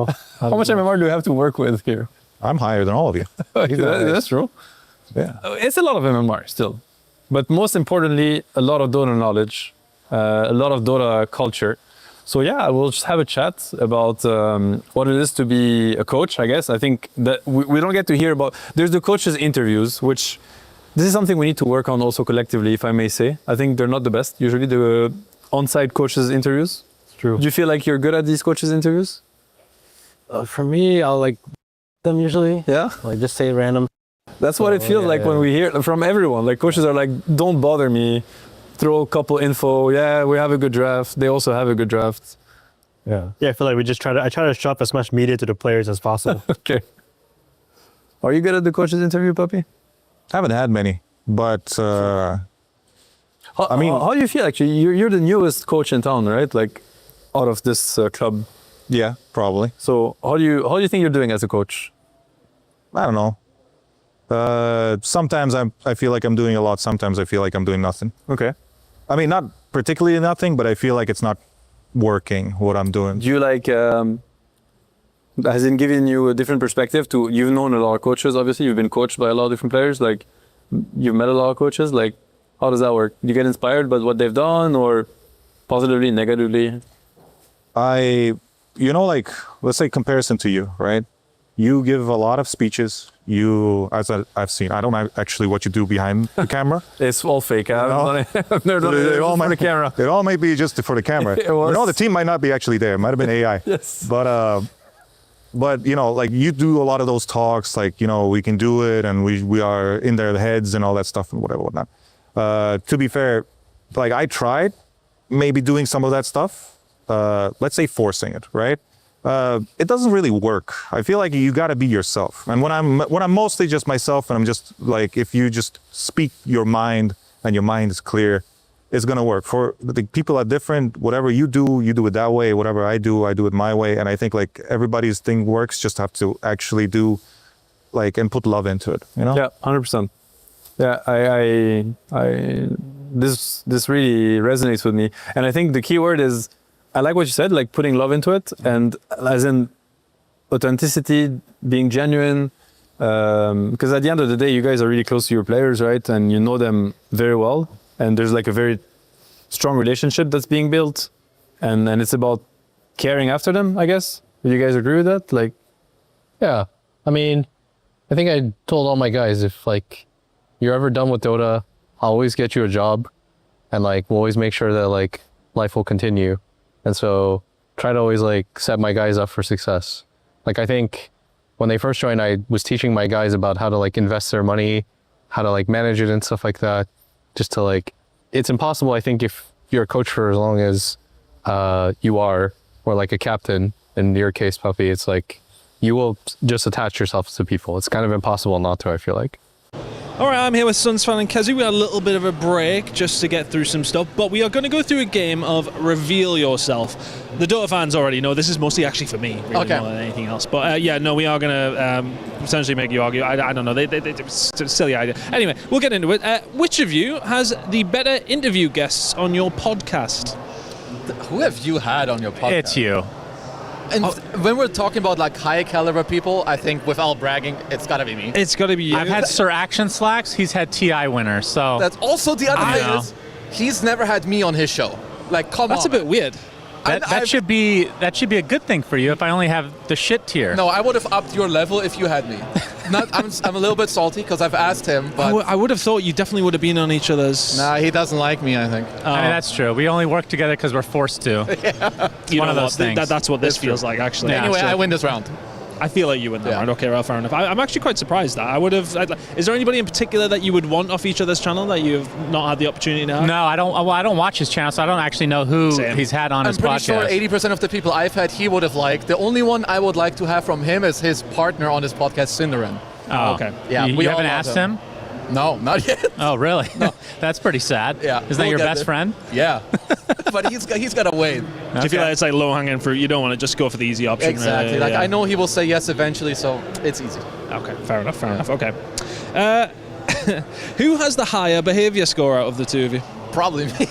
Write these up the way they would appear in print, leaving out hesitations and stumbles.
So How much MMR do you have to work with here? I'm higher than all of you. That's true. Yeah. It's a lot of MMR still. But most importantly, a lot of Dota knowledge, a lot of Dota culture. So yeah, we'll just have a chat about what it is to be a coach, I guess. I think that we don't get to hear about... There's the coaches' interviews, which this is something we need to work on also collectively, if I may say. I think they're not the best, usually, the on-site coaches' interviews. It's true. Do you feel like you're good at these coaches' interviews? For me, I'll like them usually. Yeah? Like just say random. That's what it feels like when we hear from everyone. Like coaches are like, don't bother me. Throw a couple info. Yeah, we have a good draft. They also have a good draft. Yeah. Yeah, I feel like I try to shove as much media to the players as possible. Okay. Are you good at the coaches interview, Puppy? I haven't had many, but I mean, how do you feel actually? You're the newest coach in town, right? Like out of this club. yeah, probably. So how do you think you're doing as a coach? I don't know. Sometimes I feel like I'm doing a lot. Sometimes I feel like I'm doing nothing. Okay. I mean, not particularly nothing, but I feel like it's not working what I'm doing. Do you like, has it given you a different perspective to, you've known a lot of coaches, obviously, you've been coached by a lot of different players, like you've met a lot of coaches, like how does that work? Do you get inspired by what they've done or positively, negatively? You know, like, let's say comparison to you, right? You give a lot of speeches. As I've seen, I don't know actually what you do behind the camera. It's all fake. I've never done it all for the camera. It all may be just for the camera. No, the team might not be actually there. It might have been AI. Yes. But you know, like you do a lot of those talks, like, you know, we can do it and we are in their heads and all that stuff and whatnot. To be fair, like I tried maybe doing some of that stuff, let's say forcing it, right? It doesn't really work. I feel like you got to be yourself. And when I'm mostly just myself and I'm just like, if you just speak your mind and your mind is clear, it's going to work. For the people are different. Whatever you do it that way. Whatever I do it my way. And I think like everybody's thing works. Just have to actually do like, and put love into it, you know? Yeah, 100%. Yeah, this really resonates with me. And I think the key word is, I like what you said, like putting love into it, and as in authenticity, being genuine. Because at the end of the day, you guys are really close to your players, right? And you know them very well. And there's like a very strong relationship that's being built. And it's about caring after them, I guess. Do you guys agree with that? Like, yeah. I mean, I think I told all my guys, if like you're ever done with Dota, I'll always get you a job. And like, we'll always make sure that like life will continue. And so try to always like set my guys up for success. Like I think when they first joined, I was teaching my guys about how to like invest their money, how to like manage it and stuff like that. Just to like, it's impossible, I think, if you're a coach for as long as you are, or like a captain, in your case, Puppy, it's like, you will just attach yourself to people. It's kind of impossible not to, I feel like. All right, I'm here with Sunsfan and Kezu. We had a little bit of a break just to get through some stuff, but we are going to go through a game of Reveal Yourself. The Dota fans already know this is mostly actually for me, really, more than anything else. But yeah, no, we are going to potentially make you argue. I don't know. It's a silly idea. Anyway, we'll get into it. Which of you has the better interview guests on your podcast? Who have you had on your podcast? It's you. And when we're talking about like high caliber people, I think without bragging, it's gotta be me. It's gotta be you. I've had Sir Action Slacks. He's had TI winners. So that's also the other thing is he's never had me on his show. Like, come on. That's a bit weird. That should be a good thing for you if I only have the shit tier. No, I would have upped your level if you had me. I'm a little bit salty because I've asked him, but I would have thought you definitely would have been on each other's. Nah, he doesn't like me, I think. I mean, that's true. We only work together because we're forced to. Yeah. It's one of those things. That's what this feels like, actually. Yeah, anyway, I win this round. I feel like you win that round. Okay, well, fair enough. I'm actually quite surprised that I would have. Is there anybody in particular that you would want off each other's channel that you've not had the opportunity to have? No, I don't. Well, I don't watch his channel, so I don't actually know who he's had on his podcast. I'm pretty sure 80% of the people I've had, he would have liked. The only one I would like to have from him is his partner on his podcast, Cinderin. Oh, okay. Yeah, you haven't asked him? No, not yet. Oh, really? No. That's pretty sad. Yeah. Isn't that your best friend? Yeah. But he's got to wait. Do you feel like it's like low-hanging fruit? You don't want to just go for the easy option. Exactly. Like, I know he will say yes eventually, so it's easy. Okay, fair enough. Okay. Who has the higher behavior score out of the two of you? Probably me.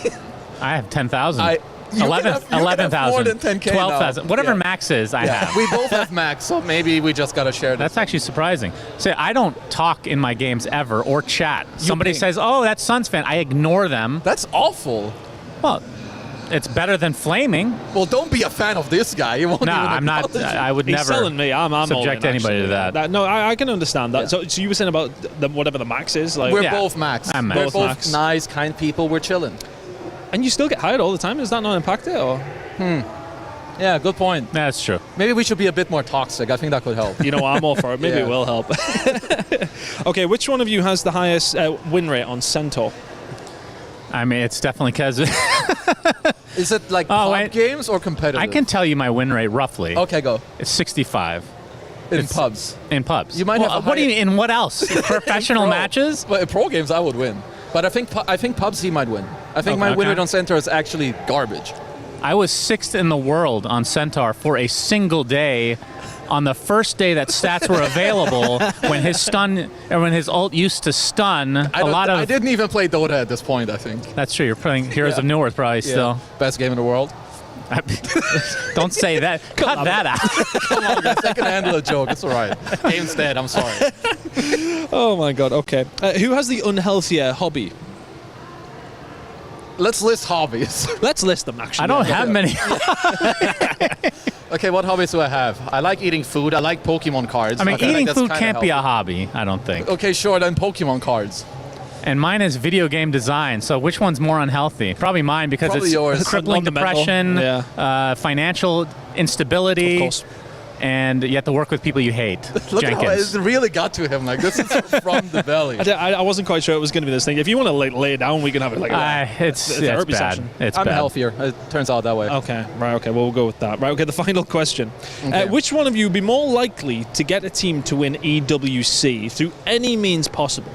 I have 10,000. You can have- you can have 11,000, more than 10K now. 12,000, whatever Yeah. max is, I have. We both have max, so maybe we just gotta share this. That's actually surprising. See, I don't talk in my games ever or chat. Somebody ping. says, "Oh, that's Suns fan." I ignore them. That's awful. Well, it's better than flaming. Well, don't be a fan of this guy. You won't No, even I'm not. acknowledge it. I would He's never selling me. I'm all subject in, anybody to actually. that. No, I can understand that. Yeah. So you were saying about whatever the max is, like, We're Yeah. both max. I'm max. We're Both both max. nice, kind people. We're chilling. and you still get hired all the time. Does that not impact it? Or Yeah, good point. That's true. Maybe we should be a bit more toxic. I think that could help. you know, I'm all for it. Maybe Yeah. it will help. Okay, which one of you has the highest win rate on Centaur? I mean, it's definitely because Is it like Oh, pub wait. games or competitive? I can tell you my win rate roughly. Okay, go. It's 65 In pubs. in pubs. You might have a What do you high- in what else? Professional Pro. matches? But in pro games, I would win. But I think pubs he might win. I think my win Okay. rate on center is actually garbage. I was 6th in the world on Centaur for a single day on the first day that stats were available when his stun or when his ult used to stun I didn't even play Dota at this point, I think. That's true. You're playing Heroes of Newerth probably still. Best game in the world. Don't say that. Cut that out. Come on, guys. I can handle a joke. It's all right. Game's dead. I'm sorry. Oh my god. Okay. Who has the unhealthier hobby? Let's list hobbies. Let's list them. Actually, I don't have many. Okay, what hobbies do I have? I like eating food. I like Pokemon cards. I mean, Okay, eating that's food kinda can't be a healthy. hobby, I don't think. Okay, sure, then Pokemon cards. And mine is video game design. So which one's more unhealthy? Probably mine because Probably it's yours. crippling Not the mental. depression, Yeah. financial instability, Of course. and you have to work with people you hate. Look how Jenkins. it really got to him. Like, this is from the belly. I wasn't quite sure it was going to be this thing. If you want to lay it down, we can have it like It's a therapy bad. session. It's I'm bad. healthier. It turns out that way. Okay, right, okay, well, we'll go with that. Right, okay, the final question. Okay. Which one of you would be more likely to get a team to win EWC through any means possible?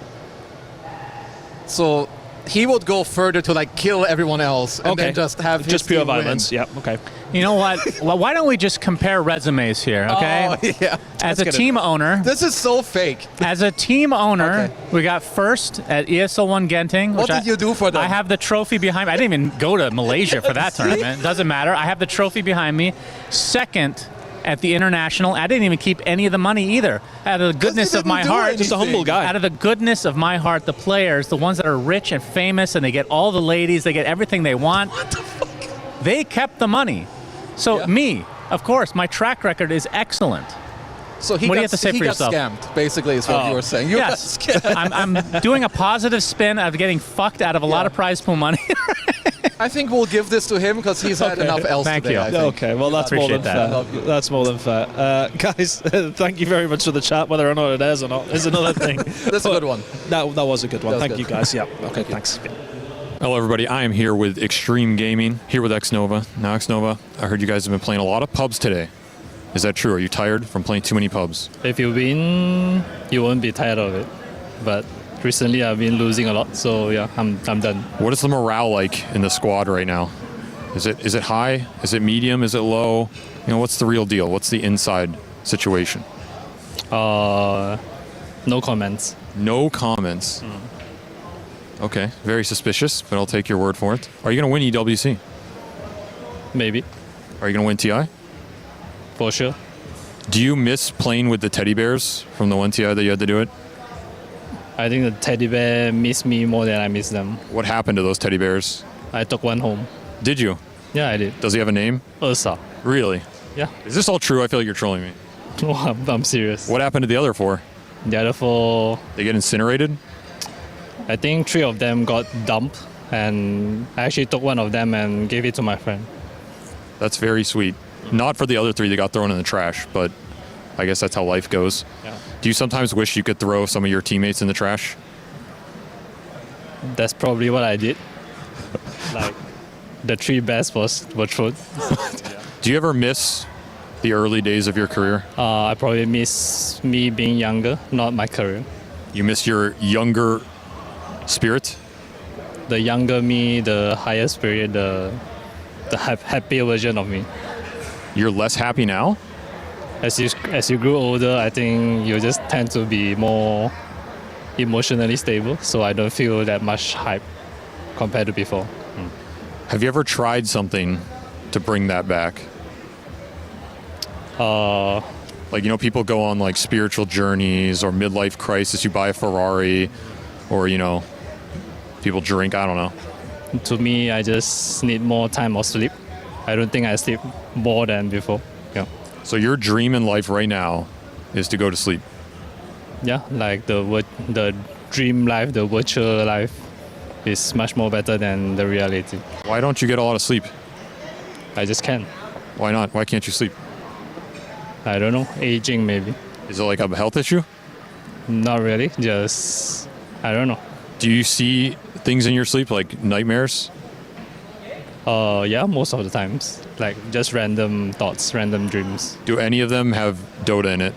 So he would go further to like kill everyone else and then just have his Just pure team win. violence, yeah, okay. You know what? Well, why don't we just compare resumes here, okay? Oh, yeah. As a get it. team owner, This is so fake. as a team owner, Okay. we got first at ESL1 Genting. What which did you do for them? I have the trophy behind me. I didn't even go to Malaysia for that tournament. Doesn't matter. I have the trophy behind me. Second at the international. I didn't even keep any of the money either. Out of the goodness of didn't my do heart. Just a humble guy. Out of the goodness of my heart, the players, the ones that are rich and famous, and they get all the ladies, they get everything they want. What the fuck? They kept the money. So Yeah. me, of course, my track record is excellent. So he What do got, you have to say he for got yourself? scammed, basically, is what Oh. you were saying. You Yes, got scammed. I'm doing a positive spin of getting fucked out of a lot Yeah. of prize pool money. I think we'll give this to him because he's had enough else Thank today, you. I think. Okay, well, that's more than Appreciate fair. that. Love you. That's more than fair. Guys, thank you very much for the chat. Whether or not it is or not is another thing. That's a good one. That was a good one. That was Thank good. you, guys. Yeah, okay, thanks. Hello, everybody. I am here with Extreme Gaming, here with Xnova. Now, Xnova, I heard you guys have been playing a lot of pubs today. Is that true? Are you tired from playing too many pubs? If you win, you won't be tired of it. But recently I've been losing a lot, so yeah, I'm done. What is the morale like in the squad right now? Is it high? Is it medium? Is it low? You know, what's the real deal? What's the inside situation? No comments. No comments. Okay, very suspicious, but I'll take your word for it. Are you going to win EWC? Maybe, Are you going to win TI? for sure. Do you miss playing with the teddy bears from the one TI that you had to do it? I think the teddy bear miss me more than I miss them. What happened to those teddy bears? I took one home. Did you? Yeah, I did. Does he have a name? Ursa. Really? Yeah. Is this all true? I feel like you're trolling me. No, I'm serious. What happened to the other four? The other four, They get incinerated? I think 3 of them got dumped, and I actually took one of them and gave it to my friend. That's very sweet. Not for the other 3 that got thrown in the trash, but I guess that's how life goes. Yeah. Do you sometimes wish you could throw some of your teammates in the trash? That's probably what I did. Like, the 3 best were thrown. Do you ever miss the early days of your career? I probably miss me being younger, not my career. You miss your younger spirit? The younger me, the higher spirit, the happier version of me. You're less happy now? As you grow older, I think you just tend to be more emotionally stable. So I don't feel that much hype compared to before. Have you ever tried something to bring that back? Like, you know, people go on like spiritual journeys or midlife crisis. You buy a Ferrari, or, you know, people drink. I don't know. To me, I just need more time of sleep. I don't think I sleep more than before. Yeah. So your dream in life right now is to go to sleep. Yeah, like the dream life, the virtual life is much more better than the reality. Why don't you get a lot of sleep? I just can't. Why not? Why can't you sleep? I don't know, aging maybe. Is it like a health issue? Not really, just, I don't know. Do you see things in your sleep like nightmares? Yeah, most of the times. Like just random thoughts, random dreams. Do any of them have Dota in it?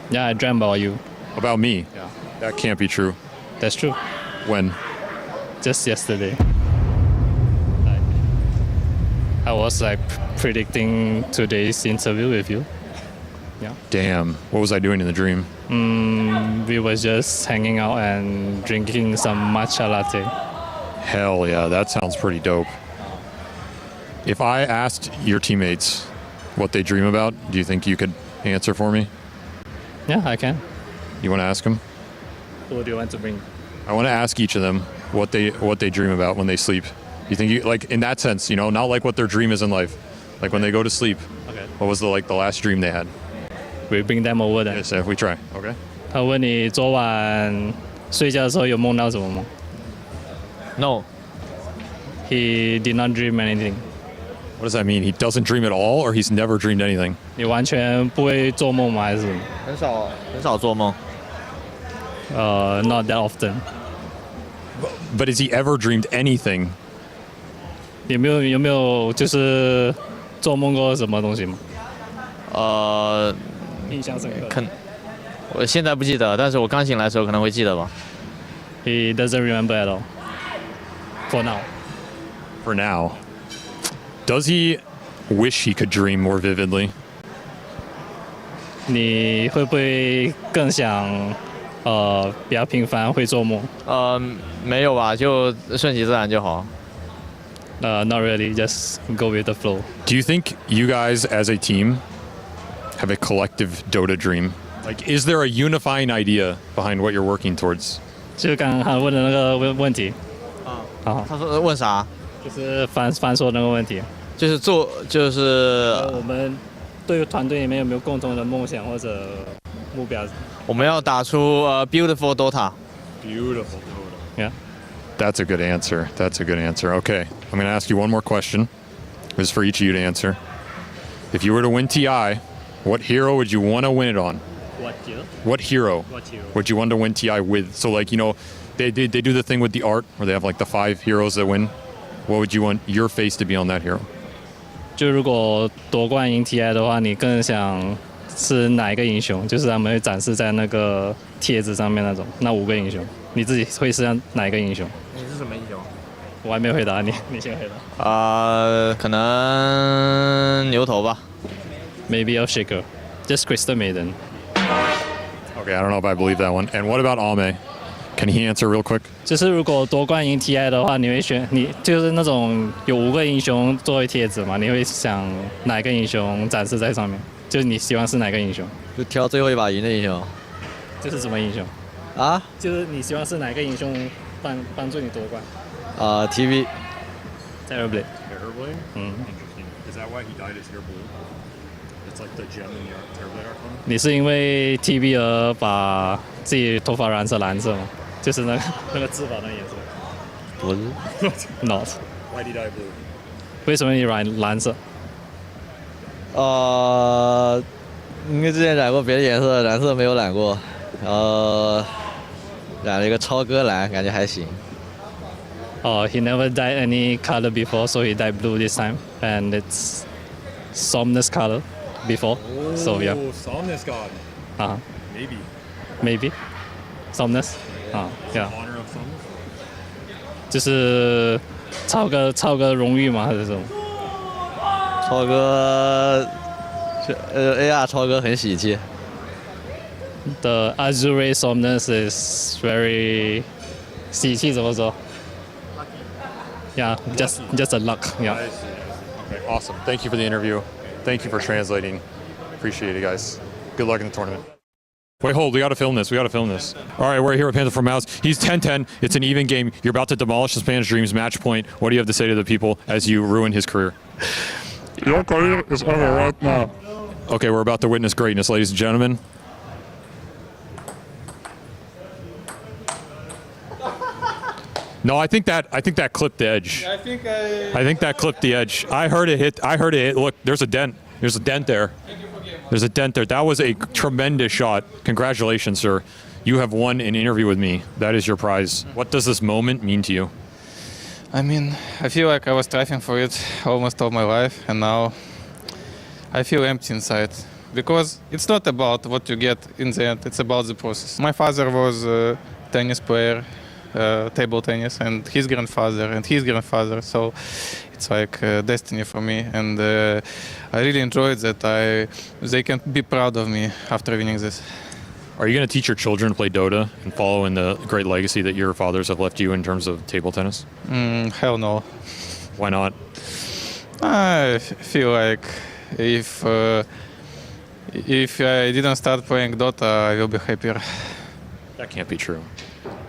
Yeah, I dreamt about you. About me? Yeah. That can't be true. That's true. When? Just yesterday. Like, I was like predicting today's interview with you. Yeah. Damn. What was I doing in the dream? We were just hanging out and drinking some matcha latte. Hell yeah, that sounds pretty dope. If I asked your teammates what they dream about, do you think you could answer for me? Yeah, I can. You want to ask them? Who do you want to bring? I want to ask each of them what they dream about when they sleep. You think you, like, in that sense, you know, not like what their dream is in life, like when they go to sleep. Okay. What was the last dream they had? We bring them over then. Yes, we try. Okay. 他问你昨晚睡觉的时候有梦到什么吗 No. He did not dream anything. What does that mean? He doesn't dream at all, or he's never dreamed anything? 你完全不会做梦吗？还是很少做梦。not that often. But has he ever dreamed anything? 有没有就是做梦过什么东西吗？印象深刻。我现在不记得，但是我刚醒来的时候可能会记得吧。He doesn't remember at all. For now. For now. Does he wish he could dream more vividly? 你会不会更想比较频繁会做梦？没有吧，就顺其自然就好。Not really. Just go with the flow. Do you think you guys as a team have a collective Dota dream? Like, is there a unifying idea behind what you're working towards? 就是刚刚问的那个问题。他说问啥？就是翻说那个问题。我们对团队里面有没有共同的梦想或者目标？我们要打出beautiful Dota。Beautiful Dota. Yeah. That's a good answer. That's a good answer. Okay, I'm going to ask you one more question. This is for each of you to answer. If you were to win TI, what hero would you want to win it on? What hero would you want to win TI with? So, like, you know, they do the thing with the art where they have like the 5 heroes that win. What would you want your face to be on that hero? 就如果夺冠赢 TI 的话，你更想是哪一个英雄？就是他们会展示在那个帖子上面那种，那5个英雄，你自己会是哪一个英雄？你是什么英雄？我还没回答你，你先回答。可能牛头吧。Maybe a shaker, just Crystal Maiden. Okay, I don't know if I believe that one. And what about Ame? Can he answer real quick? 就是如果夺冠赢 TI 的话，你会选你就是那种有5个英雄作为帖子嘛？你会想哪个英雄展示在上面？就是你希望是哪个英雄？就挑最后一把赢的英雄。这是什么英雄？啊？就是你希望是哪个英雄帮助你夺冠？TV。Terrorblade. Terrorblade? Interesting. Is that why he dyed his hair blue? It's like the gem in the Terrorblade art form? 你是因为 TV 而把自己头发染成蓝色吗？就是那个至宝的颜色。不是。Not. Why did he dye blue? 为什么你染蓝色？因为之前染过别的颜色，蓝色没有染过，然后染了一个超哥蓝，感觉还行。He never dyed any color before, so he dyed blue this time, and it's Somnus color before. So yeah. Somnus God. Maybe. Somnus. Yeah. Honor of Somnus. 就是超哥荣誉吗？还是什么？超哥，AR 超哥很喜气。The Azure Somnus is very 喜气怎么说 yeah, just a luck. Yeah. Okay, awesome. Thank you for the interview. Thank you for translating. Appreciate it, guys. Good luck in the tournament. Wait, hold. We got to film this. All right, we're here with Panther from Mouse. He's 10-10. It's an even game. You're about to demolish this man's dreams. Match point. What do you have to say to the people as you ruin his career? Your career is over right now. Okay, we're about to witness greatness, ladies and gentlemen. No, I think that clipped the edge. I think that clipped the edge. I heard it hit. Look, there's a dent. There's a dent there. There's a dent there. That was a tremendous shot. Congratulations, sir. You have won an interview with me. That is your prize. What does this moment mean to you? I mean, I feel like I was striving for it almost all my life, and now I feel empty inside. Because it's not about what you get in the end, it's about the process. My father was a tennis player, table tennis, and his grandfather, so it's like destiny for me, and I really enjoyed that they can be proud of me after winning this. Are you going to teach your children to play Dota and follow in the great legacy that your fathers have left you in terms of table tennis? Hell no. Why not? I feel like if I didn't start playing Dota, I will be happier. That can't be true.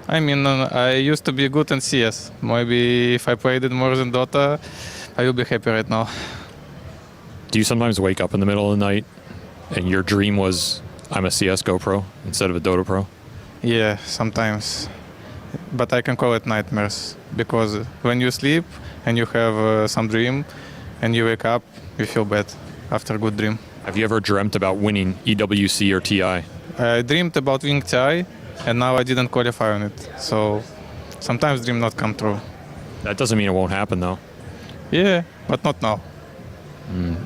I mean, I used to be good in CS. Maybe if I played it more than Dota, I will be happy right now. Do you sometimes wake up in the middle of the night and your dream was, I'm a CSGO pro instead of a Dota pro? Yeah, sometimes. But I can call it nightmares, because when you sleep and you have some dream and you wake up, you feel bad after a good dream. Have you ever dreamt about winning EWC or TI? I dreamed about winning TI, and now I didn't qualify on it. So sometimes dream not come true. That doesn't mean it won't happen, though. Yeah, but not now.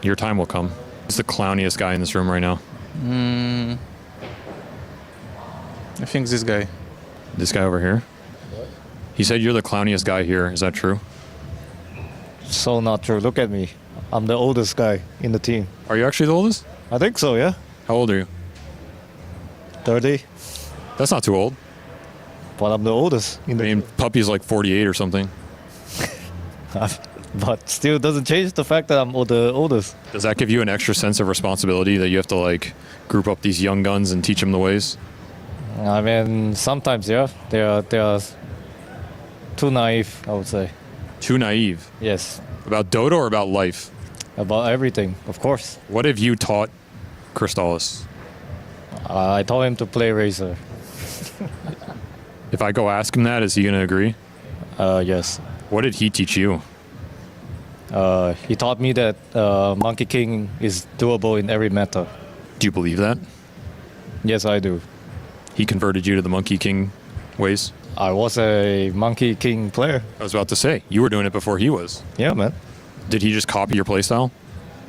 Your time will come. He's the clowniest guy in this room right now. I think this guy. This guy over here? He said you're the clowniest guy here. Is that true? So not true. Look at me. I'm the oldest guy in the team. Are you actually the oldest? I think so, yeah. How old are you? 30. That's not too old. But I'm the oldest in the I mean, Puppy's like 48 or something. But still doesn't change the fact that I'm the oldest. Does that give you an extra sense of responsibility that you have to like group up these young guns and teach them the ways? I mean, sometimes, yeah. They are too naive, I would say. Too naive? Yes. About Dota or about life? About everything, of course. What have you taught Crystallis? I told him to play Razor. If I go ask him that, is he going to agree? Yes. What did he teach you? He taught me that Monkey King is doable in every meta. Do you believe that? Yes, I do. He converted you to the Monkey King ways? I was a Monkey King player. I was about to say, you were doing it before he was. Yeah, man. Did he just copy your playstyle?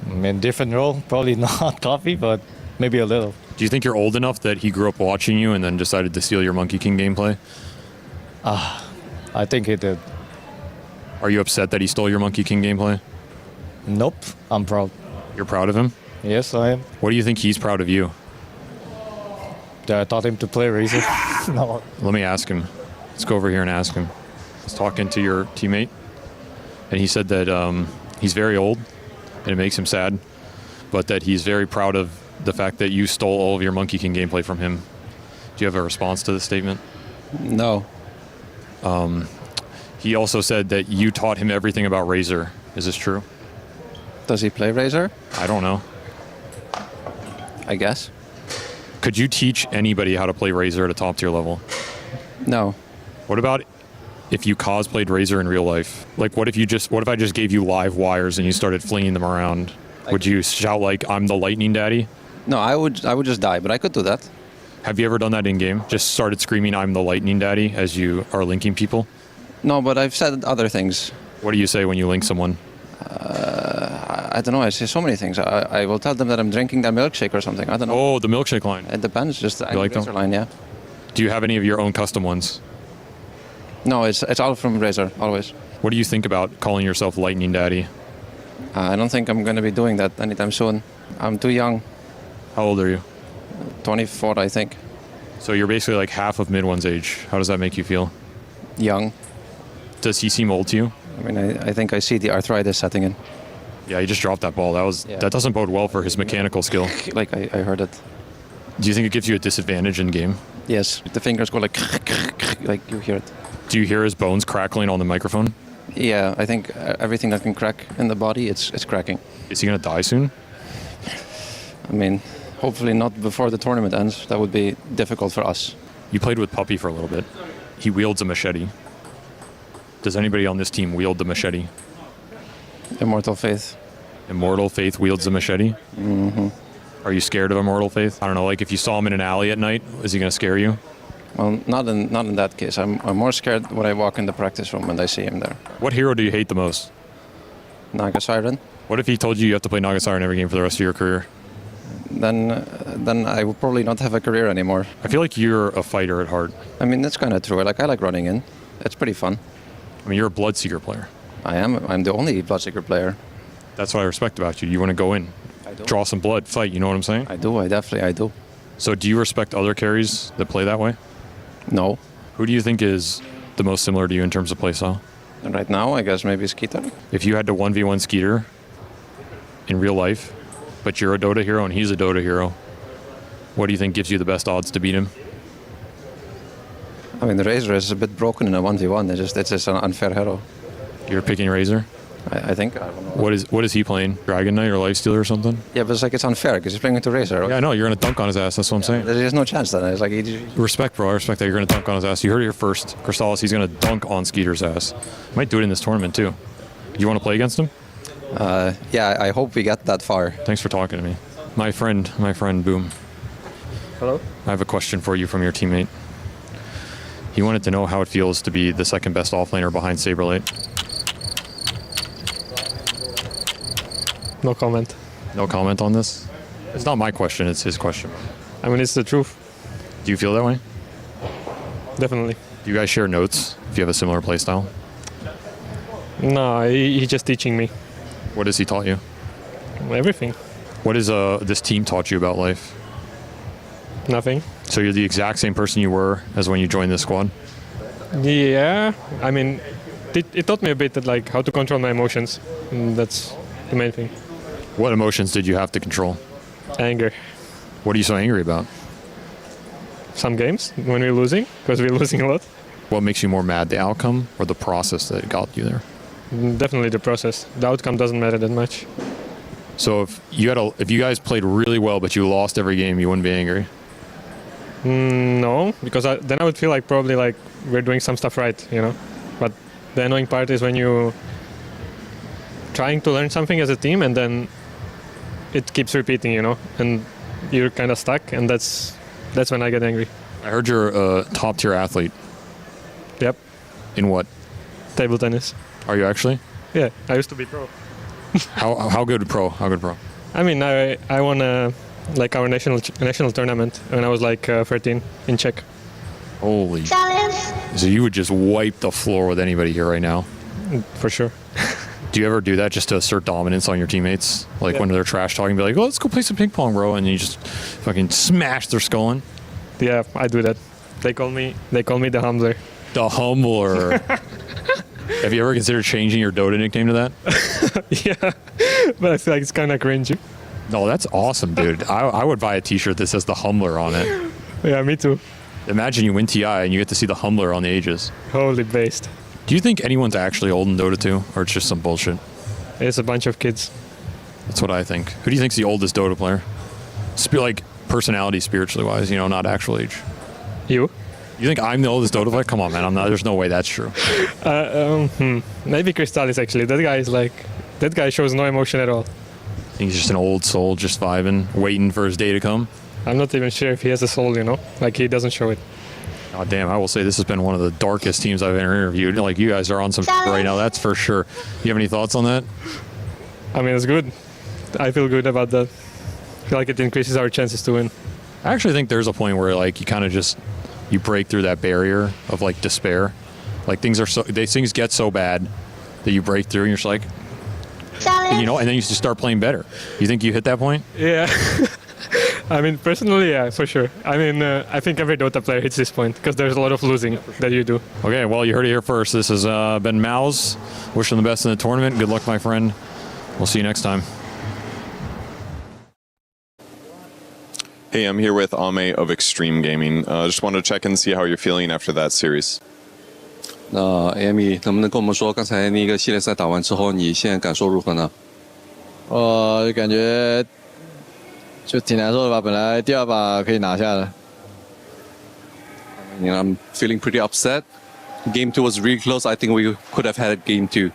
In different role, probably not copy, but maybe a little. Do you think you're old enough that he grew up watching you and then decided to steal your Monkey King gameplay? I think he did. Are you upset that he stole your Monkey King gameplay? Nope, I'm proud. You're proud of him? Yes, I am. What do you think he's proud of you? That I taught him to play Razor. No. Let me ask him. Let's go over here and ask him. I was talking to your teammate, and he said that he's very old, and it makes him sad, but that he's very proud of the fact that you stole all of your Monkey King gameplay from him. Do you have a response to this statement? No. He also said that you taught him everything about Razor. Is this true? Does he play Razor? I don't know. I guess. Could you teach anybody how to play Razor at a top tier level? No. What about if you cosplayed Razor in real life? Like, what if I just gave you live wires and you started flinging them around? Would you shout like, I'm the lightning daddy? No, I would just die, but I could do that. Have you ever done that in game? Just started screaming, I'm the lightning daddy as you are linking people? No, but I've said other things. What do you say when you link someone? I don't know. I say so many things. I will tell them that I'm drinking their milkshake or something. I don't know. Oh, the milkshake line. It depends. Just the like Razor line, yeah. Do you have any of your own custom ones? No, it's all from Razor, always. What do you think about calling yourself lightning daddy? I don't think I'm going to be doing that anytime soon. I'm too young. How old are you? 24, I think. So you're basically like half of Mid One's age. How does that make you feel? Young. Does he seem old to you? I mean, I think I see the arthritis setting in. Yeah, he just dropped that ball. That doesn't bode well for his mechanical skill. Like I heard it. Do you think it gives you a disadvantage in game? Yes, the fingers go like you hear it. Do you hear his bones crackling on the microphone? Yeah, I think everything that can crack in the body, it's cracking. Is he gonna die soon? I mean, hopefully not before the tournament ends. That would be difficult for us. You played with Puppy for a little bit. He wields a machete. Does anybody on this team wield the machete? Immortal Faith. Immortal Faith wields the machete? Mm-hmm. Are you scared of Immortal Faith? I don't know, like if you saw him in an alley at night, is he gonna scare you? Well, not in that case. I'm more scared when I walk in the practice room and I see him there. What hero do you hate the most? Naga Siren. What if he told you have to play Naga Siren every game for the rest of your career? Then I would probably not have a career anymore. I feel like you're a fighter at heart. I mean, that's kind of true. I like running in. It's pretty fun. I mean, you're a Bloodseeker player. I am. I'm the only Bloodseeker player. That's what I respect about you. You want to go in, draw some blood, fight. You know what I'm saying? I do. I do. So do you respect other carries that play that way? No. Who do you think is the most similar to you in terms of playstyle? And right now, I guess maybe Skeeter. If you had to 1v1 Skeeter in real life, but you're a Dota hero and he's a Dota hero, what do you think gives you the best odds to beat him? I mean, the Razor is a bit broken in a 1v1. It's just an unfair hero. You're picking Razor? I think. I don't know. What is he playing? Dragon Knight or Lifestealer or something? Yeah, but it's unfair because he's playing into Razor. Yeah, I know. You're going to dunk on his ass. That's what I'm saying. There's no chance then. It's like Respect, bro. I respect that you're going to dunk on his ass. You heard it here first. Crystallis, he's going to dunk on Skeeter's ass. Might do it in this tournament, too. You want to play against him? Yeah, I hope we get that far. Thanks for talking to me. My friend, Boom. Hello? I have a question for you from your teammate. He wanted to know how it feels to be the second best offlaner behind Saberlight. No comment. No comment on this? It's not my question, it's his question. I mean, it's the truth. Do you feel that way? Definitely. Do you guys share notes if you have a similar playstyle? No, he's just teaching me. What has he taught you? Everything. What has this team taught you about life? Nothing. So you're the exact same person you were as when you joined this squad? Yeah, I mean, it taught me a bit that, like, how to control my emotions. And that's the main thing. What emotions did you have to control? Anger. What are you so angry about? Some games when we're losing, because we're losing a lot. What makes you more mad, the outcome or the process that got you there? Definitely the process. The outcome doesn't matter that much. So if you guys played really well but you lost every game, you wouldn't be angry? No, because then I would feel like probably like we're doing some stuff right, you know. But the annoying part is when you trying to learn something as a team and then it keeps repeating, you know, and you're kind of stuck, and that's when I get angry. I heard you're a top tier athlete. Yep. In what? Table tennis. Are you actually? Yeah, I used to be pro. How good pro? How good pro? I mean, I won like our national tournament when I was like 13 in Czech. Holy. So you would just wipe the floor with anybody here right now? For sure. Do you ever do that just to assert dominance on your teammates? Like when they're trash talking, be like, "Oh, let's go play some ping pong, bro," and you just fucking smash their skull in? Yeah, I do that. They call me the Humbler. The Humbler. Have you ever considered changing your Dota nickname to that? Yeah, but I feel like it's kind of cringy. No, that's awesome, dude. I would buy a T-shirt that says the Humbler on it. Yeah, me too. Imagine you win TI and you get to see the Humbler on the ages. Holy based. Do you think anyone's actually old in Dota 2, or it's just some bullshit? It's a bunch of kids. That's what I think. Who do you think's the oldest Dota player? Like personality, spiritually wise, you know, not actual age. You? You think I'm the oldest Dota player? Come on, man. I'm not. There's no way that's true. Maybe Crystallis actually. That guy shows no emotion at all. I think he's just an old soul, just vibing, waiting for his day to come. I'm not even sure if he has a soul, you know? Like, he doesn't show it. Oh, damn. I will say this has been one of the darkest teams I've ever interviewed. Like, you guys are on some right now, that's for sure. You have any thoughts on that? I mean, it's good. I feel good about that. I feel like it increases our chances to win. I actually think there's a point where, like, you kind of just, you break through that barrier of, like, despair. Like, things get so bad that you break through and you're just like, you know, and then you just start playing better. You think you hit that point? Yeah. I mean, personally, yeah, for sure. I mean, I think every Dota player hits this point because there's a lot of losing that you do. Okay, well, you heard it here first. This has been Mouse. Wish him the best in the tournament. Good luck, my friend. We'll see you next time. Hey, I'm here with Ame of Extreme Gaming. Just wanted to check in and see how you're feeling after that series. Amy， 能不能跟我们说，刚才那个系列赛打完之后，你现在感受如何呢？感觉就挺难受的吧，本来第2把可以拿下的。I'm feeling pretty upset. Game 2 was really close. I think we could have had Game 2.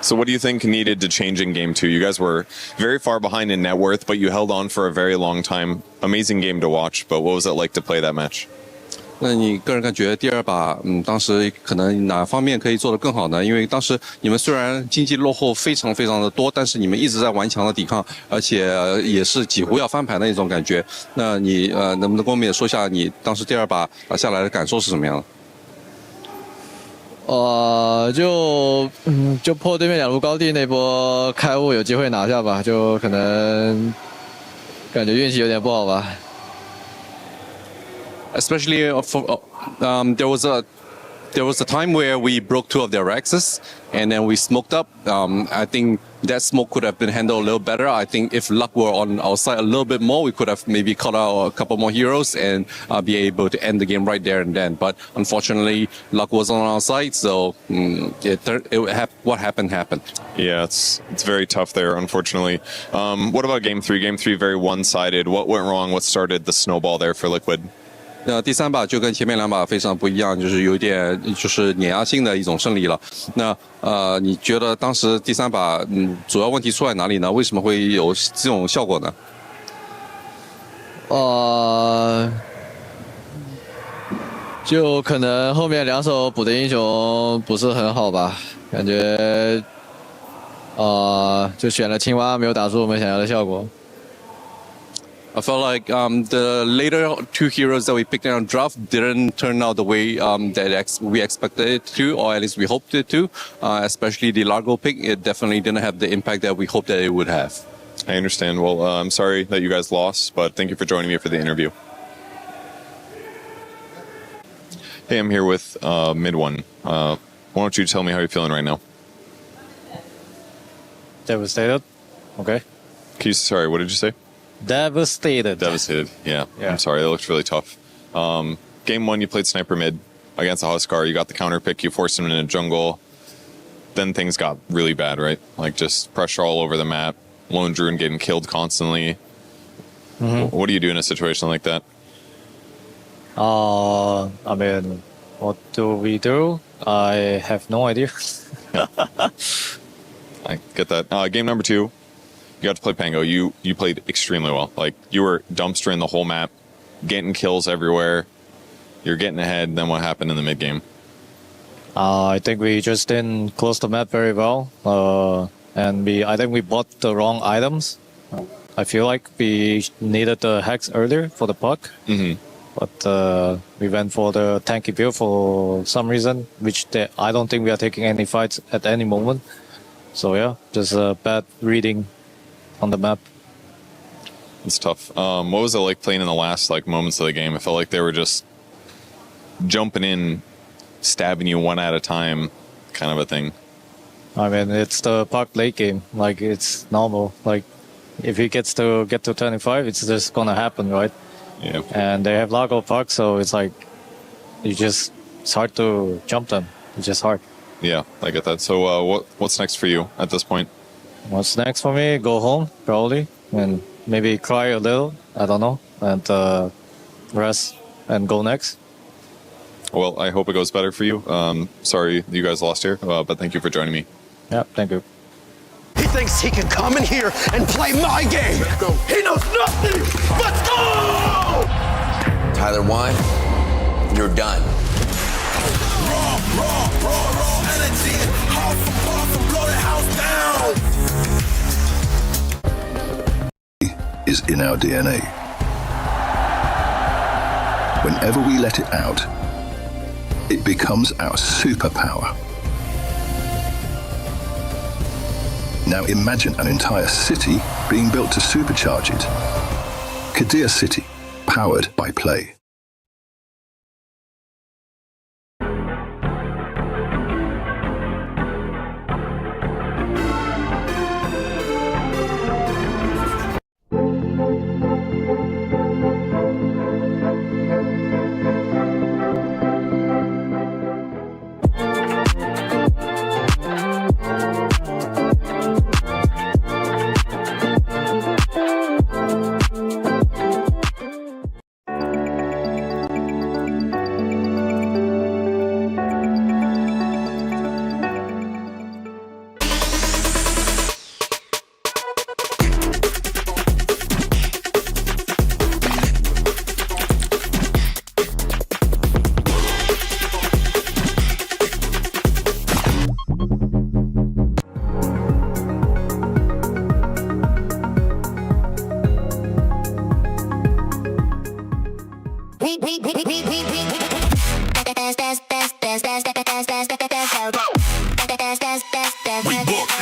So what do you think needed to change in Game 2? You guys were very far behind in net worth, but you held on for a very long time. Amazing game to watch, but what was it like to play that match? 那你个人感觉第2把，当时可能哪方面可以做得更好呢？因为当时你们虽然经济落后非常非常的多，但是你们一直在顽强的抵抗，而且也是几乎要翻盘的那种感觉。那你能不能跟我们也说一下你当时第2把打下来的感受是什么样的？就破对面2路高地那波开悟有机会拿下吧，就可能感觉运气有点不好吧。Especially there was a time where we broke 2 of their Rexes and then we smoked up. I think that smoke could have been handled a little better. I think if luck were on our side a little bit more, we could have maybe caught out a couple more heroes and be able to end the game right there and then. But unfortunately, luck was on our side, so what happened happened. Yeah, it's very tough there, unfortunately. What about Game 3? Game 3 very one-sided. What went wrong? What started the snowball there for Liquid? 那第3把就跟前面2把非常不一样，就是有点就是碾压性的一种胜利了。那你觉得当时第3把主要问题出在哪里呢？为什么会有这种效果呢？就可能后面2手补的英雄不是很好吧，感觉就选了青蛙，没有打出我们想要的效果。I felt like the later 2 heroes that we picked in our draft didn't turn out the way that we expected it to, or at least we hoped it to. Especially the Largo pick, it definitely didn't have the impact that we hoped that it would have. I understand. Well, I'm sorry that you guys lost, but thank you for joining me for the interview. Hey, I'm here with Mid One. Why don't you tell me how you're feeling right now? Devastated. Okay. Sorry, what did you say? Devastated. Devastated. Yeah. I'm sorry. That looked really tough. Game 1, you played sniper mid against the Huskar. You got the counter pick. You forced him in a jungle. Then things got really bad, right? Like just pressure all over the map. Lone Druid getting killed constantly. What do you do in a situation like that? I mean, what do we do? I have no idea. I get that. Game number 2, you got to play Pango. You played extremely well. Like you were dumpstering the whole map, getting kills everywhere. You're getting ahead. Then what happened in the mid game? I think we just didn't close the map very well, and I think we bought the wrong items. I feel like we needed the hex earlier for the puck, but we went for the tanky build for some reason, which I don't think we are taking any fights at any moment. So yeah, just a bad reading on the map. It's tough. What was it like playing in the last moments of the game? I felt like they were just jumping in, stabbing you one at a time, kind of a thing. I mean, it's the puck late game. Like it's normal. Like if he gets to get to 25, it's just gonna happen, right? Yeah. And they have Largo puck, so it's like it's hard to jump them. It's just hard. Yeah, I get that. So what's next for you at this point? What's next for me? Go home, probably, and maybe cry a little. I don't know, and rest and go next. Well, I hope it goes better for you. Sorry you guys lost here, but thank you for joining me. Yeah, thank you. He thinks he can come in here and play my game. He knows nothing. Let's go! Tyler won. You're done. Raw energy. Half a bar from blow the house down. Is in our DNA. Whenever we let it out, it becomes our superpower. Now imagine an entire city being built to supercharge it. Kadir City, powered by play.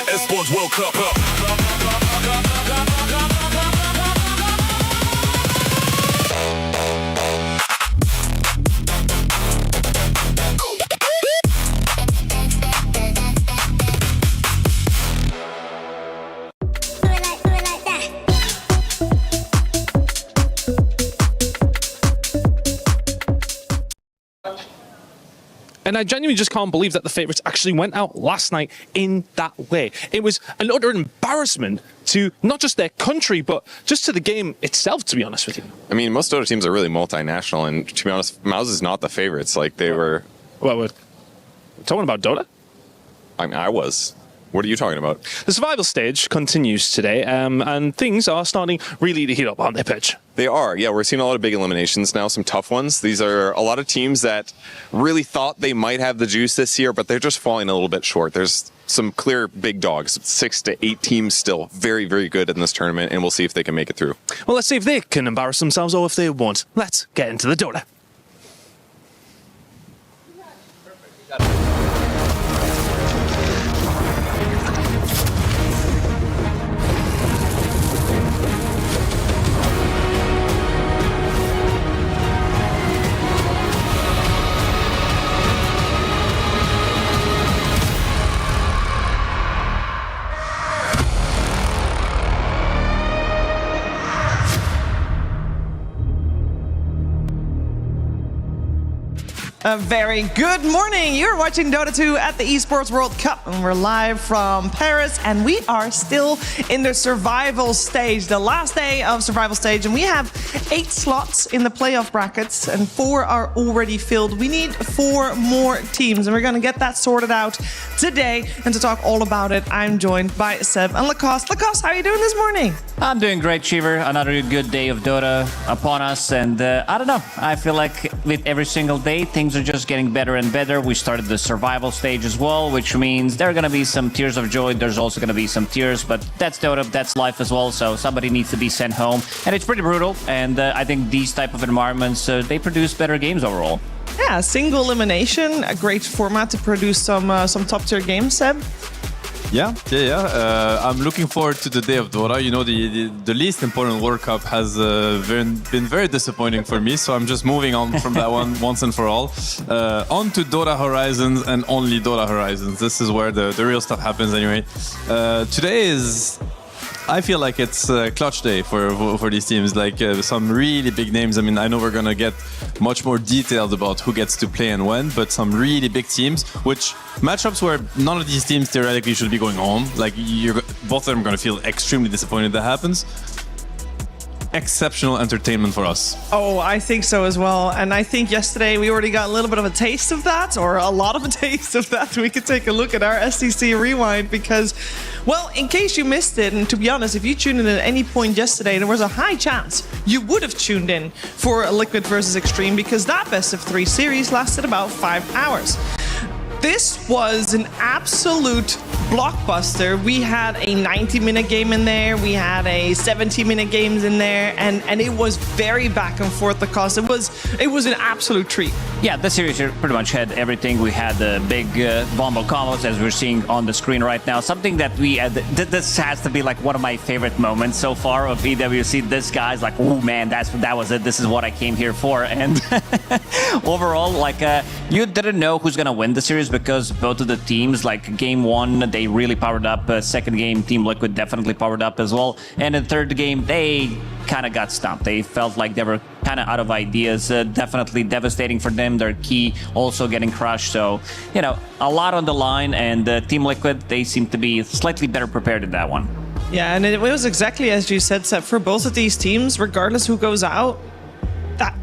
Esports World Cup. And I genuinely just can't believe that the favourites actually went out last night in that way. It was an utter embarrassment to not just their country, but just to the game itself, to be honest with you. I mean, most Dota teams are really multinational, and to be honest, Mouse is not the favorites. Like, they were... Well, we're talking about Dota? I mean, I was. What are you talking about? The survival stage continues today, and things are starting really to heat up on their pitch. They are, yeah. We're seeing a lot of big eliminations now, some tough ones. These are a lot of teams that really thought they might have the juice this year, but they're just falling a little bit short. There's some clear big dogs, 6 to 8 teams still very, very good in this tournament, and we'll see if they can make it through. Well, let's see if they can embarrass themselves or if they won't. Let's get into the Dota. A very good morning. You're watching Dota 2 at the Esports World Cup, and we're live from Paris, and we are still in the survival stage, the last day of survival stage, and we have 8 slots in the playoff brackets, and 4 are already filled. We need 4 more teams, and we're going to get that sorted out today. And to talk all about it, I'm joined by Seb and Lacoste. Lacoste, how are you doing this morning? I'm doing great, Cheever. Another good day of Dota upon us, and I don't know. I feel like with every single day, things are just getting better and better. We started the survival stage as well, which means there are going to be some tears of joy. There's also going to be some tears, but that's Dota, that's life as well. So somebody needs to be sent home, and it's pretty brutal. And I think these type of environments, they produce better games overall. Yeah, single elimination, a great format to produce some top tier games, Seb. Yeah. I'm looking forward to the day of Dota. You know, the least important World Cup has been very disappointing for me, so I'm just moving on from that one once and for all. On to Dota Horizons and only Dota Horizons. This is where the real stuff happens anyway. Today is... I feel like it's a clutch day for these teams, like some really big names. I mean, I know we're going to get much more detailed about who gets to play and when, but some really big teams, which matchups where none of these teams theoretically should be going home. Like, both of them are going to feel extremely disappointed that happens. Exceptional entertainment for us. Oh, I think so as well. And I think yesterday we already got a little bit of a taste of that, or a lot of a taste of that. We could take a look at our SCC Rewind because, well, in case you missed it, and to be honest, if you tuned in at any point yesterday, there was a high chance you would have tuned in for a Liquid versus Extreme, because that best of 3 series lasted about 5 hours. This was an absolute blockbuster. We had a 90-minute game in there. We had a 70-minute games in there, and it was very back and forth because it was an absolute treat. Yeah, the series here pretty much had everything. We had the big Vombo combos, as we're seeing on the screen right now. Something that we this has to be like one of my favorite moments so far of EWC. This guy's like, oh man, that was it. This is what I came here for. And overall, like you didn't know who's gonna win the series because both of the teams, like game one, they really powered up. Second game, Team Liquid definitely powered up as well. And in the third game, they kind of got stumped. They felt like they were kind of out of ideas. Definitely devastating for them. Their key also getting crushed. So, you know, a lot on the line. And Team Liquid, they seem to be slightly better prepared in that one. Yeah, and it was exactly as you said, Seth, for both of these teams, regardless who goes out,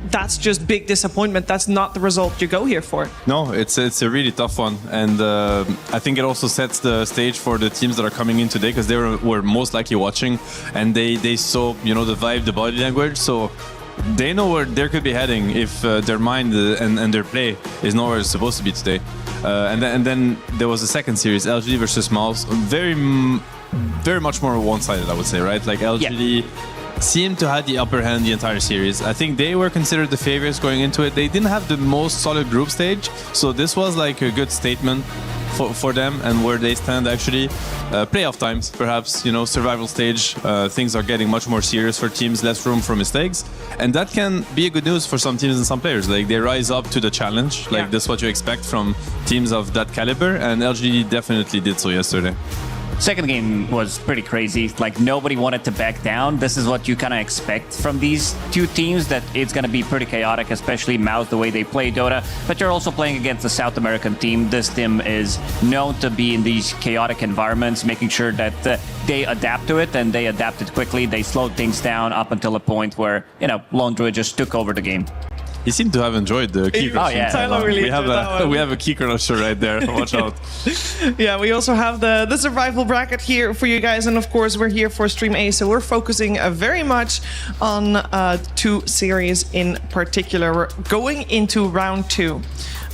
that's just big disappointment. That's not the result you go here for. No, it's a really tough one, and I think it also sets the stage for the teams that are coming in today because they were most likely watching, and they saw, you know, the vibe, the body language, so they know where they could be heading if their mind and their play is not where it's supposed to be today. And then there was a second series, LGD versus Mouse, very much more one-sided, I would say, right? Like LGD. Yeah. Seemed to have the upper hand the entire series. I think they were considered the favorites going into it. They didn't have the most solid group stage, so this was like a good statement for them and where they stand actually. Playoff times, perhaps, you know, survival stage, things are getting much more serious for teams, less room for mistakes, and that can be a good news for some teams and some players. Like they rise up to the challenge, like that's what you expect from teams of that caliber, and LGD definitely did so yesterday. Second game was pretty crazy. Like nobody wanted to back down. This is what you kind of expect from these two teams, that it's going to be pretty chaotic, especially Mouse, the way they play Dota. But you're also playing against a South American team. This team is known to be in these chaotic environments, making sure that they adapt to it, and they adapted quickly. They slowed things down up until a point where, you know, Lone Druid just took over the game. He seemed to have enjoyed the key crusher. Oh yeah, we have a key crusher right there. Watch out. Yeah, we also have the survival bracket here for you guys, and of course we're here for Stream A, so we're focusing very much on two series in particular. We're going into round 2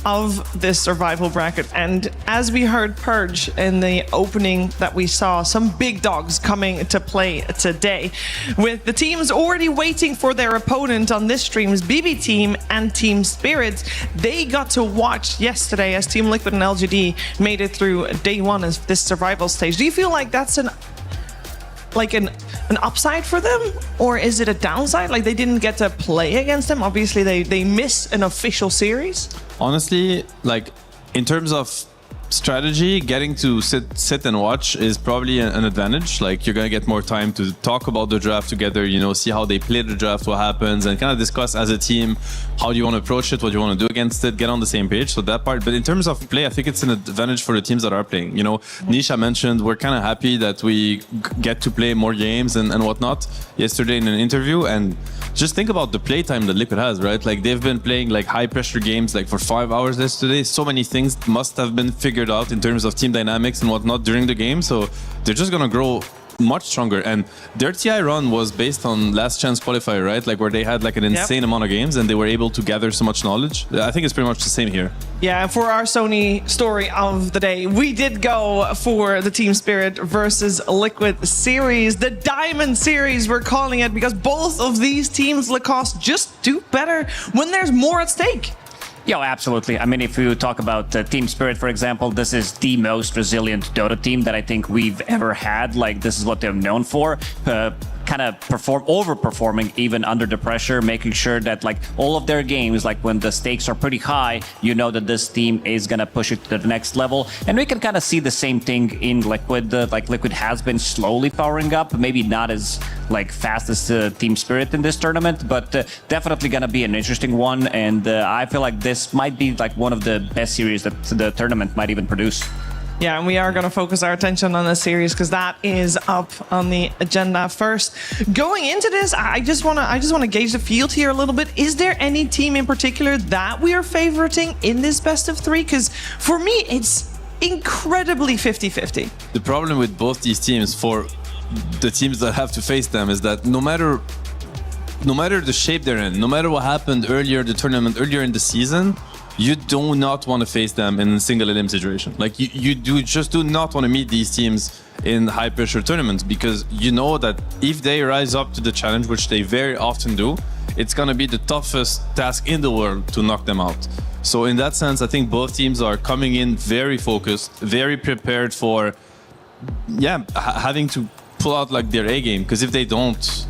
of this survival bracket, and as we heard Purge in the opening that we saw, some big dogs coming to play today, with the teams already waiting for their opponent on this stream's BB Team and Team Spirit. They got to watch yesterday as Team Liquid and LGD made it through day 1 of this survival stage. Do you feel like that's an upside for them, or is it a downside? Like they didn't get to play against them. Obviously they miss an official series. Honestly, like in terms of strategy, getting to sit and watch is probably an advantage. Like you're gonna get more time to talk about the draft together, you know, see how they play the draft, what happens, and kind of discuss as a team how do you want to approach it, what you want to do against it, get on the same page. So that part. But in terms of play, I think it's an advantage for the teams that are playing. You know, Nisha mentioned we're kind of happy that we get to play more games and whatnot yesterday in an interview, and just think about the play time that Liquid has, right? Like they've been playing like high pressure games like for 5 hours yesterday. So many things must have been figured out in terms of team dynamics and whatnot during the game, so they're just gonna grow much stronger. And their TI run was based on last chance qualifier, right? Like where they had like an insane amount of games and they were able to gather so much knowledge. I think it's pretty much the same here. Yeah, for our Sony story of the day, we did go for the Team Spirit versus Liquid series, the Diamond series we're calling it, because both of these teams, Lacoste, just do better when there's more at stake. Yeah, absolutely. I mean, if you talk about Team Spirit, for example, this is the most resilient Dota team that I think we've ever had. Like, this is what they're known for. Kind of overperforming even under the pressure, making sure that like all of their games, like when the stakes are pretty high, you know that this team is gonna push it to the next level. And we can kind of see the same thing in Liquid. Like Liquid has been slowly powering up, maybe not as like fast as Team Spirit in this tournament, but definitely gonna be an interesting one. And I feel like this might be like one of the best series that the tournament might even produce. Yeah, and we are going to focus our attention on this series because that is up on the agenda first. Going into this, I just want to gauge the field here a little bit. Is there any team in particular that we are favoriting in this best of 3? Because for me, it's incredibly 50-50. The problem with both these teams, for the teams that have to face them, is that no matter the shape they're in, no matter what happened earlier in the tournament, earlier in the season, you do not want to face them in a single elim situation. Like you just do not want to meet these teams in high pressure tournaments, because you know that if they rise up to the challenge, which they very often do, it's going to be the toughest task in the world to knock them out. So in that sense, I think both teams are coming in very focused, very prepared for, having to pull out like their A game. Because if they don't,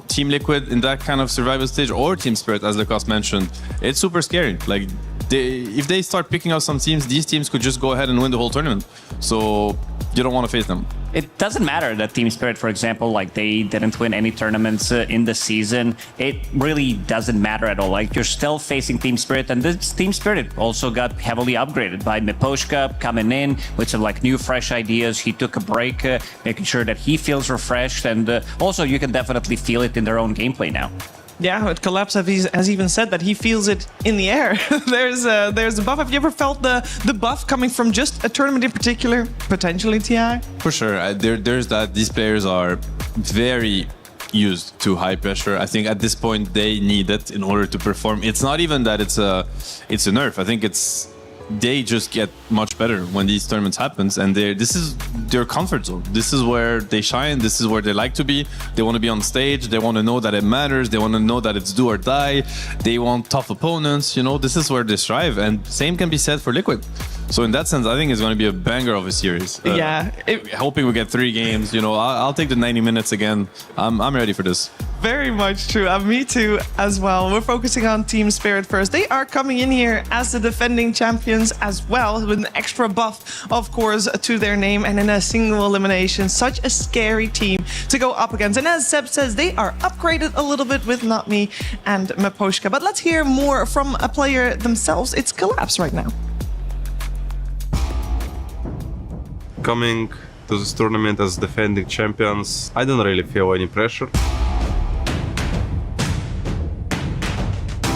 Team Liquid in that kind of survival stage, or Team Spirit, as Lacoste mentioned, it's super scary. Like if they start picking out some teams, these teams could just go ahead and win the whole tournament. So you don't want to face them. It doesn't matter that Team Spirit, for example, like they didn't win any tournaments in the season. It really doesn't matter at all. Like you're still facing Team Spirit, and this Team Spirit also got heavily upgraded by Miposhka coming in with some like new fresh ideas. He took a break, making sure that he feels refreshed, and also you can definitely feel it in their own gameplay now. Yeah, but Collapse has even said that he feels it in the air. there's a buff. Have you ever felt the buff coming from just a tournament in particular, potentially, TI? For sure. There's that. These players are very used to high pressure. I think at this point they need it in order to perform. It's not even that it's a nerf. I think they just get much better when these tournaments happens, and this is their comfort zone. This is where they shine. This is where they like to be. They want to be on stage. They want to know that it matters. They want to know that it's do or die. They want tough opponents. This is where they strive, and same can be said for Liquid. So in that sense, I think it's going to be a banger of a series. Hoping we get 3 games. I'll take the 90 minutes again. I'm ready for this. Very much true. Me too as well. We're focusing on Team Spirit first. They are coming in here as the defending champions as well, with an extra buff, of course, to their name, and in a single elimination. Such a scary team to go up against. And as Seb says, they are upgraded a little bit with Not Me and Miposhka. But let's hear more from a player themselves. It's Collapse right now. Coming to this tournament as defending champions, I don't really feel any pressure.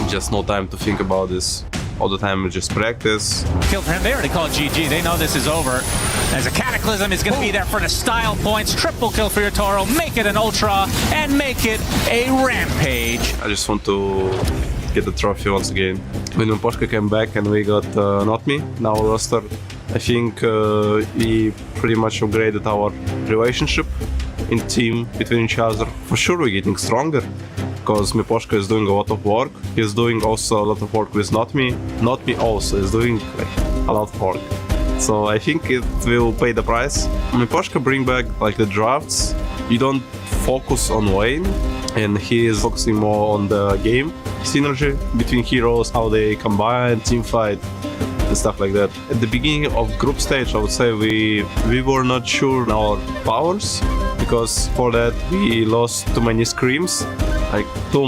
Just no time to think about this. All the time we just practice. Kill for him. They already called GG. They know this is over. As a Cataclysm is going to be there for the style points. Triple kill for your Toro. Make it an Ultra and make it a Rampage. I just want to get the trophy once again. When Miposhka came back and we got Not Me, now roster, I think we pretty much upgraded our relationship in team between each other. For sure we're getting stronger, because Miposhka is doing a lot of work. He's doing also a lot of work with Not Me. Not Me also is doing a lot of work. So I think it will pay the price. Miposhka bring back the drafts. You don't focus on lane, and he is focusing more on the game synergy between heroes, how they combine, team fight, and stuff like that. At the beginning of group stage, I would say we were not sure in our powers, because for that we lost too many scrims. Too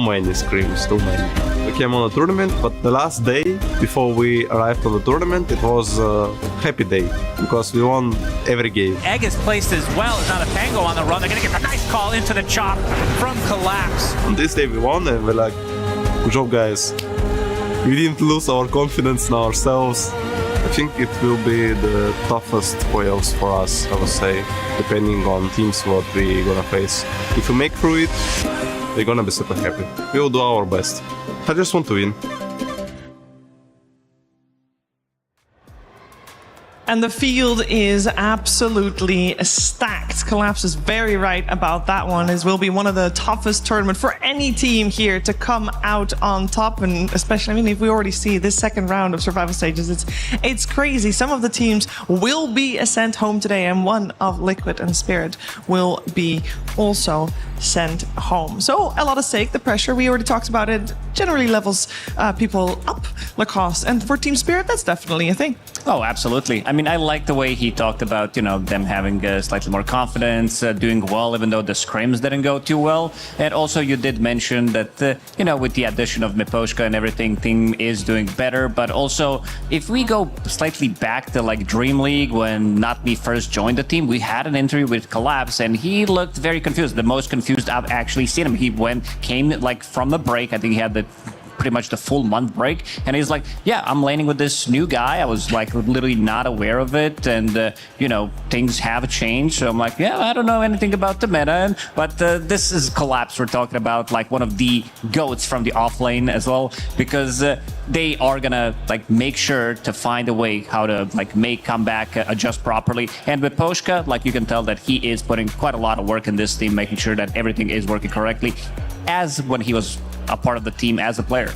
many. We came on a tournament, but the last day before we arrived on the tournament, it was a happy day, because we won every game. Egg is placed as well as not a Tango on the run. They're going to get a nice call into the chop from Collapse. On this day we won, and we're like, good job guys. We didn't lose our confidence in ourselves. I think it will be the toughest playoffs for us, I would say, depending on teams what we're gonna face. If we make through it, we're gonna be super happy. We will do our best. I just want to win. And the field is absolutely stacked. Collapse is very right about that one. This will be one of the toughest tournaments for any team here to come out on top. And especially, if we already see this second round of survival stages, it's crazy. Some of the teams will be sent home today, and one of Liquid and Spirit will be also sent home. So a lot at stake. The pressure, we already talked about it, generally levels people up, Lacoste. And for Team Spirit, that's definitely a thing. Oh, absolutely. I like the way he talked about, them having slightly more confidence, doing well, even though the scrims didn't go too well. And also you did mention that, with the addition of Miposhka and everything, team is doing better. But also, if we go slightly back to Dream League, when Not Me first joined the team, we had an interview with Collapse, and he looked very confused. The most confused I've actually seen him. He came from a break. I think he had the pretty much the full month break. And he's like, yeah, I'm laning with this new guy. I was like literally not aware of it. And, things have changed. So I'm like, yeah, I don't know anything about the meta. But this is Collapse. We're talking about like one of the GOATs from the off lane as well, because they are gonna like make sure to find a way how to like make comeback adjust properly. And with Poshka, like you can tell that he is putting quite a lot of work in this team, making sure that everything is working correctly, as when he was a part of the team as a player.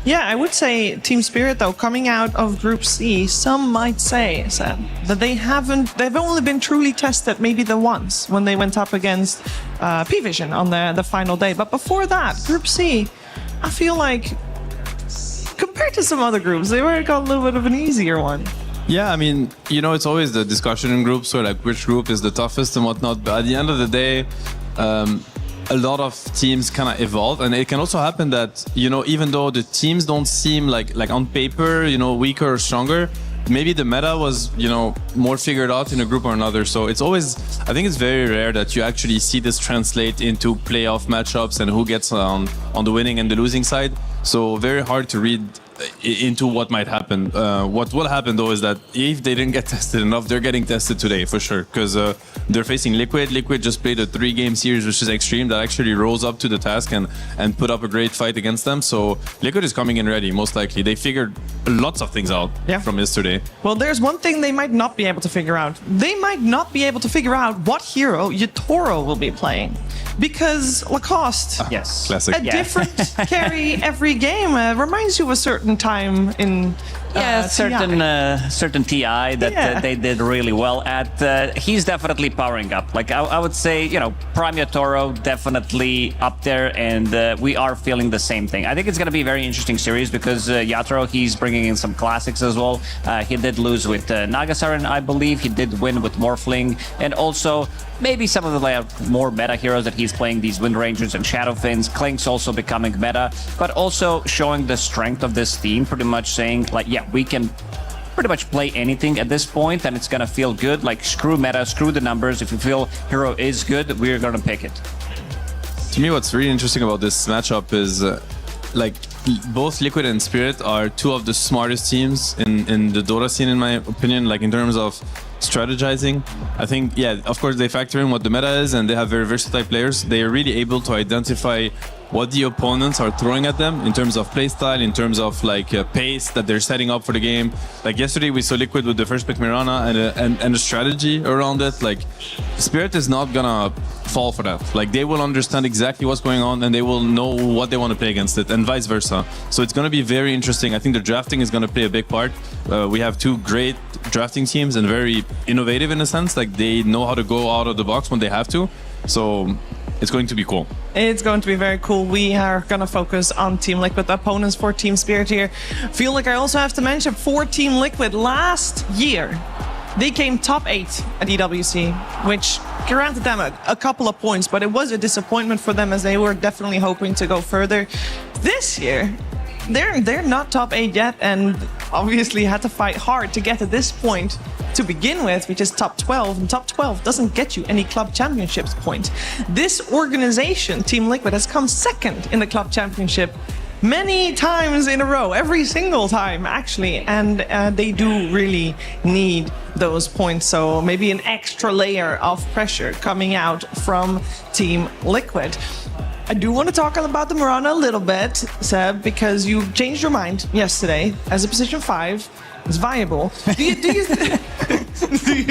Yeah, I would say Team Spirit, though, coming out of Group C, some might say, Sam, that they've only been truly tested maybe the once when they went up against P-Vision on the final day. But before that, Group C, I feel like, compared to some other groups, they were got a little bit of an easier one. Yeah, I mean, it's always the discussion in groups, so like which group is the toughest and whatnot. But at the end of the day, a lot of teams kind of evolve, and it can also happen that even though the teams don't seem like on paper weaker or stronger, maybe the meta was more figured out in a group or another. So it's always, I think it's very rare that you actually see this translate into playoff matchups and who gets on the winning and the losing side. So very hard to read into what might happen. What will happen though is that if they didn't get tested enough, they're getting tested today for sure, because they're facing Liquid. Liquid just played a 3-game series, which is extreme, that actually rose up to the task and put up a great fight against them. So Liquid is coming in ready, most likely. They figured lots of things out from yesterday. Well, there's one thing they might not be able to figure out. They might not be able to figure out what hero Yatoro will be playing. Because Lacoste, yes, classic, a different carry every game, reminds you of a certain time in certain TI that they did really well at. He's definitely powering up. Like I would say, Prime Yatoro definitely up there, and we are feeling the same thing. I think it's going to be a very interesting series because Yatoro, he's bringing in some classics as well. He did lose with Nagasaran, I believe. He did win with Morphling, and also maybe some of the more meta heroes that he's playing, these Wind Rangers and Shadowfinns. Klink's also becoming meta, but also showing the strength of this team, pretty much saying like, yeah, we can pretty much play anything at this point and it's gonna feel good. Like, screw meta, screw the numbers. If you feel hero is good, we're gonna pick it. To me, what's really interesting about this matchup is both Liquid and Spirit are two of the smartest teams in the Dota scene, in my opinion, like in terms of strategizing. I think, yeah, of course they factor in what the meta is and they have very versatile players. They are really able to identify what the opponents are throwing at them in terms of playstyle, in terms of pace that they're setting up for the game. Like yesterday we saw Liquid with the first pick Mirana and a strategy around it. Like, Spirit is not gonna fall for that. Like, they will understand exactly what's going on and they will know what they want to play against it, and vice versa. So it's gonna be very interesting. I think the drafting is gonna play a big part. We have two great drafting teams and very innovative in a sense. Like, they know how to go out of the box when they have to. So it's going to be cool. It's going to be very cool. We are going to focus on Team Liquid, the opponents for Team Spirit here. Feel like I also have to mention for Team Liquid, last year, they came top 8 at EWC, which granted them a couple of points, but it was a disappointment for them as they were definitely hoping to go further. This year, they're not top 8 yet, and obviously had to fight hard to get to this point to begin with, which is top 12, and top 12 doesn't get you any club championships point. This organization, Team Liquid, has come second in the club championship many times in a row, every single time actually, and they do really need those points. So maybe an extra layer of pressure coming out from Team Liquid. I do want to talk about the Mirana a little bit, Seb, because you changed your mind yesterday as a position 5 is viable. Do you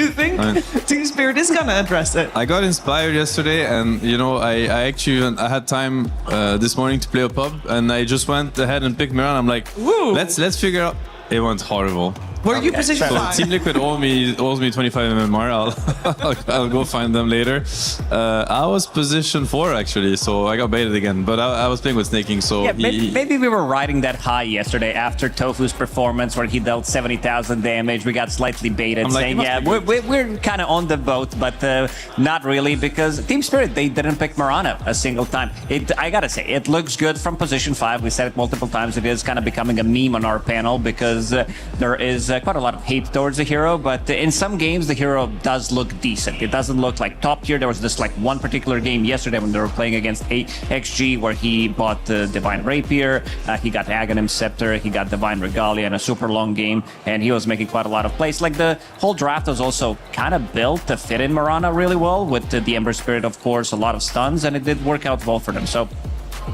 think Team Spirit is gonna address it? I got inspired yesterday, and I had time this morning to play a pub, and I just went ahead and picked Mirana. I'm like, woo, let's figure out. It went horrible. Were you position 5? Team Liquid owes me 25 MMR. I'll go find them later. I was position 4 actually, so I got baited again. But I was playing with Snaking, so yeah, maybe we were riding that high yesterday after Tofu's performance, where he dealt 70,000 damage. We got slightly baited, saying, yeah, we're kind of on the boat, but not really, because Team Spirit, they didn't pick Mirana a single time. I gotta say, it looks good from position 5. We said it multiple times. It is kind of becoming a meme on our panel because there is quite a lot of hate towards the hero, but in some games the hero does look decent. It doesn't look like top tier. There was this like one particular game yesterday when they were playing against XG where he bought the Divine Rapier, he got Aghanim Scepter, he got Divine Regalia in a super long game, and he was making quite a lot of plays. Like the whole draft was also kind of built to fit in Mirana really well with the Ember Spirit, of course, a lot of stuns, and it did work out well for them. So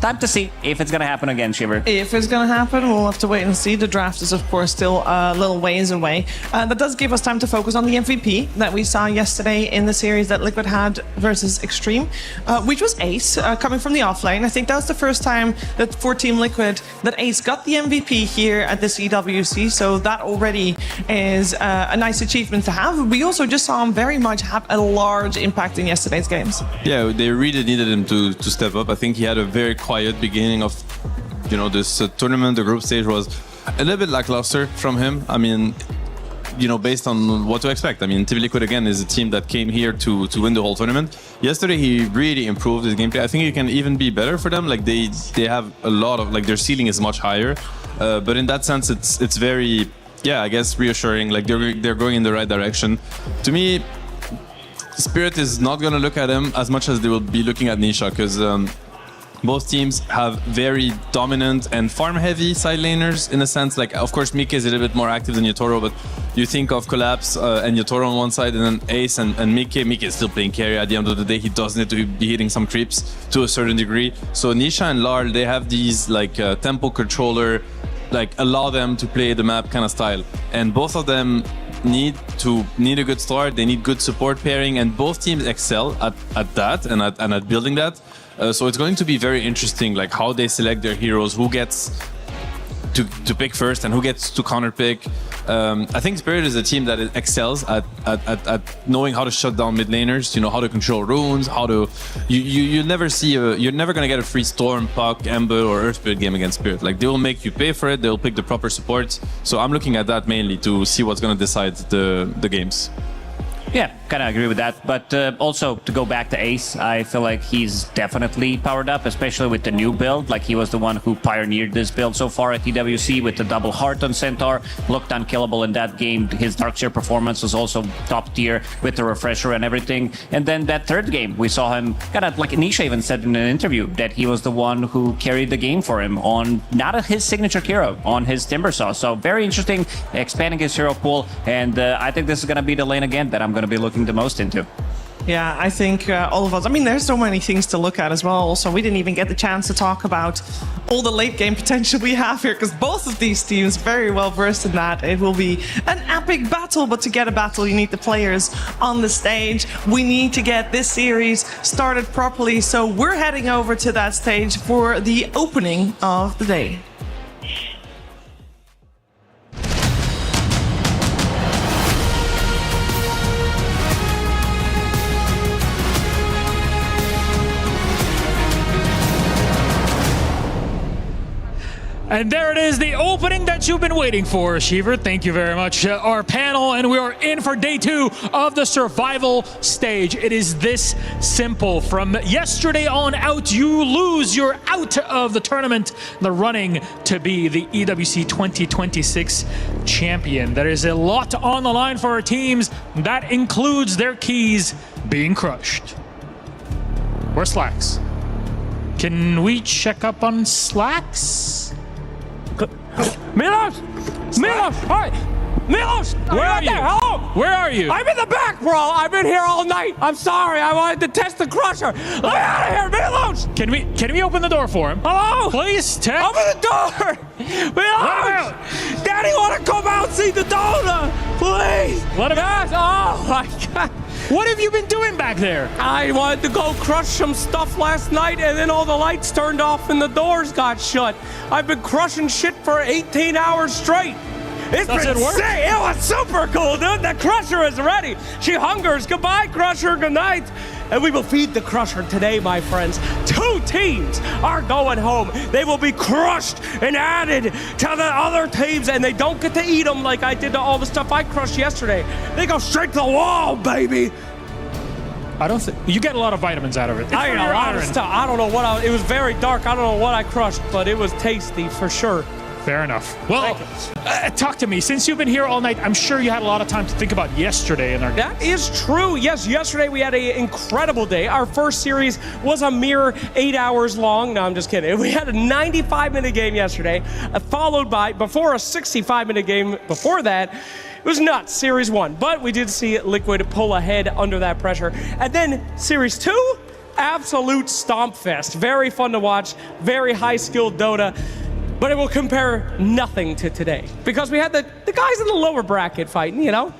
time to see if it's going to happen again, Shiver. If it's going to happen, we'll have to wait and see. The draft is, of course, still a little ways away. That does give us time to focus on the MVP that we saw yesterday in the series that Liquid had versus Extreme, which was Ace, coming from the offlane. I think that was the first time that for Team Liquid that Ace got the MVP here at this EWC, so that already is a nice achievement to have. We also just saw him very much have a large impact in yesterday's games. Yeah, they really needed him to step up. I think he had a very quiet beginning of, you know, this tournament. The group stage was a little bit lackluster from him. I mean, you know, based on what to expect. I mean, Team Liquid again is a team that came here to win the whole tournament. Yesterday he really improved his gameplay. I think it can even be better for them. Like they have a lot of, like, their ceiling is much higher. But in that sense, it's very, yeah, I guess reassuring. Like they're going in the right direction. To me, Spirit is not going to look at him as much as they will be looking at Nisha, because both teams have very dominant and farm-heavy side laners in a sense. Like, of course, Mika is a little bit more active than Yotoro, but you think of Collapse and Yotoro on one side, and then Ace and Mika. Mika is still playing carry. At the end of the day, he does need to be hitting some creeps to a certain degree. So Nisha and Larl, they have these like tempo controller, like allow them to play the map kind of style, and both of them need a good start. They need good support pairing, and both teams excel at that and at building that. So it's going to be very interesting, like how they select their heroes, who gets to pick first and who gets to counter pick. I think Spirit is a team that excels at knowing how to shut down mid laners, you know, how to control runes, how to you never see you're never gonna get a free Storm, Puck, Ember or Earth Spirit game against Spirit. Like they will make you pay for it, they'll pick the proper supports. So I'm looking at that mainly to see what's gonna decide the games. Yeah, kind of agree with that. But also, to go back to Ace, I feel like he's definitely powered up, especially with the new build. Like, he was the one who pioneered this build so far at EWC with the double heart on Centaur. Looked unkillable in that game. His Darkseer performance was also top tier with the refresher and everything. And then that third game, we saw him kind of, like Nisha even said in an interview, that he was the one who carried the game for him on not his signature hero, on his Timbersaw. So very interesting, expanding his hero pool. And I think this is going to be the lane again that I'm going to be looking the most into. Yeah, I think all of us, I mean, there's so many things to look at as well. Also, we didn't even get the chance to talk about all the late game potential we have here, because both of these teams very well versed in that. It will be an epic battle, but to get a battle, you need the players on the stage. We need to get this series started properly, so we're heading over to that stage for the opening of the day. And there it is, the opening that you've been waiting for, Shiver. Thank you very much. Our panel, and we are in for day 2 of the survival stage. It is this simple. From yesterday on out, you lose. You're out of the tournament, the running to be the EWC 2026 champion. There is a lot on the line for our teams. That includes their keys being crushed. Where's Slacks? Can we check up on Slacks? Milos! Milos! Hi! Milos! Where are you? Hello! Where are you? I'm in the back, bro! I've been here all night! I'm sorry, I wanted to test the crusher! Let me out of here, Milos! Can we open the door for him? Hello? Please, Tech. Open the door! Milos! Daddy, wanna come out and see the DOTA! Please! Let him out! Oh my god! What have you been doing back there? I wanted to go crush some stuff last night, and then all the lights turned off and the doors got shut. I've been crushing shit for 18 hours straight. It's Does been it work? sick. It was super cool, dude. The crusher is ready. She hungers. Goodbye, crusher. Good night. And we will feed the crusher today, my friends. 2 teams are going home. They will be crushed and added to the other teams, and they don't get to eat them like I did to all the stuff I crushed yesterday. They go straight to the wall, baby. I don't think you get a lot of vitamins out of it. I ate a lot of stuff. I don't know what it was very dark. I don't know what I crushed, but it was tasty for sure. Fair enough. Well, talk to me. Since you've been here all night, I'm sure you had a lot of time to think about yesterday in our games. That is true. Yes, yesterday we had an incredible day. Our first series was a mere 8 hours long. No, I'm just kidding. We had a 95-minute game yesterday, followed by, before a 65-minute game before that. It was nuts, Series 1. But we did see Liquid pull ahead under that pressure. And then Series 2, absolute stomp fest. Very fun to watch, very high-skilled Dota. But it will compare nothing to today. Because we had the guys in the lower bracket fighting, you know?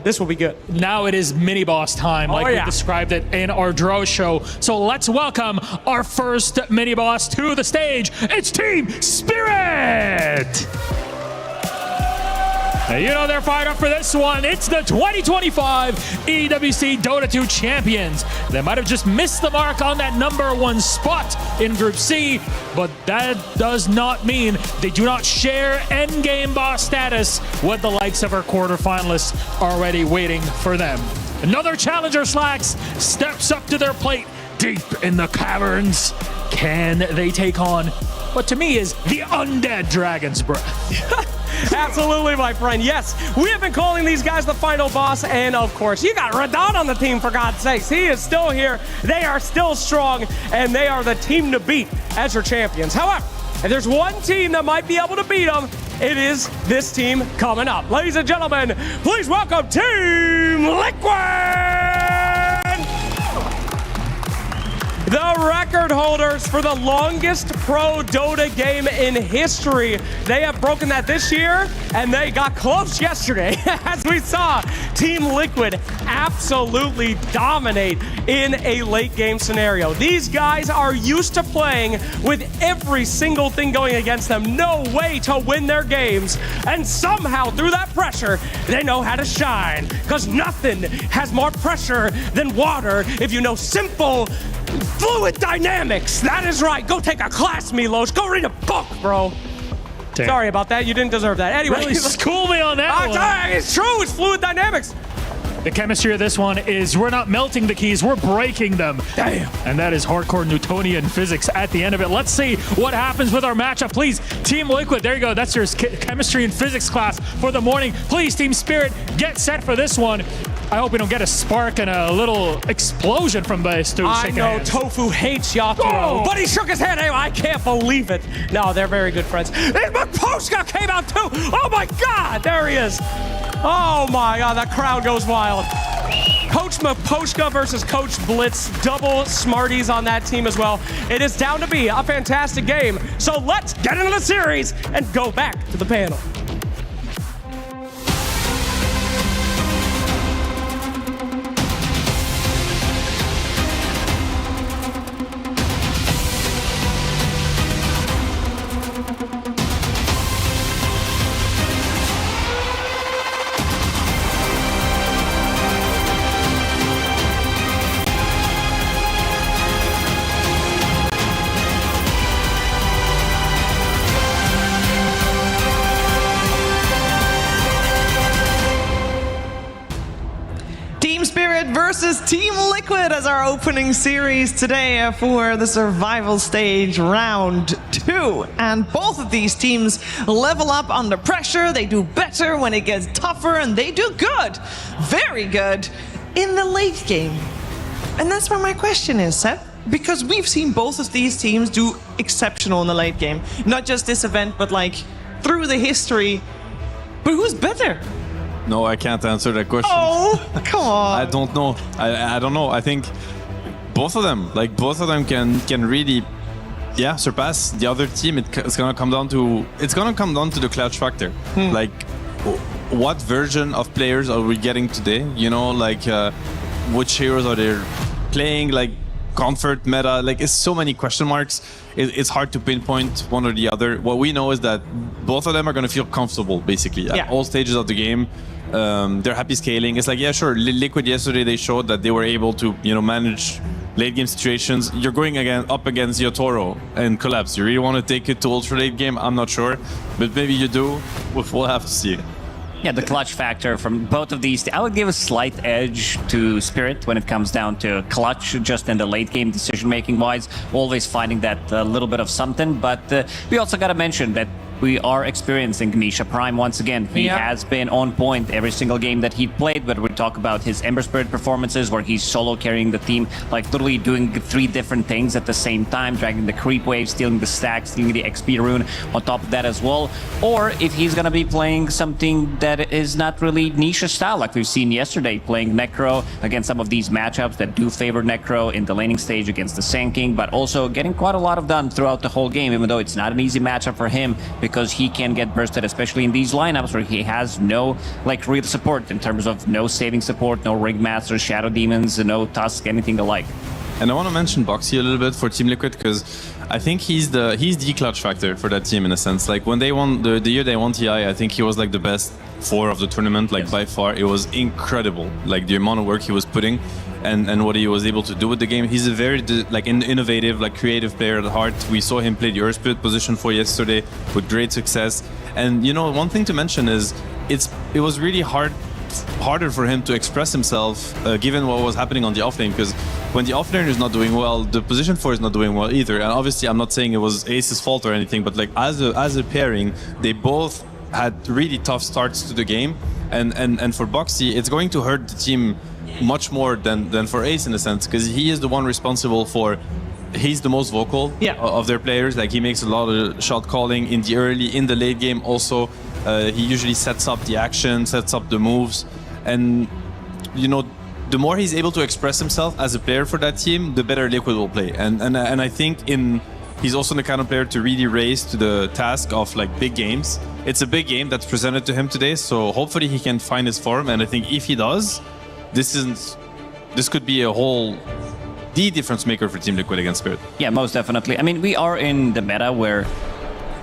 This will be good. Now it is mini-boss time, like we described it in our draw show. So let's welcome our first mini-boss to the stage. It's Team Spirit! Now, you know they're fired up for this one. It's the 2025 EWC Dota 2 champions. They might have just missed the mark on that #1 spot in Group C, but that does not mean they do not share endgame boss status with the likes of our quarterfinalists already waiting for them. Another challenger Slacks steps up to their plate deep in the caverns. Can they take on what to me is the undead Dragon's Breath? Absolutely, my friend. Yes, we have been calling these guys the final boss, and of course, you got Radon on the team, for God's sakes. He is still here. They are still strong, and they are the team to beat as your champions. However, if there's one team that might be able to beat them, it is this team coming up. Ladies and gentlemen, please welcome Team Liquid! The record holders for the longest pro Dota game in history. They have broken that this year, and they got close yesterday. As we saw, Team Liquid absolutely dominate in a late game scenario. These guys are used to playing with every single thing going against them. No way to win their games. And somehow, through that pressure, they know how to shine. Because nothing has more pressure than water if you know simple fluid dynamics. That is right. Go take a class, Milos. Go read a book, bro. Damn. Sorry about that. You didn't deserve that. Anyway. Really school me on that one. It's true. It's fluid dynamics. The chemistry of this one is we're not melting the keys, we're breaking them. Damn. And that is hardcore Newtonian physics at the end of it. Let's see what happens with our matchup. Please, Team Liquid, there you go. That's your chemistry and physics class for the morning. Please, Team Spirit, get set for this one. I hope we don't get a spark and a little explosion from this dude. I know Tofu hates Yatoro, but he shook his hand. I can't believe it. No, they're very good friends. Maposhka came out too. Oh my God, there he is. Oh my God, that crowd goes wild. Coach Maposhka versus Coach Blitz. Double smarties on that team as well. It is down to be a fantastic game. So let's get into the series and go back to the panel. Versus Team Liquid as our opening series today for the survival stage round 2. And both of these teams level up under pressure. They do better when it gets tougher, and they do good, very good, in the late game. And that's where my question is, Seth. Because we've seen both of these teams do exceptional in the late game. Not just this event, but like through the history. But who's better? No, I can't answer that question. Oh, come on. I don't know. I don't know. I think both of them can really, surpass the other team. It's gonna come down to the clutch factor. Like, what version of players are we getting today? You know, like which heroes are they playing? Like comfort, meta. Like, it's so many question marks. It's hard to pinpoint one or the other. What we know is that both of them are gonna feel comfortable basically at all stages of the game. They're happy scaling. It's like, yeah, sure. Liquid yesterday, they showed that they were able to, manage late game situations. You're going up against Yotoro and Collapse. You really want to take it to ultra late game? I'm not sure, but maybe you do. We'll have to see. Yeah, the clutch factor from both of these. I would give a slight edge to Spirit when it comes down to clutch, just in the late game decision making wise. Always finding that little bit of something. But we also got to mention that we are experiencing Nisha Prime once again. He has been on point every single game that he played, whether we talk about his Ember Spirit performances where he's solo carrying the team, like literally doing 3 different things at the same time, dragging the creep wave, stealing the stack, stealing the XP rune on top of that as well. Or if he's gonna be playing something that is not really Nisha style, like we've seen yesterday, playing Necro against some of these matchups that do favor Necro in the laning stage against the Sand King, but also getting quite a lot of done throughout the whole game, even though it's not an easy matchup for him because he can get bursted, especially in these lineups where he has no like real support in terms of no saving support, no Ringmaster, Shadow Demons, no Tusk, anything alike. And I want to mention Boxy a little bit for Team Liquid because I think he's the clutch factor for that team in a sense. Like when they won the year they won TI, I think he was like the best 4 of the tournament, like by far. It was incredible, like the amount of work he was putting and what he was able to do with the game. He's a very like innovative, like creative player at heart. We saw him play the Earth Spirit position 4 yesterday with great success. And you know, one thing to mention is it was really harder for him to express himself given what was happening on the offlane, because when the offlane is not doing well, the position 4 is not doing well either. And obviously I'm not saying it was Ace's fault or anything, but like as a pairing, they both had really tough starts to the game, and for Boxy it's going to hurt the team much more than for Ace in a sense, because he is the one responsible for, he's the most vocal of their players. Like he makes a lot of shot calling in the early, in the late game also. He usually sets up the action, sets up the moves, and you know, the more he's able to express himself as a player for that team, the better Liquid will play. And I think he's also the kind of player to really raise to the task of like big games. It's a big game that's presented to him today, so hopefully he can find his form. And I think if he does, this could be the difference maker for Team Liquid against Spirit. Yeah, most definitely. I mean, we are in the meta where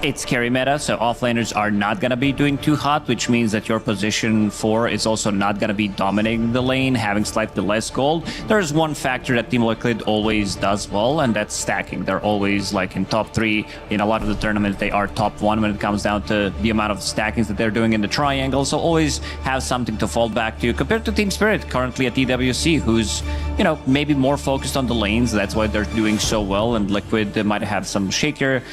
it's carry meta, so offlaners are not going to be doing too hot, which means that your position 4 is also not going to be dominating the lane, having slightly less gold. There's one factor that Team Liquid always does well, and that's stacking. They're always like in top 3. In a lot of the tournaments, they are top 1 when it comes down to the amount of stackings that they're doing in the triangle, so always have something to fall back to, compared to Team Spirit, currently at EWC, who's, you know, maybe more focused on the lanes. That's why they're doing so well, and Liquid might have some shakier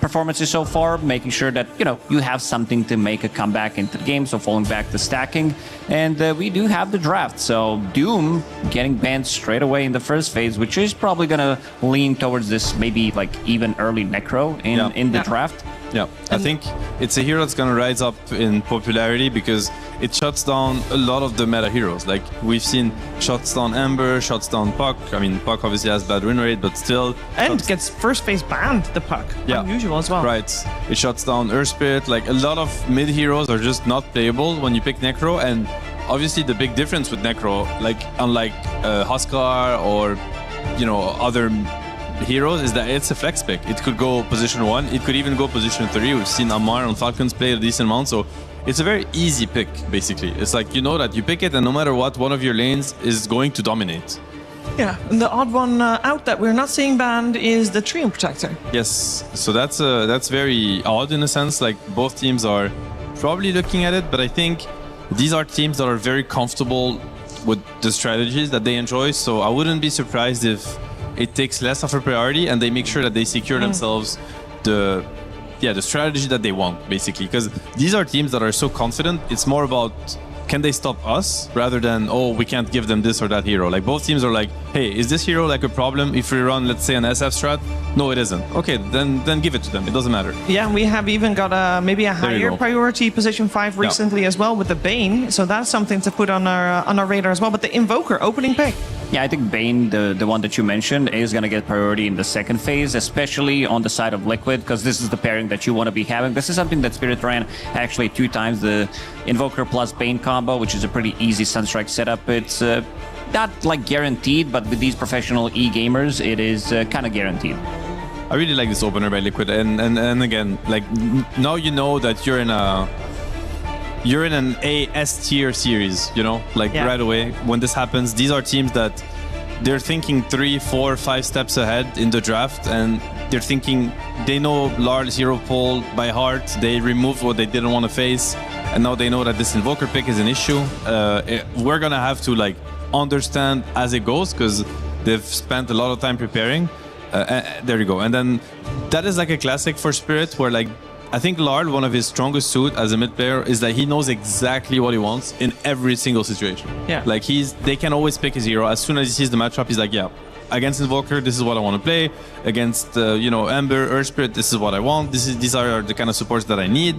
performances so far, making sure that, you know, you have something to make a comeback into the game, so falling back to stacking. And we do have the draft, so Doom getting banned straight away in the first phase, which is probably gonna lean towards this maybe like even early Necro in the draft. Yeah, I think it's a hero that's gonna rise up in popularity because it shuts down a lot of the meta heroes. Like we've seen shuts down Ember, shuts down Puck. I mean, Puck obviously has bad win rate, but still. And gets first phase banned, the Puck. Yeah. Unusual as well. Right. It shuts down Earth Spirit. Like a lot of mid heroes are just not playable when you pick Necro. And obviously the big difference with Necro, like unlike Huskar or, you know, other heroes, is that it's a flex pick. It could go position 1, it could even go position 3. We've seen Amar on Falcons play a decent amount, so it's a very easy pick, basically. It's like, you know that you pick it and no matter what, one of your lanes is going to dominate. Yeah, and the odd one out that we're not seeing banned is the Treant Protector. Yes, so that's very odd in a sense. Like both teams are probably looking at it, but I think these are teams that are very comfortable with the strategies that they enjoy, so I wouldn't be surprised if it takes less of a priority and they make sure that they secure themselves the strategy that they want, basically, because these are teams that are so confident. It's more about, can they stop us rather than, oh, we can't give them this or that hero. Like both teams are like, hey, is this hero like a problem if we run, let's say, an SF strat? No, it isn't. Okay, then give it to them. It doesn't matter. Yeah, we have even got maybe a higher priority position 5 recently as well with the Bane, so that's something to put on our radar as well. But the Invoker opening pick. Yeah, I think Bane, the one that you mentioned, is going to get priority in the second phase, especially on the side of Liquid, because this is the pairing that you want to be having. This is something that Spirit ran actually 2 times, the Invoker plus Bane combo, which is a pretty easy Sunstrike setup. It's not like guaranteed, but with these professional E-gamers, it is kind of guaranteed. I really like this opener by Liquid, and again, like now you know that you're in an A-S tier series, you know, like right away when this happens. These are teams that they're thinking 3, 4, 5 steps ahead in the draft, and they're thinking they know Lar's hero pool by heart. They removed what they didn't want to face, and now they know that this Invoker pick is an issue. We're gonna have to like understand as it goes because they've spent a lot of time preparing. There you go. And then that is like a classic for Spirit where like I think Lard, one of his strongest suit as a mid player, is that he knows exactly what he wants in every single situation. Yeah. Like they can always pick his hero. As soon as he sees the matchup, he's like, yeah, against Invoker, this is what I want to play. Against Ember, Earth Spirit, this is what I want. These are the kind of supports that I need.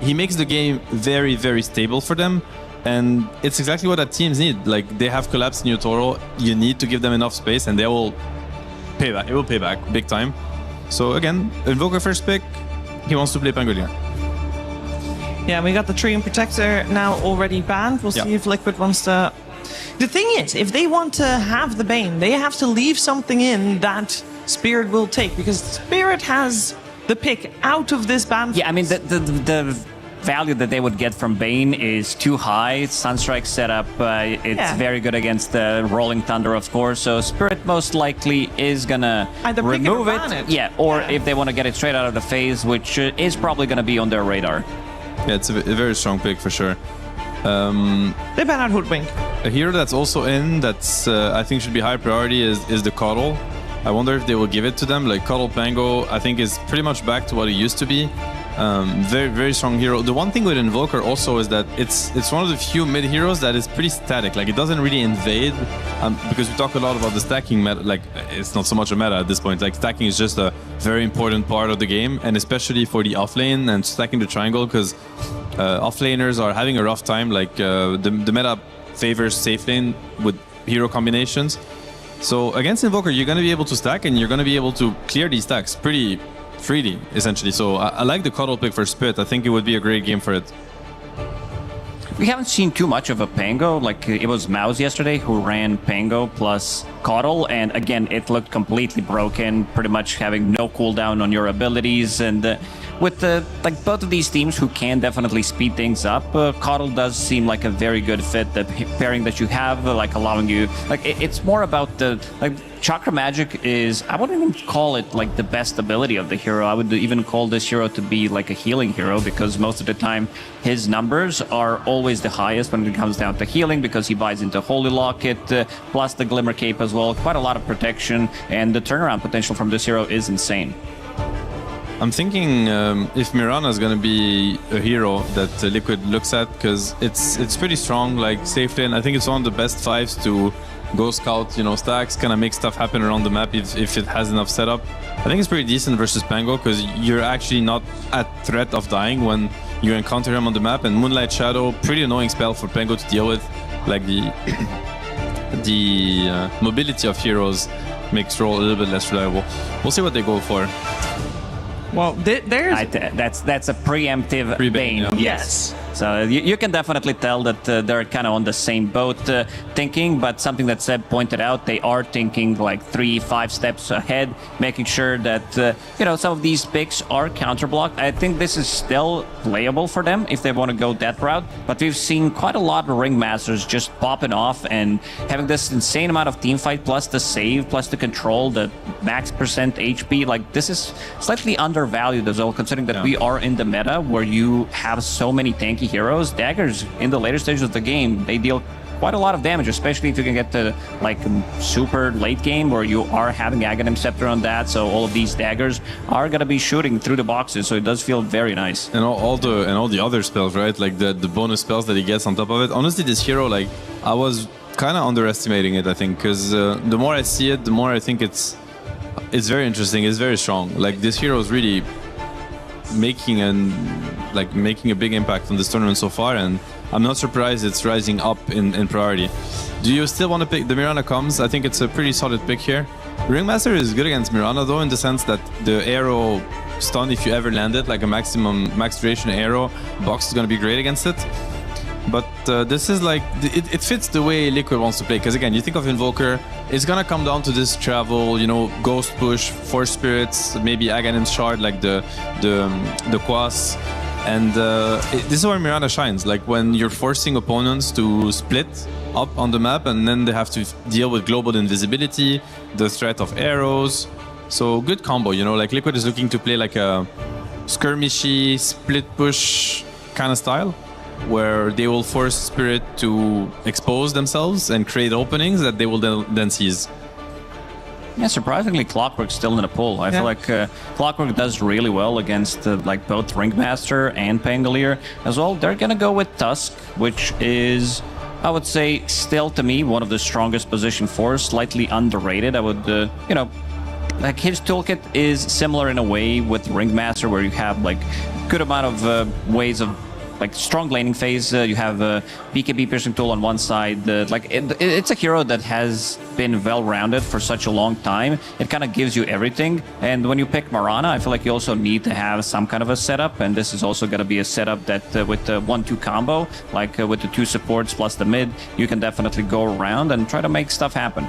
He makes the game very, very stable for them. And it's exactly what that teams need. Like, they have collapsed New Toro. You need to give them enough space and they will pay back. It will pay back big time. So again, Invoker first pick. He wants to play Pangolier. Yeah, we got the Treant Protector now already banned. We'll see if Liquid wants to... The thing is, if they want to have the Bane, they have to leave something in that Spirit will take, because Spirit has the pick out of this ban. Yeah, I mean, the value that they would get from Bane is too high. Sunstrike setup, it's very good against the Rolling Thunder, of course. So Spirit most likely is gonna either remove pick it or ban it. Yeah, or if they want to get it straight out of the phase, which is probably gonna be on their radar. Yeah, it's a very strong pick for sure. They ban out Hoodwink. A hero that's also in that's I think should be high priority is the Coddle. I wonder if they will give it to them. Like Coddle Pango, I think is pretty much back to what it used to be. Very, very strong hero. The one thing with Invoker also is that it's one of the few mid heroes that is pretty static. Like it doesn't really invade, because we talk a lot about the stacking meta. Like it's not so much a meta at this point. Like stacking is just a very important part of the game, and especially for the off lane and stacking the triangle, because off laners are having a rough time. Like the meta favors safe lane with hero combinations. So against Invoker, you're going to be able to stack and you're going to be able to clear these stacks pretty freely, essentially. So I like the Coddle pick for Spirit. I think it would be a great game for it. We haven't seen too much of a Pango. Like it was Mouse yesterday who ran Pango plus Coddle, and again it looked completely broken, pretty much having no cooldown on your abilities. And with like both of these teams who can definitely speed things up, Coddle does seem like a very good fit. The pairing that you have, like allowing you, like it's more about the like. Chakra Magic is, I wouldn't even call it like the best ability of the hero. I would even call this hero to be like a healing hero, because most of the time his numbers are always the highest when it comes down to healing, because he buys into Holy Locket, plus the Glimmer Cape as well. Quite a lot of protection, and the turnaround potential from this hero is insane. I'm thinking if Mirana is going to be a hero that Liquid looks at, because it's pretty strong, like safe lane. I think it's one of the best fives to go scout, stacks, kind of make stuff happen around the map if it has enough setup. I think it's pretty decent versus Pango, because you're actually not at threat of dying when you encounter him on the map. And Moonlight Shadow, pretty annoying spell for Pango to deal with. Like the mobility of heroes makes roll a little bit less reliable. We'll see what they go for. Well, there's... That's a preemptive Bane. Yeah. Yes. So you can definitely tell that they're kind of on the same boat thinking, but something that Seb pointed out, they are thinking like 3-5 steps ahead, making sure that, some of these picks are counterblocked. I think this is still playable for them if they want to go that route, but we've seen quite a lot of Ringmasters just popping off and having this insane amount of teamfight, plus the save, plus the control, the max percent HP. Like, this is slightly undervalued as well, considering that we are in the meta where you have so many tanky heroes. Daggers in the later stages of the game, they deal quite a lot of damage, especially if you can get to like super late game where you are having Aghanim Scepter on that. So all of these daggers are gonna be shooting through the boxes, so it does feel very nice. And all the other spells, right? Like the bonus spells that he gets on top of it. Honestly, this hero, like, I was kind of underestimating it, I think, because the more I see it, the more I think it's very interesting. It's very strong. Like, this hero is really making a big impact on this tournament so far, and I'm not surprised it's rising up in priority. Do you still want to pick the Mirana comes? I think it's a pretty solid pick here. Ringmaster is good against Mirana though, in the sense that the arrow stun, if you ever land it, like a max duration arrow, box is going to be great against it. But this is like, it fits the way Liquid wants to play, because again, you think of Invoker, it's gonna come down to this travel, Ghost Push, Force Spirits, maybe Aghanim's Shard, like the Quas. And this is where Mirana shines, like when you're forcing opponents to split up on the map, and then they have to deal with global invisibility, the threat of arrows. So good combo, like Liquid is looking to play like a skirmishy, split push kind of style, where they will force Spirit to expose themselves and create openings that they will then seize. Yeah, surprisingly, Clockwork's still in the pool. I feel like Clockwork does really well against like both Ringmaster and Pangolier as well. They're gonna go with Tusk, which is, I would say, still to me one of the strongest position 4s, slightly underrated. I would, you know, like his toolkit is similar in a way with Ringmaster, where you have like good amount of ways of like strong laning phase. You have BKB piercing tool on one side. Like it's a hero that has been well-rounded for such a long time. It kind of gives you everything. And when you pick Mirana, I feel like you also need to have some kind of a setup. And this is also going to be a setup that with the 1-2 combo, like with the 2 supports plus the mid, you can definitely go around and try to make stuff happen.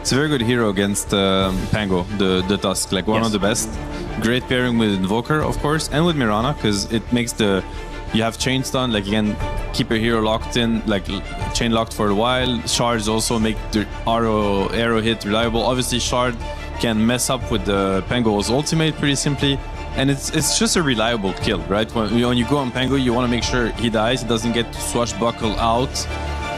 It's a very good hero against Pango, the Tusk, like one of the best. Great pairing with Invoker, of course, and with Mirana, because it makes you have chain stun, like you can keep your hero locked in, like chain locked for a while. Shards also make the arrow hit reliable. Obviously, Shard can mess up with the Pango's ultimate pretty simply, and it's just a reliable kill, right? When you go on Pango, you want to make sure he dies, he doesn't get swashbuckle out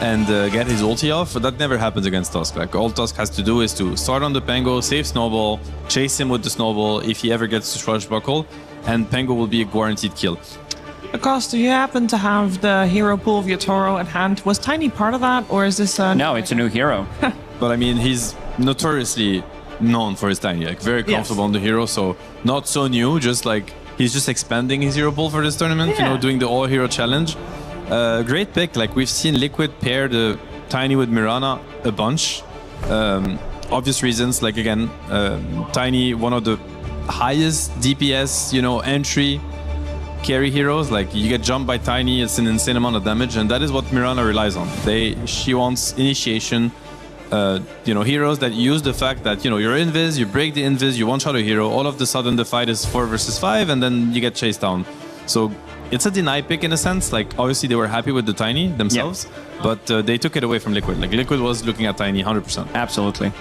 and get his ulti off, but that never happens against Tusk. Like all Tusk has to do is to start on the Pango, save Snowball, chase him with the Snowball if he ever gets to swashbuckle, and Pango will be a guaranteed kill. Acosta, you happen to have the hero pool of your Toro at hand. Was Tiny part of that, or is this No, it's a new hero. But I mean, he's notoriously known for his Tiny, like very comfortable on the hero, so not so new, just like he's just expanding his hero pool for this tournament, you know, doing the all hero challenge. Great pick. Like we've seen Liquid pair the Tiny with Mirana a bunch. Obvious reasons, like again, Tiny, one of the highest DPS, you know, entry carry heroes. Like you get jumped by Tiny, it's an insane amount of damage, and that is what Mirana relies on. She wants initiation, you know, heroes that use the fact that, you know, you're invis, you break the invis, you one-shot a hero, all of the sudden the fight is 4 versus 5, and then you get chased down. So it's a deny pick in a sense. Like obviously they were happy with the Tiny themselves, but they took it away from Liquid. Like Liquid was looking at Tiny 100%. Absolutely.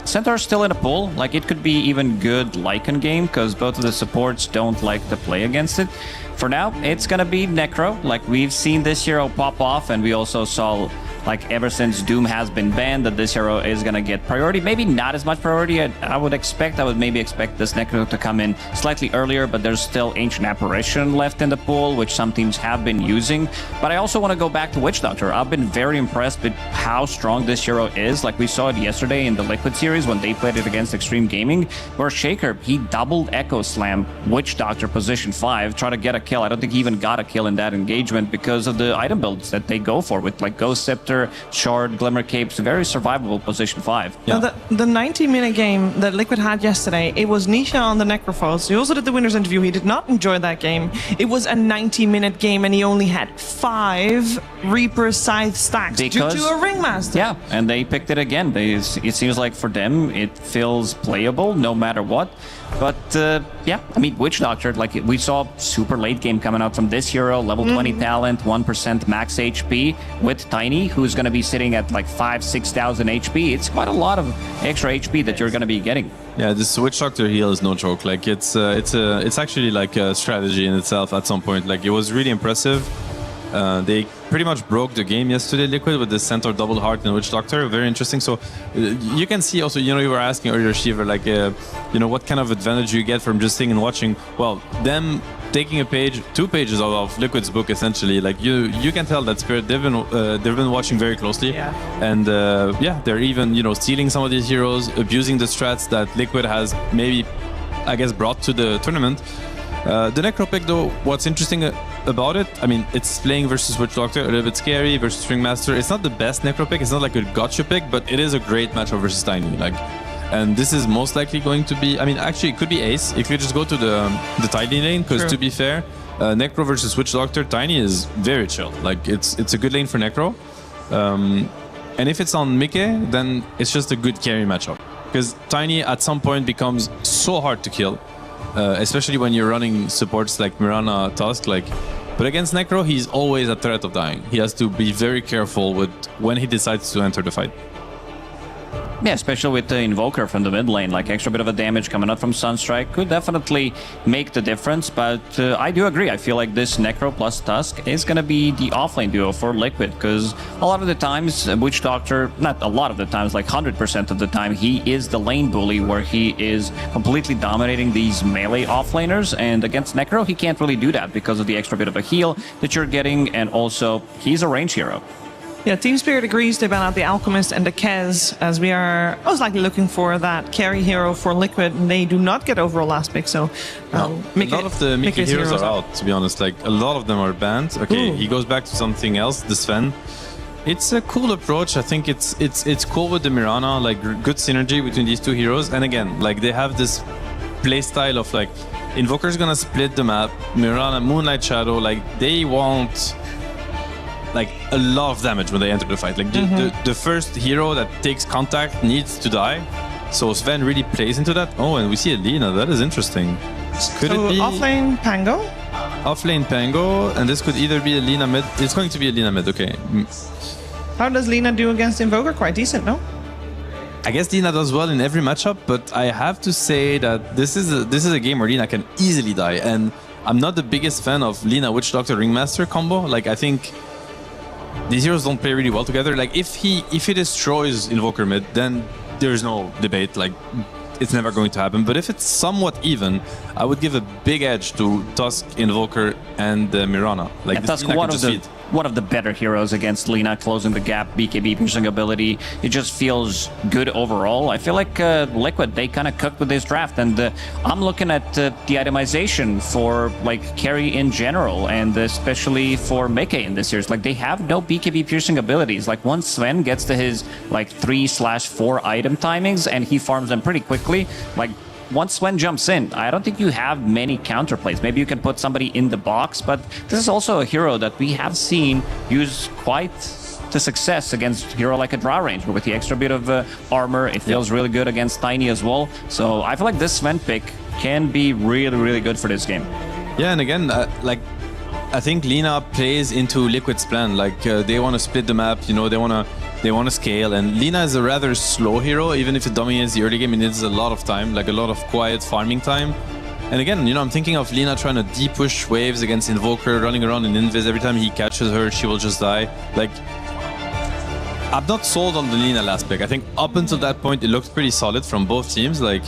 Centaur's still in a pool. Like it could be even good Lycan game because both of the supports don't like to play against it. For now, it's gonna be Necro. Like we've seen this hero pop off, and we also saw, like ever since Doom has been banned, that this hero is gonna get priority. Maybe not as much priority I would expect. I would maybe expect this Necro to come in slightly earlier, but there's still Ancient Apparition left in the pool, which some teams have been using. But I also want to go back to Witch Doctor. I've been very impressed with how strong this hero is. Like we saw it yesterday in the Liquid series when they played it against Extreme Gaming, where Shaker, he doubled Echo Slam Witch Doctor position 5, try to get a kill. I don't think he even got a kill in that engagement because of the item builds that they go for with like Ghost Scepter, Shard, Glimmer Capes, very survivable position 5. Yeah. The 90-minute game that Liquid had yesterday, it was Nisha on the Necrophos. He also did the winner's interview. He did not enjoy that game. It was a 90-minute game and he only had 5 Reaper Scythe stacks due to a Ringmaster. Yeah, and they picked it again. It seems like for them, it feels playable no matter what. But yeah, I mean, Witch Doctor, like we saw super late game coming out from this hero, level 20 talent, 1% max HP with Tiny, who's going to be sitting at like 5,000-6,000 HP. It's quite a lot of extra HP that you're going to be getting. Yeah, this Witch Doctor heal is no joke. Like it's actually like a strategy in itself at some point. Like it was really impressive. They pretty much broke the game yesterday, Liquid, with the Centaur double heart and Witch Doctor. Very interesting. So you can see also, you know, you were asking earlier, Shiver, like, you know, what kind of advantage you get from just sitting and watching. Well, them taking a page, 2 pages of Liquid's book, essentially, like you can tell that Spirit, they've been watching very closely. Yeah. And yeah, they're even, you know, stealing some of these heroes, abusing the strats that Liquid has maybe, I guess, brought to the tournament. The Necro pick, though, what's interesting about it, I mean, it's playing versus Witch Doctor, a little bit scary, versus Ringmaster. It's not the best Necro pick, it's not like a gotcha pick, but it is a great matchup versus Tiny. Like, and this is most likely going to be, I mean, actually, it could be Ace. If you just go to the Tiny lane, because to be fair, Necro versus Witch Doctor, Tiny is very chill. Like, it's a good lane for Necro. And if it's on Mickey, then it's just a good carry matchup. Because Tiny, at some point, becomes so hard to kill. Especially when you're running supports like Mirana, Tusk, like, but against Necro, he's always a threat of dying. He has to be very careful with when he decides to enter the fight. Yeah, especially with the Invoker from the mid lane, like extra bit of a damage coming up from Sunstrike could definitely make the difference, but I do agree. I feel like this Necro plus Tusk is going to be the offlane duo for Liquid, because a lot of the times, Witch Doctor, not a lot of the times, like 100% of the time, he is the lane bully where he is completely dominating these melee offlaners, and against Necro, he can't really do that because of the extra bit of a heal that you're getting, and also, he's a range hero. Yeah, Team Spirit agrees to ban out the Alchemist and the Kez, as we are most likely looking for that carry hero for Liquid, and they do not get overall last pick, so a lot of the Mickey heroes are out, to be honest. Like, a lot of them are banned. Okay, he goes back to something else, the Sven. It's a cool approach. I think it's cool with the Mirana, like, good synergy between these two heroes. And again, like, they have this playstyle of, like, Invoker's gonna split the map, Mirana, Moonlight Shadow, like, they want like a lot of damage when they enter the fight. Like the first hero that takes contact needs to die. So Sven really plays into that. Oh, and we see Alina. That is interesting. Could it be offlane Pango? Offlane Pango, and this could either be Alina mid. It's going to be Alina mid. Okay. How does Lina do against Invoker? Quite decent, no? I guess Lina does well in every matchup, but I have to say that this is a game where Lina can easily die, and I'm not the biggest fan of Lina Witch Doctor Ringmaster combo. Like, I think these heroes don't play really well together. Like, if he destroys Invoker mid, then there's no debate. Like, it's never going to happen. But if it's somewhat even, I would give a big edge to Tusk, Invoker, and Mirana. Like, and Tusk, one of the better heroes against Lina, closing the gap, BKB piercing ability. It just feels good overall. I feel like Liquid, they kind of cooked with this draft, and I'm looking at the itemization for like carry in general, and especially for Mekke in this series. Like, they have no BKB piercing abilities. Like, once Sven gets to his like 3/4 item timings and he farms them pretty quickly, like, once Sven jumps in, I don't think you have many counterplays. Maybe you can put somebody in the box, but this is also a hero that we have seen use quite to success against a hero like a Draw Ranger with the extra bit of armor. It feels really good against Tiny as well. So I feel like this Sven pick can be really, really good for this game. Yeah, and again, like, I think Lina plays into Liquid's plan. Like, they want to split the map, you know, they want to scale, and Lina is a rather slow hero. Even if it dominates the early game, it needs a lot of time, like a lot of quiet farming time. And again, you know, I'm thinking of Lina trying to de-push waves against Invoker, running around in Invis. Every time he catches her, she will just die. Like, I'm not sold on the Lina last pick. I think up until that point, it looked pretty solid from both teams. Like,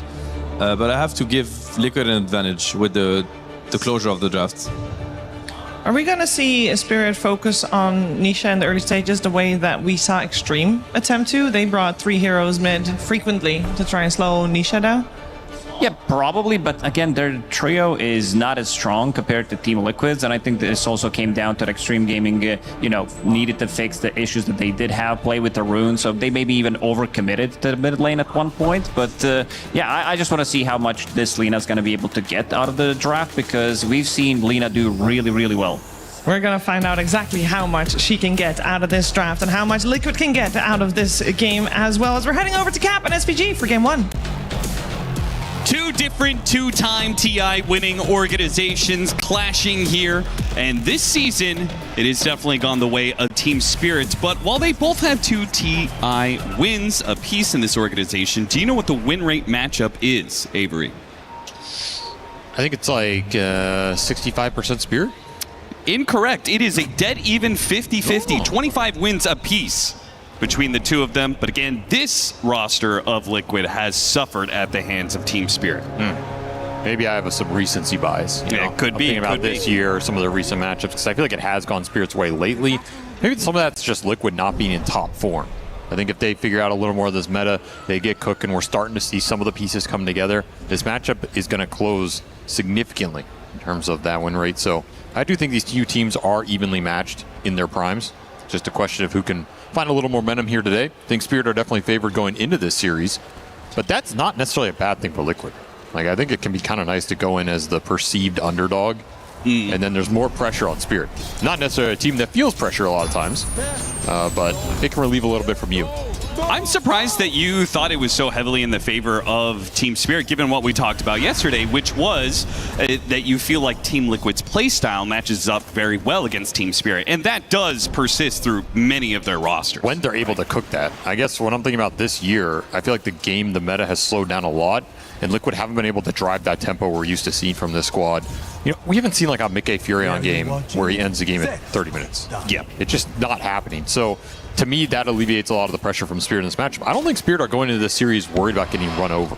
but I have to give Liquid an advantage with the closure of the draft. Are we going to see a Spirit focus on Nisha in the early stages the way that we saw Extreme attempt to? They brought 3 heroes mid frequently to try and slow Nisha down? Yeah, probably, but again, their trio is not as strong compared to Team Liquid's, and I think this also came down to Extreme Gaming, you know, needed to fix the issues that they did have, play with the rune, so they maybe even overcommitted to the mid lane at one point, but yeah, I just want to see how much this Lina's going to be able to get out of the draft, because we've seen Lina do really, really well. We're going to find out exactly how much she can get out of this draft and how much Liquid can get out of this game, as well as we're heading over to Cap and SVG for Game 1. Two different two-time TI winning organizations clashing here, and this season it has definitely gone the way of Team Spirit. But while they both have 2 TI wins apiece in this organization, do you know what the win rate matchup is, Avery? I think it's like 65% Spirit. Incorrect. It is a dead even 50-50, 25 wins apiece between the two of them. But again, this roster of Liquid has suffered at the hands of Team Spirit. Maybe I have some recency bias. Yeah, it could be. Thinking about this year, some of the recent matchups, because I feel like it has gone Spirit's way lately. Maybe some of that's just Liquid not being in top form. I think if they figure out a little more of this meta, they get cooking, we're starting to see some of the pieces come together. This matchup is going to close significantly in terms of that win rate. So I do think these two teams are evenly matched in their primes. Just a question of who can find a little momentum here today. I think Spirit are definitely favored going into this series, but that's not necessarily a bad thing for Liquid. Like, I think it can be kind of nice to go in as the perceived underdog, and then there's more pressure on Spirit. Not necessarily a team that feels pressure a lot of times, but it can relieve a little bit from you. I'm surprised that you thought it was so heavily in the favor of Team Spirit, given what we talked about yesterday, which was that you feel like Team Liquid's playstyle matches up very well against Team Spirit, and that does persist through many of their rosters. When they're able to cook that. I guess when I'm thinking about this year, I feel like the meta has slowed down a lot, and Liquid haven't been able to drive that tempo we're used to seeing from this squad. You know, we haven't seen like a Mickey Furion game where he ends the game at 30 minutes. Yeah. It's just not happening. So to me, that alleviates a lot of the pressure from Spirit in this matchup. I don't think Spirit are going into this series worried about getting run over.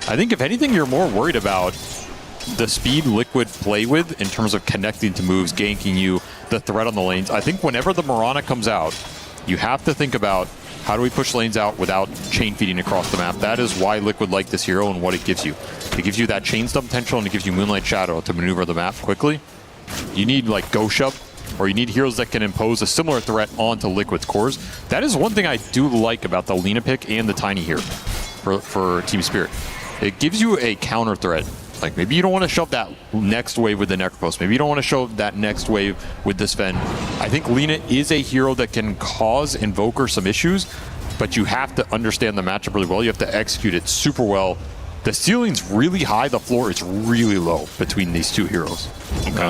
I think if anything, you're more worried about the speed Liquid play with in terms of connecting to moves, ganking you, the threat on the lanes. I think whenever the Mirana comes out, you have to think about how do we push lanes out without chain feeding across the map. That is why Liquid like this hero and what it gives you. It gives you that chain stun potential and it gives you Moonlight Shadow to maneuver the map quickly. You need like Ghost Shove, or you need heroes that can impose a similar threat onto Liquid's cores. That is one thing I do like about the Lina pick and the Tiny here for Team Spirit. It gives you a counter threat. Like maybe you don't want to shove that next wave with the Necropost. Maybe you don't want to shove that next wave with the Sven. I think Lina is a hero that can cause Invoker some issues, but you have to understand the matchup really well. You have to execute it super well. The ceiling's really high, the floor is really low between these two heroes. Okay.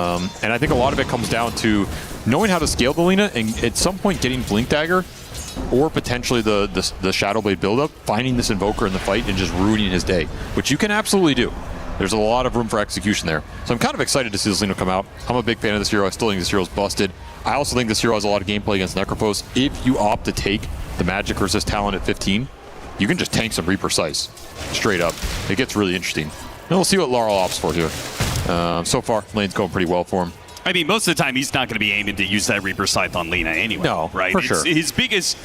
And I think a lot of it comes down to knowing how to scale the Lina and at some point getting Blink Dagger or potentially the Shadow Blade buildup, finding this Invoker in the fight and just ruining his day, which you can absolutely do. There's a lot of room for execution there. So I'm kind of excited to see this Lina come out. I'm a big fan of this hero. I still think this hero's busted. I also think this hero has a lot of gameplay against Necropost. If you opt to take the Magic versus Talon at 15, you can just tank some Reaper Scythe straight up. It gets really interesting. And we'll see what Laurel opts for here. So far, lane's going pretty well for him. I mean, most of the time, he's not going to be aiming to use that Reaper Scythe on Lina anyway. No, right? for sure. His biggest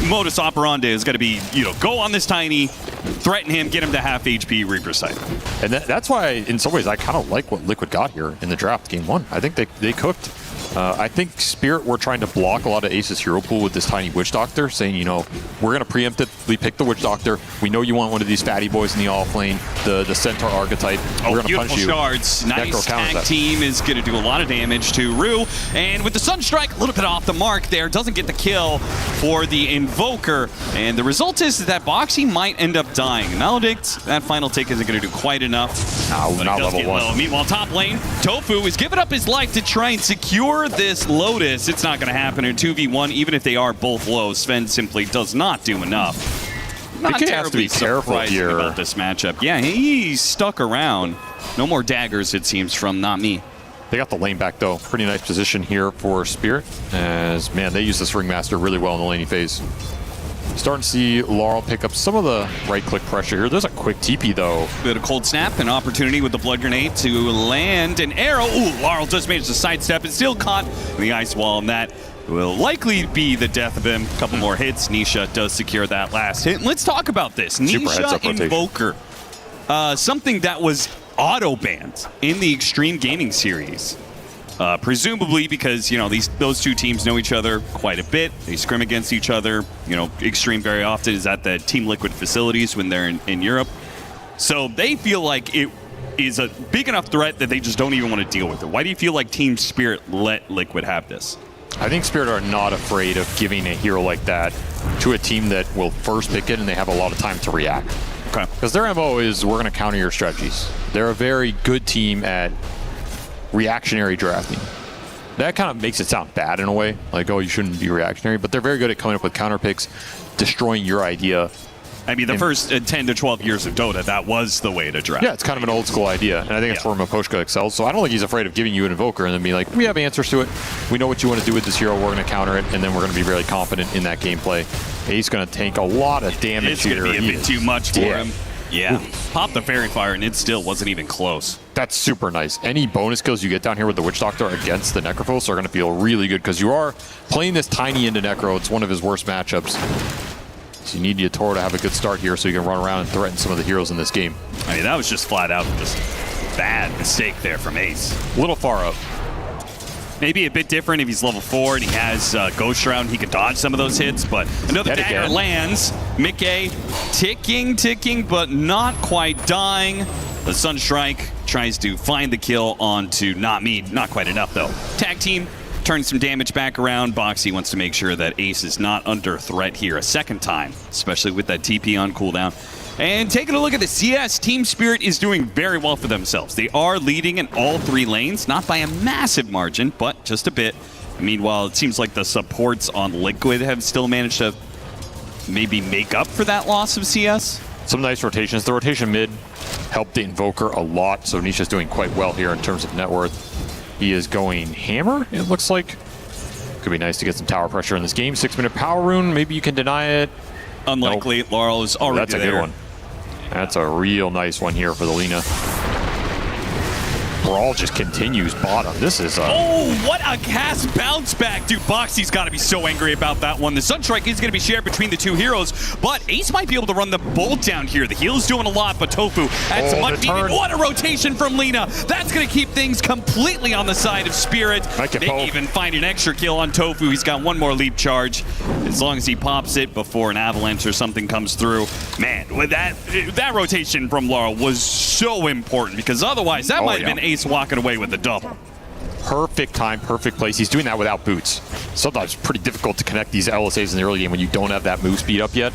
modus operandi is going to be, go on this Tiny, threaten him, get him to half HP, Reaper Scythe. And that's why, in some ways, I kind of like what Liquid got here in the draft, game one. I think they cooked. I think Spirit were trying to block a lot of Ace's hero pool with this Tiny Witch Doctor, saying, we're going to preemptively pick the Witch Doctor. We know you want one of these fatty boys in the off lane, the Centaur archetype. We're going to punch you. Shards. Nice tag team is going to do a lot of damage to Rue. And with the Sunstrike, a little bit off the mark there. Doesn't get the kill for the Invoker. And the result is that Boxy might end up dying. Maledict, that final tick isn't going to do quite enough. No, not level 1. Meanwhile, top lane, Tofu is giving up his life to try and secure this Lotus. It's not going to happen in 2v1, even if they are both low. Sven simply does not do enough. Not PK has to be careful here about this matchup. Yeah, he's stuck around. No more daggers, it seems, from Not Me. They got the lane back, though. Pretty nice position here for Spirit, as, man, they use this Ringmaster really well in the laning phase. Starting to see Laurel pick up some of the right-click pressure here. There's a quick TP, though. Bit of cold snap, an opportunity with the blood grenade to land an arrow. Ooh, Laurel just managed to sidestep and still caught in the ice wall, and that will likely be the death of him. A couple more hits. Nisha does secure that last hit. And let's talk about this. Nisha Invoker. Something that was auto-banned in the Extreme Gaming series. Presumably because, those two teams know each other quite a bit. They scrim against each other. Extreme very often is at the Team Liquid facilities when they're in Europe. So they feel like it is a big enough threat that they just don't even want to deal with it. Why do you feel like Team Spirit let Liquid have this? I think Spirit are not afraid of giving a hero like that to a team that will first pick it and they have a lot of time to react. Okay. Because their MO is, we're going to counter your strategies. They're a very good team at reactionary drafting. That kind of makes it sound bad in a way, like, oh, you shouldn't be reactionary, but they're very good at coming up with counter picks, destroying your idea. I mean, the first 10 to 12 years of Dota, that was the way to draft. Yeah, it's kind of an old school idea, and I think it's where Maposhka excels. So I don't think he's afraid of giving you an Invoker and then being like, we have answers to it. We know what you want to do with this hero. We're going to counter it, and then we're going to be really confident in that gameplay. He's going to tank a lot of damage here. It's going to be a bit too much for him. Yeah, pop the Fairy Fire, and it still wasn't even close. That's super nice. Any bonus kills you get down here with the Witch Doctor against the Necrophos are going to feel really good because you are playing this Tiny into Necro. It's one of his worst matchups. So you need Yatoro to have a good start here so you can run around and threaten some of the heroes in this game. I mean, that was just flat out just bad mistake there from Ace. A little far up. Maybe a bit different if he's level 4 and he has Ghost Shroud and he can dodge some of those hits, but another dagger lands. Mickey ticking, but not quite dying. The Sunstrike tries to find the kill onto Not Me. Not quite enough, though. Tag team turn some damage back around. Boxy wants to make sure that Ace is not under threat here a second time, especially with that TP on cooldown. And taking a look at the CS, Team Spirit is doing very well for themselves. They are leading in all 3 lanes, not by a massive margin, but just a bit. Meanwhile, it seems like the supports on Liquid have still managed to maybe make up for that loss of CS. Some nice rotations. The rotation mid helped the Invoker a lot, so Nisha's doing quite well here in terms of net worth. He is going hammer, it looks like. Could be nice to get some tower pressure in this game. 6-minute power rune, maybe you can deny it. Unlikely. Nope. Laurel is already there. That's a good one. That's a real nice one here for the Lina. Brawl just continues bottom. This is oh, what a cast bounce back. Dude, Boxy's got to be so angry about that one. The Sunstrike is going to be shared between the 2 heroes, but Ace might be able to run the bolt down here. The heal's doing a lot, but Tofu adds some much needed. What a rotation from Lina. That's going to keep things completely on the side of Spirit. They even find an extra kill on Tofu. He's got 1 more leap charge. As long as he pops it before an avalanche or something comes through. Man, with that rotation from Laurel was so important, because otherwise that might have been Ace walking away with the double. Perfect time, perfect place. He's doing that without boots. Sometimes it's pretty difficult to connect these LSAs in the early game when you don't have that move speed up yet.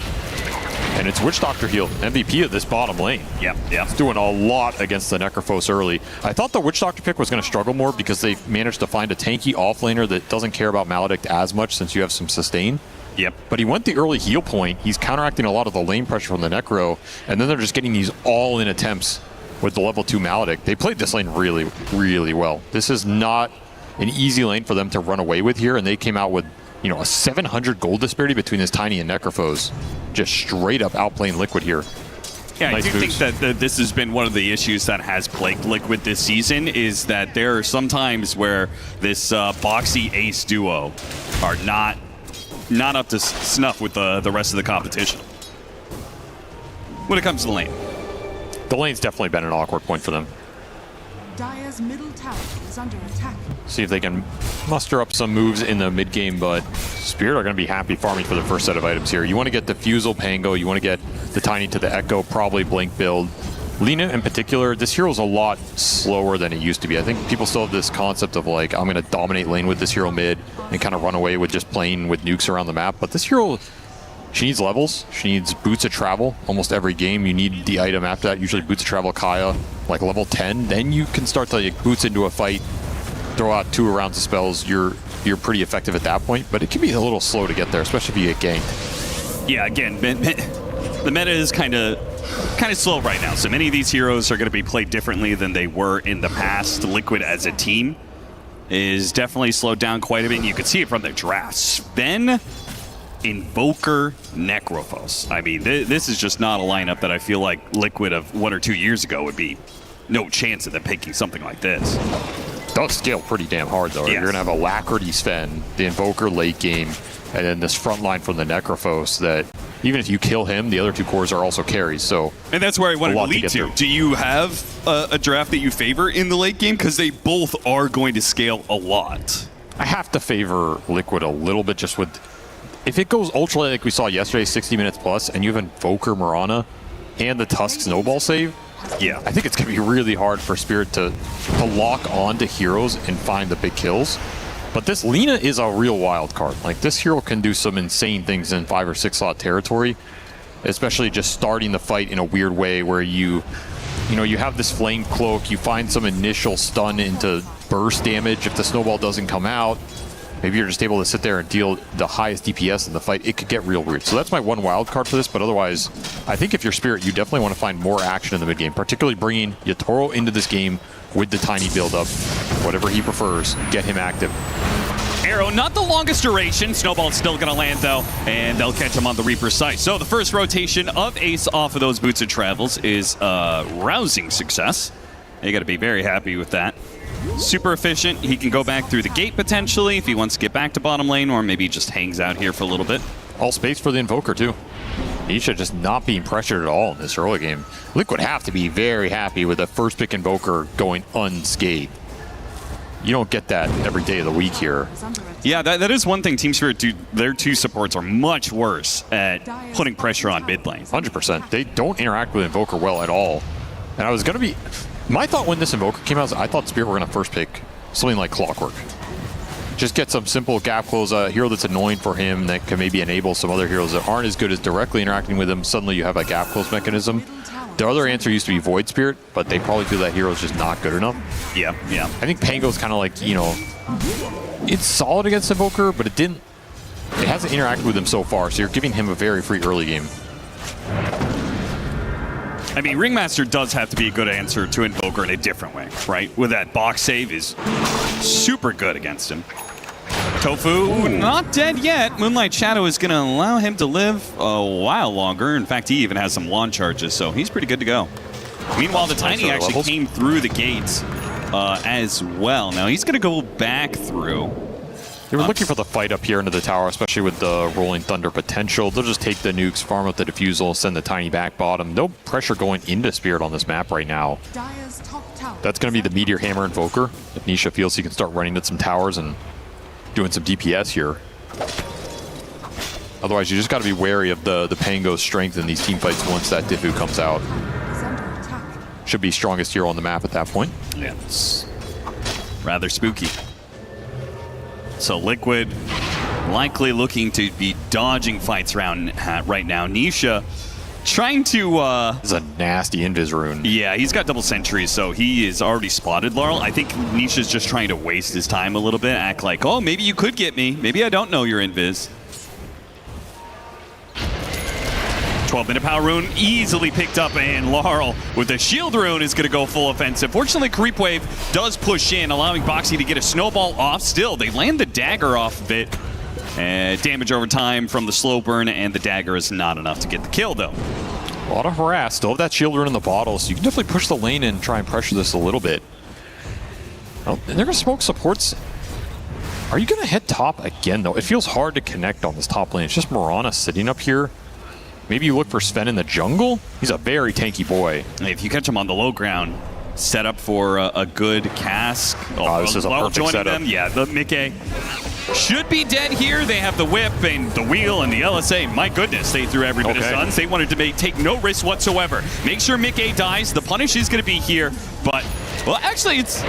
And it's Witch Doctor heal, MVP of this bottom lane. Yep. It's doing a lot against the Necrophos early. I thought the Witch Doctor pick was going to struggle more because they managed to find a tanky offlaner that doesn't care about Maledict as much since you have some sustain. Yep. But he went the early heal point. He's counteracting a lot of the lane pressure from the Necro, and then they're just getting these all-in attempts with the level 2 Maledict. They played this lane really, really well. This is not an easy lane for them to run away with here, and they came out with, you know, a 700 gold disparity between this Tiny and Necrophos. Just straight up outplaying Liquid here. Yeah, nice I do boost. Think that this has been one of the issues that has plagued Liquid this season, is that there are some times where this Boxy Ace duo are not up to snuff with the rest of the competition when it comes to the lane. The lane's definitely been an awkward point for them. Dire's middle tower is under attack. See if they can muster up some moves in the mid game, but Spirit are going to be happy farming for the first set of items here. You want to get the Fusel Pango, you want to get the Tiny to the Echo, probably Blink build. Lina in particular, this hero's a lot slower than it used to be. I think people still have this concept of like, I'm going to dominate lane with this hero mid and kind of run away with just playing with nukes around the map. But this hero, she needs levels. She needs boots of travel. Almost every game you need the item after that. Usually boots of travel Kaya, like level 10. Then you can start to like, boots into a fight, throw out 2 rounds of spells. You're pretty effective at that point. But it can be a little slow to get there, especially if you get ganked. Yeah, again, the meta is kind of slow right now. So many of these heroes are going to be played differently than they were in the past. Liquid as a team is definitely slowed down quite a bit. And you can see it from their drafts. Sven, Invoker, Necrophos. I mean, this is just not a lineup that I feel like Liquid of 1 or 2 years ago would be no chance of them picking something like this. Does scale pretty damn hard, though. Yes. You're going to have Alacrity Sven, the Invoker late game, and then this front line from the Necrophos that even if you kill him, the other 2 cores are also carries. So, and that's where I wanted to lead to. Do you have a draft that you favor in the late game? Because they both are going to scale a lot. I have to favor Liquid a little bit just with... If it goes ultra like we saw yesterday, 60 minutes plus, and you have Invoker Mirana and the Tusk Snowball save, yeah, I think it's going to be really hard for Spirit to lock on to heroes and find the big kills. But this Lina is a real wild card. Like, this hero can do some insane things in 5 or 6 slot territory, especially just starting the fight in a weird way where you have this flame cloak, you find some initial stun into burst damage. If the snowball doesn't come out, maybe you're just able to sit there and deal the highest DPS in the fight. It could get real weird. So that's my one wild card for this, but otherwise, I think if you're Spirit, you definitely want to find more action in the mid game, particularly bringing Yatoro into this game with the Tiny build-up. Whatever he prefers, get him active. Arrow, not the longest duration. Snowball's still going to land, though, and they'll catch him on the Reaper's sight. So the first rotation of Ace off of those Boots of Travels is a rousing success. You got to be very happy with that. Super efficient. He can go back through the gate, potentially, if he wants to get back to bottom lane, or maybe just hangs out here for a little bit. All space for the Invoker, too. Nisha just not being pressured at all in this early game. Liquid have to be very happy with the first pick Invoker going unscathed. You don't get that every day of the week here. Yeah, that is one thing Team Spirit do. Their 2 supports are much worse at putting pressure on mid lane. 100%. They don't interact with Invoker well at all. And I was going to be... My thought when this Invoker came out is I thought Spirit were going to first pick something like Clockwork. just get some simple gap close, a hero that's annoying for him that can maybe enable some other heroes that aren't as good as directly interacting with him. Suddenly you have a gap close mechanism. The other answer used to be Void Spirit, but they probably feel that hero is just not good enough. Yeah, yeah. I think Pango's kind of like, you know, it's solid against Invoker, but it hasn't interacted with him so far, so you're giving him a very free early game. I mean, Ringmaster does have to be a good answer to Invoker in a different way, right? With that box save is super good against him. Tofu, not dead yet. Moonlight Shadow is going to allow him to live a while longer. In fact, he even has some launch charges, so he's pretty good to go. Meanwhile, the Tiny actually came through the gates as well. Now, he's going to go back through. They were looking for the fight up here into the tower, especially with the Rolling Thunder potential. They'll just take the nukes, farm up the Diffusal, send the Tiny back bottom. No pressure going into Spirit on this map right now. That's going to be the Meteor Hammer Invoker. If Nisha feels he can start running at some towers and doing some DPS here. Otherwise, you just got to be wary of the Pango's strength in these team fights once that Diffu comes out. Should be strongest hero on the map at that point. Yeah, it's rather spooky. So Liquid likely looking to be dodging fights around right now. Nisha trying to... This is a nasty Invis rune. Yeah, he's got double sentries, so he is already spotted Laurel. I think Nisha's just trying to waste his time a little bit, act like, oh, maybe you could get me. Maybe I don't know you're Invis. 12-minute power rune easily picked up, and Laurel with the shield rune is going to go full offensive. Fortunately, Creep Wave does push in, allowing Boxy to get a snowball off. Still, they land the dagger off of it. Damage over time from the slow burn, and the dagger is not enough to get the kill, though. A lot of harass. Still have that shield rune in the bottle, so you can definitely push the lane and try and pressure this a little bit. Oh, and they're going to smoke supports. Are you going to hit top again, though? It feels hard to connect on this top lane. It's just Mirana sitting up here. Maybe you look for Sven in the jungle? He's a very tanky boy. If you catch him on the low ground, set up for a good cask. Oh, this is a perfect setup. Them. Yeah, the Mickey should be dead here. They have the whip and the wheel and the LSA. My goodness, they threw every bit of stuns. They wanted to take no risk whatsoever. Make sure Mickey dies. The punish is going to be here, but... Well, actually, it's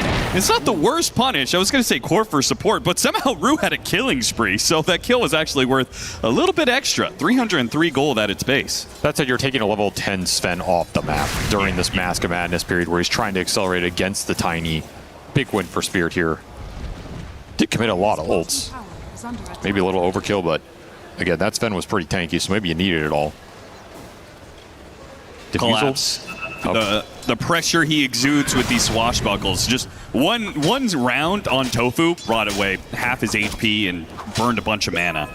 not the worst punish. I was going to say core for support, but somehow Rue had a killing spree, so that kill was actually worth a little bit extra. 303 gold at its base. That said, you're taking a level 10 Sven off the map during this Mask of Madness period where he's trying to accelerate against the Tiny. Big win for Spirit here. Did commit a lot of ults. Maybe a little overkill, but again, that Sven was pretty tanky, so maybe you needed it all. Collapse. The pressure he exudes with these swashbuckles. Just one round on Tofu brought away half his HP and burned a bunch of mana.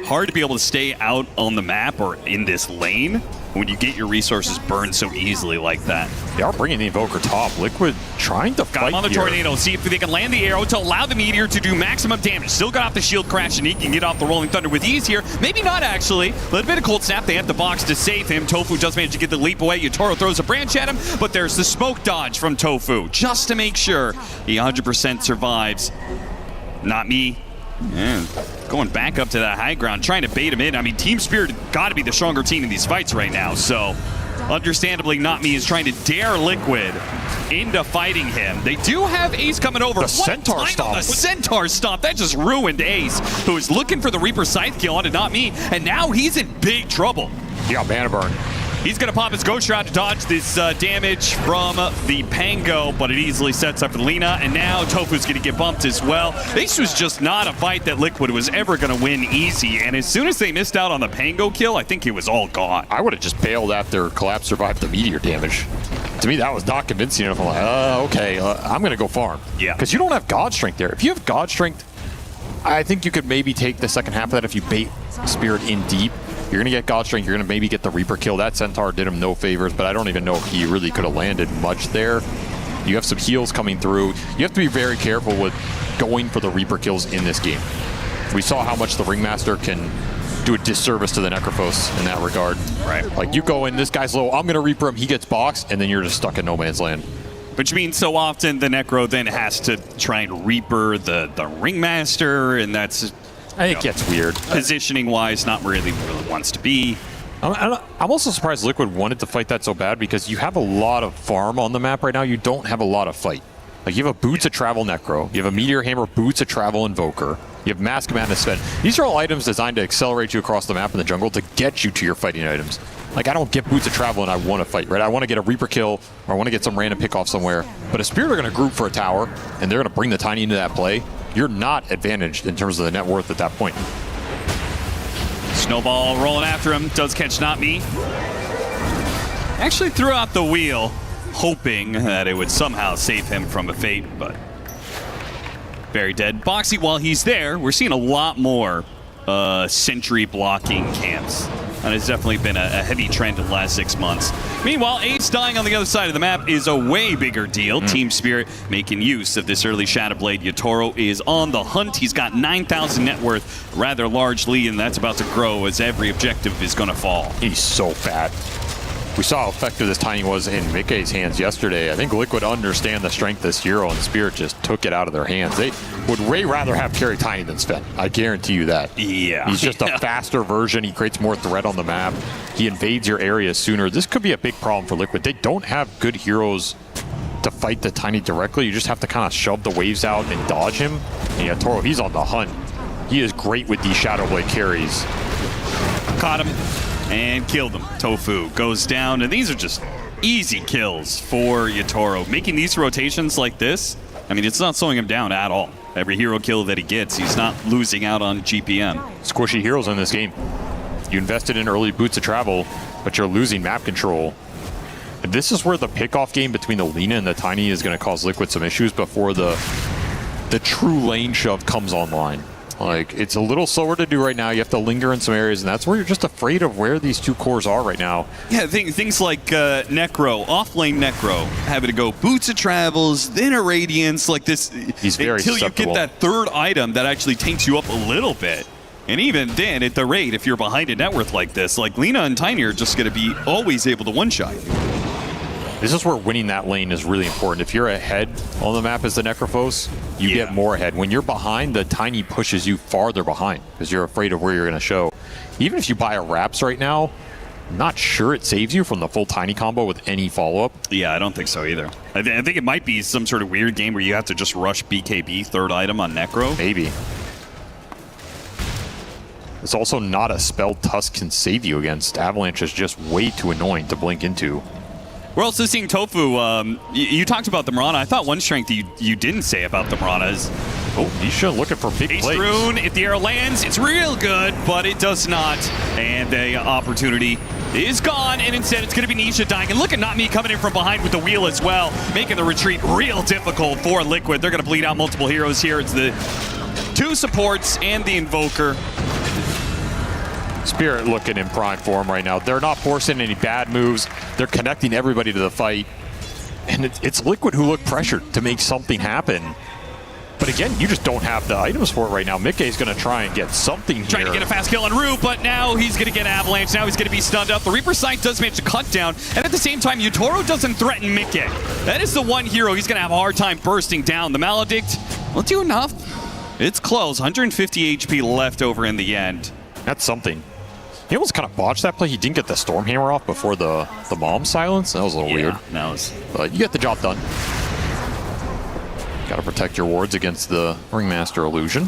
Hard to be able to stay out on the map or in this lane when you get your resources burned so easily like that. They are bringing the Invoker top. Liquid trying to fight Got him on the here. Tornado. See if they can land the arrow to allow the Meteor to do maximum damage. Still got off the shield crash, and he can get off the Rolling Thunder with ease here. Maybe not, actually. A little bit of Cold Snap. They have the box to save him. Tofu does manage to get the leap away. Yutaro throws a branch at him, but there's the smoke dodge from Tofu just to make sure he 100% survives. Not me. Yeah, going back up to that high ground, trying to bait him in. I mean, Team Spirit got to be the stronger team in these fights right now, so understandably, Not Me is trying to dare Liquid into fighting him. They do have Ace coming over. The Centaur Stomp. The Centaur Stomp. That just ruined Ace, who was looking for the Reaper Scythe kill onto Not Me, and now he's in big trouble. He got mana burn. He's going to pop his Ghost Shroud to dodge this damage from the Pango, but it easily sets up for Lina, and now Tofu's going to get bumped as well. This was just not a fight that Liquid was ever going to win easy, and as soon as they missed out on the Pango kill, I think it was all gone. I would have just bailed after Collapse survived the Meteor damage. To me, that was not convincing enough. I'm like, okay, I'm going to go farm. Yeah. Because you don't have God Strength there. If you have God Strength, I think you could maybe take the second half of that if you bait Spirit in deep. You're going to get God Strength. You're going to maybe get the Reaper kill. That Centaur did him no favors, but I don't even know if he really could have landed much there. You have some heals coming through. You have to be very careful with going for the Reaper kills in this game. We saw how much the Ringmaster can do a disservice to the Necrophos in that regard. Right. Like, you go in, this guy's low, I'm going to Reaper him, he gets boxed, and then you're just stuck in no man's land. Which means so often the Necro then has to try and Reaper the Ringmaster, and that's... I think it gets weird. Positioning-wise, not really where it wants to be. I'm also surprised Liquid wanted to fight that so bad because you have a lot of farm on the map right now. You don't have a lot of fight. Like, you have a Boots of Travel Necro, you have a Meteor Hammer Boots of Travel Invoker, you have Mask of Madness Sven. These are all items designed to accelerate you across the map in the jungle to get you to your fighting items. Like, I don't get Boots of Travel and I want to fight, right? I want to get a Reaper kill, or I want to get some random pick off somewhere. But if Spirit are going to group for a tower, and they're going to bring the Tiny into that play, you're not advantaged in terms of the net worth at that point. Snowball rolling after him, does catch Not Me. Actually threw out the wheel, hoping that it would somehow save him from a fate, but very dead. Boxy, while he's there, we're seeing a lot more sentry blocking camps. And it's definitely been a heavy trend in the last 6 months. Meanwhile, Ace dying on the other side of the map is a way bigger deal. Team Spirit making use of this early Shadowblade. Yatoro is on the hunt. He's got 9,000 net worth, rather largely, and that's about to grow as every objective is going to fall. He's so fat. We saw how effective this Tiny was in Mickey's hands yesterday. I think Liquid understand the strength of this hero, and Spirit just took it out of their hands. They would way rather have carry Tiny than Sven. I guarantee you that. Yeah. He's just a faster version. He creates more threat on the map. He invades your area sooner. This could be a big problem for Liquid. They don't have good heroes to fight the Tiny directly. You just have to kind of shove the waves out and dodge him. And yeah, Toro, he's on the hunt. He is great with these Shadowblade carries. Caught him and killed him. Tofu goes down, and these are just easy kills for Yatoro. Making these rotations like this, I mean, it's not slowing him down at all. Every hero kill that he gets, he's not losing out on GPM. Squishy heroes in this game. You invested in early Boots of Travel, but you're losing map control. And this is where the pickoff game between the Lina and the Tiny is going to cause Liquid some issues before the true lane shove comes online. Like, it's a little slower to do right now. You have to linger in some areas, and that's where you're just afraid of where these two cores are right now. Yeah, things like Necro, off-lane Necro, having to go Boots of Travels, then a Radiance, like this. He's very until susceptible. You get that third item that actually tanks you up a little bit. And even then, at the rate, if you're behind a net worth like this, like Lina and Tiny are just going to be always able to one-shot you. This is where winning that lane is really important. If you're ahead on the map as the Necrophos, you get more ahead. When you're behind, the Tiny pushes you farther behind because you're afraid of where you're going to show. Even if you buy a Wraps right now, I'm not sure it saves you from the full Tiny combo with any follow-up. Yeah, I don't think so either. I think it might be some sort of weird game where you have to just rush BKB third item on Necro. Maybe. It's also not a spell Tusk can save you against. Avalanche is just way too annoying to blink into. We're also seeing Tofu. You talked about the Mirana. I thought one strength you didn't say about the Mirana is... Oh, he's sure looking for big plays. Rune, if the arrow lands, it's real good, but it does not. And the opportunity is gone, and instead it's going to be Nisha dying. And look at Not Me coming in from behind with the wheel as well, making the retreat real difficult for Liquid. They're going to bleed out multiple heroes here. It's the two supports and the Invoker. Spirit looking in prime form right now. They're not forcing any bad moves. They're connecting everybody to the fight. And it's Liquid who look pressured to make something happen. But again, you just don't have the items for it right now. Mickey's going to try and get something here. Trying to get a fast kill on Rue, but now he's going to get Avalanche. Now he's going to be stunned up. The Reaper Sight does manage to cut down. And at the same time, Yatoro doesn't threaten Mickey. That is the one hero he's going to have a hard time bursting down. The Maledict will do enough. It's close. 150 HP left over in the end. That's something. He almost kind of botched that play. He didn't get the Stormhammer off before the bomb silence. That was a little weird. But you get the job done. Got to protect your wards against the Ringmaster illusion.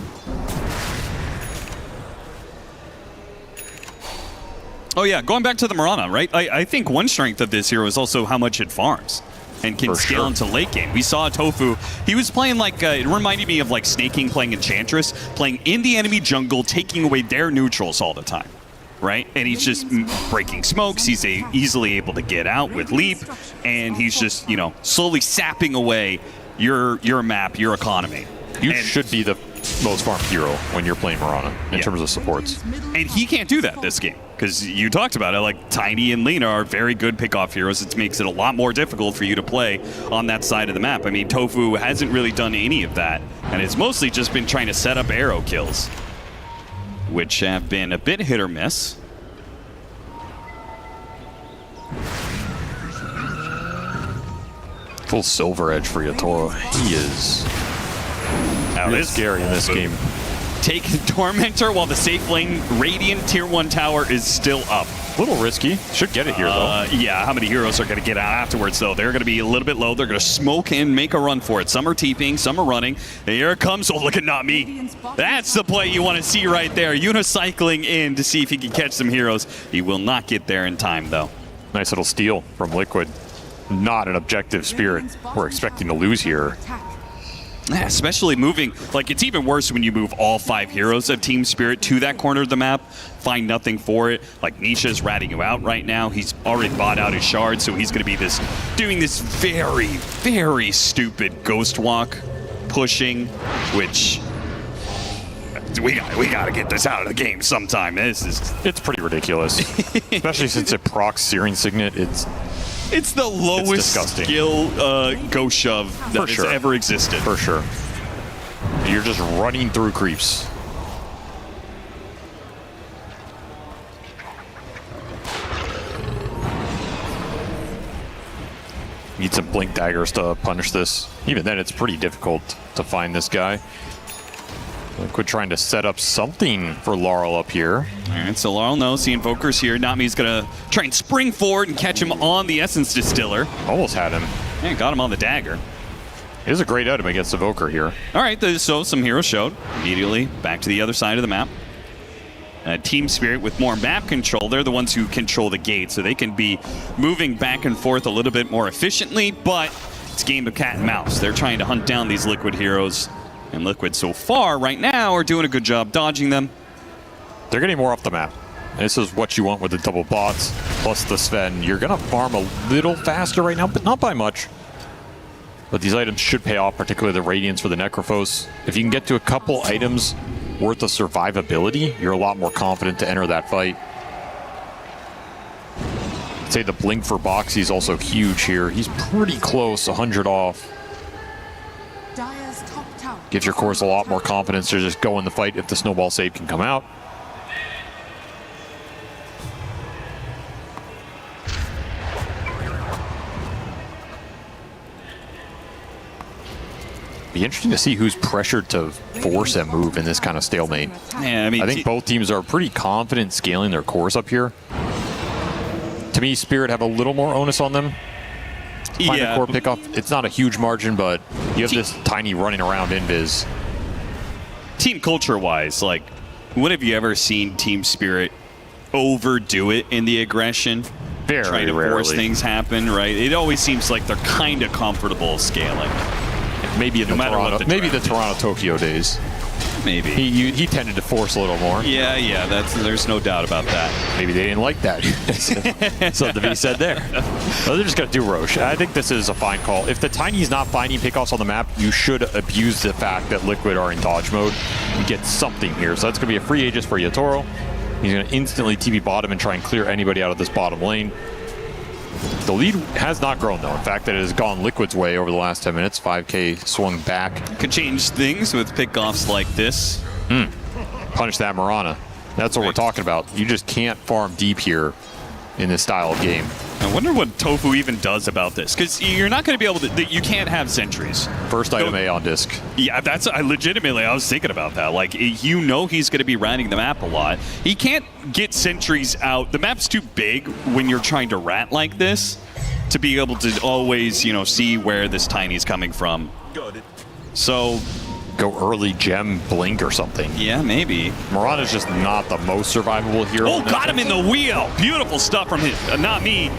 Oh yeah, going back to the Mirana, right? I think one strength of this hero is also how much it farms and can scale into late game. We saw Tofu. He was playing like, it reminded me of like Snaking playing Enchantress, playing in the enemy jungle, taking away their neutrals all the time. Right? And he's just breaking smokes. He's easily able to get out with Leap, and he's just, slowly sapping away your map, your economy. You should be the most farmed hero when you're playing Mirana in terms of supports. And he can't do that this game, because you talked about it, like Tiny and Lina are very good pickoff heroes. It makes it a lot more difficult for you to play on that side of the map. I mean, Tofu hasn't really done any of that, and it's mostly just been trying to set up arrow kills, which have been a bit hit or miss. Full Silver Edge for Yatoro. He is scary in this game. taking Tormentor while the safe lane Radiant Tier 1 tower is still up. A little risky. Should get it here, though. Yeah, how many heroes are going to get out afterwards, though? They're going to be a little bit low. They're going to smoke and make a run for it. Some are TPing, some are running. And here it comes. Oh, look at Not Me. That's the play you want to see right there. Unicycling in to see if he can catch some heroes. He will not get there in time, though. Nice little steal from Liquid. Not an objective Spirit we're expecting to lose here. Yeah, especially moving, like it's even worse when you move all 5 heroes of Team Spirit to that corner of the map, find nothing for it. Like Nisha's ratting you out right now. He's already bought out his shard, so he's going to be doing this very, very stupid ghost walk, pushing, which we got to get this out of the game sometime. It's pretty ridiculous, especially since it procs Searing Signet. It's the lowest skill ghost shove that has ever existed. For sure. You're just running through creeps. Need some blink daggers to punish this. Even then, it's pretty difficult to find this guy. Liquid trying to set up something for Laurel up here. All right, so Laurel knows the Invoker's here. Nami's going to try and spring forward and catch him on the Essence Distiller. Almost had him. Yeah, got him on the dagger. It is a great item against Evoker here. All right, so some heroes showed. Immediately back to the other side of the map. Team Spirit with more map control. They're the ones who control the gate, so they can be moving back and forth a little bit more efficiently, but it's a game of cat and mouse. They're trying to hunt down these Liquid heroes. And Liquid so far, right now, are doing a good job dodging them. They're getting more off the map. This is what you want with the double bots, plus the Sven. You're going to farm a little faster right now, but not by much. But these items should pay off, particularly the Radiance for the Necrophos. If you can get to a couple items worth of survivability, you're a lot more confident to enter that fight. I'd say the Blink for Boxy is also huge here. He's pretty close, 100 off. Gives your cores a lot more confidence to just go in the fight if the snowball save can come out. Be interesting to see who's pressured to force a move in this kind of stalemate. Yeah, I think both teams are pretty confident scaling their cores up here. To me, Spirit have a little more onus on them. Find a core pickoff. It's not a huge margin, but you have this tiny running around invis. Team culture-wise, like, when have you ever seen Team Spirit overdo it in the aggression? Very trying to force things happen, right? It always seems like they're kind of comfortable scaling. Maybe in the Toronto Tokyo days. Maybe he tended to force a little more. Yeah. There's no doubt about that. Maybe they didn't like that. So to be said there. Well, they're just gonna do Roche. I think this is a fine call. If the Tiny's not finding pickoffs on the map, you should abuse the fact that Liquid are in dodge mode and get something here. So that's gonna be a free Aegis for Yatoro. He's gonna instantly TP bottom and try and clear anybody out of this bottom lane. The lead has not grown, though. In fact, it has gone Liquid's way over the last 10 minutes. 5K swung back. Could change things with pickoffs like this. Punish that Mirana. That's what we're talking about. You just can't farm deep here in this style of game. I wonder what Tofu even does about this, because you're not going to be able to. You can't have sentries. First item A on disc. Yeah, I was thinking about that. Like, you know, he's going to be riding the map a lot. He can't get sentries out. The map's too big when you're trying to rat like this to be able to always, see where this Tiny's coming from. So go early gem blink or something. Yeah, maybe. Mirana's just not the most survivable hero. Oh, got him in the wheel. Beautiful stuff from him. Not me.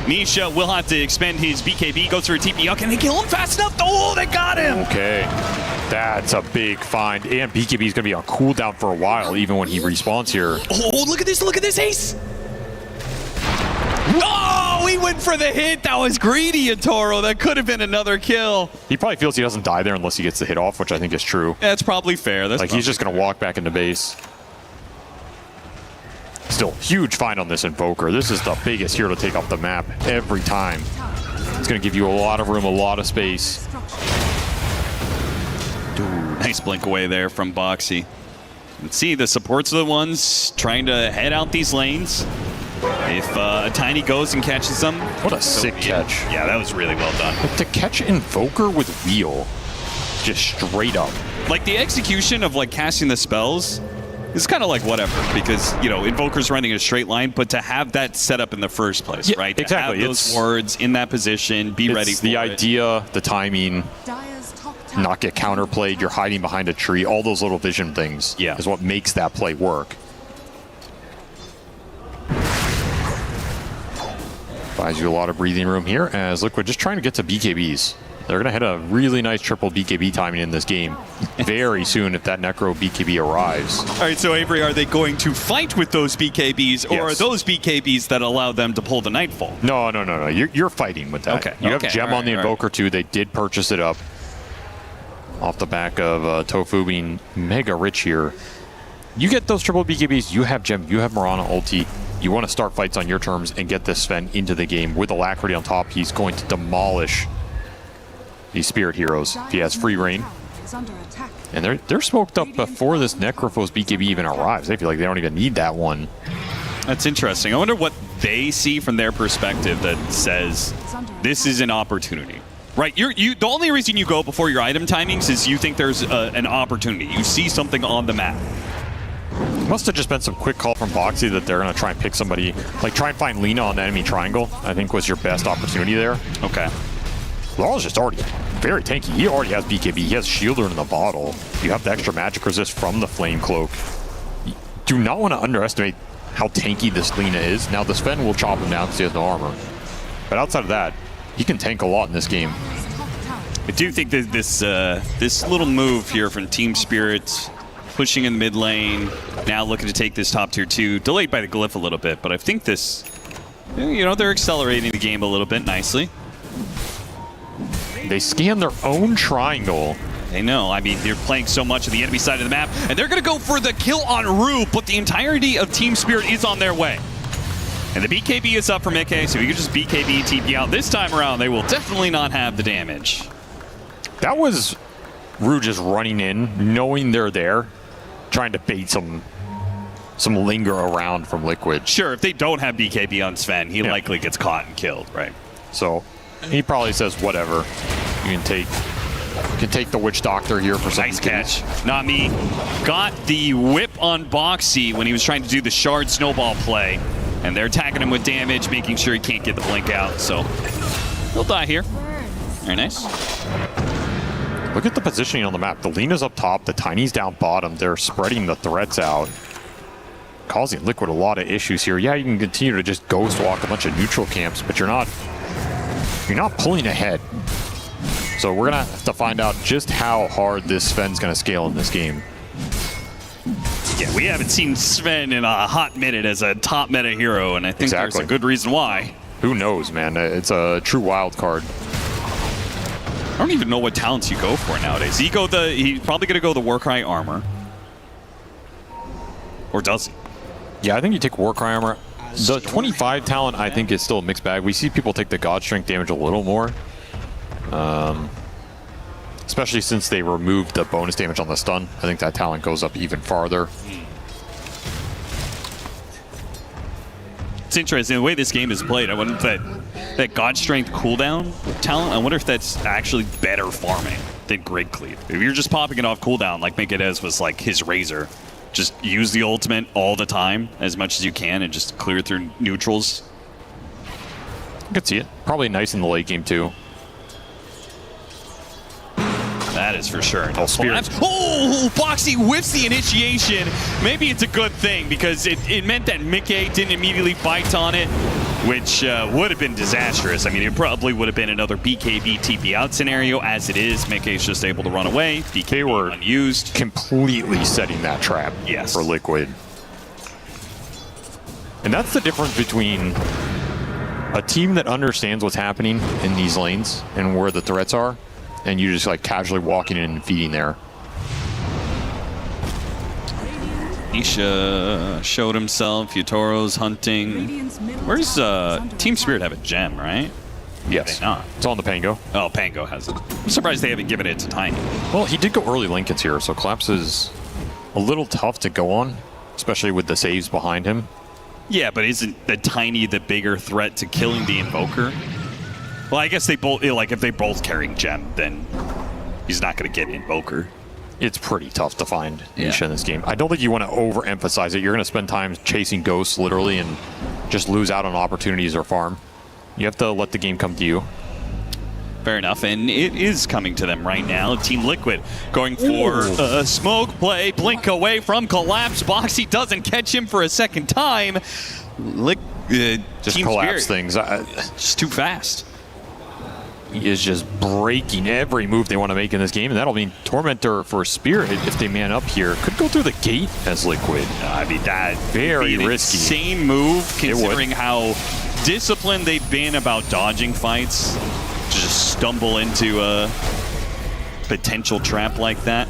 Misha will have to expend his BKB. Goes for a TP. Can they kill him fast enough? Oh, they got him. Okay. That's a big find. And BKB is going to be on cooldown for a while, even when he respawns here. Oh, look at this. Look at this ace. Oh, he went for the hit. That was greedy, Yatoro. That could have been another kill. He probably feels he doesn't die there unless he gets the hit off, which I think is true. That's probably fair. He's just going to walk back into base. Still, huge find on this Invoker. This is the biggest hero to take off the map every time. It's going to give you a lot of room, a lot of space. Dude, nice blink away there from Boxy. Let's see, the supports are the ones trying to head out these lanes. If Tiny goes and catches them. What a sick catch. Yeah, that was really well done. But to catch Invoker with wheel, just straight up. Like, the execution of, like, casting the spells is kind of like whatever, because, you know, Invoker's running in a straight line, but to have that set up in the first place, right? Exactly. To have those wards in that position, be ready for the idea, the timing, not get counterplayed, you're hiding behind a tree, all those little vision things is what makes that play work. Buys you a lot of breathing room here as Liquid just trying to get to BKBs. They're going to hit a really nice triple BKB timing in this game very soon if that Necro BKB arrives. All right, so Avery, are they going to fight with those BKBs, or are those BKBs that allow them to pull the Nightfall? No. You're fighting with that. Okay. You have Gem on the Invoker too. They did purchase it up off the back of Tofu being mega rich here. You get those triple BKBs, you have Gem, you have Mirana ulti. You want to start fights on your terms and get this Sven into the game. With Alacrity on top, he's going to demolish these Spirit Heroes if he has free reign. And they're smoked up before this Necrophos BKB even arrives. They feel like they don't even need that one. That's interesting. I wonder what they see from their perspective that says this is an opportunity. Right, the only reason you go before your item timings is you think there's an opportunity. You see something on the map. Must have just been some quick call from Boxy that they're going to try and pick somebody, like try and find Lina on the enemy triangle, I think was your best opportunity there. Okay. Law's just already very tanky. He already has BKB. He has Shielder in the bottle. You have the extra magic resist from the Flame Cloak. You do not want to underestimate how tanky this Lina is. Now, the Sven will chop him down because he has no armor. But outside of that, he can tank a lot in this game. I do think that this little move here from Team Spirit, pushing in the mid lane, now looking to take this top tier 2, delayed by the glyph a little bit, but I think this, you know, they're accelerating the game a little bit nicely. They scan their own triangle. They know. I mean, they're playing so much of the enemy side of the map, and they're going to go for the kill on Rue, but the entirety of Team Spirit is on their way. And the BKB is up for Mickey, so you can just BKB TP out. This time around, they will definitely not have the damage. That was Rue just running in, knowing they're there, trying to bait some linger around from Liquid. Sure, if they don't have BKB on Sven, he likely gets caught and killed, right? So he probably says, whatever. You can take the Witch Doctor here for some nice catch. Not me. Got the whip on Boxy when he was trying to do the shard snowball play. And they're attacking him with damage, making sure he can't get the blink out. So he'll die here. Very nice. Look at the positioning on the map. The Lina's up top, the Tiny's down bottom. They're spreading the threats out, causing Liquid a lot of issues here. Yeah, you can continue to just ghost walk a bunch of neutral camps, but you're not pulling ahead. So we're gonna have to find out just how hard this Sven's gonna scale in this game. Yeah, we haven't seen Sven in a hot minute as a top meta hero, and I think there's a good reason why. Who knows, man? It's a true wild card. I don't even know what talents you go for nowadays. He's probably going to go the Warcry armor. Or does he? Yeah, I think you take Warcry armor. The 25 talent, I think, is still a mixed bag. We see people take the God Strength damage a little more. Especially since they removed the bonus damage on the stun. I think that talent goes up even farther. It's interesting, the way this game is played, I wonder if that God Strength cooldown talent, I wonder if that's actually better farming than Great Cleave. If you're just popping it off cooldown like Mikedez was like his Razor, just use the ultimate all the time as much as you can and just clear through neutrals. I could see it. Probably nice in the late game too. That is for sure. Oh, Boxy whiffs the initiation. Maybe it's a good thing because it meant that Mickey didn't immediately bite on it, which would have been disastrous. I mean, it probably would have been another BKB TP out scenario. As it is, Mickey's just able to run away. BKB were unused. Completely setting that trap for Liquid. And that's the difference between a team that understands what's happening in these lanes and where the threats are, and you just like casually walking in and feeding there. Nisha showed himself. Yutoro's hunting. Where's Team Spirit have a gem, right? Yes. Not. It's on the Pango. Oh, Pango has it. I'm surprised they haven't given it to Tiny. Well, he did go early Lincolns here, so Collapse is a little tough to go on, especially with the saves behind him. Yeah, but isn't the Tiny the bigger threat to killing the Invoker? Well, I guess they both, like, if they both carrying gem, then he's not going to get Invoker. it's pretty tough to find Nisha in this game. I don't think you want to overemphasize it. You're going to spend time chasing ghosts literally and just lose out on opportunities or farm. You have to let the game come to you. Fair enough, and it is coming to them right now. Team Liquid going for a smoke play, blink away from Collapse. Boxy doesn't catch him for a second time. Just Team collapse Spirit, things. Just too fast. He is just breaking every move they want to make in this game, and that'll mean Tormentor for Spirit, if they man up here, could go through the gate as Liquid. I mean, that very would be an risky. Insane move, considering how disciplined they've been about dodging fights. Just stumble into a potential trap like that.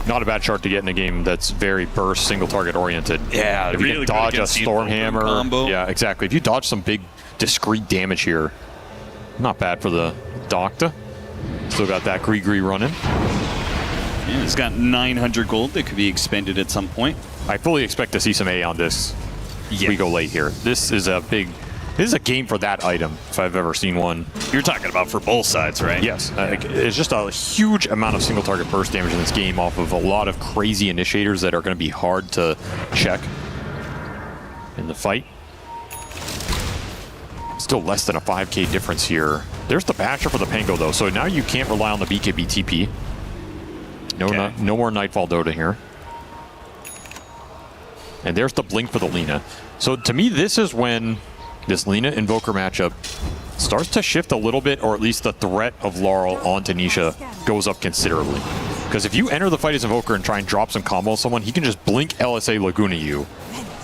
Not a bad chart to get in a game that's very burst, single target oriented. Yeah, if you really can dodge a Stormhammer combo. Yeah, exactly. If you dodge some big discrete damage here, not bad for the DOTA. Still got that Gree running. Yeah, it's got 900 gold that could be expended at some point. I fully expect to see some A on this. We go late here. This is a game for that item, if I've ever seen one. You're talking about for both sides, right? Yes. It's just a huge amount of single target burst damage in this game off of a lot of crazy initiators that are going to be hard to check in the fight. Still less than a 5k difference here. There's the Basher for the Pango, though, so now you can't rely on the BKB TP. No more Nightfall Dota here. And there's the Blink for the Lina. So to me, this is when this Lina Invoker matchup starts to shift a little bit, or at least the threat of Laurel onto Nisha goes up considerably. Because if you enter the fight as Invoker and try and drop some combo on someone, he can just blink LSA Laguna you.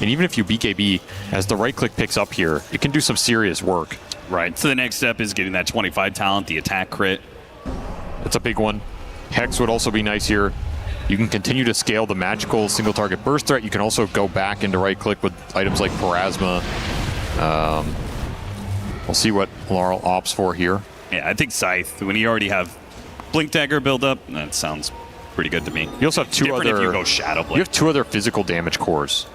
And even if you BKB, as the right click picks up here, it can do some serious work. Right, so the next step is getting that 25 talent, the attack crit. That's a big one. Hex would also be nice here. You can continue to scale the magical single target burst threat. You can also go back into right click with items like Parasma. We'll see what Laurel opts for here. Yeah, I think Scythe, when you already have Blink Dagger build up, that sounds pretty good to me. You also have two other. If you go Shadow Blade. You have two other physical damage cores.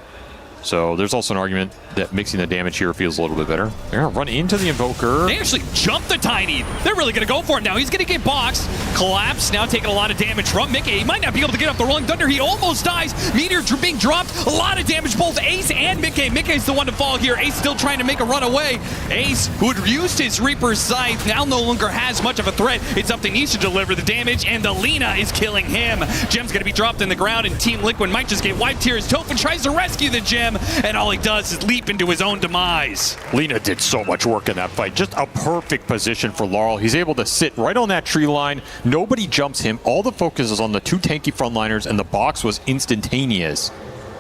So there's also an argument that mixing the damage here feels a little bit better. They're going to run into the Invoker. They actually jumped the Tiny. They're really going to go for it now. He's going to get boxed. Collapse, now taking a lot of damage from Mickey. He might not be able to get up the Rolling Thunder. He almost dies. Meteor being dropped. A lot of damage, both Ace and Mickey. Mickey's the one to fall here. Ace still trying to make a run away. Ace, who had used his Reaper's Scythe, now no longer has much of a threat. It's up to Niche to deliver the damage, and the Lina is killing him. Gem's going to be dropped in the ground, and Team Liquid might just get wiped here as Tophin tries to rescue the Gem, and all he does is leap into his own demise. Lina did so much work in that fight. Just a perfect position for Laurel. He's able to sit right on that tree line. Nobody jumps him. All the focus is on the two tanky frontliners, and the box was instantaneous.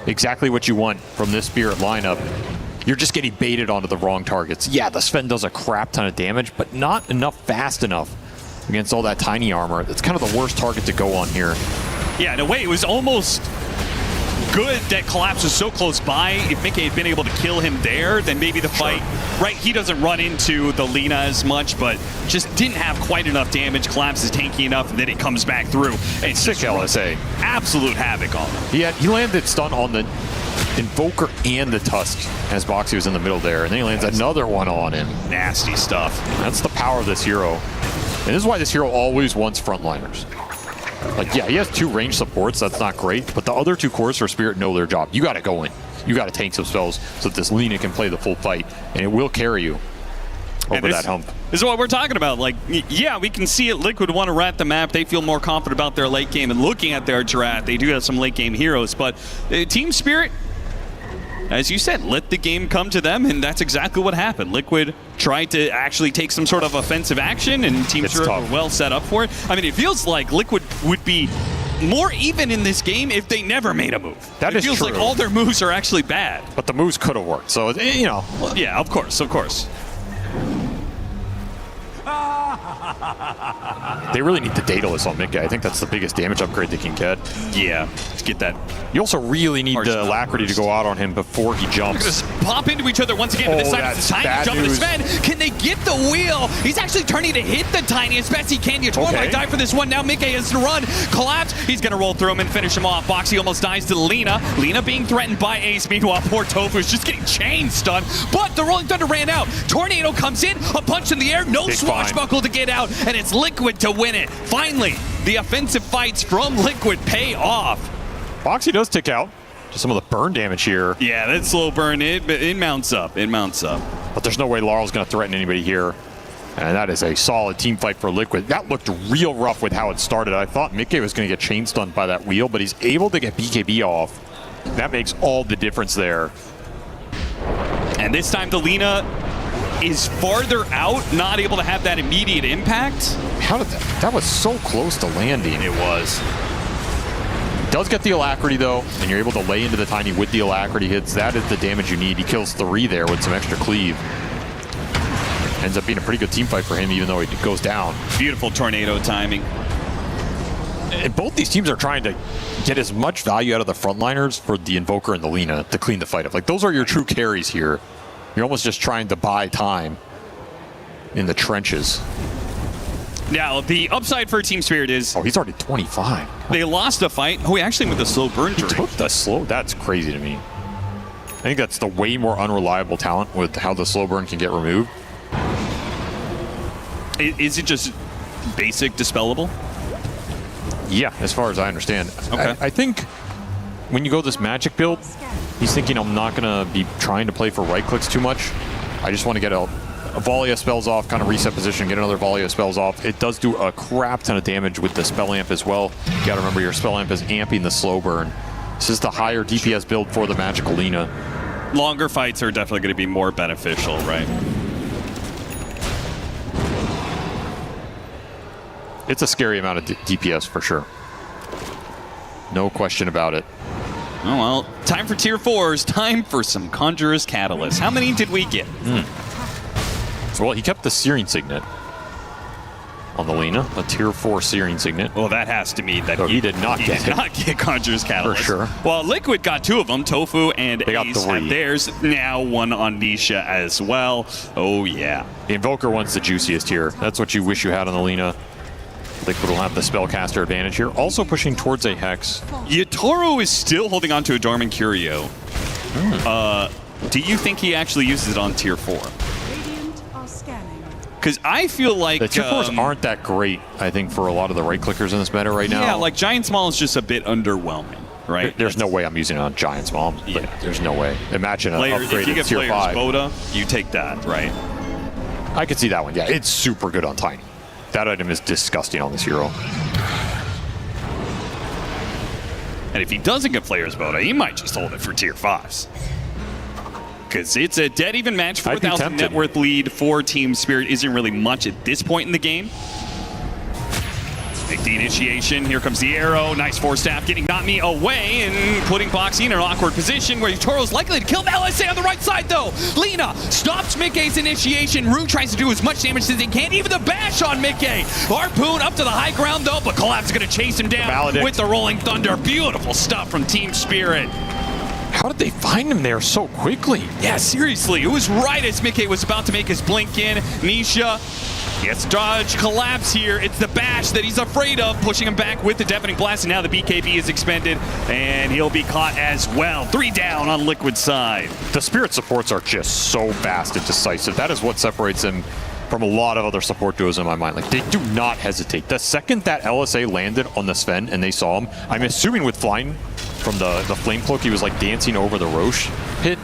Exactly what you want from this Spirit lineup. You're just getting baited onto the wrong targets. Yeah, the Sven does a crap ton of damage, but not enough fast enough against all that tiny armor. That's kind of the worst target to go on here. Yeah, in a way, it was almost good that Collapse was so close by. If Mickey had been able to kill him there, then maybe the fight, right, he doesn't run into the Lina as much, but just didn't have quite enough damage. Collapse is tanky enough, and then it comes back through. And sick LSA. Absolute havoc on him. He landed stun on the Invoker and the Tusk as Boxy was in the middle there, and then he lands another one on him. Nasty stuff. That's the power of this hero. And this is why this hero always wants frontliners. Like, yeah, he has two range supports. That's not great. But the other two cores for Spirit know their job. You got to go in. You got to tank some spells so that this Lina can play the full fight. And it will carry you over that hump. This is what we're talking about. Like, yeah, we can see it. Liquid want to rat the map. They feel more confident about their late game. And looking at their draft, they do have some late game heroes. But Team Spirit, as you said, let the game come to them, and that's exactly what happened. Liquid tried to actually take some sort of offensive action, and Team Spirit were well set up for it. I mean, it feels like Liquid would be more even in this game if they never made a move. That is true. It feels like all their moves are actually bad. But the moves could have worked, so, you know. Yeah, of course, of course. They really need the Daedalus on Mickey. I think that's the biggest damage upgrade they can get. Yeah. to get that. You also really need the alacrity to go out on him before he jumps. They're going to pop into each other once again. This time it's the tiny jump to Sven. Can they get the wheel? He's actually turning to hit the tiny as best he can. Yatoro might die for this one. Now Mickey has to run. Collapse. He's going to roll through him and finish him off. Boxy almost dies to Lina. Lina being threatened by Ace. Meanwhile, poor Tofu is just getting chain stunned. But the Rolling Thunder ran out. Tornado comes in. A punch in the air. No swashbuckle to get out. And it's Liquid to win it. Finally, the offensive fights from Liquid pay off. Boxy does tick out. Just some of the burn damage here. Yeah, that slow burn, it mounts up. It mounts up. But there's no way Laurel's going to threaten anybody here. And that is a solid team fight for Liquid. That looked real rough with how it started. I thought Mickey was going to get chain stunned by that wheel, but he's able to get BKB off. That makes all the difference there. And this time, the Lina is farther out, not able to have that immediate impact. How did that? That was so close to landing. It was. Does get the alacrity though, and you're able to lay into the tiny with the alacrity hits. That is the damage you need. He kills 3 there with some extra cleave. Ends up being a pretty good team fight for him, even though he goes down. Beautiful tornado timing. And both these teams are trying to get as much value out of the frontliners for the Invoker and the Lina to clean the fight up. Like, those are your true carries here. You're almost just trying to buy time in the trenches. Now, the upside for Team Spirit is... Oh, he's already 25. They lost a fight. Oh, he actually with the slow burn He took the slow? That's crazy to me. I think that's the way more unreliable talent with how the slow burn can get removed. Is it just basic dispellable? Yeah, as far as I understand. Okay. I think when you go this magic build, he's thinking I'm not going to be trying to play for right clicks too much. I just want to get a volley of spells off, kind of reset position, get another volley of spells off. It does do a crap ton of damage with the spell amp as well. You got to remember your spell amp is amping the slow burn. This is the higher DPS build for the magical Lina. Longer fights are definitely going to be more beneficial, right? It's a scary amount of DPS for sure. No question about it. Oh, well, time for tier 4s. Time for some Conjurer's Catalyst. How many did we get? Well, he kept the Searing Signet on the Lina, a tier 4 Searing Signet. Well, that has to mean that he did not get Conjurer's Catalyst. For sure. Well, Liquid got 2 of them. Tofu and got Ace 3. had theirs. Now 1 on Nisha as well. Oh, yeah. The Invoker one's the juiciest here. That's what you wish you had on the Lina. Liquid will have the Spellcaster advantage here. Also pushing towards a Hex. Yatoro is still holding on to a Dormant Curio. Do you think he actually uses it on tier 4? Because I feel like... The tier 4s aren't that great, I think, for a lot of the right clickers in this meta right now. Yeah, like Giant Small is just a bit underwhelming, right? There's no way I'm using it on Giant Small. Yeah. There's no way. Imagine an If you upgraded get tier players 5. DOTA, you take that, right? I could see that one. Yeah, it's super good on Tiny. That item is disgusting on this hero. And if he doesn't get players DOTA, he might just hold it for tier 5s. Because it's a dead even match. 4,000 net worth lead for Team Spirit isn't really much at this point in the game. Make the initiation. Here comes the arrow. Nice 4-staff getting Not Me away and putting Boxy in an awkward position where Toro's likely to kill him. LSA on the right side though. Lina stops Mickey's initiation. Rue tries to do as much damage as he can. Even the bash on Mickey. Harpoon up to the high ground though, but Collapse is going to chase him down with the Rolling Thunder. Beautiful stuff from Team Spirit. How did they find him there so quickly? Yeah, seriously. It was right as Mickey was about to make his blink in. Nisha gets dodge, collapse here. It's the bash that he's afraid of, pushing him back with the Deafening Blast, and now the BKB is expended, and he'll be caught as well. 3 down on Liquid side. The Spirit supports are just so fast and decisive. That is what separates them from a lot of other support duos in my mind. Like, they do not hesitate. The second that LSA landed on the Sven and they saw him, I'm assuming with flying from the Flame Cloak, he was like dancing over the Roche pit.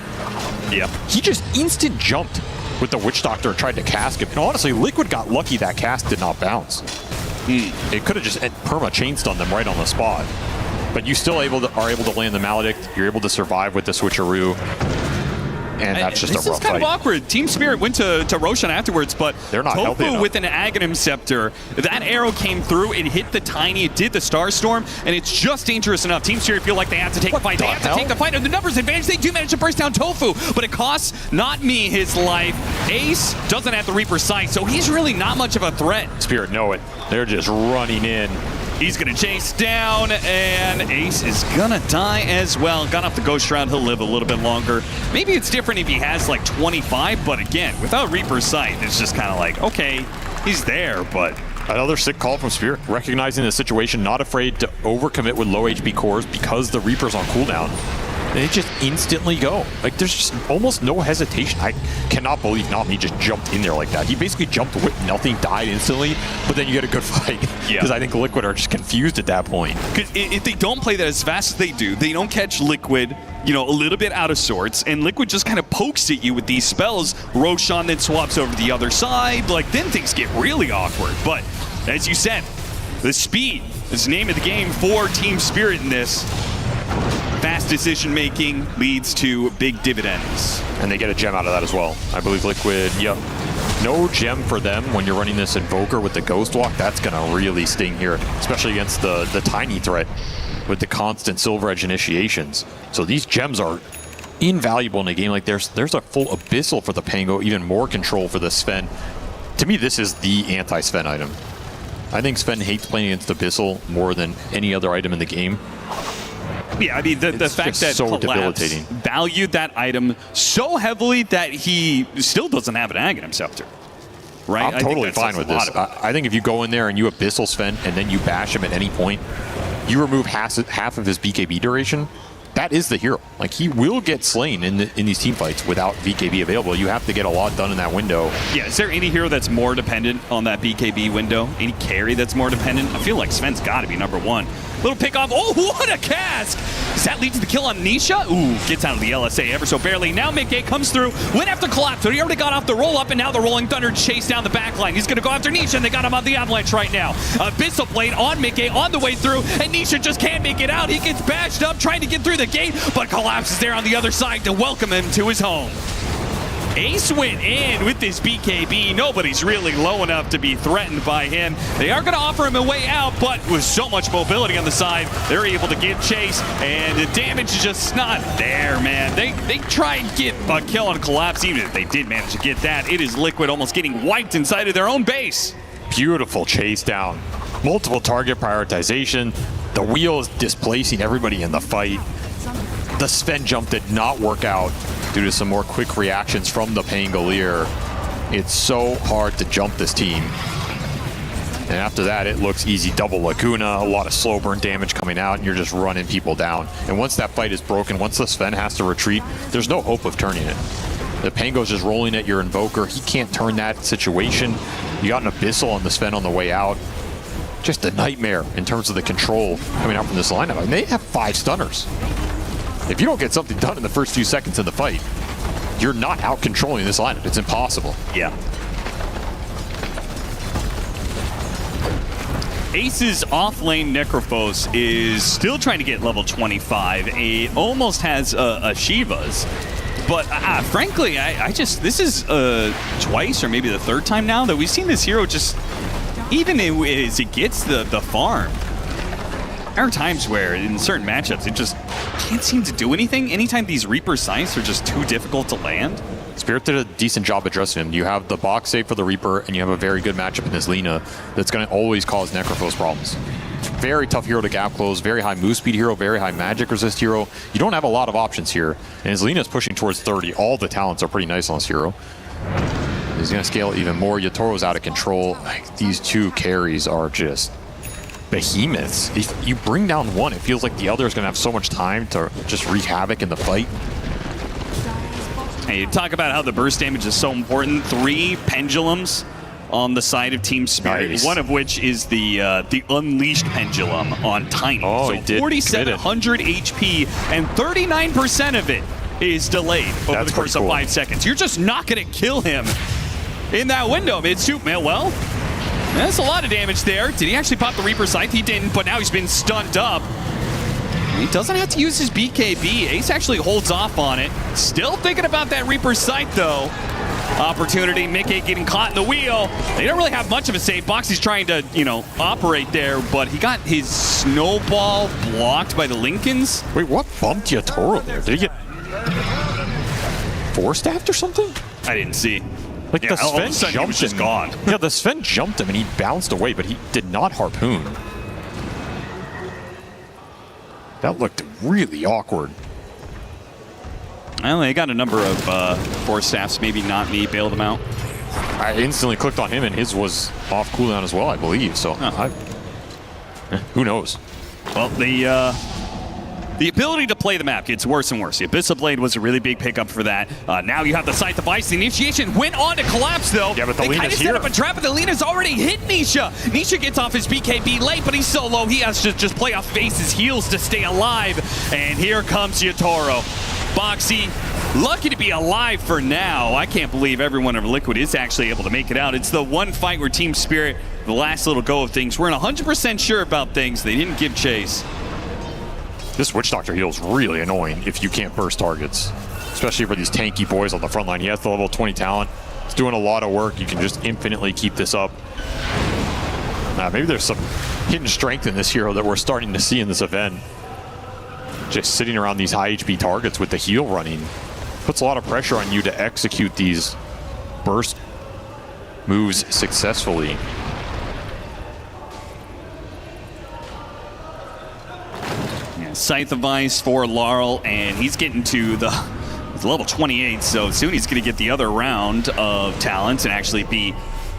Yep. He just instant jumped with the Witch Doctor and tried to cast him. And honestly, Liquid got lucky that cast did not bounce. It could have just perma chain stunned them right on the spot. But you still are able to land the Maledict. You're able to survive with the switcheroo. And that's just a rough fight. This is kind of awkward. Team Spirit went to Roshan afterwards, but they're not healthy enough. with an Aghanim Scepter. That arrow came through, it hit the Tiny, it did the Starstorm, and it's just dangerous enough. Team Spirit feel like they have to take the fight. They have to take the fight, and the numbers advantage. They do manage to burst down Tofu, but it costs Not Me his life. Ace doesn't have the Reaper's Sight, so he's really not much of a threat. Spirit know it. They're just running in. He's going to chase down, and Ace is going to die as well. Got off the Ghost Shroud. He'll live a little bit longer. Maybe it's different if he has like 25, but again, without Reaper's Sight, it's just kind of like, okay, he's there, but... Another sick call from Spirit, recognizing the situation, not afraid to overcommit with low HP cores because the Reaper's on cooldown. They just instantly go. Like, there's just almost no hesitation. I cannot believe Nami just jumped in there like that. He basically jumped with nothing, died instantly, but then you get a good fight. Because I think Liquid are just confused at that point. Because if they don't play that as fast as they do, they don't catch Liquid, you know, a little bit out of sorts, and Liquid just kind of pokes at you with these spells. Roshan then swaps over to the other side. Like, then things get really awkward. But, as you said, the speed is the name of the game for Team Spirit in this. Fast decision-making leads to big dividends. And they get a gem out of that as well. I believe Liquid, no gem for them when you're running this Invoker with the Ghost Walk. That's going to really sting here, especially against the tiny threat with the constant Silver Edge initiations. So these gems are invaluable in a game like there's a full Abyssal for the Pango, even more control for the Sven. To me, this is the anti-Sven item. I think Sven hates playing against Abyssal more than any other item in the game. Yeah, I mean, the fact that so Collapse valued that item so heavily that he still doesn't have an Aghanim Scepter. Right? I'm totally fine with this. I think if you go in there and you Abyssal Sven and then you bash him at any point, you remove half of his BKB duration, that is the hero. Like, he will get slain in these team fights without BKB available. You have to get a lot done in that window. Yeah, is there any hero that's more dependent on that BKB window? Any carry that's more dependent? I feel like Sven's got to be number one. Little pick off. Oh, what a cast! Does that lead to the kill on Nisha? Ooh, gets out of the LSA ever so barely. Now Mickey comes through, went after Collapse, but he already got off the roll up, and now the Rolling Thunder chase down the backline. He's going to go after Nisha, and they got him on the Avalanche right now. Abyssal Blade on Mickey on the way through, and Nisha just can't make it out. He gets bashed up trying to get through the gate, but Collapse is there on the other side to welcome him to his home. Ace went in with this BKB. Nobody's really low enough to be threatened by him. They are going to offer him a way out, but with so much mobility on the side, they're able to get Chase, and the damage is just not there, man. They try and get a kill on Collapse, even if they did manage to get that. It is Liquid almost getting wiped inside of their own base. Beautiful chase down. Multiple target prioritization. The wheel is displacing everybody in the fight. The Sven jump did not work out due to some more quick reactions from the Pangolier. It's so hard to jump this team. And after that, it looks easy. Double Laguna, a lot of slow burn damage coming out, and you're just running people down. And once that fight is broken, once the Sven has to retreat, there's no hope of turning it. The Pango's just rolling at your Invoker. He can't turn that situation. You got an Abyssal on the Sven on the way out. Just a nightmare in terms of the control coming out from this lineup. I mean, they have 5 stunners. If you don't get something done in the first few seconds of the fight, you're not out controlling this lineup. It's impossible. Yeah. Ace's off-lane Necrophos is still trying to get level 25. It almost has a Shiva's. But frankly, this is twice or maybe the third time now that we've seen this hero just, even as it gets the farm, there are times where in certain matchups it just can't seem to do anything. Anytime these Reaper Scythes are just too difficult to land. Spirit did a decent job addressing him. You have the box save for the Reaper, and you have a very good matchup in this Lina that's going to always cause Necrophos problems. Very tough hero to gap close, very high move speed hero, very high magic resist hero. You don't have a lot of options here. And as Lina's pushing towards 30, all the talents are pretty nice on this hero. He's going to scale even more. Yatoro's out of control. Like, these two carries are just behemoths. If you bring down one, it feels like the other is going to have so much time to just wreak havoc in the fight. Hey, you talk about how the burst damage is so important. 3 pendulums on the side of Team Spirit, nice. One of which is the Unleashed Pendulum on Tiny. Oh, so 4,700 HP, and 39% of it is delayed over the course of 5 seconds. You're just not going to kill him in that window. Well, that's a lot of damage there. Did he actually pop the Reaper Scythe? He didn't, but now he's been stunned up. He doesn't have to use his BKB. Ace actually holds off on it. Still thinking about that Reaper Scythe, though. Opportunity, Mickey getting caught in the wheel. They don't really have much of a safe box. He's trying to, operate there, but he got his snowball blocked by the Lincolns. Wait, what bumped Yatoro there? Did he get force-staffed or something? I didn't see. Like, the Sven jumped just gone. Yeah, the Sven jumped him and he bounced away, but he did not harpoon. That looked really awkward. Well, they got a number of force staffs. Maybe not me bailed them out. I instantly clicked on him, and his was off cooldown as well, I believe. So who knows? Well, the ability to play the map gets worse and worse. The Abyssal Blade was a really big pickup for that. Now you have the Scythe of Ice. The initiation went on to collapse, though. Yeah, but the they Lena's kind of here. set up a trap, but the Lena's already hit Nisha. Nisha gets off his BKB late, but he's so low, he has to just play off Face's heals to stay alive. And here comes Yatoro. Boxy, lucky to be alive for now. I can't believe everyone of Liquid is actually able to make it out. It's the one fight where Team Spirit, the last little go of things, weren't 100% sure about things. They didn't give chase. This Witch Doctor heal is really annoying if you can't burst targets, especially for these tanky boys on the front line. He has the level 20 talent. He's doing a lot of work. You can just infinitely keep this up. Maybe there's some hidden strength in this hero that we're starting to see in this event. Just sitting around these high HP targets with the heal running puts a lot of pressure on you to execute these burst moves successfully. Scythe of Ice for Laurel, and he's getting to the level 28, so soon he's going to get the other round of talents and actually be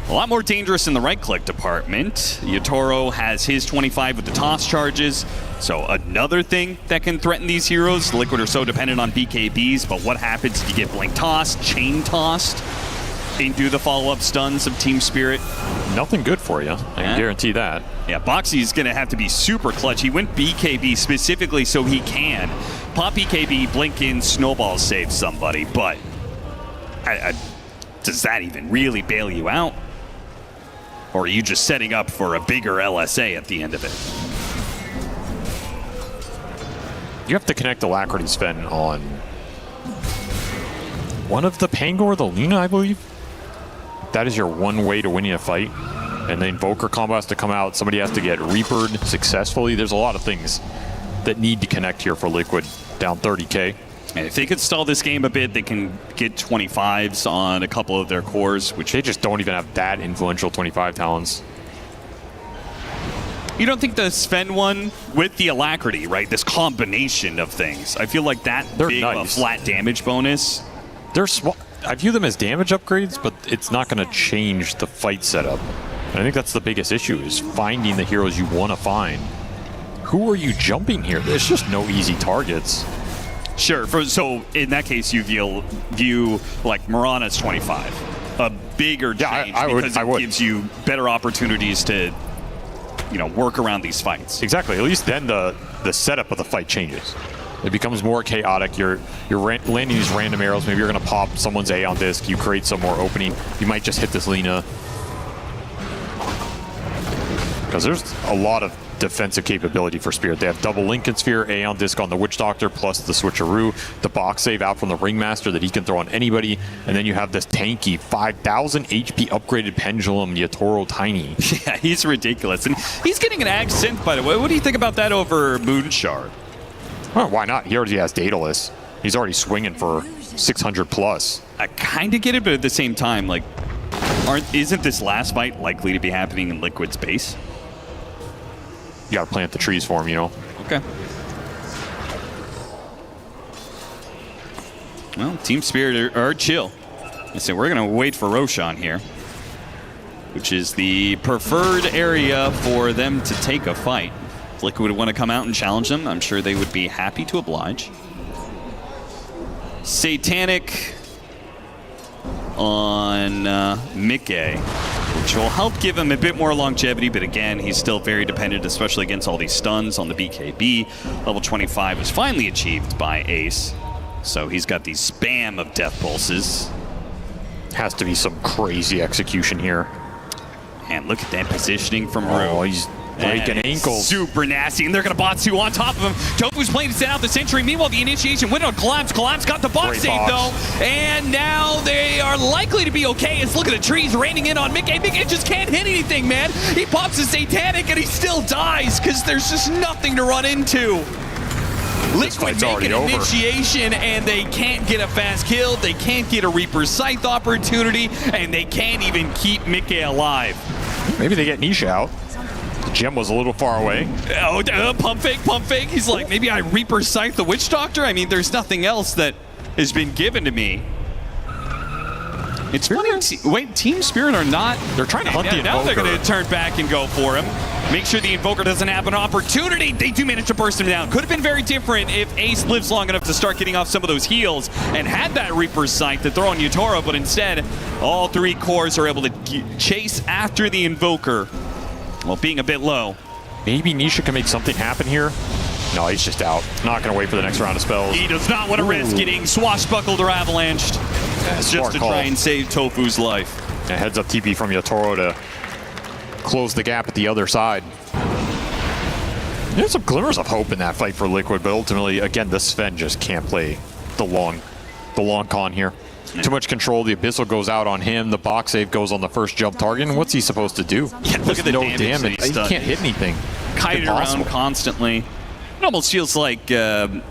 a lot more dangerous in the right-click department. Yatoro has his 25 with the toss charges, so another thing that can threaten these heroes. Liquid are so dependent on BKBs, but what happens if you get blink tossed, chain tossed into the follow-up stuns of Team Spirit? Nothing good for you, I can guarantee that. Yeah, Boxy's going to have to be super clutch. He went BKB specifically so he can pop BKB, blink in, snowball save somebody, but does that even really bail you out? Or are you just setting up for a bigger LSA at the end of it? You have to connect Alacrity Sven on one of the Pango or the Lina, I believe. That is your one way to winning a fight. And the Invoker combo has to come out. Somebody has to get Reapered successfully. There's a lot of things that need to connect here for Liquid, down 30K. And if they could stall this game a bit, they can get 25s on a couple of their cores, which they just don't even have that influential 25 talents. You don't think the Sven one with the Alacrity, right? This combination of things. I feel like that big of a flat damage bonus. They're small. I view them as damage upgrades, but it's not going to change the fight setup. And I think that's the biggest issue, is finding the heroes you want to find. Who are you jumping here? There's just no easy targets. Sure. So in that case, you view like Mirana's 25 a bigger change because it gives you better opportunities to, work around these fights. Exactly. At least then the setup of the fight changes. It becomes more chaotic. You're landing these random arrows. Maybe you're going to pop someone's A on disc. You create some more opening. You might just hit this Lina. Because there's a lot of defensive capability for Spirit. They have double Lincoln Sphere, A on disc on the Witch Doctor, plus the switcheroo, the box save out from the Ringmaster that he can throw on anybody, and then you have this tanky 5,000 HP upgraded Pendulum Yatoro Tiny. Yeah, he's ridiculous. And he's getting an Ag Synth, by the way. What do you think about that over Moonshard? Well, why not? He already has Daedalus. He's already swinging for 600 plus. I kind of get it, but at the same time, like, isn't this last fight likely to be happening in Liquid's base? You gotta plant the trees for him, Okay. Well, Team Spirit are chill. I say we're gonna wait for Roshan here, which is the preferred area for them to take a fight. If Liquid would want to come out and challenge them, I'm sure they would be happy to oblige. Satanic on Mickey, which will help give him a bit more longevity, but again, he's still very dependent, especially against all these stuns on the BKB. Level 25 was finally achieved by Ace, so he's got these spam of death pulses. Has to be some crazy execution here. And look at that positioning from Rue. Oh, he's breaking ankles. Super nasty, and they're going to Batsu on top of him. Tofu's playing to send out the Sentry. Meanwhile, the initiation went on Collapse. Collapse got the box save, though. And now they are likely to be okay. As look at the trees raining in on Mickey. Mickey just can't hit anything, man. He pops a Satanic, and he still dies because there's just nothing to run into. Liquid make an initiation, and they can't get a fast kill. They can't get a Reaper Scythe opportunity, and they can't even keep Mickey alive. Maybe they get Nisha out. Gem was a little far away. Oh, pump fake. He's like, maybe I Reaper Scythe the Witch Doctor? I mean, there's nothing else that has been given to me. It's funny. Wait, Team Spirit are not. They're trying to hunt the Invoker. Now they're going to turn back and go for him. Make sure the Invoker doesn't have an opportunity. They do manage to burst him down. Could have been very different if Ace lives long enough to start getting off some of those heals and had that Reaper Sight to throw on Yutoro, but instead, all 3 cores are able to chase after the Invoker. Well, being a bit low. Maybe Nisha can make something happen here. No, he's just out. Not going to wait for the next round of spells. He does not want to risk getting swashbuckled or avalanched just to try and save Tofu's life. A heads up TP from Yutoro to close the gap at the other side. There's some glimmers of hope in that fight for Liquid, but ultimately, again, the Sven just can't play the long con here. Too much control. The Abyssal goes out on him. The box save goes on the first jump target. And what's he supposed to do? Yeah, look at the no damage. He can't hit anything. Kited around constantly. It almost feels like, I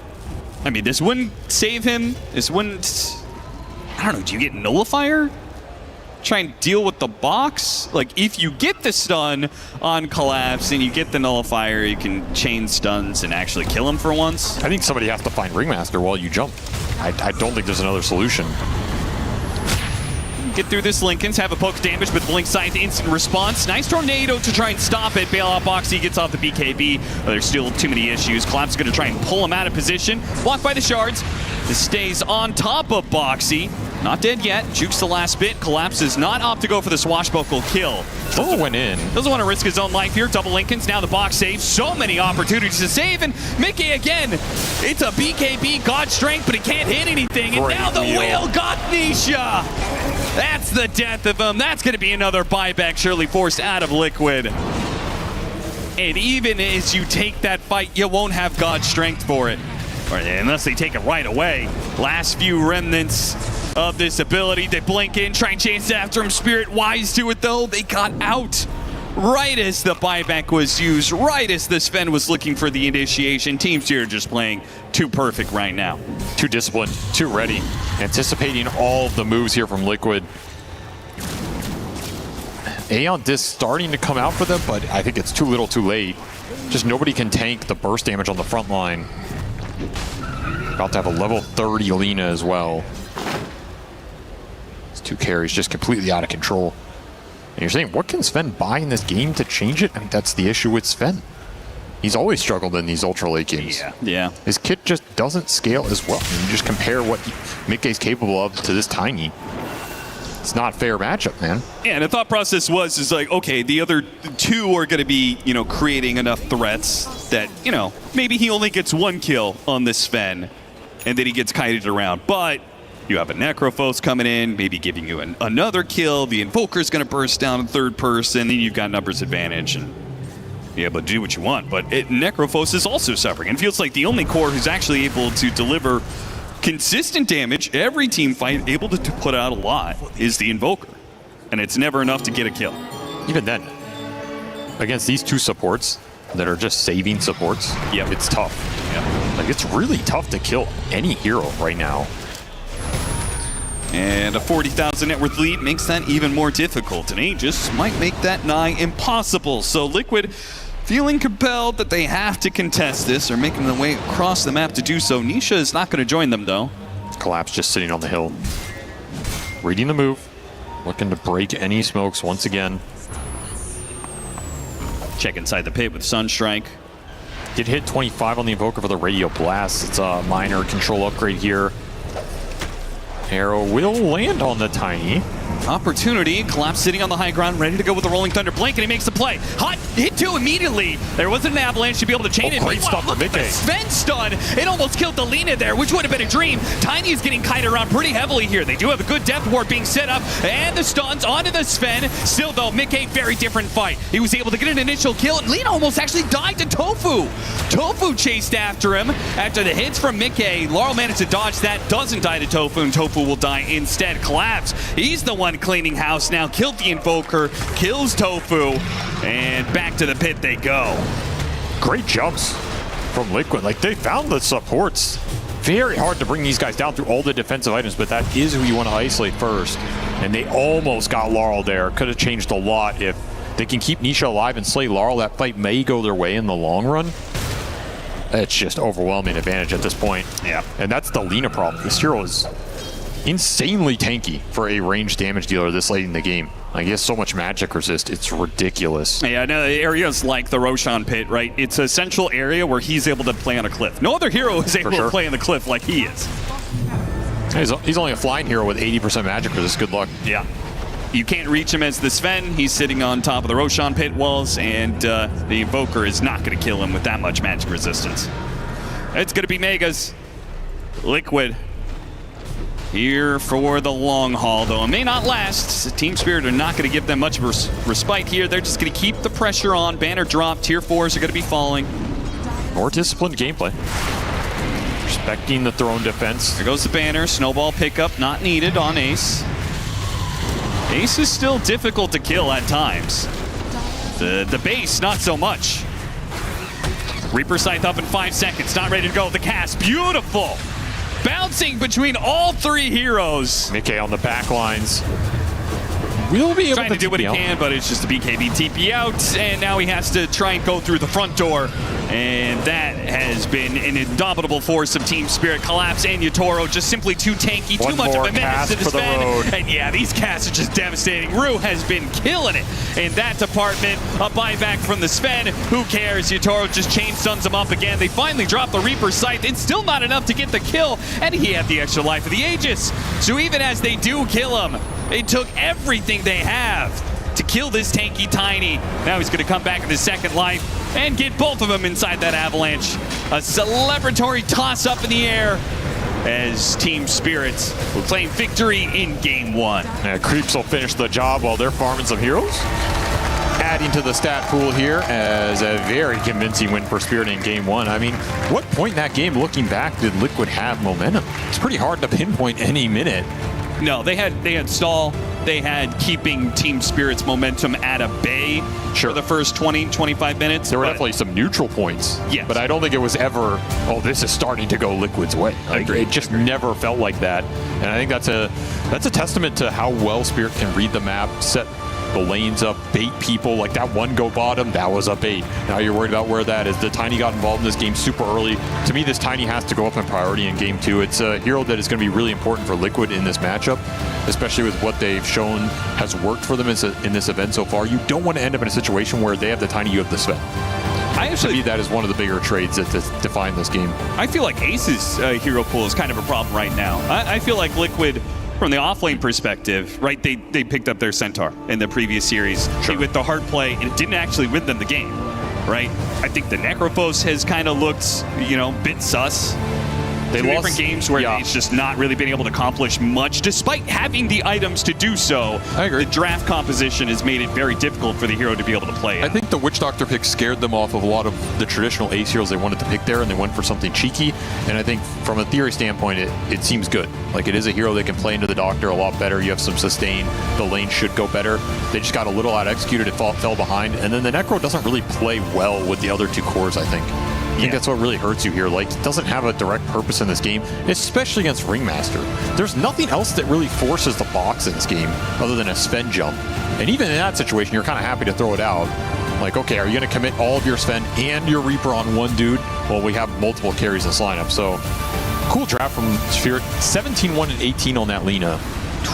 mean, this wouldn't save him. This wouldn't, I don't know, do you get Nullifier? Try and deal with the box? Like, if you get the stun on Collapse and you get the Nullifier, you can chain stuns and actually kill him for once. I think somebody has to find Ringmaster while you jump. I don't think there's another solution. Get through this Linken's, have a poke damage, but Blink Scythe instant response. Nice tornado to try and stop it. Bail out Boxy, gets off the BKB. There's still too many issues. Collapse is going to try and pull him out of position. Blocked by the shards. This stays on top of Boxy. Not dead yet. Jukes the last bit. Collapse does not opt to go for the swashbuckle kill. Went in. Doesn't want to risk his own life here. Double Linken's, now the box save. So many opportunities to save, and Mickey again. It's a BKB, God Strength, but he can't hit anything. And now the whale got Nisha. That's the death of him. That's going to be another buyback, surely forced out of Liquid. And even as you take that fight, you won't have God Strength for it. Or unless they take it right away. Last few remnants of this ability. They blink in, try and chase after him. Spirit wise to it though. They got out right as the buyback was used, right as the Sven was looking for the initiation. Team Spirit just playing too perfect right now. Too disciplined, too ready. Anticipating all of the moves here from Liquid. Aeon Disc starting to come out for them, but I think it's too little too late. Just nobody can tank the burst damage on the front line. About to have a level 30 Lina as well. These 2 carries just completely out of control. And you're saying, what can Sven buy in this game to change it? I mean, that's the issue with Sven. He's always struggled in these ultra late games. Yeah. His kit just doesn't scale as well. I mean, you just compare what Mickey's capable of to this Tiny. It's not a fair matchup, man. Yeah, and the thought process is like, okay, the other 2 are going to be, creating enough threats that, maybe he only gets 1 kill on this Sven, and then he gets kited around. But you have a Necrophos coming in, maybe giving you another kill. The Invoker's going to burst down in third person, then you've got numbers advantage, and you're able to do what you want. But Necrophos is also suffering, and feels like the only core who's actually able to deliver consistent damage, every team fight, able to put out a lot, is the Invoker. And it's never enough to get a kill. Even then, against these 2 supports that are just saving supports, it's tough. Like, it's really tough to kill any hero right now. And a 40,000 net worth lead makes that even more difficult. And Aegis might make that nigh impossible. So Liquid feeling compelled that they have to contest this, or making their way across the map to do so. Nisha is not going to join them, though. Collapse just sitting on the hill. Reading the move. Looking to break any smokes once again. Check inside the pit with Sunstrike. Did hit 25 on the Invoker for the Radio Blast. It's a minor control upgrade here. Arrow will land on the Tiny. Opportunity. Collapse sitting on the high ground, ready to go with the Rolling Thunder Blink, and he makes the play. Hot hit 2 immediately. There wasn't an avalanche to be able to chain it. Great stuff from Mickey. Sven stun. It almost killed the Lina there, which would have been a dream. Tiny is getting kited around pretty heavily here. They do have a good death ward being set up, and the stuns onto the Sven. Still though, Mickey, very different fight. He was able to get an initial kill, and Lina almost actually died to Tofu. Tofu chased after him. After the hits from Mickey, Laurel managed to dodge that, doesn't die to Tofu, and Tofu will die instead. Collapse. He's the one cleaning house now. Killed the Invoker, kills Tofu, and back to the pit they go. Great jumps from Liquid. Like, they found the supports. Very hard to bring these guys down through all the defensive items, but that is who you want to isolate first. And they almost got Laurel there. Could have changed a lot if they can keep Nisha alive and slay Laurel. That fight may go their way in the long run. It's just overwhelming advantage at this point. Yeah. And that's the Lina problem. This hero is insanely tanky for a ranged damage dealer this late in the game. Like, he has so much magic resist, it's ridiculous. Yeah, no, areas like the Roshan pit, right? It's a central area where he's able to play on a cliff. No other hero is able to play on the cliff like he is. He's only a flying hero with 80% magic resist. Good luck. Yeah. You can't reach him as the Sven. He's sitting on top of the Roshan pit walls, and the Invoker is not going to kill him with that much magic resistance. It's going to be Megas. Liquid here for the long haul, though. It may not last. Team Spirit are not going to give them much of a respite here. They're just going to keep the pressure on. Banner drop. Tier 4s are going to be falling. More disciplined gameplay. Respecting the throne defense. There goes the banner. Snowball pickup not needed on Ace. Ace is still difficult to kill at times. The base, not so much. Reaper Scythe up in 5 seconds. Not ready to go. The cast. Beautiful. Bouncing between all 3 heroes. Mickey on the back lines. We'll be able trying to do what he can, but it's just a BKB TP out, and now he has to try and go through the front door, and that has been an indomitable force of Team Spirit. Collapse and Yatoro just simply too tanky, too much of a menace to defend, and yeah, these casts are just devastating. Rue has been killing it in that department. A buyback from the Sven. Who cares? Yatoro just chain stuns him up again. They finally drop the Reaper Scythe. It's still not enough to get the kill, and he had the extra life of the Aegis. So even as they do kill him, it took everything they have to kill this tanky Tiny. Now he's going to come back in his second life and get both of them inside that avalanche. A celebratory toss up in the air as Team Spirits will claim victory in Game 1. Yeah, Creeps will finish the job while they're farming some heroes. Adding to the stat pool here as a very convincing win for Spirit in Game 1. I mean, what point in that game, looking back, did Liquid have momentum? It's pretty hard to pinpoint any minute. No, they had stall. They had keeping Team Spirit's momentum at a bay for the first 20, 25 minutes. There were definitely some neutral points. Yes. But I don't think it was ever, oh, this is starting to go Liquid's way. Like, it just never felt like that. And I think that's a testament to how well Spirit can read the map, set the lanes up, bait people. Like that one go bottom, that was a bait. Now you're worried about where that is. The Tiny got involved in this game super early. To me, this Tiny has to go up in priority in Game 2. It's a hero that is going to be really important for Liquid in this matchup, especially with what they've shown has worked for them in this event so far. You don't want to end up in a situation where they have the Tiny, you have the Sven. To me, that is one of the bigger trades that define this game. I feel like Ace's hero pool is kind of a problem right now. I feel like Liquid, from the offlane perspective, right, they picked up their Centaur in the previous series with the hard play, and it didn't actually win them the game, right? I think the Necrophos has kind of looked, bit sus. They lost different games where it's just not really been able to accomplish much, despite having the items to do so. I agree. The draft composition has made it very difficult for the hero to be able to play. I think the Witch Doctor pick scared them off of a lot of the traditional ace heroes they wanted to pick there, and they went for something cheeky. And I think from a theory standpoint, it seems good. Like, it is a hero that can play into the Doctor a lot better. You have some sustain. The lane should go better. They just got a little out executed. It fell behind. And then the Necro doesn't really play well with the other 2 cores, I think. I think that's what really hurts you here. Like, it doesn't have a direct purpose in this game, especially against Ringmaster. There's nothing else that really forces the box in this game other than a Sven jump. And even in that situation, you're kind of happy to throw it out. Like, okay, are you going to commit all of your Sven and your Reaper on one dude? Well, we have multiple carries in this lineup. So, cool draft from Spirit. 17-1 and 18 on that Lina.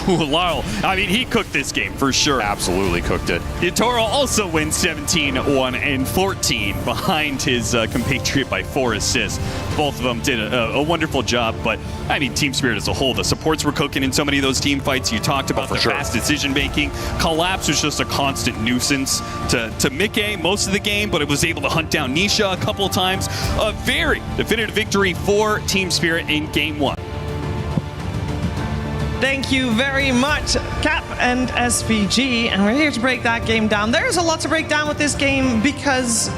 Laurel, I mean, he cooked this game for sure. Absolutely cooked it. Yatoro also wins 17-1 and 14 behind his compatriot by 4 assists. Both of them did a wonderful job, but I mean, Team Spirit as a whole, the supports were cooking in so many of those team fights. You talked about the fast decision making. Collapse was just a constant nuisance to Mickey most of the game, but it was able to hunt down Nisha a couple of times. A very definitive victory for Team Spirit in Game 1. Thank you very much, Cap and SVG, and we're here to break that game down. There's a lot to break down with this game because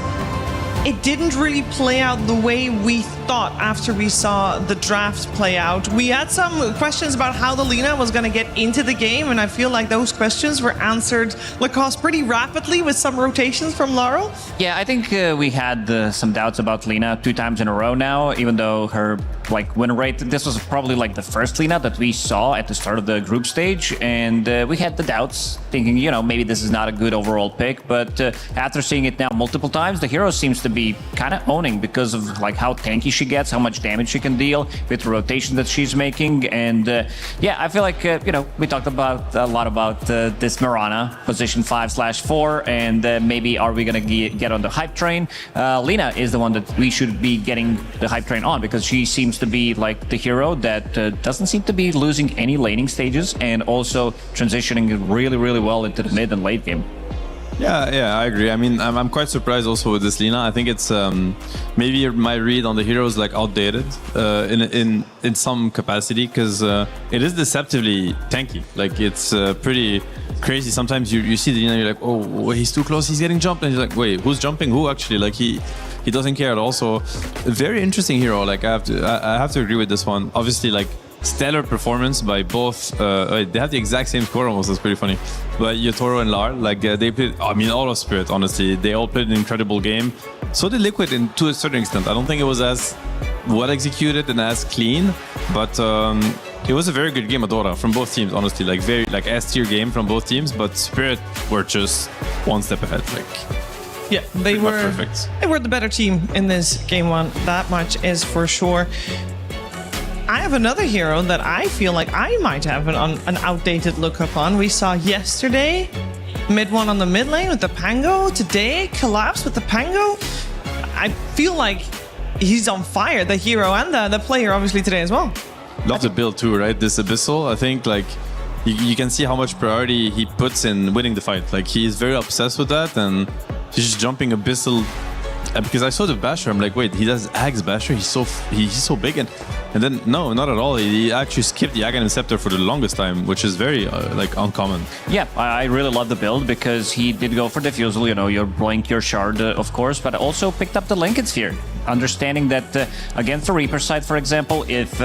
it didn't really play out the way we thought after we saw the draft play out. We had some questions about how the Lina was going to get into the game, and I feel like those questions were answered, Lacoste, pretty rapidly with some rotations from Laurel. Yeah, I think we had some doubts about Lina 2 times in a row now, even though her like win rate. This was probably like the first Lina that we saw at the start of the group stage, and we had the doubts, thinking, you know, maybe this is not a good overall pick. But after seeing it now multiple times, the hero seems to be kind of owning because of like how tanky she gets, how much damage she can deal with the rotation that she's making. And yeah, I feel like you know, we talked about a lot about this Mirana position 5/4, and maybe are we gonna get on the hype train? Lina is the one that we should be getting the hype train on, because she seems to be like the hero that doesn't seem to be losing any laning stages, and also transitioning really well into the mid and late game. Yeah, I agree. I mean, I'm quite surprised also with this Lina. I think it's maybe my read on the hero is like outdated in some capacity, because it is deceptively tanky. Like it's pretty crazy. Sometimes you see the Lina, you're like, oh, he's too close, he's getting jumped, and you're like, wait, who's jumping who actually? Like he doesn't care at all. So very interesting hero. Like I have to agree with this one. Obviously, like stellar performance by both. They have the exact same score almost. That's pretty funny. But Yotoro and Lar, like they played. I mean, all of Spirit. Honestly, they all played an incredible game. So did Liquid, to a certain extent. I don't think it was as well executed and as clean, but it was a very good game of DOTA from both teams. Honestly, like very like S tier game from both teams. But Spirit were just one step ahead. Like. Yeah, they were perfect. They were the better team in this game one. That much is for sure. I have another hero that I feel like I might have an outdated look up on. We saw yesterday mid one on the mid lane with the Pango. Today collapse with the Pango. I feel like he's on fire, the hero and the player obviously today as well. Love the build too, right? This Abyssal, I think like you can see how much priority he puts in winning the fight. Like he is very obsessed with that, and he's just jumping Abyssal. Because I saw the Basher, I'm like, wait, he does Axe Basher? He's so big, and then no, not at all. He actually skipped the Aghanim Scepter for the longest time, which is very like uncommon. Yeah, I really love the build because he did go for Diffusal, you know, your Blink, your Shard, of course, but also picked up the Lincoln Sphere. Understanding that against the Reaper side, for example, if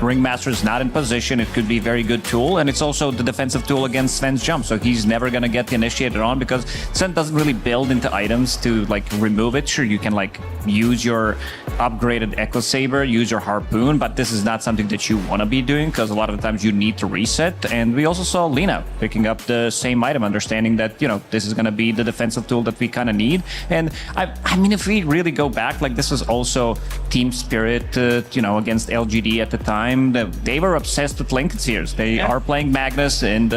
Ringmaster is not in position, it could be a very good tool, and it's also the defensive tool against Sven's jump, so he's never going to get the initiator on because Sven doesn't really build into items to like remove it. Sure, you can like use your upgraded Echo Saber, use your Harpoon, but this is not something that you want to be doing because a lot of the times you need to reset. And we also saw Lina picking up the same item, understanding that, you know, this is going to be the defensive tool that we kind of need. And I mean, if we really go back, like this was also Team Spirit, you know, against LGD at the time. They were obsessed with Lincoln Spheres. They are playing Magnus, and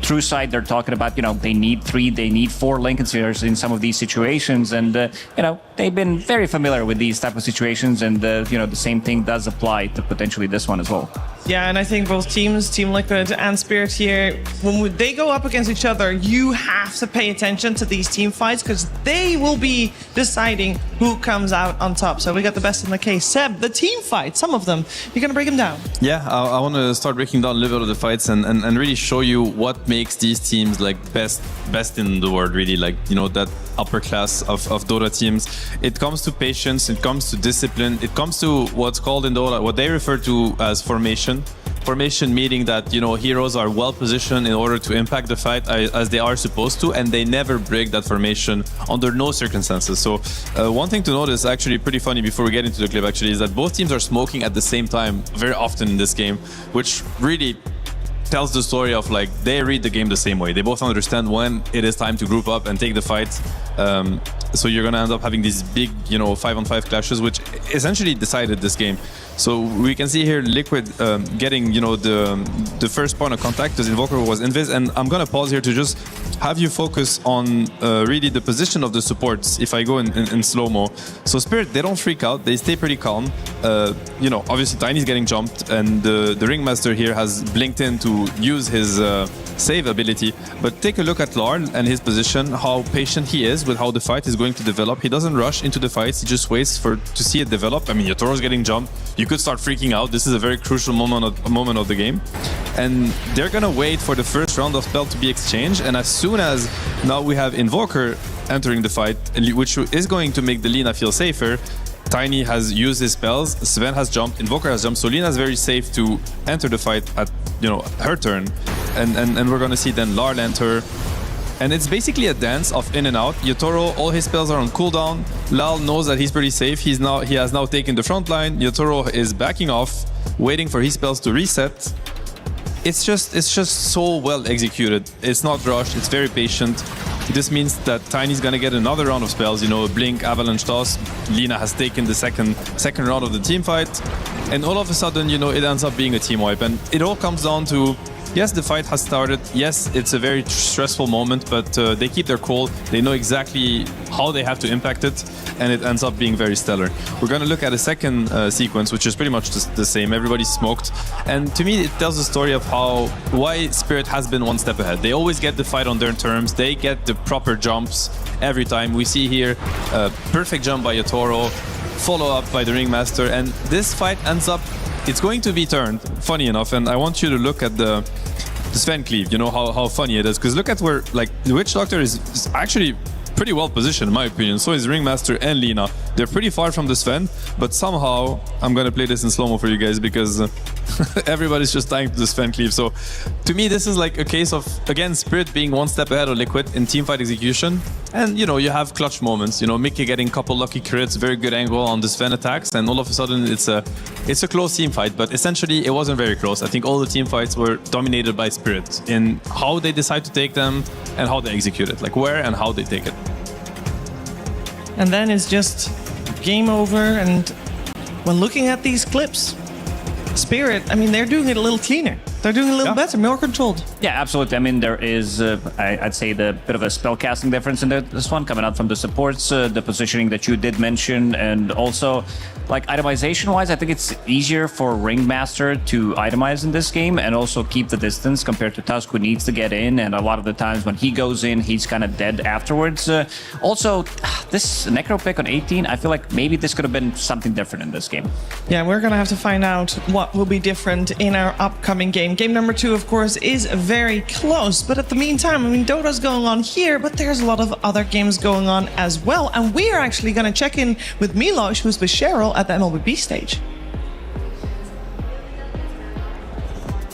True Side, they're talking about, you know, they need 3, they need 4 Lincoln Spheres in some of these situations. And, you know, they've been very familiar with these type of situations, and, you know, the same thing does apply to potentially this one as well. Yeah, and I think both teams, Team Liquid and Spirit here, when they go up against each other, you have to pay attention to these team fights because they will be deciding who comes out on top. So we got the best in the case. Seb, the team fights, some of them, you're going to break them down. Yeah, I want to start breaking down a little bit of the fights and really show you what makes these teams like best in the world, really, like, you know, that upper class of Dota teams. It comes to patience, it comes to discipline, it comes to what's called in Dota, what they refer to as formation. Formation meaning that, you know, heroes are well positioned in order to impact the fight as they are supposed to, and they never break that formation under no circumstances. So one thing to notice, actually pretty funny before we get into the clip actually, is that both teams are smoking at the same time very often in this game, which really tells the story of like they read the game the same way. They both understand when it is time to group up and take the fight. So you're gonna end up having these big, you know, 5-on-5 clashes, which essentially decided this game. So we can see here Liquid getting, you know, the first point of contact because Invoker was invis, and I'm gonna pause here to just have you focus on really the position of the supports if I go in slow-mo. So Spirit, they don't freak out, they stay pretty calm. You know, obviously Tiny's getting jumped, and the Ringmaster here has blinked in to use his save ability. But take a look at Lar and his position, how patient he is with how the fight is going to develop. He doesn't rush into the fights, he just waits to see it develop. I mean, Yotoro's getting jumped. You could start freaking out. This is a very crucial moment of the game. And they're gonna wait for the first round of spell to be exchanged. And as soon as now we have Invoker entering the fight, which is going to make the Lina feel safer, Tiny has used his spells, Sven has jumped, Invoker has jumped, so Lina is very safe to enter the fight at, you know, her turn. And we're gonna see then Lar enter. And it's basically a dance of in and out. Yotaro, all his spells are on cooldown. Lal knows that he's pretty safe. He has now taken the front line. Yotaro is backing off, waiting for his spells to reset. It's just so well executed. It's not rushed, it's very patient. This means that Tiny's gonna get another round of spells, you know, Blink, Avalanche Toss. Lina has taken the second round of the team fight. And all of a sudden, you know, it ends up being a team wipe. And it all comes down to, yes, the fight has started. Yes, it's a very stressful moment, but they keep their cool. They know exactly how they have to impact it, and it ends up being very stellar. We're going to look at a second sequence, which is pretty much the same. Everybody's smoked. And to me, it tells the story of why Spirit has been one step ahead. They always get the fight on their terms. They get the proper jumps every time. We see here a perfect jump by Yotaro, follow up by the Ringmaster, and this fight ends up, it's going to be turned, funny enough, and I want you to look at the Sven cleave, you know how funny it is, because look at where, like, the Witch Doctor is actually pretty well positioned in my opinion. So is Ringmaster and Lina. They're pretty far from the Sven, but somehow, I'm gonna play this in slow-mo for you guys because everybody's just dying to the Sven cleave. So to me, this is like a case of, again, Spirit being one step ahead of Liquid in teamfight execution. And, you know, you have clutch moments. You know, Mickey getting a couple lucky crits, very good angle on the Sven attacks, and all of a sudden it's a close team fight. But essentially, it wasn't very close. I think all the team fights were dominated by Spirit in how they decide to take them and how they execute it, like where and how they take it. And then it's just game over. And when looking at these clips, Spirit, I mean, they're doing it a little cleaner. They're doing a little better, more controlled. Yeah, absolutely. I mean, there is, I'd say, the bit of a spellcasting difference in this one coming out from the supports, the positioning that you did mention, and also, like, itemization-wise, I think it's easier for Ringmaster to itemize in this game and also keep the distance compared to Tusk, who needs to get in, and a lot of the times when he goes in, he's kind of dead afterwards. Also, this Necro pick on 18, I feel like maybe this could have been something different in this game. Yeah, we're going to have to find out what will be different in our upcoming game. Game number 2, of course, is very close, but at the meantime, I mean, Dota's going on here, but there's a lot of other games going on as well, and we are actually going to check in with Milos, who's with Cheryl at the MLBB stage.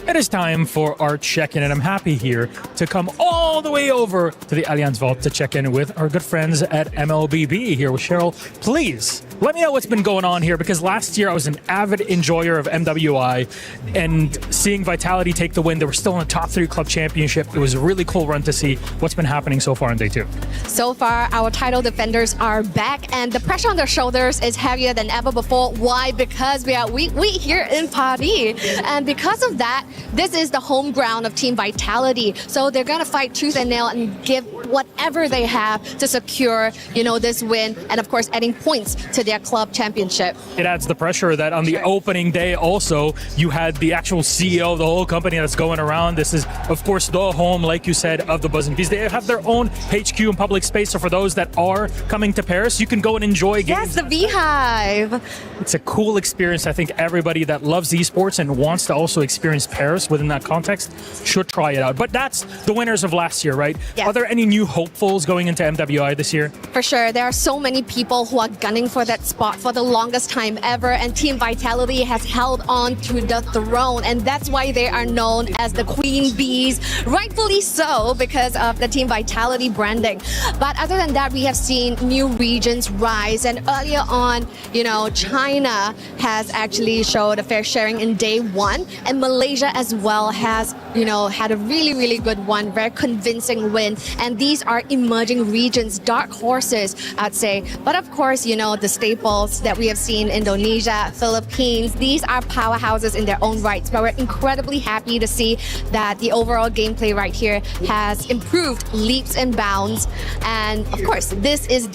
It is time for our check-in, and I'm happy here to come all the way over to the Allianz Vault to check in with our good friends at MLBB here with Cheryl. Please, let me know what's been going on here, because last year I was an avid enjoyer of MWI, and seeing Vitality take the win, they were still in the top 3 club championship. It was a really cool run to see what's been happening so far in day 2. So far, our title defenders are back, and the pressure on their shoulders is heavier than ever before. Why? Because we are we here in Paris, and because of that, this is the home ground of Team Vitality. So they're gonna fight tooth and nail and give whatever they have to secure, you know, this win, and of course, adding points to their club championship. It adds the pressure that on the opening day also, you had the actual CEO of the whole company that's going around. This is, of course, the home, like you said, of the Buzzing Bees. They have their own HQ and public space, so for those that are coming to Paris, you can go and enjoy games. Yes, the Beehive. It's a cool experience. I think everybody that loves esports and wants to also experience Paris within that context should try it out. But that's the winners of last year, right? Yes. Are there any new hopefuls going into MWI this year? For sure. There are so many people who are gunning for that spot for the longest time ever, and Team Vitality has held on to the throne, and that's why they are known as the Queen Bees, rightfully so, because of the Team Vitality branding. But other than that, we have seen new regions rise, and earlier on, you know, China has actually showed a fair sharing in day 1, and Malaysia as well has, you know, had a really, really good one, very convincing win, and these are emerging regions, dark horses, I'd say. But of course, you know, the staples that we have seen, Indonesia, Philippines, these are powerhouses in their own rights, but we're incredibly happy to see that the overall gameplay right here has improved leaps and bounds. And of course, this is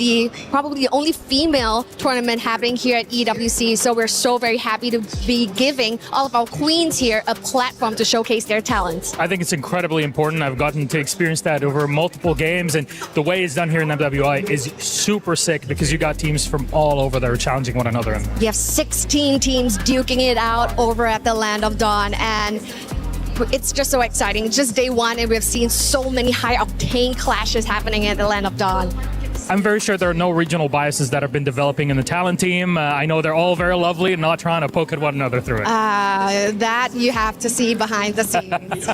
probably the only female tournament happening here at EWC, so we're so very happy to be giving all of our queens here a platform to showcase their talents. I think it's incredibly important. I've gotten to experience that over multiple games, and the way it's done here in MWI is super sick because you got teams from all over that are challenging one another. You have 16 teams duking it out over at the Land of Dawn, and it's just so exciting. It's just day 1, and we've seen so many high-octane clashes happening at the Land of Dawn. I'm very sure there are no regional biases that have been developing in the talent team. I know they're all very lovely and not trying to poke at one another through it. That you have to see behind the scenes.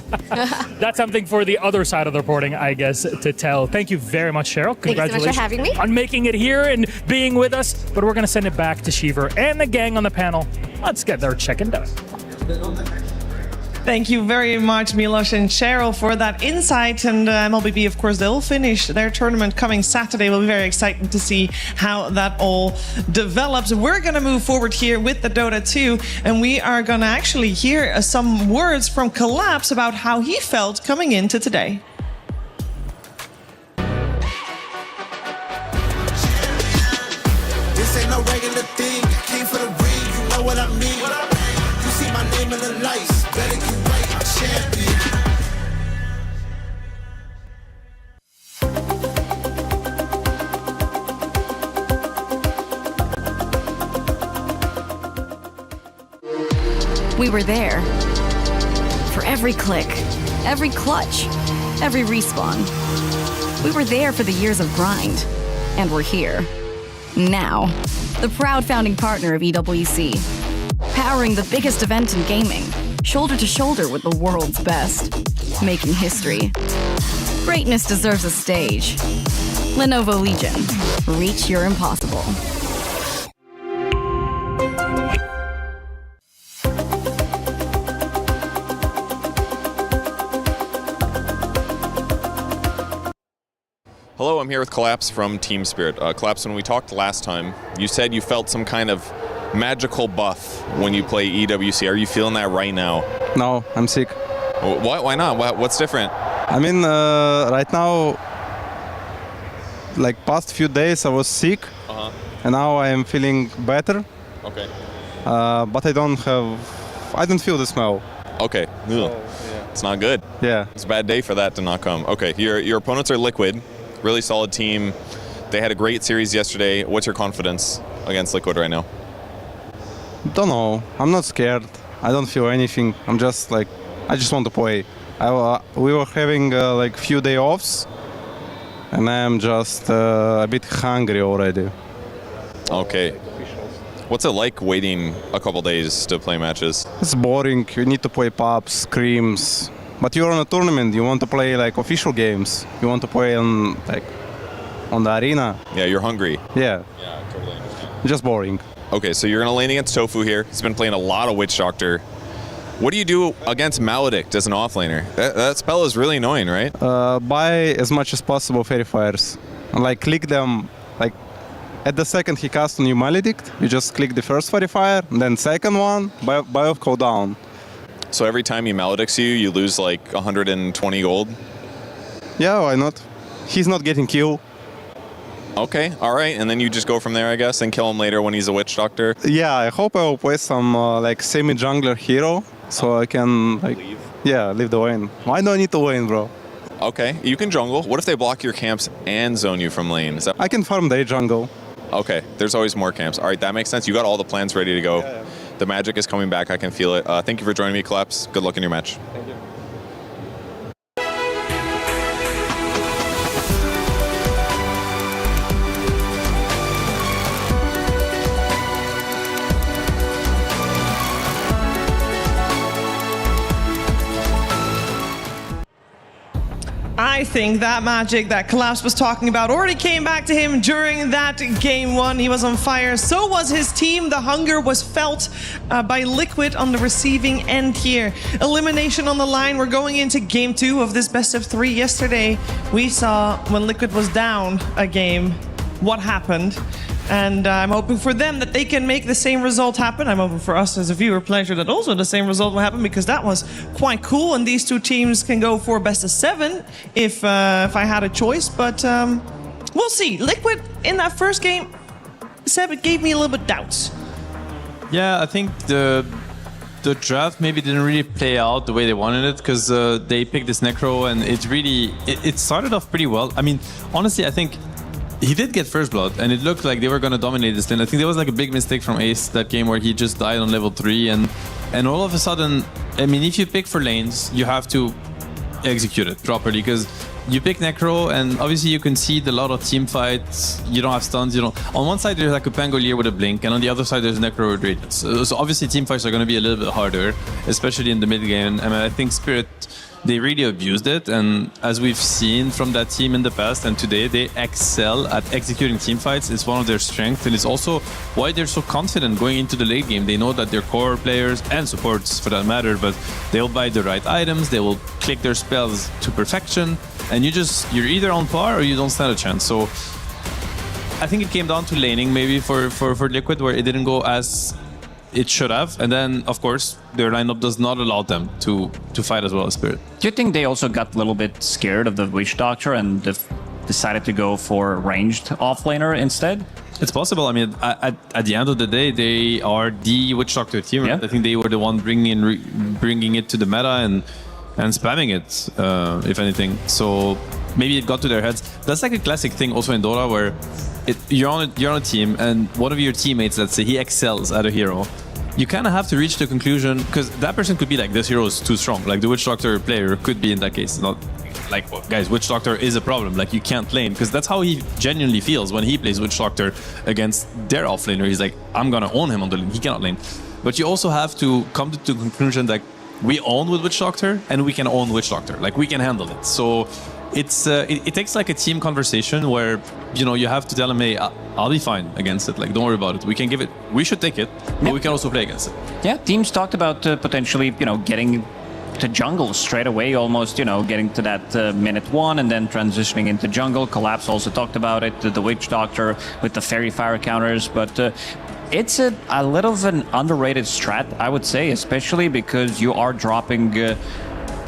That's something for the other side of the reporting, I guess, to tell. Thank you very much, Cheryl. Congratulations so much for having me. on making it here and being with us. But we're going to send it back to Shiver and the gang on the panel. Let's get their check-in done. Thank you very much, Milos and Cheryl, for that insight. And MLBB, of course, they'll finish their tournament coming Saturday. Will be very exciting to see how that all develops. We're going to move forward here with the Dota 2, and we are going to actually hear some words from Collapse about how he felt coming into today. This ain't no regular thing. I came for the ring, you know what I mean. You see my name in the lights, better get right, champion. We were there. For every click, every clutch, every respawn. We were there for the years of grind. And we're here. Now. The proud founding partner of EWC. Powering the biggest event in gaming. Shoulder to shoulder with the world's best. Making history. Greatness deserves a stage. Lenovo Legion. Reach your impossible. Hello, I'm here with Collapse from Team Spirit. Collapse, when we talked last time, you said you felt some kind of magical buff when you play EWC. Are you feeling that right now? No, I'm sick. Why not? What's different? I mean, right now, like past few days I was sick, and now I am feeling better. Okay. But I don't feel the smell. Okay. So, It's not good. Yeah. It's a bad day for that to not come. Okay, your opponents are Liquid. Really solid team. They had a great series yesterday. What's your confidence against Liquid right now? Don't know. I'm not scared. I don't feel anything. I'm just like, I just want to play. We were having like few day offs, and I'm just a bit hungry already. Okay. What's it like waiting a couple days to play matches? It's boring. You need to play pubs, scrims. But you're on a tournament. You want to play like official games. You want to play on the arena. Yeah, you're hungry. Yeah. Yeah, I totally understand. Just boring. Okay, so you're gonna lane against Tofu here. He's been playing a lot of Witch Doctor. What do you do against Maledict as an offlaner? That spell is really annoying, right? Buy as much as possible Fairy Fires. And like click them, like at the second he casts on you Maledict, you just click the first Fairy Fire, and then second one, buy off cooldown. So every time he Maledicts you, you lose like 120 gold? Yeah, why not? He's not getting killed. Okay, all right, and then you just go from there, I guess, and kill him later when he's a Witch Doctor? Yeah, I hope I will play some like semi-jungler hero, so I can like leave the lane. Why do I need to lane, bro? Okay, you can jungle. What if they block your camps and zone you from lane? Is that... I can farm their jungle. Okay, there's always more camps. All right, that makes sense. You got all the plans ready to go. Yeah. The magic is coming back. I can feel it. Thank you for joining me, Collapse. Good luck in your match. Thank you. I think that magic that Collapse was talking about already came back to him during that game one. He was on fire. So was his team. The hunger was felt by Liquid on the receiving end here. Elimination on the line. We're going into game two of this best of three. Yesterday, we saw when Liquid was down a game, what happened. And I'm hoping for them that they can make the same result happen. I'm hoping for us as a viewer pleasure that also the same result will happen, because that was quite cool. And these two teams can go for best of seven if I had a choice. But we'll see. Liquid in that first game, Seb, it gave me a little bit doubts. Yeah, I think the draft maybe didn't really play out the way they wanted it, because they picked this Necro and it started off pretty well. I mean, honestly, I think he did get first blood, and it looked like they were going to dominate this lane. I think there was like a big mistake from Ace that game where he just died on level 3, and all of a sudden, I mean, if you pick for lanes, you have to execute it properly, because you pick Necro, and obviously you can see a lot of team fights. You don't have stuns. You don't. On one side there's like a Pangolier with a blink, and on the other side there's Necro with Radiance. So obviously team fights are going to be a little bit harder, especially in the mid game. I mean, I think Spirit, they really abused it, and as we've seen from that team in the past and today, they excel at executing team fights. It's one of their strengths, and it's also why they're so confident going into the late game. They know that their core players and supports for that matter, but they'll buy the right items, they will click their spells to perfection, and you're either on par or you don't stand a chance. So I think it came down to laning maybe for Liquid, where it didn't go as it should have, and then of course their lineup does not allow them to fight as well as Spirit. Do you think they also got a little bit scared of the Witch Doctor and decided to go for ranged offlaner instead? It's possible. I mean, at the end of the day, they are the Witch Doctor team. Yeah. I think they were the one bringing it to the meta and spamming it, if anything. So maybe it got to their heads. That's like a classic thing also in Dota, where you're on a team and one of your teammates, let's say, he excels at a hero. You kind of have to reach the conclusion, because that person could be like, this hero is too strong. Like the Witch Doctor player could be in that case. Not like, well, guys, Witch Doctor is a problem. Like, you can't lane, because that's how he genuinely feels when he plays Witch Doctor against their offlaner. He's like, I'm gonna own him on the lane. He cannot lane. But you also have to come to the conclusion that we own with Witch Doctor and we can own Witch Doctor. Like, we can handle it. So it's it takes like a team conversation where, you know, you have to tell them, hey, I'll be fine against it. Like, don't worry about it. We can give it. We should take it, but we can also play against it. Yeah, teams talked about potentially, you know, getting to jungle straight away, almost, you know, getting to that minute one and then transitioning into jungle. Collapse also talked about it, the Witch Doctor with the Fairy Fire counters, but it's a little of an underrated strat, I would say, especially because you are dropping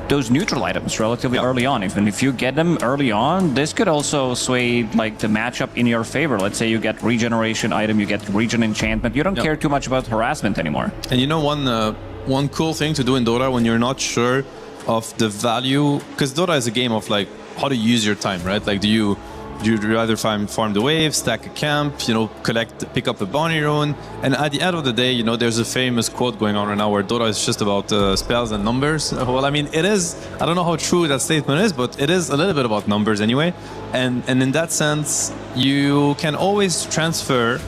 those neutral items relatively early on. Even if you get them early on, this could also sway like the matchup in your favor. Let's say you get regeneration item, you get regen enchantment. You don't care too much about harassment anymore. And you know, one cool thing to do in Dota when you're not sure of the value, because Dota is a game of like how to use your time, right? Like, do you rather farm the wave, stack a camp, you know, pick up a bounty rune, and at the end of the day, you know, there's a famous quote going on right now where Dota is just about spells and numbers. Well, I mean, it is. I don't know how true that statement is, but it is a little bit about numbers anyway. And in that sense, you can always transfer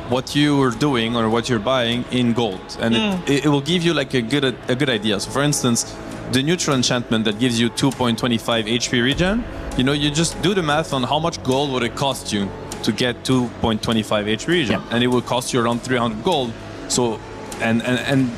what you are doing or what you're buying in gold, and it will give you like a good idea. So, for instance, the neutral enchantment that gives you 2.25 HP regen, you know, you just do the math on how much gold would it cost you to get 2.25 HP regen, and it will cost you around 300 gold. So, and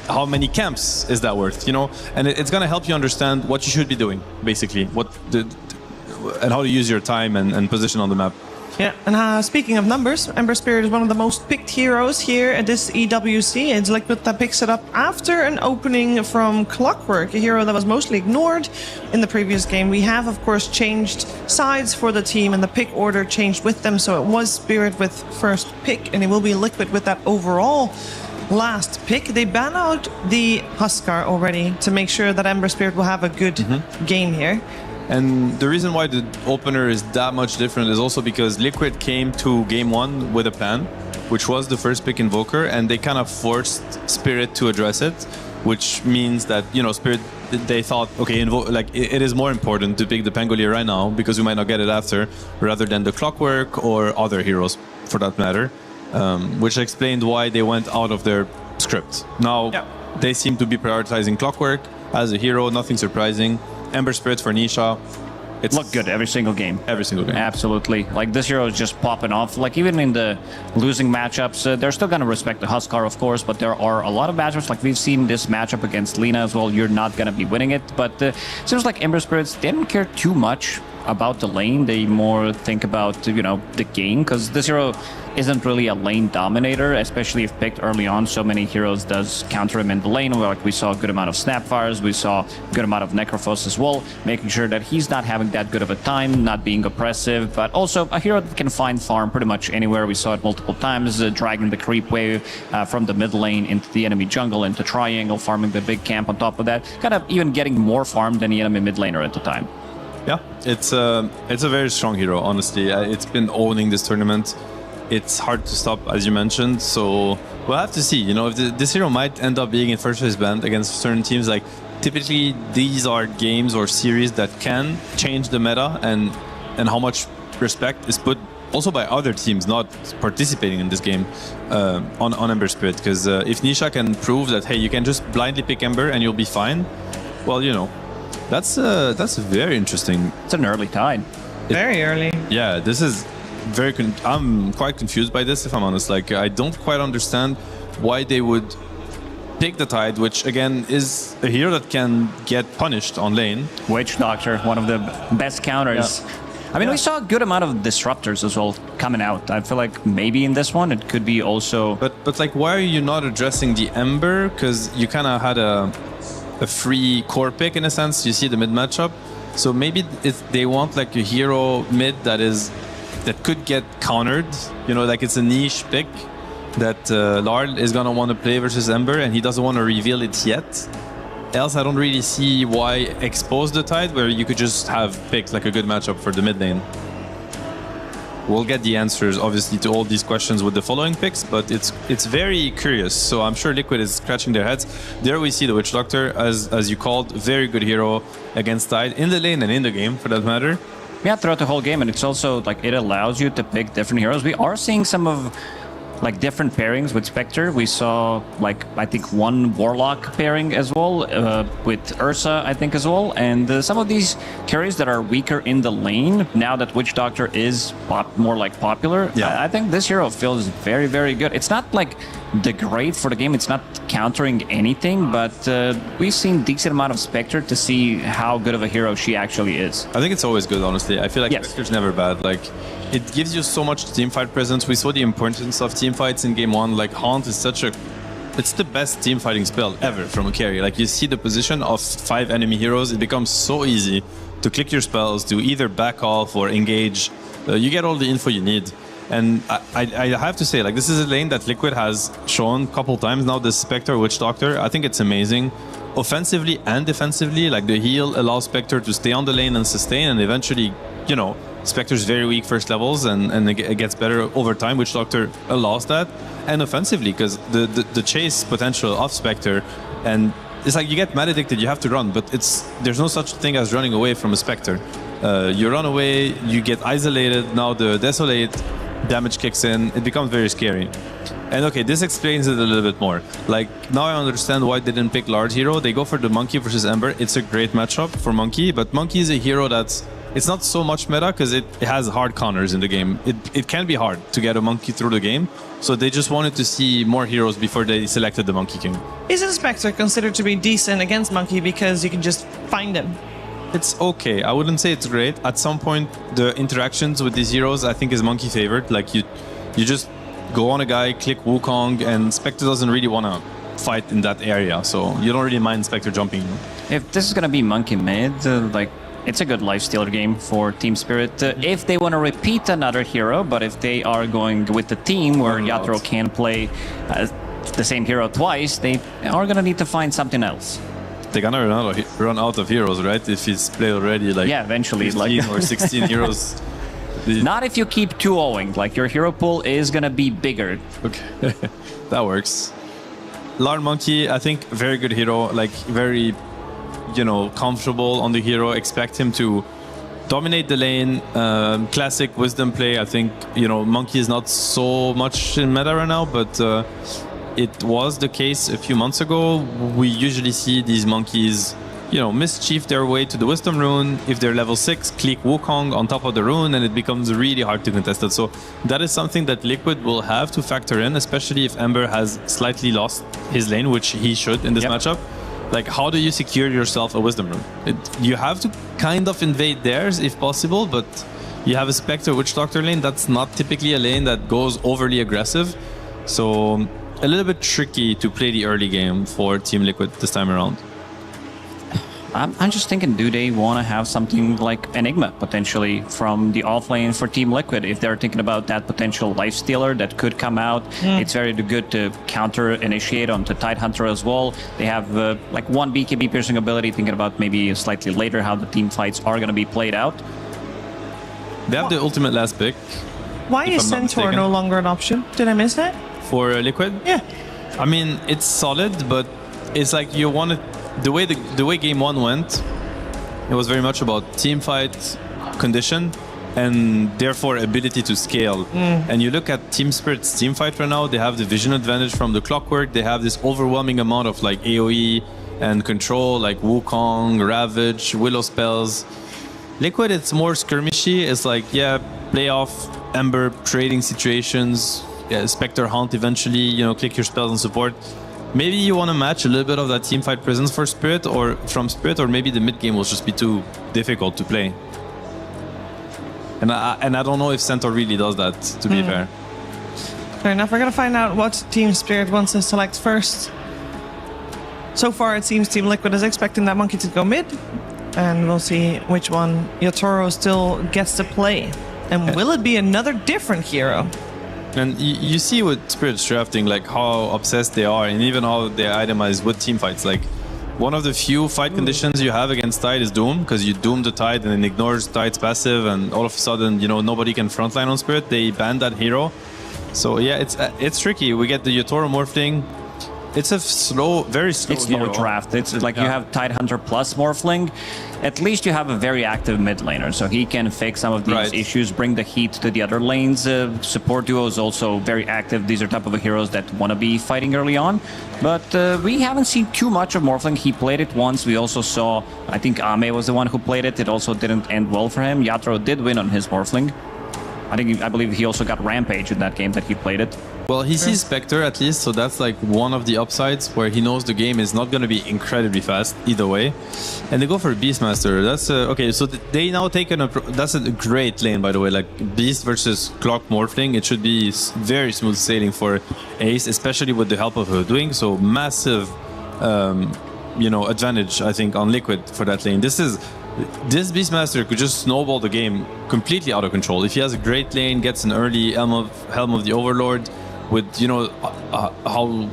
how many camps is that worth, you know? And it's gonna help you understand what you should be doing, basically, and how to use your time and position on the map. Yeah, and speaking of numbers, Ember Spirit is one of the most picked heroes here at this EWC. It's Liquid that picks it up after an opening from Clockwork, a hero that was mostly ignored in the previous game. We have, of course, changed sides for the team, and the pick order changed with them, so it was Spirit with first pick, and it will be Liquid with that overall last pick. They ban out the Huskar already to make sure that Ember Spirit will have a good game here. And the reason why the opener is that much different is also because Liquid came to game one with a plan, which was the first pick Invoker, and they kind of forced Spirit to address it, which means that, you know, Spirit, they thought, okay, it is more important to pick the Pangolier right now because we might not get it after, rather than the Clockwork or other heroes for that matter, which explained why they went out of their script. Now, they seem to be prioritizing Clockwork as a hero, nothing surprising. Ember Spirit for Nisha. It's looked good every single game. Every single game. Absolutely. Like, this hero is just popping off. Like, even in the losing matchups, they're still going to respect the Huskar, of course, but there are a lot of matchups. Like, we've seen this matchup against Lina as well. You're not going to be winning it. But it seems like Ember Spirits didn't care too much about the lane. They more think about, you know, the game, because this hero isn't really a lane dominator, especially if picked early on. So many heroes does counter him in the lane, where like we saw a good amount of Snapfires, we saw a good amount of Necrophos as well, making sure that he's not having that good of a time, not being oppressive, but also a hero that can find farm pretty much anywhere. We saw it multiple times, dragging the creep wave from the mid lane into the enemy jungle, into triangle, farming the big camp on top of that, kind of even getting more farm than the enemy mid laner at the time. Yeah, it's a very strong hero, honestly. It's been owning this tournament. It's hard to stop, as you mentioned, so we'll have to see. You know, if this hero might end up being in first phase banned against certain teams. Like, typically these are games or series that can change the meta and how much respect is put also by other teams not participating in this game on Ember Spirit. Because if Nisha can prove that, hey, you can just blindly pick Ember and you'll be fine, well, you know, that's very interesting. It's an early tide. Very early. Yeah, this is very... I'm quite confused by this, if I'm honest. Like, I don't quite understand why they would pick the Tide, which again is a hero that can get punished on lane. Witch Doctor, one of the best counters. Yeah. I mean, we saw a good amount of disruptors as well coming out. I feel like maybe in this one it could be also... But like, why are you not addressing the Ember? Because you kind of had a free core pick in a sense. You see the mid matchup. So maybe they want like a hero mid that could get countered. You know, like it's a niche pick that Lard is gonna want to play versus Ember, and he doesn't want to reveal it yet. Else, I don't really see why expose the Tide where you could just have picked like a good matchup for the mid lane. We'll get the answers, obviously, to all these questions with the following picks, but it's very curious. So I'm sure Liquid is scratching their heads. There we see the Witch Doctor, as you called, very good hero against Tide in the lane and in the game, for that matter. Yeah, throughout the whole game, and it's also like it allows you to pick different heroes. We are seeing some of like different pairings with Spectre. We saw like I think one Warlock pairing as well with Ursa, I think as well, and some of these carries that are weaker in the lane now that Witch Doctor is more like popular. Yeah. I think this hero feels very, very good. It's not like the great for the game. It's not countering anything, but we've seen decent amount of Spectre to see how good of a hero she actually is. I think it's always good, honestly. I feel like Spectre's never bad. Like, it gives you so much teamfight presence. We saw the importance of teamfights in game one. Like, Haunt is it's the best teamfighting spell ever from a carry. Like, you see the position of 5 enemy heroes, it becomes so easy to click your spells, to either back off or engage. You get all the info you need. And I have to say, like, this is a lane that Liquid has shown a couple times now, this Spectre Witch Doctor. I think it's amazing. Offensively and defensively, like, the heal allows Spectre to stay on the lane and sustain, and eventually, you know, Spectre's very weak first levels, and it gets better over time. Witch Doctor allows that. And offensively, because the chase potential of Spectre, and it's like you get mad addicted, you have to run, but there's no such thing as running away from a Spectre. You run away, you get isolated, now the Desolate damage kicks in, it becomes very scary. And okay, this explains it a little bit more. Like, now I understand why they didn't pick large hero. They go for the Monkey versus Ember. It's a great matchup for Monkey, but Monkey is a hero it's not so much meta because it has hard counters in the game. It can be hard to get a Monkey through the game, so they just wanted to see more heroes before they selected the Monkey King. Isn't Spectre considered to be decent against Monkey because you can just find him? It's okay. I wouldn't say it's great. At some point, the interactions with these heroes, I think, is Monkey favored. Like, you just go on a guy, click Wukong, and Spectre doesn't really want to fight in that area, so you don't really mind Spectre jumping. If this is going to be Monkey mid, like, it's a good lifestealer game for Team Spirit. If they want to repeat another hero, but if they are going with the team where Yatoro can play the same hero twice, they are going to need to find something else. They're gonna run out of heroes, right? If he's played already, like, yeah, eventually, 15 or 16 heroes. Not if you keep 2-0ing. Like, your hero pool is gonna be bigger. Okay, that works. Lard Monkey, I think, very good hero. Like, very, you know, comfortable on the hero. Expect him to dominate the lane. Classic wisdom play. I think, you know, Monkey is not so much in meta right now, but it was the case a few months ago. We usually see these monkeys, you know, mischief their way to the Wisdom Rune. If they're level 6, click Wukong on top of the rune, and it becomes really hard to contest it. So that is something that Liquid will have to factor in, especially if Ember has slightly lost his lane, which he should in this matchup. Like, how do you secure yourself a Wisdom Rune? You have to kind of invade theirs if possible, but you have a Spectre Witch Doctor lane. That's not typically a lane that goes overly aggressive. So a little bit tricky to play the early game for Team Liquid this time around. I'm just thinking, do they want to have something like Enigma potentially from the offlane for Team Liquid? If they're thinking about that potential lifestealer that could come out, it's very good to counter initiate onto Tidehunter as well. They have like 1 BKB piercing ability, thinking about maybe slightly later how the team fights are going to be played out. They have the ultimate last pick. Why is Centaur no longer an option? Did I miss that? For Liquid? Yeah. I mean, it's solid, but it's like you want to the way game 1 went, it was very much about team fight condition and therefore ability to scale. And you look at Team Spirit's team fight right now, they have the vision advantage from the clockwork. They have this overwhelming amount of like AoE and control, like Wukong, Ravage, Willow spells. Liquid, it's more skirmishy. It's like, yeah, play off Ember trading situations, yeah, Spectre Haunt eventually, you know, click your spells and support. Maybe you want to match a little bit of that team fight presence for Spirit or from Spirit, or maybe the mid game will just be too difficult to play. And I don't know if Centaur really does that, to be fair. Fair enough. We're going to find out what Team Spirit wants to select first. So far, it seems Team Liquid is expecting that Monkey to go mid. And we'll see which one Yotaro still gets to play. And will it be another different hero? And you see with Spirit's drafting, like how obsessed they are, and even how they itemize with team fights. Like, one of the few fight conditions you have against Tide is Doom, because you Doom the Tide and it ignores Tide's passive, and all of a sudden, you know, nobody can frontline on Spirit. They ban that hero. So yeah, it's tricky. We get the Yotaro Morphling. It's a slow, very slow It's slow draft. It's like you have Tide Hunter plus Morphling. At least you have a very active mid laner, so he can fix some of these issues, bring the heat to the other lanes. Support duo is also very active. These are type of heroes that want to be fighting early on. But we haven't seen too much of Morphling. He played it once. We also saw, I think Ame was the one who played it. It also didn't end well for him. Yatoro did win on his Morphling. I believe he also got Rampage in that game that he played it. Well, he sees Spectre at least, so that's like one of the upsides where he knows the game is not going to be incredibly fast either way. And they go for Beastmaster. That's okay. So they now take that's a great lane, by the way. Like Beast versus Clock Morphling, it should be very smooth sailing for Ace, especially with the help of Hoodwink. So massive, you know, advantage I think on Liquid for that lane. This Beastmaster could just snowball the game completely out of control. If he has a great lane, gets an early Helm of the Overlord, with, you know, how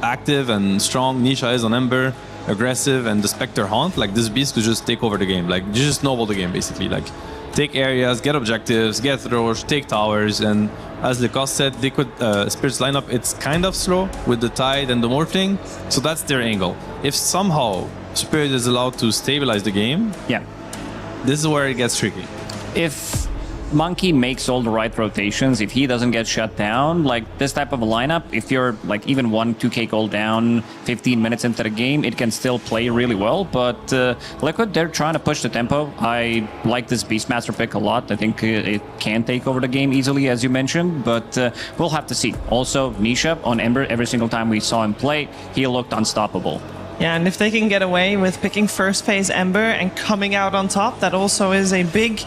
active and strong Nisha is on Ember, aggressive, and the Spectre Haunt, like this Beast could just take over the game. Like, you just snowball the game, basically. Like, take areas, get objectives, get throwers, take towers, and as Lacoste said, Liquid Spirit's lineup, it's kind of slow with the Tide and the Morphling, so that's their angle. If somehow Spirit is allowed to stabilize the game, yeah, this is where it gets tricky. If Monkey makes all the right rotations, if he doesn't get shut down, like this type of a lineup, if you're like even 1-2k goal down 15 minutes into the game, it can still play really well. But Liquid, they're trying to push the tempo. I like this Beastmaster pick a lot. I think it can take over the game easily, as you mentioned, but we'll have to see. Also, Nisha on Ember, every single time we saw him play, he looked unstoppable. Yeah, and if they can get away with picking first phase Ember and coming out on top, that also is a big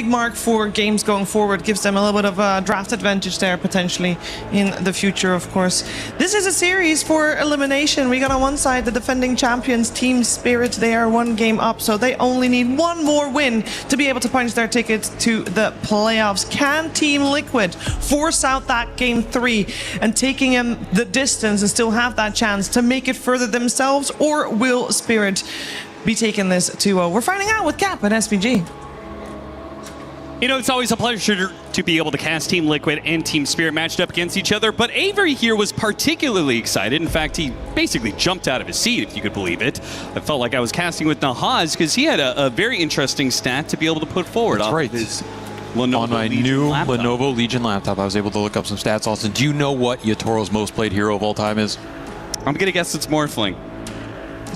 mark for games going forward. Gives them a little bit of a draft advantage there potentially in the future, of course. This is a series for elimination. We got on one side the defending champions, Team Spirit. They are 1 game up, so they only need 1 more win to be able to punch their ticket to the playoffs. Can Team Liquid force out that game 3 and taking them the distance and still have that chance to make it further themselves, or will Spirit be taking this 2-0? We're finding out with Cap and SPG. You know, it's always a pleasure to be able to cast Team Liquid and Team Spirit matched up against each other, but Avery here was particularly excited. In fact, he basically jumped out of his seat, if you could believe it. I felt like I was casting with Nahaz because he had a very interesting stat to be able to put forward. That's right. His Lenovo on my Legion new laptop. Lenovo Legion laptop, I was able to look up some stats. Austin, do you know what Yatoro's most played hero of all time is? I'm going to guess it's Morphling.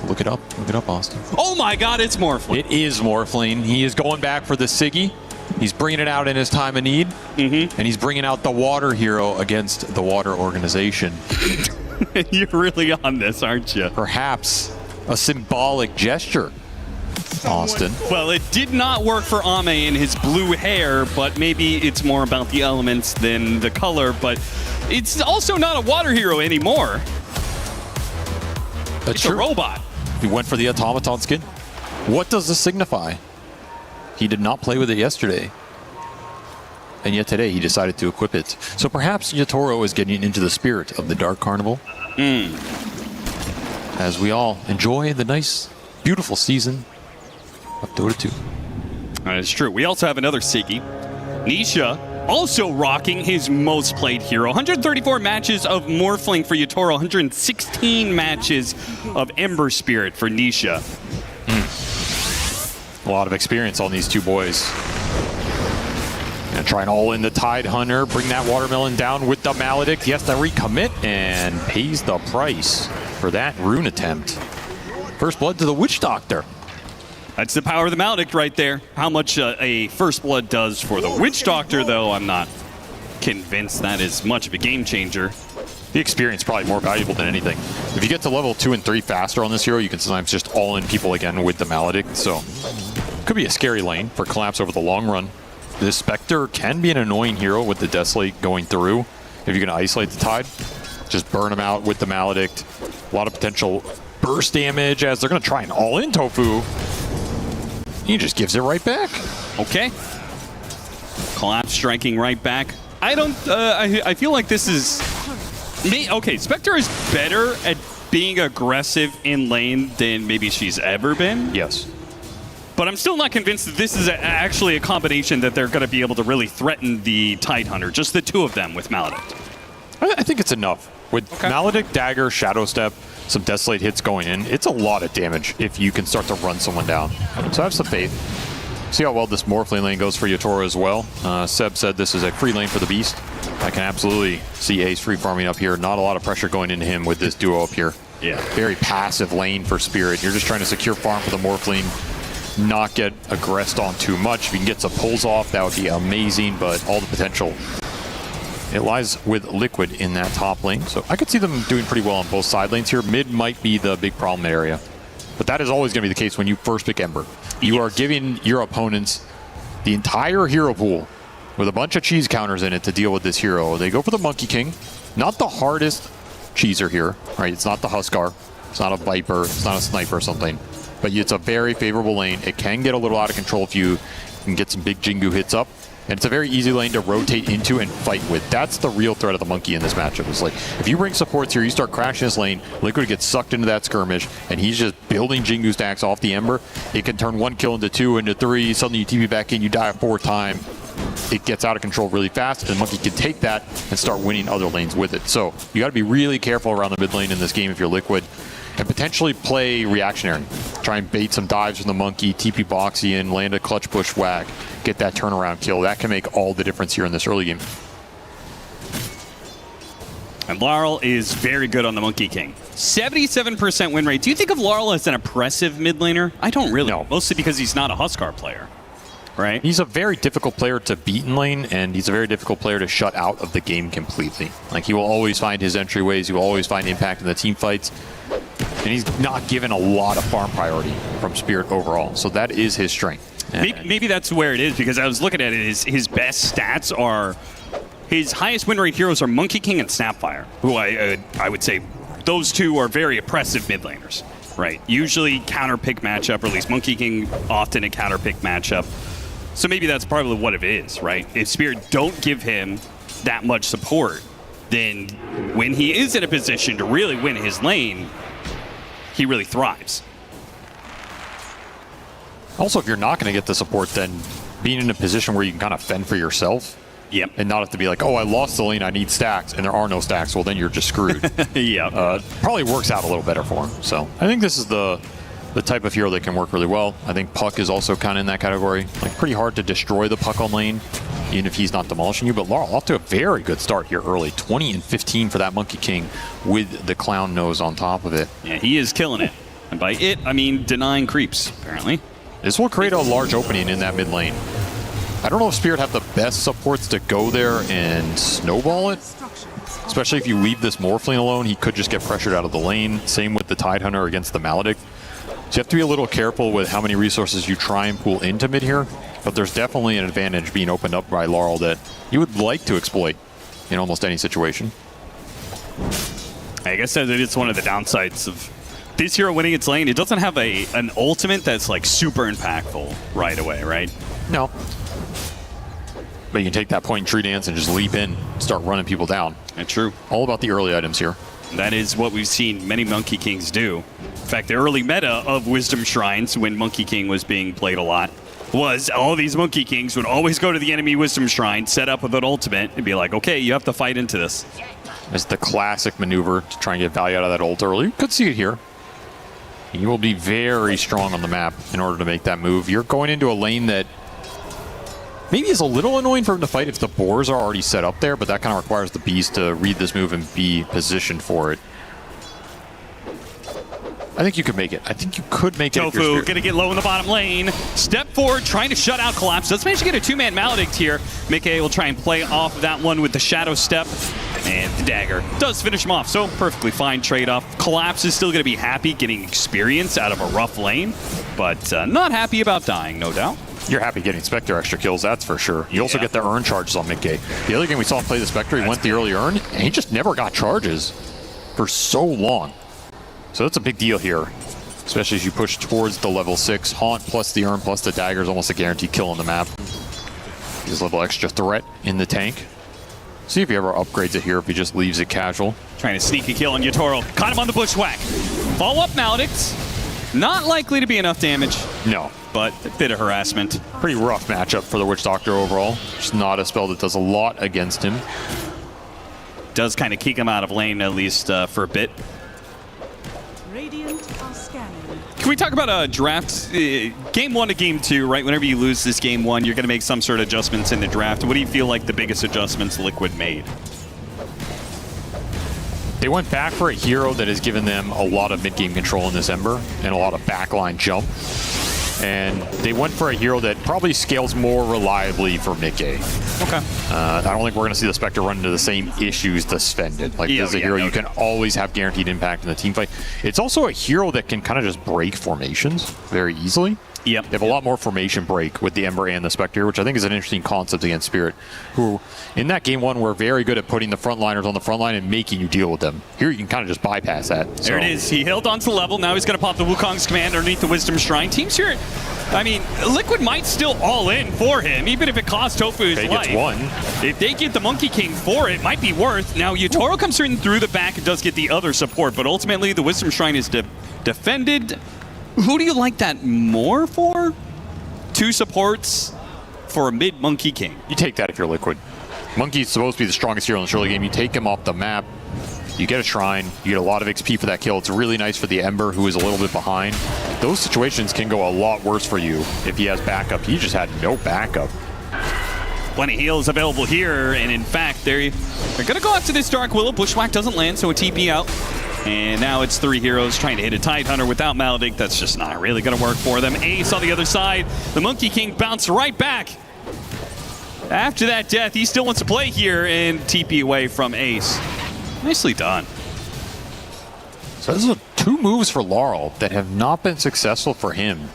Look it up. Look it up, Austin. Oh my god, it's Morphling. It is Morphling. He is going back for the Siggy. He's bringing it out in his time of need, and he's bringing out the water hero against the water organization. You're really on this, aren't you? Perhaps a symbolic gesture, Austin. Well, it did not work for Ame in his blue hair, but maybe it's more about the elements than the color, but it's also not a water hero anymore. That's true. A robot. He went for the automaton skin. What does this signify? He did not play with it yesterday. And yet today he decided to equip it. So perhaps Yatoro is getting into the spirit of the Dark Carnival. As we all enjoy the nice, beautiful season of Dota 2. That is true. We also have another Siggy. Nisha also rocking his most played hero. 134 matches of Morphling for Yatoro, 116 matches of Ember Spirit for Nisha. A lot of experience on these two boys. Gonna try and all in the Tide Hunter, bring that Watermelon down with the Maledict. He has to recommit and pays the price for that rune attempt. First blood to the Witch Doctor. That's the power of the Maledict right there. How much a First Blood does for the Witch Doctor, though, I'm not convinced that is much of a game changer. The experience is probably more valuable than anything. If you get to level 2 and 3 faster on this hero, you can sometimes just all in people again with the Maledict. So could be a scary lane for Collapse over the long run. This Spectre can be an annoying hero with the Desolate going through. If you're going to isolate the Tide, just burn him out with the Maledict. A lot of potential burst damage as they're going to try and all in Tofu. He just gives it right back. Okay. Collapse striking right back. I feel like this is... Okay, Spectre is better at being aggressive in lane than maybe she's ever been. Yes. But I'm still not convinced that this is actually a combination that they're going to be able to really threaten the Tide Hunter. Just the two of them with Maledict. I think it's enough. With Maledict, Dagger, Shadow Step, some Desolate hits going in, it's a lot of damage if you can start to run someone down. So I have some faith. See how well this Morphling lane goes for Yatoro as well. Seb said this is a free lane for the Beast. I can absolutely see Ace free farming up here. Not a lot of pressure going into him with this duo up here. Yeah. Very passive lane for Spirit. You're just trying to secure farm for the Morphling, not get aggressed on too much. If you can get some pulls off, that would be amazing, but all the potential, it lies with Liquid in that top lane. So I could see them doing pretty well on both side lanes here. Mid might be the big problem area, but that is always going to be the case when you first pick Ember. You are giving your opponents the entire hero pool with a bunch of cheese counters in it to deal with this hero. They go for the Monkey King, not the hardest cheeser here, right? It's not the Huskar, it's not a Viper, it's not a Sniper or something, but it's a very favorable lane. It can get a little out of control if you can get some big Jingu hits up. And it's a very easy lane to rotate into and fight with. That's the real threat of the Monkey in this matchup. It's like, if you bring supports here, you start crashing this lane, Liquid gets sucked into that skirmish, and he's just building Jingu stacks off the Ember. It can turn 1 kill into 2, into 3, suddenly you TP back in, you die a 4th time. It gets out of control really fast, and the Monkey can take that and start winning other lanes with it. So you got to be really careful around the mid lane in this game if you're Liquid, and potentially play reactionary. Try and bait some dives from the Monkey, TP Boxy in, land a clutch push whack, get that turnaround kill. That can make all the difference here in this early game. And Laurel is very good on the Monkey King. 77% win rate. Do you think of Laurel as an oppressive mid laner? I don't really. No. Mostly because he's not a Huskar player, right? He's a very difficult player to beat in lane, and he's a very difficult player to shut out of the game completely. Like, he will always find his entryways, he will always find impact in the team fights, and he's not given a lot of farm priority from Spirit overall. So that is his strength. Maybe that's where it is, because I was looking at it, his best stats are, his highest win rate heroes are Monkey King and Snapfire, who I would say those two are very oppressive mid laners, right? Usually counter pick matchup, or at least Monkey King often a counter pick matchup. So maybe that's probably what it is, right? If Spirit don't give him that much support, then when he is in a position to really win his lane, he really thrives. Also, if you're not going to get the support, then being in a position where you can kind of fend for yourself, and not have to be like, oh, I lost the lane, I need stacks, and there are no stacks, well, then you're just screwed. Probably works out a little better for him. So I think this is the type of hero that can work really well. I think Puck is also kind of in that category. Like, pretty hard to destroy the Puck on lane, even if he's not demolishing you. But Laurel off to a very good start here early. 20 and 15 for that Monkey King with the clown nose on top of it. Yeah, he is killing it. And by it, I mean denying creeps, apparently. This will create a large opening in that mid lane. I don't know if Spirit have the best supports to go there and snowball it. Especially if you leave this Morphling alone, he could just get pressured out of the lane. Same with the Tide Hunter against the Maledict. So you have to be a little careful with how many resources you try and pool into mid here. But there's definitely an advantage being opened up by Laurel that you would like to exploit in almost any situation. I guess that it's one of the downsides of this hero winning its lane. It doesn't have an ultimate that's like super impactful right away, right? No. But you can take that point in Tree Dance and just leap in, start running people down. That's true. All about the early items here. That is what we've seen many Monkey Kings do. In fact, the early meta of Wisdom Shrines, when Monkey King was being played a lot, was all these Monkey Kings would always go to the enemy Wisdom Shrine, set up with an ultimate, and be like, okay, you have to fight into this. It's the classic maneuver to try and get value out of that ult early. You could see it here. You will be very strong on the map in order to make that move. You're going into a lane that maybe is a little annoying for him to fight if the boars are already set up there, but that kind of requires the beast to read this move and be positioned for it. I think you could make it. I think you could make it. Tofu gonna get low in the bottom lane. Step forward, trying to shut out Collapse. Does manage to get a two-man Maledict here. Mickey will try and play off of that one with the Shadow Step. And the dagger does finish him off, so perfectly fine trade-off. Collapse is still going to be happy getting experience out of a rough lane, but not happy about dying, no doubt. You're happy getting Spectre extra kills, that's for sure. You also get the earn charges on Mickey. The other game we saw him play the Spectre, he went the early earn, and he just never got charges for so long. So that's a big deal here, especially as you push towards the level 6. Haunt plus the earn plus the dagger is almost a guaranteed kill on the map. He's level extra threat in the tank. See if he ever upgrades it here, if he just leaves it casual. Trying to sneak a kill on Yatoro. Caught him on the bushwhack. Follow-up Maledict. Not likely to be enough damage. No. But a bit of harassment. Pretty rough matchup for the Witch Doctor overall. Just not a spell that does a lot against him. Does kind of kick him out of lane, at least for a bit. Radiant are scanning. Can we talk about draft? Game 1 to Game 2, right? Whenever you lose this Game 1, you're going to make some sort of adjustments in the draft. What do you feel like the biggest adjustments Liquid made? They went back for a hero that has given them a lot of mid-game control in this Ember and a lot of backline jump. And they went for a hero that probably scales more reliably for mid-game. Okay. I don't think we're going to see the Spectre run into the same issues to spend it. Like, this is a hero you can always have guaranteed impact in the team fight. It's also a hero that can kind of just break formations very easily. Yep. They have a lot more formation break with the Ember and the Spectre, which I think is an interesting concept against Spirit, who in that Game 1 were very good at putting the frontliners on the front line and making you deal with them. Here you can kind of just bypass that. There it is. He held on to the level. Now he's going to pop the Wukong's command underneath the Wisdom Shrine. Team Spirit, I mean, Liquid might still all in for him, even if it costs Tofu his life. Gets one. If they get the Monkey King for it, might be worth. Now, Yatoro comes in through the back and does get the other support, but ultimately the Wisdom Shrine is defended. Who do you like that more for? 2 supports for a mid Monkey King. You take that if you're Liquid. Monkey's supposed to be the strongest hero in this early game. You take him off the map, you get a shrine, you get a lot of XP for that kill. It's really nice for the Ember, who is a little bit behind. Those situations can go a lot worse for you if he has backup. He just had no backup. Plenty of heals available here, and in fact, they're going to go after this Dark Willow. Bushwhack doesn't land, so a TP out. And now it's 3 heroes trying to hit a Tidehunter without Maledict. That's just not really going to work for them. Ace on the other side. The Monkey King bounced right back. After that death, he still wants to play here and TP away from Ace. Nicely done. So those are 2 moves for Laurel that have not been successful for him,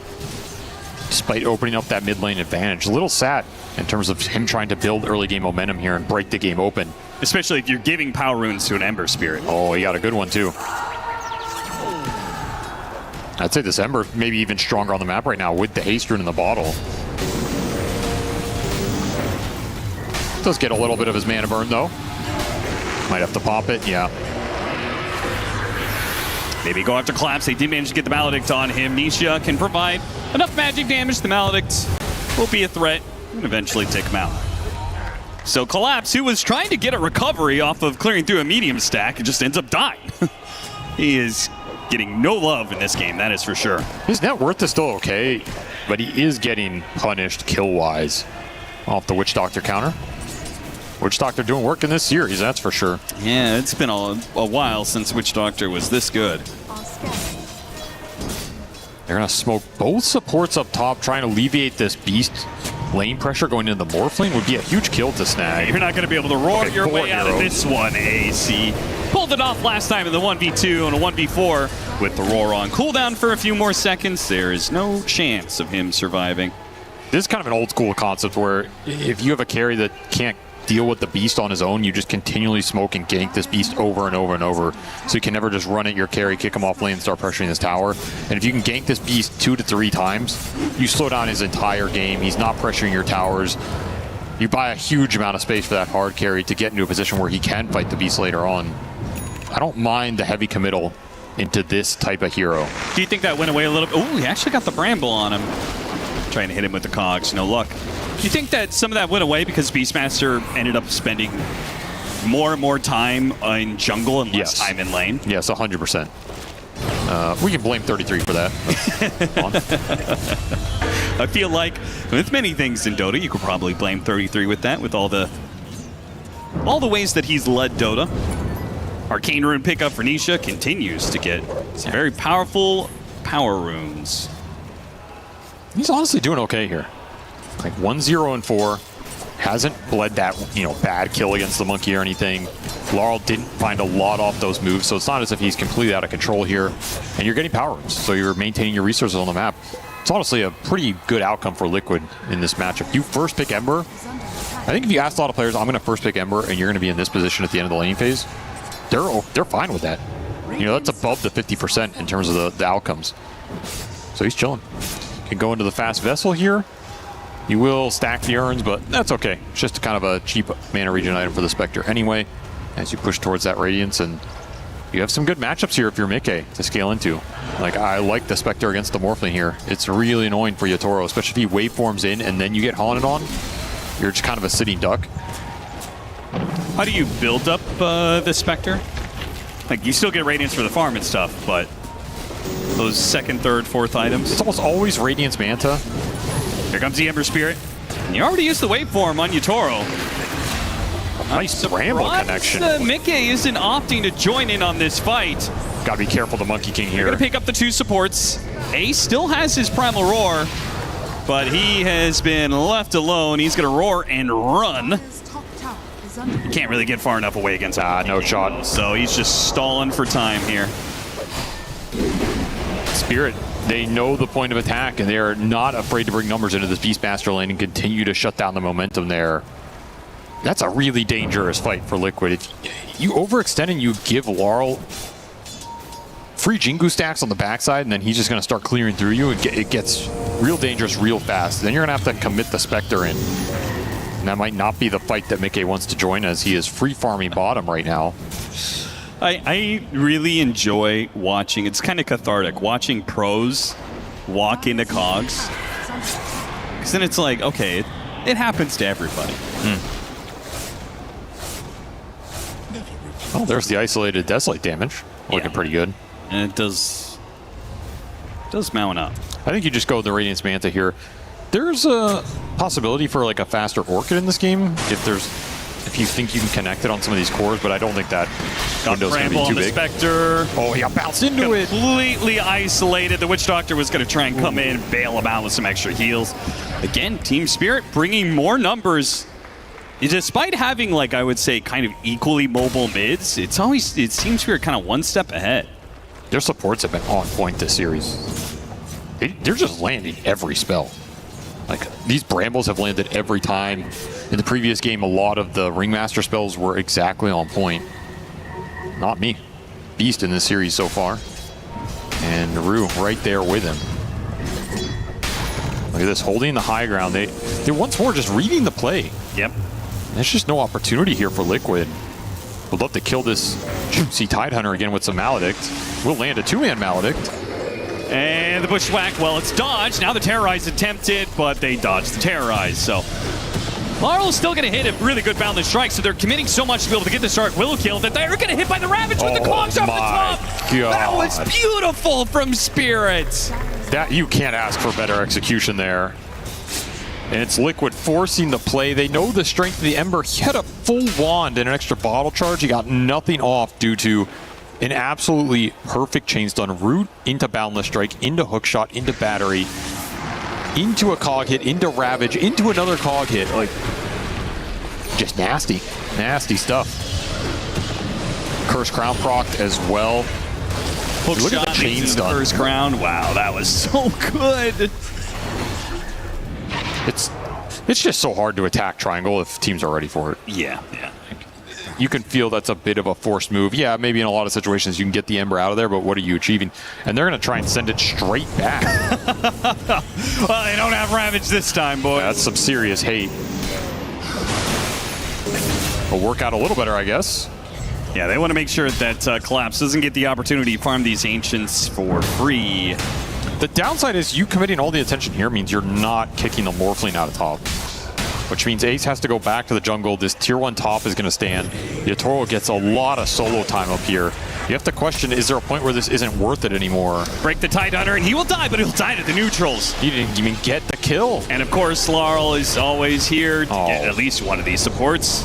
despite opening up that mid lane advantage. A little sad in terms of him trying to build early game momentum here and break the game open. Especially if you're giving power runes to an Ember Spirit. Oh, he got a good one too. I'd say this Ember maybe even stronger on the map right now with the haste rune in the bottle. Does get a little bit of his mana burn though. Might have to pop it, yeah. Maybe go after Collapse. They did manage to get the Maledict on him. Nisha can provide enough magic damage. The Maledict will be a threat and eventually take him out. So Collapse, who was trying to get a recovery off of clearing through a medium stack, and just ends up dying. He is getting no love in this game, that is for sure. His net worth is still okay, but he is getting punished kill-wise off the Witch Doctor counter. Witch Doctor doing work in this series, that's for sure. Yeah, it's been a while since Witch Doctor was this good. They're going to smoke both supports up top, trying to alleviate this beast lane pressure. Going into the Morph lane would be a huge kill to snag. You're not going to be able to roar your way out of this one, AC. Pulled it off last time in the 1v2 and a 1v4 with the roar on cooldown for a few more seconds. There is no chance of him surviving. This is kind of an old school concept where if you have a carry that can't deal with the beast on his own, you just continually smoke and gank this beast over and over and over. So you can never just run at your carry, kick him off lane, and start pressuring this tower. And if you can gank this beast 2 to 3 times, you slow down his entire game. He's not pressuring your towers. You buy a huge amount of space for that hard carry to get into a position where he can fight the beast later on. I don't mind the heavy committal into this type of hero. Do you think that went away a little bit? Oh, he actually got the Bramble on him. trying to hit him with the cogs. No luck. Do you think that some of that went away because Beastmaster ended up spending more and more time in jungle and less time in lane? Yes, 100%. We can blame 33 for that. I feel like with many things in Dota, you could probably blame 33 with that, with all the ways that he's led Dota. Arcane Rune pickup for Nisha continues to get some very powerful power runes. He's honestly doing okay here. Like 1-0-4. Hasn't bled that, bad kill against the monkey or anything. Laurel didn't find a lot off those moves, so it's not as if he's completely out of control here. And you're getting power runes, so you're maintaining your resources on the map. It's honestly a pretty good outcome for Liquid in this matchup. You first pick Ember. I think if you ask a lot of players, I'm going to first pick Ember, and you're going to be in this position at the end of the laning phase, they're fine with that. That's above the 50% in terms of the outcomes. So he's chilling. Can go into the fast vessel here. You will stack the urns, but that's okay. It's just kind of a cheap mana regen item for the Spectre anyway, as you push towards that Radiance, and you have some good matchups here if you're Mickey to scale into. Like, I like the Spectre against the Morphling here. It's really annoying for Yatoro, especially if he waveforms in and then you get haunted on. You're just kind of a sitting duck. How do you build up the Spectre? Like, you still get Radiance for the farm and stuff, but those second, third, fourth items? It's almost always Radiance Manta. Here comes the Ember Spirit. And you already used the waveform on Yatoro. Nice Bramble connection. Mickey isn't opting to join in on this fight. Gotta be careful, the Monkey King here. You're gonna pick up the 2 supports. Ace still has his Primal Roar, but he has been left alone. He's gonna roar and run. He can't really get far enough away against no shot. So he's just stalling for time here. Spirit, they know the point of attack, and they are not afraid to bring numbers into this Beastmaster lane and continue to shut down the momentum there. That's a really dangerous fight for Liquid. If you overextend and you give Laurel free Jingu stacks on the backside, and then he's just going to start clearing through you, it gets real dangerous real fast. Then you're going to have to commit the Spectre in. And that might not be the fight that Mickey wants to join, as he is free farming bottom right now. I really enjoy watching, it's kind of cathartic, watching pros walk into cogs. Because then it's like, okay, it happens to everybody. Oh, there's the isolated Desolate damage. Looking pretty good. And it does mount up. I think you just go with the Radiance Manta here. There's a possibility for like a faster Orchid in this game if you think you can connect it on some of these cores, but I don't think that window's going to be too big. Spectre. Oh, he got bounced into it. Completely isolated. The Witch Doctor was going to try and come in, bail him out with some extra heals. Again, Team Spirit bringing more numbers. Despite having, like, I would say, kind of equally mobile mids, it seems we're kind of one step ahead. Their supports have been on point this series. They're just landing every spell. Like, these Brambles have landed every time. In the previous game, a lot of the Ringmaster spells were exactly on point. Not me. Beast in this series so far. And Naru right there with him. Look at this, holding the high ground. They're once more just reading the play. Yep. There's just no opportunity here for Liquid. Would love to kill this juicy Tidehunter again with some Maledict. We'll land a 2-man Maledict. And the Bushwhack, well, it's dodged. Now the Terrorize attempted, but they dodged the Terrorize, so Laurel's still going to hit a really good Boundless Strike, so they're committing so much to be able to get the Stark Willow kill that they're going to hit by the Ravage with the Cogs off the top. God. That was beautiful from Spirit. That, you can't ask for better execution there. And it's Liquid forcing the play. They know the strength of the Ember. He had a full wand and an extra bottle charge. He got nothing off due to an absolutely perfect chain stun route into Boundless Strike, into Hookshot, into Battery, into a Cog hit, into Ravage, into another Cog hit. Like, just nasty, nasty stuff. Curse Crown procced as well. Look at the chain stun. Curse Crown. Wow, that was so good. It's just so hard to attack Triangle if teams are ready for it. Yeah. You can feel that's a bit of a forced move. Yeah, maybe in a lot of situations you can get the Ember out of there, but what are you achieving? And they're going to try and send it straight back. Well, they don't have Ravage this time, boys. That's some serious hate. Will work out a little better, I guess. Yeah, they want to make sure that Collapse doesn't get the opportunity to farm these Ancients for free. The downside is you committing all the attention here means you're not kicking the Morphling out of top, which means Ace has to go back to the jungle. This tier 1 top is going to stand. Yatoro gets a lot of solo time up here. You have to question, is there a point where this isn't worth it anymore? Break the Tide Hunter, and he will die, but he'll die to the neutrals. He didn't even get the kill. And of course, Laurel is always here to get at least one of these supports.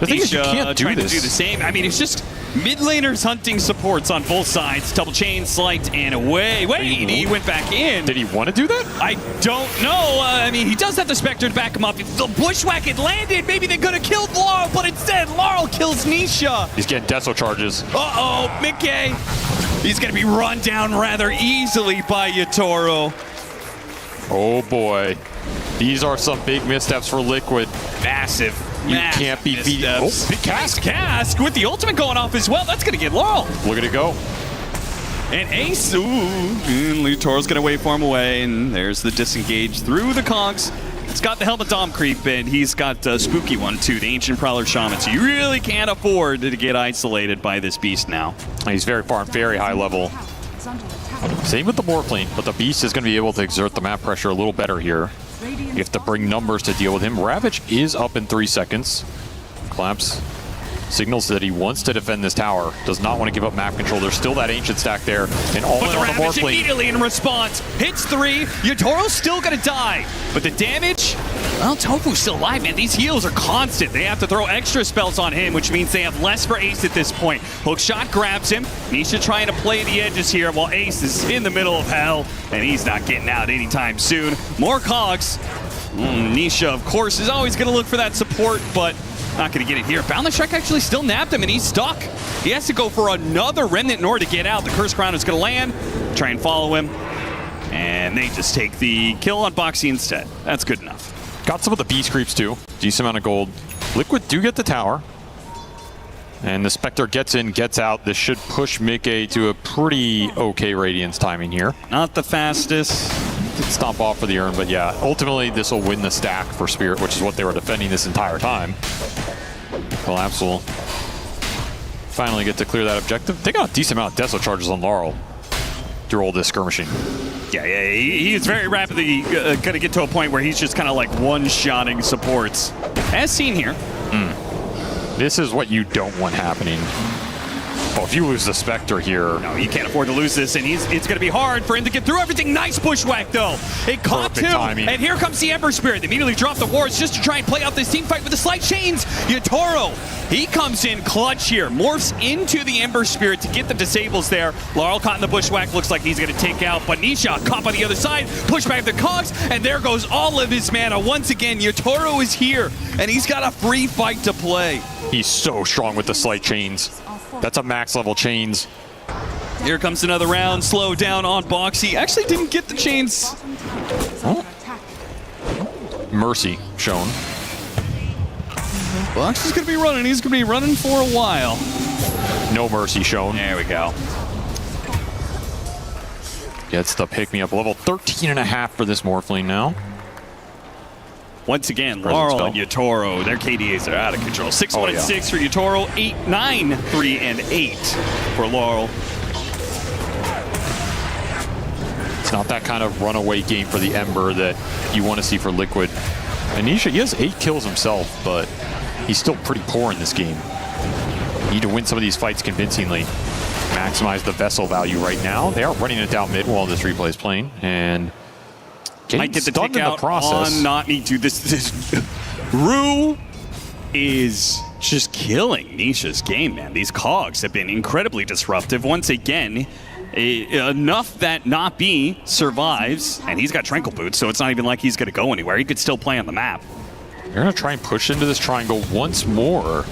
The thing is, you can't do trying this. to do the same. I mean, it's just mid laners hunting supports on both sides. Double chain, slight, and away. Wait, he went back in. Did he want to do that? I don't know. I mean, he does have the Spectre to back him up. If the Bushwhack had landed, maybe they could have killed Laurel, but instead, Laurel kills Nisha. He's getting Deso charges. Uh-oh, Mickey. He's going to be run down rather easily by Yatoro. Oh, boy. These are some big missteps for Liquid. Massive. You can't be beating. Oh, big Cask. Cask with the ultimate going off as well. That's going to get Laurel. Look at it go. And Ace, Yatoro's going to wave farm away, and there's the disengage through the cogs. It's got the Helmet Dom creep, and he's got a spooky one too, the Ancient Prowler Shaman. So you really can't afford to get isolated by this beast now. He's very far, very high level. Same with the Morphling, but the beast is going to be able to exert the map pressure a little better here. You have to bring numbers to deal with him. Ravage is up in 3 seconds. Collapse signals that he wants to defend this tower. Does not want to give up map control. There's still that ancient stack there. And all in on the Morphling. Immediately in response. Hits 3. Yatoro's still going to die. But the damage, well, Tofu's still alive, man. These heals are constant. They have to throw extra spells on him, which means they have less for Ace at this point. Hookshot grabs him. Nisha trying to play the edges here while Ace is in the middle of hell. And he's not getting out anytime soon. More cogs. Nisha, of course, is always going to look for that support, but not going to get it here. Boundless Shrek actually still nabbed him, and he's stuck. He has to go for another Remnant in order to get out. The Curse Crown is going to land. Try and follow him. And they just take the kill on Boxy instead. That's good enough. Got some of the beast creeps, too. Decent amount of gold. Liquid do get the tower. And the Spectre gets in, gets out. This should push Mickey to a pretty okay Radiance timing here. Not the fastest. Stomp off for the urn, but yeah, ultimately this will win the stack for Spirit, which is what they were defending this entire time. Collapse will finally get to clear that objective. They got a decent amount of Deso charges on Laurel through all this skirmishing. Yeah, he is very rapidly going to get to a point where he's just kind of like one-shotting supports. As seen here. This is what you don't want happening. Oh, if you lose the Spectre here. No, you can't afford to lose this, and it's going to be hard for him to get through everything. Nice Bushwhack, though. It caught him, timing. And here comes the Ember Spirit. They immediately drop the wards just to try and play out this team fight with the slight chains. Yatoro, he comes in clutch here, morphs into the Ember Spirit to get the disables there. Laurel caught in the Bushwhack, looks like he's going to take out, but Nisha caught on the other side, push back the cogs, and there goes all of his mana. Once again, Yatoro is here, and he's got a free fight to play. He's so strong with the slight chains. That's a max level chains. Here comes another round. Slow down on Boxy. Actually didn't get the chains. Oh. Mercy shown. Boxy's going to be running. He's going to be running for a while. No mercy shown. There we go. Gets the pick-me-up. Level 13.5 for this Morphling now. Once again, Laurel and Yatoro, their KDAs are out of control. 6-1 and 6 for Yatoro, 8-9, 3 and 8 for Laurel. It's not that kind of runaway game for the Ember that you want to see for Liquid. Anisha, he has 8 kills himself, but he's still pretty poor in this game. You need to win some of these fights convincingly. Maximize the vessel value right now. They are running it down mid while this replay is playing, and might get the take out on not need to. This Rue is just killing Nisha's game, man. These cogs have been incredibly disruptive. Once again, enough that Not B survives, and he's got Tranquil Boots, so it's not even like he's going to go anywhere. He could still play on the map. They're going to try and push into this triangle once more.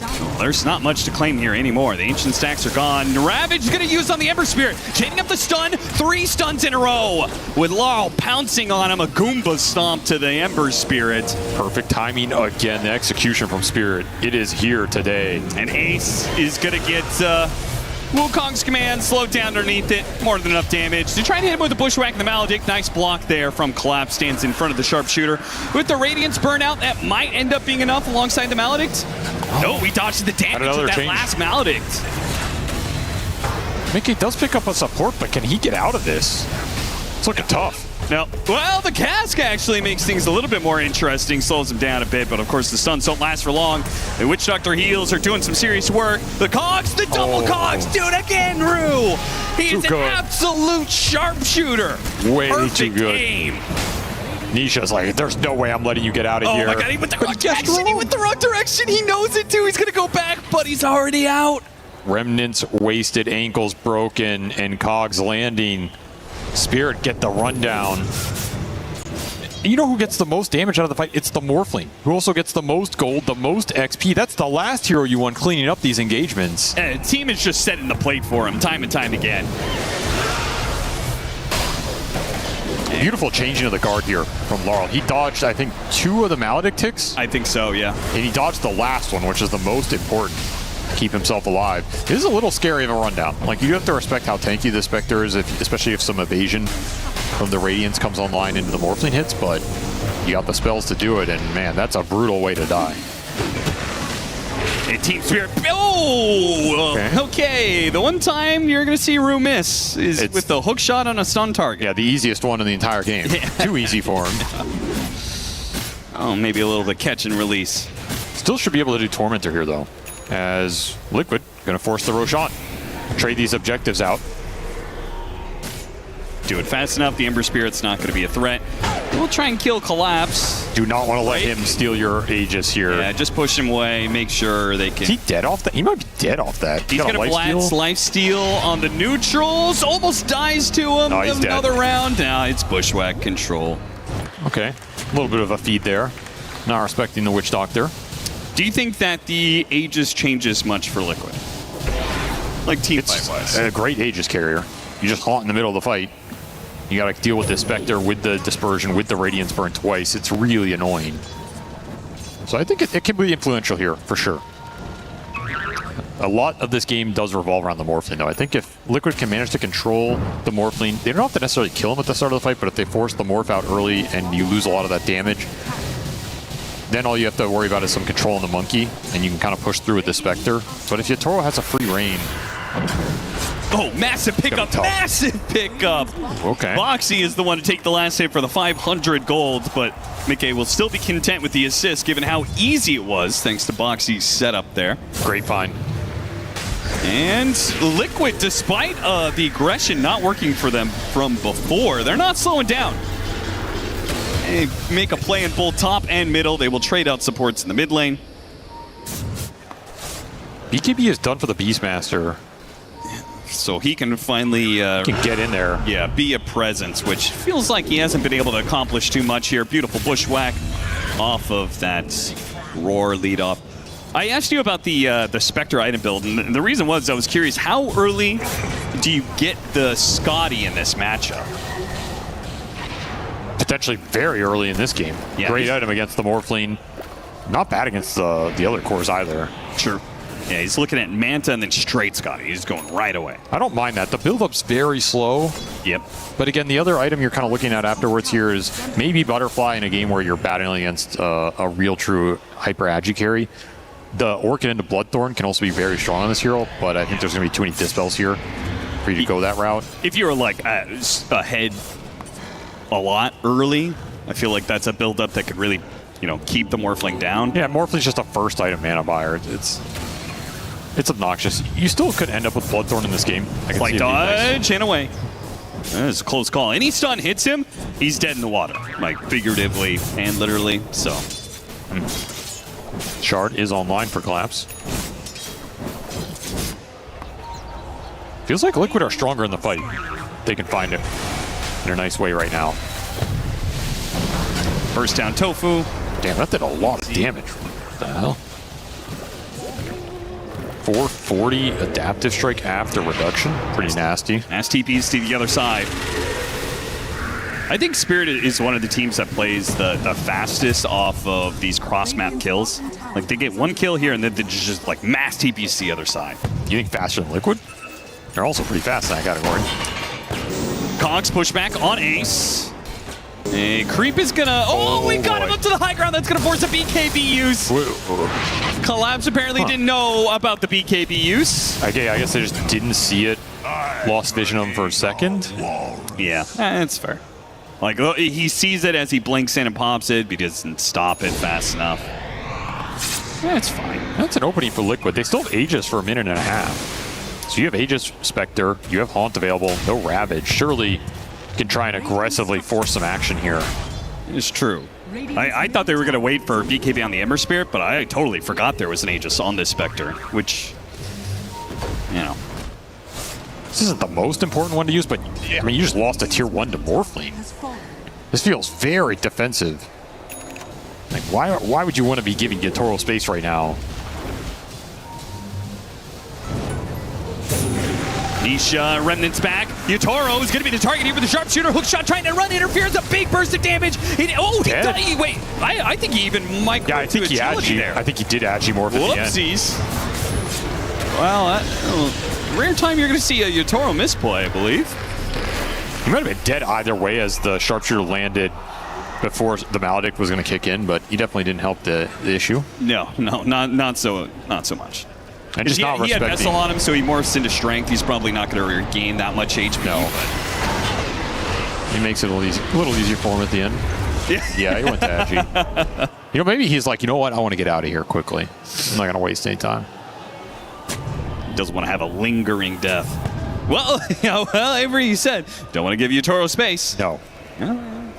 Well, there's not much to claim here anymore. The ancient stacks are gone. Ravage is going to use on the Ember Spirit. Chaining up the stun. 3 stuns in a row. With Laurel pouncing on him. A Goomba stomp to the Ember Spirit. Perfect timing again. The execution from Spirit. It is here today. And Ace is going to get Wukong's command slowed down underneath it. More than enough damage. To try and hit him with the Bushwhack and the Maledict. Nice block there from Collapse. Stands in front of the Sharpshooter. With the Radiance burnout, that might end up being enough alongside the Maledict. No, he dodged the damage with that last Maledict. Mickey does pick up a support, but can he get out of this? It's looking tough. No. Well, the cask actually makes things a little bit more interesting, slows them down a bit, but of course the stuns don't last for long. The Witch Doctor heals are doing some serious work. The cogs, the double cogs, dude, again, Rue. He is an absolute sharpshooter. Way Perfect too good. aim. Nisha's like, there's no way I'm letting you get out of here. Oh my god, he went the wrong direction. He went the wrong direction. He knows it too. He's going to go back, but he's already out. Remnants wasted, ankles broken, and cogs landing. Spirit get the rundown. You know who gets the most damage out of the fight? It's the Morphling, who also gets the most gold, the most XP. That's the last hero you want cleaning up these engagements. And the team is just setting the plate for him time and time again. Beautiful changing of the guard here from Laurel. He dodged, I think, 2 of the Maledict ticks. I think so, yeah. And he dodged the last one, which is the most important. Keep himself alive. This is a little scary of a rundown. Like, you have to respect how tanky the Spectre is, especially if some evasion from the Radiance comes online into the Morphling hits, but you got the spells to do it, and man, that's a brutal way to die. And Team Spirit, okay. The one time you're going to see Rue miss is with the hook shot on a stun target. Yeah, the easiest one in the entire game. Too easy for him. Oh, maybe a little bit catch and release. Still should be able to do Tormentor here, though, as Liquid going to force the Roshan. Trade these objectives out. Do it fast enough. The Ember Spirit's not going to be a threat. We'll try and kill Collapse. Do not want to let him steal your Aegis here. Yeah, just push him away. Make sure they can. Is he dead off that? He might be dead off that. He's going to blast lifesteal on the neutrals. Almost dies to him. No, he's Another dead. round. Now it's Bushwhack control. Okay. A little bit of a feed there. Not respecting the Witch Doctor. Do you think that the Aegis changes much for Liquid? Like team fight-wise? A great Aegis carrier. You just haunt in the middle of the fight. You got to deal with the Spectre, with the Dispersion, with the Radiance burn twice. It's really annoying. So I think it can be influential here, for sure. A lot of this game does revolve around the Morphling, though. I think if Liquid can manage to control the Morphling, they don't have to necessarily kill him at the start of the fight, but if they force the Morph out early and you lose a lot of that damage, then all you have to worry about is some control on the Monkey, and you can kind of push through with the Spectre. But if Yatoro has a free reign... Oh, massive pickup, massive pickup. Okay. Boxy is the one to take the last hit for the 500 gold, but Mickey will still be content with the assist given how easy it was thanks to Boxy's setup there. Great find. And Liquid, despite the aggression not working for them from before, they're not slowing down. They make a play in both top and middle. They will trade out supports in the mid lane. BKB is done for the Beastmaster. So he can finally can get in there. Yeah, be a presence, which feels like he hasn't been able to accomplish too much here. Beautiful bushwhack off of that Roar lead off. I asked you about the Spectre item build, and the reason was I was curious, how early do you get the Scotty in this matchup? Potentially very early in this game. Yeah, great item against the Morphling. Not bad against the other cores either. Sure. Yeah, he's looking at Manta and then straight Scotty. He's going right away. I don't mind that. The build-up's very slow. Yep. But again, the other item you're kind of looking at afterwards here is maybe Butterfly in a game where you're battling against a real true hyper agi carry. The Orchid into Bloodthorn can also be very strong on this hero, but I think there's going to be too many dispels here for you to go that route. If you were like ahead a lot early, I feel like that's a build-up that could really, keep the Morphling down. Yeah, Morphling's just a first item mana buyer. It's obnoxious. You still could end up with Bloodthorn in this game. Flight dodge and away. That's a close call. Any stun hits him, he's dead in the water, like figuratively and literally. So, Shard is online for Collapse. Feels like Liquid are stronger in the fight. They can find it in a nice way right now. First down Tofu. Damn, that did a lot of damage. What the hell? 440 adaptive strike after reduction. Pretty nasty. Mass TPs to the other side. I think Spirit is one of the teams that plays the fastest off of these cross-map kills. Like, they get one kill here and then they just like mass TPs to the other side. You think faster than Liquid? They're also pretty fast in that category. Cogs push back on Ace. A creep is gonna. Oh, we got him up to the high ground. That's gonna force a BKB use. Collapse apparently didn't know about the BKB use. Okay, I guess they just didn't see it. Lost vision of him for a second. Yeah, that's fair. Like, he sees it as he blinks in and pops it, but he doesn't stop it fast enough. That's fine. That's an opening for Liquid. They still have Aegis for a minute and a half. So you have Aegis Spectre, you have Haunt available, no Ravage. Surely you can try and aggressively force some action here. It's true. I thought they were going to wait for BKB on the Ember Spirit, but I totally forgot there was an Aegis on this Spectre, which, you know. This isn't the most important one to use, but I mean, you just lost a tier 1 to Morphling. This feels very defensive. Like, why would you want to be giving Yatoro space right now? Nisha Remnant's back. Yatoro is going to be the target here for the sharpshooter. Hookshot trying to run interference. A big burst of damage. Wait, I think he even might go to agility there. I think he did Agimorph at the end. Whoopsies. Well, rare time you're going to see a Yatoro misplay, I believe. He might have been dead either way as the sharpshooter landed before the Maledict was going to kick in, but he definitely didn't help the issue. No, not so much. And just he not had respecting. Vessel on him, so he morphs into strength. He's probably not going to regain that much HP. No. He makes it a little easier for him at the end. Yeah, he went to Agi. Maybe he's like, you know what? I want to get out of here quickly. I'm not going to waste any time. He doesn't want to have a lingering death. Well, Avery, you said, don't want to give Yatoro space. No.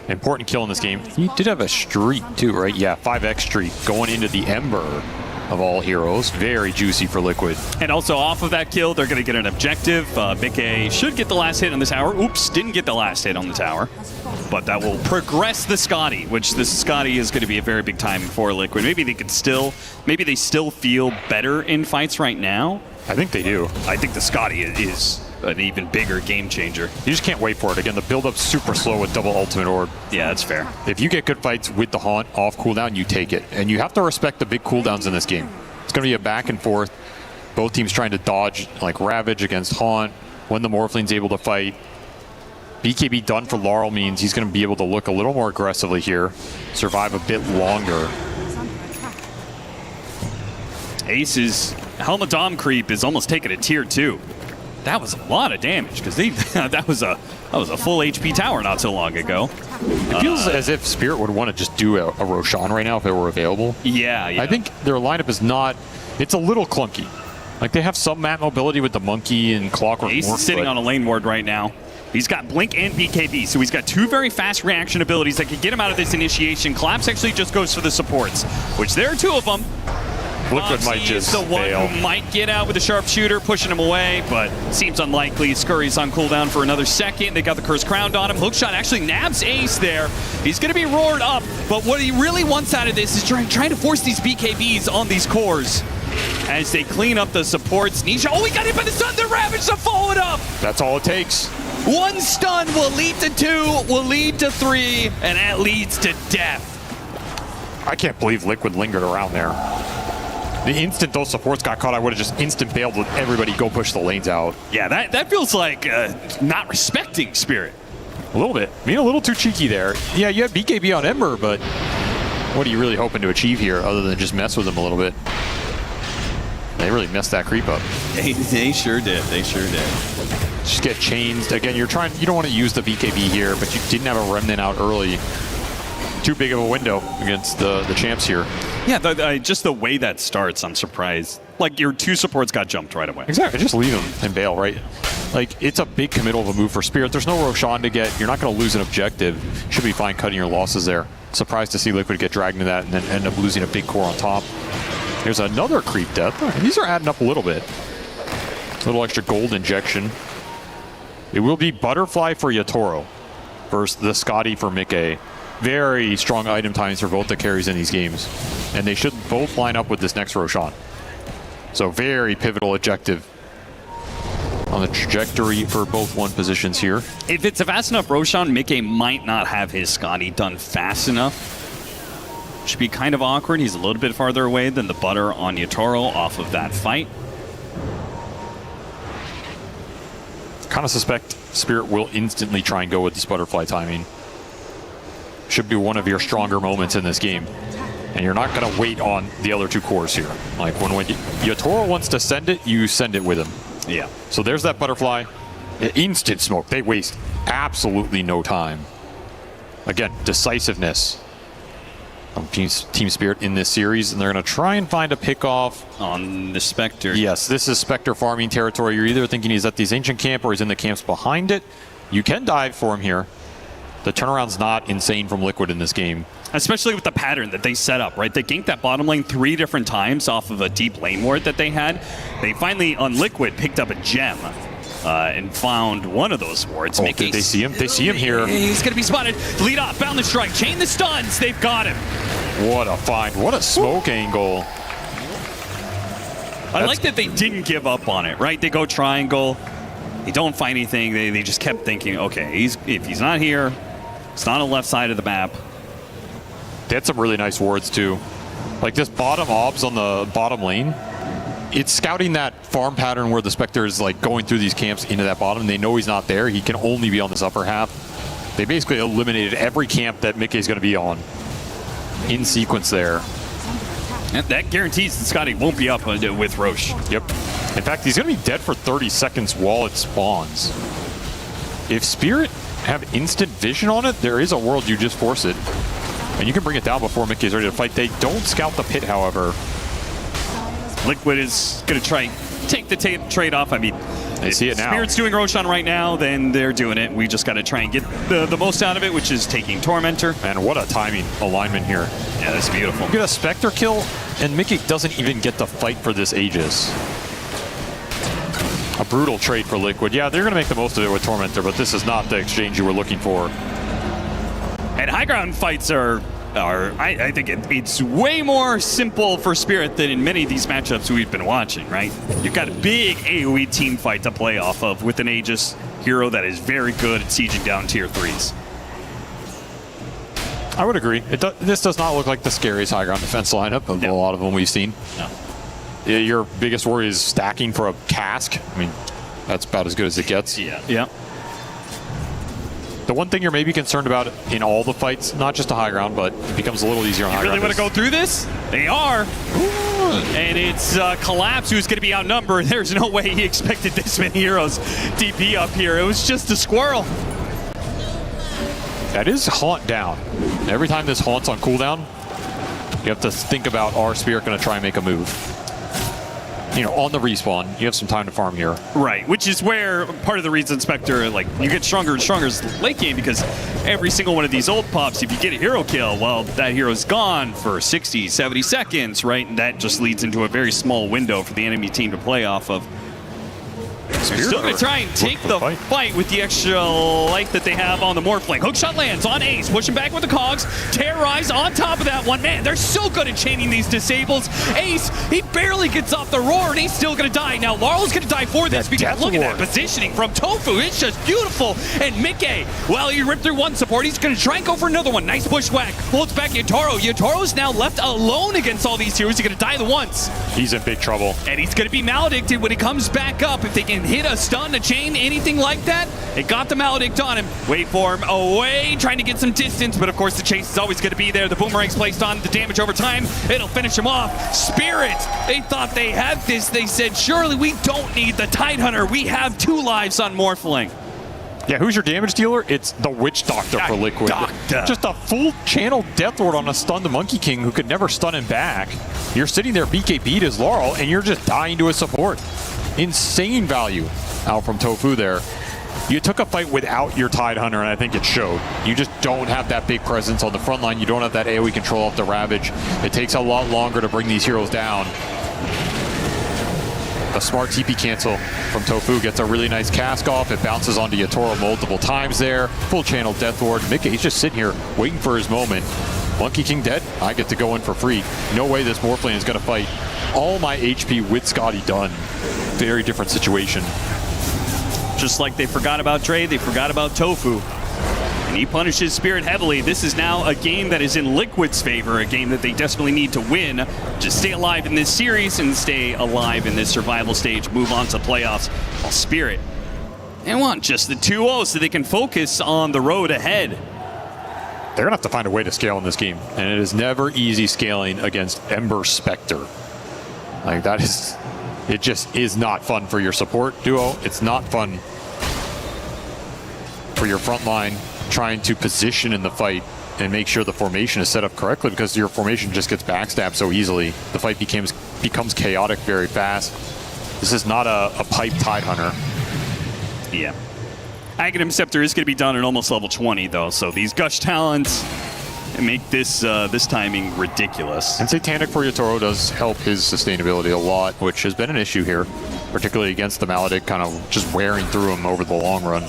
Important kill in this game. He did have a streak too, right? Yeah, 5x streak going into the Ember of all heroes. Very juicy for Liquid. And also off of that kill, they're going to get an objective. Mickey should get the last hit on the tower. Oops, didn't get the last hit on the tower. But that will progress the Scotty, which the Scotty is going to be a very big timing for Liquid. Maybe they still feel better in fights right now. I think they do. I think the Scotty is an even bigger game changer. You just can't wait for it. Again, the build-up's super slow with double ultimate orb. Yeah, that's fair. If you get good fights with the Haunt off cooldown, you take it. And you have to respect the big cooldowns in this game. It's going to be a back and forth. Both teams trying to dodge like Ravage against Haunt. When the Morphling's able to fight, BKB done for Laurel means he's going to be able to look a little more aggressively here, survive a bit longer. Ace's Helmet Dom creep is almost taking a tier 2. That was a lot of damage because that was a full HP tower not so long ago. It feels as if Spirit would want to just do a Roshan right now if it were available. Yeah. I think their lineup is not. It's a little clunky. Like they have some map mobility with the monkey and Clockwork. Ace is sitting on a lane ward right now. He's got Blink and BKB, so he's got 2 very fast reaction abilities that can get him out of this initiation. Collapse actually just goes for the supports, which there are 2 of them. Liquid might just the one fail. who might get out with the sharpshooter, pushing him away, but seems unlikely. Scurry's on cooldown for another second. They got the curse crowned on him. Hookshot actually nabs Ace there. He's going to be roared up, but what he really wants out of this is trying to force these BKBs on these cores as they clean up the supports. Nisha, he got hit by the stun. The Ravage to follow it up. That's all it takes. 1 stun will lead to 2, will lead to 3, and that leads to death. I can't believe Liquid lingered around there. The instant those supports got caught, I would have just instant bailed with everybody go push the lanes out. Yeah, that feels like not respecting Spirit. A little bit. Being a little too cheeky there. Yeah, you have BKB on Ember, but what are you really hoping to achieve here other than just mess with them a little bit? They really messed that creep up. They sure did. They sure did. Just get chained. Again, you don't want to use the BKB here, but you didn't have a Remnant out early. Too big of a window against the champs here. Yeah, just the way that starts, I'm surprised. Like, your 2 supports got jumped right away. Exactly. Just leave them and bail, right? Like, it's a big committal of a move for Spirit. There's no Roshan to get. You're not going to lose an objective. Should be fine cutting your losses there. Surprised to see Liquid get dragged into that and then end up losing a big core on top. There's another creep death. These are adding up a little bit. A little extra gold injection. It will be Butterfly for Yatoro versus the Scotty for Mickey. Very strong item times for both the carries in these games. And they should both line up with this next Roshan. So very pivotal objective on the trajectory for both 1 positions here. If it's a fast enough Roshan, Mickey might not have his Scotty done fast enough. Should be kind of awkward. He's a little bit farther away than the Butter on Yatoro off of that fight. Kind of suspect Spirit will instantly try and go with this Butterfly timing. should be one of your stronger moments in this game. And you're not going to wait on the other two cores here. Like when Yotaro wants to send it, you send it with him. Yeah. So there's that butterfly. Instant smoke. They waste absolutely no time. Again, decisiveness from Team Spirit in this series, and they're going to try and find a pick-off on the Spectre. Yes, this is Spectre farming territory. You're either thinking he's at this ancient camp or he's in the camps behind it. You can dive for him here. The turnaround's not insane from Liquid in this game. Especially with the pattern that they set up, right? They ganked that bottom lane 3 different times off of a deep lane ward that they had. They finally, on Liquid, picked up a gem and found one of those wards. Oh, did they see him? They see him here. He's going to be spotted. Lead off, bound the strike, chain the stuns. They've got him. What a find. What a smoke angle. I like that they didn't give up on it, right? They go triangle. They don't find anything. They just kept thinking, okay, if he's not here, it's not on the left side of the map. They had some really nice wards too. Like this bottom obs on the bottom lane, it's scouting that farm pattern where the Spectre is like going through these camps into that bottom. They know he's not there. He can only be on this upper half. They basically eliminated every camp that Mickey is going to be on in sequence there. And that guarantees that Scotty won't be up with Roche. Yep. In fact, he's going to be dead for 30 seconds while it spawns. If Spirit have instant vision on it, there is a world you just force it. And you can bring it down before Mickey is ready to fight. They don't scout the pit, however. Liquid is going to try and take the trade-off. I mean, they see it now. Spirit's doing Roshan right now, then they're doing it. We just got to try and get the most out of it, which is taking Tormentor. And what a timing alignment here. Yeah, that's beautiful. You get a Spectre kill, and Mickey doesn't even get to fight for this Aegis. A brutal trade for Liquid. Yeah, they're going to make the most of it with Tormentor, but this is not the exchange you were looking for. And high ground fights I think it's way more simple for Spirit than in many of these matchups we've been watching, right? You've got a big AoE team fight to play off of with an Aegis hero that is very good at sieging down tier 3s. I would agree. This does not look like the scariest high ground defense lineup of a lot of them we've seen. No. Your biggest worry is stacking for a cask. I mean, that's about as good as it gets. Yeah. The one thing you're maybe concerned about in all the fights, not just a high ground, but it becomes a little easier on high ground. You really want to go through this? They are. And it's Collapse who's going to be outnumbered. There's no way he expected this many heroes DP up here. It was just a squirrel. That is Haunt down. Every time this Haunt's on cooldown, you have to think about, are Spirit going to try and make a move? You know, on the respawn, you have some time to farm here. Right, which is where part of the reason Spectre, like, you get stronger and stronger late game because every single one of these ult pops, if you get a hero kill, well, that hero's gone for 60, 70 seconds, right? And that just leads into a very small window for the enemy team to play off of. They're still going to try and take the fight with the extra life that they have on the Morphling. Hookshot lands on Ace, pushing back with the Cogs. Terrorize on top of that one. Man, they're so good at chaining these disables. Ace, he barely gets off the roar, and he's still going to die. Now, Laurel's going to die for this because look at that positioning from Tofu. It's just beautiful. And Mickey, well, he ripped through one support. He's going to try and go for another one. Nice bushwhack. Holds back Yotaro. Yotaro's now left alone against all these heroes. He's going to die the once. He's in big trouble. And he's going to be maledicted when he comes back up. If they can hit a stun, a chain, anything like that, it got the maledict on him. Wait for him away, trying to get some distance, but of course the chase is always going to be there. The boomerang's placed on, the damage over time, it'll finish him off. Spirit, they thought they had this. They said, surely we don't need the Tidehunter. We have 2 lives on Morphling. Yeah, who's your damage dealer? It's the Witch Doctor for Liquid. Just a full channel Death Ward on a stunned Monkey King who could never stun him back. You're sitting there BKB'd as Laurel, and you're just dying to a support. Insane value out from Tofu there. You took a fight without your Tidehunter, and I think it showed. You just don't have that big presence on the front line. You don't have that AoE control off the Ravage. It takes a lot longer to bring these heroes down. A smart TP cancel from Tofu gets a really nice cask off. It bounces onto Yotaro multiple times there. Full channel Death Ward. Mickey, he's just sitting here waiting for his moment. Monkey King dead. I get to go in for free. No way this Morphling is going to fight all my HP with Scotty done. Very different situation. Just like they forgot about Dre, they forgot about Tofu. And he punishes Spirit heavily. This is now a game that is in Liquid's favor, a game that they desperately need to win to stay alive in this series and stay alive in this survival stage, move on to playoffs. While Spirit, they want just the 2-0 so they can focus on the road ahead. they're going to have to find a way to scale in this game. And it is never easy scaling against Ember Spectre. Like, that is... It just is not fun for your support duo. It's not fun for your front line trying to position in the fight and make sure the formation is set up correctly, because your formation just gets backstabbed so easily. The fight becomes chaotic very fast. This is not a pipe Tidehunter. Yeah. Aghanim Scepter is going to be done at almost level 20, though, so these Gush talents make this this timing ridiculous. And Satanic for Yatoro does help his sustainability a lot, which has been an issue here, particularly against the Maledict, kind of just wearing through him over the long run.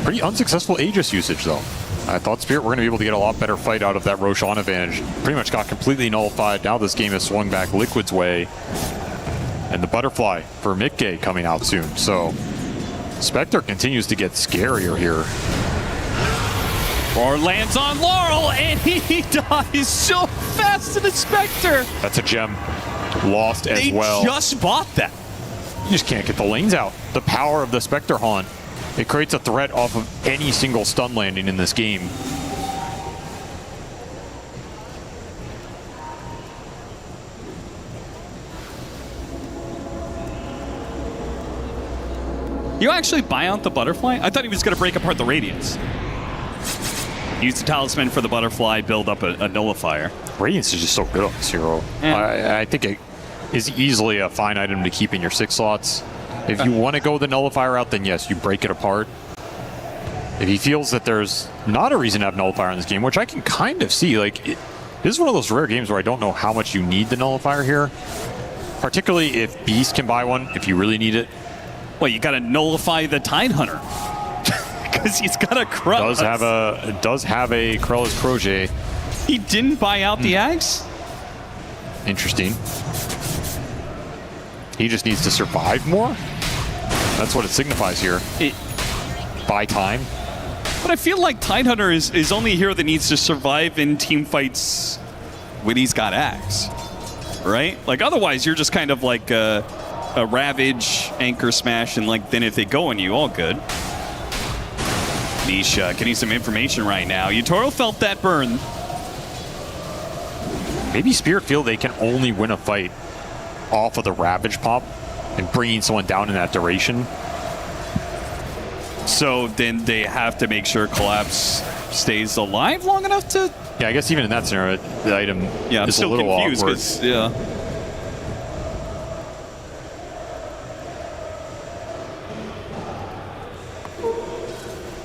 Pretty unsuccessful Aegis usage, though. I thought Spirit were going to be able to get a lot better fight out of that Roshan advantage. Pretty much got completely nullified. Now this game has swung back Liquid's way. And the Butterfly for Mikke coming out soon. So Spectre continues to get scarier here. Roar lands on Laurel, and he dies so fast to the Spectre. That's a gem. Lost as well. They just bought that. You just can't get the lanes out. The power of the Spectre Haunt. It creates a threat off of any single stun landing in this game. You actually buy out the Butterfly? I thought he was going to break apart the Radiance. Use the Talisman for the Butterfly, build up a Nullifier. Radiance is just so good on this hero. I think it is easily a fine item to keep in your 6 slots. If you want to go the Nullifier out, then yes, you break it apart. If he feels that there's not a reason to have Nullifier in this game, which I can kind of see, like, this is one of those rare games where I don't know how much you need the Nullifier here. Particularly if Beast can buy one, if you really need it. Well, you got to nullify the Tidehunter. Because he's got a Krellis. Does have a Krellis Protege. He didn't buy out the Axe? Interesting. He just needs to survive more? That's what it signifies here. Buy time. But I feel like Tidehunter is only a hero that needs to survive in team fights when he's got Axe. Right? Like, otherwise, you're just kind of like a Ravage, Anchor Smash, and like then if they go on you, all good. Nisha getting some information right now. Yatoro felt that burn. Maybe Spirit feel they can only win a fight off of the Ravage pop and bringing someone down in that duration. So then they have to make sure Collapse stays alive long enough to... Yeah, I guess even in that scenario, the item is a little awkward. Yeah.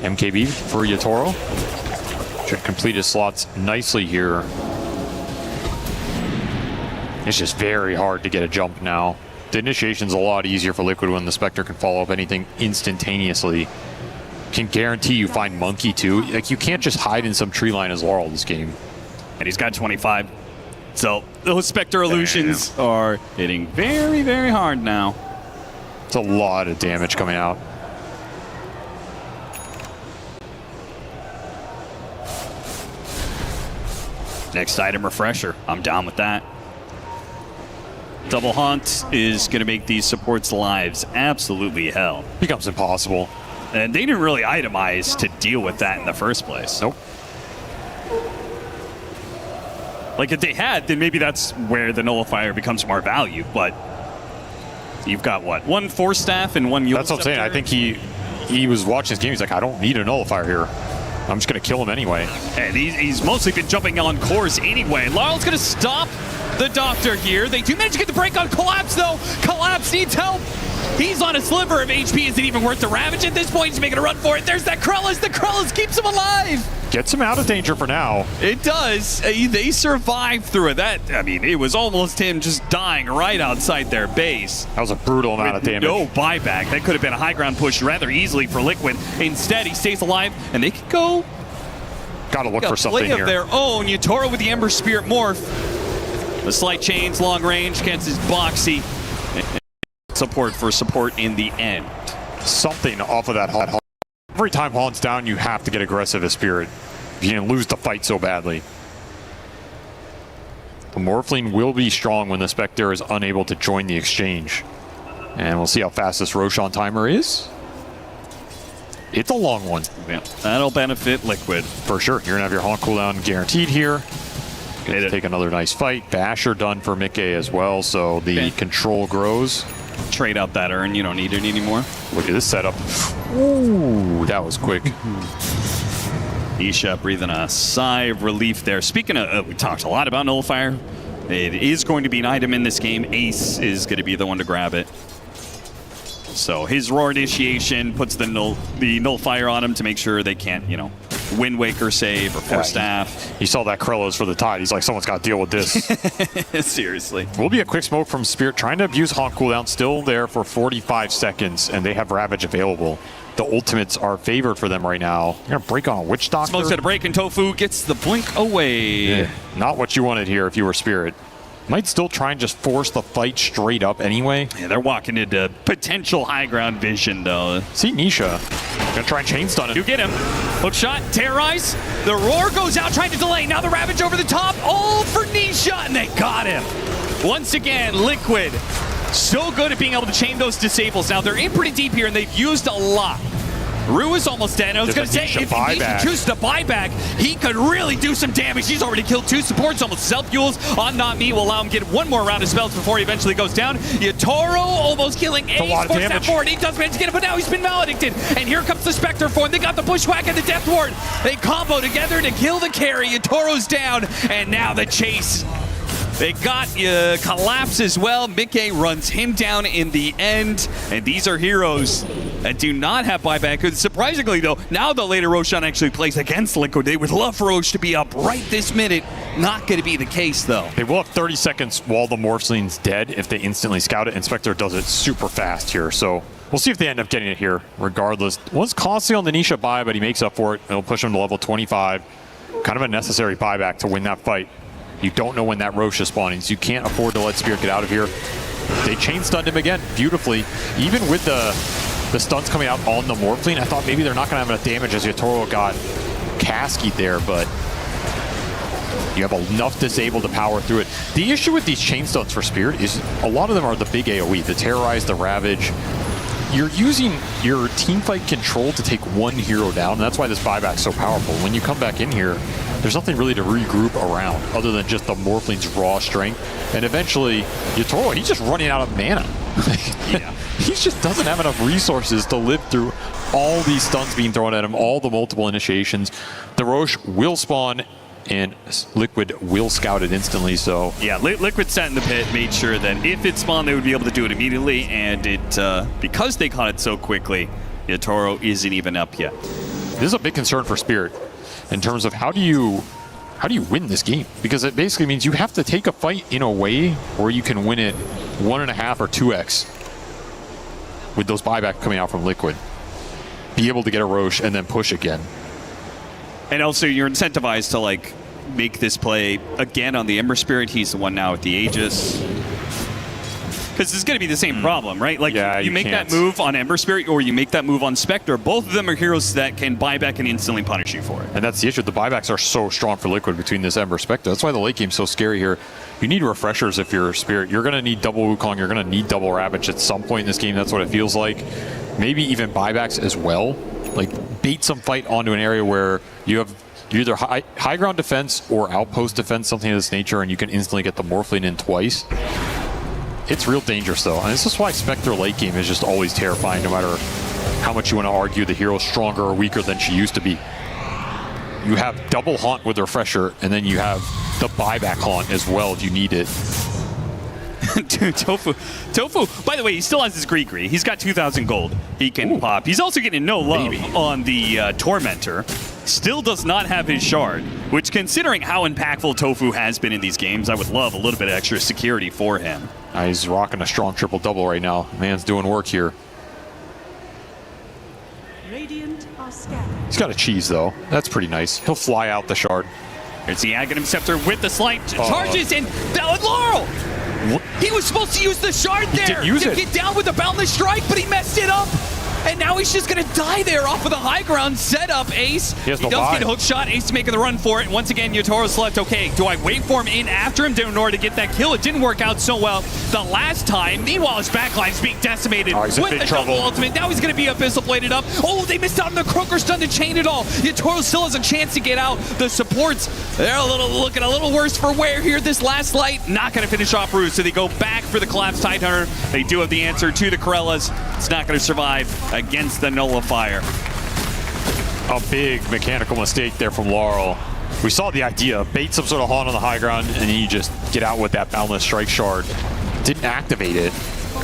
MKB for Yatoro. Should complete his slots nicely here. It's just very hard to get a jump now. The initiation's a lot easier for Liquid when the Spectre can follow up anything instantaneously. Can guarantee you find Monkey too. Like, you can't just hide in some tree line as Laurel this game. And he's got 25. So those Spectre illusions are hitting very, very hard now. It's a lot of damage coming out. Next item, Refresher. I'm down with that. Double Haunt is going to make these supports' lives absolutely hell. Becomes impossible. And they didn't really itemize to deal with that in the first place. Nope. Like, if they had, then maybe that's where the Nullifier becomes more value, but you've got, what, 1 Force Staff and 1 Yule That's what I'm saying. I think he was watching this game. He's like, I don't need a Nullifier here. I'm just going to kill him anyway. And he's mostly been jumping on cores anyway. Laurel's going to stop the Doctor here. They do manage to get the break on Collapse, though. Collapse needs help. He's on a sliver of HP. Is it even worth the Ravage at this point? He's making a run for it. There's that Krellis. The Krellis keeps him alive. Gets him out of danger for now. It does. They survived through it. It was almost him just dying right outside their base. That was a brutal amount of damage. No buyback. That could have been a high ground push rather easily for Liquid. Instead, he stays alive, and they can go. Gotta look for something here. here. Of their own. Yatoro with the Ember Spirit morph. The slight chains, long range, against his boxy. Support for support in the end. Something off of that Haunt. Every time Haunt's down, you have to get aggressive as Spirit. You can lose the fight so badly. The Morphling will be strong when the Spectre is unable to join the exchange. And we'll see how fast this Roshan timer is. It's a long one. Yeah, that'll benefit Liquid. For sure. You're going to have your Haunt cooldown guaranteed here. Going to take another nice fight. Basher done for Mickey as well, so the control grows. Trade out that urn. You don't need it anymore. Look at this setup. Ooh, that was quick. Nisha breathing a sigh of relief there. Speaking of, we talked a lot about Nullifier. It is going to be an item in this game. Ace is going to be the one to grab it. So his Roar initiation puts the Nullifier on him to make sure they can't, you know, Wind Waker save or Force Staff. He saw that Krellos for the Tide. He's like, someone's got to deal with this. Seriously. Will be a quick smoke from Spirit trying to abuse Haunt cooldown. Still there for 45 seconds, and they have Ravage available. The ultimates are favored for them right now. You're going to break on a Witch Doctor. Smoke's at a break, and Tofu gets the blink away. Yeah, not what you wanted here if you were Spirit. Might still try and just force the fight straight up anyway. Yeah, they're walking into potential high ground vision, though. See Nisha. Gonna try and chain stun him. You get him. Hook shot, terrorize. The Roar goes out, trying to delay. Now the Ravage over the top. All for Nisha, and they got him. Once again, Liquid. So good at being able to chain those disables. Now they're in pretty deep here, and they've used a lot. Rue is almost dead. I was going to say, if Nisha chooses to buy back, he could really do some damage. He's already killed 2 supports. Almost self-fuels on Not Me will allow him to get 1 more round of spells before he eventually goes down. Yatoro almost killing Ace. Force that forward. He does manage to get it, but now he's been maledicted. And here comes the Spectre form. They got the Bushwhack and the Death Ward. They combo together to kill the carry. Yatoro's down, and now the chase. They got Collapse as well. Mickey runs him down in the end. And these are heroes that do not have buyback. Surprisingly, though, now the later Roshan actually plays against Liquid. They would love for Roche to be up right this minute. Not going to be the case, though. They will have 30 seconds while the Morphline's dead if they instantly scout it. Inspector does it super fast here. So we'll see if they end up getting it here regardless. One's costly on the Nisha buy, but he makes up for it. It'll push him to level 25. Kind of a necessary buyback to win that fight. You don't know when that Roche is spawning, so you can't afford to let Spirit get out of here. They chain stunned him again beautifully. Even with the stuns coming out on the Morphling, I thought maybe they're not going to have enough damage as Yatoro got Caskied there, but you have enough disabled to power through it. The issue with these chain stuns for Spirit is a lot of them are the big AoE, the Terrorize, the Ravage. You're using your teamfight control to take 1 hero down, and that's why this buyback's so powerful. When you come back in here, there's nothing really to regroup around other than just the Morphling's raw strength. And eventually, Yatoro, he's just running out of mana. Yeah. He just doesn't have enough resources to live through all these stuns being thrown at him, all the multiple initiations. The Roche will spawn, and Liquid will scout it instantly, so... Yeah, Liquid sat in the pit, made sure that if it spawned, they would be able to do it immediately, and it because they caught it so quickly, Yatoro isn't even up yet. This is a big concern for Spirit in terms of how do you win this game? Because it basically means you have to take a fight in a way where you can win it 1.5 or 2x with those buyback coming out from Liquid. Be able to get a Roche and then push again. And also, you're incentivized to, like, make this play again on the Ember Spirit. He's the one now with the Aegis. Because it's going to be the same problem, right? Like, yeah, you make that move on Ember Spirit or you make that move on Spectre. Both of them are heroes that can buy back and instantly punish you for it. And that's the issue. The buybacks are so strong for Liquid between this Ember Spectre. That's why the late game's so scary here. You need refreshers if you're Spirit. You're going to need double Wukong. You're going to need double Ravage at some point in this game. That's what it feels like. Maybe even buybacks as well. Like, bait some fight onto an area where you have either high ground defense or outpost defense, something of this nature, and you can instantly get the Morphling in twice. It's real dangerous, though. And this is why Spectre late game is just always terrifying, no matter how much you want to argue the hero's stronger or weaker than she used to be. You have double Haunt with Refresher, and then you have the buyback Haunt as well if you need it. Dude, Tofu, by the way, he still has his Gree. He's got 2,000 gold he can pop. He's also getting no love on the Tormentor. Still does not have his Shard, which, considering how impactful Tofu has been in these games, I would love a little bit of extra security for him. He's rocking a strong triple-double right now. Man's doing work here. Radiant are scattered. He's got a cheese, though. That's pretty nice. He'll fly out the Shard. It's the Aghanim Scepter with the slight charges in. Laurel! What? He was supposed to use the Shard there to get down with the Boundless Strike, but he messed it up. and now he's just going to die there off of the high ground setup. Ace, he does get a hook shot. Ace making the run for it. And once again, Yatoro's left. Okay, do I wait for him in after him in order to get that kill? It didn't work out so well the last time. Meanwhile, his backline's being decimated with the double ultimate. Now he's going to be Abyssal bladed up. Oh, they missed out on the Croaker stun to chain it all. Yatoro still has a chance to get out. The supports, they're looking a little worse for wear here. This last light, not going to finish off Ruse, so they go back for the collapsed Tidehunter. They do have the answer to the Corellas. It's not going to survive against the Nullifier. A big mechanical mistake there from Laurel. We saw the idea, bait some sort of haunt on the high ground, and then you just get out with that Boundless Strike Shard. Didn't activate it.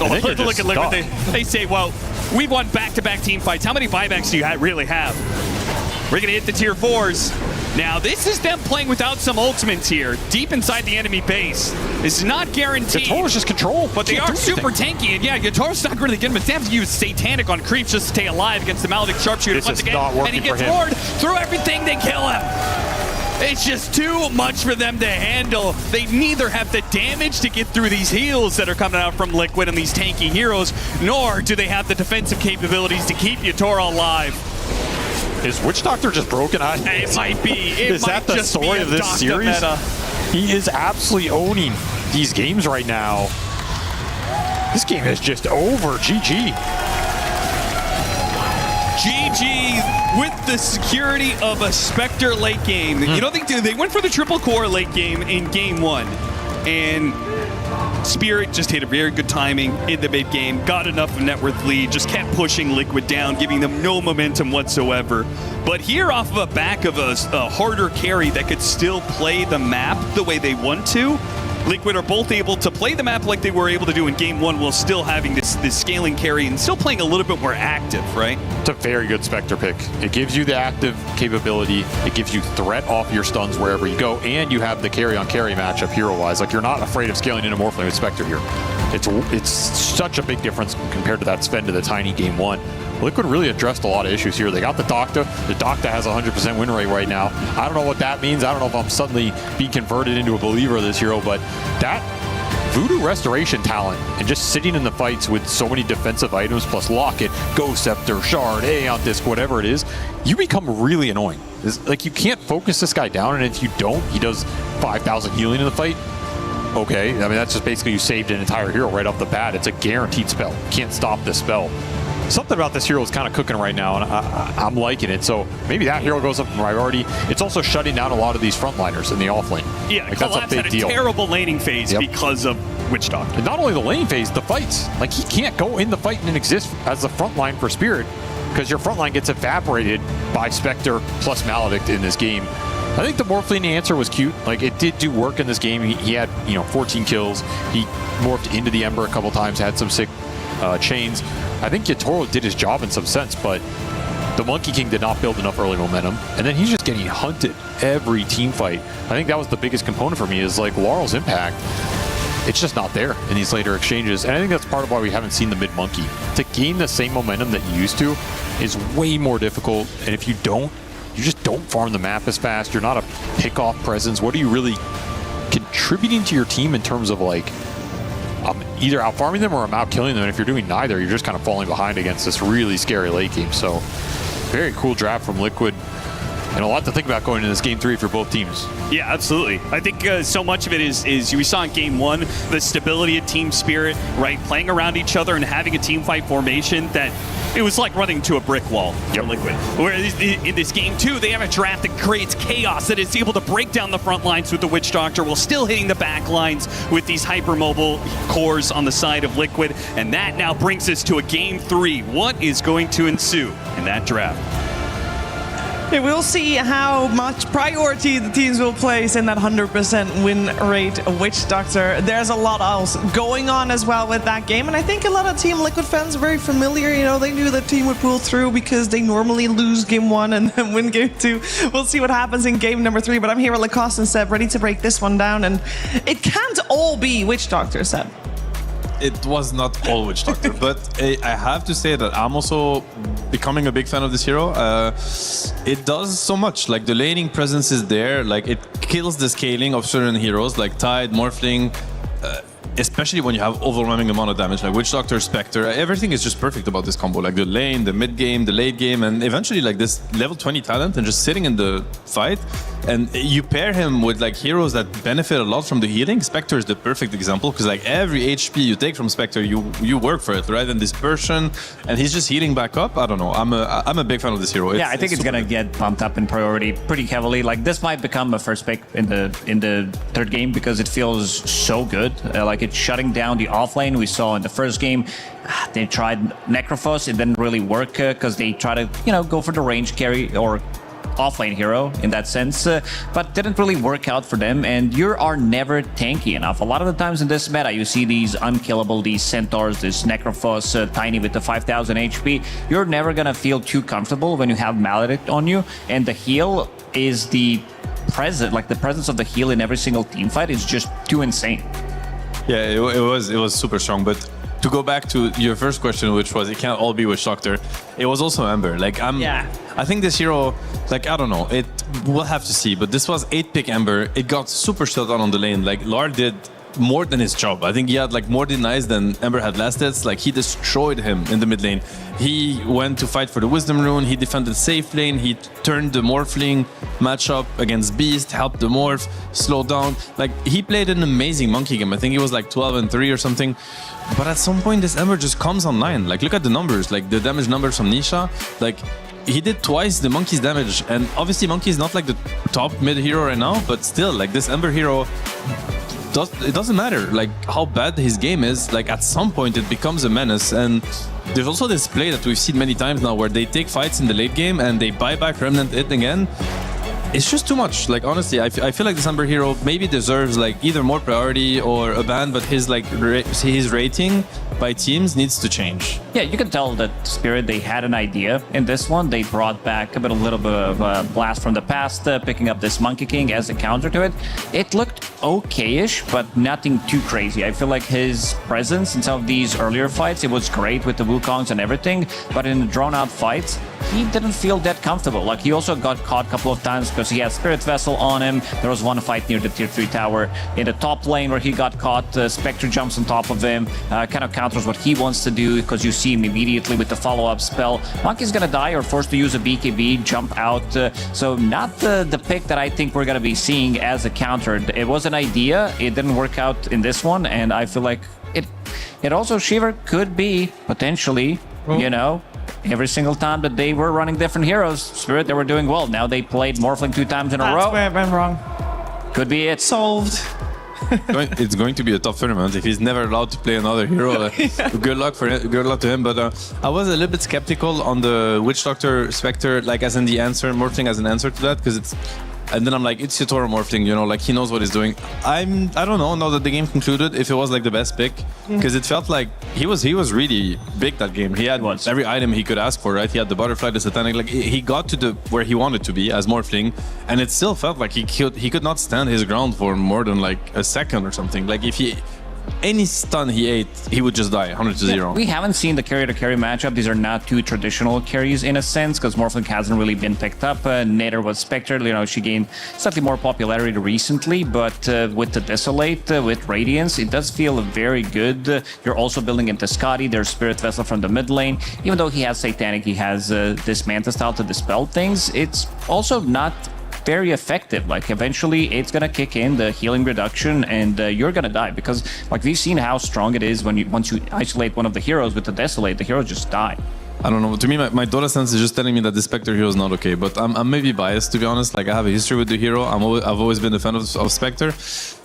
Oh, look at Liquid. They say, well, we've won back-to-back team fights. How many buybacks do you really have? We're going to hit the tier 4s. Now, this is them playing without some ultimates here, deep inside the enemy base. This is not guaranteed. Yatoro's just control. But they are super tanky, and yeah, Yatoro's not really good, but they have to use Satanic on creeps just to stay alive against the Maledict Sharpshooter once again. And he gets lured through everything, they kill him. It's just too much for them to handle. They neither have the damage to get through these heals that are coming out from Liquid and these tanky heroes, nor do they have the defensive capabilities to keep Yatoro alive. Is Witch Doctor just broken? It might be. Is that the story of this series? Meta. He is absolutely owning these games right now. This game is just over. GG. GG with the security of a Spectre late game. You know, they went for the triple core late game in game 1. And Spirit just hit a very good timing in the mid game, got enough of net worth lead, just kept pushing Liquid down, giving them no momentum whatsoever. But here off of a back of a harder carry that could still play the map the way they want to, Liquid are both able to play the map like they were able to do in game 1 while still having this scaling carry and still playing a little bit more active, right? It's a very good Spectre pick. It gives you the active capability, it gives you threat off your stuns wherever you go, and you have the carry on carry matchup hero-wise. Like, you're not afraid of scaling into Morphling with Spectre here. It's such a big difference compared to that Sven to the tiny game 1. Liquid really addressed a lot of issues here. They got the DOTA. The DOTA has a 100% win rate right now. I don't know what that means. I don't know if I'm suddenly being converted into a believer of this hero, but that Voodoo Restoration talent and just sitting in the fights with so many defensive items plus Locket, Ghost Scepter, Shard, Aeon Disc, whatever it is, you become really annoying. Like, you can't focus this guy down, and if you don't, he does 5,000 healing in the fight. Okay, I mean, that's just basically you saved an entire hero right off the bat. It's a guaranteed spell. Can't stop this spell. Something about this hero is kind of cooking right now, and I'm liking it. So maybe that hero goes up in priority. It's also shutting down a lot of these frontliners in the offlane. Yeah, like, that's a big had deal. a terrible laning phase because of Witch Doctor. And not only the lane phase, the fights. Like, he can't go in the fight and exist as the frontline for Spirit because your frontline gets evaporated by Spectre plus Maledict in this game. I think the Morphling answer was cute. Like, it did do work in this game. He had, 14 kills. He morphed into the Ember a couple times, had some sick chains. I think Yatoro did his job in some sense, but the Monkey King did not build enough early momentum, and then he's just getting hunted every team fight. I think that was the biggest component for me, is like Laurel's impact. It's just not there in these later exchanges, and I think that's part of why we haven't seen the mid-Monkey. To gain the same momentum that you used to is way more difficult, and if you don't, you just don't farm the map as fast. You're not a pick-off presence. What are you really contributing to your team in terms of, like, either out farming them or I'm out killing them? And if you're doing neither, you're just kind of falling behind against this really scary late game. So very cool draft from Liquid, and a lot to think about going into this game 3 for both teams. Yeah, absolutely. I think so much of it is we saw in game 1 the stability of team spirit, right? Playing around each other and having a team fight formation that it was like running to a brick wall for Liquid. Whereas in this game 2, they have a draft that creates chaos, that is able to break down the front lines with the Witch Doctor while still hitting the back lines with these hypermobile cores on the side of Liquid. And that now brings us to a game 3. What is going to ensue in that draft? Okay, we'll see how much priority the teams will place in that 100% win rate Witch Doctor. There's a lot else going on as well with that game, and I think a lot of Team Liquid fans are very familiar. They knew the team would pull through because they normally lose game 1 and then win game 2. We'll see what happens in game number 3, but I'm here with Lacoste and Seb, ready to break this one down, and it can't all be Witch Doctor, Seb. It was not all Witch Doctor, but I have to say that I'm also becoming a big fan of this hero. It does so much. Like, the laning presence is there. Like, it kills the scaling of certain heroes like Tide, Morphling. especially when you have overwhelming amount of damage, like Witch Doctor, Spectre, everything is just perfect about this combo. Like the lane, the mid game, the late game, and eventually like this level 20 talent and just sitting in the fight. And you pair him with like heroes that benefit a lot from the healing. Spectre is the perfect example because like every HP you take from Spectre, you work for it, right? And dispersion, and he's just healing back up. I don't know. I'm a big fan of this hero. I think it's gonna get bumped up in priority pretty heavily. Like this might become a first pick in the third game because it feels so good. Like it's shutting down the offlane. We saw in the first game they tried Necrophos. It didn't really work because they try to go for the range carry or offlane hero in that sense, but didn't really work out for them. And you are never tanky enough. A lot of the times in this meta, you see these unkillable, these centaurs, this Necrophos, tiny with the 5,000 HP. You're never gonna feel too comfortable when you have Maledict on you, and the heal is the presence of the heal in every single team fight is just too insane. Yeah, it was super strong, but to go back to your first question, which was it can't all be Witch Doctor, it was also Ember. Like I think this hero, like I don't know, we'll have to see. But this was 8-pick Ember. It got super shut down on the lane. Like Lard did more than his job. I think he had like more denies than Ember had last hits. Like he destroyed him in the mid lane. He went to fight for the Wisdom Rune. He defended safe lane. He turned the Morphling matchup against Beast, helped the Morph, slowed down. Like he played an amazing monkey game. I think he was like 12-3 or something. But at some point, this Ember just comes online. Like look at the numbers, like the damage numbers from Nisha. Like he did twice the Monkey's damage. And obviously Monkey is not like the top mid hero right now, but still like this Ember hero, it doesn't matter like how bad his game is, like at some point it becomes a menace. And there's also this play that we've seen many times now where they take fights in the late game and they buy back Remnant it again. It's just too much. Like honestly, I feel like this Ember hero maybe deserves like either more priority or a ban, but his like his rating by teams needs to change. Yeah, you can tell that Spirit, they had an idea in this one. They brought back a little bit of a blast from the past, picking up this Monkey King as a counter to it. It looked okay-ish, but nothing too crazy. I feel like his presence in some of these earlier fights, it was great with the Wukongs and everything, but in the drawn-out fights, he didn't feel that comfortable. Like he also got caught a couple of times because he had Spirit Vessel on him. There was one fight near the tier 3 tower in the top lane where he got caught. Spectre jumps on top of him, kind of counters what he wants to do because you see him immediately with the follow-up spell. Monkey's gonna die or forced to use a BKB, jump out. So not the pick that I think we're gonna be seeing as a counter. It was an idea. It didn't work out in this one, and I feel like it also, Shiver, could be potentially, every single time that they were running different heroes, Spirit, they were doing well. Now they played Morphling 2 times in a row. That's where I went wrong. Could be it. Solved. It's going to be a tough tournament if he's never allowed to play another hero. Good luck for him, good luck to him. But I was a little bit skeptical on the Witch Doctor Spectre, like as in the answer, Morphling as an answer to that, because it's. And then I'm like, it's Yotaro Morphling, like he knows what he's doing. I don't know, now that the game concluded, if it was like the best pick, because it felt like he was really big that game. He had every item he could ask for, right? He had the butterfly, the satanic, like he got to where he wanted to be as Morphling, and it still felt like he could not stand his ground for more than like a second or something. Like if any stun he ate, he would just die 100-0. We haven't seen the carry-to-carry matchup. These are not two traditional carries in a sense, because Morphling hasn't really been picked up. Nader was Spectre. She gained slightly more popularity recently, but with the Desolate, with Radiance, it does feel very good. You're also building into Scotty. There's Spirit Vessel from the mid lane. Even though he has Satanic, he has this Manta style to dispel things. It's also not very effective. Like eventually it's gonna kick in the healing reduction and you're gonna die, because like we've seen how strong it is when once you isolate one of the heroes with the Desolate, the heroes just die. I don't know. To me, my Dota sense is just telling me that the Spectre hero is not okay. But I'm maybe biased, to be honest. Like I have a history with the hero. I've always been a fan of Spectre.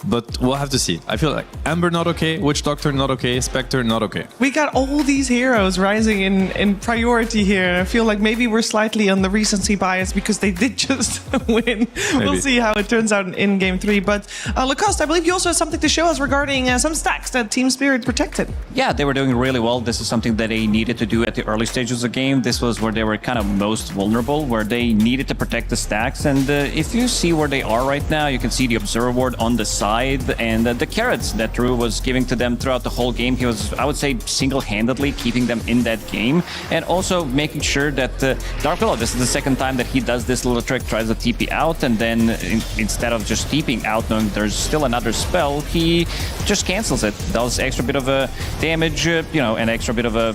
But we'll have to see. I feel like Ember not okay, Witch Doctor not okay, Spectre not okay. We got all these heroes rising in priority here, and I feel like maybe we're slightly on the recency bias because they did just win. Maybe. We'll see how it turns out in Game 3. But Lacoste, I believe you also have something to show us regarding some stacks that Team Spirit protected. Yeah, they were doing really well. This is something that they needed to do at the early stage stages of the game, this was where they were kind of most vulnerable, where they needed to protect the stacks. And if you see where they are right now, you can see the Observer Ward on the side and the carrots that Drew was giving to them throughout the whole game. He was, I would say, single-handedly keeping them in that game, and also making sure that Dark Willow, this is the second time that he does this little trick, tries to TP out, and then instead of just TPing out, knowing there's still another spell, he just cancels it. Does extra bit of a damage, an extra bit of a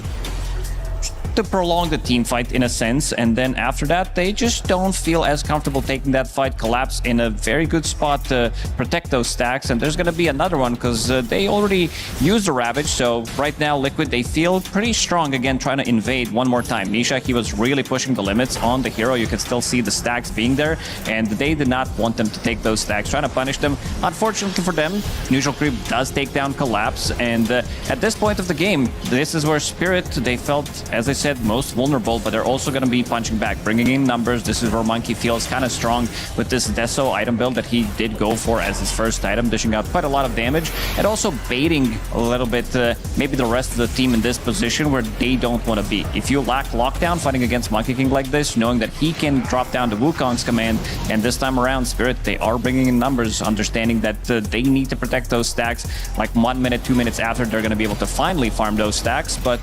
to prolong the team fight in a sense, and then after that they just don't feel as comfortable taking that fight. Collapse in a very good spot to protect those stacks, and there's gonna be another one because they already used the Ravage, so right now Liquid, they feel pretty strong again, trying to invade one more time. Nisha, he was really pushing the limits on the hero. You can still see the stacks being there, and they did not want them to take those stacks, trying to punish them. Unfortunately for them, Neutral Creep does take down Collapse, and at this point of the game, this is where Spirit, they felt, as I said, most vulnerable, but they're also going to be punching back, bringing in numbers. This is where Monkey feels kind of strong with this Deso item build that he did go for as his first item, dishing out quite a lot of damage, and also baiting a little bit maybe the rest of the team in this position where they don't want to be. If you lack lockdown fighting against Monkey King like this, knowing that he can drop down the Wukong's command, and this time around Spirit, they are bringing in numbers, understanding that they need to protect those stacks. Like 1 minute, 2 minutes after, they're going to be able to finally farm those stacks, but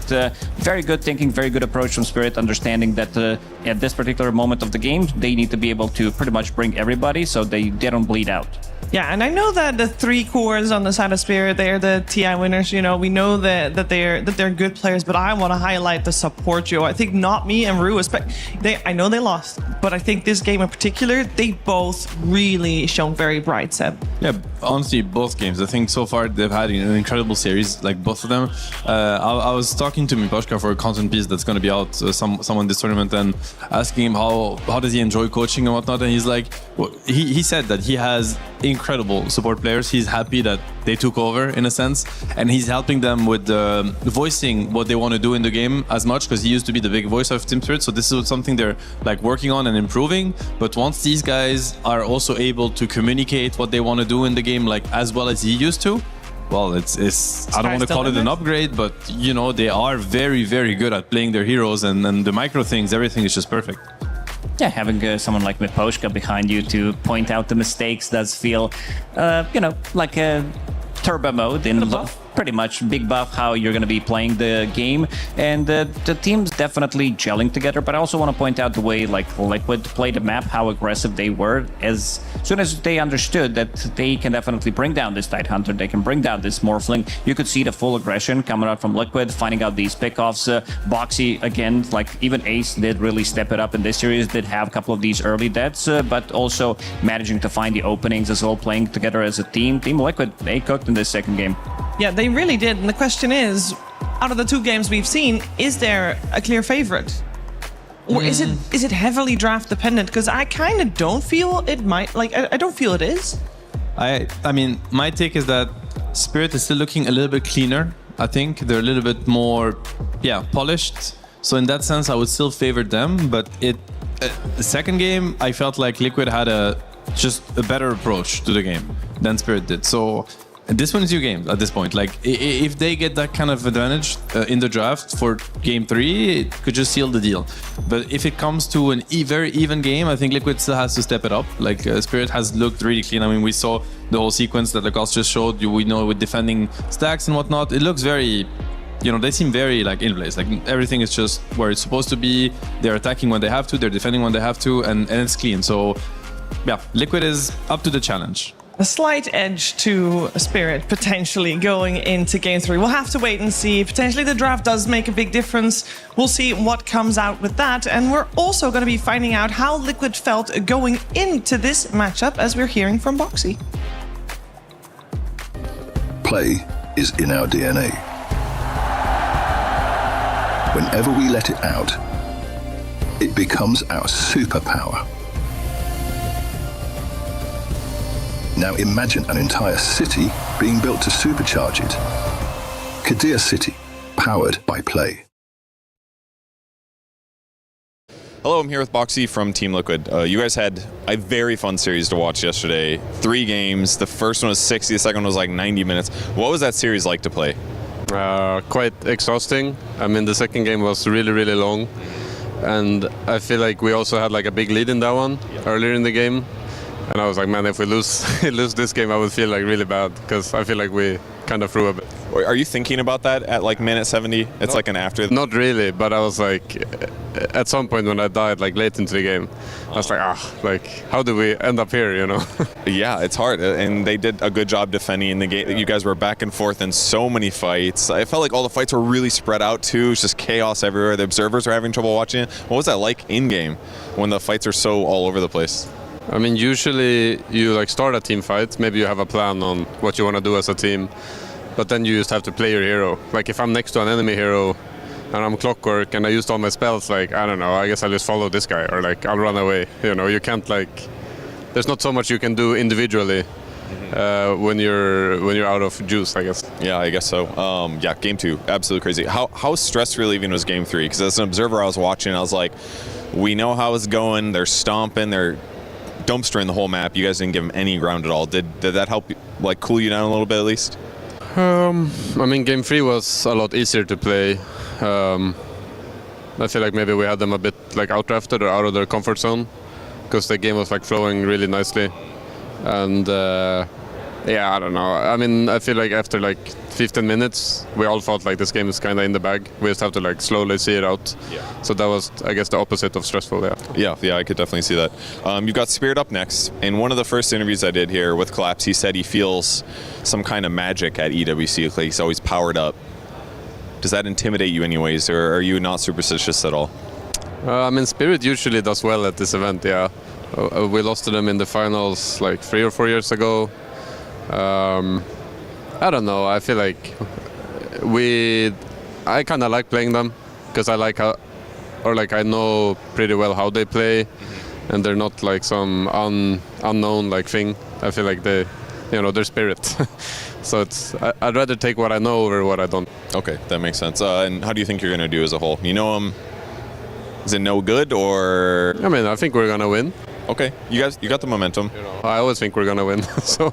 very good thinking, very good approach from Spirit, understanding that at this particular moment of the game, they need to be able to pretty much bring everybody so they don't bleed out. Yeah, and I know that the 3 cores on the side of Spirit, they're the TI winners. You know, we know that they're good players, but I want to highlight the support duo. I think Not Me and Rue, I know they lost, but I think this game in particular, they both really shown very bright, Seb. Yeah, honestly, both games. I think so far they've had an incredible series, like both of them. I was talking to Miposhka for a content piece that's going to be out someone this tournament, and asking him how does he enjoy coaching and whatnot, and he's like, well, he said that he has incredible support players. He's happy that they took over in a sense, and he's helping them with voicing what they want to do in the game as much, because he used to be the big voice of Team Spirit, so this is something they're like working on and improving. But once these guys are also able to communicate what they want to do in the game like as well as he used to, well, it's I don't want to call it an upgrade, but you know, they are very, very good at playing their heroes, and the micro things, everything is just perfect. Yeah, having someone like Miposhka behind you to point out the mistakes does feel, like a turbo mode in pretty much big buff how you're going to be playing the game, and the team's definitely gelling together. But I also want to point out the way like Liquid played the map, how aggressive they were. As soon as they understood that they can definitely bring down this Tidehunter, they can bring down this Morphling, you could see the full aggression coming out from Liquid, finding out these pickoffs. Boxy, again, like even Ace did really step it up in this series, did have a couple of these early deaths, but also managing to find the openings as well, playing together as a team. Team Liquid, they cooked in this second game. Yeah, they really did. And the question is, out of the 2 games we've seen, is there a clear favorite? Or is it heavily draft dependent? Because I kind of don't feel it might, I don't feel it is. I mean, my take is that Spirit is still looking a little bit cleaner. I think they're a little bit more, polished. So in that sense, I would still favor them. But the second game, I felt like Liquid had just a better approach to the game than Spirit did. So this one is your game at this point. Like, if they get that kind of advantage in the draft for game 3, it could just seal the deal. But if it comes to an very even game, I think Liquid still has to step it up. Like, Spirit has looked really clean. I mean, we saw the whole sequence that Lacoste just showed. We know with defending stacks and whatnot, it looks very, they seem very like in place. Like, everything is just where it's supposed to be. They're attacking when they have to, they're defending when they have to, and it's clean. So, yeah, Liquid is up to the challenge. A slight edge to Spirit potentially going into game 3. We'll have to wait and see. Potentially the draft does make a big difference. We'll see what comes out with that. And we're also going to be finding out how Liquid felt going into this matchup, as we're hearing from Boxy. Play is in our DNA. Whenever we let it out, it becomes our superpower. Now imagine an entire city being built to supercharge it. Kadir City, powered by Play. Hello, I'm here with Boxy from Team Liquid. You guys had a very fun series to watch yesterday. 3 games. The first one was 60, the second one was like 90 minutes. What was that series like to play? Quite exhausting. I mean, the second game was really, really long. And I feel like we also had like a big lead in that one earlier in the game. And I was like, man, if we lose this game, I would feel like really bad because I feel like we kind of threw a bit. Are you thinking about that at like minute 70? It's like an after. Not really, but I was like, at some point when I died, like late into the game, I was like, like how do we end up here, you know? Yeah, it's hard, and they did a good job defending in the game. You guys were back and forth in so many fights. I felt like all the fights were really spread out too. It's just chaos everywhere. The observers were having trouble watching it. What was that like in game when the fights are so all over the place? I mean, usually you like start a team fight. Maybe you have a plan on what you want to do as a team, but then you just have to play your hero. Like if I'm next to an enemy hero and I'm Clockwork and I used all my spells, like I don't know, I guess I'll just follow this guy or like I'll run away. You know, you can't like. There's not so much you can do individually when you're out of juice, I guess. Yeah, I guess so. Yeah, game 2, absolutely crazy. How stress relieving was game 3? Because as an observer, I was watching, I was like, we know how it's going. They're stomping. They're dumpstering the whole map. You guys didn't give them any ground at all. Did that help like cool you down a little bit at least? I mean, game 3 was a lot easier to play. I feel like maybe we had them a bit like outdrafted or out of their comfort zone because the game was like flowing really nicely. And yeah, I don't know. I mean, I feel like after like 15 minutes, we all felt like this game is kind of in the bag. We just have to like slowly see it out. Yeah. So that was, I guess, the opposite of stressful. Yeah. Yeah, I could definitely see that. You've got Spirit up next. In one of the first interviews I did here with Collapse, he said he feels some kind of magic at EWC. Like he's always powered up. Does that intimidate you anyways, or are you not superstitious at all? I mean, Spirit usually does well at this event, yeah. We lost to them in the finals like 3 or 4 years ago. I don't know, I feel like I kind of like playing them because I like how, or like I know pretty well how they play, and they're not like some unknown like thing. I feel like they, you know, they're Spirit. So I'd rather take what I know over what I don't. Okay, that makes sense. And how do you think you're going to do as a whole? You know them? Is it no good or? I mean, I think we're gonna win. Okay, you got the momentum. You know, I always think we're gonna win. So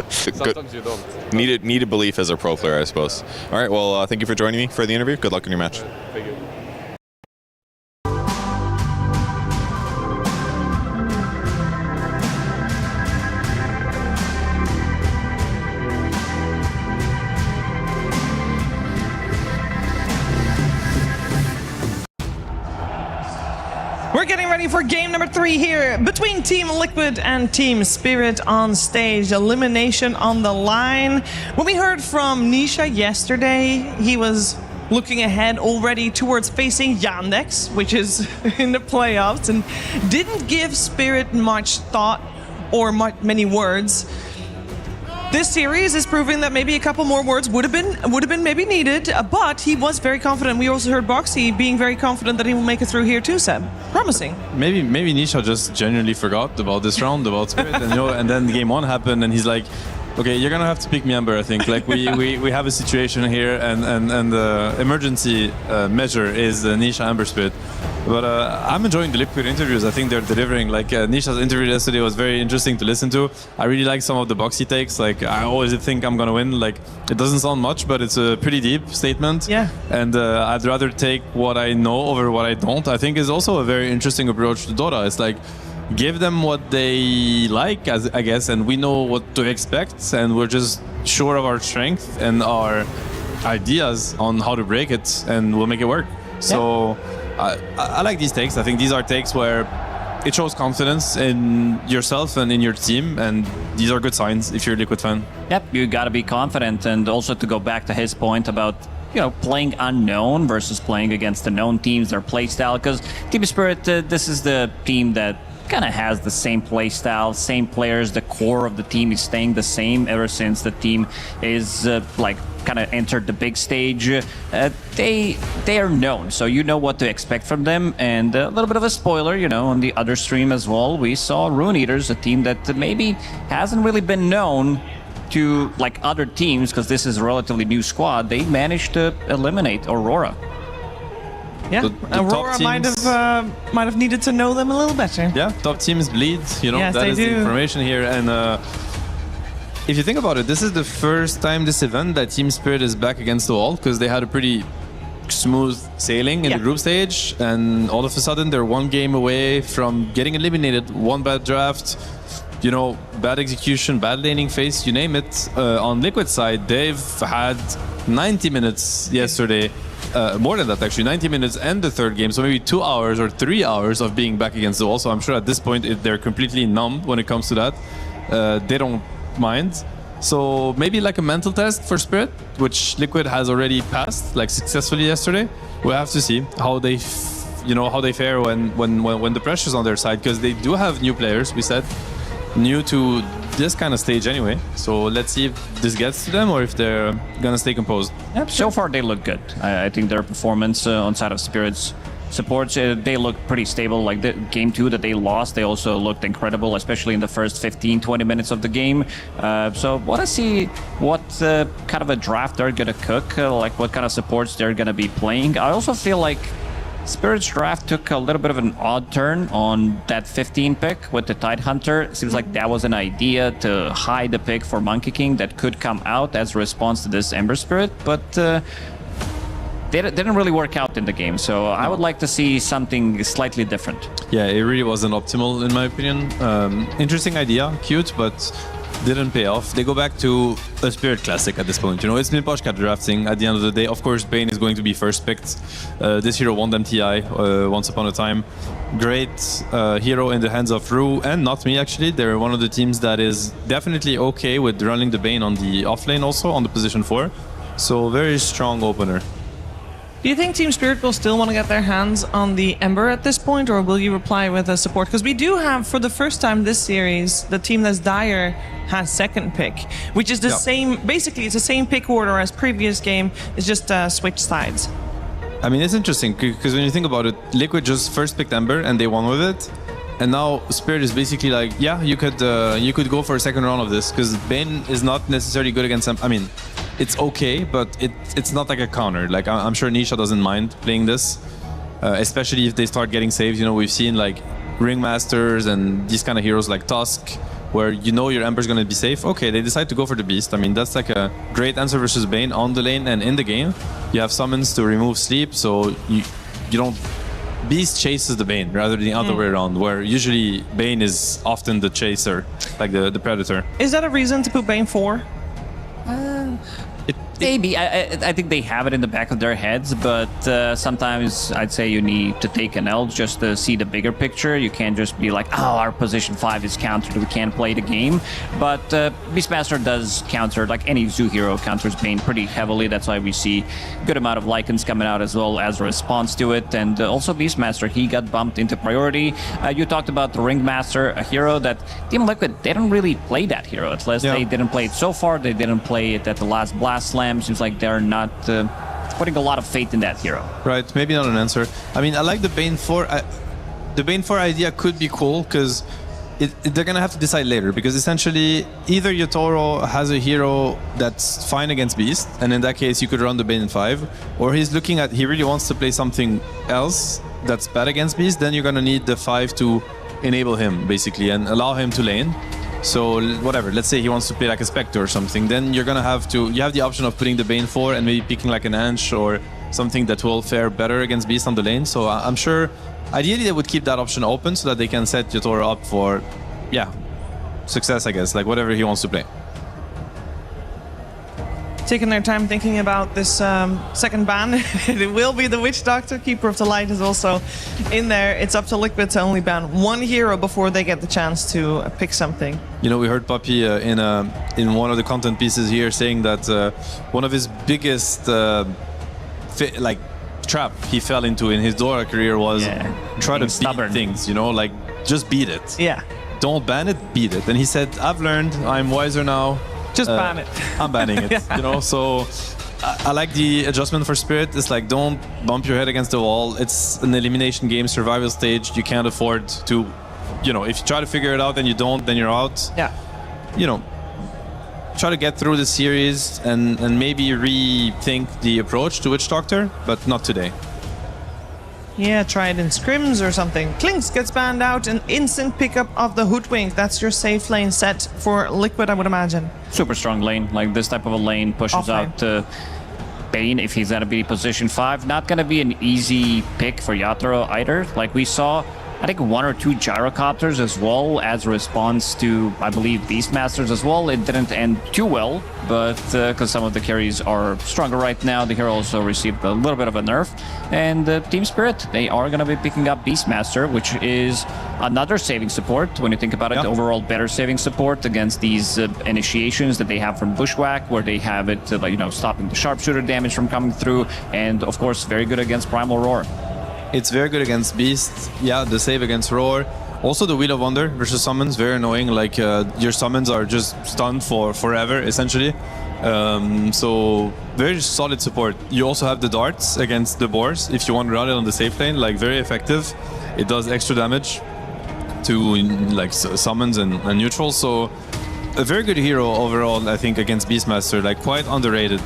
sometimes you don't. Needed belief as a pro player, I suppose. All right, well, thank you for joining me for the interview. Good luck in your match. Thank you. We're getting ready for game number 3 here between Team Liquid and Team Spirit on stage. Elimination on the line. When we heard from Nisha yesterday, he was looking ahead already towards facing Yandex, which is in the playoffs, and didn't give Spirit much thought or many words. This series is proving that maybe a couple more words would have been maybe needed, but he was very confident. We also heard Boxy being very confident that he will make it through here too, Seb. Promising. Maybe Nisha just genuinely forgot about this round, about Spirit, and you know, and then game 1 happened, and he's like, okay, you're gonna have to pick me Amber, I think. Like we have a situation here, and the emergency measure is Nisha Amber Spirit. But I'm enjoying the Liquid interviews. I think they're delivering. Like Nisha's interview yesterday was very interesting to listen to. I really like some of the Boxy takes. Like I always think I'm gonna win. Like it doesn't sound much, but it's a pretty deep statement. Yeah. And I'd rather take what I know over what I don't. I think is also a very interesting approach to Dota. It's like give them what they like, I guess, and we know what to expect, and we're just sure of our strength and our ideas on how to break it, and we'll make it work. So I like these takes. I think these are takes where it shows confidence in yourself and in your team, and these are good signs if you're a Liquid fan. Yep, you got to be confident, and also to go back to his point about, you know, playing unknown versus playing against the known teams, their play style, because Team Spirit, this is the team that kind of has the same play style, same players. The core of the team is staying the same ever since the team is like kind of entered the big stage. They are known, so you know what to expect from them. And a little bit of a spoiler, you know, on the other stream as well, we saw Rune Eaters, a team that maybe hasn't really been known to like other teams, because this is a relatively new squad. They managed to eliminate Aurora. Yeah, the Aurora might have needed to know them a little better. Yeah, top teams bleed, you know, yes, that is do. the information here. And if you think about it, this is the first time this event that Team Spirit is back against the wall, because they had a pretty smooth sailing in the group stage, and all of a sudden they're one game away from getting eliminated. One bad draft, you know, bad execution, bad laning phase, you name it. On Liquid side, they've had 90 minutes yesterday, more than that actually, 90 minutes and the third game, so maybe 2 hours or 3 hours of being back against the wall. So I'm sure at this point they're completely numb when it comes to that. They don't mind. So maybe like a mental test for Spirit, which Liquid has already passed like successfully yesterday. We'll have to see how they how they fare when the pressure's on their side, because they do have new players, we said, new to this kind of stage anyway. So let's see if this gets to them or if they're gonna stay composed. Yep, so far they look good. I think their performance on side of Spirit's supports, they look pretty stable. Like the game 2 that they lost, they also looked incredible, especially in the first 15-20 minutes of the game. So want to see what kind of a draft they're gonna cook, like what kind of supports they're gonna be playing. I also feel like Spirit's draft took a little bit of an odd turn on that 15 pick with the Tidehunter. Seems like that was an idea to hide the pick for Monkey King that could come out as a response to this Ember Spirit, but didn't really work out in the game. So I would like to see something slightly different. Yeah, it really wasn't optimal in my opinion. Interesting idea, cute, but didn't pay off. They go back to a Spirit Classic at this point. You know, it's Miposhka drafting at the end of the day. Of course, Bane is going to be first picked. This hero won them TI once upon a time. Great hero in the hands of Rue and not me actually. They're one of the teams that is definitely okay with running the Bane on the offlane also, on the position 4. So very strong opener. Do you think Team Spirit will still want to get their hands on the Ember at this point, or will you reply with a support? Because we do have, for the first time this series, the team that's Dire has second pick, which is the same, basically it's the same pick order as previous game, it's just switch sides. I mean, it's interesting, because when you think about it, Liquid just first picked Ember and they won with it. And now Spirit is basically like, yeah, you could go for a second round of this, because Bane is not necessarily good against them. I mean, it's okay, but it's not like a counter. Like I'm sure Nisha doesn't mind playing this, especially if they start getting saves. You know, we've seen like Ringmasters and these kind of heroes like Tusk, where you know your Ember's gonna be safe. Okay, they decide to go for the Beast. I mean, that's like a great answer versus Bane on the lane and in the game. You have summons to remove sleep, so you don't. Beast chases the Bane rather than the other way around, where usually Bane is often the chaser, like the predator. Is that a reason to put Bane 4? Maybe. I think they have it in the back of their heads, but sometimes I'd say you need to take an L just to see the bigger picture. You can't just be like, oh, our position 5 is countered, we can't play the game. But Beastmaster does counter, like any Zoo hero counters Bane pretty heavily. That's why we see a good amount of Lycans coming out as well as a response to it. And also Beastmaster, he got bumped into priority. You talked about the Ringmaster, a hero that Team Liquid, they don't really play that hero. At least they didn't play it so far. They didn't play it at the last Blast Slam. Seems like they're not putting a lot of faith in that hero. Right, maybe not an answer. I mean, I like the Bane 4. The Bane 4 idea could be cool, because they're gonna have to decide later, because essentially either Yotoro has a hero that's fine against Beast, and in that case you could run the Bane in 5, or he really wants to play something else that's bad against Beast. Then you're gonna need the 5 to enable him basically and allow him to lane. So whatever, let's say he wants to play like a Spectre or something, then you're gonna have the option of putting the Bane 4 and maybe picking like an Ansh or something that will fare better against Beast on the lane. So I'm sure ideally they would keep that option open so that they can set Yotoro up for, success, I guess, like whatever he wants to play. Taking their time thinking about this second ban. It will be the Witch Doctor. Keeper of the Light is also in there. It's up to Liquid to only ban one hero before they get the chance to pick something. You know, we heard Puppy in one of the content pieces here saying that one of his biggest trap he fell into in his Dora career was try to beat things, you know, like just beat it. Yeah. Don't ban it, beat it. And he said, I've learned, I'm wiser now. Just ban it. I'm banning it, you know, so I like the adjustment for Spirit. It's like, don't bump your head against the wall. It's an elimination game, survival stage. You can't afford to, you know, if you try to figure it out and you don't, then you're out. Yeah. You know, try to get through the series and maybe rethink the approach to Witch Doctor, but not today. Yeah, try it in scrims or something. Klinks gets banned out, an instant pickup of the Hoodwink. That's your safe lane set for Liquid, I would imagine. Super strong lane. Like this type of a lane pushes out Bane if he's gonna be position 5. Not gonna be an easy pick for Yatoro either. Like we saw, I think 1 or 2 gyrocopters as well as a response to, I believe, Beastmasters as well. It didn't end too well, but because some of the carries are stronger right now, the hero also received a little bit of a nerf. And Team Spirit, they are going to be picking up Beastmaster, which is another saving support. When you think about it, overall better saving support against these initiations that they have from Bushwhack, where they have it, stopping the sharpshooter damage from coming through, and of course, very good against Primal Roar. It's very good against Beast. Yeah, the save against Roar. Also the Wheel of Wonder versus summons, very annoying. Like your summons are just stunned for forever, essentially. So very solid support. You also have the darts against the boars if you want to run it on the safe lane. Like very effective. It does extra damage to like summons and neutrals. So a very good hero overall, I think, against Beastmaster. Like quite underrated.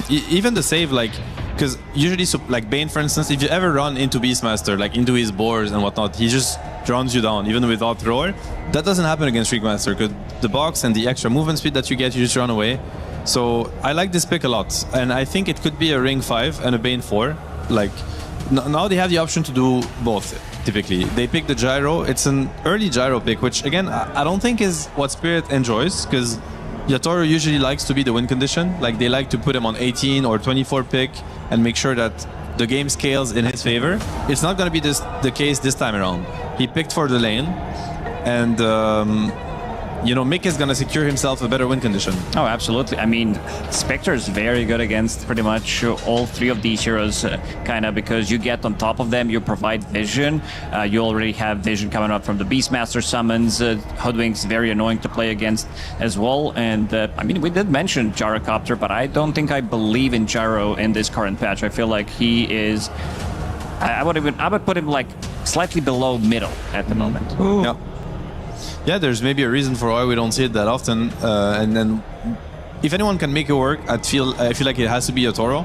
Even the save, like. Because usually, like Bane, for instance, if you ever run into Beastmaster, like into his boars and whatnot, he just runs you down, even without Roar. That doesn't happen against Shriekmaster, because the box and the extra movement speed that you get, you just run away. So I like this pick a lot, and I think it could be a Ring 5 and a Bane 4. Like, now they have the option to do both, typically. They pick the Gyro. It's an early Gyro pick, which, again, I don't think is what Spirit enjoys, because Yatoro usually likes to be the win condition. Like, they like to put him on 18 or 24 pick and make sure that the game scales in his favor. It's not going to be the case this time around. He picked for the lane, and Mick is going to secure himself a better win condition. Oh, absolutely. I mean, Spectre is very good against pretty much all 3 of these heroes, kind of, because you get on top of them, you provide vision. You already have vision coming up from the Beastmaster summons. Hoodwink's very annoying to play against as well. And, I mean, we did mention Gyrocopter, but I don't think I believe in Gyro in this current patch. I feel like he is... I would put him, like, slightly below middle at the moment. Yeah. Yeah, there's maybe a reason for why we don't see it that often. And then, if anyone can make it work, I feel like it has to be Yatoro.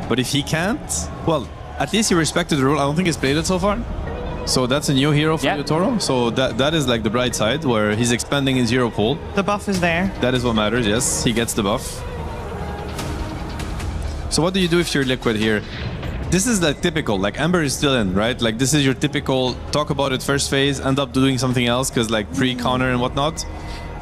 But if he can't, well, at least he respected the rule. I don't think he's played it so far. So that's a new hero for Yatoro. So that is like the bright side, where he's expanding his hero pool. The buff is there. That is what matters, yes. He gets the buff. So what do you do if you're Liquid here? This is like typical, like Ember is still in, right? Like this is your typical talk about it first phase, end up doing something else because like pre-counter and whatnot.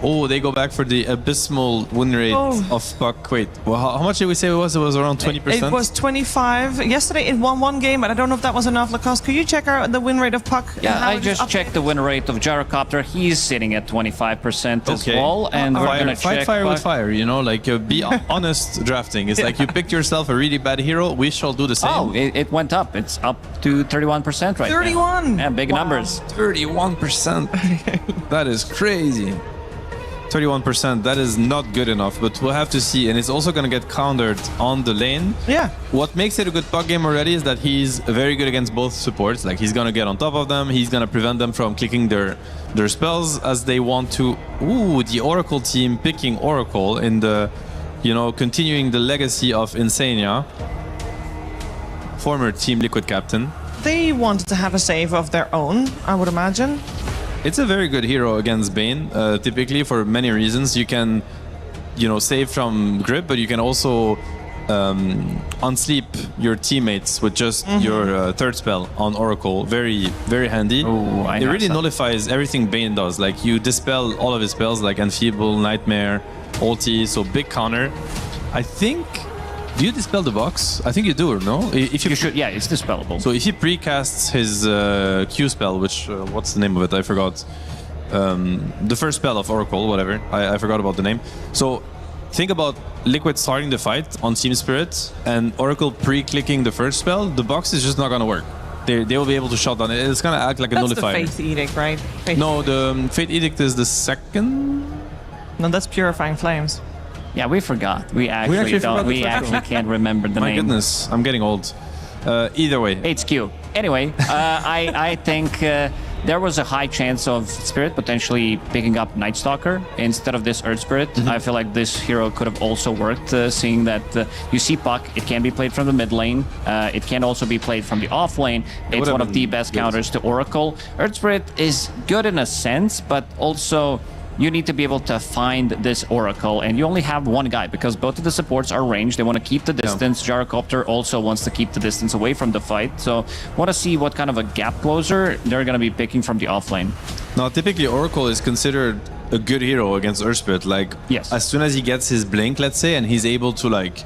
Oh, they go back for the abysmal win rate of Puck. Wait, well, how much did we say it was? It was around 20%? It was 25. Yesterday it won 1 game, but I don't know if that was enough. Lacoste, could you check the win rate of Puck? Yeah, I just checked the win rate of Gyrocopter. He's sitting at 25% as well. And we're going to check fire with fire, like be honest drafting. It's like you picked yourself a really bad hero, we shall do the same. Oh, it went up. It's up to 31% right 31! now. Yeah, big numbers. 31%. That is crazy. 31%, that is not good enough, but we'll have to see. And it's also going to get countered on the lane. Yeah. What makes it a good Puck game already is that he's very good against both supports. Like, he's going to get on top of them. He's going to prevent them from clicking their spells as they want to. Ooh, the Oracle team picking Oracle in the, continuing the legacy of Insania. Former Team Liquid captain. They wanted to have a save of their own, I would imagine. It's a very good hero against Bane, typically for many reasons. You can, save from grip, but you can also unsleep your teammates with just your third spell on Oracle. Very, very handy. Ooh, it really nullifies everything Bane does. Like, you dispel all of his spells, like Enfeeble, Nightmare, Ulti, so big counter. I think... Do you dispel the box? I think you do, or no? If you should, yeah, it's dispellable. So if he precasts his Q spell, which, what's the name of it? I forgot. The first spell of Oracle, whatever. I forgot about the name. So think about Liquid starting the fight on Team Spirit and Oracle pre-clicking the first spell. The box is just not going to work. They will be able to shut down. It's going to act like a nullifier. That's the Fate Edict, right? No, the Fate Edict is the second. No, that's Purifying Flames. Yeah, we forgot. We actually can't remember the name. My goodness, I'm getting old. Either way. HQ. Anyway, I think there was a high chance of Spirit potentially picking up Night Stalker instead of this Earth Spirit. I feel like this hero could have also worked, seeing that you see Puck, it can be played from the mid lane, it can also be played from the off lane. It's one of the best counters to Oracle. Earth Spirit is good in a sense, but also you need to be able to find this Oracle, and you only have one guy because both of the supports are ranged. They want to keep the distance. Gyrocopter also wants to keep the distance away from the fight. So want to see what kind of a gap closer they're going to be picking from the off lane. Now, typically Oracle is considered a good hero against Earth Spirit. Like, as soon as he gets his blink, let's say, and he's able to like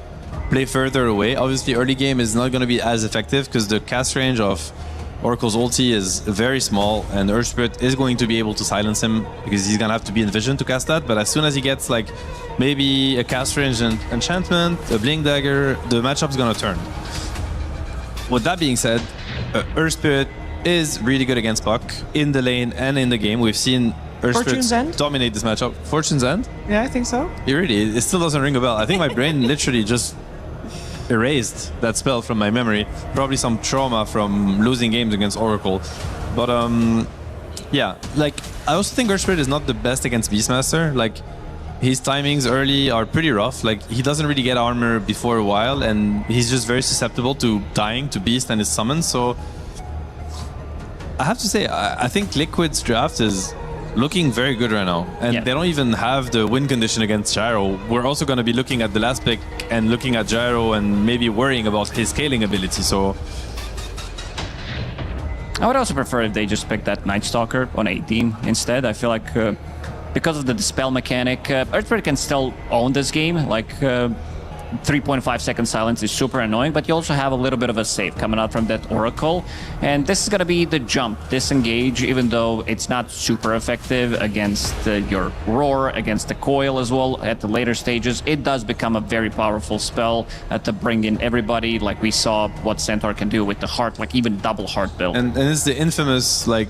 play further away, obviously early game is not going to be as effective because the cast range of Oracle's ulti is very small, and Earth Spirit is going to be able to silence him because he's gonna have to be in vision to cast that. But as soon as he gets like maybe a cast range and enchantment, a blink dagger, the matchup's gonna turn. With that being said, Earth Spirit is really good against Puck in the lane and in the game. We've seen Earth Spirit dominate this matchup. Fortune's End? Yeah, I think so. It still doesn't ring a bell. I think my brain literally just erased that spell from my memory. Probably some trauma from losing games against Oracle. But yeah, like I also think Earth Spirit is not the best against Beastmaster. Like his timings early are pretty rough. Like he doesn't really get armor before a while, and he's just very susceptible to dying to Beast and his summons. So I have to say, I think Liquid's draft is looking very good right now, and they don't even have the win condition against Gyro. We're also going to be looking at the last pick and looking at Gyro and maybe worrying about his scaling ability. So I would also prefer if they just pick that Night Stalker on 18 instead. I feel like because of the dispel mechanic, Earth Spirit can still own this game. Like 3.5 second silence is super annoying, but you also have a little bit of a save coming out from that Oracle. And this is going to be the jump, disengage, even though it's not super effective against your Roar, against the Coil as well at the later stages. It does become a very powerful spell to bring in everybody, like we saw what Centaur can do with the Heart, like even double Heart build. And it's the infamous like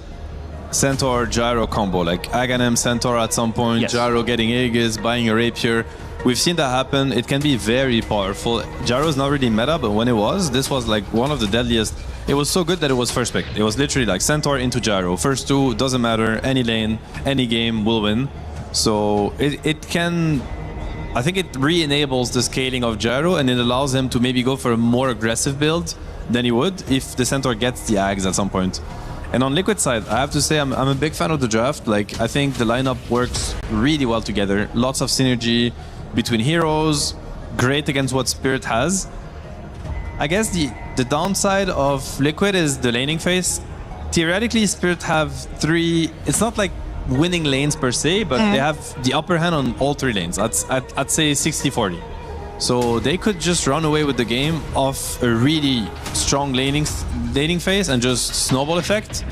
Centaur Gyro combo, like Aghanim Centaur at some point, Gyro getting Aegis, buying a Rapier. We've seen that happen. It can be very powerful. Gyro's not really meta, but when it was, this was like one of the deadliest. It was so good that it was first pick. It was literally like Centaur into Gyro. First two, doesn't matter, any lane, any game will win. So it can, I think it re-enables the scaling of Gyro, and it allows him to maybe go for a more aggressive build than he would if the Centaur gets the Ags at some point. And on Liquid side, I have to say I'm a big fan of the draft. Like I think the lineup works really well together. Lots of synergy between heroes, great against what Spirit has. I guess the downside of Liquid is the laning phase. Theoretically, Spirit have three, it's not like winning lanes per se, but they have the upper hand on all three lanes. I'd say 60-40. So they could just run away with the game off a really strong laning phase and just snowball effect.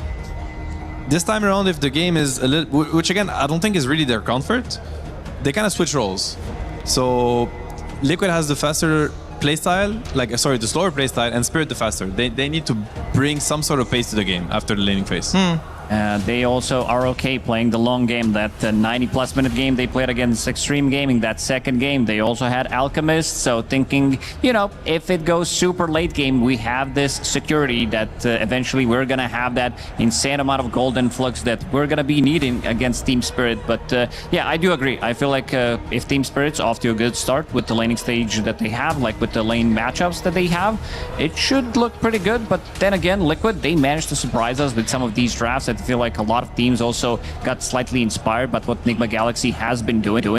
This time around, if the game is a little, which again, I don't think is really their comfort, they kind of switch roles. So Liquid has the faster playstyle, the slower playstyle, and Spirit the faster. They need to bring some sort of pace to the game after the laning phase. They also are okay playing the long game. That 90-plus minute game they played against Extreme Gaming, that second game, they also had Alchemist. So thinking, you know, if it goes super late game, we have this security that eventually we're going to have that insane amount of gold influx that we're going to be needing against Team Spirit. But yeah, I do agree. I feel like if Team Spirit's off to a good start with the laning stage that they have, like with the lane matchups that they have, it should look pretty good. But then again, Liquid, they managed to surprise us with some of these drafts. I feel like a lot of teams also got slightly inspired by what Nigma Galaxy has been doing.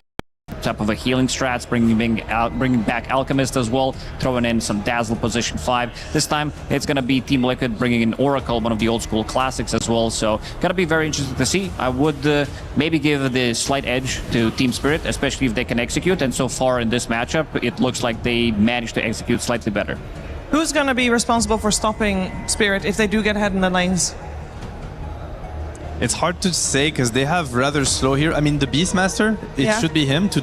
Type of a healing strats, bringing back Alchemist as well, throwing in some Dazzle position 5. This time it's going to be Team Liquid bringing in Oracle, one of the old school classics as well. So going to be very interesting to see. I would maybe give the slight edge to Team Spirit, especially if they can execute. And so far in this matchup, it looks like they managed to execute slightly better. Who's going to be responsible for stopping Spirit if they do get ahead in the lanes? It's hard to say because they have rather slow here. I mean, the Beastmaster, it should be him to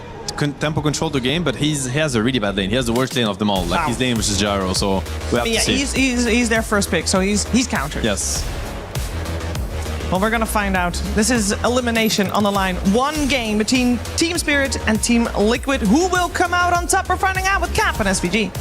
tempo control the game, but he has a really bad lane. He has the worst lane of them all. Like his lane, which is Gyro, so we have to see. He's their first pick, so he's countered. Yes. Well, we're gonna find out. This is elimination on the line. One game between Team Spirit and Team Liquid. Who will come out on top? We're finding out with Cap and SVG.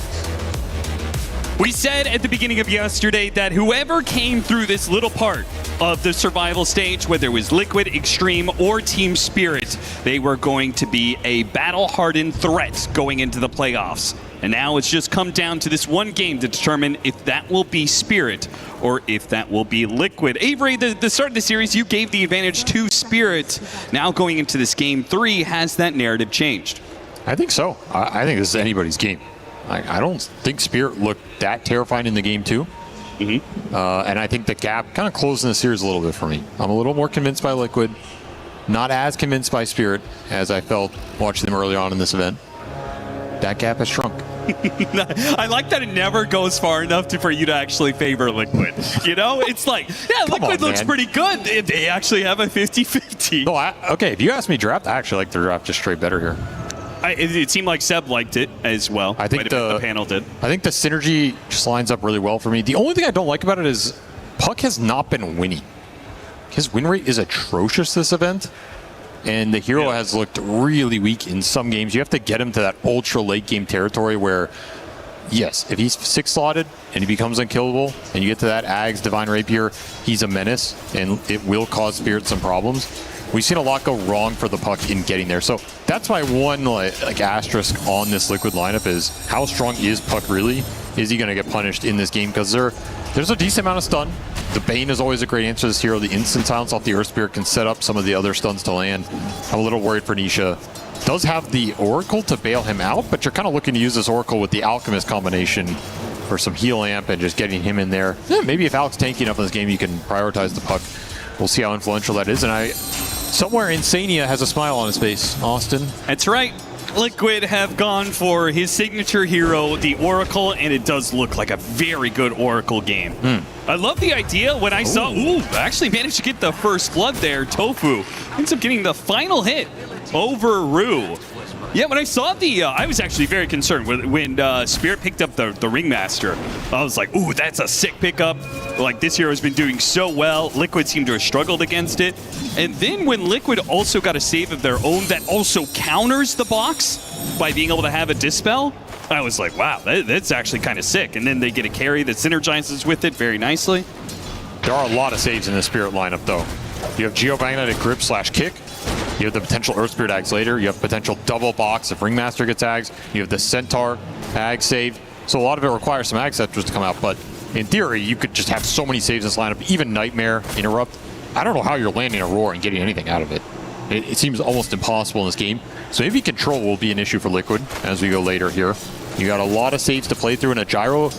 We said at the beginning of yesterday that whoever came through this little part of the survival stage, whether it was Liquid, Extreme, or Team Spirit, they were going to be a battle-hardened threat going into the playoffs. And now it's just come down to this one game to determine if that will be Spirit or if that will be Liquid. Avery, the start of the series, you gave the advantage to Spirit. Now going into this game 3, has that narrative changed? I think so. I think this is anybody's game. I don't think Spirit looked that terrifying in the game 2. And I think the gap kind of closed in the series a little bit for me. I'm a little more convinced by Liquid, not as convinced by Spirit as I felt watching them early on in this event. That gap has shrunk. I like that it never goes far enough for you to actually favor Liquid. You know, it's like, yeah, Liquid looks pretty good. They actually have a 50-50. No, okay, if you ask me draft, I actually like the draft just straight better here. It seemed like Seb liked it as well. I think the panel did. I think the synergy just lines up really well for me. The only thing I don't like about it is Puck has not been winning. His win rate is atrocious this event, and the hero has looked really weak in some games. You have to get him to that ultra late game territory where, yes, if he's 6-slotted and he becomes unkillable, and you get to that Ags Divine Rapier, he's a menace, and it will cause Spirit some problems. We've seen a lot go wrong for the Puck in getting there. So that's my one like asterisk on this Liquid lineup is how strong is Puck really? Is he going to get punished in this game? Because there's a decent amount of stun. The Bane is always a great answer to this hero. The instant silence off the Earth Spirit can set up some of the other stuns to land. I'm a little worried for Nisha. Does have the Oracle to bail him out, but you're kind of looking to use this Oracle with the Alchemist combination for some heal amp and just getting him in there. Yeah, maybe if Alex tanky enough in this game, you can prioritize the Puck. We'll see how influential that is. And somewhere Insania has a smile on his face, Austin. That's right. Liquid have gone for his signature hero, the Oracle, and it does look like a very good Oracle game. I love the idea when I saw, actually managed to get the first flood there. Tofu ends up getting the final hit over Rue. Yeah, when I saw I was actually very concerned when Spirit picked up the Ringmaster. I was like, ooh, that's a sick pickup. Like, this hero has been doing so well. Liquid seemed to have struggled against it. And then when Liquid also got a save of their own that also counters the box by being able to have a Dispel, I was like, wow, that's actually kind of sick. And then they get a carry that synergizes with it very nicely. There are a lot of saves in the Spirit lineup, though. You have Geomagnetic Grip / Kick. You have the potential Earth Spirit Ags later. You have potential double box if Ringmaster gets Ags. You have the Centaur Ag save. So a lot of it requires some Ag Scepters to come out. But in theory, you could just have so many saves in this lineup. Even Nightmare, Interrupt. I don't know how you're landing a Roar and getting anything out of it. It seems almost impossible in this game. So maybe Control will be an issue for Liquid as we go later here. You got a lot of saves to play through in a Gyro.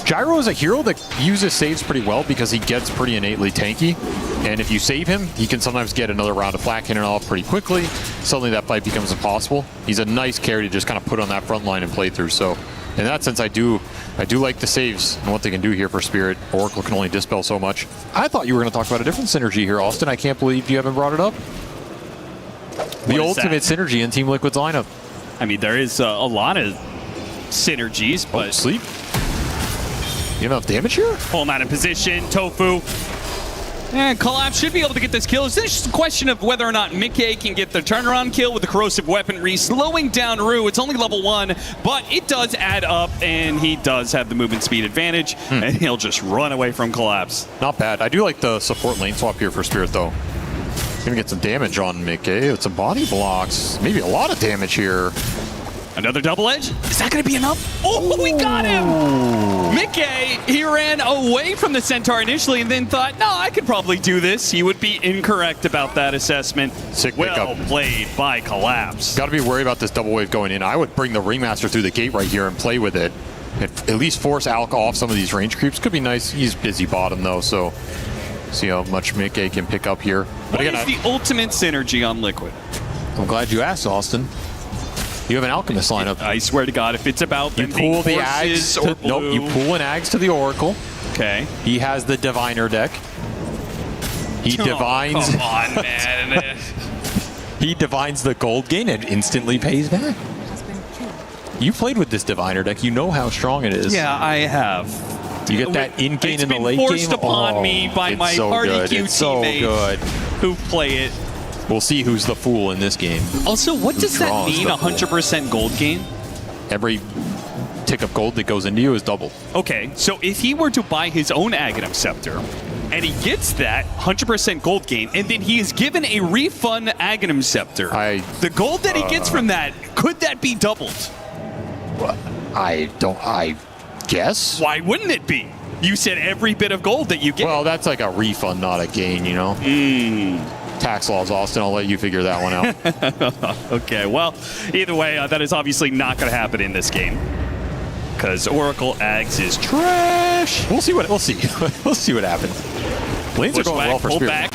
Gyro is a hero that uses saves pretty well because he gets pretty innately tanky. And if you save him, he can sometimes get another round of flak in and off pretty quickly. Suddenly that fight becomes impossible. He's a nice carry to just kind of put on that front line and play through. So in that sense, I do like the saves and what they can do here for Spirit. Oracle can only dispel so much. I thought you were going to talk about a different synergy here, Austin. I can't believe you haven't brought it up. The ultimate synergy in Team Liquid's lineup. I mean, there is a lot of synergies, but... Sleep. You have enough damage here? Pull him out of position. Tofu. And Collapse should be able to get this kill. It's just a question of whether or not Mickey can get the turnaround kill with the corrosive weaponry, slowing down Rue. It's only level 1, but it does add up, and he does have the movement speed advantage, and he'll just run away from Collapse. Not bad. I do like the support lane swap here for Spirit, though. Gonna get some damage on Mickey with some body blocks. Maybe a lot of damage here. Another double edge? Is that going to be enough? Oh, we got him! Mickey, he ran away from the Centaur initially and then thought, no, I could probably do this. He would be incorrect about that assessment. Sick well pickup. Played by Collapse. Got to be worried about this double wave going in. I would bring the Ringmaster through the gate right here and play with it. At least force Alka off some of these range creeps. Could be nice. He's busy bottom, though, so see how much Mickey can pick up here. But what is the ultimate synergy on Liquid? I'm glad you asked, Austin. You have an Alchemist lineup. I swear to God, if it's about you pull the Ags to, nope, you pull an Ags to the Oracle. Okay. He has the Diviner deck. He divines. Come on, man. He divines the gold gain and instantly pays back. You played with this Diviner deck. You know how strong it is. Yeah, I have. You get that in gain in the late game. It's been forced upon me by my party Q teammates who play it. We'll see who's the fool in this game. Also, what does that mean, 100% gold gain? Every pick up gold that goes into you is double. Okay, so if he were to buy his own Aghanim Scepter, and he gets that 100% gold gain, and then he is given a refund Aghanim Scepter, the gold that he gets from that, could that be doubled? I guess. Why wouldn't it be? You said every bit of gold that you get. Well, that's like a refund, not a gain, you know? Tax laws, Austin. I'll let you figure that one out. Okay, well, either way, that is obviously not going to happen in this game. Because Oracle Ags is trash. We'll see what we'll see. We'll see what happens. Lanes are going well for Spirit. Back,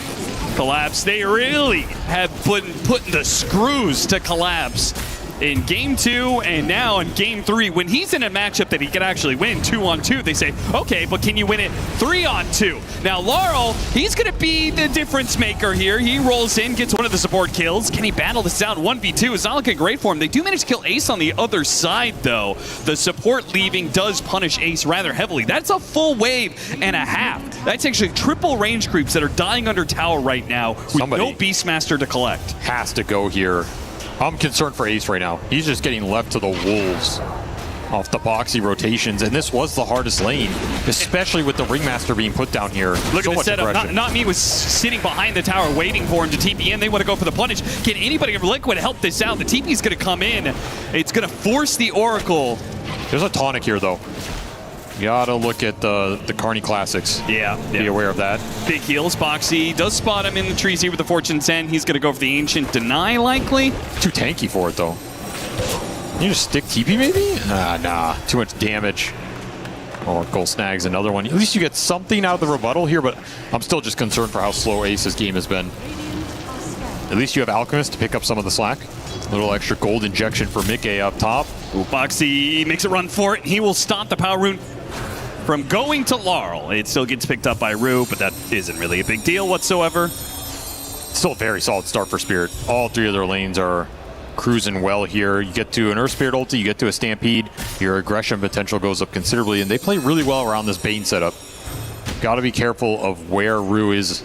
Collapse. They really have put the screws to Collapse in game 2 and now in game 3. When he's in a matchup that he can actually win 2-on-2, they say, okay, but can you win it 3-on-2? Now Laurel, he's going to be the difference maker here. He rolls in, gets one of the support kills. Can he battle this out 1v2? It's not looking great for him. They do manage to kill Ace on the other side, though. The support leaving does punish Ace rather heavily. That's a full wave and a half. That's actually triple range creeps that are dying under tower right now with no Beastmaster to collect. Has to go here. I'm concerned for Ace right now. He's just getting left to the wolves off the boxy rotations, and this was the hardest lane, especially with the Ringmaster being put down here. Look so at the setup. Not me was sitting behind the tower waiting for him to TP in. They want to go for the punish. Can anybody of Liquid help this out? The TP is going to come in. It's going to force the Oracle. There's a tonic here, though. You gotta look at the Carney Classics. Yeah. Be aware of that. Big heals. Boxy does spot him in the trees here with the Fortune's End. He's going to go for the Ancient Deny, likely. Too tanky for it, though. You just stick TP, maybe? Nah. Too much damage. Oracle snags another one. At least you get something out of the rebuttal here, but I'm still just concerned for how slow Ace's game has been. At least you have Alchemist to pick up some of the slack. A little extra gold injection for Mickey up top. Ooh, Boxy makes a run for it. He will stop the Power Rune from going to Laurel. It still gets picked up by Rue, but that isn't really a big deal whatsoever. Still a very solid start for Spirit. All three of their lanes are cruising well here. You get to an Earth Spirit ulti, you get to a Stampede, your aggression potential goes up considerably, and they play really well around this Bane setup. Got to be careful of where Rue is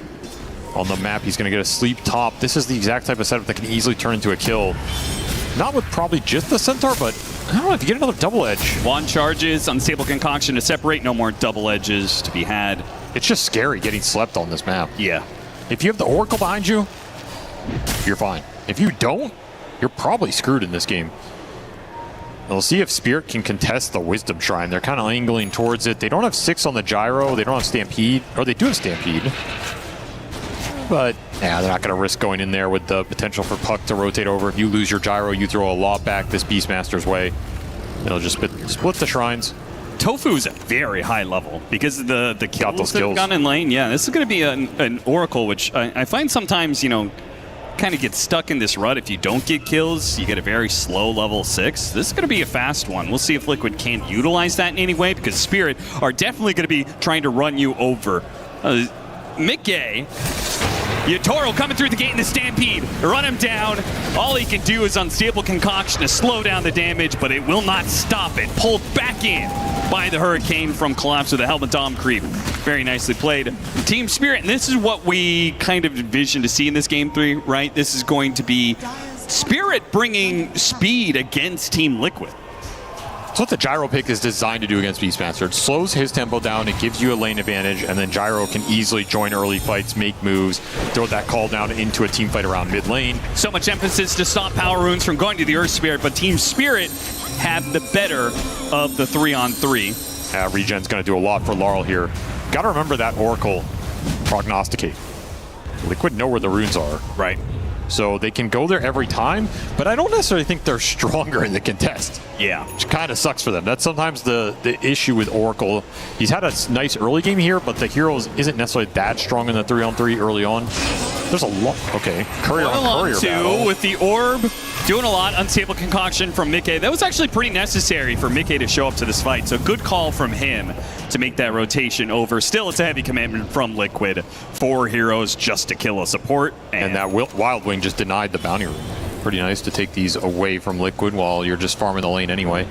on the map. He's going to get a sleep top. This is the exact type of setup that can easily turn into a kill. Not with probably just the Centaur, but I don't know if you get another double edge. One charges, unstable concoction to separate, no more double edges to be had. It's just scary getting slept on this map. Yeah. If you have the Oracle behind you, you're fine. If you don't, you're probably screwed in this game. We'll see if Spirit can contest the Wisdom Shrine. They're kind of angling towards it. They don't have 6 on the Gyro. They don't have Stampede. Or they do have Stampede. But, yeah, they're not going to risk going in there with the potential for Puck to rotate over. If you lose your Gyro, you throw a lot back this Beastmaster's way. It'll just split the shrines. Tofu's at very high level because of the kills that kills. Gone in lane. Yeah, this is going to be an Oracle, which I find sometimes, you know, kind of gets stuck in this rut. If you don't get kills, you get a very slow level 6. This is going to be a fast one. We'll see if Liquid can utilize that in any way, because Spirit are definitely going to be trying to run you over. Mickey, Yatoro coming through the gate in the Stampede. Run him down. All he can do is unstable concoction to slow down the damage, but it will not stop it. Pulled back in by the Hurricane from Collapse with a Helmet Dom creep. Very nicely played. Team Spirit, and this is what we kind of envisioned to see in this game 3, right? This is going to be Spirit bringing speed against Team Liquid. That's what the Gyro pick is designed to do against Beastmaster. It slows his tempo down, it gives you a lane advantage, and then Gyro can easily join early fights, make moves, throw that call down into a team fight around mid lane. So much emphasis to stop Power Runes from going to the Earth Spirit, but Team Spirit have the better of the 3-on-3. Regen's going to do a lot for Laurel here. Got to remember that Oracle prognosticate. Liquid know where the runes are. Right. So they can go there every time, but I don't necessarily think they're stronger in the contest. Yeah. Which kind of sucks for them. That's sometimes the issue with Oracle. He's had a nice early game here, but the Heroes isn't necessarily that strong in the 3-on-3 early on. There's a lot. Okay. Courier on Courier battle. With the Orb doing a lot. Unstable concoction from Mickey. That was actually pretty necessary for Mickey to show up to this fight. So good call from him to make that rotation over. Still, it's a heavy commitment from Liquid. 4 heroes just to kill a support. And that Wild Wing just denied the bounty room. Pretty nice to take these away from Liquid while you're just farming the lane anyway.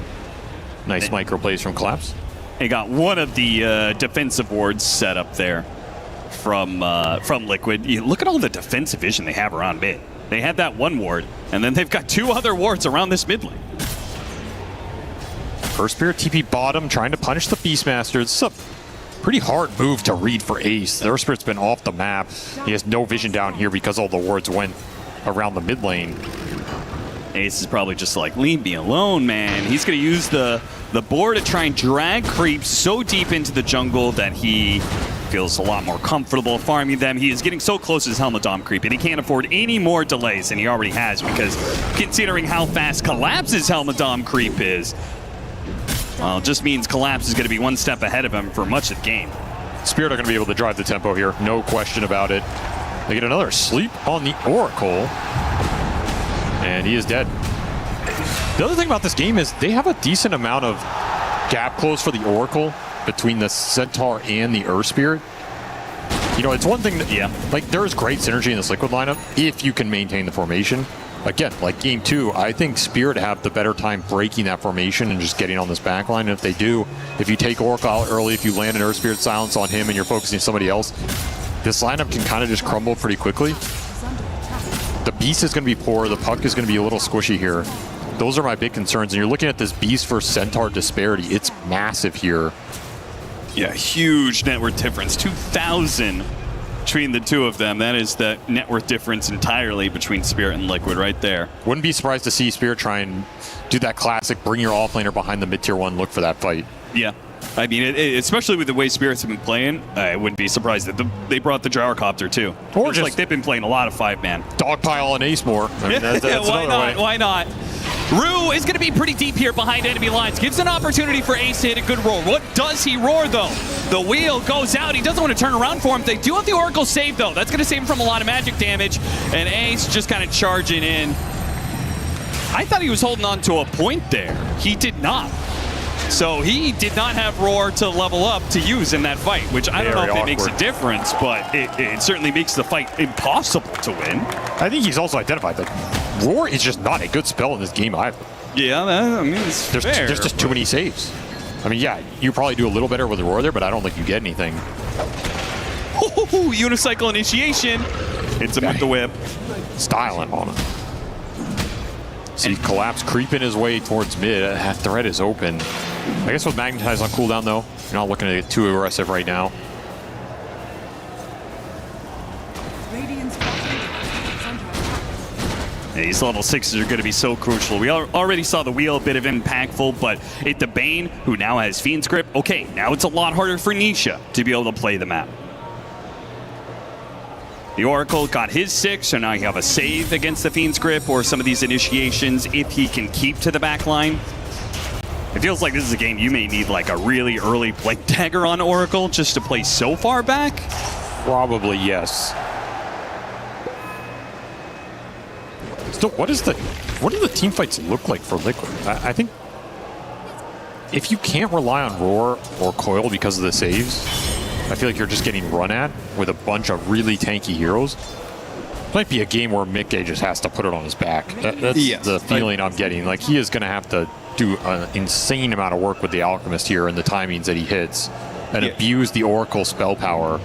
Nice micro plays from Collapse. They got one of the defensive wards set up there from Liquid. Look at all the defensive vision they have around mid. They had that one ward, and then they've got 2 other wards around this mid lane. First Spirit TP bottom, trying to punish the Beastmaster. This is a pretty hard move to read for Ace. The Earth Spirit's been off the map. He has no vision down here because all the wards went around the mid lane. Ace is probably just like, leave me alone, man. He's going to use the board to try and drag creeps so deep into the jungle that he feels a lot more comfortable farming them. He is getting so close to his Helmadom creep, and he can't afford any more delays than he already has, because considering how fast Collapse's Helmadom creep is, well, it just means Collapse is going to be one step ahead of him for much of the game. Spirit are going to be able to drive the tempo here, no question about it. They get another sleep on the Oracle, and he is dead. The other thing about this game is they have a decent amount of gap close for the Oracle between the Centaur and the Earth Spirit. You know, it's one thing that, like, there's great synergy in this Liquid lineup if you can maintain the formation. Again, like game 2, I think Spirit have the better time breaking that formation and just getting on this back line. And if they do, if you take Oracle out early, if you land an Earth Spirit silence on him and you're focusing somebody else, this lineup can kind of just crumble pretty quickly. The Beast is going to be poor. The Puck is going to be a little squishy here. Those are my big concerns. And you're looking at this Beast versus Centaur disparity. It's massive here. Yeah, huge net worth difference. 2,000 between the two of them. That is the net worth difference entirely between Spirit and Liquid right there. Wouldn't be surprised to see Spirit try and do that classic, bring your offlaner behind the mid-tier 1, look for that fight. Yeah. I mean, especially with the way Spirits have been playing, I wouldn't be surprised that they brought the Gyrocopter too. Or just like they've been playing a lot of 5-man. Dogpile on Ace more. I mean, that's why not? way. Why not? Rue is going to be pretty deep here behind enemy lines. Gives an opportunity for Ace to hit a good roar. What does he roar, though? The wheel goes out. He doesn't want to turn around for him. They do have the Oracle save, though. That's going to save him from a lot of magic damage. And Ace just kind of charging in. I thought he was holding on to a point there. He did not. So he did not have roar to level up to use in that fight, which I don't know if it makes a difference, but it certainly makes the fight impossible to win. I think he's also identified that roar is just not a good spell in this game either. Yeah, I mean, it's fair. There's just too many saves. I mean, yeah, you probably do a little better with the roar there, but I don't think you get anything. Ooh, unicycle initiation. Hits him with the whip. Styling on him. See Collapse creeping his way towards mid. That threat is open. I guess with Magnetize on cooldown, though, you're not looking to get too aggressive right now. These level 6s are going to be so crucial. We already saw the wheel a bit of impactful, but the Bane, who now has Fiend's Grip, okay, now it's a lot harder for Nisha to be able to play the map. The Oracle got his 6, so now you have a save against the Fiend's Grip or some of these initiations if he can keep to the back line. It feels like this is a game you may need like a really early Blink Dagger on Oracle just to play so far back. Probably, yes. Still, what do the team fights look like for Liquid? I think if you can't rely on Roar or Coil because of the saves, I feel like you're just getting run at with a bunch of really tanky heroes. It might be a game where Mickey just has to put it on his back. That's the feeling I'm getting. Like, he is going to have to do an insane amount of work with the Alchemist here and the timings that he hits and abuse the Oracle spell power.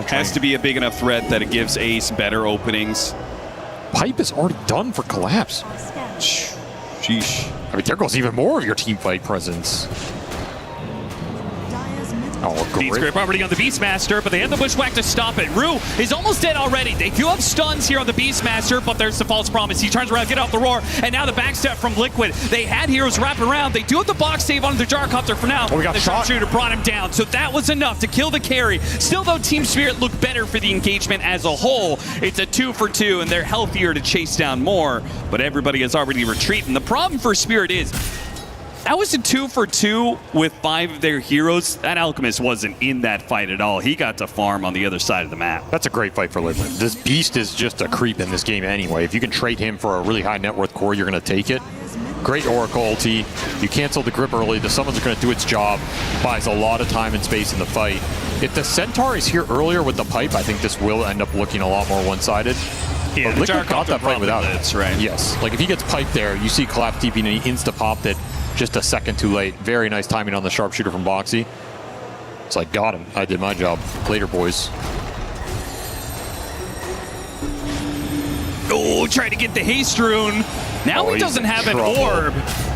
Has to be a big enough threat that it gives Ace better openings. Pipe is already done for Collapse. Sheesh. I mean, there goes even more of your team fight presence. Oh, Beast Grip already on the Beastmaster, but they have the Bushwhack to stop it. Rue is almost dead already. They do have stuns here on the Beastmaster, but there's the false promise. He turns around, get off the roar, and now the backstep from Liquid. They had heroes wrapping around. They do have the box save on the Gyrocopter for now. Oh, we got the sharpshooter brought him down, so that was enough to kill the carry. Still, though, Team Spirit looked better for the engagement as a whole. It's a 2 for 2, and they're healthier to chase down more, but everybody has already retreated. And the problem for Spirit is, that was a 2 for 2 with 5 of their heroes. That Alchemist wasn't in that fight at all. He got to farm on the other side of the map. That's a great fight for Liquid. This Beast is just a creep in this game anyway. If you can trade him for a really high net worth core, you're going to take it. Great Oracle ulti. You cancel the grip early. The summon's going to do its job. Buys a lot of time and space in the fight. If the Centaur is here earlier with the pipe, I think this will end up looking a lot more one-sided. Yeah, but Liquid got that fight without it. Right? Yes. Like if he gets piped there, you see Collapse TP and he insta-popped it. Just a second too late. Very nice timing on the sharpshooter from Boxy. It's like, got him. I did my job. Later, boys. Oh, trying to get the haste rune. Now he doesn't have an orb.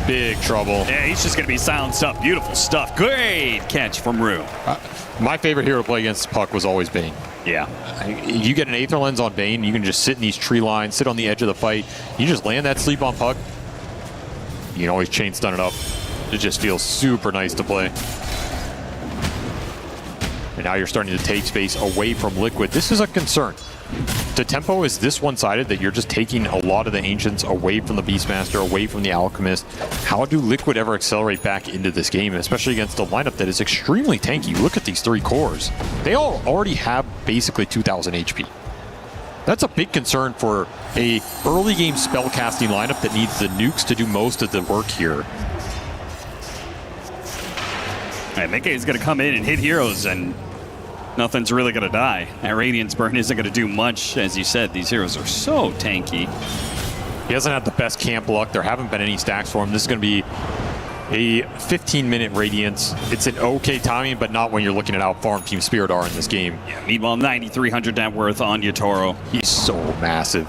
big trouble. Yeah, he's just going to be silenced up. Beautiful stuff. Great catch from Rue. My favorite hero to play against Puck was always Bane. Yeah. You get an Aether Lens on Bane, you can just sit in these tree lines, sit on the edge of the fight. You just land that sleep on Puck. You can always chain stun it up. It just feels super nice to play. And now you're starting to take space away from Liquid. This is a concern. The tempo is this one-sided that you're just taking a lot of the Ancients away from the Beastmaster, away from the Alchemist. How do Liquid ever accelerate back into this game, especially against a lineup that is extremely tanky? Look at these 3 cores. They all already have basically 2,000 HP. That's a big concern for a early game spellcasting lineup that needs the nukes to do most of the work here. Mickey is going to come in and hit heroes, and nothing's really going to die. That Radiance Burn isn't going to do much. As you said, these heroes are so tanky. He hasn't had the best camp luck. There haven't been any stacks for him. This is going to be a 15-minute Radiance. It's an okay timing, but not when you're looking at how farm Team Spirit are in this game. Yeah, meanwhile, 9,300 net worth on Yatoro. He's so massive.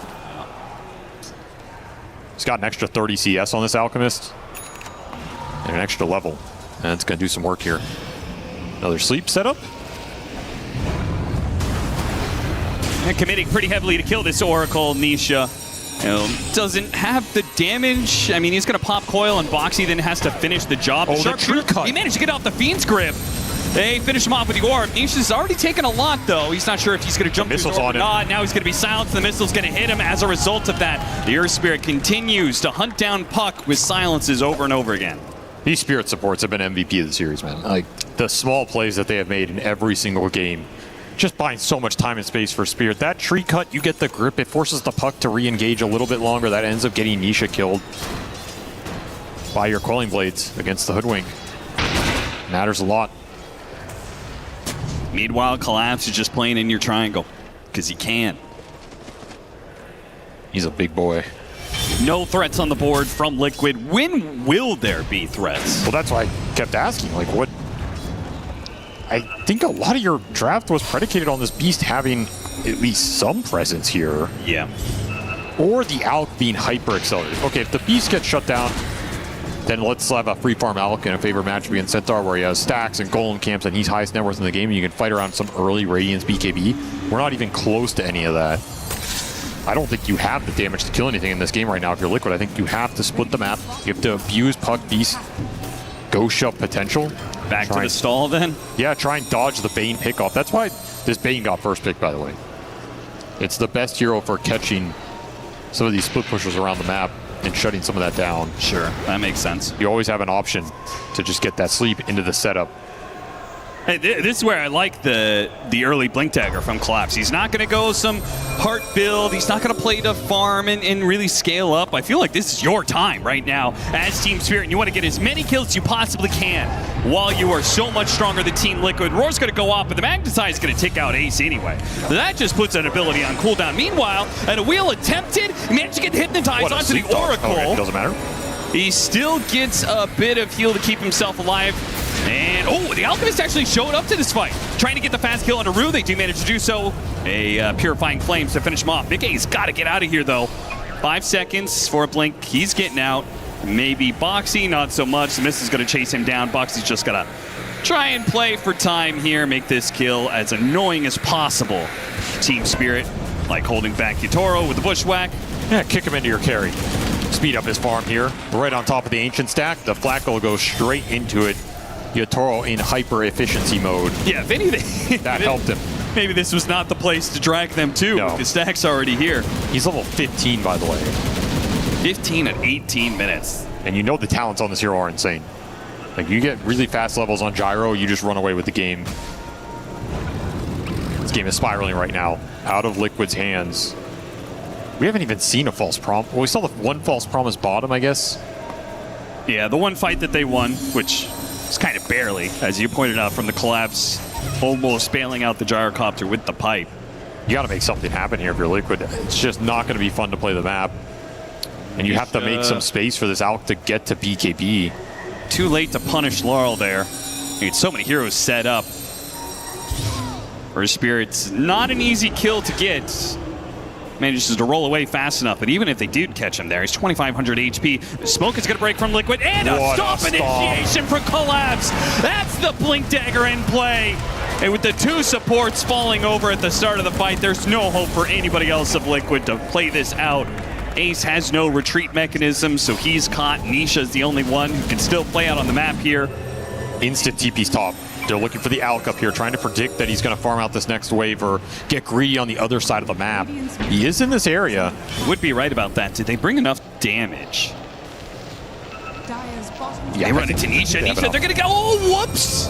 He's got an extra 30 CS on this Alchemist. And an extra level. And it's going to do some work here. Another sleep setup. And committing pretty heavily to kill this Oracle, Nisha. Doesn't have the damage. I mean, he's going to pop coil, and Boxy then has to finish the job. Oh, the tree cut. He managed to get off the Fiend's grip. They finish him off with the orb. Nisha's already taken a lot, though. He's not sure if he's going to jump missiles through on or not. Now he's going to be silenced. The missile's going to hit him as a result of that. The Earth Spirit continues to hunt down Puck with silences over and over again. These Spirit supports have been MVP of the series, man. Like, the small plays that they have made in every single game, just buying so much time and space for Spirit. That tree cut, you get the grip, it forces the Puck to re-engage a little bit longer. That ends up getting Nisha killed by your Quelling Blades against the Hoodwink. Matters a lot. Meanwhile, Collapse is just playing in your triangle, because he can. He's a big boy. No threats on the board from Liquid. When will there be threats? Well, that's why I kept asking, like, what? I think a lot of your draft was predicated on this Beast having at least some presence here. Yeah. Or the Alk being hyper accelerated. Okay, if the Beast gets shut down, then let's have a free farm Alk in a favor matchup against Centaur where he has stacks and golem camps and he's highest net worth in the game and you can fight around some early Radiance BKB. We're not even close to any of that. I don't think you have the damage to kill anything in this game right now if you're Liquid. I think you have to split the map. You have to abuse Puck Beast Ghost Shove potential. Back to the stall then? Yeah, try and dodge the Bane pickoff. That's why this Bane got first pick, by the way. It's the best hero for catching some of these split pushers around the map and shutting some of that down. Sure, that makes sense. You always have an option to just get that sleep into the setup. Hey, this is where I like the early Blink Dagger from Collapse. He's not going to go some heart build. He's not going to play to farm and really scale up. I feel like this is your time right now as Team Spirit, and you want to get as many kills as you possibly can while you are so much stronger than Team Liquid. Roar's going to go off, but the Magnetize is going to take out Ace anyway. That just puts an ability on cooldown. Meanwhile, a wheel attempted. He managed to get Hypnotized onto the Oracle. Okay, doesn't matter. He still gets a bit of heal to keep himself alive. And, oh, the Alchemist actually showed up to this fight. Trying to get the fast kill on Aru. They do manage to do so. A Purifying Flames to finish him off. Mickey's got to get out of here, though. 5 seconds for a blink. He's getting out. Maybe Boxy, not so much. The Mist is going to chase him down. Boxy's just going to try and play for time here. Make this kill as annoying as possible. Team Spirit, like holding back Yatoro with the Bushwhack. Yeah, kick him into your carry. Speed up his farm here. Right on top of the Ancient stack. The Flak will go straight into it. Yatoro in hyper efficiency mode. Yeah, if anything, that helped him. Maybe this was not the place to drag them to. No. The stack's already here. He's level 15, by the way. 15 at 18 minutes. And you know the talents on this hero are insane. Like, you get really fast levels on Gyro, you just run away with the game. This game is spiraling right now. Out of Liquid's hands. We haven't even seen a false promise. Well, we saw the one false promise bottom, I guess. Yeah, the one fight that they won, which is kind of barely, as you pointed out, from the Collapse, almost bailing out the Gyrocopter with the pipe. You got to make something happen here if you're Liquid. It's just not going to be fun to play the map. And you have to make some space for this Alk to get to BKB. Too late to punish Laurel there. Need so many heroes set up. For Spirit's not an easy kill to get. manages to roll away fast enough, but even if they did catch him there, he's 2,500 HP. Smoke is going to break from Liquid, and a stomp initiation from Collapse. That's the Blink Dagger in play. And with the two supports falling over at the start of the fight, there's no hope for anybody else of Liquid to play this out. Ace has no retreat mechanism, so he's caught. Nisha's the only one who can still play out on the map here. Instant TP's top. They're looking for the Alk up here, trying to predict that he's going to farm out this next wave or get greedy on the other side of the map. He is in this area. Would be right about that. Did they bring enough damage? Yeah, they run into Nisha. Nisha, they're going to go. Oh, whoops!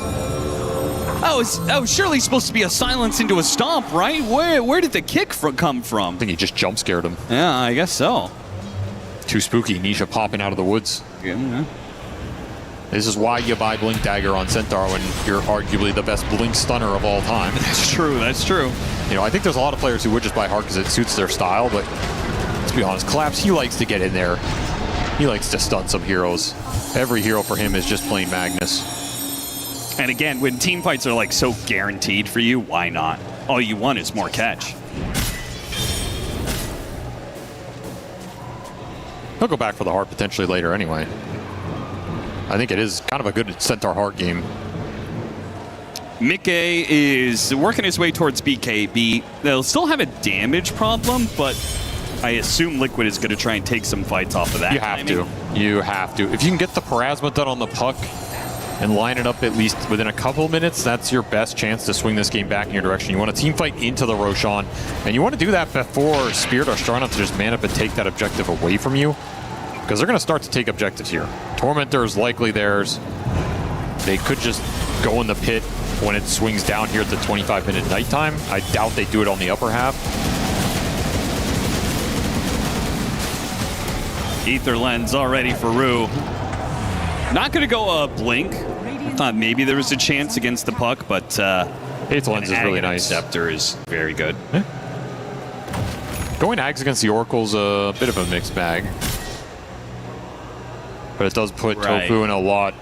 Oh, surely supposed to be a silence into a stomp, right? Where did the kick come from? I think he just jump scared him. Yeah, I guess so. Too spooky. Nisha popping out of the woods. Yeah. This is why you buy Blink Dagger on Centaur when you're arguably the best Blink stunner of all time. That's true. That's true. You know, I think there's a lot of players who would just buy Heart because it suits their style, but let's be honest, Collapse, he likes to get in there. He likes to stun some heroes. Every hero for him is just plain Magnus. And again, when team fights are like so guaranteed for you, why not? All you want is more catch. He'll go back for the Heart potentially later anyway. I think it is kind of a good Centaur Heart game. Mickey is working his way towards BKB. They'll still have a damage problem, but I assume Liquid is going to try and take some fights off of that. You have to. You have to. If you can get the Parasma done on the puck and line it up at least within a couple minutes, that's your best chance to swing this game back in your direction. You want to team fight into the Roshan, and you want to do that before Spirit are strong enough to just man up and take that objective away from you, because they're going to start to take objectives here. Tormentor is likely theirs. They could just go in the pit when it swings down here at the 25-minute nighttime. I doubt they do it on the upper half. Ether Lens already for Rue. Not going to go Blink. I thought maybe there was a chance against the puck, but Ether Lens is really nice. Scepter is very good. Yeah. Going Ags against the Oracle's a bit of a mixed bag. But it does put Tofu in a lot.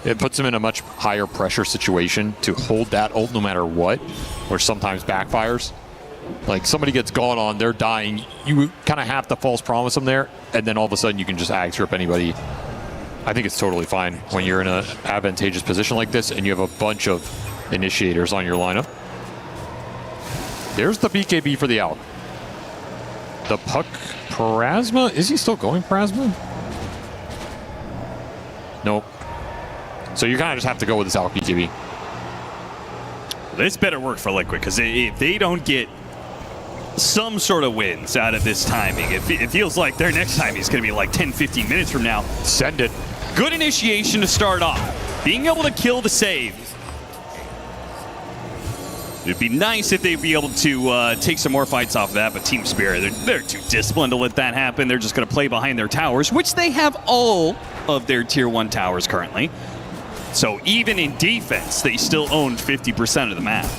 It puts him in a much higher pressure situation to hold that ult no matter what, or sometimes backfires. Like somebody gets gone on, they're dying. You kind of have to false promise them there, and then all of a sudden you can just Ags rip anybody. I think it's totally fine when you're in an advantageous position like this and you have a bunch of initiators on your lineup. There's the BKB for the Alk. The puck Parasma, is he still going Parasma? Nope. So you kind of just have to go with this Alk BKB. This better work for Liquid, because if they don't get some sort of wins out of this timing, it feels like their next time is going to be like 10-15 minutes from now. Send it. Good initiation to start off. Being able to kill the save. It'd be nice if they'd be able to take some more fights off of that, but Team Spirit, they're too disciplined to let that happen. They're just going to play behind their towers, which they have all of their Tier 1 towers currently. So even in defense, they still own 50% of the map.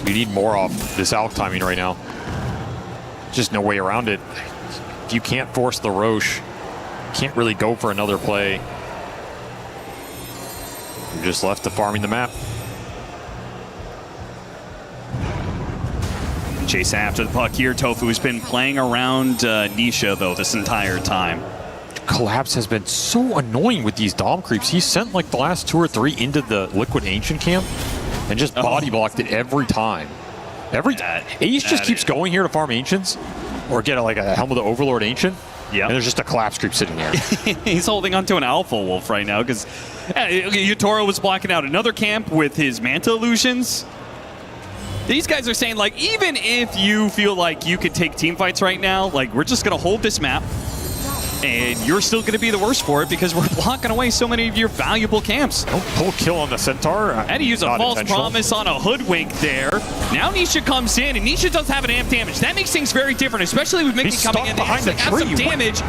We need more off this Alk timing right now. Just no way around it. If you can't force the Roche, you can't really go for another play. You're just left to farming the map. Chase after the puck here. Tofu has been playing around Nisha, though, this entire time. Collapse has been so annoying with these Dom creeps. He sent like the last 2 or 3 into the Liquid Ancient camp and just body blocked it every time. Ace just keeps going here to farm Ancients or get like a Helm of the Overlord Ancient. Yeah. And there's just a Collapse creep sitting there. He's holding onto an Alpha Wolf right now because Yutoro was blocking out another camp with his Manta Illusions. These guys are saying, like, even if you feel like you could take team fights right now, like, we're just going to hold this map. And you're still going to be the worst for it because we're blocking away so many of your valuable camps. Don't pull kill on the Centaur. I had to use a false promise on a Hoodwink there. Now Nisha comes in, and Nisha does have an amp damage. That makes things very different, especially with Mickey coming in. Behind the have some damage.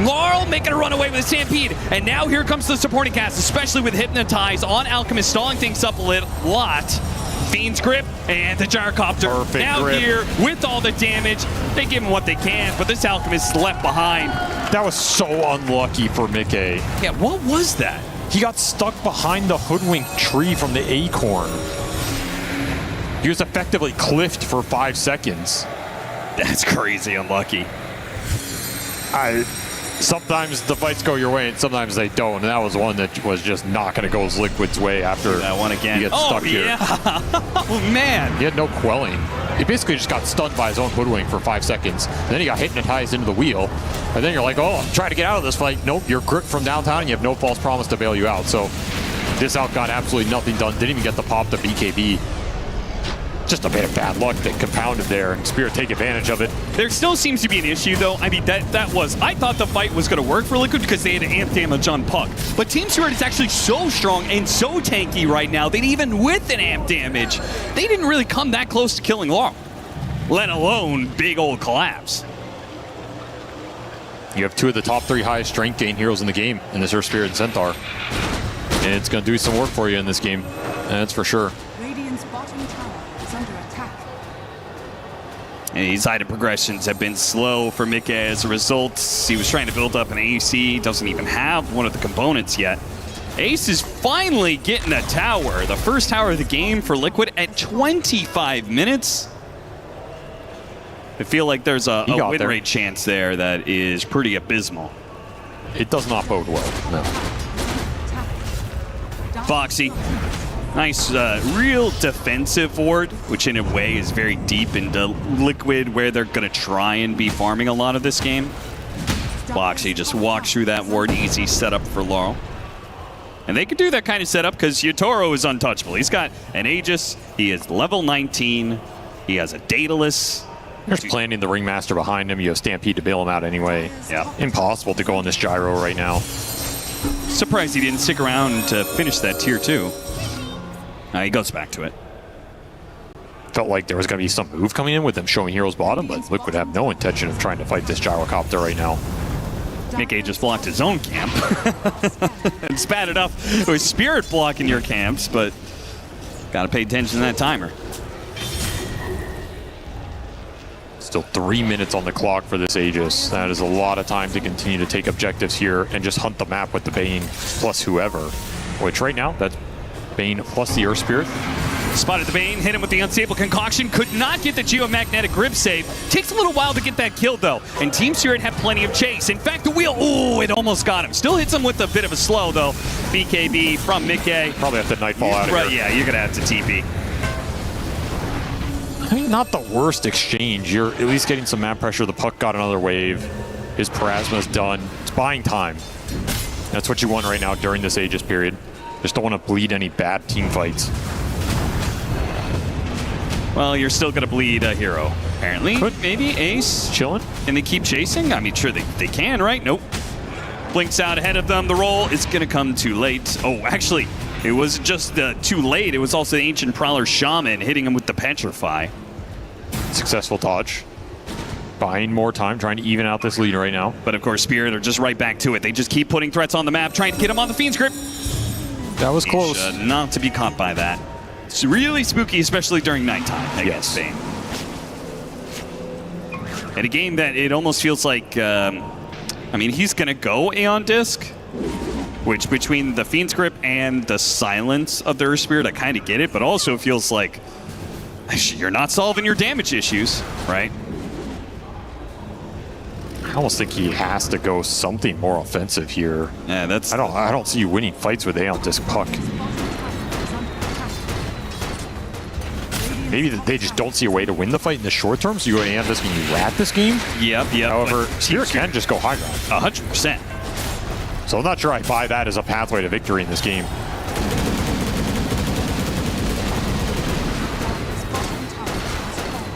Laurel making a run away with a Stampede. And now here comes the supporting cast, especially with Hypnotize on Alchemist, stalling things up a lot. Fiend's Grip and the Gyrocopter. Perfect now grip. Here with all the damage. They give him what they can, but this Alchemist is left behind. That was so unlucky for Mickey. Yeah, what was that? He got stuck behind the Hoodwink tree from the Acorn. He was effectively cliffed for 5 seconds. That's crazy unlucky. Sometimes the fights go your way and sometimes they don't, and that was one that was just not going to go Liquid's way after that one again. He gets stuck here. Oh, man. He had no quelling. He basically just got stunned by his own hoodwink for 5 seconds. And then he got hypnotized into the wheel. And then you're like, oh, I'm trying to get out of this fight. Nope, you're gripped from downtown and you have no false promise to bail you out. So this out got absolutely nothing done. Didn't even get the pop to BKB. Just a bit of bad luck that compounded there, and Spirit take advantage of it. There still seems to be an issue, though. I mean, I thought the fight was going to work for Liquid because they had amp damage on Puck. But Team Spirit is actually so strong and so tanky right now that even with an amp damage, they didn't really come that close to killing Laurel, let alone big old collapse. You have 2 of the top 3 highest strength gain heroes in the game in this Earth Spirit and Centaur. And it's going to do some work for you in this game, that's for sure. Radiant's bottom tower is under attack. And these item progressions have been slow for Mikke as a result. He was trying to build up an AC, doesn't even have one of the components yet. Ace is finally getting a tower, the first tower of the game for Liquid at 25 minutes. I feel like there's a win rate chance there that is pretty abysmal. It does not bode well, no. Foxy, nice, real defensive ward, which in a way is very deep into Liquid, where they're going to try and be farming a lot of this game. Foxy just walks through that ward, easy setup for Laurel. And they can do that kind of setup because Yotaro is untouchable. He's got an Aegis, he is level 19, he has a Daedalus. There's planting the Ringmaster behind him. You have Stampede to bail him out anyway. Yeah. Impossible to go on this gyro right now. Surprised he didn't stick around to finish that tier 2. He goes back to it. Felt like there was going to be some move coming in with them showing heroes bottom, but Liquid have no intention of trying to fight this gyrocopter right now. Mikke just blocked his own camp. It's bad enough with Spirit blocking your camps, but got to pay attention to that timer. Still 3 minutes on the clock for this Aegis. That is a lot of time to continue to take objectives here and just hunt the map with the Bane plus whoever. Which right now, that's Bane plus the Earth Spirit. Spotted the Bane, hit him with the Unstable Concoction, could not get the Geomagnetic Grip save. Takes a little while to get that kill though, and Team Spirit have plenty of chase. In fact, the wheel, ooh, it almost got him. Still hits him with a bit of a slow though. BKB from Mikke. Probably have to Nightfall out of here. Yeah, you're gonna have to TP. I mean, not the worst exchange. You're at least getting some map pressure. The Puck got another wave. His Parasma's done. It's buying time. That's what you want right now during this Aegis period. Just don't want to bleed any bad team fights. Well, you're still going to bleed a hero, apparently. Could. Maybe Ace. Chilling. And they keep chasing? I mean, sure, they can, right? Nope. Blinks out ahead of them. The roll is going to come too late. Oh, actually, it was just too late. It was also the Ancient Prowler Shaman hitting him with the Petrify. Successful dodge. Buying more time, trying to even out this lead right now. But of course, Spirit are just right back to it. They just keep putting threats on the map, trying to get him on the Fiend's Grip. That was close. Not to be caught by that. It's really spooky, especially during nighttime against Bane. In a game that it almost feels like, I mean, he's going to go Aeon Disc, which between the Fiend's Grip and the silence of the Earth Spirit, I kind of get it, but also feels like you're not solving your damage issues, right? I almost think he has to go something more offensive here. Yeah, that's. I don't see you winning fights with Aeon Disc Puck. Maybe they just don't see a way to win the fight in the short term, so you go Aeon Disc and you rat this game. Yep. However, Spirit can just go high ground. 100%. So I'm not sure I buy that as a pathway to victory in this game.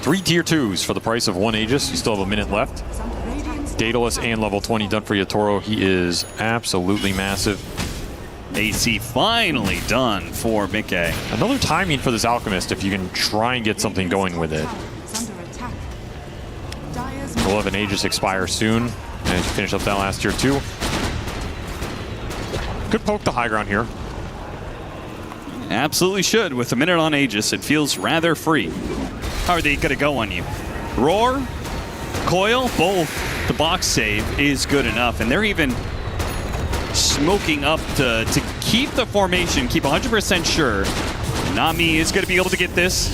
Three tier 2s for the price of one Aegis. You still have a minute left. Daedalus and level 20 done for Yotaro. He is absolutely massive. AC finally done for Mikke. Another timing for this Alchemist if you can try and get something going with it. We'll have an Aegis expire soon and finish up that last tier 2. Could poke the high ground here. Absolutely should. With a minute on Aegis, it feels rather free. How are they going to go on you? Roar, Coil, both. The box save is good enough, and they're even smoking up to keep the formation, keep 100% sure. Nami is going to be able to get this.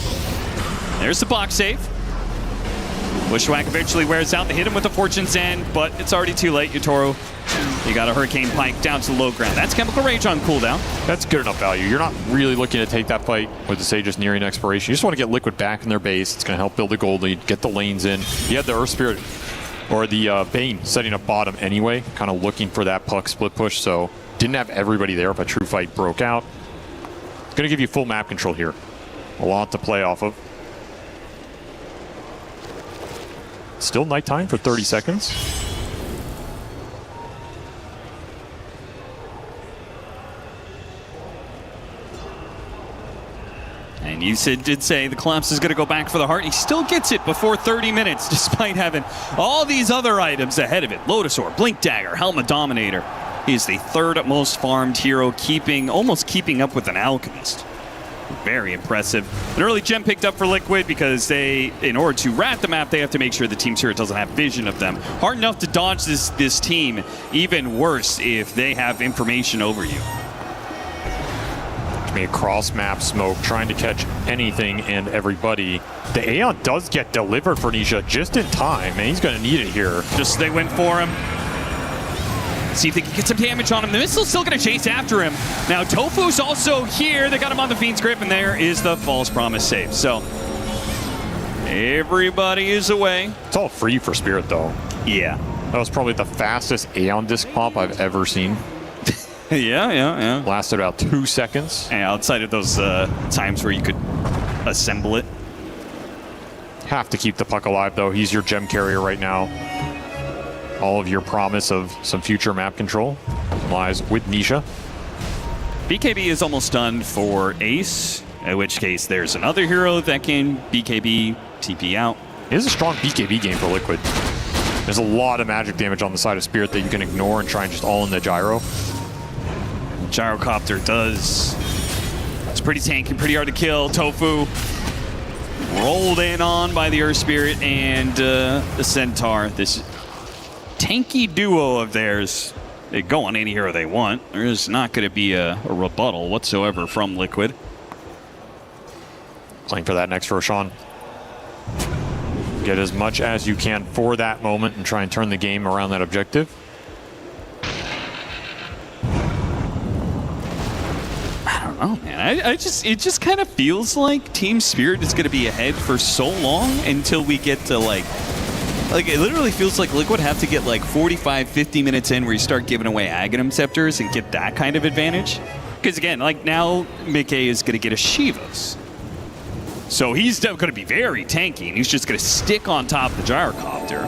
There's the box save. Bushwhack eventually wears out. They hit him with the Fortune's End, but it's already too late. Yotaro, you got a Hurricane Pike down to the low ground. That's Chemical Rage on cooldown. That's good enough value. You're not really looking to take that fight with the Sages nearing expiration. You just want to get Liquid back in their base. It's going to help build a gold lead, get the lanes in. You had the Earth Spirit or the Bane setting up bottom anyway, kind of looking for that puck split push, so didn't have everybody there if a true fight broke out. It's going to give you full map control here. A lot to play off of. Still nighttime for 30 seconds. And you did say the Collapse is going to go back for the heart. He still gets it before 30 minutes, despite having all these other items ahead of it. Lotus Orb, Blink Dagger, Helmet Dominator. He's the third most farmed hero, almost keeping up with an Alchemist. Very impressive. An early gem picked up for Liquid because in order to rat the map, they have to make sure the Team Spirit doesn't have vision of them. Hard enough to dodge this team, even worse if they have information over you. A cross-map smoke, trying to catch anything and everybody. The Aeon does get delivered for Nisha just in time, and he's going to need it here. Just they went for him. See if they can get some damage on him. The missile's still going to chase after him. Now, Tofu's also here. They got him on the Fiend's Grip, and there is the False Promise save. So, everybody is away. It's all free for Spirit, though. Yeah. That was probably the fastest Aeon disc pop I've ever seen. Yeah. Lasted about 2 seconds. And outside of those times where you could assemble it. Have to keep the puck alive, though. He's your gem carrier right now. All of your promise of some future map control lies with Nisha. BKB is almost done for Ace, in which case there's another hero that can BKB, TP out. It is a strong BKB game for Liquid. There's a lot of magic damage on the side of Spirit that you can ignore and try and just all in the gyro. Gyrocopter does. It's pretty tanky, pretty hard to kill. Tofu rolled in on by the Earth Spirit and the Centaur. This tanky duo of theirs, they go on any hero they want. There's not going to be a rebuttal whatsoever from Liquid. Playing for that next Roshan. Get as much as you can for that moment and try and turn the game around that objective. Oh man, it just kind of feels like Team Spirit is going to be ahead for so long until we get to like it literally feels like Liquid have to get like 45, 50 minutes in where you start giving away Aghanim Scepters and get that kind of advantage. Because again, like now Mickey is going to get a Shivas. So he's going to be very tanky and he's just going to stick on top of the Gyrocopter.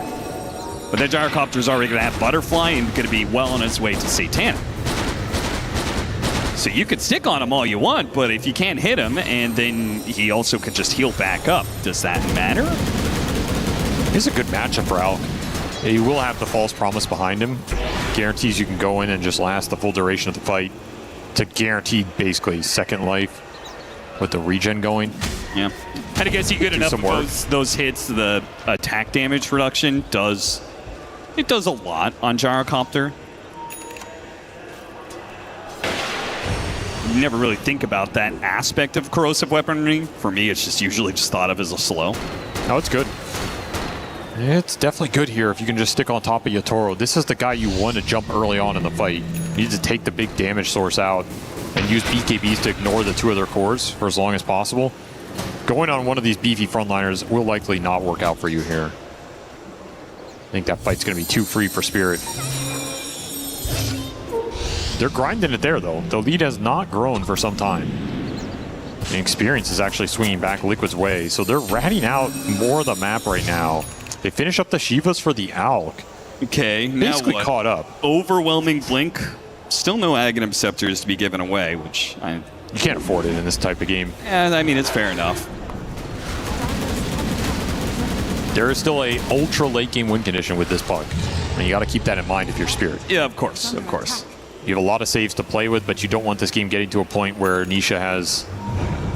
But that Gyrocopter is already going to have Butterfly and going to be well on its way to Satanic. So you could stick on him all you want, but if you can't hit him, and then he also could just heal back up, does that matter? It's a good matchup for Alk. He will have the False Promise behind him. Guarantees you can go in and just last the full duration of the fight to guarantee basically second life with the regen going. Yeah. I guess you get enough of those hits, the attack damage reduction does a lot on Gyrocopter. You never really think about that aspect of corrosive weaponry. For me, it's just usually just thought of as a slow. No, it's good. It's definitely good here if you can just stick on top of Yotaro. This is the guy you want to jump early on in the fight. You need to take the big damage source out and use BKBs to ignore the two other cores for as long as possible. Going on one of these beefy frontliners will likely not work out for you here. I think that fight's going to be too free for Spirit. They're grinding it there, though. The lead has not grown for some time. And experience is actually swinging back Liquid's way, so they're ratting out more of the map right now. They finish up the Shivas for the Alk. Okay, now basically what? Caught up. Overwhelming Blink. Still no Aghanim Scepters to be given away, which you can't afford it in this type of game. Yeah, I mean, it's fair enough. There is still a ultra late game win condition with this puck. And you got to keep that in mind if you're Spirit. Yeah, of course, of course. You have a lot of saves to play with, but you don't want this game getting to a point where Nisha has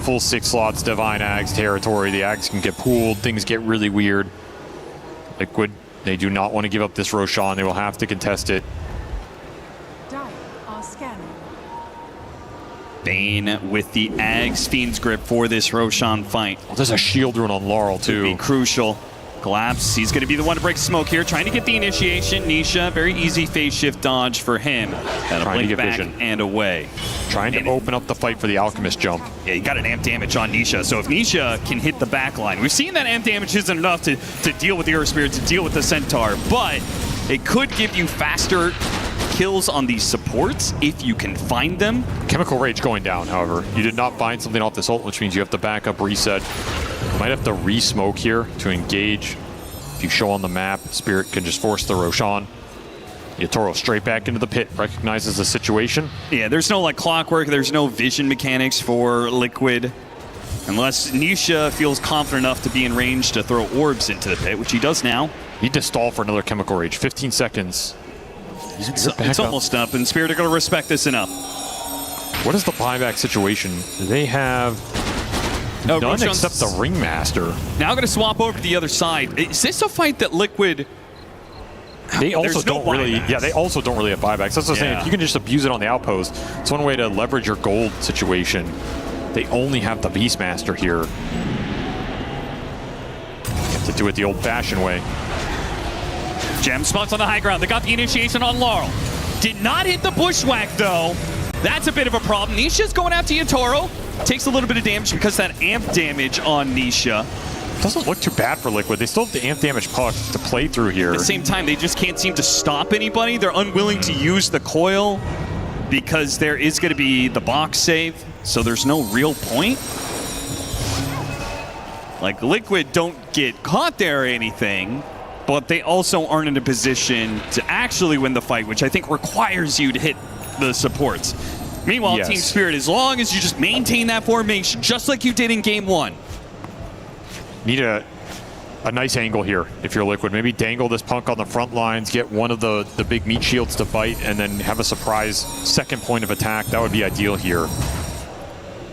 full 6 slots, Divine Ags territory. The Ags can get pooled, things get really weird. Liquid, they do not want to give up this Roshan. They will have to contest it. Bane with the Ags Fiend's Grip for this Roshan fight. Oh, there's a shield rune on Laurel, too. Could be crucial. Collapse, he's going to be the one to break smoke here, trying to get the initiation. Nisha, very easy phase shift dodge for him. That'll blink back vision. And away. Trying to open up the fight for the Alchemist jump. Yeah, you got an amp damage on Nisha, so if Nisha can hit the back line, we've seen that amp damage isn't enough to deal with the Earth Spirit, to deal with the Centaur, but it could give you faster kills on these supports if you can find them. Chemical Rage going down, however. You did not find something off this ult, which means you have to back up, reset. Might have to re-smoke here to engage. If you show on the map, Spirit can just force the Roshan. Yatoro straight back into the pit, recognizes the situation. Yeah, there's no like clockwork, there's no vision mechanics for Liquid. Unless Nisha feels confident enough to be in range to throw orbs into the pit, which he does now. Need to stall for another Chemical Rage. 15 seconds. It's almost up, and Spirit are going to respect this enough. What is the buyback situation? They have none except the Ringmaster. Now going to swap over to the other side. Is this a fight that Liquid... They also don't really, they also don't really have buybacks. That's what I'm saying. If you can just abuse it on the outpost, it's one way to leverage your gold situation. They only have the Beastmaster here. Have to do it the old-fashioned way. Gem spots on the high ground. They got the initiation on Laurel. Did not hit the bushwhack, though. That's a bit of a problem. Nisha's going after Yatoro. Takes a little bit of damage because that amp damage on Nisha. Doesn't look too bad for Liquid. They still have the amp damage puck to play through here. At the same time, they just can't seem to stop anybody. They're unwilling to use the coil because there is going to be the box save, so there's no real point. Like, Liquid don't get caught there or anything, but they also aren't in a position to actually win the fight, which I think requires you to hit the supports. Meanwhile, Team Spirit, as long as you just maintain that formation, just like you did in Game 1. Need a nice angle here if you're Liquid. Maybe dangle this punk on the front lines, get one of the big meat shields to bite, and then have a surprise second point of attack. That would be ideal here.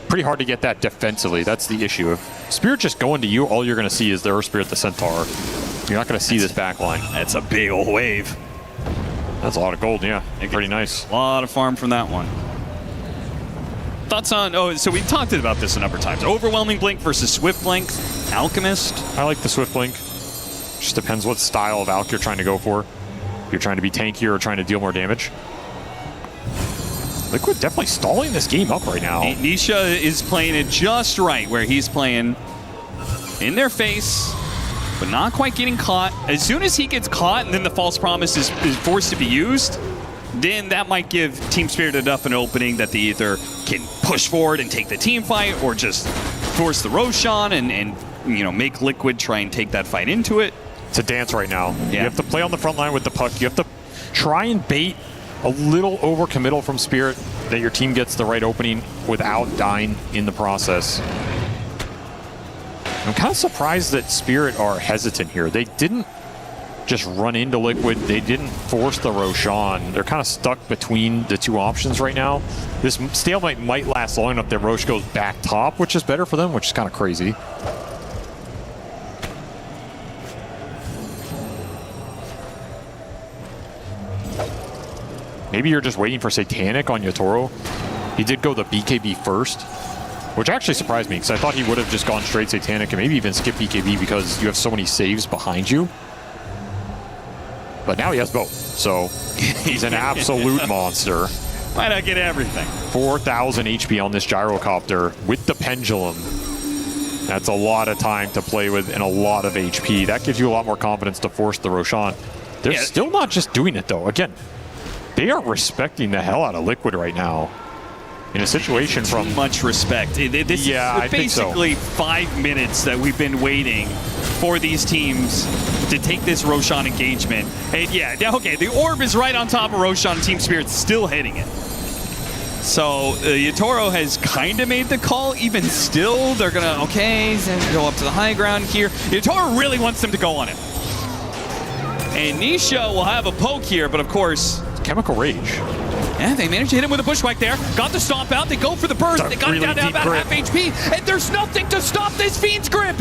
Pretty hard to get that defensively. That's the issue. If Spirit just going to you, all you're going to see is the Earth Spirit, the Centaur. You're not going to see this back line. That's a big old wave. That's a lot of gold, yeah. Pretty nice. A lot of farm from that one. Thoughts on, so we talked about this a number of times. Overwhelming Blink versus Swift Blink. Alchemist. I like the Swift Blink. Just depends what style of Alch you're trying to go for. If you're trying to be tankier or trying to deal more damage. Liquid definitely stalling this game up right now. Nisha is playing it just right, where he's playing in their face, but not quite getting caught. As soon as he gets caught and then the false promise is forced to be used, then that might give Team Spirit enough an opening that they either can push forward and take the team fight, or just force the Roshan and you know, make Liquid try and take that fight into it. It's a dance right now. Yeah. You have to play on the front line with the puck. You have to try and bait a little overcommittal from Spirit that your team gets the right opening without dying in the process. I'm kind of surprised that Spirit are hesitant here. They didn't just run into Liquid. They didn't force the Roshan. They're kind of stuck between the two options right now. This stalemate might last long enough that Roche goes back top, which is better for them, which is kind of crazy. Maybe you're just waiting for Satanic on Yatoro. He did go the BKB first, which actually surprised me because I thought he would have just gone straight Satanic and maybe even skip BKB because you have so many saves behind you. But now he has both, so he's an absolute monster. Why not get everything? 4,000 HP on this gyrocopter with the pendulum. That's a lot of time to play with and a lot of HP. That gives you a lot more confidence to force the Roshan. They're still not just doing it, though. Again, they are respecting the hell out of Liquid right now. In a situation from... much respect. This is basically 5 minutes that we've been waiting for these teams to take this Roshan engagement. And yeah, okay, the orb is right on top of Roshan. Team Spirit's still hitting it. So Yatoro has kind of made the call. Even still, they're going to, go up to the high ground here. Yatoro really wants them to go on it. And Nisha will have a poke here, but of course... Chemical Rage. Yeah, they managed to hit him with a bushwhack there. Got the stomp out. They go for the burst. They got really down to about half HP. And there's nothing to stop this Fiend's grip.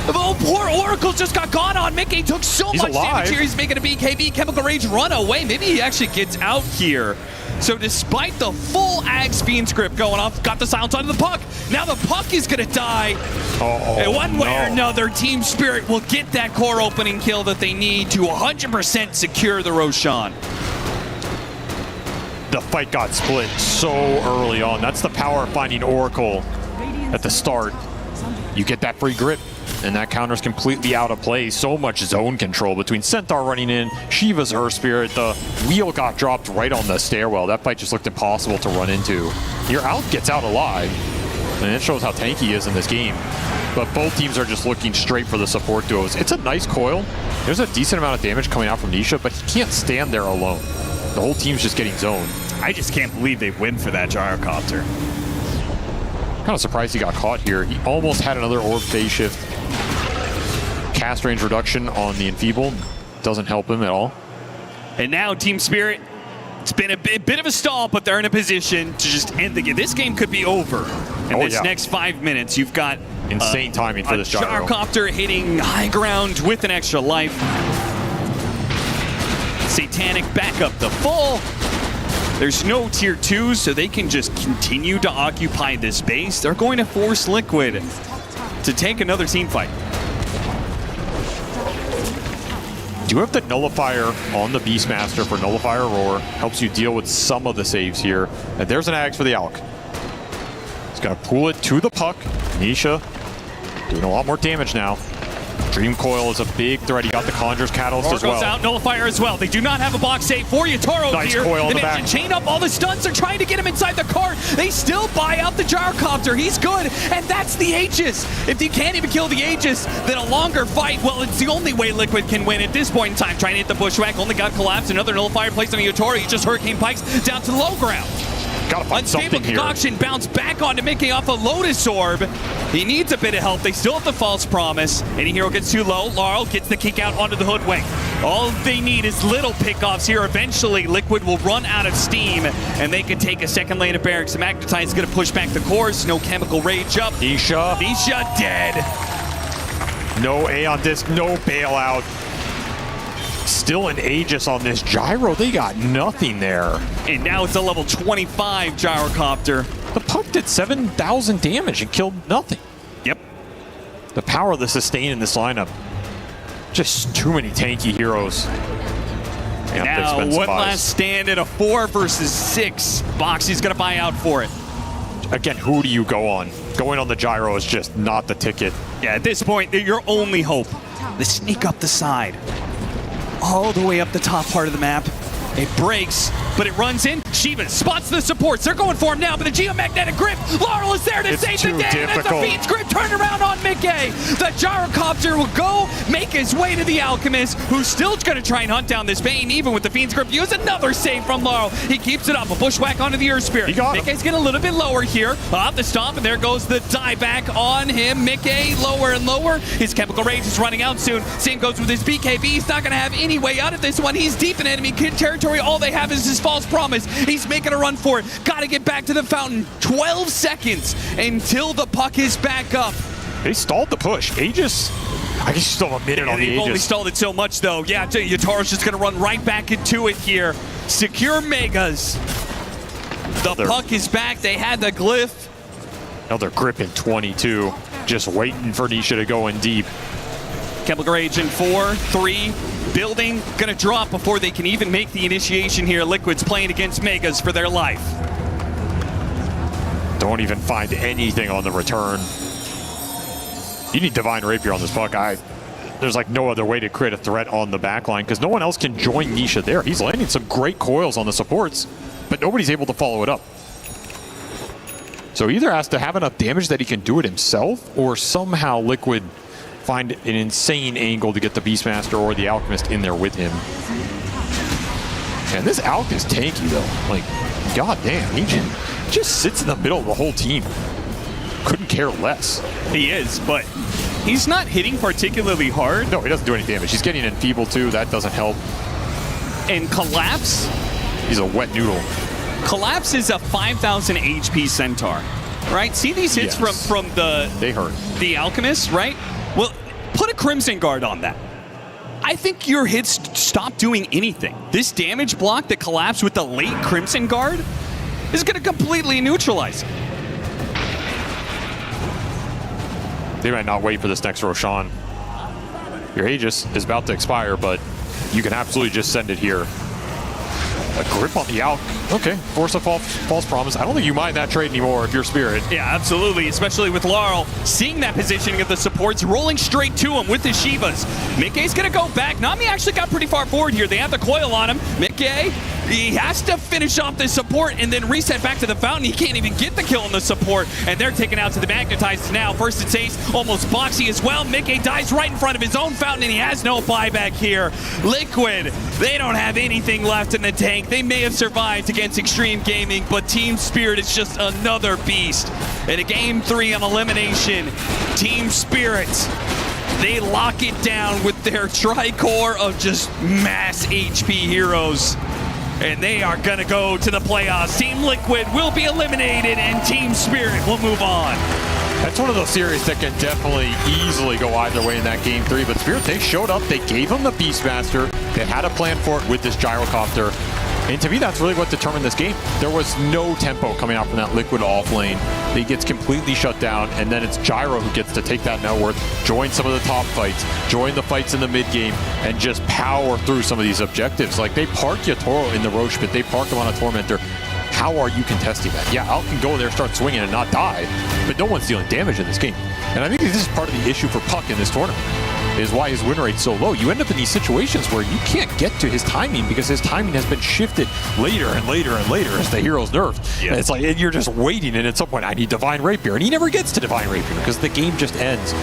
Oh, poor Oracle just got gone on. Mickey took so much damage here. He's making a BKB. Chemical Rage run away. Maybe he actually gets out here. So despite the full Ags Fiend's grip going off, got the silence onto the puck. Now the puck is going to die. And one way or another, Team Spirit will get that core opening kill that they need to 100% secure the Roshan. The fight got split so early on. That's the power of finding Oracle at the start. You get that free grip, and that counter's completely out of play. So much zone control between Centaur running in, Shiva's Earth Spirit. The wheel got dropped right on the stairwell. That fight just looked impossible to run into. Your Alk gets out alive, and it shows how tanky he is in this game. But both teams are just looking straight for the support duos. It's a nice coil. There's a decent amount of damage coming out from Nisha, but he can't stand there alone. The whole team's just getting zoned. I just can't believe they win for that gyrocopter. Kind of surprised he got caught here. He almost had another orb phase shift. Cast range reduction on the Enfeebled doesn't help him at all. And now Team Spirit, it's been a bit of a stall, but they're in a position to just end the game. This game could be over in this next 5 minutes. You've got insane timing for this gyro. Gyrocopter hitting high ground with an extra life. Satanic back up the full. There's no tier 2, so they can just continue to occupy this base. They're going to force Liquid to take another team fight. Do you have the Nullifier on the Beastmaster for Nullifier Roar? Helps you deal with some of the saves here. And there's an Ags for the Alk. He's going to pull it to the puck. Nisha doing a lot more damage now. Dream Coil is a big threat. He got the Conjurer's Catalyst as well. Goes out, Nullifier as well. They do not have a box save for Yatoro nice here. Coil in the back. Chain up all the stunts. They're trying to get him inside the cart. They still buy out the Gyrocopter. He's good, and that's the Aegis. If you can't even kill the Aegis, then a longer fight, well, it's the only way Liquid can win at this point in time. Trying to hit the Bushwhack, only got collapsed. Another Nullifier placed on Yatoro. He just Hurricane Pikes down to the low ground. Gotta find Unstable Concoction bounce back onto Mickey off a Lotus Orb. He needs a bit of help. They still have the False Promise. Any hero gets too low. Laurel gets the kick out onto the Hoodwink. All they need is little pickoffs here. Eventually, Liquid will run out of steam, and they can take a second lane of barracks. The Magnetite is going to push back the course. No Chemical Rage up. Nisha dead. No A on disc, no bailout. Still an Aegis on this gyro. They got nothing there. And now it's a level 25 Gyrocopter. The puck did 7,000 damage and killed nothing. Yep. The power of the sustain in this lineup. Just too many tanky heroes. Now, one last stand at a 4 versus 6. Boxy's going to buy out for it. Again, who do you go on? Going on the gyro is just not the ticket. Yeah, at this point, your only hope. They sneak up the side. All the way up the top part of the map. It breaks, but it runs in. Shiva spots the supports. They're going for him now, but the geomagnetic grip. Laurel is there to save the day. And the Fiend's grip turned around on Mickey. The Gyrocopter will go make his way to the Alchemist, who's still going to try and hunt down this Bane, even with the Fiend's grip. Use another save from Laurel. He keeps it up. A Bushwhack onto the Earth Spirit. Mickey's getting a little bit lower here. Off the stomp, and there goes the dieback on him. Mickey lower and lower. His Chemical Rage is running out soon. Same goes with his BKB. He's not going to have any way out of this one. He's deep in enemy territory. All they have is his False Promise. He's making a run for it. Got to get back to the fountain. 12 seconds until the puck is back up. They stalled the push. Aegis, I guess you still have a minute on the Aegis. They've only stalled it so much, though. Yeah, Yataro's just going to run right back into it here. Secure Megas. The puck is back. They had the glyph. Another grip in 22. Just waiting for Nisha to go in deep. Chemical Rage in 4, 3, building, gonna drop before they can even make the initiation here. Liquid's playing against Megas for their life. Don't even find anything on the return. You need Divine Rapier on this puck. There's like no other way to create a threat on the backline because no one else can join Nisha there. He's landing some great coils on the supports, but nobody's able to follow it up. So either has to have enough damage that he can do it himself, or somehow Liquid find an insane angle to get the Beastmaster or the Alchemist in there with him. And this Alch is tanky though. Like, goddamn, he just sits in the middle of the whole team. Couldn't care less. He is, but he's not hitting particularly hard. No, he doesn't do any damage. He's getting enfeebled too. That doesn't help. And Collapse? He's a wet noodle. Collapse is a 5,000 HP Centaur, right? See these hits from the... They hurt. The Alchemist, right? Well, put a Crimson Guard on that. I think your hits stop doing anything. This damage block that collapsed with the late Crimson Guard is going to completely neutralize it. They might not wait for this next Roshan. Your Aegis is about to expire, but you can absolutely just send it here. A grip on the Alk. Okay, force a false promise. I don't think you mind that trade anymore if you're Spirit. Yeah, absolutely, especially with Laurel seeing that positioning of the supports, rolling straight to him with the Shivas. Mickey's gonna go back. Nami actually got pretty far forward here. They have the coil on him. Mickey, he has to finish off this support and then reset back to the fountain. He can't even get the kill on the support, and they're taken out to the magnetized now. First it's Ace, almost boxy as well. Mickey dies right in front of his own fountain, and he has no buyback here. Liquid, they don't have anything left in the tank. They may have survived against Extreme Gaming, but Team Spirit is just another beast. In a Game 3 of elimination, Team Spirit, they lock it down with their tricore of just mass HP heroes. And they are gonna go to the playoffs. Team Liquid will be eliminated, and Team Spirit will move on. That's one of those series that can definitely easily go either way in that Game 3, but Spirit, they showed up, they gave him the Beastmaster, they had a plan for it with this gyrocopter, and to me that's really what determined this game. There was no tempo coming out from that Liquid off lane. It gets completely shut down, and then it's Gyro who gets to take that net worth, join some of the top fights, join the fights in the mid game, and just power through some of these objectives. Like, they park Yatoro in the Roche pit, they parked him on a Tormentor. How are you contesting that? Yeah, Al can go there, start swinging and not die, but no one's dealing damage in this game. And I think this is part of the issue for Puck in this tournament, is why his win rate's so low. You end up in these situations where you can't get to his timing because his timing has been shifted later and later and later as the hero's nerfed. Yeah. And it's like, you're just waiting, and at some point, I need Divine Rapier, and he never gets to Divine Rapier because the game just ends.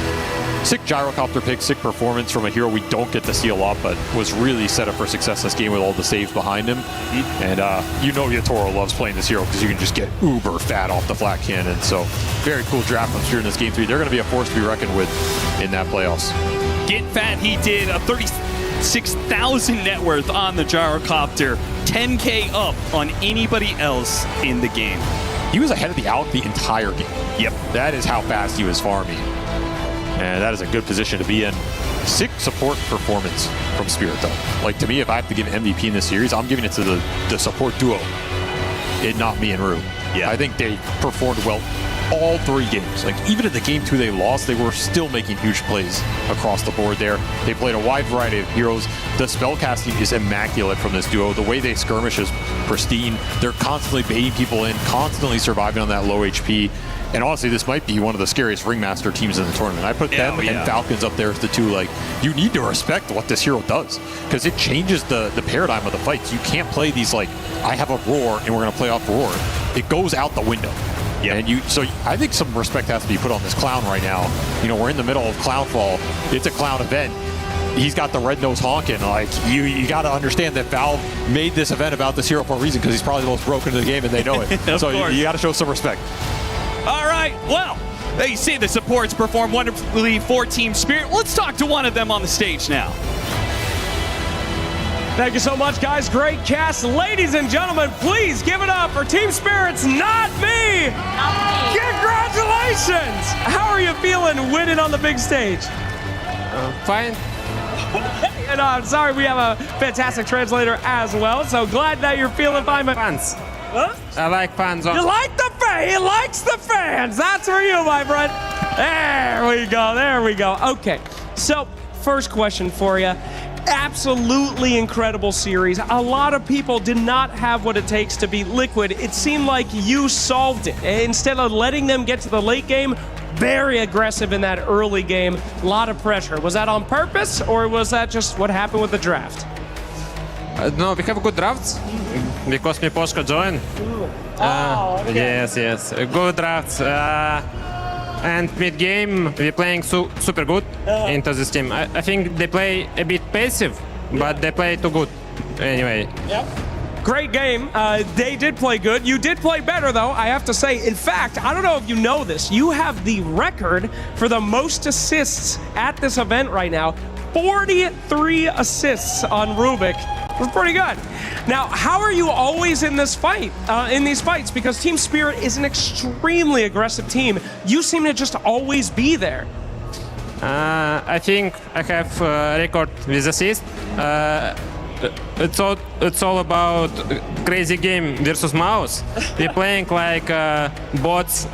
Sick gyrocopter pick, sick performance from a hero we don't get to see a lot, but was really set up for success this game with all the saves behind him. And you know Yatoro loves playing this hero because you can just get uber fat off the flat cannon. So very cool draft from Spirit in this Game 3. They're going to be a force to be reckoned with in that playoffs. Get fat, he did a 36,000 net worth on the gyrocopter, 10K up on anybody else in the game. He was ahead of the Alk the entire game. Yep. That is how fast he was farming. And that is a good position to be in. Sick support performance from Spirit, though. Like, to me, if I have to give MVP in this series, I'm giving it to the support duo. Not me and Rue. Yeah. I think they performed well all 3 games. Like, even in the Game 2 they lost, they were still making huge plays across the board there. They played a wide variety of heroes. The spellcasting is immaculate from this duo. The way they skirmish is pristine. They're constantly baiting people in, constantly surviving on that low HP. And honestly, this might be one of the scariest Ringmaster teams in the tournament. I put them and Falcons up there as the two. Like, you need to respect what this hero does, because it changes the paradigm of the fights. You can't play these like, I have a roar and we're going to play off roar. It goes out the window. Yeah. And so I think some respect has to be put on this clown right now. You know, we're in the middle of Clownfall. It's a clown event. He's got the red nose honking. Like, you got to understand that Valve made this event about this hero for a reason, because he's probably the most broken in the game and they know it. So you got to show some respect. All right, well, you see the supports perform wonderfully for Team Spirit. Let's talk to one of them on the stage now. Thank you so much, guys. Great cast. Ladies and gentlemen, please give it up for Team Spirit's Not Me. Congratulations. How are you feeling winning on the big stage? Fine. And I'm sorry, we have a fantastic translator as well, so glad that you're feeling fine. Fans. What? I like fans. You like the fans? He likes the fans. That's for you, my friend. There we go. There we go. Okay. So, first question for you. Absolutely incredible series. A lot of people did not have what it takes to beat Liquid. It seemed like you solved it. Instead of letting them get to the late game, very aggressive in that early game. A lot of pressure. Was that on purpose, or was that just what happened with the draft? No, we have good drafts because Miposhka joined. Okay. Yes. Good drafts. And mid-game, we're playing super good into this team. I think they play a bit passive, but they play too good. Anyway. Yep. Great game. They did play good. You did play better, though, I have to say. In fact, I don't know if you know this. You have the record for the most assists at this event right now. 43 assists on Rubik. That's pretty good. Now, how are you always in this fight, in these fights? Because Team Spirit is an extremely aggressive team. You seem to just always be there. I think I have a record with assist. It's all about crazy game versus mouse. We're playing like bots.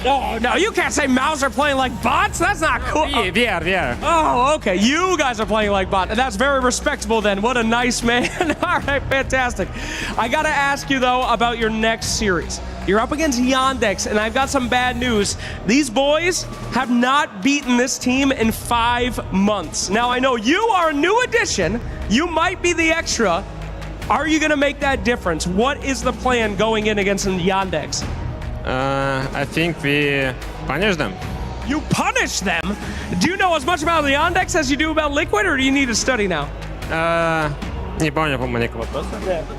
Oh, no, you can't say Mouse are playing like bots. That's not cool. We are. Oh, okay. You guys are playing like bots. That's very respectable then. What a nice man. All right, fantastic. I got to ask you, though, about your next series. You're up against Yandex, and I've got some bad news. These boys have not beaten this team in 5 months. Now, I know you are a new addition. You might be the extra. Are you going to make that difference? What is the plan going in against Yandex? I think we punish them. You punish them? Do you know as much about the Yandex as you do about Liquid, or do you need to study now? Не понял маленько вопрос.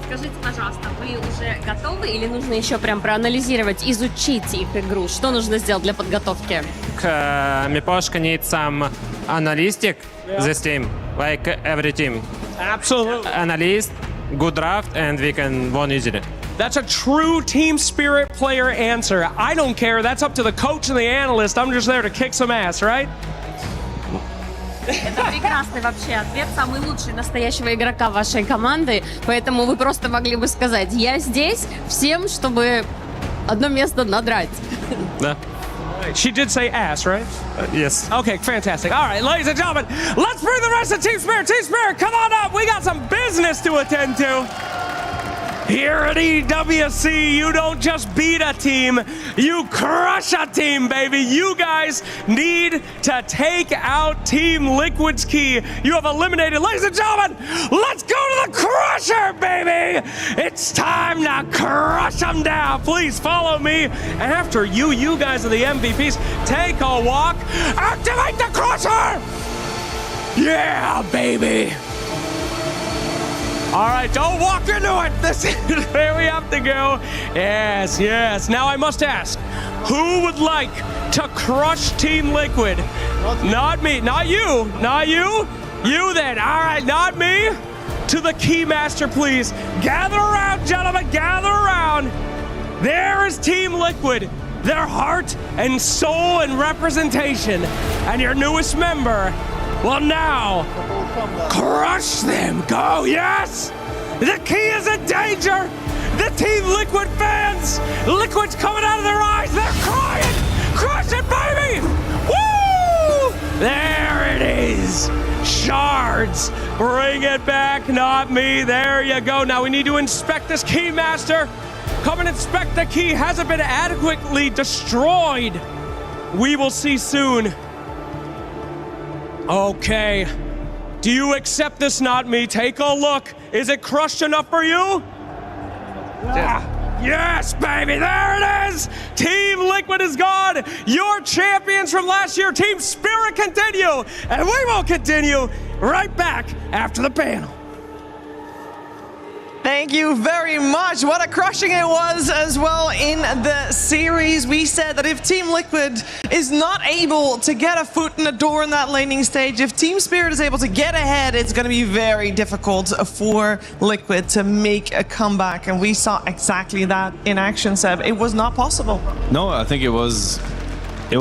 Скажите, пожалуйста, вы уже готовы или нужно еще прям проанализировать, изучить их игру? Что нужно сделать для подготовки? Miposhka needs some analytic this team, like every team. Absolutely. Analyst, good draft, and we can win easily. That's a true team spirit player answer. I don't care. That's up to the coach and the analyst. I'm just there to kick some ass, right? Это прекрасный вообще ответ, самый лучший настоящего игрока вашей команды, поэтому вы просто могли бы сказать: я здесь всем, чтобы одно место надрать. Да. She did say ass, right? Yes. Okay, fantastic. All right, ladies and gentlemen, let's bring the rest of Team Spirit. Team Spirit, come on up. We got some business to attend to. Here at EWC, you don't just beat a team, you crush a team, baby. You guys need to take out Team Liquid's key. You have eliminated, ladies and gentlemen, let's go to the Crusher, baby. It's time to crush them down. Please follow me. After you guys are the MVPs, take a walk, activate the Crusher. Yeah, baby. All right, don't walk into it. This is where we have to go. Yes, yes. Now I must ask, who would like to crush Team Liquid? Not me. Not you. Not you. You then. All right, not me. To the Keymaster, please. Gather around, gentlemen. Gather around. There is Team Liquid. Their heart and soul and representation. And your newest member will now crush them. Go, yes! The key is in danger! The Team Liquid fans! Liquid's coming out of their eyes! They're crying! Crush it, baby! Woo! There it is! Shards! Bring it back, not me. There you go. Now we need to inspect this Keymaster. Come and inspect the key. Hasn't been adequately destroyed. We will see soon. Okay. Do you accept this, not me? Take a look. Is it crushed enough for you? Yes, baby, there it is! Team Liquid is gone! Your champions from last year, Team Spirit, continue! And we will continue right back after the panel. Thank you very much. What a crushing it was as well in the series. We said that if Team Liquid is not able to get a foot in the door in that laning stage, if Team Spirit is able to get ahead, it's going to be very difficult for Liquid to make a comeback. And we saw exactly that in action, Seb. It was not possible. No, I think it was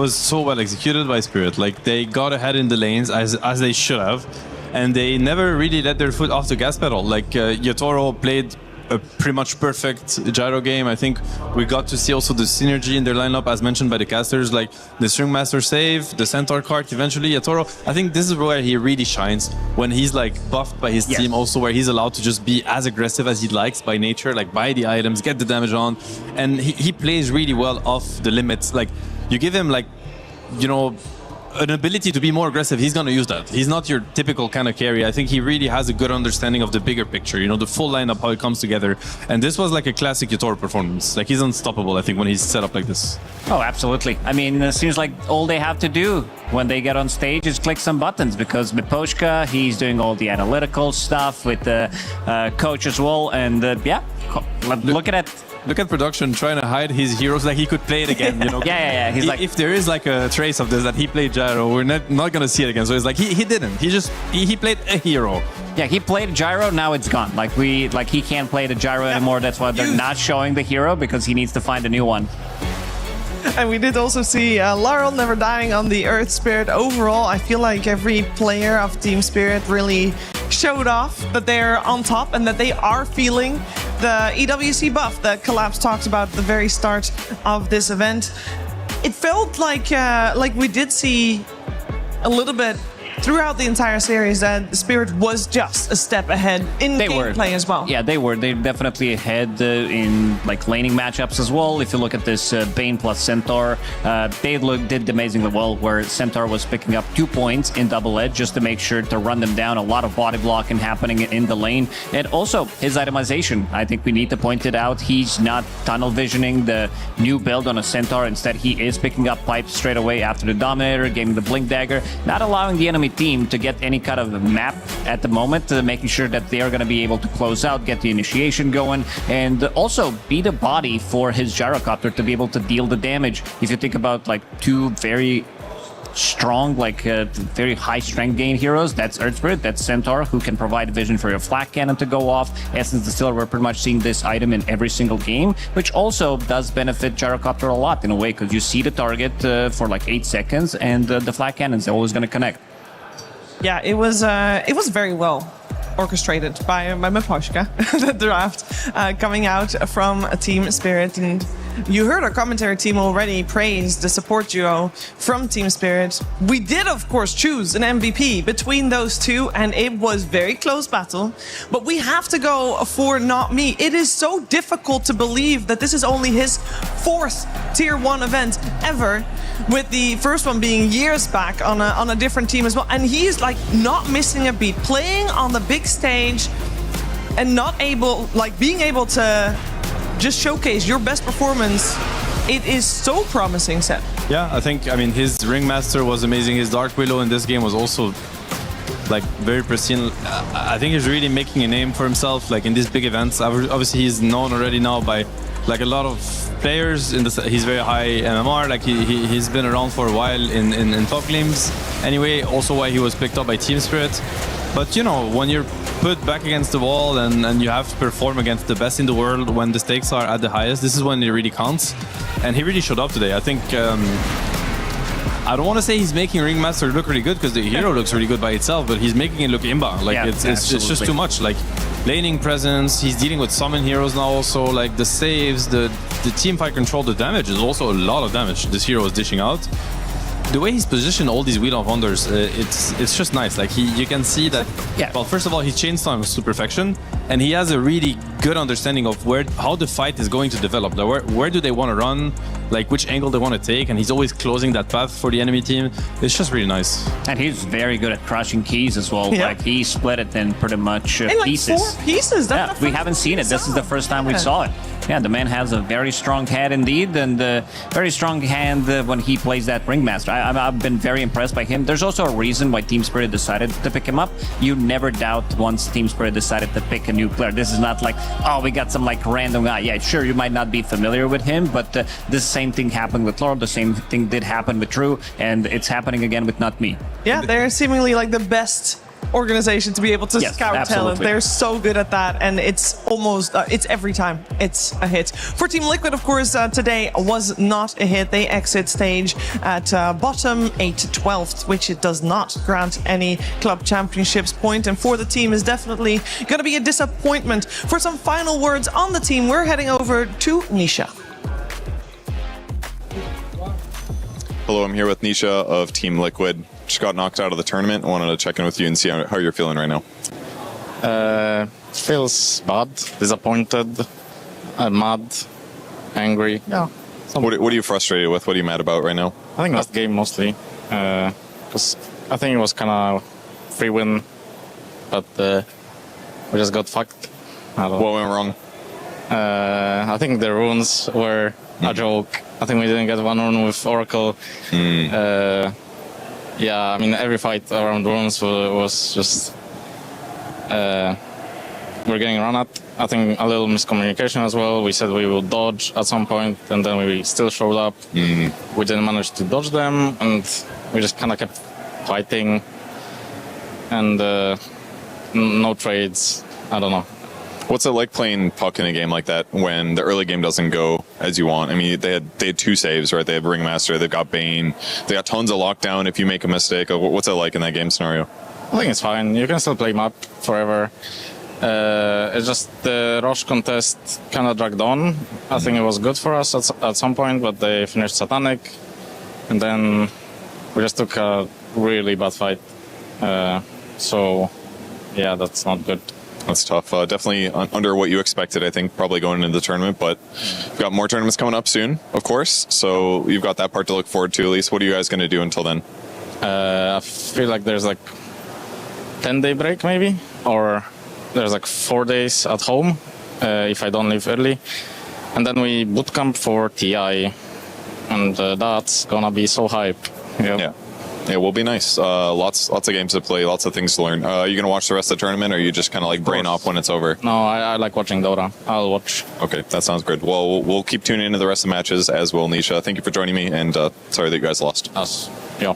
so well executed by Spirit. Like, they got ahead in the lanes as they should have. And they never really let their foot off the gas pedal. Like, Yotoro played a pretty much perfect gyro game. I think we got to see also the synergy in their lineup, as mentioned by the casters, like the Stringmaster save, the Centaur cart, eventually Yotoro. I think this is where he really shines, when he's like buffed by his team, also where he's allowed to just be as aggressive as he likes by nature, like buy the items, get the damage on. And he plays really well off the limits. Like, you give him, like, you know, an ability to be more aggressive, he's going to use that. He's not your typical kind of carry. I think he really has a good understanding of the bigger picture, you know, the full lineup, how it comes together. And this was like a classic Yotoro performance. Like, he's unstoppable, I think, when he's set up like this. Oh, absolutely. I mean, it seems like all they have to do when they get on stage is click some buttons, because Miposhka, he's doing all the analytical stuff with the coach as well. And yeah, look at it. Look at production trying to hide his heroes, like he could play it again, you know. yeah. He's like, if there is like a trace of this that he played gyro, we're not gonna see it again. So it's like he didn't. He played a hero. Yeah, he played gyro. Now it's gone. Like he can't play the gyro anymore. That's why they're not showing the hero, because he needs to find a new one. And we did also see Laurel never dying on the Earth Spirit. Overall, I feel like every player of Team Spirit really showed off that they're on top and that they are feeling the EWC buff that Collapse talked about at the very start of this event. It felt like we did see a little bit throughout the entire series that Spirit was just a step ahead in gameplay as well. Yeah, they were. They're definitely ahead in like laning matchups as well. If you look at this Bane plus Centaur, they did amazingly well, where Centaur was picking up 2 points in double edge just to make sure to run them down. A lot of body blocking happening in the lane. And also his itemization. I think we need to point it out. He's not tunnel visioning the new build on a Centaur. Instead, he is picking up pipes straight away after the Dominator, getting the Blink Dagger, not allowing the enemy team to get any kind of map at the moment, making sure that they are going to be able to close out, get the initiation going, and also be the body for his gyrocopter to be able to deal the damage. If you think about like two very strong, very high strength gain heroes, that's Earth Spirit, that's Centaur, who can provide vision for your flak cannon to go off. Essence Distiller, we're pretty much seeing this item in every single game, which also does benefit gyrocopter a lot in a way, because you see the target for like 8 seconds, and the flak cannon's always going to connect. Yeah, it was very well orchestrated by Maposhka, the draft coming out from Team Spirit. And you heard our commentary team already praise the support duo from Team Spirit. We did, of course, choose an MVP between those two, and it was very close battle. But we have to go for Not Me. It is so difficult to believe that this is only his 4th Tier 1 event ever, with the first one being years back on a different team as well. And he's like not missing a beat, playing on the big stage and being able to just showcase your best performance. It is so promising, Seth. Yeah, I mean, his Ringmaster was amazing. His Dark Willow in this game was also like very pristine. I think he's really making a name for himself, like in these big events. Obviously, he's known already now by like a lot of players. He's very high MMR. Like he's been around for a while in top games. Anyway, also why he was picked up by Team Spirit. But you know, when you're put back against the wall and you have to perform against the best in the world when the stakes are at the highest, this is when it really counts. And he really showed up today. I think I don't want to say he's making Ringmaster look really good, because the hero looks really good by itself, but he's making it look imba. Like it's just too much. Like laning presence, he's dealing with summon heroes now also. Like the saves, the team fight control, the damage is also a lot of damage this hero is dishing out. The way he's positioned all these Wheel of Wonders, it's just nice. Like you can see that. Yeah. Well, first of all, he chainstorms to perfection, and he has a really good understanding of how the fight is going to develop. Like where do they want to run, like which angle they want to take, and he's always closing that path for the enemy team. It's just really nice. And he's very good at crushing keys as well. Yeah. Like he split it in pretty much pieces. 4 pieces. That's we haven't seen it. This is the first time we saw it. Yeah, the man has a very strong head indeed, and a very strong hand when he plays that Ringmaster. I've been very impressed by him. There's also a reason why Team Spirit decided to pick him up. You never doubt once Team Spirit decided to pick a new player. This is not like, oh, we got some like random guy. Yeah, sure, you might not be familiar with him, but this same thing happened with Laurel. The same thing did happen with True, and it's happening again with Not Me. Yeah, they're seemingly like the best organization to be able to scout talent. They're so good at that, and it's almost it's every time it's a hit. For Team Liquid, of course, today was not a hit. They exit stage at bottom 8-12th, which it does not grant any club championships point, and for the team is definitely going to be a disappointment. For some final words on the team, we're heading over to Nisha. Hello, I'm here with Nisha of Team Liquid. Just got knocked out of the tournament. I wanted to check in with you and see how you're feeling right now. Feels bad, disappointed, mad, angry. Yeah. What are you frustrated with? What are you mad about right now? I think last game mostly, because I think it was kind of free win, but we just got fucked. What went wrong? I think the runes were a joke. I think we didn't get one rune with Oracle. Yeah, I mean, every fight around runes was just... we're getting run at. I think a little miscommunication as well. We said we will dodge at some point, and then we still showed up. We didn't manage to dodge them, and we just kind of kept fighting. And no trades. I don't know. What's it like playing puck in a game like that when the early game doesn't go as you want? I mean, they had 2 saves, right? They have Ringmaster, they've got Bane, they got tons of lockdown if you make a mistake. What's it like in that game scenario? I think it's fine. You can still play map forever. It's just the rush contest kind of dragged on. I think it was good for us at some point, but they finished Satanic. And then we just took a really bad fight. So, yeah, that's not good. That's tough. Definitely under what you expected, I think, probably going into the tournament. But we've got more tournaments coming up soon, of course. So you've got that part to look forward to, at least. What are you guys going to do until then? I feel like there's like 10-day break maybe, or there's like 4 days at home if I don't leave early. And then we bootcamp for TI, and that's gonna be so hype. Yeah. It will be nice. Lots of games to play, lots of things to learn. Are you going to watch the rest of the tournament, or are you just kind of like brain off when it's over? No, I like watching Dota. I'll watch. Okay, that sounds good. Well, we'll keep tuning into the rest of the matches, as will Nisha. Thank you for joining me, and sorry that you guys lost. Us. Yeah.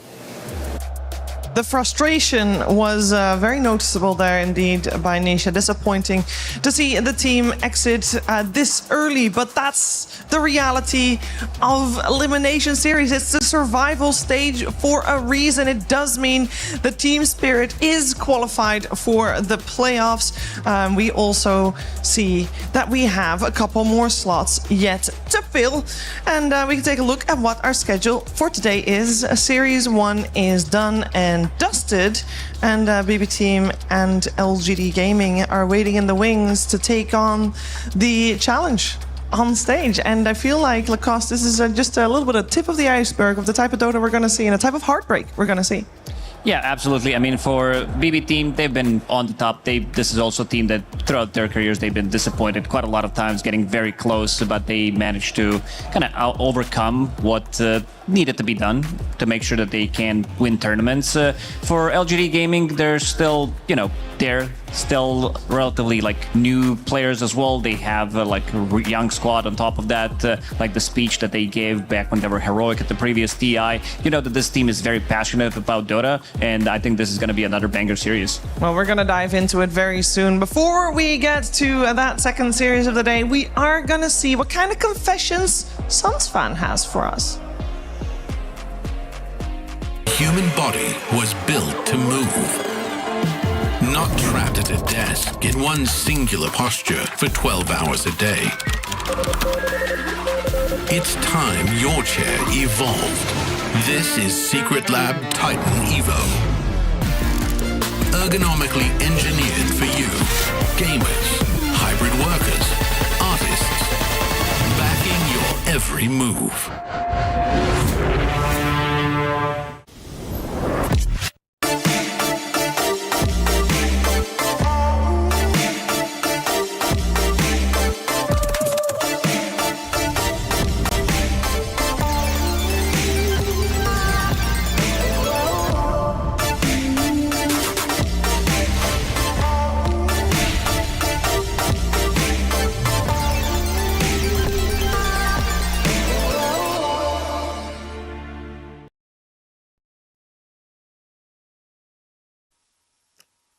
The frustration was very noticeable there indeed by Nisha. Disappointing to see the team exit this early, but that's the reality of Elimination Series. It's the survival stage for a reason. It does mean the team spirit is qualified for the playoffs. We also see that we have a couple more slots yet to fill, and we can take a look at what our schedule for today is. Series 1 is done and dusted, and BB Team and LGD Gaming are waiting in the wings to take on the challenge on stage. And I feel like, Lacoste, this is just a little bit of tip of the iceberg of the type of Dota we're going to see and a type of heartbreak we're going to see. Yeah, absolutely. I mean, for BB Team, they've been on the top. This is also a team that throughout their careers, they've been disappointed quite a lot of times, getting very close, but they managed to kind of overcome what needed to be done to make sure that they can win tournaments. For LGD Gaming, they're still, they're still relatively like new players as well. They have like a young squad on top of that, like the speech that they gave back when they were heroic at the previous TI. You know that this team is very passionate about Dota, and I think this is going to be another banger series. Well, we're going to dive into it very soon. Before we get to that second series of the day, we are going to see what kind of confessions Sunsfan has for us. Human body was built to move. Not trapped at a desk in one singular posture for 12 hours a day. It's time your chair evolved. This is Secret Lab Titan Evo. Ergonomically engineered for you. Gamers, hybrid workers, artists. Backing your every move.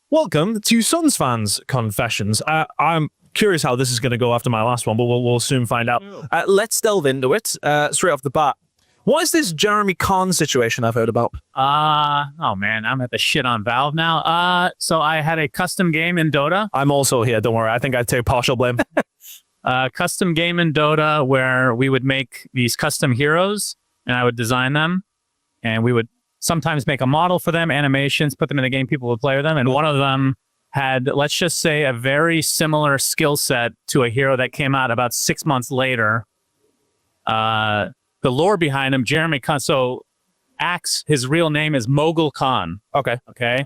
Welcome to Sunsfan's Confessions. I'm curious how this is going to go after my last one, but we'll soon find out. Let's delve into it straight off the bat. What is this Jeremy Kahn situation I've heard about? Oh man, I'm at the shit on Valve now. So I had a custom game in Dota. I'm also here, don't worry. I think I'd take partial blame. Custom game in Dota where we would make these custom heroes, and I would design them, and we would sometimes make a model for them, animations, put them in the game, people would play with them. And one of them had, let's just say, a very similar skill set to a hero that came out about 6 months later. The lore behind him, Jeremy Kahn. So Axe, his real name is Mogul Khan. Okay.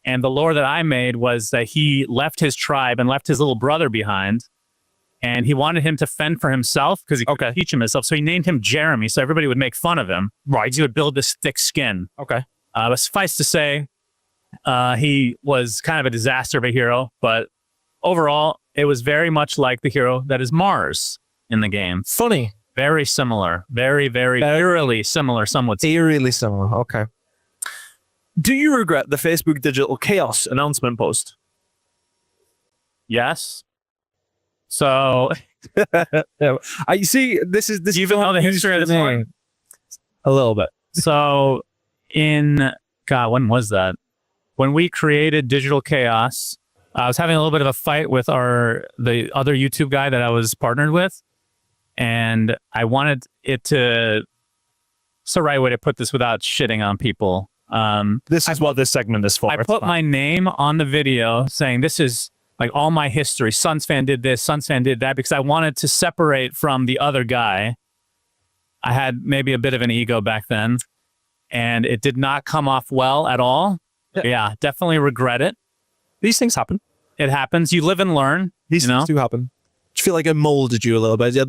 And the lore that I made was that he left his tribe and left his little brother behind. And he wanted him to fend for himself because he couldn't teach him himself. So he named him Jeremy, so everybody would make fun of him. Right. He would build this thick skin. Okay. But suffice to say, he was kind of a disaster of a hero. But overall, it was very much like the hero that is Mars in the game. Funny. Very similar. Very, very, eerily similar, some would say. Eerily similar. Okay. Do you regret the Facebook Digital Chaos announcement post? Yes. So I see. This is you even know the history of this one a little bit. So when was that? When we created Digital Chaos, I was having a little bit of a fight with the other YouTube guy that I was partnered with, and I wanted it to. It's the right way to put this without shitting on people. This is what this segment is for. I put my name on the video saying this is like all my history. Suns fan did this, Suns fan did that, because I wanted to separate from the other guy. I had maybe a bit of an ego back then, and it did not come off well at all. Yeah, definitely regret it. These things happen. It happens. You live and learn. These things do happen. Do you feel like it molded you a little bit? Yeah,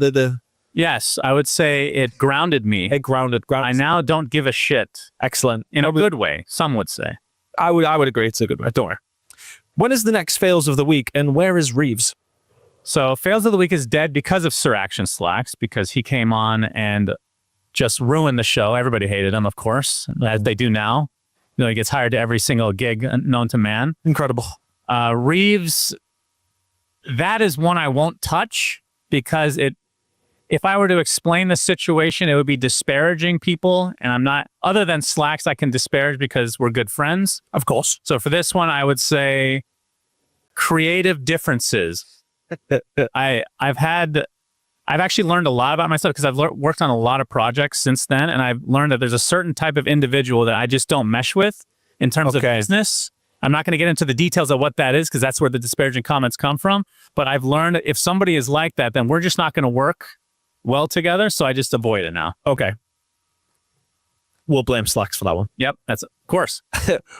Yes, I would say it grounded me. It grounded. I now don't give a shit. Excellent. In a good way, some would say. I would agree it's a good way. Don't worry. When is the next Fails of the Week, and where is Reeves? So Fails of the Week is dead because of Sir Action Slacks, because he came on and just ruined the show. Everybody hated him, of course, as they do now. You know, he gets hired to every single gig known to man. Incredible. Reeves, that is one I won't touch, because if I were to explain the situation, it would be disparaging people, and I'm not. Other than Slacks, I can disparage because we're good friends. Of course. So for this one, I would say creative differences. I've actually learned a lot about myself because I've worked on a lot of projects since then, and I've learned that there's a certain type of individual that I just don't mesh with in terms of business. I'm not going to get into the details of what that is, because that's where the disparaging comments come from. But I've learned that if somebody is like that, then we're just not going to work well together, so I just avoid it now. Okay. We'll blame Slacks for that one. Yep, that's of course.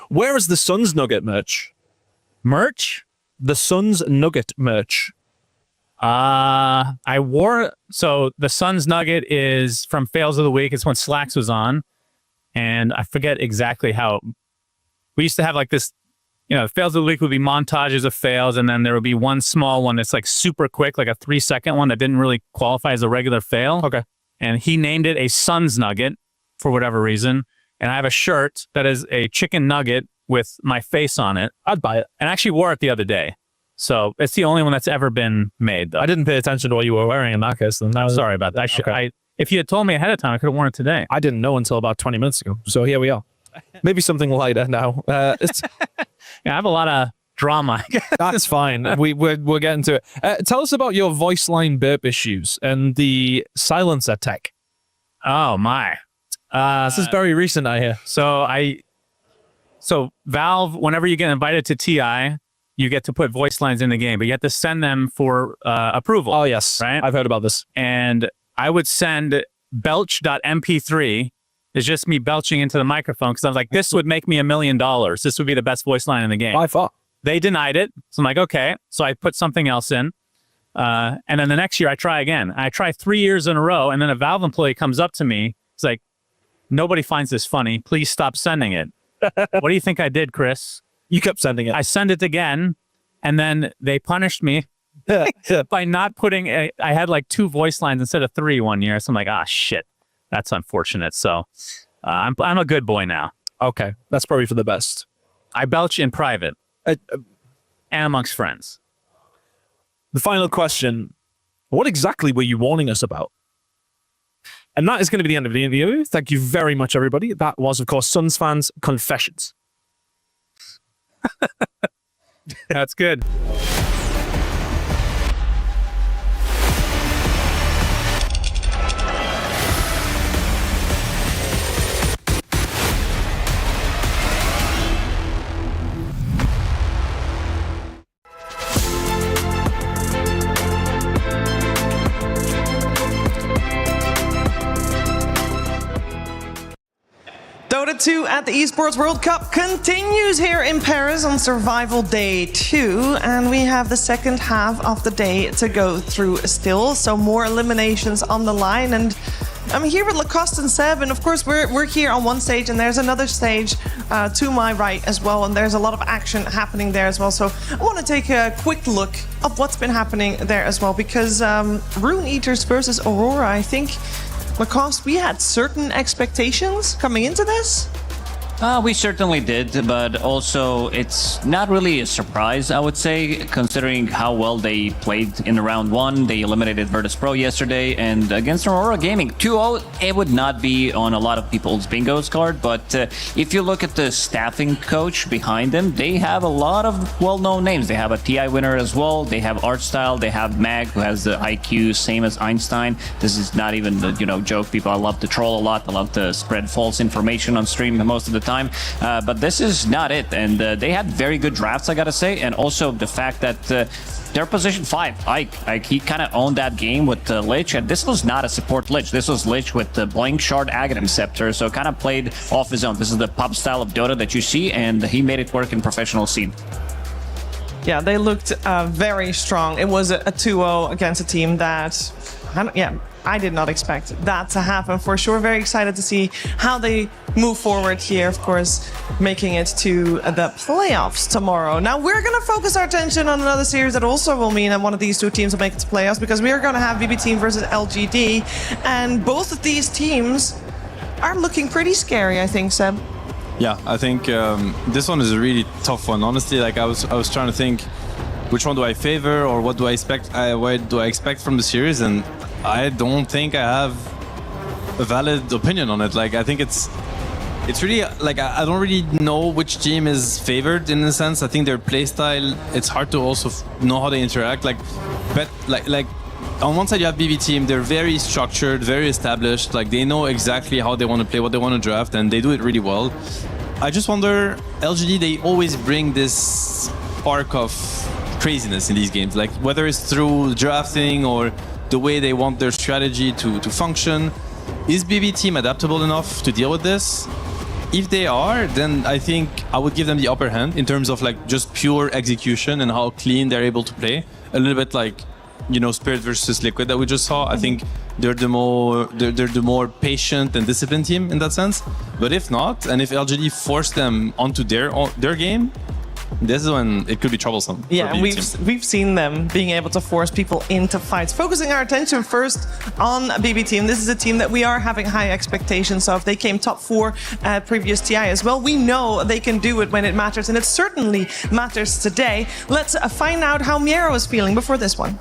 Where is the Suns Nugget merch? Merch? The Suns Nugget merch. So the Suns Nugget is from Fails of the Week. It's when Slacks was on, and I forget exactly how. We used to have like this, Fails of the Week would be montages of fails, and then there would be one small one that's like super quick, like a 3-second one that didn't really qualify as a regular fail. Okay. And he named it a Suns Nugget for whatever reason. And I have a shirt that is a chicken nugget with my face on it. I'd buy it. And I actually wore it the other day. So it's the only one that's ever been made, though. I didn't pay attention to what you were wearing in that case. Then sorry about that. If you had told me ahead of time, I could have worn it today. I didn't know until about 20 minutes ago. So here we are. Maybe something lighter now. Yeah, I have a lot of drama. That's fine. We're getting to it. Tell us about your voice line burp issues and the silencer tech. Oh my! This is very recent, I hear. So Valve, whenever you get invited to TI, you get to put voice lines in the game, but you have to send them for approval. Oh yes, right. I've heard about this. And I would send belch.mp3. It's just me belching into the microphone, because I was like, this would make me $1 million. This would be the best voice line in the game. By far. They denied it. So I'm like, okay. So I put something else in. And then the next year I try again. I try 3 years in a row. And then a Valve employee comes up to me. It's like, nobody finds this funny. Please stop sending it. What do you think I did, Chris? You kept sending it. I sent it again. And then they punished me by not putting, I had like 2 voice lines instead of 3 one year. So I'm like, shit. That's unfortunate. So I'm a good boy now. Okay. That's probably for the best. I belch in private and amongst friends. The final question. What exactly were you warning us about? And that is going to be the end of the interview. Thank you very much, everybody. That was, of course, Suns Fans Confessions. That's good. Dota 2 at the Esports World Cup continues here in Paris on Survival Day 2, and we have the second half of the day to go through still, so more eliminations on the line. And I'm here with Lacoste and Seb, and of course we're here on one stage, and there's another stage to my right as well, and there's a lot of action happening there as well. So I want to take a quick look of what's been happening there as well, because Rune Eaters versus Aurora, I think, Lacoste, we had certain expectations coming into this. We certainly did, but also it's not really a surprise, I would say, considering how well they played in round 1. They eliminated Virtus Pro yesterday, and against Aurora Gaming 2-0, it would not be on a lot of people's bingos card, but if you look at the staffing coach behind them, they have a lot of well-known names. They have a TI winner as well, they have Artstyle, they have Mag, who has the IQ same as Einstein. This is not even the, joke. People, I love to troll a lot, I love to spread false information on stream most of the time, but this is not it, and they had very good drafts, I gotta say, and also the fact that they're position 5. Ike, he kind of owned that game with Lich, and this was not a support Lich. This was Lich with the Blink Shard Aghanim Scepter, so kind of played off his own. This is the pub style of Dota that you see, and he made it work in professional scene. Yeah, they looked very strong. It was a 2-0 against a team that, I did not expect that to happen for sure. Very excited to see how they move forward here, of course, making it to the playoffs tomorrow. Now, we're going to focus our attention on another series that also will mean that one of these two teams will make it to playoffs, because we are going to have BB Team versus LGD, and both of these teams are looking pretty scary, I think, Seb. Yeah, I think this one is a really tough one. Honestly, I was trying to think, which one do I favor, or what do I expect? What do I expect from the series? And I don't think I have a valid opinion on it. I think it's really I don't really know which team is favored in a sense. I think their playstyle, it's hard to also know how they interact. On one side you have BB Team, they're very structured, very established. They know exactly how they want to play, what they want to draft, and they do it really well. I just wonder, LGD, they always bring this spark of craziness in these games, whether it's through drafting or the way they want their strategy to function. Is BB Team adaptable enough to deal with this? If they are, then I think I would give them the upper hand in terms of just pure execution and how clean they're able to play. A little bit Spirit versus Liquid that we just saw. I think they're the more patient and disciplined team in that sense. But if not, and if LGD force them onto their game, this is when it could be troublesome. Yeah, and we've seen them being able to force people into fights. Focusing our attention first on BB Team. This is a team that we are having high expectations of. They came top 4 at previous TI as well. We know they can do it when it matters, and it certainly matters today. Let's find out how Miero is feeling before this one.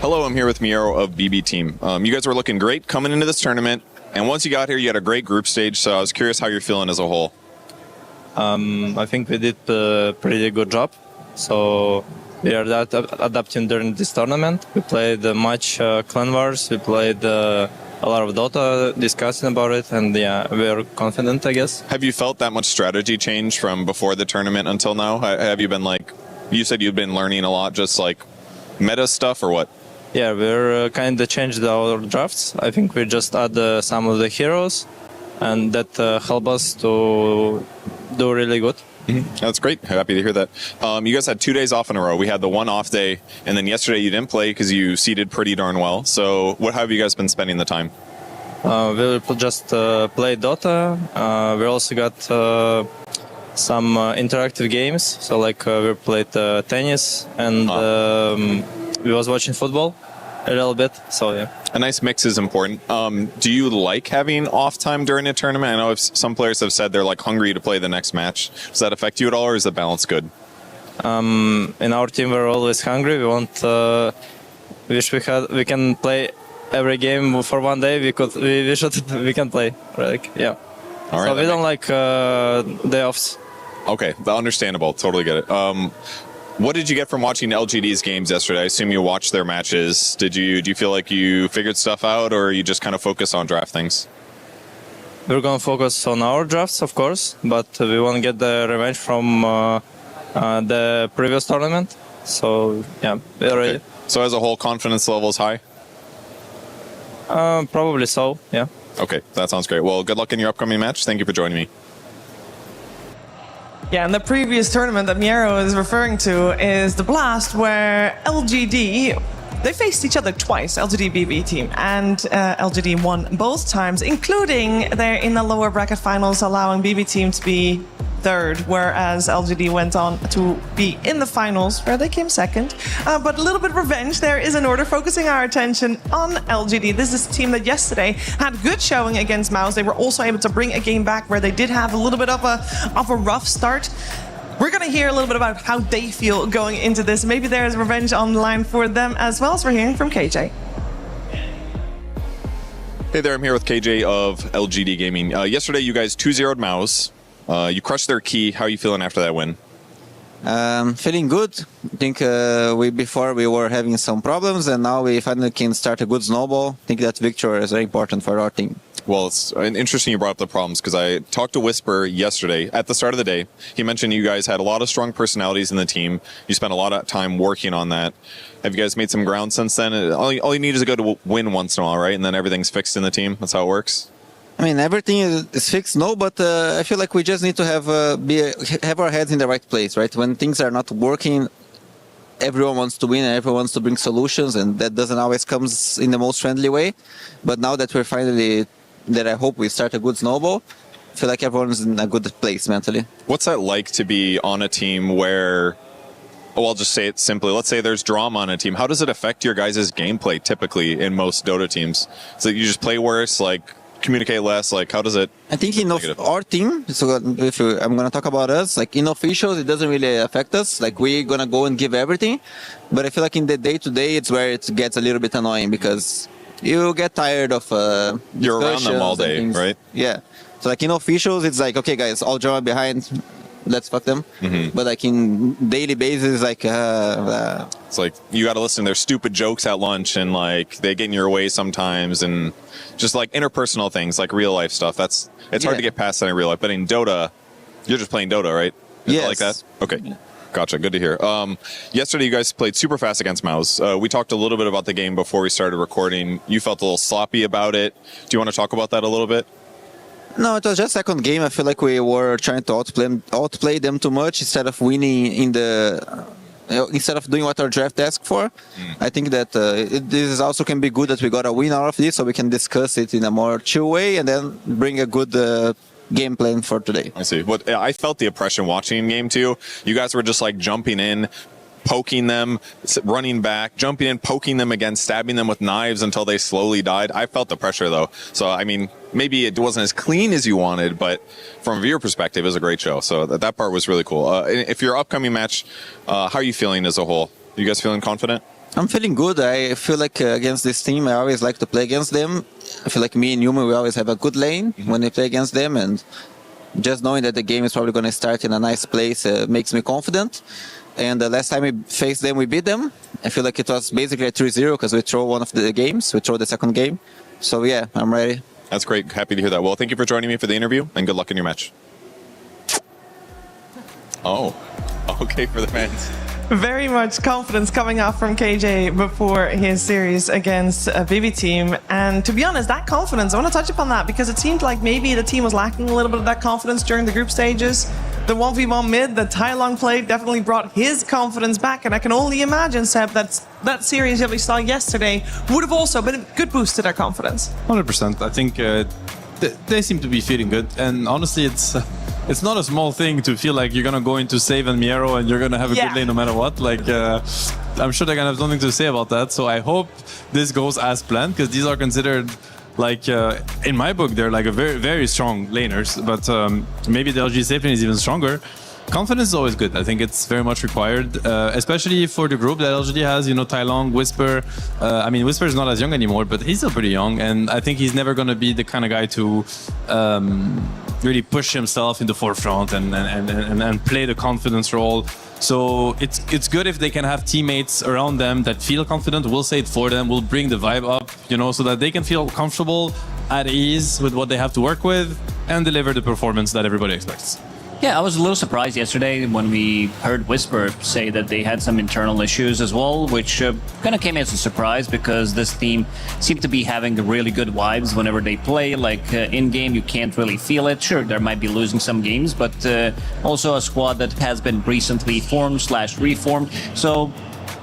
Hello, I'm here with Miero of BB Team. You guys were looking great coming into this tournament, and once you got here, you had a great group stage, so I was curious how you're feeling as a whole. I think we did a pretty good job. So we are adapting during this tournament. We played much Clan Wars, we played a lot of Dota, discussing about it, and yeah, we're confident, I guess. Have you felt that much strategy change from before the tournament until now? Have you been you said you've been learning a lot, just meta stuff or what? Yeah, we're kind of changed our drafts. I think we just add some of the heroes, and that help us to do really good. Mm-hmm. That's great. Happy to hear that. You guys had 2 days off in a row. We had the one off day, and then yesterday you didn't play because you seeded pretty darn well. So what have you guys been spending the time? We just play Dota. We also got some interactive games. So we played tennis, and we was watching football a little bit. So yeah. A nice mix is important. Do you like having off time during a tournament? I know some players have said they're hungry to play the next match. Does that affect you at all, or is the balance good? In our team, we're always hungry. We want, wish we can play every game for one day. We can play. Yeah. All right. So we don't like day offs. Okay, understandable. Totally get it. What did you get from watching LGD's games yesterday? I assume you watched their matches. Do you feel like you figured stuff out, or you just kind of focus on draft things? We're going to focus on our drafts, of course, but we want to get the revenge from the previous tournament. So, yeah, we're ready. So as a whole, confidence level is high? Probably so, yeah. Okay, that sounds great. Well, good luck in your upcoming match. Thank you for joining me. Yeah, and the previous tournament that Miero is referring to is the Blast, where LGD, they faced each other twice, LGD BB Team, and LGD won both times, including they're in the lower bracket finals, allowing BB Team to be third, whereas LGD went on to be in the finals, where they came second. But a little bit of revenge there is in order, focusing our attention on LGD. This is a team that yesterday had good showing against Mouse. They were also able to bring a game back where they did have a little bit of a rough start. We're going to hear a little bit about how they feel going into this. Maybe there's revenge on the line for them as well. So we're hearing from KJ. Hey there, I'm here with KJ of LGD Gaming. Yesterday, you guys 2-0'd Mouse. You crushed their key. How are you feeling after that win? Feeling good. I think before we were having some problems, and now we finally can start a good snowball. I think that victory is very important for our team. Well, it's interesting you brought up the problems, because I talked to Whisper yesterday at the start of the day. He mentioned you guys had a lot of strong personalities in the team. You spent a lot of time working on that. Have you guys made some ground since then? All you need is a good win once in a while, right? And then everything's fixed in the team. That's how it works. I mean, everything is fixed, no, but I feel like we just need to have our heads in the right place, right? When things are not working, everyone wants to win and everyone wants to bring solutions, and that doesn't always come in the most friendly way. But now that we're finally, that I hope we start a good snowball, I feel like everyone's in a good place mentally. What's that like to be on a team where, well, I'll just say it simply, let's say there's drama on a team. How does it affect your guys' gameplay typically in most Dota teams? So you just play worse, like communicate less, like how does it? I think in our team, so I'm going to talk about us, like in officials, it doesn't really affect us. Like we're going to go and give everything. But I feel like in the day-to-day, it's where it gets a little bit annoying, because you get tired of you're around them all day, right? Yeah. So like in officials, it's like, okay, guys, all drama behind, let's fuck them. But like in daily basis, like it's like you got to listen to their stupid jokes at lunch, and like they get in your way sometimes, and just like interpersonal things, like real life stuff. It's hard to get past that in real life. But in Dota, you're just playing Dota, right? Yeah. Like that. Okay. Gotcha. Good to hear. Yesterday, you guys played super fast against Mouse. We talked a little bit about the game before we started recording. You felt a little sloppy about it. Do you want to talk about that a little bit? No, it was just second game. I feel like we were trying to outplay them too much instead of winning instead of doing what our draft asked for. I think that this also can be good that we got a win out of this, so we can discuss it in a more chill way and then bring a good game plan for today. I see. What I felt the oppression watching game 2. You guys were just like jumping in, poking them, running back, jumping in, poking them again, stabbing them with knives until they slowly died. I felt the pressure though. So, I mean, maybe it wasn't as clean as you wanted, but from a viewer perspective, it was a great show. So that part was really cool. If your upcoming match, how are you feeling as a whole? You guys feeling confident? I'm feeling good. I feel like against this team, I always like to play against them. I feel like me and Yuma, we always have a good lane when we play against them, and just knowing that the game is probably going to start in a nice place makes me confident. And the last time we faced them, we beat them. I feel like it was basically a 3-0 because we throw one of the games. We throw the second game. So yeah, I'm ready. That's great. Happy to hear that. Well, thank you for joining me for the interview, and good luck in your match. Oh, okay for the fans. Very much confidence coming off from KJ before his series against a Vivi team. And to be honest, that confidence, I want to touch upon that because it seemed like maybe the team was lacking a little bit of that confidence during the group stages. The 1v1 mid that Tai Long played definitely brought his confidence back. And I can only imagine, Seb, that series that we saw yesterday would have also been a good boost to their confidence. 100%. I think they seem to be feeling good. And honestly, it's not a small thing to feel like you're gonna go into Save and Miero and you're gonna have a good lane no matter what. Like, I'm sure they're gonna have something to say about that. So I hope this goes as planned, because these are considered, like, in my book, they're like a very, very strong laners. But maybe the LG Safe lane is even stronger. Confidence is always good. I think it's very much required, especially for the group that LGD has. You know, Tai Long, Whisper. I mean, Whisper is not as young anymore, but he's still pretty young, and I think he's never gonna be the kind of guy to really push himself in the forefront and play the confidence role. So it's good if they can have teammates around them that feel confident, will say it for them, will bring the vibe up, you know, so that they can feel comfortable, at ease with what they have to work with, and deliver the performance that everybody expects. Yeah, I was a little surprised yesterday when we heard Whisper say that they had some internal issues as well, which kind of came as a surprise because this team seemed to be having really good vibes whenever they play. Like in-game, you can't really feel it. Sure, there might be losing some games, but also a squad that has been recently formed/reformed. So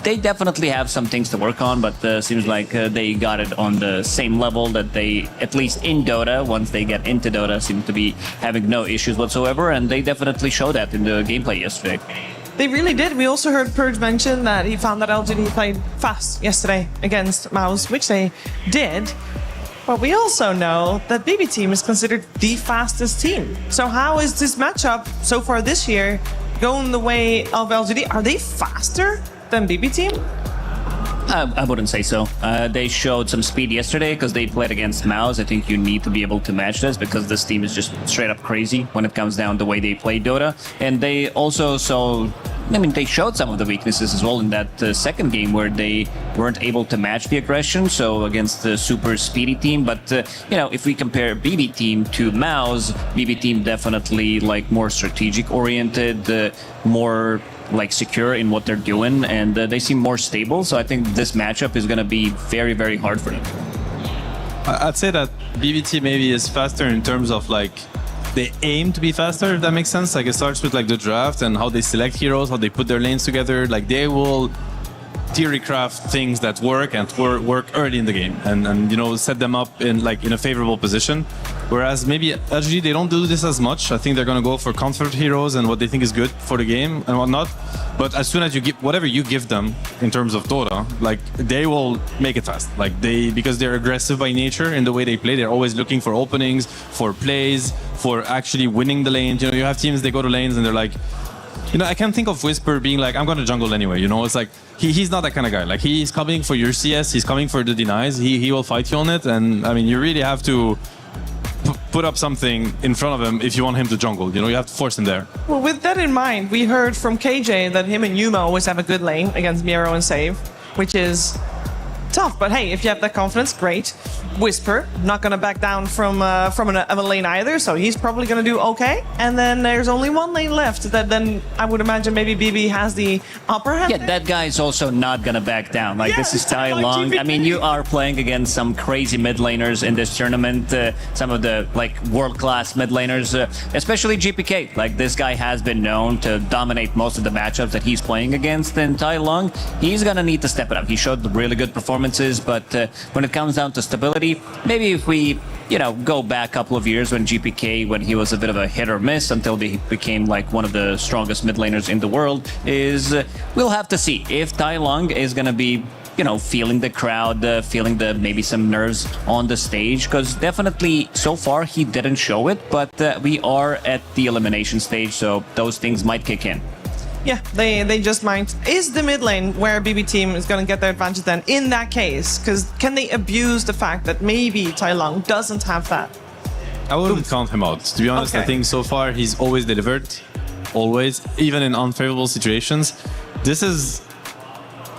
they definitely have some things to work on, but seems like they got it on the same level that they, at least in Dota, once they get into Dota, seem to be having no issues whatsoever, and they definitely showed that in the gameplay yesterday. They really did. We also heard Purge mention that he found that LGD played fast yesterday against Mouse, which they did. But we also know that BB Team is considered the fastest team. So how is this matchup so far this year going the way of LGD? Are they faster than BB Team? I wouldn't say so. They showed some speed yesterday because they played against Mouse. I think you need to be able to match this because this team is just straight up crazy when it comes down to the way they play Dota. And they also they showed some of the weaknesses as well in that second game where they weren't able to match the aggression, so against the super speedy team. But, if we compare BB Team to Mouse, BB Team definitely more strategic oriented, more secure in what they're doing, and they seem more stable. So I think this matchup is going to be very, very hard for them. I'd say that BBT maybe is faster in terms of they aim to be faster, if that makes sense. It starts with the draft and how they select heroes, how they put their lanes together. They will theory craft things that work and work early in the game and set them up in a favorable position. Whereas maybe LG, they don't do this as much. I think they're going to go for comfort heroes and what they think is good for the game and whatnot. But as soon as you give whatever you give them in terms of Dota, they will make it fast. Because they're aggressive by nature in the way they play. They're always looking for openings, for plays, for actually winning the lanes. You have teams, they go to lanes and they're I can't think of Whisper being I'm going to jungle anyway. It's he's not that kind of guy. He's coming for your CS, he's coming for the denies, he will fight you on it. And you really have to put up something in front of him if you want him to jungle. You have to force him there. Well, with that in mind, we heard from KJ that him and Yuma always have a good lane against Miro and Save, which is tough. But hey, if you have that confidence, great. Whisper, not going to back down from a lane either, so he's probably going to do okay. And then there's only one lane left that then I would imagine maybe BB has the upper hand. Yeah, that guy is also not going to back down. This is Tai Long. You are playing against some crazy mid laners in this tournament, some of the world-class mid laners, especially GPK. This guy has been known to dominate most of the matchups that he's playing against, and Tai Long, he's going to need to step it up. He showed really good performances, but when it comes down to stability, maybe if we go back a couple of years when when he was a bit of a hit or miss until he became one of the strongest mid laners in the world, we'll have to see if Tai Long is going to be feeling the crowd, feeling maybe some nerves on the stage, because definitely so far he didn't show it, but we are at the elimination stage, so those things might kick in. Yeah, they just might. Is the mid lane where BB Team is going to get their advantage then in that case? Because can they abuse the fact that maybe Tai Long doesn't have that? I wouldn't count him out. To be honest, I think so far he's always delivered. Always. Even in unfavorable situations. This is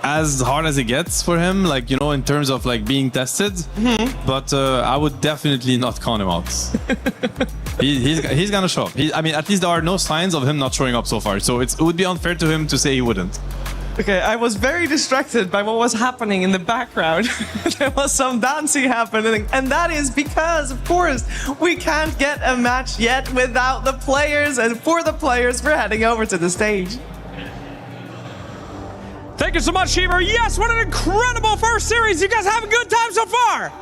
as hard as it gets for him, in terms of being tested. But I would definitely not count him out. He's gonna show up. At least there are no signs of him not showing up so far. So it would be unfair to him to say he wouldn't. Okay, I was very distracted by what was happening in the background. There was some dancing happening, and that is because, of course, we can't get a match yet without the players, and for the players, we're heading over to the stage. Thank you so much, Sheever. Yes, what an incredible first series. You guys have a good time so far?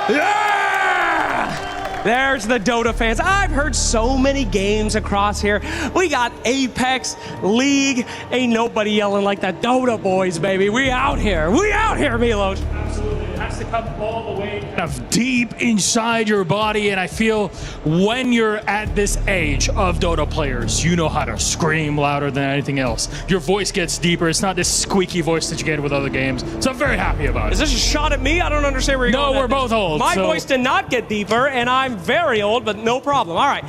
Yeah! There's the Dota fans. I've heard so many games across here. We got Apex, League. Ain't nobody yelling like the Dota boys, baby. We out here. We out here, Milos. Absolutely. It has to come all the way deep inside your body, and I feel when you're at this age of Dota players, you know how to scream louder than anything else. Your voice gets deeper. It's not this squeaky voice that you get with other games. So I'm very happy about it. Is this a shot at me? I don't understand where you're going. No, we're both old. My voice did not get deeper, and I'm very old, but no problem. All right.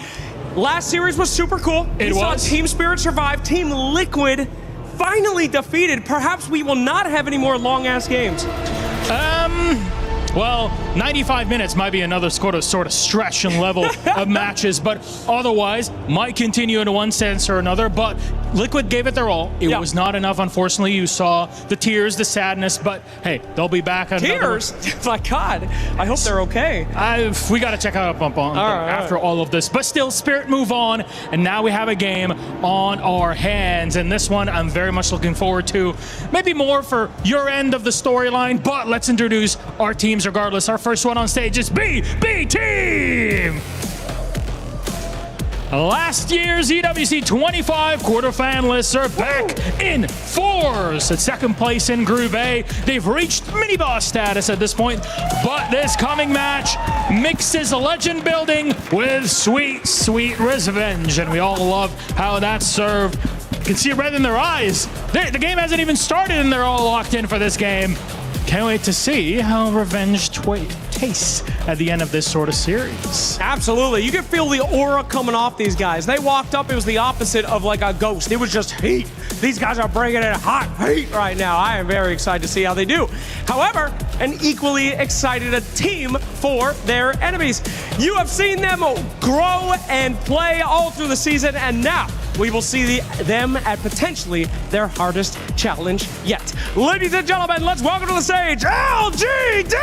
Last series was super cool. It was. Saw Team Spirit survive. Team Liquid finally defeated. Perhaps we will not have any more long-ass games. Well, 95 minutes might be another sort of stretch and level of matches, but otherwise might continue in one sense or another. But Liquid gave it their all. It was not enough, unfortunately. You saw the tears, the sadness, but hey, they'll be back. Tears? My God. I hope they're okay. We got to check out up on after all of this. But still, Spirit move on, and now we have a game on our hands. And this one I'm very much looking forward to. Maybe more for your end of the storyline, but let's introduce our teams regardless. Our first one on stage is BB Team! Last year's EWC 25 quarterfinalists are back in force at second place in Group A. They've reached mini-boss status at this point, but this coming match mixes legend building with sweet, sweet revenge, and we all love how that's served. You can see it right in their eyes. The game hasn't even started, and they're all locked in for this game. Can't wait to see how revenge tastes at the end of this sort of series. Absolutely. You can feel the aura coming off these guys. They walked up, it was the opposite of like a ghost. It was just heat. These guys are bringing in hot heat right now. I am very excited to see how they do. However, an equally excited team for their enemies. You have seen them grow and play all through the season, and now we will see them at potentially their hardest challenge yet. Ladies and gentlemen, let's welcome to the stage, LGD!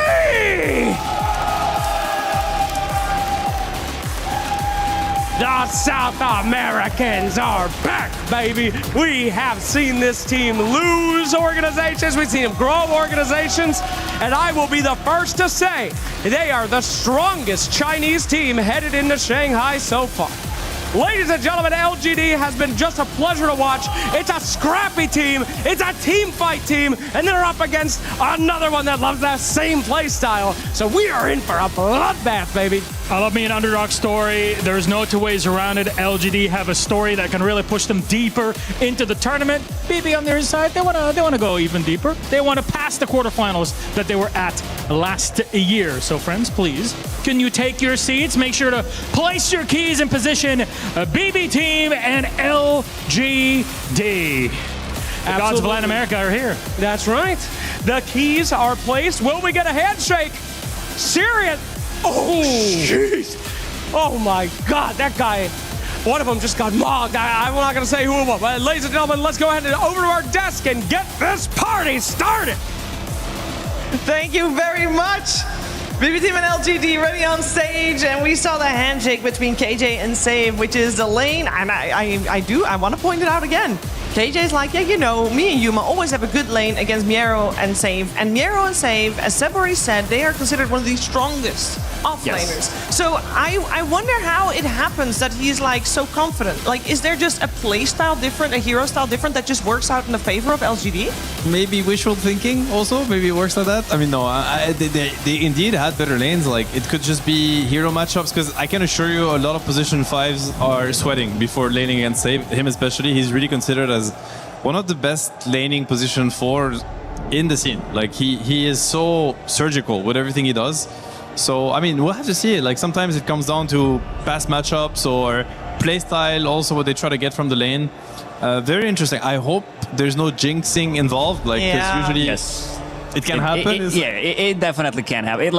The South Americans are back, baby. We have seen this team lose organizations. We've seen them grow organizations. And I will be the first to say they are the strongest Chinese team headed into Shanghai so far. Ladies and gentlemen, LGD has been just a pleasure to watch. It's a scrappy team. It's a team fight team. And they're up against another one that loves that same play style. So we are in for a bloodbath, baby. I love me an underdog story. There's no two ways around it. LGD have a story that can really push them deeper into the tournament. BB on their side, they want to go even deeper. They want to pass the quarterfinals that they were at last year. So friends, please, can you take your seats? Make sure to place your keys in position. BB Team and LGD. The gods of Latin America are here. That's right. The keys are placed. Will we get a handshake? Syrian. Oh, jeez. Oh, my God. That guy, one of them just got mogged. I'm not going to say who it was. But ladies and gentlemen, let's go ahead and over to our desk and get this party started. Thank you very much. BB Team and LGD ready on stage, and we saw the handshake between KJ and Save, which is the lane, and I want to point it out again. KJ's like, yeah, you know, me and Yuma always have a good lane against Miero and Save. And Miero and Save, as Seb already said, they are considered one of the strongest offlaners. So I wonder how it happens that he's like so confident. Like, is there just a play style different, a hero style different that just works out in the favor of LGD? Maybe wishful thinking also. Maybe it works like that. I mean, no, they indeed had better lanes. Like, it could just be hero matchups, because I can assure you a lot of position 5s are sweating before laning against Save. Him especially, he's really considered as one of the best laning position 4s in the scene. Like, he is so surgical with everything he does. So, I mean, we'll have to see it. Like, sometimes it comes down to past matchups or playstyle, also what they try to get from the lane. Very interesting. I hope there's no jinxing involved. Like, because usually it can happen. It definitely can happen.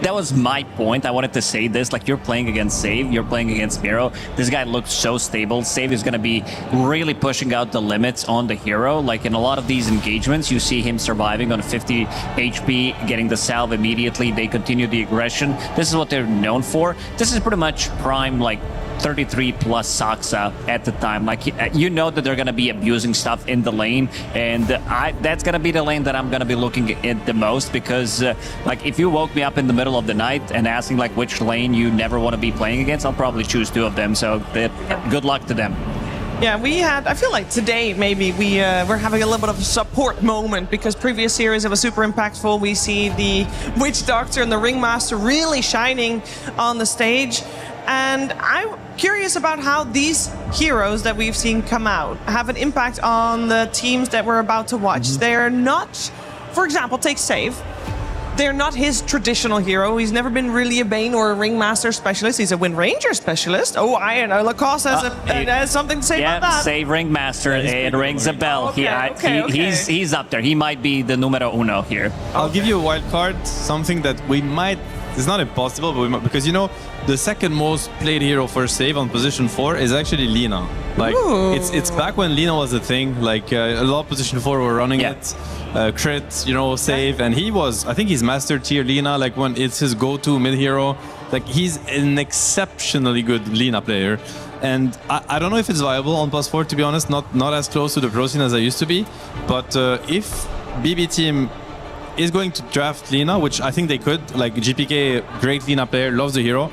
That was my point. I wanted to say this. Like, you're playing against Save, you're playing against Miero. This guy looks so stable. Save is going to be really pushing out the limits on the hero. Like, in a lot of these engagements, you see him surviving on 50 HP, getting the salve immediately. They continue the aggression. This is what they're known for. This is pretty much prime, like, 33 plus Saksa at the time. Like, you know that they're going to be abusing stuff in the lane, and that's going to be the lane that I'm going to be looking at the most, because like, if you woke me up in the middle of the night and asking like which lane you never want to be playing against, I'll probably choose 2 of them. So good luck to them. Yeah, I feel like today maybe we're having a little bit of a support moment, because previous series it was super impactful. We see the Witch Doctor and the Ringmaster really shining on the stage. And I'm curious about how these heroes that we've seen come out have an impact on the teams that we're about to watch. They're not, for example, take Save. They're not his traditional hero. He's never been really a Bane or a Ringmaster specialist. He's a Wind Ranger specialist. Oh, I know Lacoste has something to say about that. Yeah, Save Ringmaster. It rings a bell. Okay. He's up there. He might be the numero uno here. I'll give you a wild card, something that we might it's not impossible, but because you know the second most played hero for save on position 4 is actually Lina. Like it's back when Lina was a thing. Like a lot of position 4 were running it, crit, you know, save, and I think he's master tier Lina. Like when it's his go-to mid hero. Like he's an exceptionally good Lina player. And I don't know if it's viable on +4, to be honest. Not as close to the pro scene as I used to be. But if BB team is going to draft Lina, which I think they could, like GPK, great Lina player, loves the hero,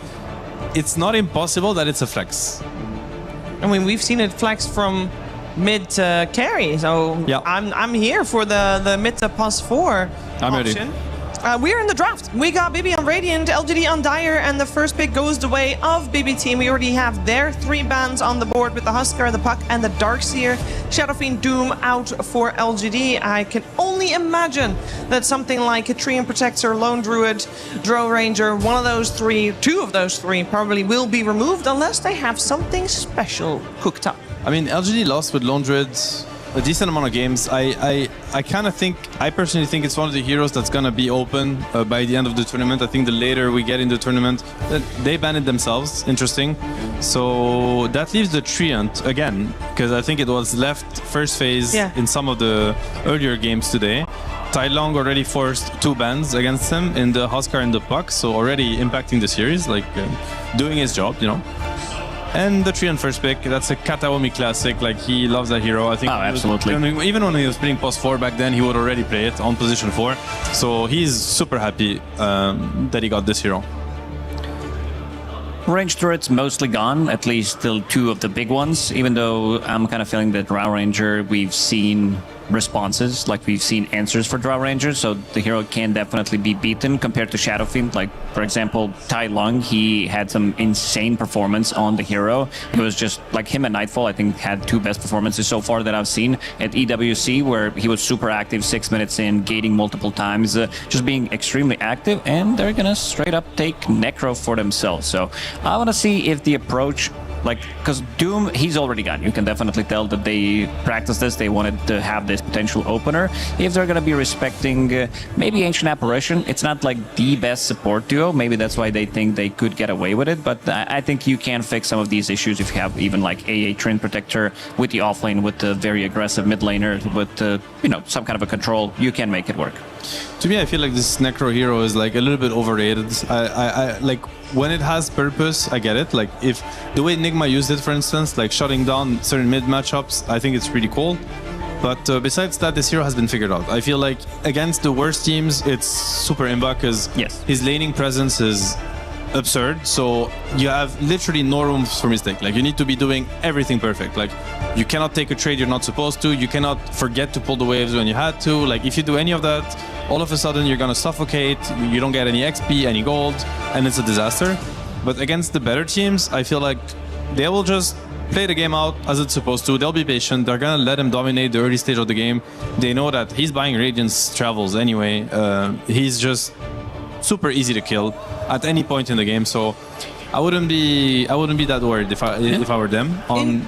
it's not impossible that it's a flex. I mean, we've seen it flex from mid to carry, so yeah. I'm here for the mid to +4 I'm option. ready. We're in the draft. We got BB on Radiant, LGD on Dire, and the first pick goes the way of BB team. We already have their 3 bans on the board with the Huskar, the Puck, and the Darkseer. Shadow Fiend Doom out for LGD. I can only imagine that something like a Treant Protector, Lone Druid, Drow Ranger, one of those 3, 2 of those 3 probably will be removed unless they have something special cooked up. I mean, LGD lost with Lone Druid a decent amount of games. I personally think it's one of the heroes that's gonna be open by the end of the tournament. I think the later we get in the tournament, they ban it themselves. Interesting. So that leaves the Treant again, because I think it was left first phase in some of the earlier games today. Tai Long already forced 2 bans against him in the Huskar and the Puck, so already impacting the series, like doing his job, you know. And the Treant first pick, that's a Kataomi classic, like he loves that hero. I think absolutely. Even when he was playing +4 back then, he would already play it on position 4. So he's super happy that he got this hero. Range turrets mostly gone, at least still 2 of the big ones, even though I'm kind of feeling that Drow Ranger, we've seen responses, like we've seen answers for Drow Ranger, so the hero can definitely be beaten compared to Shadow Fiend. Like, for example, Tai Lung, he had some insane performance on the hero. It was just like him and Nightfall, I think, had 2 best performances so far that I've seen at EWC, where he was super active, 6 minutes in, gating multiple times, just being extremely active, and they're gonna straight up take Necro for themselves. So I want to see if the approach, like, because Doom, he's already gone. You can definitely tell that they practiced this. They wanted to have this potential opener. If they're going to be respecting maybe Ancient Apparition, it's not like the best support duo. Maybe that's why they think they could get away with it. But I think you can fix some of these issues if you have even like AA Treant Protector with the offlane, with the very aggressive mid laner, with you know, some kind of a control. You can make it work. To me, I feel like this Necro hero is like a little bit overrated. I like when it has purpose, I get it. Like if the way Nigma used it, for instance, like shutting down certain mid matchups, I think it's pretty cool. But besides that, this hero has been figured out. I feel like against the worst teams, it's super imba because his laning presence is absurd. So you have literally no room for mistake. Like you need to be doing everything perfect. Like you cannot take a trade you're not supposed to. You cannot forget to pull the waves when you had to. Like if you do any of that, all of a sudden you're gonna suffocate. You don't get any XP, any gold, and it's a disaster. But against the better teams, I feel like they will just play the game out as it's supposed to. They'll be patient. They're gonna let him dominate the early stage of the game. They know that he's buying Radiance travels anyway. He's just super easy to kill at any point in the game. So I wouldn't be that worried if I were them.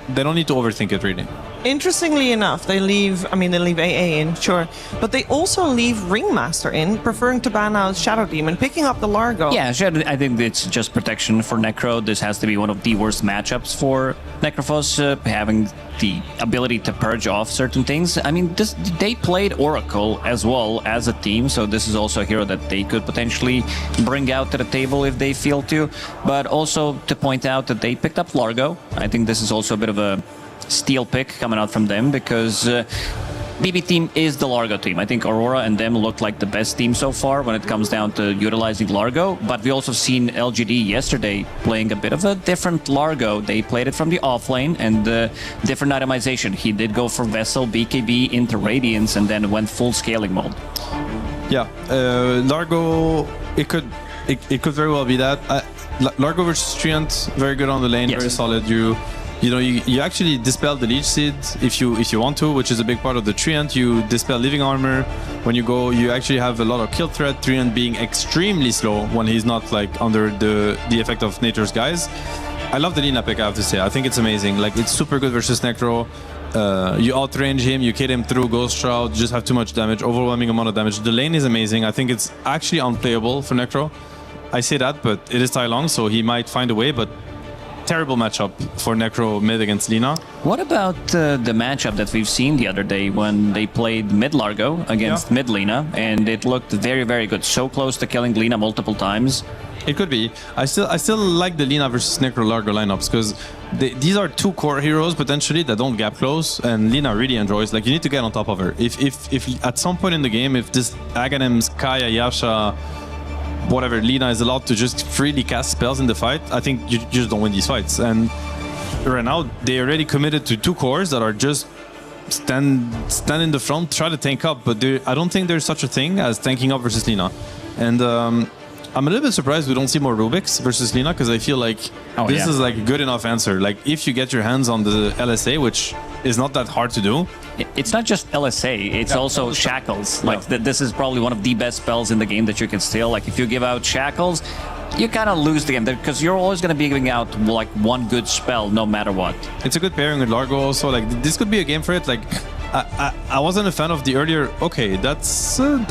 They don't need to overthink it really. Interestingly enough, they leave AA in, sure, but they also leave Ringmaster in, preferring to ban out Shadow Demon, picking up the Largo. Yeah, I think it's just protection for Necro. This has to be one of the worst matchups for Necrophos, having the ability to purge off certain things. I mean, they played Oracle as well as a team, so this is also a hero that they could potentially bring out to the table if they feel to. But also to point out that they picked up Largo. I think this is also a bit of a steal pick coming out from them, because BB team is the Largo team. I think Aurora and them look like the best team so far when it comes down to utilizing Largo, but we also seen LGD yesterday playing a bit of a different Largo. They played it from the offlane and different itemization. He did go for Vessel, BKB into Radiance, and then went full scaling mode. Yeah, Largo, it could very well be that. Largo versus Treant, very good on the lane, very solid. You know, you actually dispel the Leech Seed if you want to, which is a big part of the Treant. You dispel Living Armor. When you go, you actually have a lot of kill threat. Treant being extremely slow when he's not like under the effect of Nature's Guise. I love the Lina pick, I have to say. I think it's amazing. Like, it's super good versus Necro. You outrange him, you kill him through Ghost Shroud, you just have too much damage, overwhelming amount of damage. The lane is amazing. I think it's actually unplayable for Necro. I say that, but it is Tai Long, so he might find a way, but terrible matchup for Necro mid against Lina. What about the matchup that we've seen the other day when they played mid Largo against mid Lina, and it looked very, very good. So close to killing Lina multiple times. It could be. I still like the Lina versus Necro Largo lineups because these are two core heroes potentially that don't gap close, and Lina really enjoys. Like, you need to get on top of her. If at some point in the game, if this Aghanim's, Kaya, Yasha, whatever, Lina is allowed to just freely cast spells in the fight, I think you just don't win these fights. And right now, they already committed to two cores that are just stand in the front, try to tank up, but I don't think there's such a thing as tanking up versus Lina. And I'm a little bit surprised we don't see more Rubik's versus Lina, because I feel like this is like a good enough answer. Like, if you get your hands on the LSA, which is not that hard to do. It's not just LSA, it's also Shackles. Like, this is probably one of the best spells in the game that you can steal. Like, if you give out Shackles, you kind of lose the game, because you're always going to be giving out like one good spell no matter what. It's a good pairing with Largo also. Like, this could be a game for it. Like, I wasn't a fan of the earlier. Okay, that's an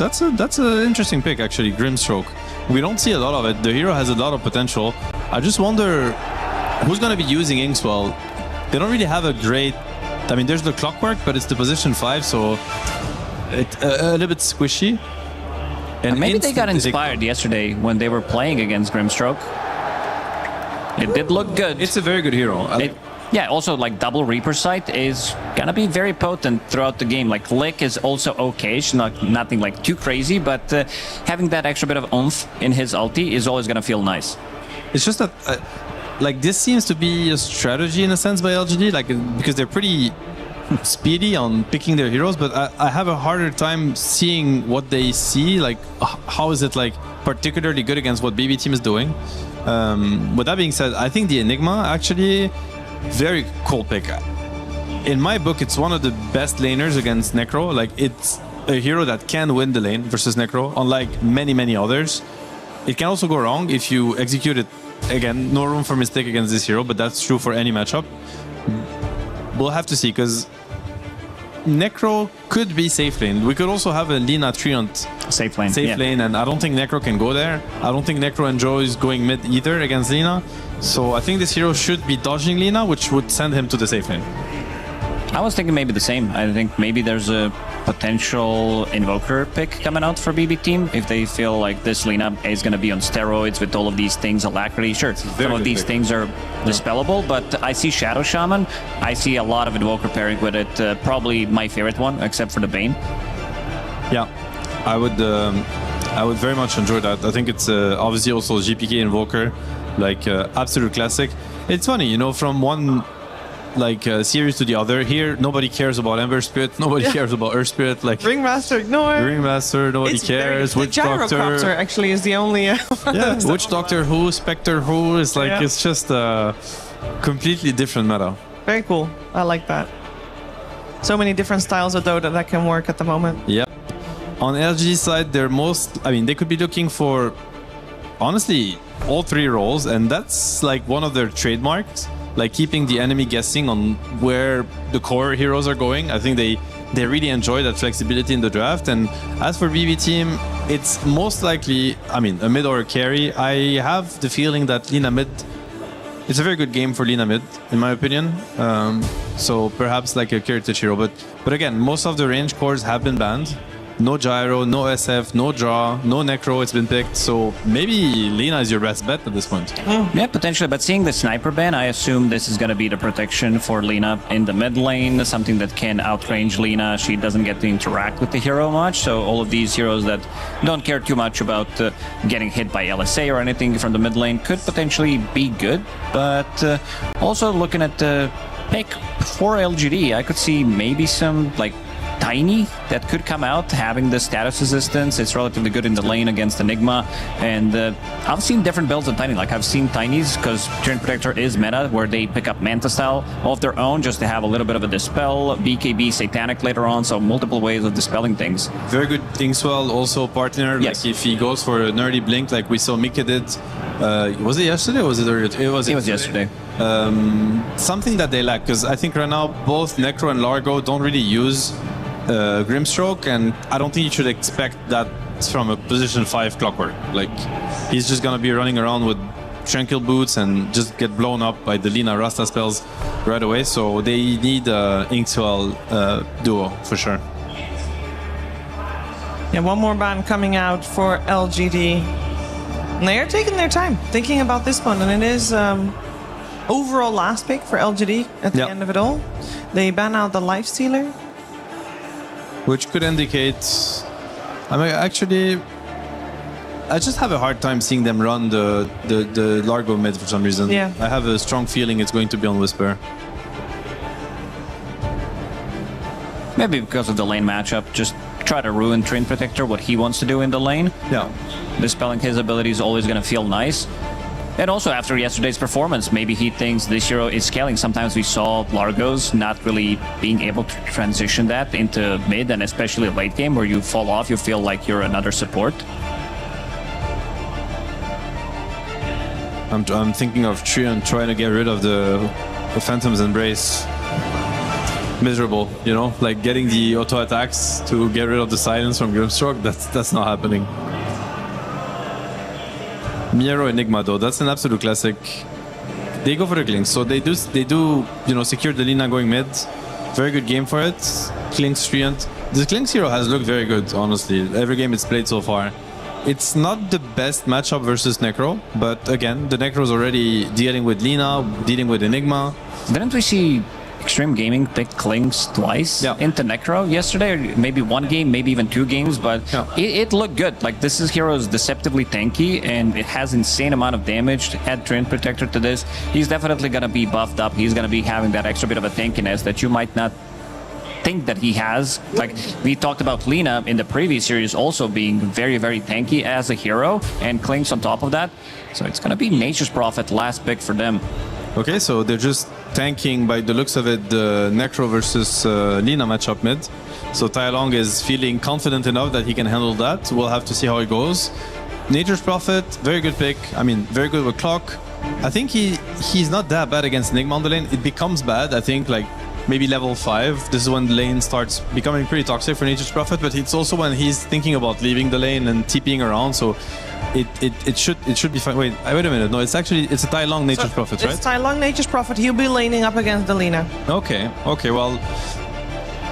interesting pick actually. Grimstroke. We don't see a lot of it. The hero has a lot of potential. I just wonder who's going to be using Inkswell. They don't really have a great. I mean, there's the Clockwork, but it's the position 5, so it's a little bit squishy. And maybe they got inspired yesterday when they were playing against Grimstroke. It did look good. It's a very good hero. Yeah, also like double Reaper Sight is gonna be very potent throughout the game. Like, Lick is also okay, it's nothing like too crazy, but having that extra bit of oomph in his ulti is always gonna feel nice. It's just that, like, this seems to be a strategy in a sense by LGD, like, because they're pretty speedy on picking their heroes, but I have a harder time seeing what they see. Like, how is it like particularly good against what BB team is doing? With that being said, I think the Enigma actually. Very cool pick. In my book, it's one of the best laners against Necro. Like, it's a hero that can win the lane versus Necro, unlike many, many others. It can also go wrong if you execute it. Again, no room for mistake against this hero, but that's true for any matchup. We'll have to see, because Necro could be safe lane. We could also have a Lina Treant safe lane. Lane, and I don't think Necro can go there. I don't think Necro enjoys going mid either against Lina. So I think this hero should be dodging Lina, which would send him to the safe lane. I was thinking maybe the same. I think maybe there's a potential Invoker pick coming out for BB team if they feel like this Lina is going to be on steroids with all of these things, alacrity. Sure, some of these things are dispellable, but I see Shadow Shaman. I see a lot of Invoker pairing with it. Probably my favorite one, except for the Bane. Yeah, I would very much enjoy that. I think it's obviously also GPK Invoker, like absolute classic. It's funny, you know, from one series to the other. Here, nobody cares about Ember Spirit, nobody cares about Earth Spirit. Like, Ringmaster, ignore. Ringmaster, nobody cares. Witch Doctor actually is the only. Witch Doctor who, Spectre who is like it's just a completely different meta. Very cool. I like that. So many different styles of Dota that can work at the moment. Yep. On LG side, they could be looking for, honestly, all 3 roles, and that's like one of their trademarks. Like, keeping the enemy guessing on where the core heroes are going. I think they really enjoy that flexibility in the draft. And as for BB team, it's most likely, a mid or a carry. I have the feeling that Lina mid, it's a very good game for Lina mid, in my opinion. So perhaps like a carry touch hero. But again, most of the range cores have been banned. No Gyro, no SF, no Draw, no Necro, it's been picked. So maybe Lina is your best bet at this point. Yeah, potentially. But seeing the Sniper ban, I assume this is going to be the protection for Lina in the mid lane, something that can outrange Lina. She doesn't get to interact with the hero much. So all of these heroes that don't care too much about getting hit by LSA or anything from the mid lane could potentially be good. But also looking at the pick for LGD, I could see maybe some like Tiny that could come out having the status resistance. It's relatively good in the lane against Enigma, and I've seen different builds of Tiny. Like, I've seen Tinies, because Turn Protector is meta, where they pick up Manta style of their own just to have a little bit of a dispel, BKB Satanic later on, so multiple ways of dispelling things. Very good Inkswell, also partner. Yes. Like, if he goes for a nerdy blink like we saw Mika did, was it yesterday or was it earlier? It was yesterday. Something that they lack, because I think right now both Necro and Largo don't really use Grimstroke, and I don't think you should expect that from a position 5 clockwork. Like, he's just gonna be running around with tranquil boots and just get blown up by the Lina Rasta spells right away. So they need Inkswell duo for sure. Yeah, one more ban coming out for LGD. And they are taking their time thinking about this one, and it is overall last pick for LGD at the end of it all. They ban out the Lifestealer. Which could indicate... I mean, actually... I just have a hard time seeing them run the Largo mid for some reason. Yeah. I have a strong feeling it's going to be on Whisper. Maybe because of the lane matchup, just try to ruin Treant Protector, what he wants to do in the lane. Yeah. Dispelling his ability is always going to feel nice. And also after yesterday's performance, maybe he thinks this hero is scaling. Sometimes we saw Largos not really being able to transition that into mid, and especially late game where you fall off, you feel like you're another support. I'm thinking of Treant trying to get rid of the Phantom's Embrace. Miserable, you know, like getting the auto attacks to get rid of the silence from Grimstroke. That's not happening. Miero Enigma though, that's an absolute classic. They go for the Clinks, so they do you know, secure the Lina going mid. Very good game for it. Clinks Treant. The Clinks hero has looked very good, honestly. Every game it's played so far. It's not the best matchup versus Necro, but again, the Necro's already dealing with Lina, dealing with Enigma. Didn't we see Extreme Gaming pick Clinks twice into Necro yesterday, or maybe one game, maybe even 2 games, but it looked good. Like, this hero is deceptively tanky and it has insane amount of damage. Add Treant Protector to this, he's definitely going to be buffed up. He's going to be having that extra bit of a tankiness that you might not think that he has. Like, we talked about Lina in the previous series also being very, very tanky as a hero, and Clinks on top of that. So it's going to be Nature's Prophet last pick for them. Okay, so they're just tanking, by the looks of it, the Necro versus Lina matchup mid. So Tai Long is feeling confident enough that he can handle that. We'll have to see how it goes. Nature's Prophet, very good pick. I mean, very good with Clock. I think he's not that bad against Enigma on the lane. It becomes bad, I think, like maybe level 5. This is when the lane starts becoming pretty toxic for Nature's Prophet, but it's also when he's thinking about leaving the lane and TPing around, so it should be fine. Wait a minute. No, it's a Tai Long Nature's Prophet, right? It's Tai Long Nature's Prophet. He'll be laning up against the Lina. Okay, well,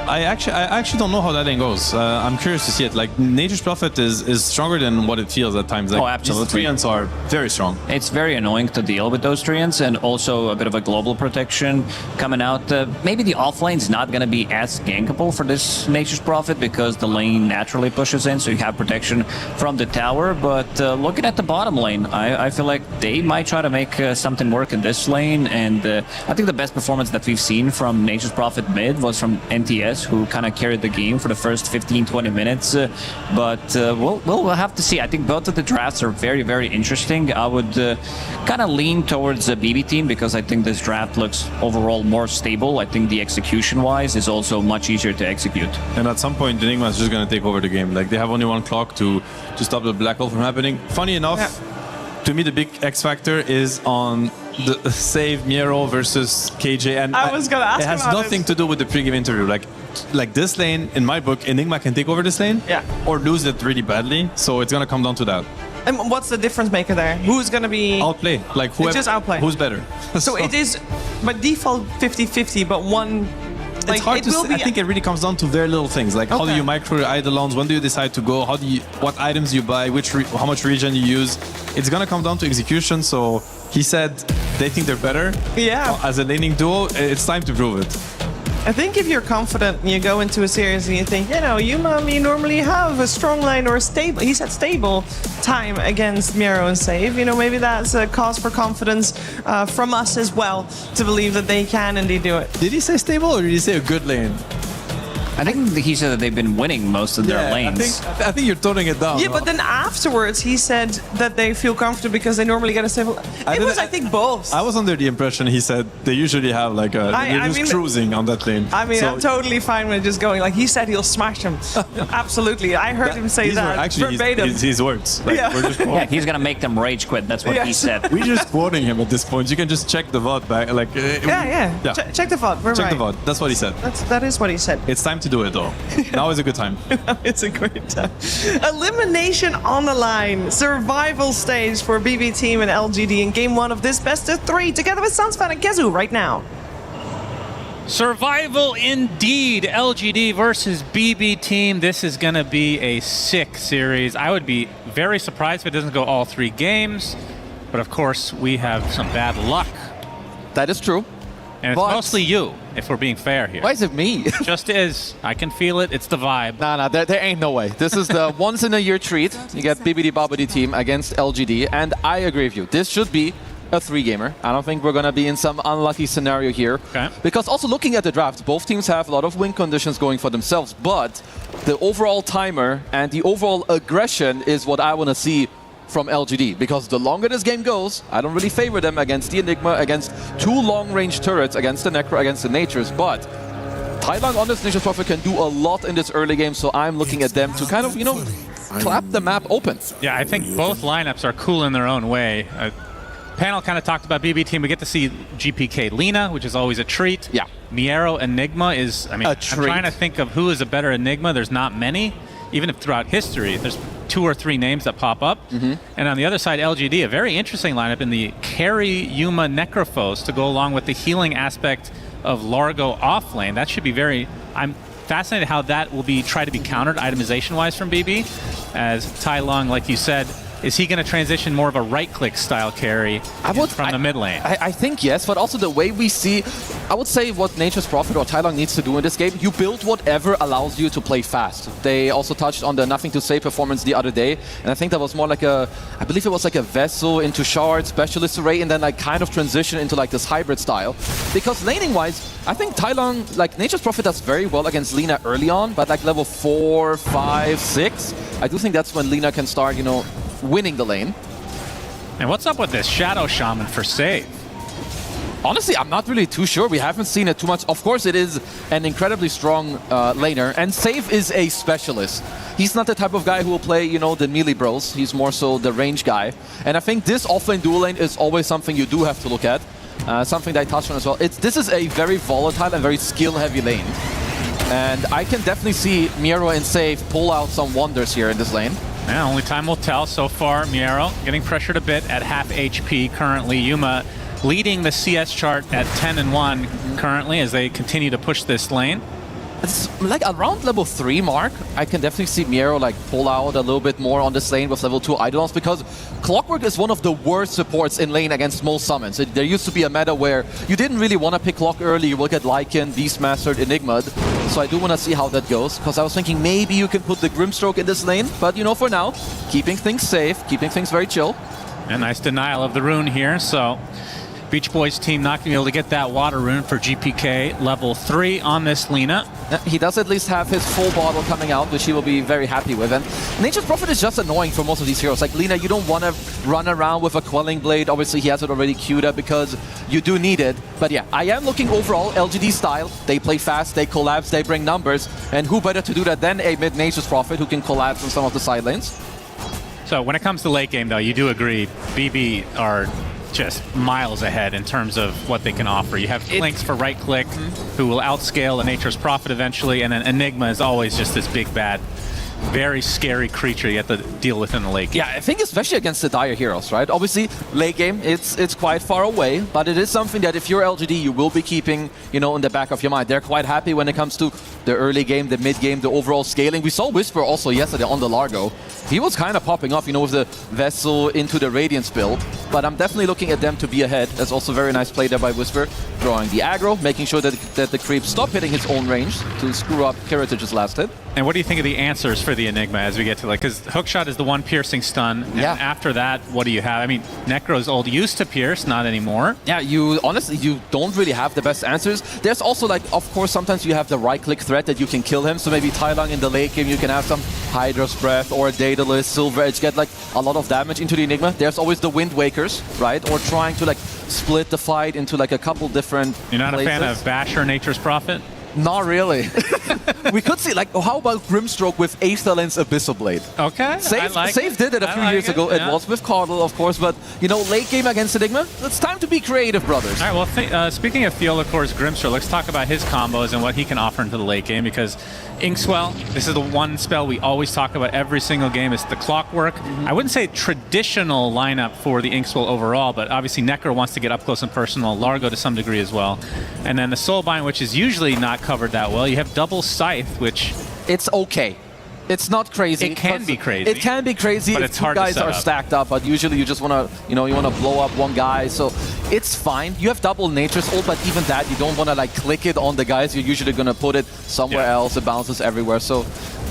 I actually don't know how that lane goes. I'm curious to see it. Like, Nature's Prophet is stronger than what it feels at times. Like, absolutely. These Treants are very strong. It's very annoying to deal with those Treants, and also a bit of a global protection coming out. Maybe the offlane's not going to be as gankable for this Nature's Prophet because the lane naturally pushes in, so you have protection from the tower. But looking at the bottom lane, I feel like they might try to make something work in this lane, and I think the best performance that we've seen from Nature's Prophet mid was from NTS, who kind of carried the game for the first 15-20 minutes. But we'll have to see. I think both of the drafts are very, very interesting. I would kind of lean towards the BB team because I think this draft looks overall more stable. I think the execution-wise is also much easier to execute. And at some point, Enigma is just going to take over the game. Like, they have only one clock to stop the black hole from happening. Funny enough, to me, the big X factor is on the save Miero versus KJ, and I was gonna ask it has nothing to do with the pre-game interview. Like this lane, in my book, Enigma can take over this lane, or lose it really badly. So it's gonna come down to that. And what's the difference maker there? Who's gonna be outplay? Like, whoever, it's just outplay. Who's better? So it is, by default, 50-50, but one. Like, it's hard to say. I think it really comes down to very little things, like how do you micro your Eidolons, when do you decide to go, what items you buy, how much regen you use. It's gonna come down to execution. So he said they think they're better. Yeah. As a laning duo, it's time to prove it. I think if you're confident and you go into a series and you think, you know, you normally have a strong line or a stable, he said stable time against Miero and save, you know, maybe that's a cause for confidence from us as well to believe that they can indeed do it. Did he say stable or did he say a good lane? I think he said that they've been winning most of their lanes. I think you're toning it down. Yeah, but then afterwards he said that they feel comfortable because they normally get a stable. I think both. I was under the impression he said they usually have like they're just cruising on that lane. I mean, so, I'm totally fine with just going. Like, he said he'll smash them. Absolutely. I heard him say that actually, verbatim. His words. Like, yeah. We're just He's going to make them rage quit. That's what he said. We're just quoting him at this point. You can just check the VOD back. Like, check the VOD. Check the VOD. That's what he said. That is what he said. It's time to to do it though. Now is a good time. It's a great time. Elimination on the line. Survival stage for BB Team and LGD in game 1 of this best of 3, together with Sunsfan and Kezu right now. Survival indeed. LGD versus BB Team. This is going to be a sick series. I would be very surprised if it doesn't go all 3 games. But of course, we have some bad luck. That is true. And it's mostly you, if we're being fair here. Why is it me? Just is. I can feel it. It's the vibe. Nah, there ain't no way. This is the once-in-a-year treat. You get BBD Bobbity Team against LGD. And I agree with you. This should be a 3-gamer. I don't think we're going to be in some unlucky scenario here. Okay. Because also looking at the draft, both teams have a lot of win conditions going for themselves. But the overall timer and the overall aggression is what I want to see from LGD, because the longer this game goes, I don't really favor them against the Enigma, against 2 long-range turrets, against the Necro, against the Natures, but Tailang on this Nature's Prophet can do a lot in this early game, so I'm looking at them to kind of, clap the map open. Yeah, I think both lineups are cool in their own way. Panel kind of talked about BB Team. We get to see GPK Lina, which is always a treat. Yeah. Miero Enigma is, I mean, I'm trying to think of who is a better Enigma. There's not many. Even if throughout history, there's 2 or 3 names that pop up. And on the other side, LGD, a very interesting lineup in the carry Yuma Necrophos to go along with the healing aspect of Largo off lane. That should be very... I'm fascinated how that will be tried to be countered itemization-wise from BB, as Tai Lung, like you said, is he going to transition more of a right-click style carry from the mid lane? I think yes, but also the way we see, I would say what Nature's Prophet or Tailang needs to do in this game, you build whatever allows you to play fast. They also touched on the Nothing to Say performance the other day, and I think that was more like I believe it was like a Vessel into Shard, Specialist Array, and then like kind of transition into like this hybrid style. Because laning-wise, I think Tailang, like Nature's Prophet does very well against Lina early on, but like level 4, 5, 6, I do think that's when Lina can start, winning the lane. And what's up with this Shadow Shaman for save? Honestly, I'm not really too sure. We haven't seen it too much. Of course, it is an incredibly strong laner, and Save is a specialist. He's not the type of guy who will play, the melee bros. He's more so the range guy. And I think this offlane dual lane is always something you do have to look at. Something that I touched on as well. This is a very volatile and very skill-heavy lane. And I can definitely see Miero and Save pull out some wonders here in this lane. Yeah, only time will tell. So far, Miero getting pressured a bit at half HP currently. Yuma leading the CS chart at 10-1 currently as they continue to push this lane. It's like around level 3 mark, I can definitely see Miero like pull out a little bit more on this lane with level 2 Eidolons, because Clockwork is one of the worst supports in lane against most summons. There used to be a meta where you didn't really want to pick Clock early. You look at Lycan, Beastmastered, Enigma. So I do want to see how that goes, because I was thinking maybe you can put the Grimstroke in this lane, but for now, keeping things safe, keeping things very chill. A nice denial of the rune here, so Beach Boys team not going to be able to get that water rune for GPK level 3 on this Lina. He does at least have his full bottle coming out, which he will be very happy with. And Nature's Prophet is just annoying for most of these heroes. Like Lina, you don't want to run around with a Quelling Blade. Obviously, he has it already queued up because you do need it. But yeah, I am looking overall LGD style. They play fast, they collapse, they bring numbers. And who better to do that than a mid Nature's Prophet who can collapse from some of the side lanes? So when it comes to late game, though, you do agree BB are just miles ahead in terms of what they can offer. You have Clinks for right click, who will outscale a Nature's Prophet eventually, and then Enigma is always just this big bad, very scary creature you have to deal with in the late game. Yeah, I think especially against the dire heroes, right? Obviously, late game, it's quite far away, but it is something that if you're LGD, you will be keeping, in the back of your mind. They're quite happy when it comes to the early game, the mid game, the overall scaling. We saw Whisper also yesterday on the Largo. He was kind of popping off, with the Vessel into the Radiance build, but I'm definitely looking at them to be ahead. That's also very nice play there by Whisper, drawing the aggro, making sure that the creeps stop hitting his own range to screw up Heritage's last hit. And what do you think of the answers for the Enigma as we get to because Hookshot is the one piercing stun, and after that, what do you have? I mean, Necro's old used to pierce, not anymore. Yeah, honestly, you don't really have the best answers. There's also of course, sometimes you have the right-click threat that you can kill him, so maybe Tailang in the late game, you can have some Hydra's Breath or Daedalus, Silver Edge, get a lot of damage into the Enigma. There's always the Wind Wakers, right? Or trying to split the fight into a couple different You're not places. a fan of Basher, Nature's Prophet? Not really. We could see, like, how about Grimstroke with Aetherland's Abyssal Blade? Okay, Save did it a few years ago. It was with Caudle, of course, but, you know, late game against Enigma, it's time to be creative, brothers. All right, well, speaking of Theolicor's Grimstroke, let's talk about his combos and what he can offer into the late game, because Inkswell, this is the one spell we always talk about every single game. It's the Clockwork. I wouldn't say traditional lineup for the Inkswell overall, but obviously Necro wants to get up close and personal, Largo to some degree as well. And then the Soulbind, which is usually not covered that well. You have double Scythe, which... It's okay. It's not crazy. It can be crazy. It can be crazy but if it's two hard to guys set are up. stacked up, but usually you just want to, you know, you want to blow up one guy, so it's fine. You have double Nature's Ult, but even that, you don't want to like click it on the guys. You're usually going to put it somewhere else. It bounces everywhere, so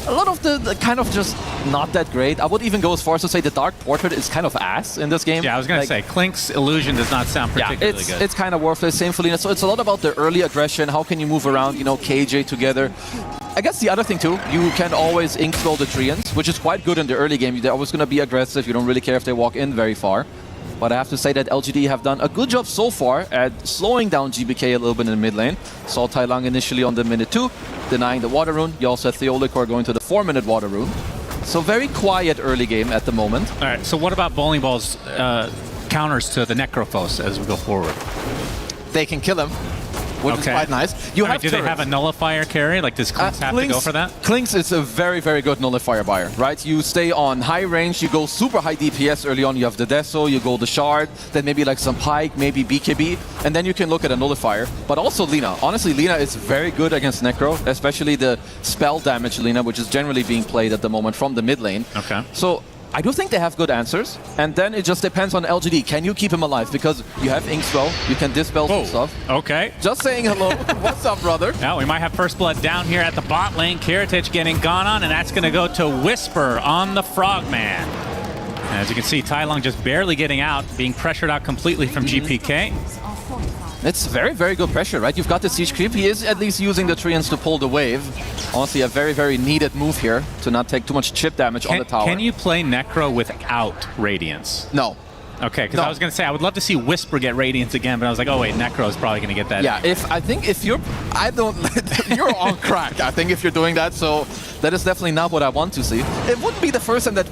a lot of the kind of just not that great. I would even go as far as to say the Dark Portrait is kind of ass in this game. Yeah, I was going to say, Klink's Illusion does not sound particularly good. It's kind of worthless. Same for Lina. So it's a lot about the early aggression. How can you move around, you know, KJ together? I guess the other thing too, you can always Inkswell the Treants, which is quite good in the early game. They're always going to be aggressive. You don't really care if they walk in very far. But I have to say that LGD have done a good job so far at slowing down GBK a little bit in the mid lane. Saw Tai Lang initially on the minute 2, denying the Water Rune. You also had Theolicor going to the 4-minute Water Rune. So very quiet early game at the moment. All right, so what about Bowling Ball's counters to the Necrophos as we go forward? They can kill him, which is quite nice. You have do they have a nullifier carry? Like, does Klinks have to go for that? Klinks is a very, very good nullifier buyer, right? You stay on high range, you go super high DPS early on, you have the Deso, you go the Shard, then maybe like some Pike, maybe BKB, and then you can look at a nullifier. But also Lina. Honestly, Lina is very good against Necro, especially the spell damage Lina, which is generally being played at the moment from the mid lane. Okay. So I do think they have good answers, and then it just depends on LGD. Can you keep him alive? Because you have Inkswell, you can dispel some stuff. Okay. Just saying hello. What's up, brother? Now we might have First Blood down here at the bot lane. Kiritich getting gone on, and that's going to go to Whisper on the Frogman. And as you can see, Tai Lang just barely getting out, being pressured out completely from GPK. It's very, very good pressure, right? You've got the siege creep. He is at least using the Treants to pull the wave. Honestly, a very, very needed move here to not take too much chip damage on the tower. Can you play Necro without Radiance? No. Okay, because I was going to say, I would love to see Whisper get Radiance again, but I was like, oh wait, Necro is probably going to get that. Yeah, if you're, you're on crack, I think, if you're doing that, so that is definitely not what I want to see. It wouldn't be the first time that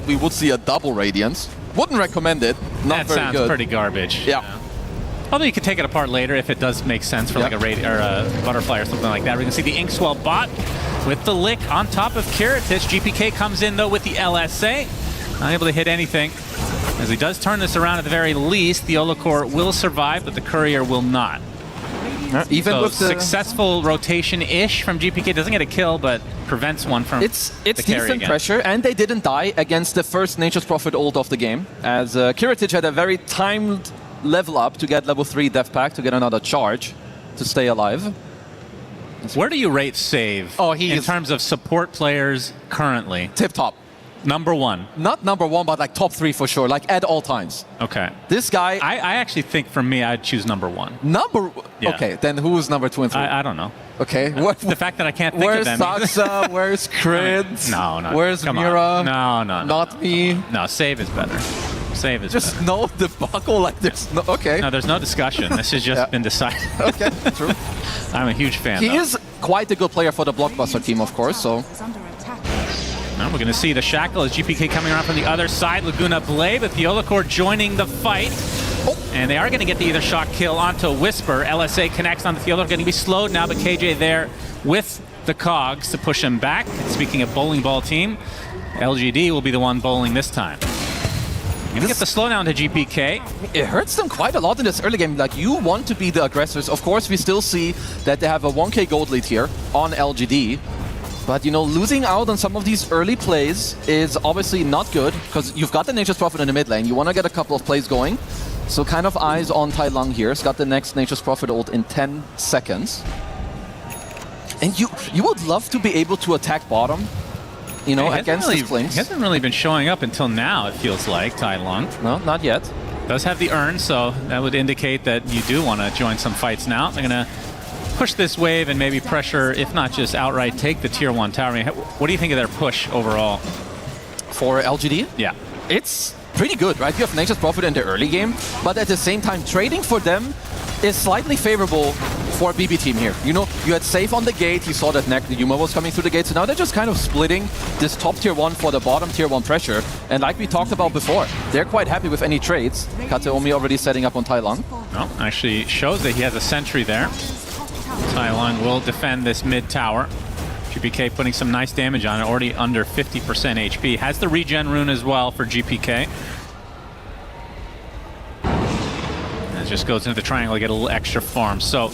we would see a double Radiance. Wouldn't recommend it. Not very good. That sounds pretty garbage. Yeah. Although you could take it apart later if it does make sense for like a butterfly or something like that. We can see the Inkswell bot with the lick on top of Kiritich. GPK comes in though with the LSA. Not able to hit anything. As he does turn this around at the very least, Theolicor will survive, but the Courier will not. Even so with the successful rotation-ish from GPK. Doesn't get a kill, but prevents one from It's the carry decent again. pressure, and they didn't die against the first Nature's Prophet ult of the game, as Kiritich had a very timed level up to get level 3 Death Pack to get another charge to stay alive. Where do you rate Save in terms of support players currently? Tip top. Number 1. Not number 1, but like top 3 for sure, like at all times. Okay. This guy... I actually think for me, I'd choose number 1. Yeah. Okay, then who's number 2 and 3? I don't know. Okay. The fact that I can't think of them. Where's Saxa? Where's Crid? No. Where's Come Mira? on. No. Not me. No, Save is better. Save is just better. no debacle, like there's no... Okay. No, there's no discussion. This has just been decided. Okay, true. I'm a huge fan, He is quite a good player for the Blockbuster team, of course, so... Now we're going to see the Shackle as GPK coming around from the other side. Laguna Blade, but Theolicor joining the fight. And they are going to get the either shot kill onto Whisper. LSA connects onto Theolicor. Going to be slowed now, but KJ there with the cogs to push him back. And speaking of bowling ball team, LGD will be the one bowling this time. Going to get the slowdown to GPK. It hurts them quite a lot in this early game. Like, you want to be the aggressors. Of course, we still see that they have a 1k gold lead here on LGD. But, you know, losing out on some of these early plays is obviously not good, because you've got the Nature's Prophet in the mid lane. You want to get a couple of plays going. So kind of eyes on Tai Lang here. He's got the next Nature's Prophet ult in 10 seconds. And you would love to be able to attack bottom, you know, against his flanks. He hasn't really been showing up until now, it feels like, Tai Lang. No, not yet. Does have the urn, so that would indicate that you do want to join some fights now. They're going to push this wave and maybe pressure, if not just outright take the tier 1 tower. I mean, what do you think of their push overall? For LGD? Yeah. It's pretty good, right? You have Nature's Prophet in the early game, but at the same time, trading for them is slightly favorable for BB team here. You know, you had Safe on the gate, you saw that Yuma was coming through the gate, so now they're just kind of splitting this top tier 1 for the bottom tier 1 pressure. And like we talked about before, they're quite happy with any trades. Kateomi already setting up on Tai Long. Well, actually shows that he has a sentry there. Tai Long will defend this mid tower. GPK putting some nice damage on it, already under 50% HP. Has the regen rune as well for GPK. And it just goes into the triangle to get a little extra farm. So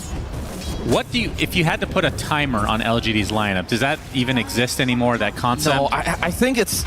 what do you, if you had to put a timer on LGD's lineup, does that even exist anymore, that concept? No, I think it's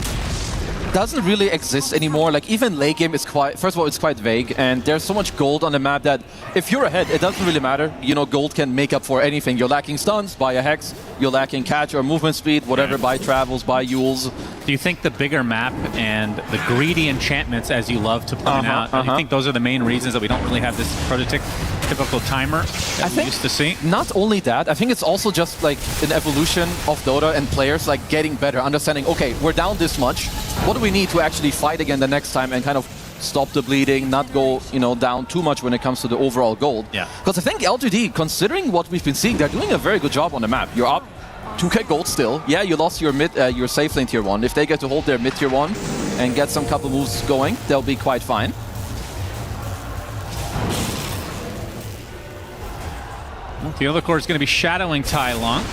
doesn't really exist anymore. Like, even late game is quite, first of all, it's quite vague, and there's so much gold on the map that if you're ahead, it doesn't really matter. You know, gold can make up for anything. You're lacking stuns, buy a Hex. You're lacking catch or movement speed, whatever, buy travels, buy Yules. Do you think the bigger map and the greedy enchantments, as you love to point out, do you think those are the main reasons that we don't really have this prototypical timer that we used to see? Not only that, I think it's also just like an evolution of Dota and players like getting better, understanding, okay, we're down this much. What do we need to actually fight again the next time and kind of stop the bleeding, not go, you know, down too much when it comes to the overall gold? Yeah. Because I think LGD, considering what we've been seeing, they're doing a very good job on the map. You're up 2k gold still. Yeah, you lost your mid, your safe lane tier 1. If they get to hold their mid tier 1 and get some couple moves going, they'll be quite fine. The other core is going to be shadowing Tai Long.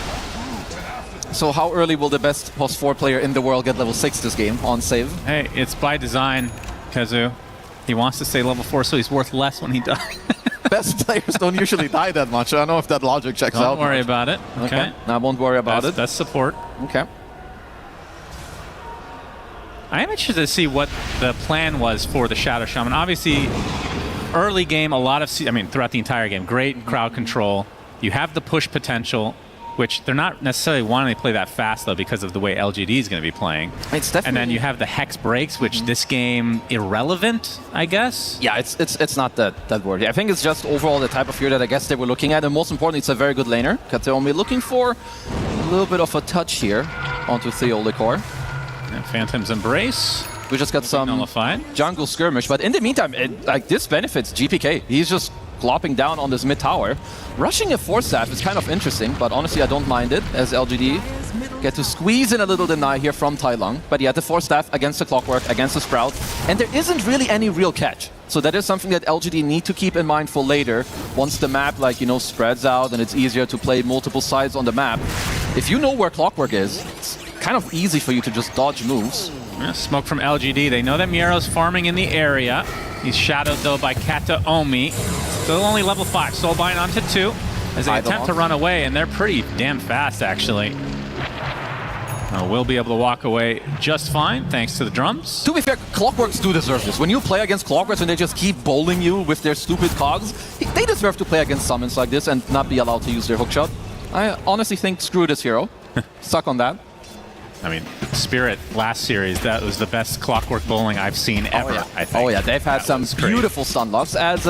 So how early will the best +4 player in the world get level 6 this game on save? Hey, it's by design, Kazu. He wants to stay level 4, so he's worth less when he dies. Best players don't usually die that much. I don't know if that logic checks out. Don't worry about it. Okay. I won't worry about it. That's support. Okay. I am interested to see what the plan was for the Shadow Shaman. Obviously, early game, a lot of, throughout the entire game, great crowd control. You have the push potential, which they're not necessarily wanting to play that fast, though, because of the way LGD is going to be playing. It's definitely... And then you have the Hex breaks, which this game, irrelevant, I guess? Yeah, it's not that wordy. I think it's just overall the type of hero that I guess they were looking at, and most importantly, it's a very good laner. Kateomi looking for a little bit of a touch here onto Theolicor. And Phantom's Embrace. We just got some nullified. Jungle Skirmish, but in the meantime, this benefits GPK. He's just glopping down on this mid tower. Rushing a Force Staff is kind of interesting, but honestly I don't mind it, as LGD get to squeeze in a little deny here from Tai Long. But yeah, the Force Staff against the Clockwork, against the Sprout, and there isn't really any real catch. So that is something that LGD need to keep in mind for later, once the map, like, you know, spreads out and it's easier to play multiple sides on the map. If you know where Clockwork is, it's kind of easy for you to just dodge moves. Yeah, smoke from LGD. They know that Miero's farming in the area. He's shadowed, though, by Kateomi. Still only level 5. Soulbind onto 2 as they attempt to run away, and they're pretty damn fast, actually. We'll be able to walk away just fine, thanks to the drums. To be fair, Clockworks do deserve this. When you play against Clockworks and they just keep bowling you with their stupid cogs, they deserve to play against summons like this and not be allowed to use their hookshot. I honestly think screw this hero. Stuck on that. I mean, Spirit last series, that was the best Clockwork bowling I've seen ever, I think. Oh yeah, they've had some beautiful stun locks. As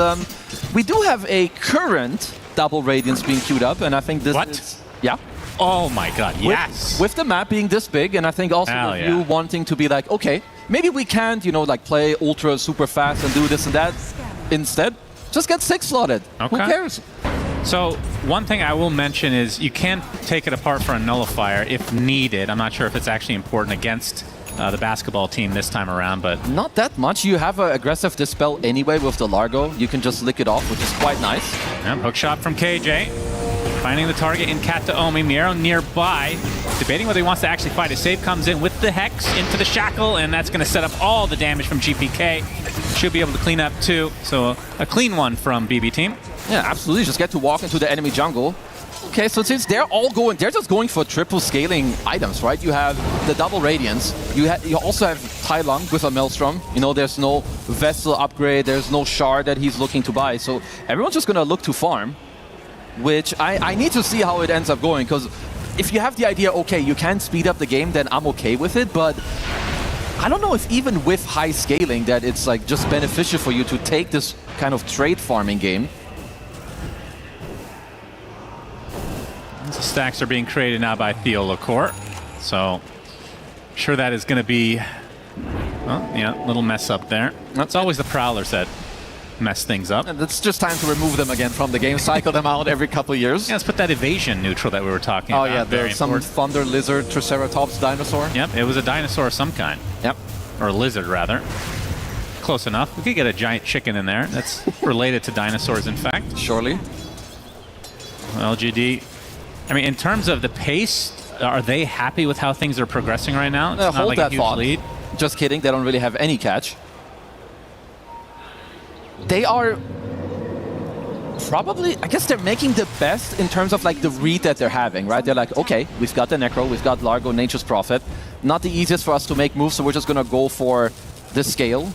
we do have a current double Radiance being queued up, and I think this is... Yeah. Oh my god, yes! With the map being this big, and I think also with you wanting to be like, okay, maybe we can't, you know, like play ultra super fast and do this and that. Instead, just get 6 slotted. Okay. Who cares? So, one thing I will mention is you can take it apart for a nullifier if needed. I'm not sure if it's actually important against the basketball team this time around, but... Not that much. You have an aggressive Dispel anyway with the Largo. You can just lick it off, which is quite nice. Yep, hook shot from KJ. Finding the target in Kateomi. Miero nearby. Debating whether he wants to actually fight. His save comes in with the Hex into the Shackle, and that's going to set up all the damage from GPK. Should be able to clean up too. So a clean one from BB team. Yeah, absolutely. Just get to walk into the enemy jungle. Okay, so since they're all going, they're just going for triple scaling items, right? You have the double Radiance. You also have Tai Long with a Maelstrom. You know, there's no Vessel upgrade. There's no Shard that he's looking to buy. So everyone's just going to look to farm, which I need to see how it ends up going. Because if you have the idea, okay, you can speed up the game, then I'm okay with it. But I don't know if even with high scaling that it's like just beneficial for you to take this kind of trade farming game. The stacks are being created now by Theolicor, so I'm sure that is going to be, well, yeah, a little mess up there. That's always the Prowlers that mess things up. And it's just time to remove them again from the game, cycle them out every couple of years. Yeah, let's put that evasion neutral that we were talking about. Oh yeah, there's some thunder lizard triceratops dinosaur. Yep, it was a dinosaur of some kind. Yep. Or a lizard, rather. Close enough. We could get a giant chicken in there. That's related to dinosaurs, in fact. Surely. LGD, I mean, in terms of the pace, are they happy with how things are progressing right now? It's not Hold like that a huge thought. lead. Just kidding, they don't really have any catch. They are probably, I guess they're making the best in terms of like the read that they're having, right? They're like, okay, we've got the Necro, we've got Largo, Nature's Prophet. Not the easiest for us to make moves, so we're just gonna go for the scale.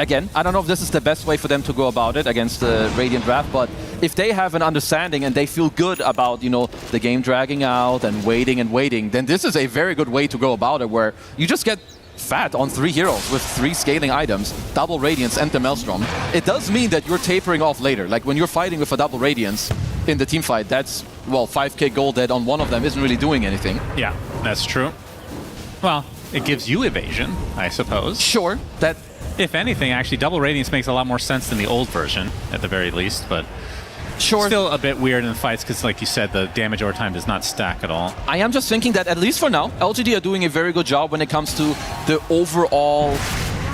Again, I don't know if this is the best way for them to go about it against the Radiant draft, but if they have an understanding and they feel good about, you know, the game dragging out and waiting, then this is a very good way to go about it, where you just get fat on 3 heroes with 3 scaling items, double Radiance and the Maelstrom. It does mean that you're tapering off later. Like when you're fighting with a double Radiance in the team fight, that's, well, 5k gold that on one of them isn't really doing anything. Yeah, that's true. Well, it gives you evasion, I suppose. Sure. That, if anything, actually, double Radiance makes a lot more sense than the old version, at the very least, but sure. Still a bit weird in the fights because, like you said, the damage over time does not stack at all. I am just thinking that, at least for now, LGD are doing a very good job when it comes to the overall,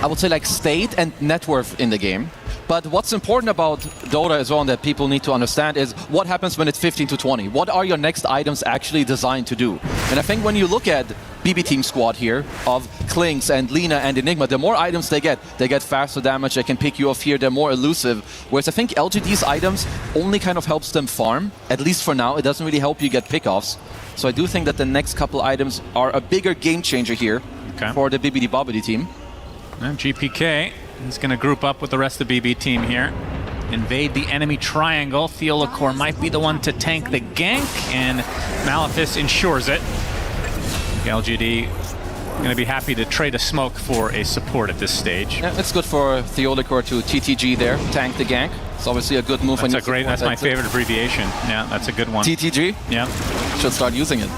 I would say, like, state and net worth in the game. But what's important about Dota as well, and that people need to understand, is what happens when it's 15 to 20? What are your next items actually designed to do? And I think when you look at BB Team squad here of Klinks and Lina and Enigma, the more items they get faster damage, they can pick you off here, they're more elusive. Whereas I think LGD's items only kind of helps them farm, at least for now. It doesn't really help you get pickoffs. So I do think that the next couple items are a bigger game changer here for the BBD Bobbity team. And GPK is going to group up with the rest of the BB team here. Invade the enemy triangle. Theolacor might be the one to tank the gank, and Malefice ensures it. LGD going to be happy to trade a smoke for a support at this stage. Yeah, it's good for Theolacor to TTG there, tank the gank. It's obviously a good move. That's my favorite abbreviation. Yeah, that's a good one. TTG? Yeah. Should start using it.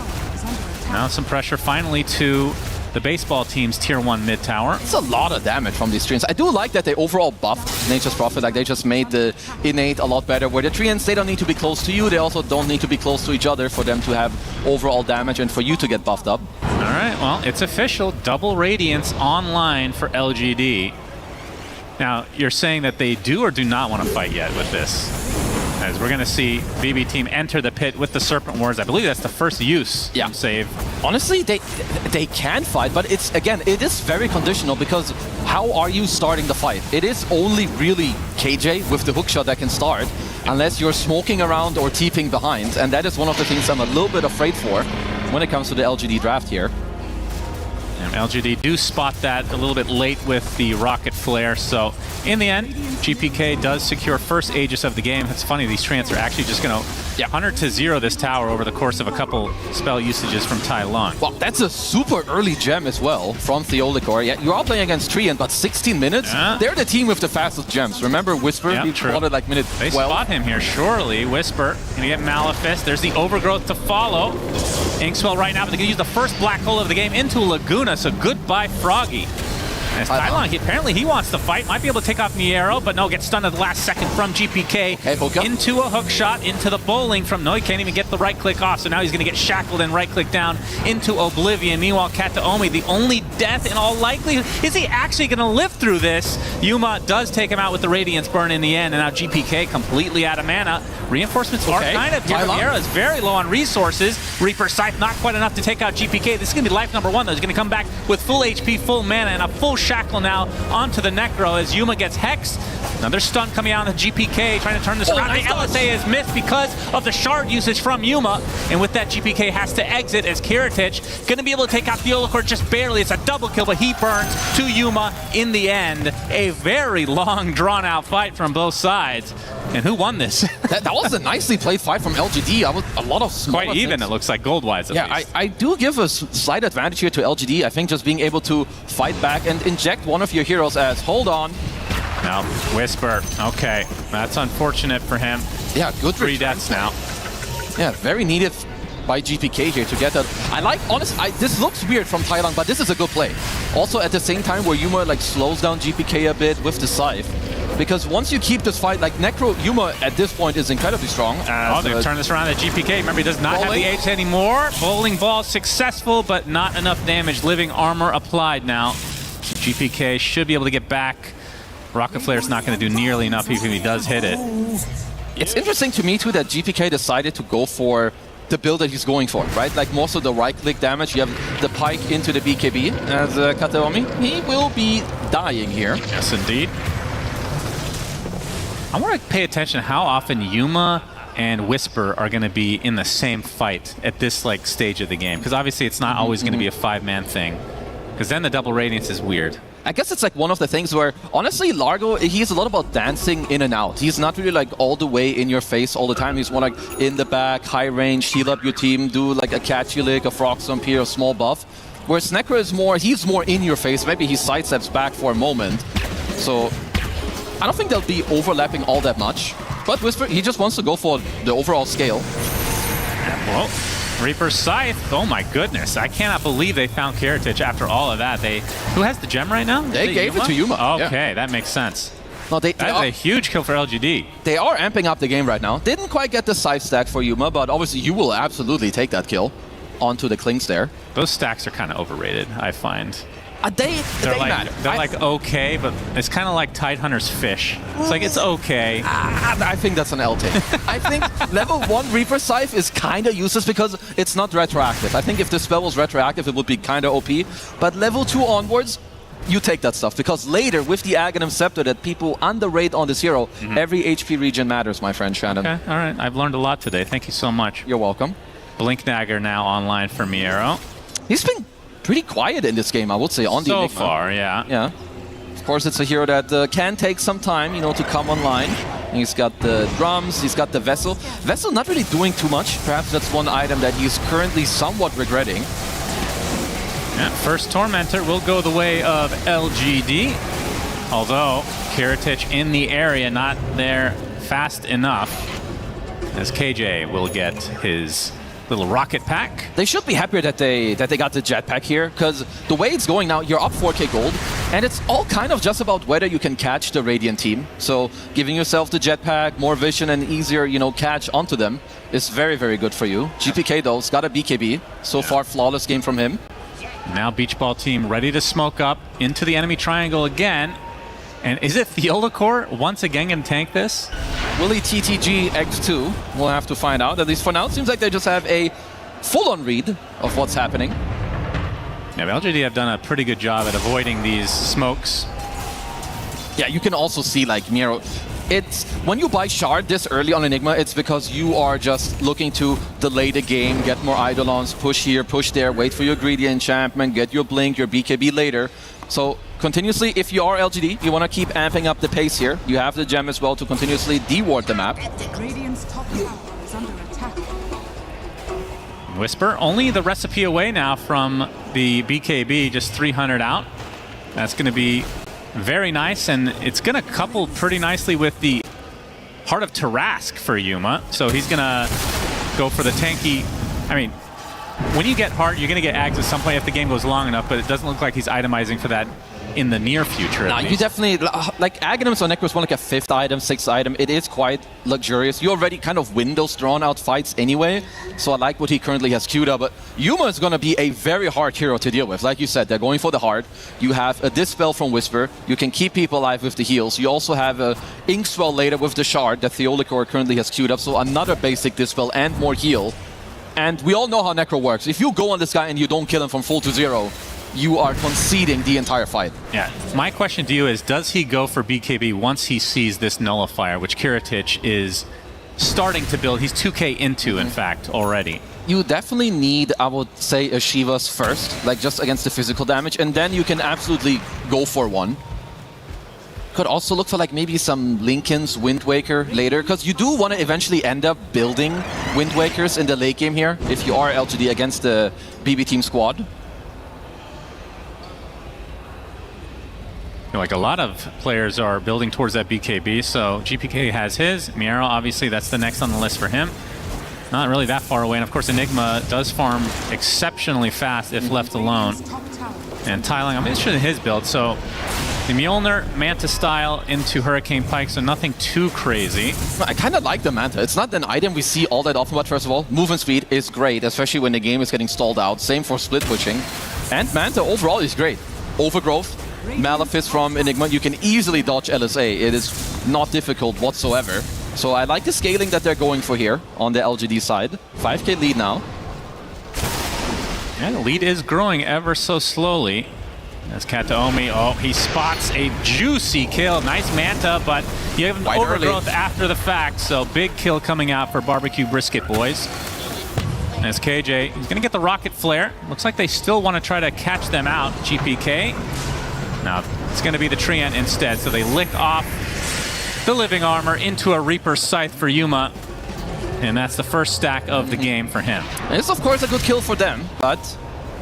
Now some pressure finally to the baseball team's tier 1 mid tower. It's a lot of damage from these treants. I do like that they overall buffed Nature's Prophet. Like, they just made the innate a lot better, where the treants, they don't need to be close to you. They also don't need to be close to each other for them to have overall damage and for you to get buffed up. All right, well, it's official. Double Radiance online for LGD. Now, you're saying that they do or do not want to fight yet with this? As we're going to see BB team enter the pit with the Serpent Wars. I believe that's the first use save. Honestly, they can fight, but it's, again, it is very conditional, because how are you starting the fight? It is only really KJ with the hookshot that can start, unless you're smoking around or TPing behind, and that is one of the things I'm a little bit afraid for when it comes to the LGD draft here. And LGD do spot that a little bit late with the Rocket Flare, so in the end, GPK does secure first Aegis of the game. It's funny, these treants are actually just going to 100-0 this tower over the course of a couple spell usages from Tai Lung. Well, that's a super early gem as well from Theolacor. Yeah, you're all playing against Treant, but 16 minutes? They're the team with the fastest gems. Remember Whisper? He spotted like minute 12. They spot him here, surely. Whisper gonna get Malefice. There's the Overgrowth to follow. Inkswell right now, but they're gonna use the first black hole of the game into Laguna, so goodbye Froggy. As Tai Lung, apparently he wants to fight, might be able to take off Niero, but no, gets stunned at the last second from GPK. Into a hook shot, into the bowling from, no, he can't even get the right click off, so now he's going to get shackled and right click down into Oblivion. Meanwhile, Kataomi, the only death in all likelihood, is he actually going to live through this? Yuma does take him out with the Radiance Burn in the end, and now GPK completely out of mana. Reinforcements are kind of here. Niero is very low on resources. Reaper Scythe not quite enough to take out GPK. This is going to be life number 1, though. He's going to come back with full HP, full mana, and a full shackle now onto the Necro as Yuma gets hexed. Another stun coming out of GPK, trying to turn this around. The LSA is missed because of the shard usage from Yuma, and with that, GPK has to exit as Kiritich going to be able to take out Theolacor just barely. It's a double kill, but he burns to Yuma in the end. A very long, drawn-out fight from both sides. And who won this? that was a nicely played fight from LGD. A lot of small quite even, it looks like, gold-wise at least. I do give a slight advantage here to LGD. I think just being able to fight back and inject one of your heroes as, hold on. Now, Whisper. Okay, that's unfortunate for him. Yeah, good 3 deaths now. Yeah, very needed by GPK here to get that. I like, honestly, this looks weird from Thailand, but this is a good play. Also, at the same time where Yuma like slows down GPK a bit with the Scythe. Because once you keep this fight, like Necro, Yuma at this point is incredibly strong. They've turned this around at GPK. Remember, he does not have the H anymore. Bowling ball successful, but not enough damage. Living armor applied now. GPK should be able to get back. Rocket Flare's not going to do nearly enough even if he does hit it. It's interesting to me too that GPK decided to go for the build that he's going for, right? Like most of the right-click damage, you have the pike into the BKB as Kateomi. He will be dying here. Yes, indeed. I want to pay attention how often Yuma and Whisper are going to be in the same fight at this like stage of the game. Because obviously it's not always going to be a 5-man thing. Because then the double radiance is weird. I guess it's like one of the things where, honestly, Largo, he's a lot about dancing in and out. He's not really like all the way in your face all the time. He's more like in the back, high range, heal up your team, do like a catchy lick, a frog stomp here, a small buff. Whereas Necro is more, he's more in your face. Maybe he sidesteps back for a moment. So I don't think they'll be overlapping all that much. But Whisper, he just wants to go for the overall scale. Well, Reaper Scythe, oh my goodness. I cannot believe they found Kiritich after all of that. Who has the gem right now? They gave it to Yuma. Okay, that makes sense. No, that is a huge kill for LGD. They are amping up the game right now. Didn't quite get the Scythe stack for Yuma, but obviously you will absolutely take that kill onto the Klings there. Those stacks are kind of overrated, I find. They're like okay, but it's kind of like Tidehunter's fish. It's like, it's okay. I think that's an L take. I think level 1 Reaper Scythe is kind of useless because it's not retroactive. I think if the spell was retroactive, it would be kind of OP. But level 2 onwards, you take that stuff. Because later, with the Aghanim Scepter that people underrate on this hero, every HP region matters, my friend Shannon. Okay, all right. I've learned a lot today. Thank you so much. You're welcome. Blinkdagger now online for Miero. He's been pretty quiet in this game, I would say, on the Enigma. So far, yeah. Yeah. Of course, it's a hero that can take some time, you know, to come online. And he's got the drums, he's got the Vessel. Vessel not really doing too much. Perhaps that's one item that he's currently somewhat regretting. Yeah, first Tormentor will go the way of LGD. Although, Kiritich in the area, not there fast enough. As KJ will get his little rocket pack. They should be happier that they got the jetpack here, because the way it's going now, you're up 4k gold, and it's all kind of just about whether you can catch the Radiant team. So giving yourself the jetpack, more vision, and easier, you know, catch onto them is very, very good for you. GPK though, has got a BKB. So far, flawless game from him. Now Beach Ball team ready to smoke up into the enemy triangle again. And is it Theolacore once again going to tank this? Will he TTG X2? We'll have to find out. At least for now, it seems like they just have a full-on read of what's happening. Yeah, but LGD have done a pretty good job at avoiding these smokes. Yeah, you can also see, like, Miero, it's when you buy Shard this early on Enigma, it's because you are just looking to delay the game, get more Eidolons, push here, push there, wait for your greedy enchantment, get your Blink, your BKB later. So continuously, if you are LGD, you want to keep amping up the pace here. You have the gem as well to continuously deward the map. Radiant's top tower is under attack. Whisper, only the recipe away now from the BKB, just 300 out. That's going to be very nice, and it's going to couple pretty nicely with the Heart of Tarask for Yuma. So he's going to go for the tanky. I mean, when you get Heart, you're going to get Ags at some point if the game goes long enough, but it doesn't look like he's itemizing for that in the near future. No, you definitely, like Aghanims on Necros want like a 5th item, 6th item. It is quite luxurious. You already kind of windows drawn out fights anyway, so I like what he currently has queued up. But Yuma is going to be a very hard hero to deal with. Like you said, they're going for the heart. You have a Dispel from Whisper. You can keep people alive with the heals. You also have a Inkswell later with the Shard that Theolicore currently has queued up, so another basic Dispel and more heal. And we all know how Necro works. If you go on this guy and you don't kill him from full to 0, you are conceding the entire fight. Yeah. My question to you is, does he go for BKB once he sees this nullifier, which Kiritich is starting to build? He's 2k into, in fact, already. You definitely need, I would say, a Shiva's first, like just against the physical damage, and then you can absolutely go for one. Could also look for like maybe some Linken's Wind Waker later, because you do want to eventually end up building Wind Wakers in the late game here, if you are LGD against the BB team squad. Like a lot of players are building towards that BKB, so GPK has his. Miero, obviously, that's the next on the list for him. not really that far away. And of course, Enigma does farm exceptionally fast if left alone. And Tailang, I'm interested in his build. So the Mjolnir, Manta style into Hurricane Pike, so nothing too crazy. I kind of like the Manta. It's not an item we see all that often, but first of all, movement speed is great, especially when the game is getting stalled out. Same for split pushing. And Manta overall is great. Overgrowth, Malefice from Enigma, you can easily dodge LSA. It is not difficult whatsoever. So I like the scaling that they're going for here on the LGD side. 5k lead now. Yeah, the lead is growing ever so slowly. As Kataomi, oh, he spots a juicy kill. Nice Manta, but you have an overgrowth after the fact, so big kill coming out for Barbecue Brisket boys. As KJ, he's going to get the Rocket Flare. Looks like they still want to try to catch them out, GPK. Now, it's going to be the Treant instead, so they lick off the Living Armor into a Reaper Scythe for Yuma. And that's the first stack of the game for him. It's of course a good kill for them, but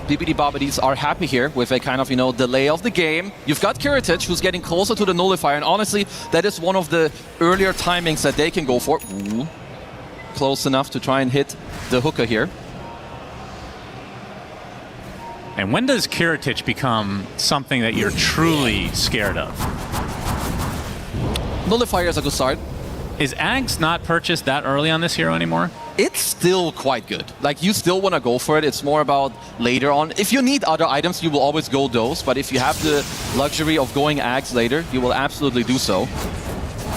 BBD Bobbedies are happy here with a kind of, you know, delay of the game. You've got Kiritich, who's getting closer to the Nullifier, and honestly, that is one of the earlier timings that they can go for. Ooh. Close enough to try and hit the hooker here. And when does Kiritich become something that you're truly scared of? Nullifier is a good start. Is Ags not purchased that early on this hero anymore? It's still quite good. Like, you still want to go for it. It's more about later on. If you need other items, you will always go those. But if you have the luxury of going Ags later, you will absolutely do so.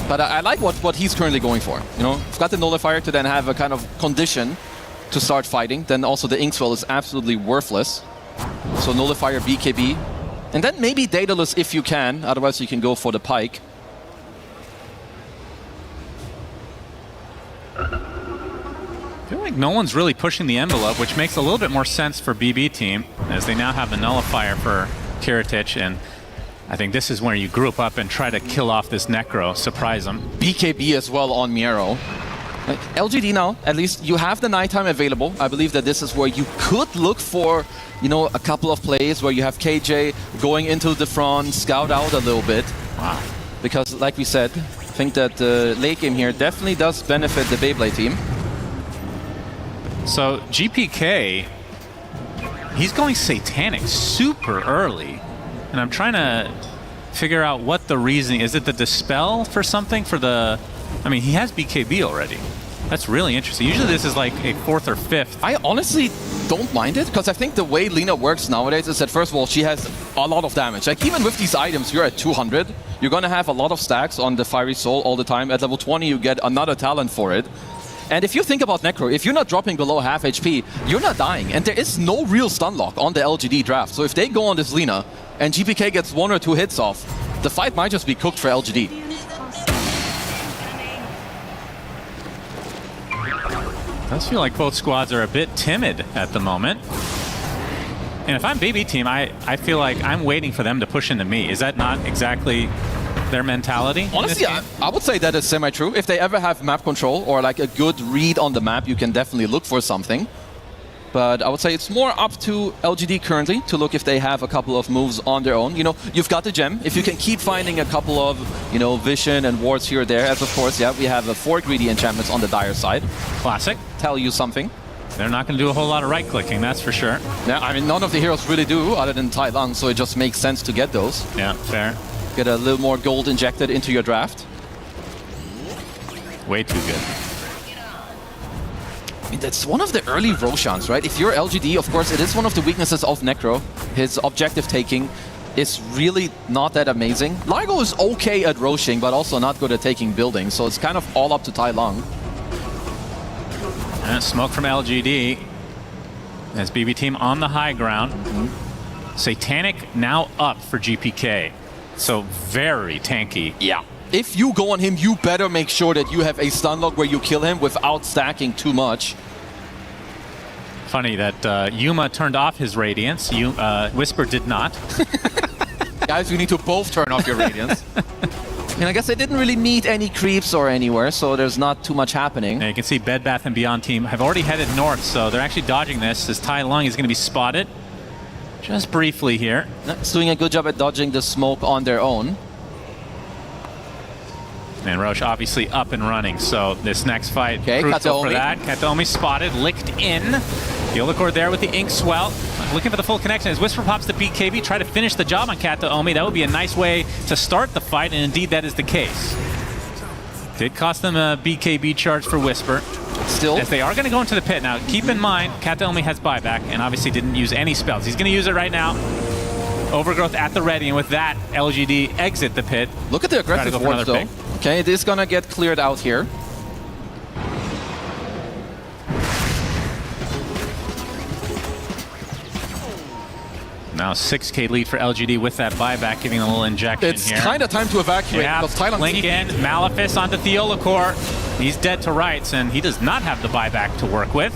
But I like what he's currently going for. You know, you've got the Nullifier to then have a kind of condition to start fighting. Then also the Inkswell is absolutely worthless. So Nullifier, BKB. And then maybe Daedalus if you can. Otherwise, you can go for the Pike. I feel like no one's really pushing the envelope, which makes a little bit more sense for BB team, as they now have the Nullifier for Kiritich, and I think this is where you group up and try to kill off this Necro, surprise him. BKB as well on Miero. LGD now, at least you have the nighttime available. I believe that this is where you could look for, you know, a couple of plays where you have KJ going into the front, scout out a little bit. Wow. Because like we said, I think that the late game here definitely does benefit the Beyblade team. So GPK, he's going Satanic super early. And I'm trying to figure out what the reasoning is. It the Dispel for something for the... I mean, he has BKB already. That's really interesting. Usually this is like a 4th or 5th. I honestly don't mind it, because I think the way Lina works nowadays is that, first of all, she has a lot of damage. Like, even with these items, you're at 200. You're going to have a lot of stacks on the Fiery Soul all the time. At level 20, you get another talent for it. And if you think about Necro, if you're not dropping below half HP, you're not dying. And there is no real stun lock on the LGD draft. So if they go on this Lina and GPK gets 1 or 2 hits off, the fight might just be cooked for LGD. It does feel like both squads are a bit timid at the moment. And if I'm BB team, I feel like I'm waiting for them to push into me. Is that not exactly their mentality? Honestly, I would say that is semi-true. If they ever have map control or like a good read on the map, you can definitely look for something. But I would say it's more up to LGD currently to look if they have a couple of moves on their own. You know, you've got the gem. If you can keep finding a couple of, you know, vision and wards here or there, as of course, yeah, we have 4 greedy enchantments on the Dire side. Classic. Tell you something. They're not going to do a whole lot of right-clicking, that's for sure. Yeah, I mean, none of the heroes really do, other than Tai Lang, so it just makes sense to get those. Yeah, fair. Get a little more gold injected into your draft. Way too good. I mean, that's one of the early Roshans, right? If you're LGD, of course, it is one of the weaknesses of Necro. His objective taking is really not that amazing. Largo is okay at Roshing, but also not good at taking buildings, so it's kind of all up to Tai Lang. And smoke from LGD. As BB team on the high ground. Satanic now up for GPK. So very tanky. Yeah. If you go on him, you better make sure that you have a stun lock where you kill him without stacking too much. Funny that Yuma turned off his Radiance. Whisper did not. Guys, you need to both turn off your Radiance. And I guess they didn't really meet any creeps or anywhere, so there's not too much happening. And you can see Bed Bath & Beyond team have already headed north, so they're actually dodging this as Tai Lung is going to be spotted. Just briefly here. It's doing a good job at dodging the smoke on their own. And Roche obviously up and running, so this next fight, crucial for that. Kataomi spotted, licked in. Theolacor there with the ink swell. Looking for the full connection as Whisper pops the BKB, try to finish the job on Kataomi. That would be a nice way to start the fight, and indeed that is the case. Did cost them a BKB charge for Whisper. Still, as they are going to go into the pit. Now, keep in mind, Kataomi has buyback and obviously didn't use any spells. He's going to use it right now. Overgrowth at the ready, and with that, LGD exit the pit. Look at the aggressive wards, though. Pick. Okay, it is going to get cleared out here. Now 6k lead for LGD with that buyback, giving a little injection it's here. It's kind of time to evacuate. Yeah, because Thailand Link in, Malefice onto Theolacor. He's dead to rights, and he does not have the buyback to work with.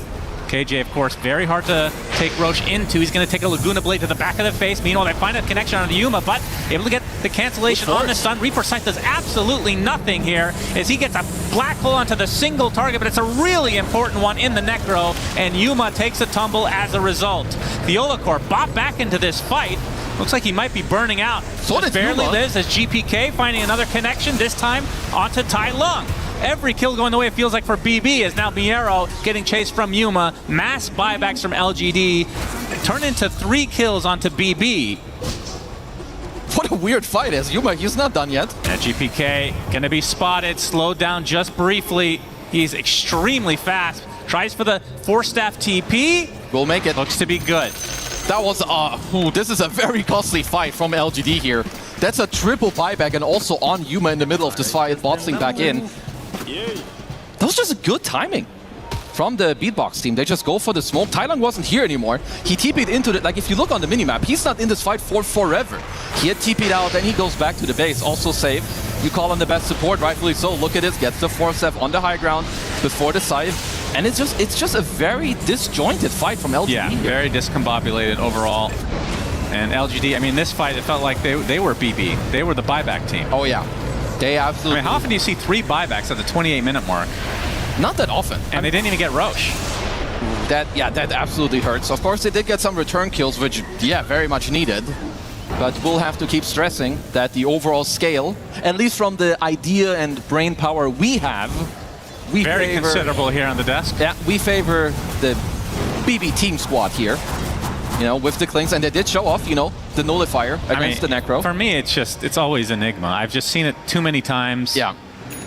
KJ, of course, very hard to take Roche into. He's going to take a Laguna Blade to the back of the face. Meanwhile, they find a connection on Yuma, but able to get the cancellation on the stun. Reaper Sight does absolutely nothing here as he gets a black hole onto the single target, but it's a really important one in the Necro, and Yuma takes a tumble as a result. Theolacor bought back into this fight. Looks like he might be burning out. So Just barely lives as GPK finding another connection, this time onto Tai Lung. Every kill going the way it feels like for BB is now Miero getting chased from Yuma. Mass buybacks from LGD turn into 3 kills onto BB. What a weird fight as Yuma, he's not done yet. And GPK gonna be spotted, slowed down just briefly. He's extremely fast. Tries for the 4-staff TP. Will make it. Looks to be good. That was, this is a very costly fight from LGD here. That's a triple buyback and also on Yuma in the middle of this fight, boxing back in. That was just a good timing from the Beatbox team. They just go for the smoke. Tai Lung wasn't here anymore. He TP'd into the, like if you look on the minimap, he's not in this fight for forever. He had TP'd out, then he goes back to the base, also safe. You call him the best support, rightfully so. Look at this, gets the 4-step on the high ground before the scythe. And it's just a very disjointed fight from LGD. Yeah, very discombobulated overall. And LGD, I mean, this fight, it felt like they were BB. They were the buyback team. Oh, yeah. They absolutely... I mean, how often do you see 3 buybacks at the 28-minute mark? Not that often. And they didn't even get Roche. That absolutely hurts. Of course, they did get some return kills, which, yeah, very much needed. But we'll have to keep stressing that the overall scale, at least from the idea and brain power we have, we very favor, considerable here on the desk. Yeah, we favor the BB team squad here. You know, with the Klings, and they did show off, you know, the nullifier against the Necro. For me, it's always Enigma. I've just seen it too many times. Yeah.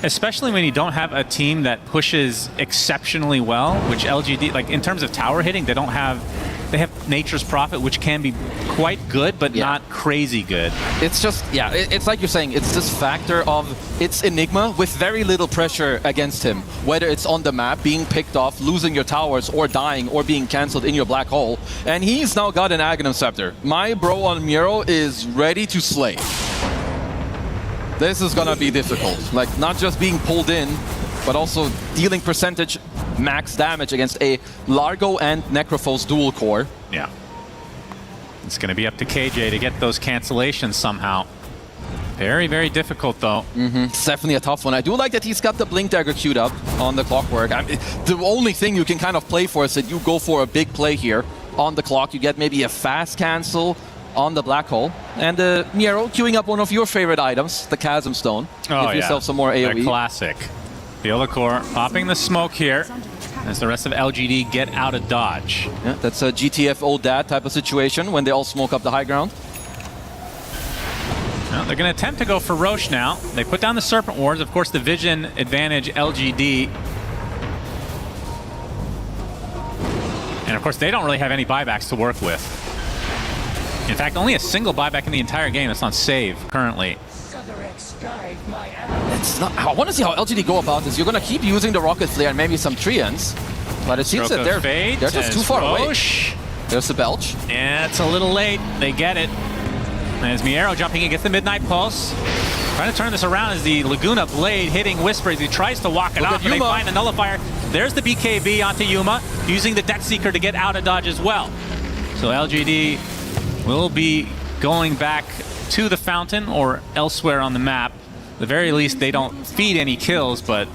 Especially when you don't have a team that pushes exceptionally well, which LGD, like in terms of tower hitting, they have Nature's Prophet, which can be quite good, but not crazy good. It's just, yeah, it's like you're saying, it's this factor of it's Enigma with very little pressure against him. Whether it's on the map, being picked off, losing your towers, or dying, or being cancelled in your black hole. And he's now got an Aghanim Scepter. My bro on Miero is ready to slay. This is gonna be difficult. Like, not just being pulled in, but also dealing percentage max damage against a Largo and Necrophos dual core. Yeah. It's going to be up to KJ to get those cancellations somehow. Very, very difficult, though. It's definitely a tough one. I do like that he's got the Blink Dagger queued up on the Clockwork. I mean, the only thing you can kind of play for is that you go for a big play here on the clock. You get maybe a fast cancel on the Black Hole. And Miero queuing up one of your favorite items, the Chasm Stone. Oh, Give yourself some more AoE. The classic. Theolacor popping the smoke here as the rest of LGD get out of dodge. Yeah, that's a GTFO dad type of situation when they all smoke up the high ground. Well, they're going to attempt to go for Roche now. They put down the Serpent Wards. Of course, the vision advantage LGD. And of course, they don't really have any buybacks to work with. In fact, only a single buyback in the entire game that's on save currently. It's not, I want to see how LGD go about this. You're going to keep using the Rocket Flare and maybe some Treants. But it seems that they're just too far away. There's the Belch. Yeah, it's a little late. They get it. As Miero jumping in, gets the Midnight Pulse. Trying to turn this around as the Laguna Blade hitting Whisper as he tries to walk it off, and they find the Nullifier. There's the BKB onto Yuma, using the Death Seeker to get out of dodge as well. So LGD will be going back to the fountain or elsewhere on the map. At the very least, they don't feed any kills, but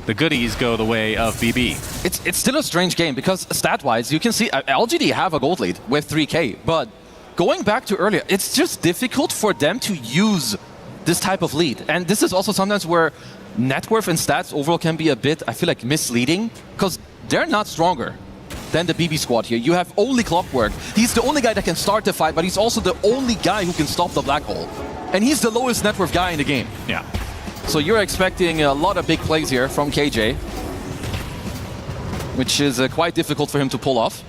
the goodies go the way of BB. It's still a strange game because stat-wise, you can see LGD have a gold lead with 3k, but going back to earlier, it's just difficult for them to use this type of lead. And this is also sometimes where net worth and stats overall can be a bit, I feel like, misleading, because they're not stronger than the BB squad here. You have only Clockwork. He's the only guy that can start the fight, but he's also the only guy who can stop the black hole. And he's the lowest net worth guy in the game. Yeah. So you're expecting a lot of big plays here from KJ, which is quite difficult for him to pull off.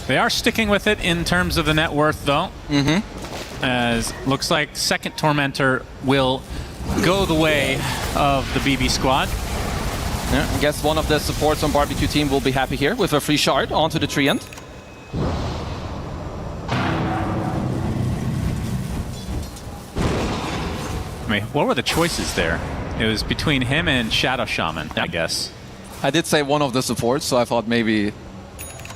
They are sticking with it in terms of the net worth, though. As looks like second Tormentor will go the way of the BB squad. Yeah, I guess one of the supports on Barbecue team will be happy here with a free shard onto the tree end. I mean, what were the choices there? It was between him and Shadow Shaman, I guess. I did say one of the supports, so I thought maybe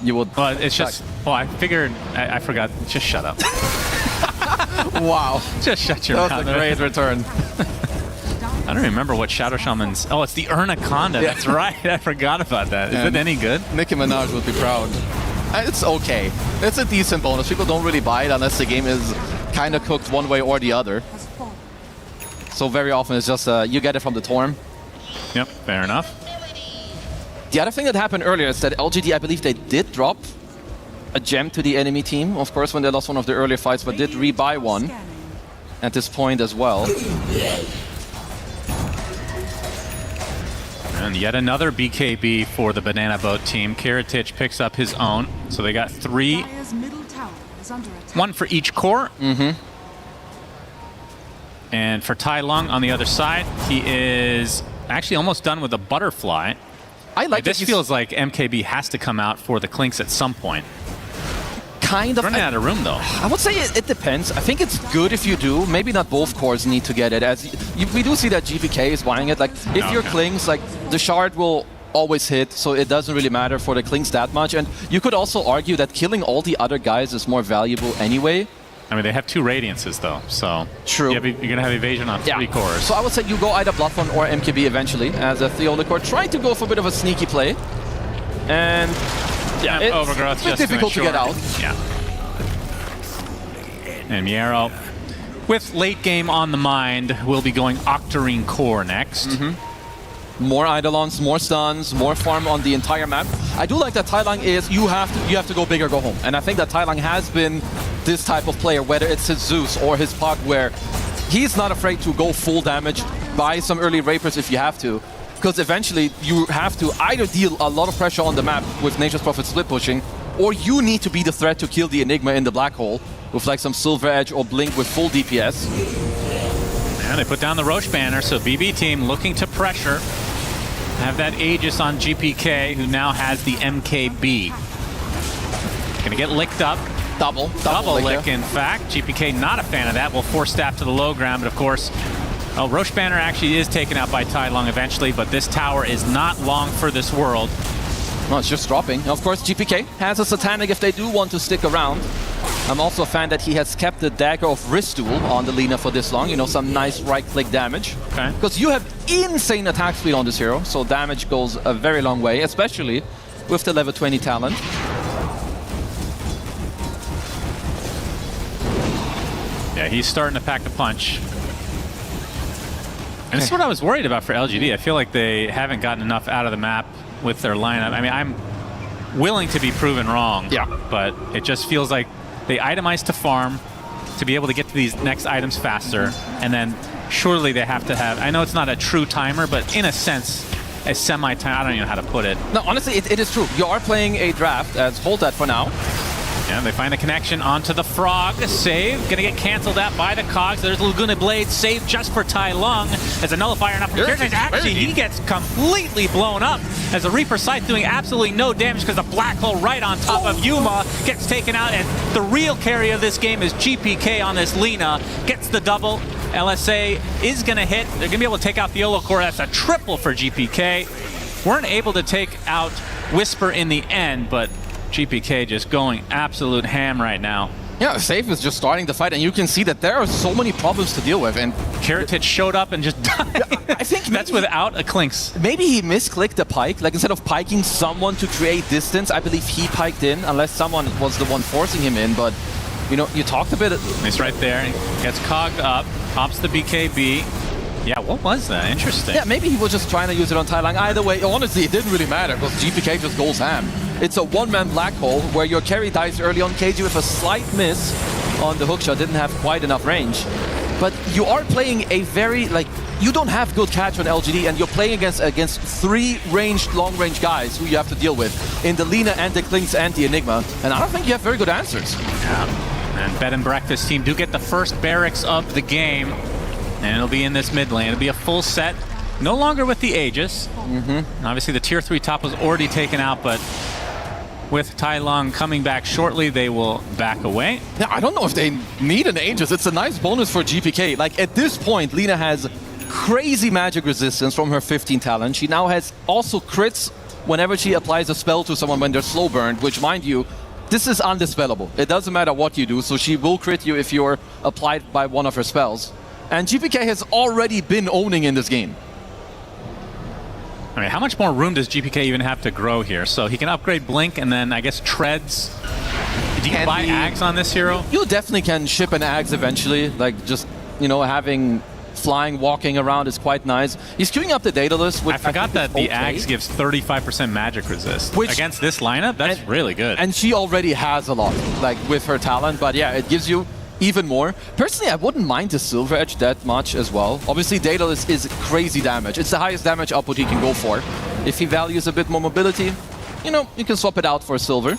you would... Well, it's just... Well, I figured... I forgot. Just shut up. Wow. Just shut your mouth. That was a great return. I don't remember what Shadow Shaman's... Oh, it's the Urnaconda. Yeah. That's right. I forgot about that. Is it any good? Nicki Minaj would be proud. It's okay. It's a decent bonus. People don't really buy it unless the game is kind of cooked one way or the other. So very often it's just you get it from the Torm. Yep, fair enough. The other thing that happened earlier is that LGD, I believe they did drop a gem to the enemy team, of course, when they lost one of their earlier fights, but did rebuy one at this point as well. And yet another BKB for the Banana Boat team. Kiritich picks up his own. So they got 3. Dire's middle tower is under attack. 1 for each core. And for Tai Lung on the other side, he is actually almost done with the butterfly. I like this feels like MKB has to come out for the Clinks at some point. Kind of. Running out of room, though. I would say it depends. I think it's good if you do. Maybe not both cores need to get it. As we do see that GPK is buying it. Like, if your Clinks, like, the shard will always hit, so it doesn't really matter for the Clinks that much. And you could also argue that killing all the other guys is more valuable anyway. I mean, they have 2 Radiances, though, so... True. You're going to have evasion on 3 cores. So I would say you go either Bloodthorn or MKB eventually, as a Theolicore trying to go for a bit of a sneaky play. And... yeah, it's Overgrowth a bit just difficult to get out. Yeah. And Miero, with late game on the mind, will be going Octarine Core next. More Eidolons, more stuns, more farm on the entire map. I do like that Tai Lung is you have to go big or go home. And I think that Tai Lung has been this type of player, whether it's his Zeus or his Puck, where he's not afraid to go full damage, buy some early Rapers if you have to. Because eventually you have to either deal a lot of pressure on the map with Nature's Prophet split pushing, or you need to be the threat to kill the Enigma in the black hole with like some Silver Edge or Blink with full DPS. And they put down the Roche banner, so BB team looking to pressure. Have that Aegis on GPK, who now has the MKB. Gonna get licked up. Double lick, in fact. GPK not a fan of that. Will force staff to the low ground, but of course, Roche banner actually is taken out by Tai Lung eventually, but this tower is not long for this world. No, it's just dropping. Of course, GPK has a Satanic if they do want to stick around. I'm also a fan that he has kept the Dagger of Ristool on the Lina for this long. You know, some nice right-click damage. Okay. Because you have insane attack speed on this hero, so damage goes a very long way, especially with the level 20 talent. Yeah, he's starting to pack the punch. And this is what I was worried about for LGD. I feel like they haven't gotten enough out of the map with their lineup. I mean, I'm willing to be proven wrong, but it just feels like they itemize to farm to be able to get to these next items faster, and then surely they have to have, I know it's not a true timer, but in a sense, a semi-timer, I don't even know how to put it. No, honestly, it is true. You are playing a draft, as hold that for now. Yeah, they find a connection onto the Frog. Save. Gonna get canceled out by the Cogs. There's Laguna Blade. Save just for Tai Lung. As a nullifier enough for Kiritich. Actually, he gets completely blown up. As a Reaper Scythe doing absolutely no damage because the black hole right on top of Yuma gets taken out. And the real carry of this game is GPK on this Lina. Gets the double. LSA is gonna hit. They're gonna be able to take out the Yolo Core. That's a triple for GPK. Weren't able to take out Whisper in the end, but GPK just going absolute ham right now. Yeah, Safe is just starting the fight, and you can see that there are so many problems to deal with. And Kiritich showed up and just died. I think that's without a Clinks. Maybe he misclicked the pike. Like, instead of piking someone to create distance, I believe he piked in, unless someone was the one forcing him in. But, you know, you talked a bit. He's right there. He gets cogged up, pops the BKB. Yeah, what was that? Interesting. Yeah, maybe he was just trying to use it on Thailand. Either way, honestly, it didn't really matter because GPK just goes ham. It's a one-man black hole where your carry dies early on. KG with a slight miss on the hookshot, didn't have quite enough range. But you are playing a very, you don't have good catch on LGD, and you're playing against 3 long-range guys who you have to deal with in the Lina and the Klings and the Enigma. And I don't think you have very good answers. Yeah. And Bed and Breakfast team do get the first barracks of the game. And it'll be in this mid lane. It'll be a full set. No longer with the Aegis. Obviously, the tier 3 top was already taken out, but with Tai Long coming back shortly, they will back away. Yeah, I don't know if they need an Aegis. It's a nice bonus for GPK. At this point, Lina has crazy magic resistance from her 15 talent. She now has also crits whenever she applies a spell to someone when they're slow burned, which, mind you, this is undispellable. It doesn't matter what you do, so she will crit you if you're applied by one of her spells. And GPK has already been owning in this game. I mean, how much more room does GPK even have to grow here? So he can upgrade Blink and then, I guess, Treads. Do you buy Ags on this hero? You definitely can ship an Ags eventually. Just, having flying, walking around is quite nice. He's queuing up the data list. I forgot that the Ags gives 35% magic resist. Which, against this lineup, that's really good. And she already has a lot, with her talent. But yeah, it gives you even more. Personally, I wouldn't mind the Silver Edge that much as well. Obviously, Daedalus is crazy damage. It's the highest damage output he can go for. If he values a bit more mobility, you can swap it out for Silver.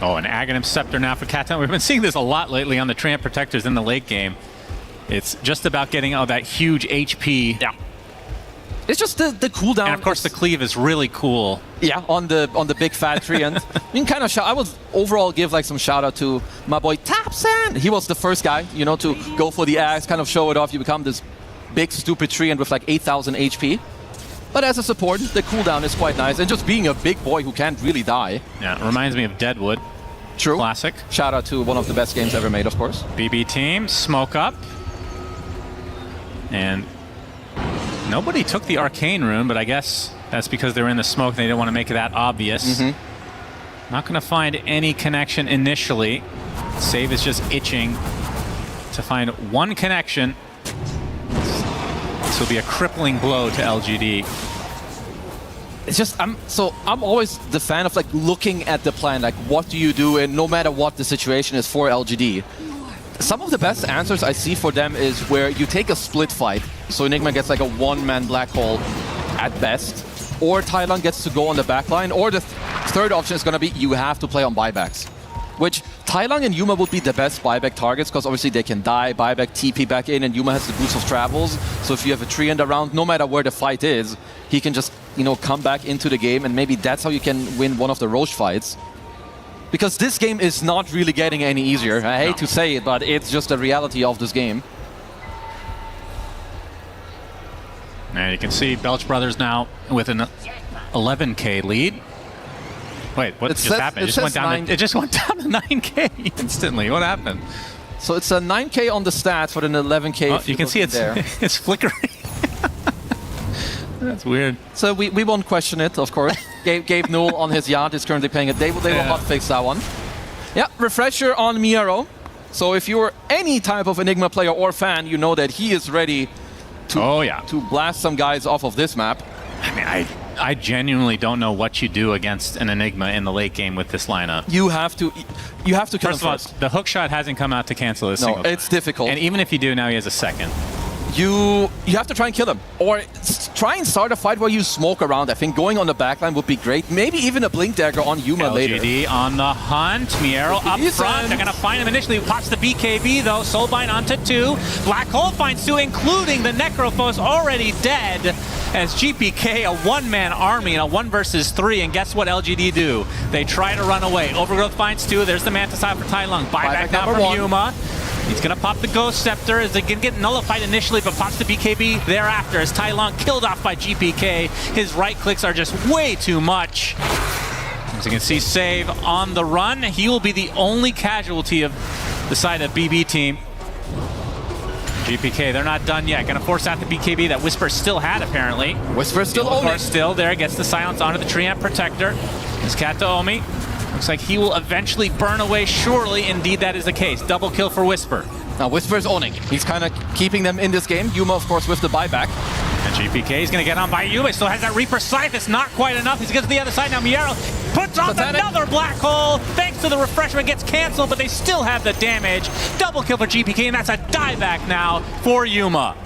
Oh, an Aghanim Scepter now for Catan. We've been seeing this a lot lately on the Treant Protectors in the late game. It's just about getting that huge HP. Yeah. It's just the cooldown. And of course, the cleave is really cool. Yeah, on the big fat tree. And you can kind of I would overall give some shout out to my boy Tapsan. He was the first guy, to go for the axe, kind of show it off. You become this big stupid tree and with 8,000 HP. But as a support, the cooldown is quite nice. And just being a big boy who can't really die. Yeah, it reminds me of Deadwood. True. Classic. Shout out to one of the best games ever made, of course. BB team, smoke up. And nobody took the Arcane Rune, but I guess that's because they were in the smoke and they didn't want to make it that obvious. Not going to find any connection initially. Save is just itching to find one connection. This will be a crippling blow to LGD. It's just, I'm always the fan of looking at the plan, what do you do, and no matter what the situation is for LGD. Some of the best answers I see for them is where you take a split fight, so Enigma gets a one-man black hole at best, or Thailand gets to go on the backline, or the third option is going to be you have to play on buybacks, which Thailand and Yuma would be the best buyback targets because obviously they can die, buyback, TP back in, and Yuma has the boost of travels, so if you have a Treant around, no matter where the fight is, he can just, come back into the game, and maybe that's how you can win one of the Roche fights. Because this game is not really getting any easier. I hate to say it, but it's just the reality of this game. And you can see Belch Brothers now with an 11k lead. Wait, what just happened? It just went down to 9k instantly. What happened? So it's a 9k on the stats for an 11k. Oh, you can see it's flickering. That's weird. So we won't question it, of course. Gabe Newell on his yacht is currently playing it. They will hotfix that one. Yeah, refresher on Miero. So if you're any type of Enigma player or fan, you know that he is ready to blast some guys off of this map. I mean, I genuinely don't know what you do against an Enigma in the late game with this lineup. You have to kill him first. The hook shot hasn't come out to cancel this single time. It's difficult. And even if you do, now he has a second. You have to try and kill him. Or try and start a fight where you smoke around. I think going on the backline would be great. Maybe even a Blink Dagger on Yuma later. LGD on the hunt. Miero up front. They're going to find him initially. Pops the BKB though. Soulbind onto 2. Black Hole finds 2, including the Necrophos already dead. As GPK, a one-man army in a 1 versus 3. And guess what LGD do? They try to run away. Overgrowth finds 2. There's the Mantis Eye for Tai Lung. Buyback now from 1. Yuma. He's going to pop the Ghost Scepter as they can get nullified initially, but pops the BKB thereafter as Tai Lung killed off by GPK. His right clicks are just way too much. As you can see, Save on the run. He will be the only casualty of the side of BB team. GPK, they're not done yet. Going to force out the BKB that Whisper still had, apparently. Whisper still owning. Still there, gets the silence onto the Treant Protector. It's Kato Omi. Looks like he will eventually burn away, surely. Indeed, that is the case. Double kill for Whisper. Now Whisper's owning. He's kind of keeping them in this game. Yuma, of course, with the buyback. And GPK is going to get on by Yuma. Still has that Reaper Scythe. It's not quite enough. He's gets to the other side now. Miero puts on another black hole. Thanks to the refreshment, gets canceled, but they still have the damage. Double kill for GPK, and that's a dieback now for Yuma.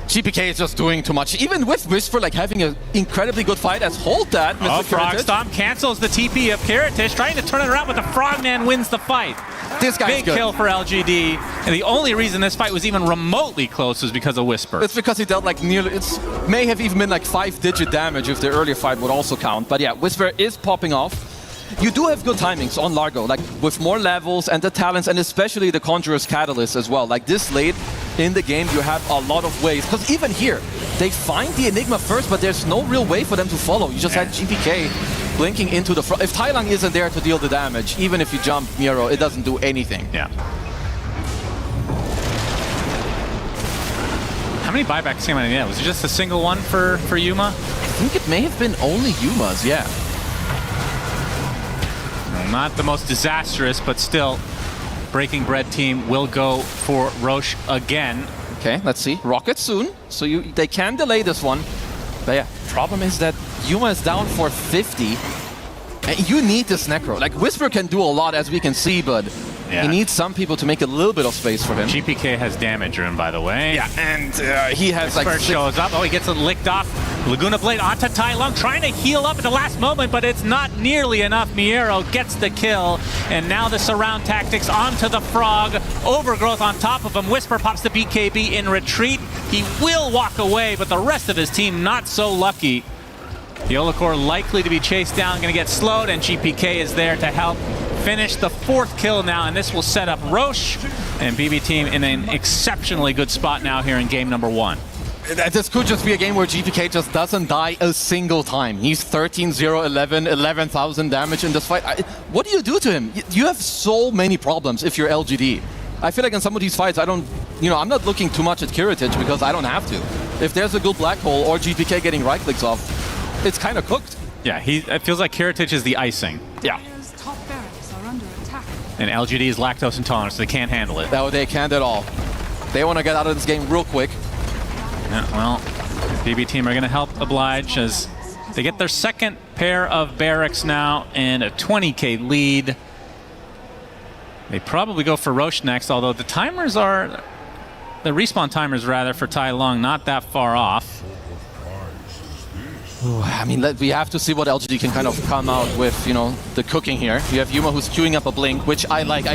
GPK is just doing too much. Even with Whisper like having an incredibly good fight as hold that, Mr. Frog Stomp cancels the TP of Kiritich, trying to turn it around, but the Frogman wins the fight. This guy's Big good. kill for LGD, and the only reason this fight was even remotely close was because of Whisper. It's because he dealt like nearly, it may have even been like 5-digit damage if the earlier fight would also count. But yeah, Whisper is popping off. You do have good timings on Largo, like with more levels and the talents, and especially the Conjurer's Catalyst as well. Like this late in the game, you have a lot of ways. Because even here, they find the Enigma first, but there's no real way for them to follow. You just had GPK blinking into the front. If Tailang isn't there to deal the damage, even if you jump Miero, it doesn't do anything. Yeah. How many buybacks came out of that? Was it just a single one for Yuma? I think it may have been only Yuma's, yeah. Not the most disastrous, but still, Breaking Bread team will go for Roche again. Okay, let's see. Rocket soon, so they can delay this one. But yeah, problem is that Yuma is down for 50. And you need this Necro. Like, Whisper can do a lot, as we can see, but he needs some people to make a little bit of space for him. GPK has damage room, by the way. Yeah, and he has like... shows up. Oh, he gets it licked off. Laguna Blade onto Tai Lung, trying to heal up at the last moment, but it's not nearly enough. Miero gets the kill, and now the surround tactics onto the Frog. Overgrowth on top of him. Whisper pops the BKB in retreat. He will walk away, but the rest of his team not so lucky. The Olakor likely to be chased down, going to get slowed, and GPK is there to help finish the 4th kill now, and this will set up Roche and BB team in an exceptionally good spot now here in game number 1. This could just be a game where GPK just doesn't die a single time. He's 13-0-11, 11,000 damage in this fight. What do you do to him? You have so many problems if you're LGD. I feel like in some of these fights, I'm not looking too much at Kiritich because I don't have to. If there's a good black hole or GPK getting right clicks off, it's kind of cooked. Yeah, it feels like Kiritich is the icing. Yeah. Top barracks are under attack. And LGD is lactose intolerant, so they can't handle it. No, they can't at all. They want to get out of this game real quick. Yeah, well, BB team are going to help oblige as they get their 2nd pair of barracks now and a 20k lead. They probably go for Roche next, although the respawn timers rather for Tai Lung not that far off. I mean, we have to see what LGD can kind of come out with, the cooking here. You have Yuma who's queuing up a blink, which I like.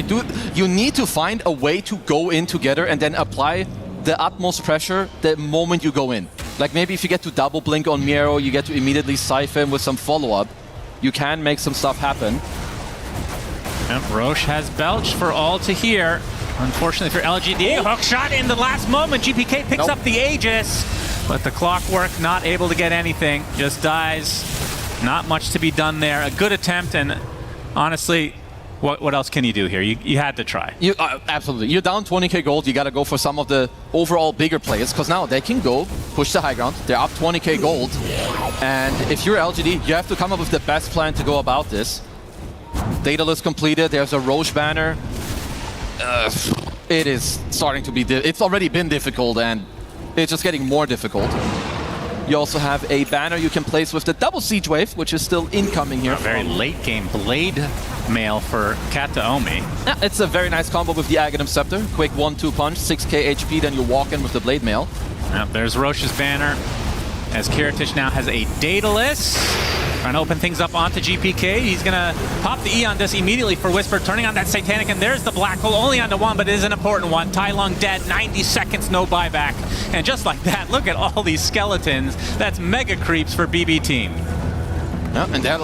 You need to find a way to go in together and then apply the utmost pressure the moment you go in. Like maybe if you get to double blink on Miero, you get to immediately siphon with some follow-up. You can make some stuff happen. Yep, Roche has belched for all to hear. Unfortunately for LGD, hook shot in the last moment. GPK picks up the Aegis, but the Clockwork not able to get anything. Just dies. Not much to be done there. A good attempt, and honestly, what else can you do here? You had to try. Absolutely. You're down 20k gold. You got to go for some of the overall bigger plays because now they can go push the high ground. They're up 20k gold. And if you're LGD, you have to come up with the best plan to go about this. Daedalus completed. There's a Roche banner. It is starting to be... It's already been difficult, and it's just getting more difficult. You also have a banner you can place with the double siege wave, which is still incoming here. A very late game blade mail for Kataomi. Yeah, it's a very nice combo with the Aghanim Scepter. Quick 1-2 punch, 6k HP, then you walk in with the blade mail. Yep, there's Roche's banner, as Kiritich now has a Daedalus. Trying to open things up onto GPK. He's going to pop the E on this immediately for Whisper, turning on that Satanic, and there's the black hole, only onto one, but it is an important one. Tai Lung dead, 90 seconds, no buyback. And just like that, look at all these skeletons. That's mega creeps for BB team. Yeah, and I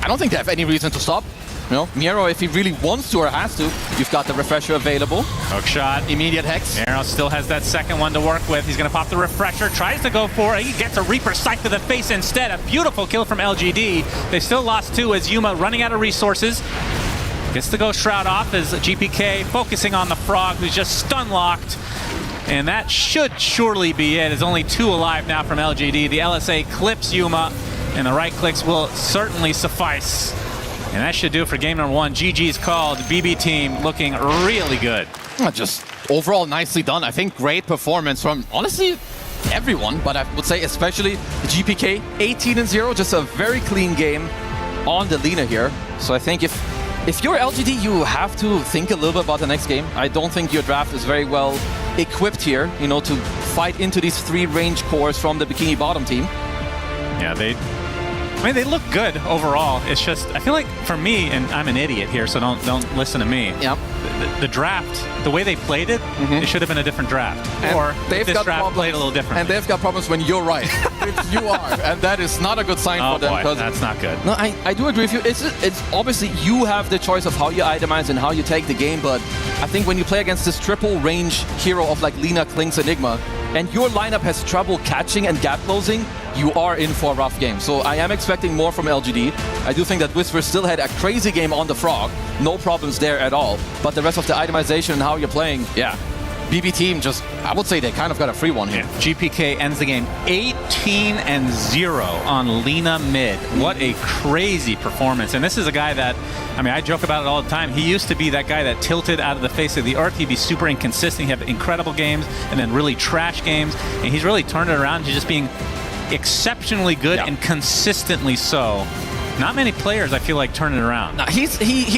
don't think they have any reason to stop. Miero, if he really wants to or has to, you've got the refresher available. Hook shot. Immediate hex. Miero still has that 2nd one to work with. He's going to pop the refresher, tries to go for it. He gets a Reaper Scythe to the face instead. A beautiful kill from LGD. They still lost 2 as Yuma running out of resources. Gets the Ghost Shroud off as GPK focusing on the Frog, who's just stun locked. And that should surely be it. There's only 2 alive now from LGD. The LSA clips Yuma, and the right clicks will certainly suffice. And that should do it for game number 1. GG's called. BB team looking really good. Just overall nicely done. I think great performance from, honestly, everyone, but I would say especially GPK, 18-0, just a very clean game on the Lina here. So I think if you're LGD, you have to think a little bit about the next game. I don't think your draft is very well equipped here, you know, to fight into these 3 range cores from the Bikini Bottom team. Yeah, they look good overall. It's just, I feel like for me, and I'm an idiot here, so don't listen to me. Yeah. The draft, the way they played it, it should have been a different draft. And or they've this got draft problems, played a little differently. And they've got problems when you're right, which you are, and that is not a good sign for them. Boy, that's not good. No, I do agree with you. It's obviously you have the choice of how you itemize and how you take the game, but I think when you play against this triple range hero of like Lina, Klinks, Enigma, and your lineup has trouble catching and gap closing, you are in for a rough game. So I am expecting more from LGD. I do think that Whisper still had a crazy game on the Frog. No problems there at all. But the rest of the itemization and how you're playing, yeah. BB team just, I would say they kind of got a free one here. GPK ends the game 18-0 on Lina mid. What a crazy performance. And this is a guy that, I mean, I joke about it all the time. He used to be that guy that tilted out of the face of the earth. He'd be super inconsistent. He'd have incredible games and then really trash games. And he's really turned it around to just being exceptionally good and consistently so. Not many players, I feel like, turn it around. No, he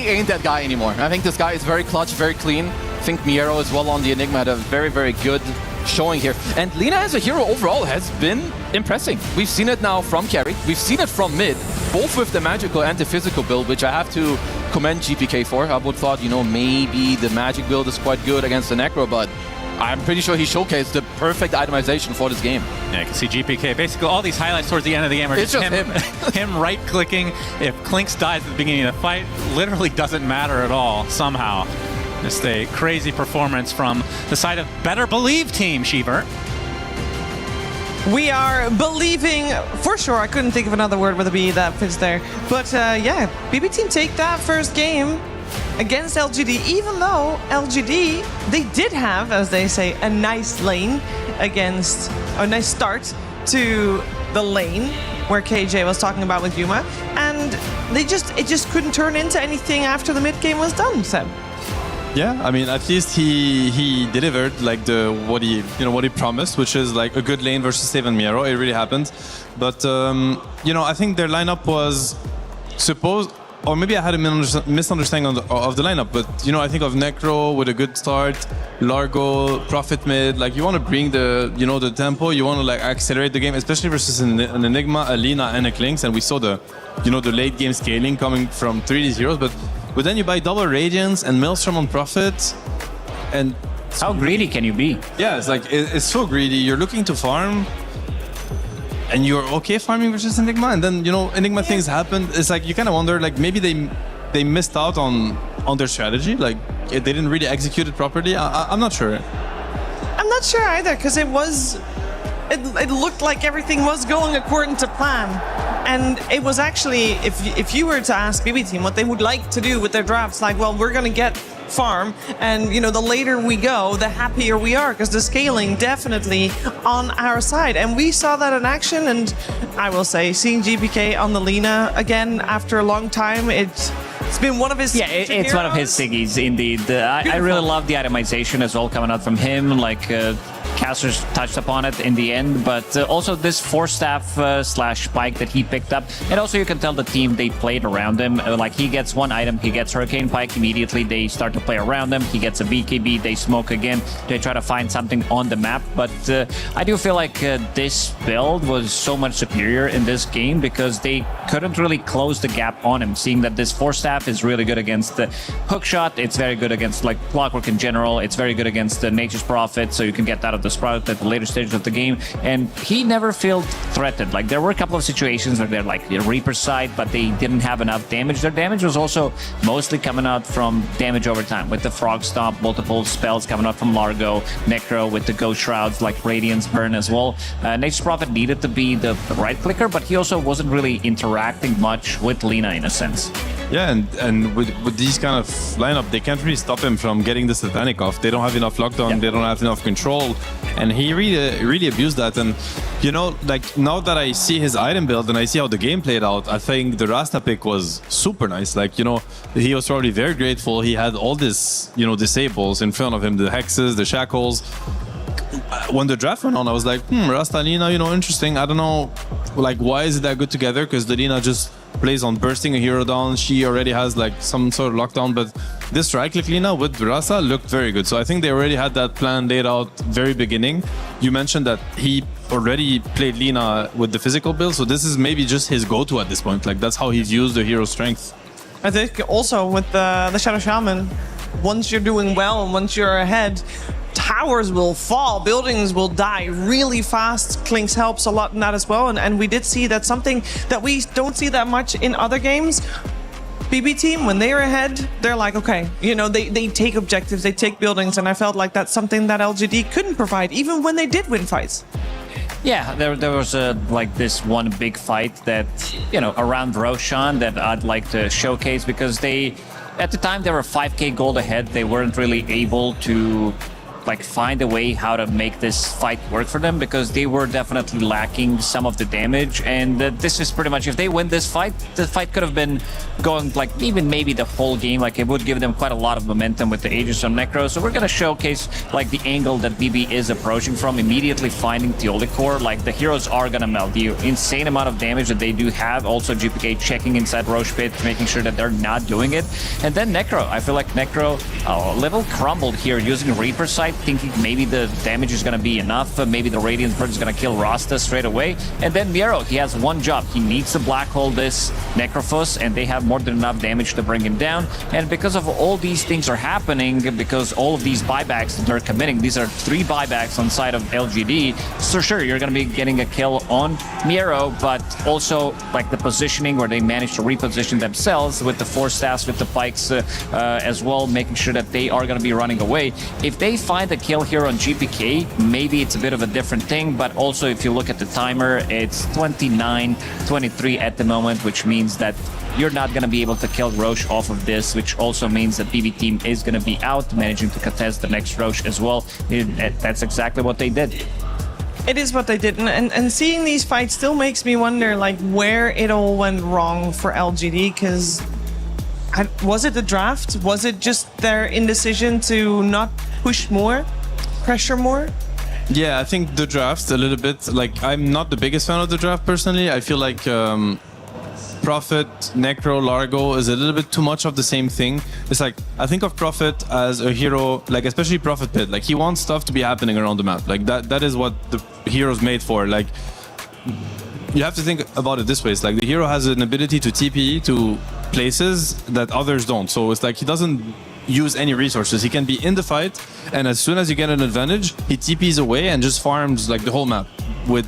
ain't that guy anymore. I think this guy is very clutch, very clean. I think Miero as well on the Enigma had a very, very good showing here. And Lina as a hero overall has been impressing. We've seen it now from carry. We've seen it from mid, both with the magical and the physical build, which I have to commend GPK for. I would thought, you know, maybe the magic build is quite good against the Necro, but I'm pretty sure he showcased the perfect itemization for this game. Yeah, I can see GPK. Basically, all these highlights towards the end of the game are just him right-clicking. If Klinks dies at the beginning of the fight, literally doesn't matter at all, somehow. Just a crazy performance from the side of Better Believe team, Sheever. We are believing for sure. I couldn't think of another word with a B that fits there. But yeah, BB team take that first game against LGD, even though LGD, they did have, as they say, a nice lane against, a nice start to the lane where KJ was talking about with Yuma, and it just couldn't turn into anything after the mid game was done, Seb. Yeah, I mean, at least he delivered like what he promised, which is like a good lane versus Save Miero. It really happened, but you know, I think their lineup was supposed, or maybe I had a misunderstanding of the lineup, but you know, I think of Necro with a good start, Largo, Prophet mid, like you want to bring the tempo, you want to like accelerate the game, especially versus an Enigma, a Lina, and a Klinks, and we saw the late game scaling coming from 3D zeros, but then you buy double Radiance and Maelstrom on Prophet, and how greedy can you be? Yeah, it's like it's so greedy. You're looking to farm, and you're okay farming versus Enigma, and then Enigma things happen. It's like you kind of wonder, like maybe they missed out on their strategy, like they didn't really execute it properly. I'm not sure. I'm not sure either, because it looked like everything was going according to plan. And it was actually, if you were to ask BB team what they would like to do with their drafts, like, well, we're going to get farm, and the later we go, the happier we are, because the scaling definitely on our side. And we saw that in action, and I will say, seeing GPK on the Lina again after a long time, it's been one of his it's one of his siggies, indeed. I really love the itemization as well coming out from him, like Casters touched upon it in the end, but also this Force Staff slash Spike that he picked up, and also you can tell the team, they played around him. Like he gets one item, he gets Hurricane Pike, immediately they start to play around him, he gets a BKB, they smoke again, they try to find something on the map. But I do feel like this build was so much superior in this game because they couldn't really close the gap on him, seeing that this Force Staff is really good against the hookshot, it's very good against like Clockwork in general, it's very good against the Nature's Prophet, so you can get that of the Sprout at the later stages of the game, and he never felt threatened. Like there were a couple of situations where they're like the Reaper side, but they didn't have enough damage. Their damage was also mostly coming out from damage over time, with the Frog Stomp, multiple spells coming out from Largo, Necro with the Ghost Shrouds like Radiance Burn as well. Nature's Prophet needed to be the right clicker, but he also wasn't really interacting much with Lina in a sense. Yeah, and with these kind of lineup, they can't really stop him from getting the Satanic off. They don't have enough lockdown, they don't have enough control, and he really abused that. And you know, like now that I see his item build and I see how the game played out, I think the Rasta pick was super nice. Like, you know, he was probably very grateful. He had all this, you know, disables in front of him, the hexes, the shackles. When the draft went on, I was like, Rasta Lina, you know, interesting. I don't know, like, why is it that good together? Because the Lina just plays on bursting a hero down. She already has like some sort of lockdown, but this right click Lina with Rasta looked very good. So I think they already had that plan laid out very beginning. You mentioned that he already played Lina with the physical build, so this is maybe just his go-to at this point. Like, that's how he's used the hero strength. I think also with the Shadow Shaman, once you're doing well and once you're ahead, towers will fall, buildings will die really fast. Klinks helps a lot in that as well, and we did see that something that we don't see that much in other games. BB team, when they are ahead, they're like, okay, you know, they take objectives, they take buildings, and I felt like that's something that LGD couldn't provide, even when they did win fights. Yeah, there was like this one big fight that, you know, around Roshan that I'd like to showcase, because they, at the time, they were 5k gold ahead. They weren't really able to like find a way how to make this fight work for them, because they were definitely lacking some of the damage. And this is pretty much, if they win this fight, the fight could have been going like even maybe the whole game. Like, it would give them quite a lot of momentum with the Aegis on Necro. So we're gonna showcase like the angle that BB is approaching from, immediately finding Theolic Core. Like, the heroes are gonna melt. The insane amount of damage that they do have. Also GPK checking inside Roche Pit, making sure that they're not doing it. And then Necro, I feel like Necro a little crumbled here using Reaper Sight, thinking maybe the damage is going to be enough. Maybe the Radiant Bird is going to kill Rasta straight away. And then Miro, he has one job. He needs to black hole this Necrophos, and they have more than enough damage to bring him down. And because of all these things are happening, because all of these buybacks that they're committing, these are 3 buybacks on side of LGD. So sure, you're going to be getting a kill on Miro, but also like the positioning where they manage to reposition themselves with the 4 staffs, with the pikes as well, making sure that they are going to be running away. If they find a kill here on GPK, maybe it's a bit of a different thing, but also if you look at the timer, it's 29-23 at the moment, which means that you're not going to be able to kill Roche off of this, which also means that BB team is going to be out, managing to contest the next Roche as well. That's exactly what they did. It is what they did, and seeing these fights still makes me wonder like where it all went wrong for LGD, because was it the draft? Was it just their indecision to not push more, pressure more? Yeah, I think the draft a little bit. Like, I'm not the biggest fan of the draft personally. I feel like Prophet, Necro, Largo is a little bit too much of the same thing. It's like, I think of Prophet as a hero, like especially Prophet Pit. Like, he wants stuff to be happening around the map. Like, that is what the hero's made for. Like, you have to think about it this way. It's like the hero has an ability to TP to places that others don't. So it's like he doesn't use any resources. He can be in the fight, and as soon as you get an advantage, he TPs away and just farms like the whole map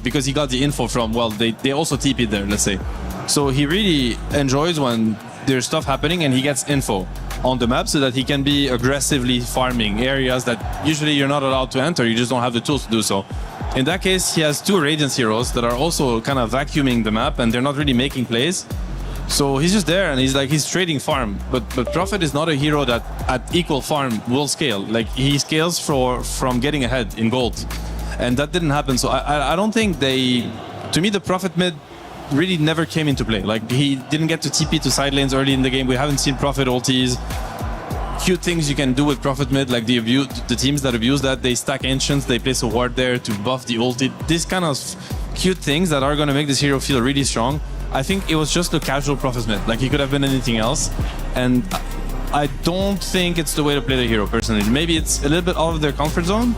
because he got the info from, well, they also TP'd there, let's say. So he really enjoys when there's stuff happening and he gets info on the map so that he can be aggressively farming areas that usually you're not allowed to enter. You just don't have the tools to do so. In that case, he has 2 Radiance heroes that are also kind of vacuuming the map, and they're not really making plays. So he's just there and he's trading farm. But Prophet is not a hero that at equal farm will scale. Like, he scales from getting ahead in gold. And that didn't happen. So I don't think to me, the Prophet mid really never came into play. Like, he didn't get to TP to side lanes early in the game. We haven't seen Prophet ultis. Cute things you can do with Prophet mid, like the teams that abuse that, they stack Ancients, they place a ward there to buff the ulti. These kind of cute things that are going to make this hero feel really strong. I think it was just a casual Prophet mid. Like, he could have been anything else. And I don't think it's the way to play the hero, personally. Maybe it's a little bit out of their comfort zone,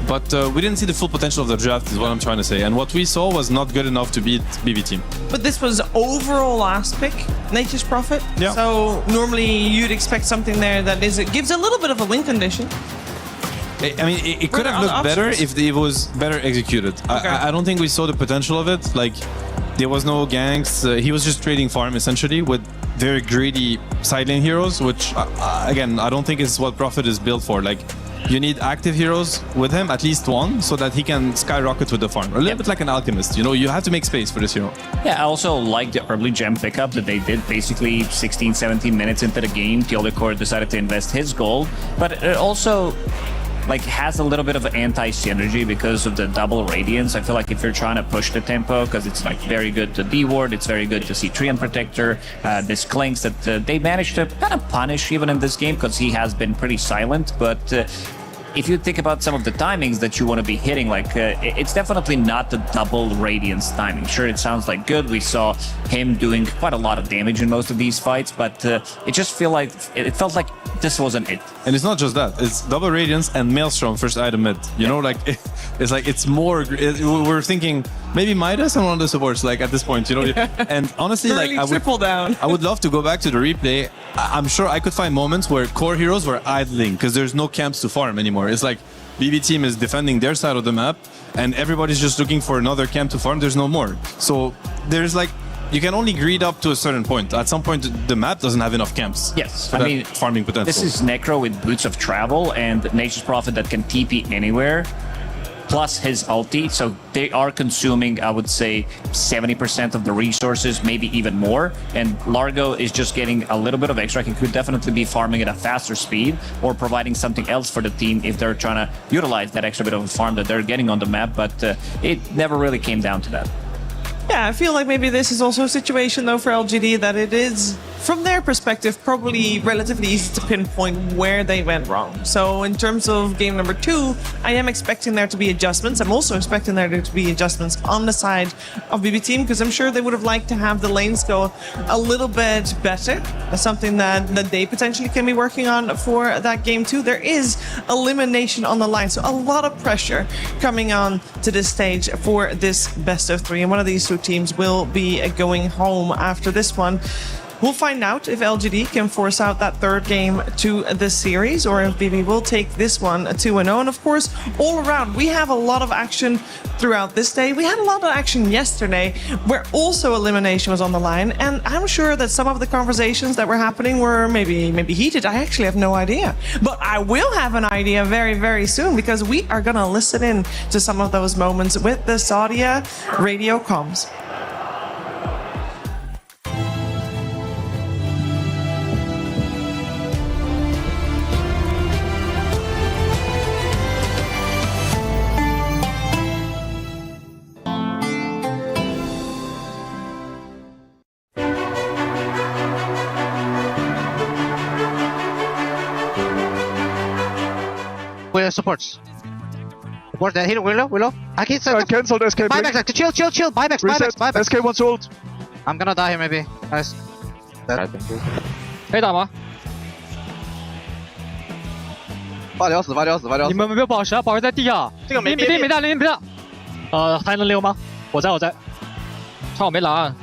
but we didn't see the full potential of the draft, is what I'm trying to say. And what we saw was not good enough to beat BB team. But this was overall last pick, Nature's Prophet. Yeah. So normally you'd expect something there that gives a little bit of a win condition. I mean, it could have looked better if it was better executed. Okay. I don't think we saw the potential of it. Like, there was no ganks. He was just trading farm, essentially, with very greedy side lane heroes, which, again, I don't think is what Prophet is built for. Like, you need active heroes with him, at least one, so that he can skyrocket with the farm. A little bit like an alchemist, you know, you have to make space for this hero. Yeah, I also like the early gem pickup that they did. Basically 16, 17 minutes into the game, Teodor decided to invest his gold, but it also like has a little bit of anti-synergy because of the double radiance. I feel like if you're trying to push the tempo, because it's like very good to D-ward, it's very good to see Treant Protector, this Clinks that they managed to kind of punish even in this game because he has been pretty silent, but if you think about some of the timings that you want to be hitting, like it's definitely not the double radiance timing. Sure, it sounds like good. We saw him doing quite a lot of damage in most of these fights, but it just felt like this wasn't it. And it's not just that; it's double radiance and Maelstrom first item mid. You know, like it's more. We're thinking maybe Midas and one of the supports. Like at this point, you know. And honestly, like I would love to go back to the replay. I'm sure I could find moments where core heroes were idling because there's no camps to farm anymore. It's like BB team is defending their side of the map and everybody's just looking for another camp to farm. There's no more. So there's like, you can only greed up to a certain point. At some point, the map doesn't have enough camps. Yes, I mean, farming potential. This is Necro with Boots of Travel and Nature's Prophet that can TP anywhere, plus his ulti. So they are consuming, I would say, 70% of the resources, maybe even more. And Largo is just getting a little bit of extra. He could definitely be farming at a faster speed or providing something else for the team if they're trying to utilize that extra bit of a farm that they're getting on the map. But it never really came down to that. Yeah, I feel like maybe this is also a situation, though, for LGD that it is, from their perspective, probably relatively easy to pinpoint where they went wrong. So in terms of game number 2, I am expecting there to be adjustments. I'm also expecting there to be adjustments on the side of BB Team, because I'm sure they would have liked to have the lanes go a little bit better. That's something that they potentially can be working on for that game 2. There is elimination on the line, so a lot of pressure coming on to this stage for this best of 3. And one of these two teams will be going home after this one. We'll find out if LGD can force out that third game to the series or if BB will take this one 2-0. And of course, all around, we have a lot of action throughout this day. We had a lot of action yesterday where also elimination was on the line. And I'm sure that some of the conversations that were happening were maybe heated. I actually have no idea. But I will have an idea very, very soon because we are going to listen in to some of those moments with the Saudia radio comms. Supports. Support that. Hit Willow. I can't cancel the SK. Buybacks. Chill. Buybacks. SK wants ult. I'm gonna die here maybe. Nice. 可以打吗？发条死。你们没有宝石啊，宝石在地下。这个没大。还能溜吗？我在。看我没蓝。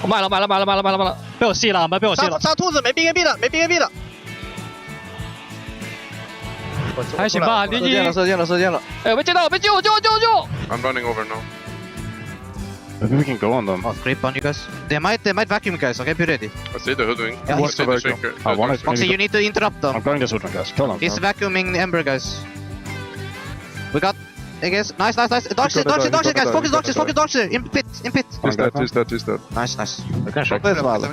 我买了。被我吸了，被我吸了。杀兔子没 BKB 的。还行吧，射箭了！哎，被救！ I'm running over now. Maybe we can go on them. Oh, creep on you guys. They might vacuum guys. Okay, be ready. I see the hoodwing. Yeah, I see the shaker. Foxy, you need to interrupt them. I'm going this hoodwing, guys. Kill him. He's vacuuming the Ember guys. We got. I guess. Nice. Dodge it, guys. Focus dodge. In pit. He's dead. Nice.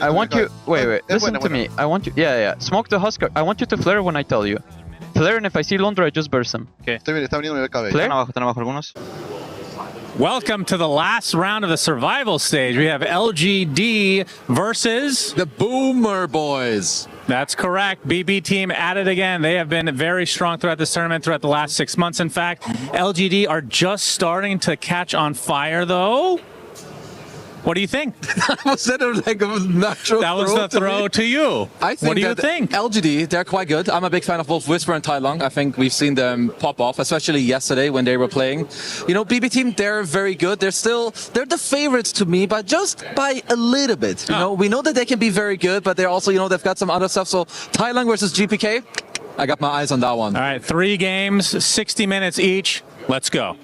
I want you. Wait. Listen to me. I want you. Yeah. Smoke the Husker. I want you to flare when I tell you. Flare, and if I see Londra, I just burst him. Okay. Flare. Welcome to the last round of the survival stage. We have LGD versus the Boomer Boys. That's correct. BB team at it again. They have been very strong throughout this tournament, throughout the last 6 months, in fact. LGD are just starting to catch on fire, though. What do you think? Was that like a natural That was the throw to you. I think what do you think? LGD, they're quite good. I'm a big fan of both Whisper and Tai Lung. I think we've seen them pop off, especially yesterday when they were playing. You know, BB team, they're very good. They're the favorites to me, but just by a little bit. You know, we know that they can be very good, but they're also, you know, they've got some other stuff. So Tai Lung versus GPK, I got my eyes on that one. All right, 3 games, 60 minutes each. Let's go.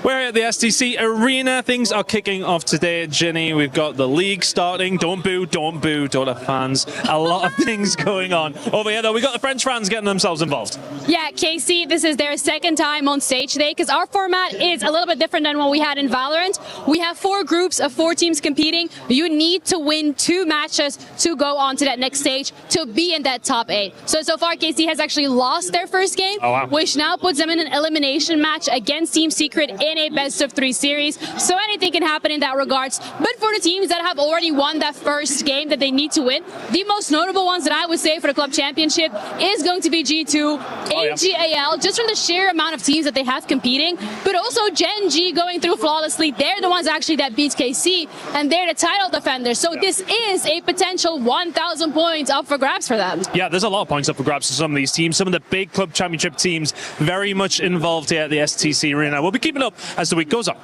We're at the STC Arena. Things are kicking off today, Ginny. We've got the league starting. Don't boo, Dota fans. A lot of things going on. Over here, though, we've got the French fans getting themselves involved. Yeah, KC, this is their second time on stage today because our format is a little bit different than what we had in Valorant. We have 4 groups of 4 teams competing. You need to win 2 matches to go on to that next stage to be in that top 8. So far, KC has actually lost their first game, which now puts them in an elimination match against Team Secret in a best-of-3 series. So anything can happen in that regards. But for the teams that have already won that first game that they need to win, the most notable ones that I would say for the club championship is going to be G2, AGAL, just from the sheer amount of teams that they have competing, but also Gen G going through flawlessly. They're the ones actually that beat KC, and they're the title defenders. So this is a potential 1,000 points up for grabs for them. Yeah, there's a lot of points up for grabs for some of these teams. Some of the big club championship teams very much involved here at the STC Arena. We'll be keeping up as the week goes on.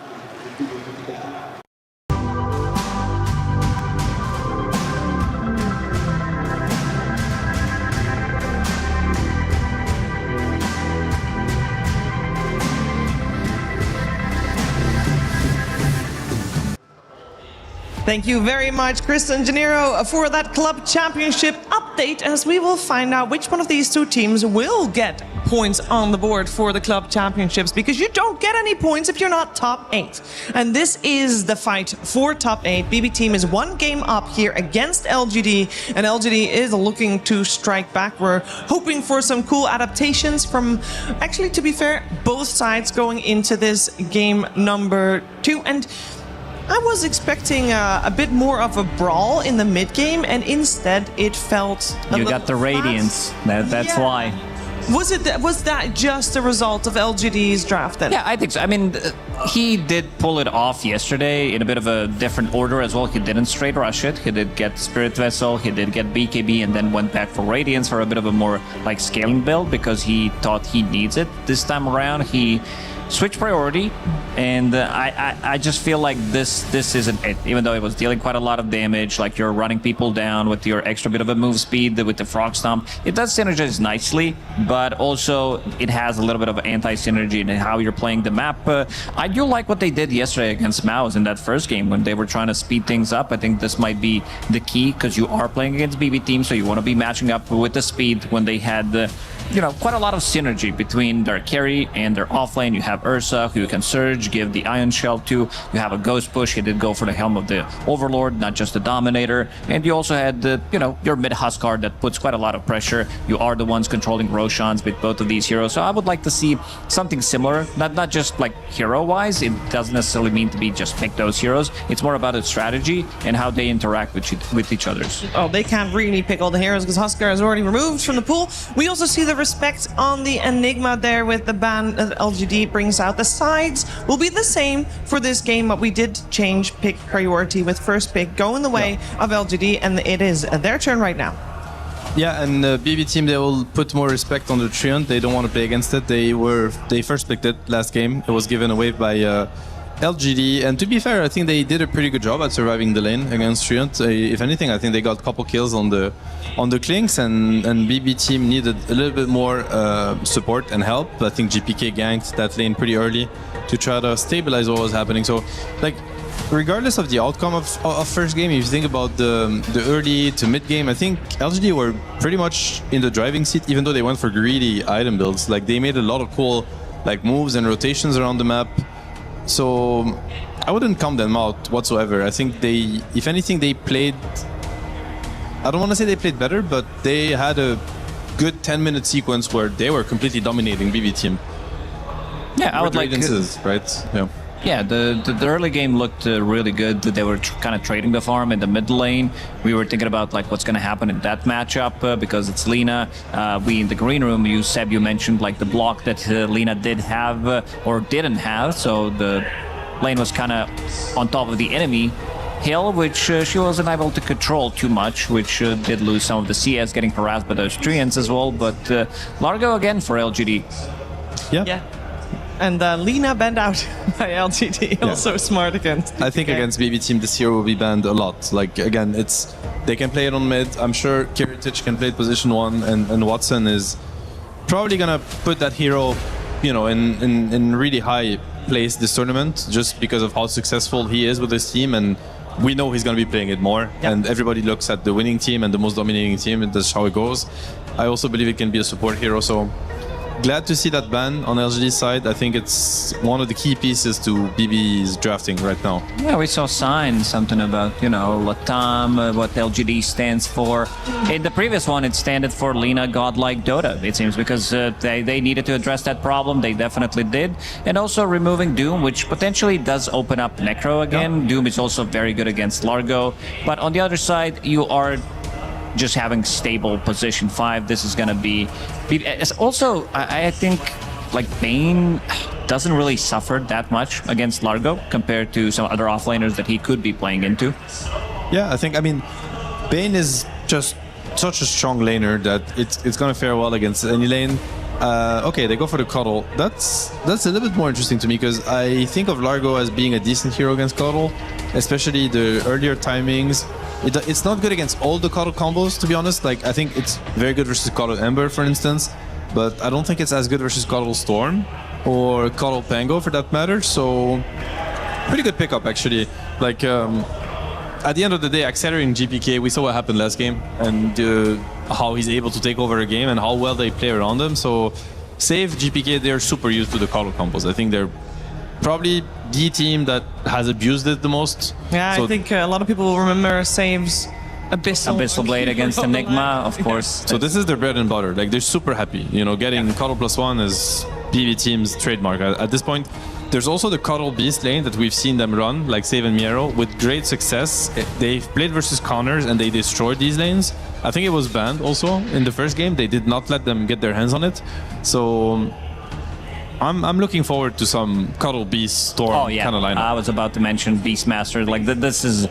Thank you very much, Chris and Gennaro, for that club championship update, as we will find out which one of these 2 teams will get points on the board for the club championships, because you don't get any points if you're not top 8. And this is the fight for top 8. BB team is 1 game up here against LGD, and LGD is looking to strike back. We're hoping for some cool adaptations from, actually, to be fair, both sides going into this game number 2. And I was expecting a bit more of a brawl in the mid game, and instead it felt you got the Radiance. That's why. Was that just a result of LGD's draft then? Yeah, I think so. I mean, he did pull it off yesterday in a bit of a different order as well. He didn't straight rush it. He did get Spirit Vessel, he did get BKB, and then went back for Radiance for a bit of a more like scaling build because he thought he needs it this time around. He switch priority, and I just feel like this isn't it. Even though it was dealing quite a lot of damage, like you're running people down with your extra bit of a move speed with the Frog Stomp, it does synergize nicely, but also it has a little bit of anti-synergy in how you're playing the map. I do like what they did yesterday against Maus in that first game when they were trying to speed things up. I think this might be the key because you are playing against BB team, so you want to be matching up with the speed when they had quite a lot of synergy between their carry and their offlane. You have Ursa, who you can surge, give the Ion Shell to. You have a Ghost Push. He did go for the Helm of the Overlord, not just the Dominator. And you also had your mid Huskar that puts quite a lot of pressure. You are the ones controlling Roshans with both of these heroes. So I would like to see something similar, not just like hero-wise. It doesn't necessarily mean to be just pick those heroes. It's more about a strategy and how they interact with each other. Oh, they can't really pick all the heroes because Huskar is already removed from the pool. We also see the respect on the Enigma there with the ban that LGD brings out. The sides will be the same for this game, but we did change pick priority with first pick going the way of LGD, and it is their turn right now. Yeah, and BB team, they will put more respect on the Treant. They don't want to play against it. They first picked it last game. It was given away by LGD, and to be fair, I think they did a pretty good job at surviving the lane against Treant. If anything, I think they got a couple kills on the Clinks, and BB team needed a little bit more support and help. I think GPK ganked that lane pretty early to try to stabilize what was happening. So, like, regardless of the outcome of first game, if you think about the early to mid game, I think LGD were pretty much in the driving seat, even though they went for greedy item builds. Like, they made a lot of cool moves and rotations around the map. So I wouldn't count them out whatsoever. I think if anything, they played, I don't want to say they played better, but they had a good 10-minute sequence where they were completely dominating BB team. Yeah, I would like... right? Yeah. Yeah, the early game looked really good. They were kind of trading the farm in the mid lane. We were thinking about what's going to happen in that matchup because it's Lina. We in the green room, you mentioned the block that Lina did have or didn't have. So the lane was kind of on top of the enemy hill, which she wasn't able to control too much, which did lose some of the CS, getting harassed by those Treants as well. But Largo again for LGD. Yeah. And Lina banned out by LGD, also smart against. I think against BB team this year will be banned a lot. Again, they can play it on mid. I'm sure Kiritich can play it position 1, and Watson is probably gonna put that hero, in really high place this tournament just because of how successful he is with his team, and we know he's going to be playing it more. And everybody looks at the winning team and the most dominating team, and that's how it goes. I also believe it can be a support hero, so glad to see that ban on LGD's side. I think it's one of the key pieces to BB's drafting right now. Yeah, we saw signs, something about, Latam, what LGD stands for. In the previous one, it standed for Lina Godlike Dota, it seems, because they needed to address that problem. They definitely did. And also removing Doom, which potentially does open up Necro again. Doom is also very good against Largo. But on the other side, you are just having stable position 5. This is going to be also, I think, like, Bane doesn't really suffer that much against Largo compared to some other offlaners that he could be playing into. Yeah, I mean, Bane is just such a strong laner that it's going to fare well against any lane. Okay, they go for the Cuddle. That's a little bit more interesting to me, because I think of Largo as being a decent hero against Cuddle, especially the earlier timings. It's not good against all the Cuddle combos, to be honest. Like, I think it's very good versus Cuddle Ember, for instance, but I don't think it's as good versus Cuddle Storm or Cuddle Pango, for that matter. So, pretty good pickup, actually. Like, at the end of the day, accelerating GPK, we saw what happened last game, and how he's able to take over a game and how well they play around him. So, save GPK, they're super used to the Cuddle combos. I think they're probably the team that has abused it the most. Yeah, so I think a lot of people will remember Save's Abyssal Blade against Enigma, of course. So this is their bread and butter. Like, they're super happy. Getting Cuddle +1 is PB team's trademark at this point. There's also the Cuddle Beast lane that we've seen them run, like Save and Miero, with great success. They've played versus Connors and they destroyed these lanes. I think it was banned also in the first game. They did not let them get their hands on it. So I'm looking forward to some Cuddle Beast Storm kind of lineup. I was about to mention Beastmaster. Like, this is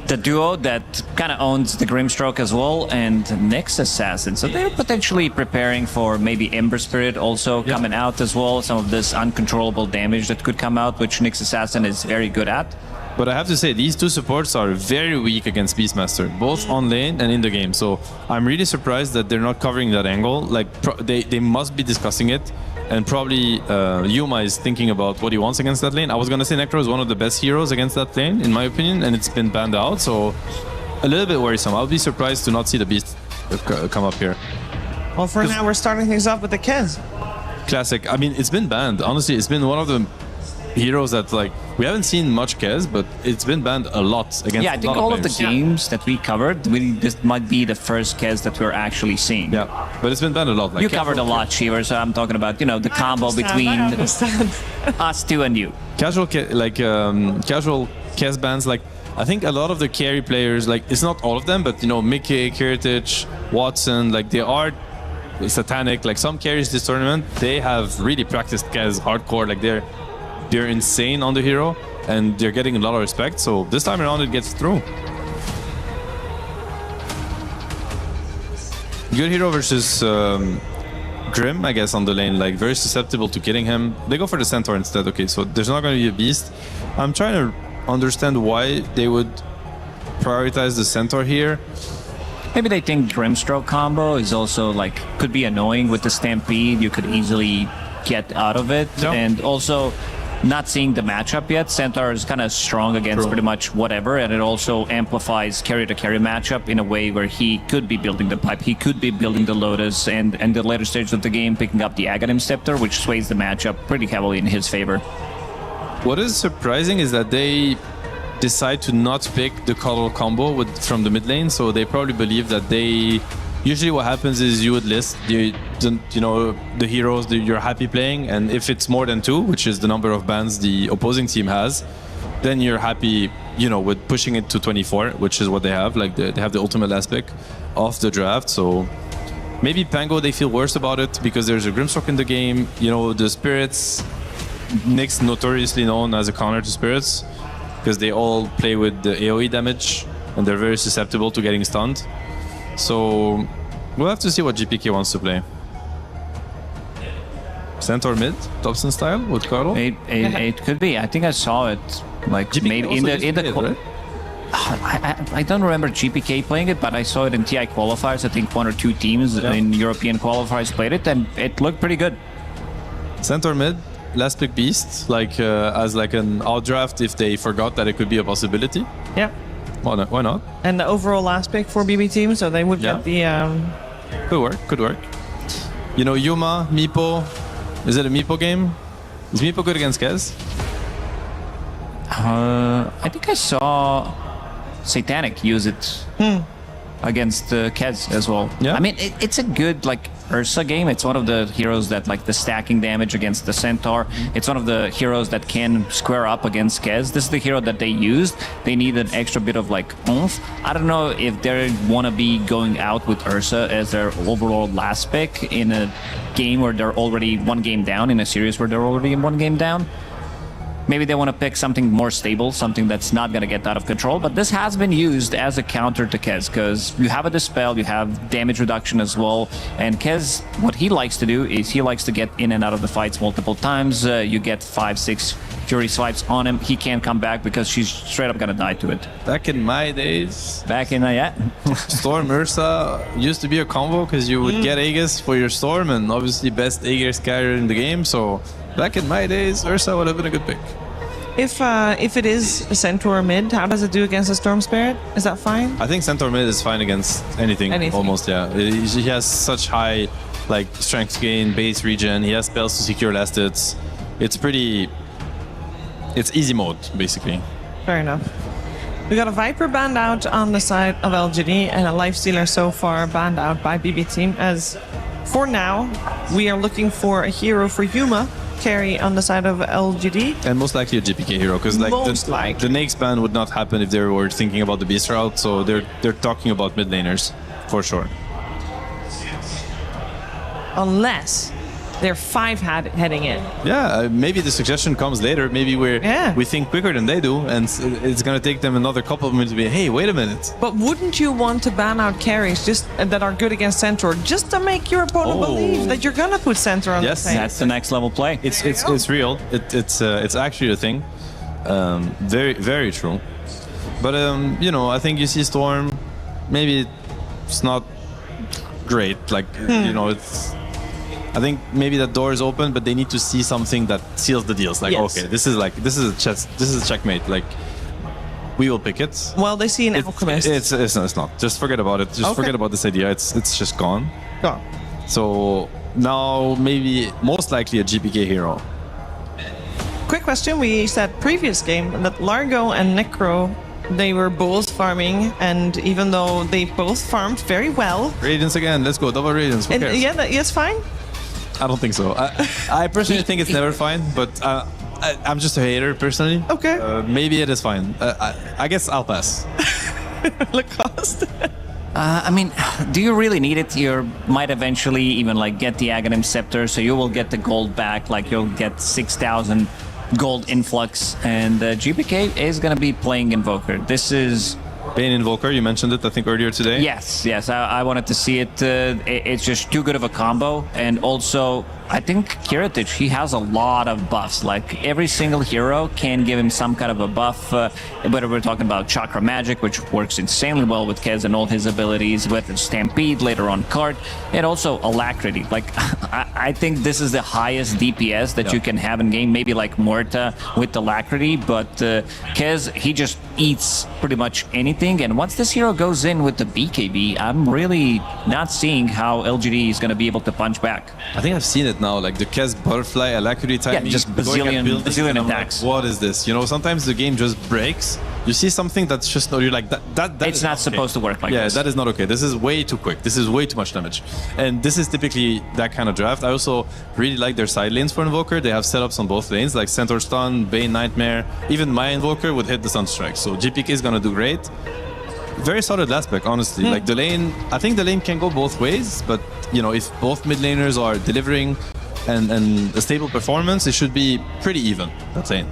the duo that kind of owns the Grimstroke as well, and Nyx Assassin. So they're potentially preparing for maybe Ember Spirit also coming out as well. Some of this uncontrollable damage that could come out, which Nyx Assassin is very good at. But I have to say, these two supports are very weak against Beastmaster, both on lane and in the game. So I'm really surprised that they're not covering that angle. Like, they must be discussing it. And probably Yuma is thinking about what he wants against that lane. I was going to say Necro is one of the best heroes against that lane, in my opinion, and it's been banned out. So a little bit worrisome. I'll be surprised to not see the Beast come up here. Well, for now, we're starting things off with the Kez. Classic. I mean, it's been banned. Honestly, it's been one of the heroes that, like, we haven't seen much Kez, but it's been banned a lot against. Yeah, I think all of the games that we covered, this might be the first Kez that we're actually seeing. Yeah, but it's been banned a lot. Like, you covered a lot, Shiver, so I'm talking about, the combo between us two and you. Casual Kez bans, like, I think a lot of the carry players, like, it's not all of them, but, Mickey, Kiritich, Watson, like, they are satanic. Like, some carries this tournament, they have really practiced Kez hardcore. Like, they're insane on the hero, and they're getting a lot of respect. So this time around, it gets through. Good hero versus Grim, I guess, on the lane. Like, very susceptible to killing him. They go for the Centaur instead. Okay, so there's not going to be a Beast. I'm trying to understand why they would prioritize the Centaur here. Maybe they think Grimstroke combo is also, like, could be annoying with the Stampede. You could easily get out of it. Yep. And also, not seeing the matchup yet, Centaur is kind of strong against pretty much whatever, and it also amplifies carry-to-carry matchup in a way where he could be building the pipe, he could be building the Lotus, and the later stages of the game picking up the Aghanim Scepter, which sways the matchup pretty heavily in his favor. What is surprising is that they decide to not pick the Cuddle combo from the mid lane, so they probably believe that they... Usually what happens is you would list the heroes that you're happy playing, and if it's more than 2, which is the number of bans the opposing team has, then you're happy, with pushing it to 24, which is what they have. Like, they have the ultimate last pick of the draft. So maybe Pango, they feel worse about it because there's a Grimstroke in the game. The Spirits, Nyx notoriously known as a counter to Spirits because they all play with the AoE damage and they're very susceptible to getting stunned. So we'll have to see what GPK wants to play. Centaur mid, Dobson style with Cuddle? It could be. I think I saw it. Like, GPK maybe in the right? I don't remember GPK playing it, but I saw it in TI qualifiers. I think 1 or 2 teams in European qualifiers played it, and it looked pretty good. Centaur mid, last pick Beast, like as like an outdraft if they forgot that it could be a possibility. Yeah. Why not? And the overall last pick for BB team, so they would get the... Could work. You know, Yuma, Meepo. Is it a Meepo game? Is Meepo good against Kez? I think I saw Satanic use it against Kez as well. Yeah. I mean, it's a good like Ursa game. It's one of the heroes that like the stacking damage against the Centaur. It's one of the heroes that can square up against Kez. This is the hero that they used. They need an extra bit of like oomph. I don't know if they want to be going out with Ursa as their overall last pick in a game where they're already 1 game down, in a series where they're already 1 game down. Maybe they want to pick something more stable, something that's not going to get out of control. But this has been used as a counter to Kez, because you have a Dispel, you have damage reduction as well. And Kez, what he likes to do is he likes to get in and out of the fights multiple times. You get 5-6 Fury swipes on him. He can't come back because she's straight up going to die to it. Back in my days. Back in, yeah. Storm Ursa used to be a combo because you would get Aegis for your Storm, and obviously best Aegis carrier in the game. So back in my days, Ursa would have been a good pick. If it is a Centaur mid, how does it do against a Storm Spirit? Is that fine? I think Centaur mid is fine against anything. Almost, yeah. He has such high like strength gain, base regen. He has spells to secure last hits. It's easy mode, basically. Fair enough. We got a Viper banned out on the side of LGD and a Lifestealer so far banned out by BB team, as for now we are looking for a hero for Yuma carry on the side of LGD. And most likely a GPK hero, because like the next ban would not happen if they were thinking about the beast route, so they're talking about mid laners for sure. Unless they're 5 heading in. Yeah, maybe the suggestion comes later. Maybe we think quicker than they do, and it's gonna take them another couple of minutes to be, hey, wait a minute. But wouldn't you want to ban out carries just that are good against Centaur, just to make your opponent believe that you're gonna put Centaur on the stage? That's the next level play. It's real. It's actually a thing. Very, very true. But you know, I think you see Storm. Maybe it's not great. Like you know, I think maybe that door is open, but they need to see something that seals the deals. Like, okay, this is a checkmate. Like, we will pick it. Well, they see an Alchemist. It's not. Just forget about it. Just forget about this idea. It's just gone. Gone. So now maybe most likely a GPK hero. Quick question: we said previous game that Largo and Necro, they were both farming, and even though they both farmed very well. Radiance again. Let's go. Double Radiance. Who cares? Yeah, yes, fine. I don't think so. I personally think it's never fine, but I'm just a hater personally. Okay. Maybe it is fine. I guess I'll pass. Lacoste. I mean, do you really need it? You might eventually even like get the Aghanim Scepter, so you will get the gold back. Like you'll get 6,000 gold influx, and GPK is gonna be playing Invoker. This is Bane Invoker, you mentioned it, I think, earlier today. Yes, I wanted to see it. It's just too good of a combo. And also, I think Kiritich, he has a lot of buffs. Like, every single hero can give him some kind of a buff. Whether we're talking about Chakra Magic, which works insanely well with Kez and all his abilities, whether Stampede, later on Cart, and also Alacrity. Like, I think this is the highest DPS that you can have in game. Maybe like Morta with Alacrity, but Kez, he just eats pretty much anything. And once this hero goes in with the BKB, I'm really not seeing how LGD is going to be able to punch back. I think I've seen it now, like the Kez Butterfly Alacrity timing. Yeah, just bazillion attacks. Like, what is this? You know, sometimes the game just breaks. You see something that's just, you're like, that it's not supposed to work like this. this. Yeah, that is not okay. This is way too quick. This is way too much damage. And this is typically that kind of draft. I also really like their side lanes for Invoker. They have setups on both lanes, like Centaur Stun, Bane Nightmare. Even my Invoker would hit the Sunstrike. So GPK is going to do great. Very solid last pick, honestly. Like the lane, I think the lane can go both ways, but you know, if both mid laners are delivering and a stable performance, it should be pretty even, that lane.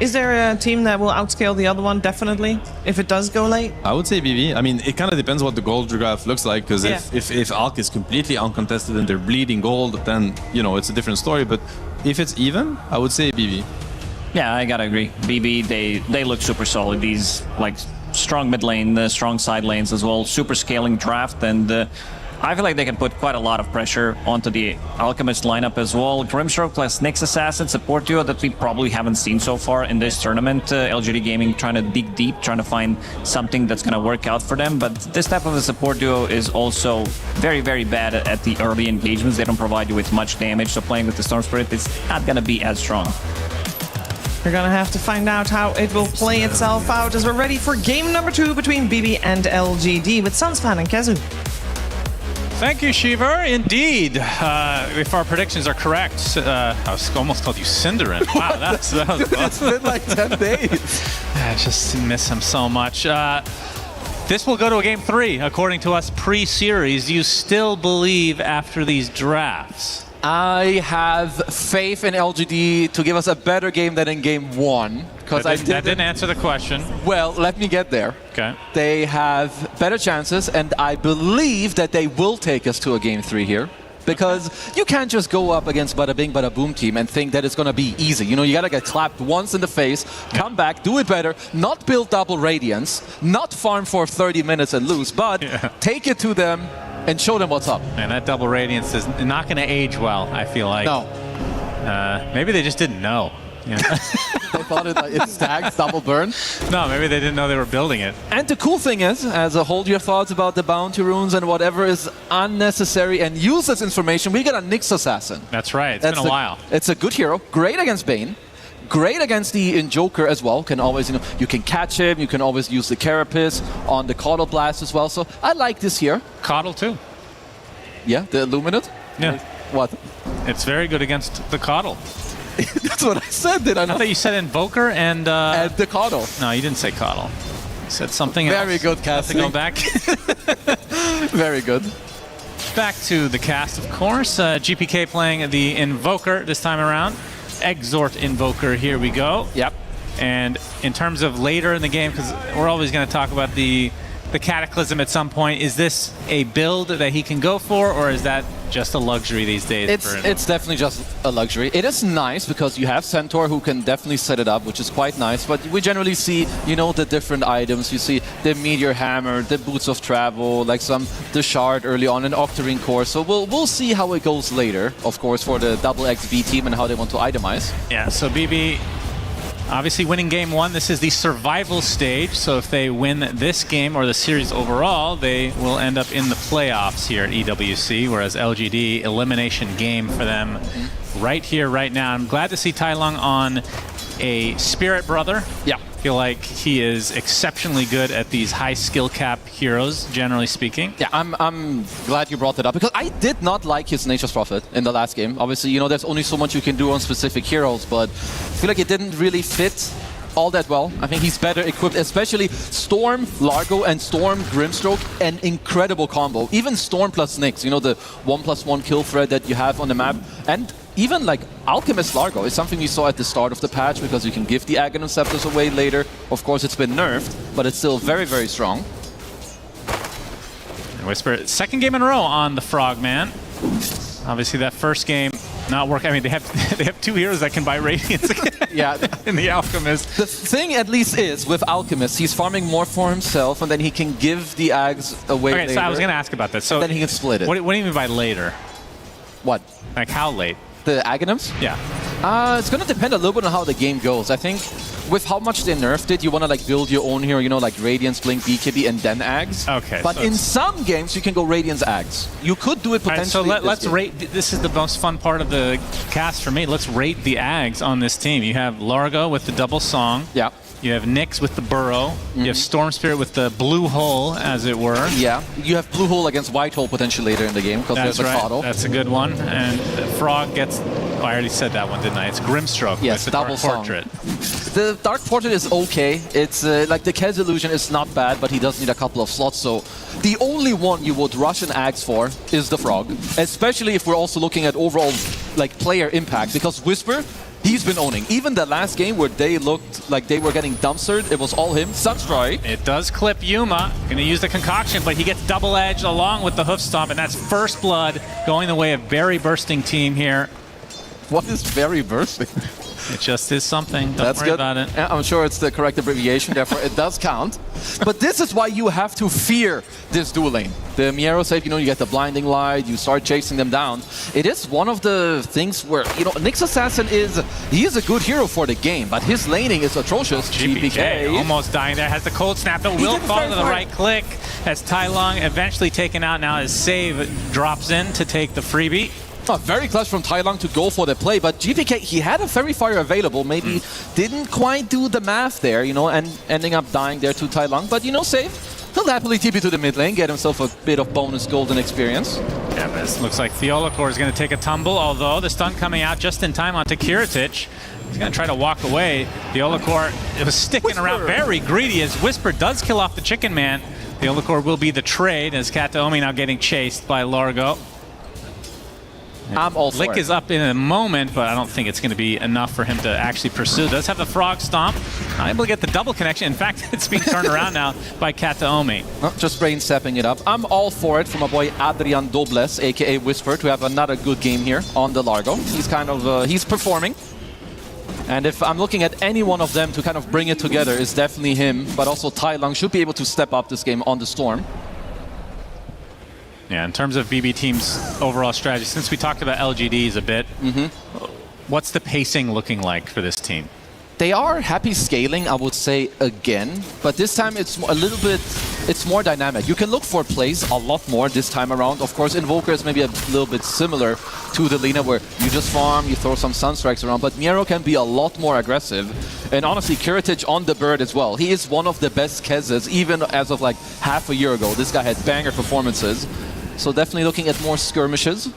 Is there a team that will outscale the other one, definitely, if it does go late? I would say BB. I mean, it kind of depends what the gold graph looks like, because if Alk is completely uncontested and they're bleeding gold, then, you know, it's a different story. But if it's even, I would say BB. Yeah, I gotta agree. BB, they look super solid. These, like, strong mid lane, strong side lanes as well. Super scaling draft, and I feel like they can put quite a lot of pressure onto the Alchemist lineup as well. Grimstroke plus Nyx Assassin support duo that we probably haven't seen so far in this tournament. LGD Gaming trying to dig deep, trying to find something that's going to work out for them. But this type of a support duo is also very, very bad at the early engagements. They don't provide you with much damage, so playing with the Storm Spirit is not going to be as strong. We're gonna have to find out how it will play itself out as we're ready for game number 2 between BB and LGD with Sunsfan and Kezu. Thank you, Shiver. Indeed, if our predictions are correct, I almost called you Cinderin. Wow, that was Dude, it's been like 10 days. I just miss him so much. This will go to a game 3, according to us pre-series. Do you still believe after these drafts? I have faith in LGD to give us a better game than in game 1. That didn't answer the question. Well, let me get there. Okay. They have better chances, and I believe that they will take us to a game 3 here. Because you can't just go up against Bada Bing Bada Boom team and think that it's going to be easy. You know, you got to get clapped once in the face, come back, do it better, not build double Radiance, not farm for 30 minutes and lose, but take it to them and show them what's up. And that double Radiance is not going to age well, I feel like. No. Maybe they just didn't know. Yeah. They thought it stacks double burn. No, maybe they didn't know they were building it. And the cool thing is, as a hold your thoughts about the bounty runes and whatever is unnecessary and useless information, we get a Nyx Assassin. That's right. It's been a while. It's a good hero. Great against Bane. Great against the Injoker as well. Can always, you can catch him. You can always use the Carapace on the Coddle Blast as well. So I like this here. Coddle too. Yeah, the Illuminate. Yeah. What? It's very good against the Coddle. That's what I said, did I not? I thought you said Invoker and the Coddle. No, you didn't say Coddle. You said something else. Very good casting. Go back. Very good. Back to the cast, of course. GPK playing the Invoker this time around. Exort Invoker, here we go. Yep. And in terms of later in the game, because we're always going to talk about the Cataclysm at some point, is this a build that he can go for, or is that just a luxury these days? It's definitely just a luxury. It is nice because you have Centaur who can definitely set it up, which is quite nice, but we generally see, the different items. You see the Meteor Hammer, the Boots of Travel, like the Shard early on, an Octarine Core. So we'll see how it goes later, of course, for the double XB team and how they want to itemize. Yeah, so BB obviously winning game 1. This is the survival stage, so if they win this game or the series overall, they will end up in the playoffs here at EWC, whereas LGD, elimination game for them right here, right now. I'm glad to see Tai Lung on a Spirit Brother. Yeah. I feel like he is exceptionally good at these high skill cap heroes, generally speaking. Yeah, I'm glad you brought that up because I did not like his Nature's Prophet in the last game. Obviously, there's only so much you can do on specific heroes, but I feel like it didn't really fit all that well. I think he's better equipped, especially Storm Largo and Storm Grimstroke, an incredible combo. Even Storm plus Nyx, the 1+1 kill thread that you have on the map. And even like Alchemist Largo is something we saw at the start of the patch because you can give the Aghanim Scepters away later. Of course, it's been nerfed, but it's still very, very strong. And Whisper, second game in a row on the Frogman. Obviously, that first game not working. I mean, they have 2 heroes that can buy Radiance in the Alchemist. The thing, at least, is with Alchemist, he's farming more for himself, and then he can give the Ags away later. So I was going to ask about that. So then he can split it. What do you mean by later? What? Like how late? The Aghanims? Yeah. It's going to depend a little bit on how the game goes. I think with how much they nerfed it, you want to build your own hero, like Radiance, Blink, BKB, and then Ags. Okay. But in some games, you can go Radiance Ags. You could do it potentially. Right, so let's rate. This is the most fun part of the cast for me. Let's rate the Ags on this team. You have Largo with the double song. Yeah. You have Nyx with the Burrow. You have Storm Spirit with the blue hole, as it were. Yeah. You have blue hole against white hole potentially later in the game because there's a Coddle. That's a good one. And Frog gets. I already said that one, didn't I? It's Grimstroke. Yes, with the double Dark Portrait. The Dark Portrait is okay. It's like the Kez Illusion is not bad, but he does need a couple of slots. So the only one you would rush an Ags for is the Frog, especially if we're also looking at overall player impact because Whisper. He's been owning. Even the last game where they looked like they were getting dumpstered, it was all him. Sunstrike. It does clip Yuma. Going to use the Concoction, but he gets double-edged along with the Hoof Stomp, and that's first blood going the way of Berry Bursting team here. What is Berry Bursting? It just is something. Don't That's worry good. about it. Yeah, I'm sure it's the correct abbreviation, therefore it does count. But this is why you have to fear this dual lane. The Miero save, you get the blinding light, you start chasing them down. It is one of the things where, Nyx Assassin he is a good hero for the game, but his laning is atrocious. GPK almost dying there, has the cold snap, but will fall to the right click as Tai Long eventually taken out. Now his save drops in to take the freebie. Oh, very clutch from Tai Long to go for the play, but GPK, he had a Fairy Fire available, maybe didn't quite do the math there, and ending up dying there to Tai Long, but save. He'll happily TP to the mid lane, get himself a bit of bonus golden experience. Yeah, but this looks like Theolacor is going to take a tumble, although the stun coming out just in time onto Kiritich. He's going to try to walk away. Theolacor was sticking around, very greedy, as Whisper does kill off the Chicken Man. Theolacor will be the trade, as Kataomi now getting chased by Largo. I'm all for Lick it. is up in a moment, but I don't think it's going to be enough for him to actually pursue. Does have the Frog Stomp. Not able to get the double connection. In fact, it's being turned around now by Kataomi. Just brain stepping it up. I'm all for it from my boy Adrian Dobles, aka Whisper, to have another good game here on the Largo. He's he's performing. And if I'm looking at any one of them to kind of bring it together, it's definitely him. But also Tai Long should be able to step up this game on the Storm. Yeah, in terms of BB Team's overall strategy, since we talked about LGDs a bit, what's the pacing looking like for this team? They are happy scaling, I would say, again. But this time it's it's more dynamic. You can look for plays a lot more this time around. Of course, Invoker is maybe a little bit similar to the Lina, where you just farm, you throw some Sunstrikes around. But Miero can be a lot more aggressive. And honestly, Kiritich on the bird as well. He is one of the best Kezes, even as of like half a year ago. This guy had banger performances. So definitely looking at more skirmishes.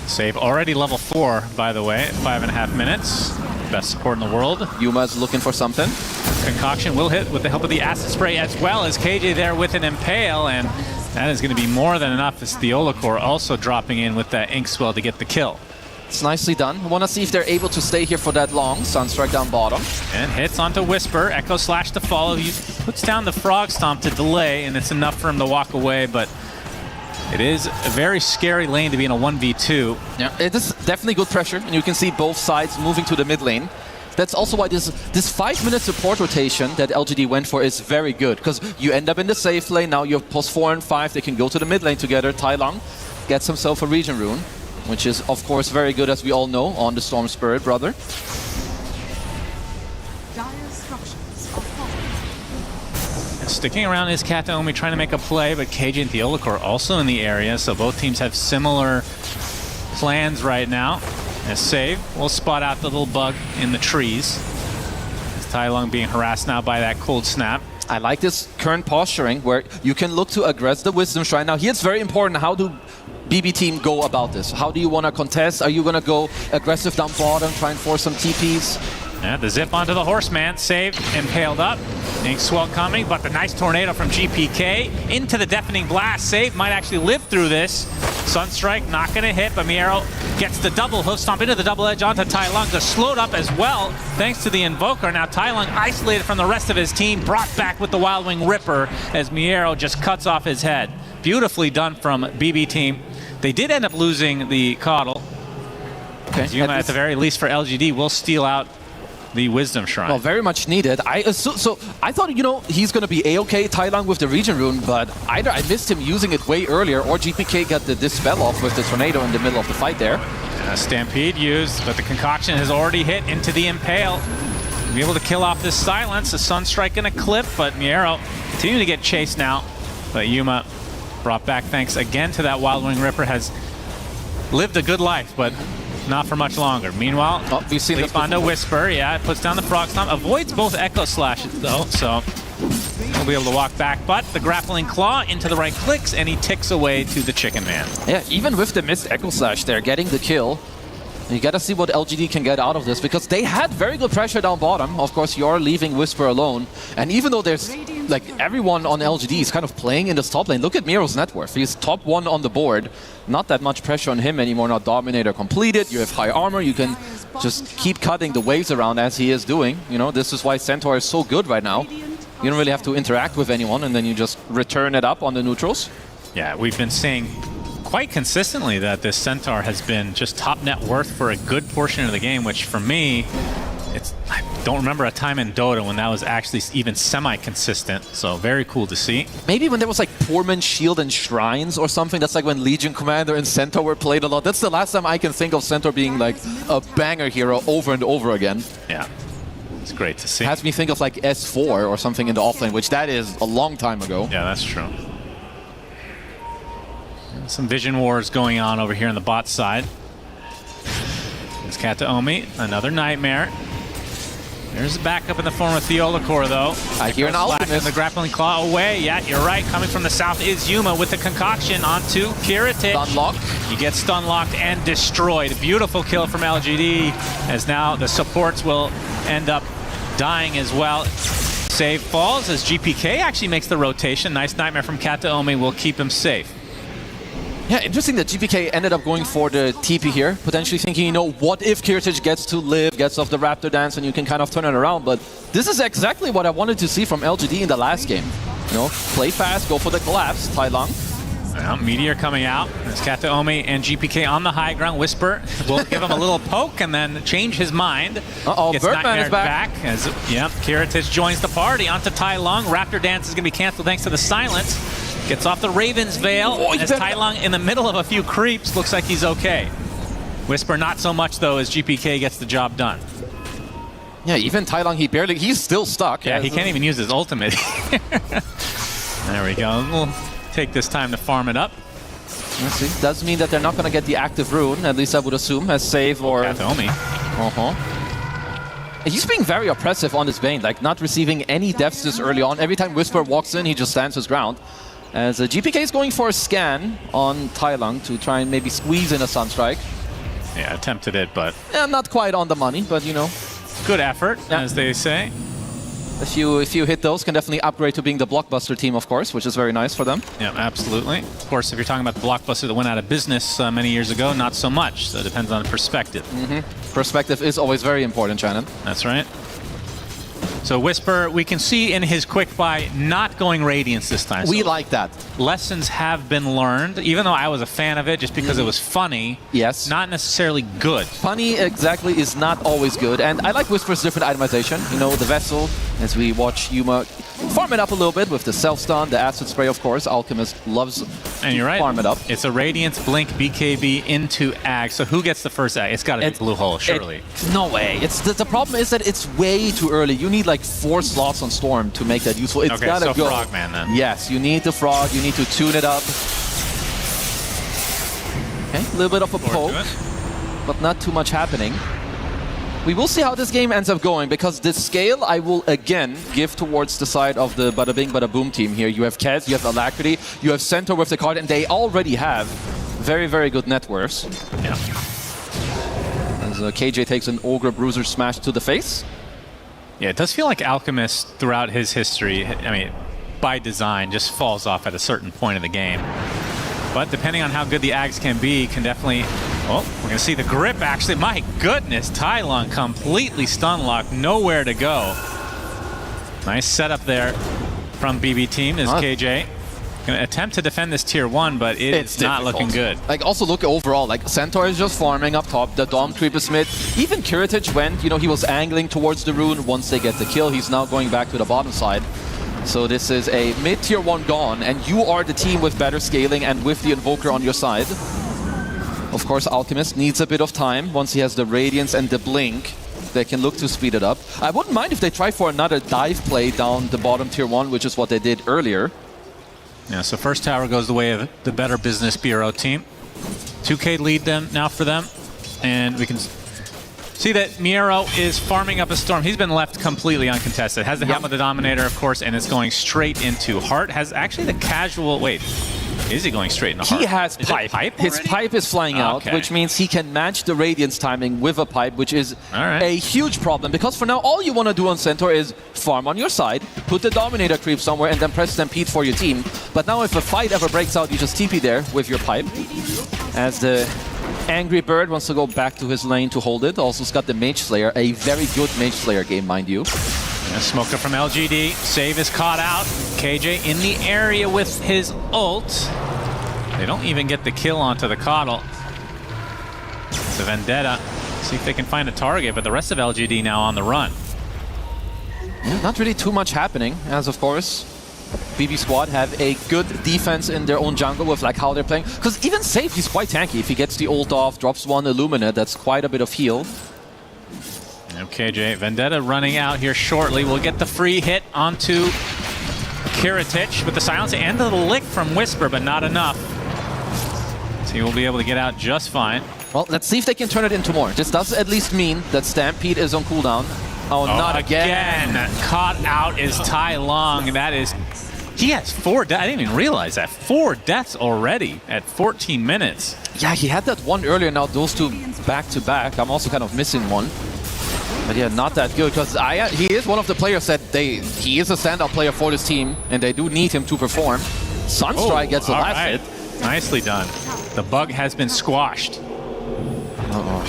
Save already level 4, by the way, 5.5 minutes. Best support in the world. Yuma's looking for something. Concoction will hit with the help of the Acid Spray, as well as KJ there with an Impale, and that is going to be more than enough as Theolacor also dropping in with that Ink Swell to get the kill. It's nicely done. I want to see if they're able to stay here for that long. Sunstrike down bottom. And hits onto Whisper. Echo Slash to follow. He puts down the Frog Stomp to delay, and it's enough for him to walk away, but it is a very scary lane to be in a 1v2. Yeah, it is definitely good pressure, and you can see both sides moving to the mid lane. That's also why this 5-minute support rotation that LGD went for is very good, because you end up in the safe lane. Now you have post 4 and 5. They can go to the mid lane together. Tai Long gets himself a region rune, which is, of course, very good, as we all know, on the Storm Spirit, brother. Sticking around is Kataomi trying to make a play, but KJ and Theolacor also in the area, so both teams have similar plans right now. A save will spot out the little bug in the trees. As Tai Long being harassed now by that cold snap. I like this current posturing where you can look to aggress the Wisdom Shrine. Now here it's very important, how do BB Team go about this? How do you want to contest? Are you going to go aggressive down bottom, try and force some TPs? Yeah, the zip onto the Horseman, saved, impaled up. Ink Swell coming, but the nice tornado from GPK into the Deafening Blast. Save might actually live through this. Sunstrike not going to hit, but Miero gets the double hoof stomp into the double edge onto Tai Long. Just slowed up as well, thanks to the Invoker. Now Tai Long isolated from the rest of his team, brought back with the Wild Wing Ripper as Miero just cuts off his head. Beautifully done from BB Team. They did end up losing the Coddle. Okay. Yuma, at the very least for LGD, will steal out the Wisdom Shrine. Well, very much needed. So I thought, he's going to be A-okay, Tai Long with the region rune, but either I missed him using it way earlier, or GPK got the dispel off with the tornado in the middle of the fight there. Stampede used, but the Concoction has already hit into the Impale. Be able to kill off this Silence. The Sunstrike in a clip, but Miero continuing to get chased now. But Yuma brought back thanks again to that Wild Wing Ripper, has lived a good life, but not for much longer. Meanwhile, we've seen this onto Whisper. Yeah, it puts down the Frog Stomp. Avoids both Echo Slashes, though, so he'll be able to walk back. But the Grappling Claw into the right clicks, and he ticks away to the Chicken Man. Yeah, even with the missed Echo Slash there, getting the kill. You gotta see what LGD can get out of this, because they had very good pressure down bottom. Of course, you're leaving Whisper alone. And even though there's, like, everyone on LGD is kind of playing in this top lane, look at Miero's net worth. He's top 1 on the board. Not that much pressure on him anymore. Now Dominator completed. You have high armor. You can just keep cutting the waves around as he is doing. This is why Centaur is so good right now. You don't really have to interact with anyone, and then you just return it up on the neutrals. Yeah, we've been seeing quite consistently that this Centaur has been just top net worth for a good portion of the game, which for me, I don't remember a time in Dota when that was actually even semi-consistent, so very cool to see. Maybe when there was like Poorman Shield and Shrines or something, that's like when Legion Commander and Centaur were played a lot. That's the last time I can think of Centaur being like a banger hero over and over again. Yeah, it's great to see. Has me think of like S4 or something in the offlane, which that is a long time ago. Yeah, that's true. Some vision wars going on over here on the bot side. It's Kataomi, another nightmare. There's a backup in the form of Theolacor, though. I hear an Alchemist. The grappling claw away. Yeah, you're right. Coming from the south is Yuma with the concoction onto Kiritich. Stunlock. You get stun-locked and destroyed. Beautiful kill from LGD, as now the supports will end up dying as well. Save falls as GPK actually makes the rotation. Nice nightmare from Kataomi will keep him safe. Yeah, interesting that GPK ended up going for the TP here, potentially thinking, you know, what if Kiritich gets to live, gets off the Raptor Dance, and you can kind of turn it around. But this is exactly what I wanted to see from LGD in the last game. You know, play fast, go for the collapse, Tai Long. Well, Meteor coming out. There's Kataomi and GPK on the high ground. Whisper will give him a little poke and then change his mind. Uh-oh, Gets Birdman is back. As, yep, Kiritich joins the party onto Tai Long. Raptor Dance is going to be canceled thanks to the silence. Gets off the Raven's Veil as Tai Long in the middle of a few creeps. Looks like he's okay. Whisper not so much though, as GPK gets the job done. Yeah, even Tai Long, he's still stuck. Yeah, he can't even use his ultimate. There we go. We'll take this time to farm it up. Let's see. Does mean that they're not going to get the active rune, at least I would assume, as save or... Kataomi. He's being very oppressive on this Bane, like not receiving any deaths this early on. Every time Whisper walks in, he just stands his ground. As GPK is going for a scan on Tai Long to try and maybe squeeze in a Sunstrike. Yeah, attempted it, but... Yeah, not quite on the money, but you know. Good effort, as they say. If you hit those, can definitely upgrade to being the blockbuster team, of course, which is very nice for them. Yeah, absolutely. Of course, if you're talking about the blockbuster that went out of business many years ago, not so much. So it depends on the perspective. Perspective is always very important, Shannon. That's right. So Whisper, we can see in his quick buy not going Radiance this time. We like that. Lessons have been learned, even though I was a fan of it just because it was funny. Yes. Not necessarily good. Funny, exactly, is not always good. And I like Whisper's different itemization. You know, the Vessel, as we watch Yuma farm it up a little bit with the self-stun, the acid spray, of course. Alchemist loves and you're right. Farm it up. It's a Radiance, Blink, BKB into Ag. So who gets the first Ag? It's got to be Blue Hole, surely. No way. It's the problem is that it's way too early. You need like 4 slots on Storm to make that useful. It's gotta so go. Frogman then. Yes, you need the Frog. You need to tune it up. Okay, a little bit of a poke, but not too much happening. We will see how this game ends up going, because this scale I will again give towards the side of the Bada Bing Bada Boom team here. You have Kez, you have Alacrity, you have Centaur with the card, and they already have very, very good net worths. Yeah. As KJ takes an Ogre Bruiser smash to the face. Yeah, it does feel like Alchemist throughout his history, I mean, by design, just falls off at a certain point of the game. But depending on how good the Ags can be, can definitely... Oh, we're going to see the grip, actually. My goodness, Tai Long completely stun-locked, nowhere to go. Nice setup there from BB team is KJ. Going to attempt to defend this tier 1, but it's not looking good. Like, also look overall, like, Centaur is just farming up top, the Dom creep is mid. Even Kiritich went, you know, he was angling towards the rune. Once they get the kill, he's now going back to the bottom side. So this is a mid-tier 1 gone, and you are the team with better scaling and with the Invoker on your side. Of course, Alchemist needs a bit of time. Once he has the Radiance and the Blink, they can look to speed it up. I wouldn't mind if they try for another dive play down the bottom tier 1, which is what they did earlier. Yeah, so first tower goes the way of the Better Business Bureau team. 2K lead them now for them, and we can see that Miero is farming up a Storm. He's been left completely uncontested. Has the helm of the Dominator, of course, and it's going straight into Heart. Has actually the casual... Wait, is he going straight into Heart? He has pipe. His pipe is flying out, which means he can match the Radiance timing with a pipe, which is a huge problem. Because for now, all you want to do on Centaur is farm on your side, put the Dominator creep somewhere, and then press Stampede for your team. But now if a fight ever breaks out, you just TP there with your pipe. As the Angry Bird wants to go back to his lane to hold it. Also, it's got the Mage Slayer, a very good Mage Slayer game, mind you. Smoker from LGD. Save is caught out. KJ in the area with his ult. They don't even get the kill onto the Coddle. So Vendetta, see if they can find a target, but the rest of LGD now on the run. Yeah, not really too much happening, as of course BB Squad have a good defense in their own jungle with like how they're playing. Because even Safe, he's quite tanky. If he gets the ult off, drops one Illuminate, that's quite a bit of heal. Okay, Jay, Vendetta running out here shortly. We'll get the free hit onto Kiritich with the silence and the lick from Whisper, but not enough. So he will be able to get out just fine. Well, let's see if they can turn it into more. This does at least mean that Stampede is on cooldown. Oh, not again. Caught out is Tai Long. That is... He has 4 deaths. I didn't even realize that. 4 deaths already at 14 minutes. Yeah, he had that one earlier. Now those two back to back. I'm also kind of missing one. But yeah, not that good, because he is one of the players that he is a standout player for this team, and they do need him to perform. Sunstrike gets the last hit. Nicely done. The bug has been squashed.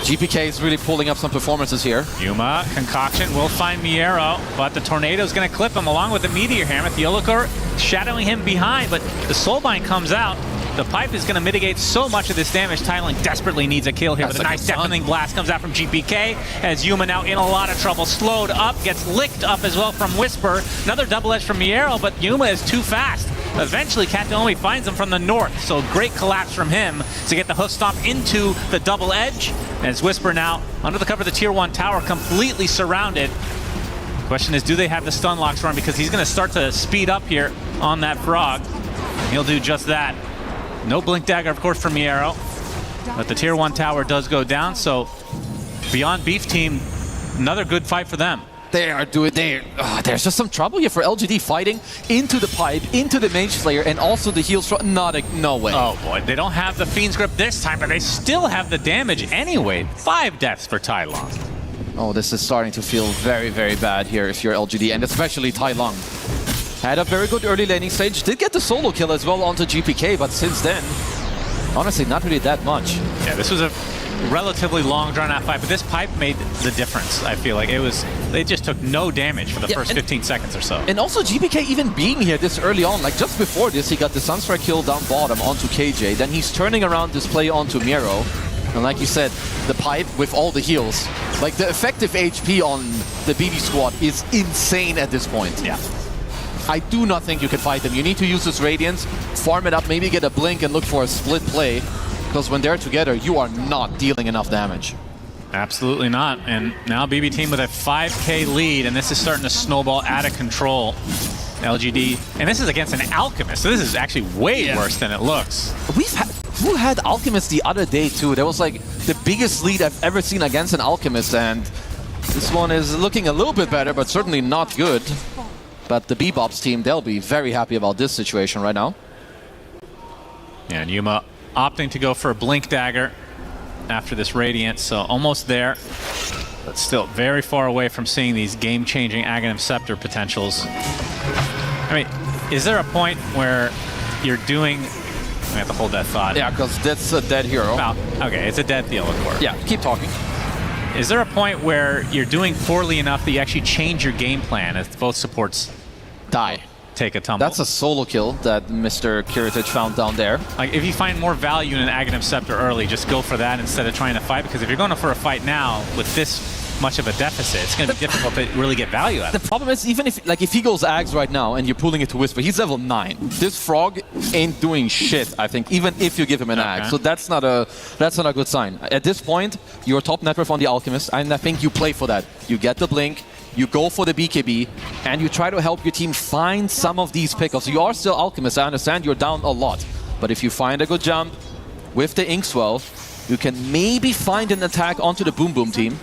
GPK is really pulling up some performances here. Yuma, Concoction will find Miero, but the Tornado's going to clip him along with the Meteor Hammer. Theolokor shadowing him behind, but the Soulbind comes out. The pipe is going to mitigate so much of this damage. Thailand desperately needs a kill here, but a nice deafening blast comes out from GPK as Yuma now in a lot of trouble. Slowed up, gets licked up as well from Whisper. Another double edge from Miero, but Yuma is too fast. Eventually, Kataomi finds him from the north, so great collapse from him to get the hoof stomp into the double edge. And it's Whisper now under the cover of the tier 1 tower, completely surrounded. Question is, do they have the stun locks for him? Because he's going to start to speed up here on that frog. He'll do just that. No Blink Dagger, of course, from Miero, but the tier 1 tower does go down, so Beyond Beef Team, another good fight for them. They are doing. There's just some trouble here for LGD fighting into the pipe, into the Mage Slayer, and also the heals from. No way. Oh boy, they don't have the Fiend's Grip this time, but they still have the damage anyway. 5 deaths for Tai Long. Oh, this is starting to feel very, very bad here if you're LGD, and especially Tai Long. Had a very good early laning stage, did get the solo kill as well onto GPK, but since then, honestly, not really that much. Yeah, this was a relatively long drawn-out fight, but this pipe made the difference, I feel like. They just took no damage for the first 15 seconds or so. And also GPK even being here this early on, like just before this, he got the Sunstrike kill down bottom onto KJ, then he's turning around this play onto Miero, and like you said, the pipe with all the heals. Like the effective HP on the BB Squad is insane at this point. Yeah. I do not think you can fight them. You need to use this Radiance, farm it up, maybe get a blink and look for a split play. Because when they're together, you are not dealing enough damage. Absolutely not. And now BB Team with a 5k lead, and this is starting to snowball out of control. LGD, and this is against an Alchemist, so this is actually way worse than it looks. Who had Alchemist the other day too? That was like the biggest lead I've ever seen against an Alchemist, and this one is looking a little bit better, but certainly not good. But the Bebop's team, they'll be very happy about this situation right now. Yeah, and Yuma opting to go for a Blink Dagger after this Radiant, so almost there, but still very far away from seeing these game-changing Aghanim Scepter potentials. I mean, is there a point where you're doing... I have to hold that thought. Yeah, because that's a dead hero. Well, okay, it's a dead Theolokor. Yeah, keep talking. Is there a point where you're doing poorly enough that you actually change your game plan as both supports take a tumble? That's a solo kill that Mr. Kiritich found down there. Like, if you find more value in an Aghanim Scepter early, just go for that instead of trying to fight, because if you're going for a fight now with this much of a deficit, it's going to be difficult to really get value out of it. The problem is, even if he goes Ags right now and you're pulling it to Whisper, he's level 9. This frog ain't doing shit, I think, even if you give him an Ag. So that's not a good sign. At this point, you're top net worth on the Alchemist, and I think you play for that. You get the blink, you go for the BKB, and you try to help your team find some of these pickles. You are still Alchemist, I understand you're down a lot, but if you find a good jump with the Inkswell, you can maybe find an attack onto the Boom Boom team.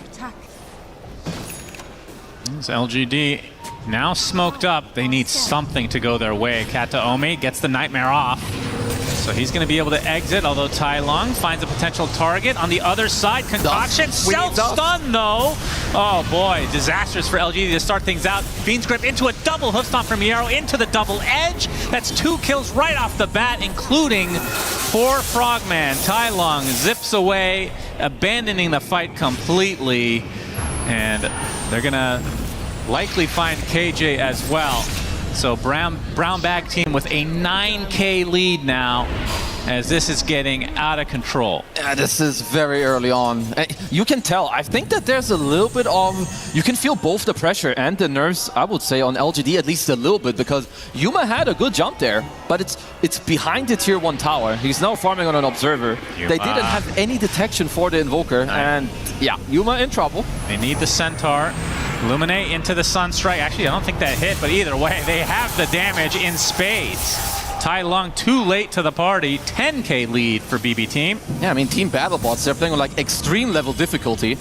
It's LGD now smoked up. They need something to go their way. Kataomi gets the Nightmare off, so he's going to be able to exit, although Tai Long finds a potential target on the other side. Concoction, self-stun though. Oh boy, disastrous for LGD to start things out. Fiend's Grip into a double hoof stomp from Miero into the double edge. That's 2 kills right off the bat, including 4 Frogman. Tai Long zips away, abandoning the fight completely, and they're going to likely find KJ as well. So Brown Bag Team with a 9k lead now. as this is getting out of control. Yeah, this is very early on. You can tell. I think that there's a little bit of... You can feel both the pressure and the nerves, I would say, on LGD at least a little bit, because Yuma had a good jump there, but it's behind the tier 1 tower. He's now farming on an observer. Yuma. They didn't have any detection for the Invoker, and yeah, Yuma in trouble. They need the Centaur. Illuminate into the Sunstrike. Actually, I don't think that hit, but either way, they have the damage in spades. Tai Lung too late to the party. 10k lead for BB Team. Yeah, I mean, Team BattleBots, they're playing on like extreme level difficulty.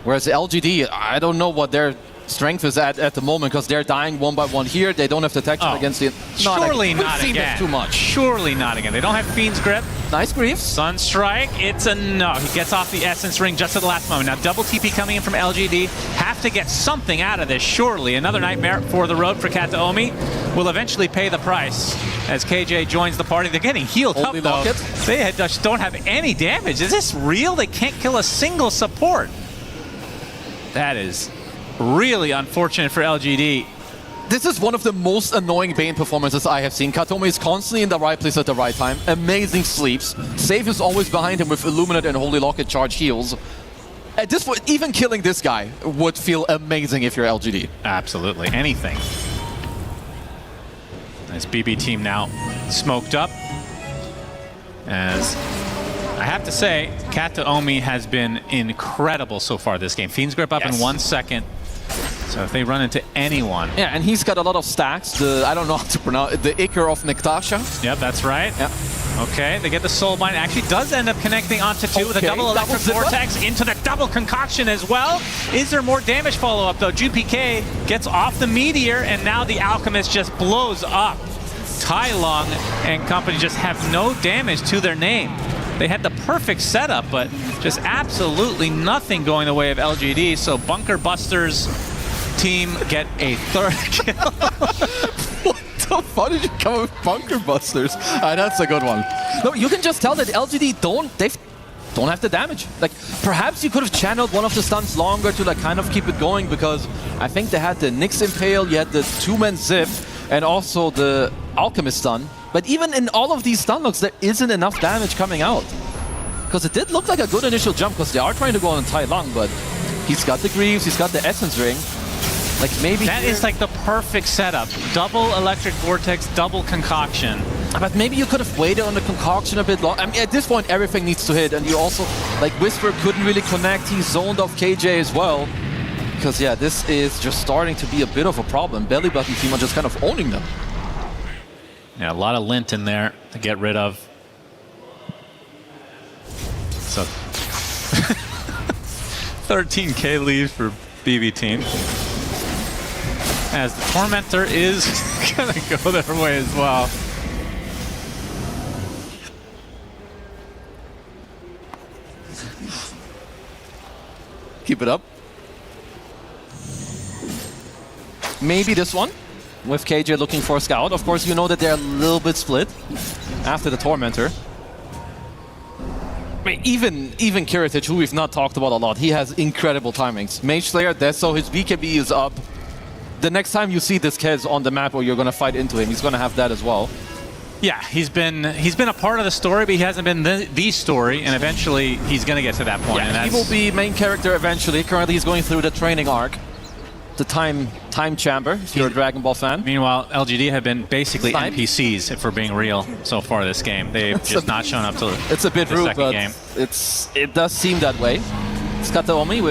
Whereas LGD, I don't know what their strength is at the moment, because they're dying one by one here. They don't have detection against the... Surely not again. Too much. Surely not again. They don't have Fiend's Grip. Nice grief. Sunstrike, it's a no. He gets off the Essence Ring just at the last moment. Now double TP coming in from LGD. Have to get something out of this, surely. Another nightmare for the road for Kataomi. Will eventually pay the price as KJ joins the party. They're getting healed up, though. They just don't have any damage. Is this real? They can't kill a single support. That is really unfortunate for LGD. This is one of the most annoying Bane performances I have seen. Kataomi is constantly in the right place at the right time. Amazing sleeps. Save is always behind him with Illuminate and Holy Locket charge heals. At this point, even killing this guy would feel amazing if you're LGD. Absolutely. Anything. Nice BB Team now smoked up. As I have to say, Kataomi has been incredible so far this game. Fiend's Grip up in 1 second. So if they run into anyone... Yeah, and he's got a lot of stacks. I don't know how to pronounce it. The Icar of Nektasha. Yep, that's right. Yep. Okay, they get the Soul Bind. Actually does end up connecting onto 2 with a double Electric Vortex into the double Concoction as well. Is there more damage follow-up, though? GPK gets off the Meteor, and now the Alchemist just blows up. Tai Lung and company just have no damage to their name. They had the perfect setup, but just absolutely nothing going the way of LGD. So Bunker Busters team get a 3rd kill. What the fuck did you come up with Bunker Busters? That's a good one. No, you can just tell that LGD don't have the damage. Like, perhaps you could have channeled one of the stuns longer to like kind of keep it going, because I think they had the Nyx Impale, you had the 2-man Zip, and also the Alchemist stun. But even in all of these stun looks, there isn't enough damage coming out. Because it did look like a good initial jump, because they are trying to go on Tai Lung, but he's got the Greaves, he's got the Essence Ring. Like, maybe that is like the perfect setup. Double Electric Vortex, double Concoction. But maybe you could have waited on the Concoction a bit longer. I mean, at this point, everything needs to hit. And you also, like, Whisper couldn't really connect. He zoned off KJ as well. Because, yeah, this is just starting to be a bit of a problem. Belly Button team are just kind of owning them. Yeah, a lot of lint in there to get rid of. So 13k lead for BB Team. As the Tormentor is gonna go their way as well. Keep it up. Maybe this one, with KJ looking for a scout. Of course, you know that they're a little bit split after the Tormentor. I mean, even Kiritich, who we've not talked about a lot, he has incredible timings. Mage Slayer, so his BKB is up. The next time you see this Kez on the map or you're going to fight into him, he's going to have that as well. Yeah, he's been a part of the story, but he hasn't been the story, and eventually he's going to get to that point. Yeah, and he will be main character eventually. Currently he's going through the training arc. The time chamber, if you're a Dragon Ball fan. Meanwhile, LGD have been basically NPCs, if we're being real, so far this game. They've just not shown up to it's a bit the rude, second but game. It does seem that way. It's got the Omi,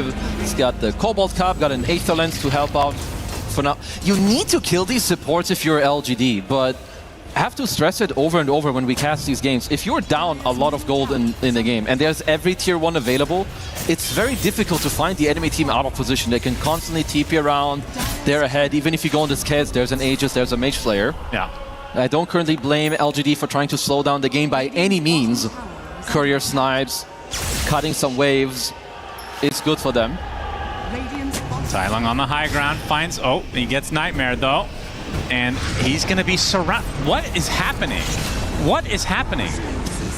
it's got the Cobalt Cup, got an Aether Lens to help out for now. You need to kill these supports if you're LGD, but I have to stress it over and over when we cast these games. If you're down a lot of gold in the game and there's every tier 1 available, it's very difficult to find the enemy team out of position. They can constantly TP around, they're ahead. Even if you go on this Kez, there's an Aegis, there's a Mage Slayer. Yeah. I don't currently blame LGD for trying to slow down the game by any means. Courier snipes, cutting some waves, it's good for them. Tai Lung on the high ground, finds, he gets Nightmare though. And he's going to be surrounded. What is happening? What is happening?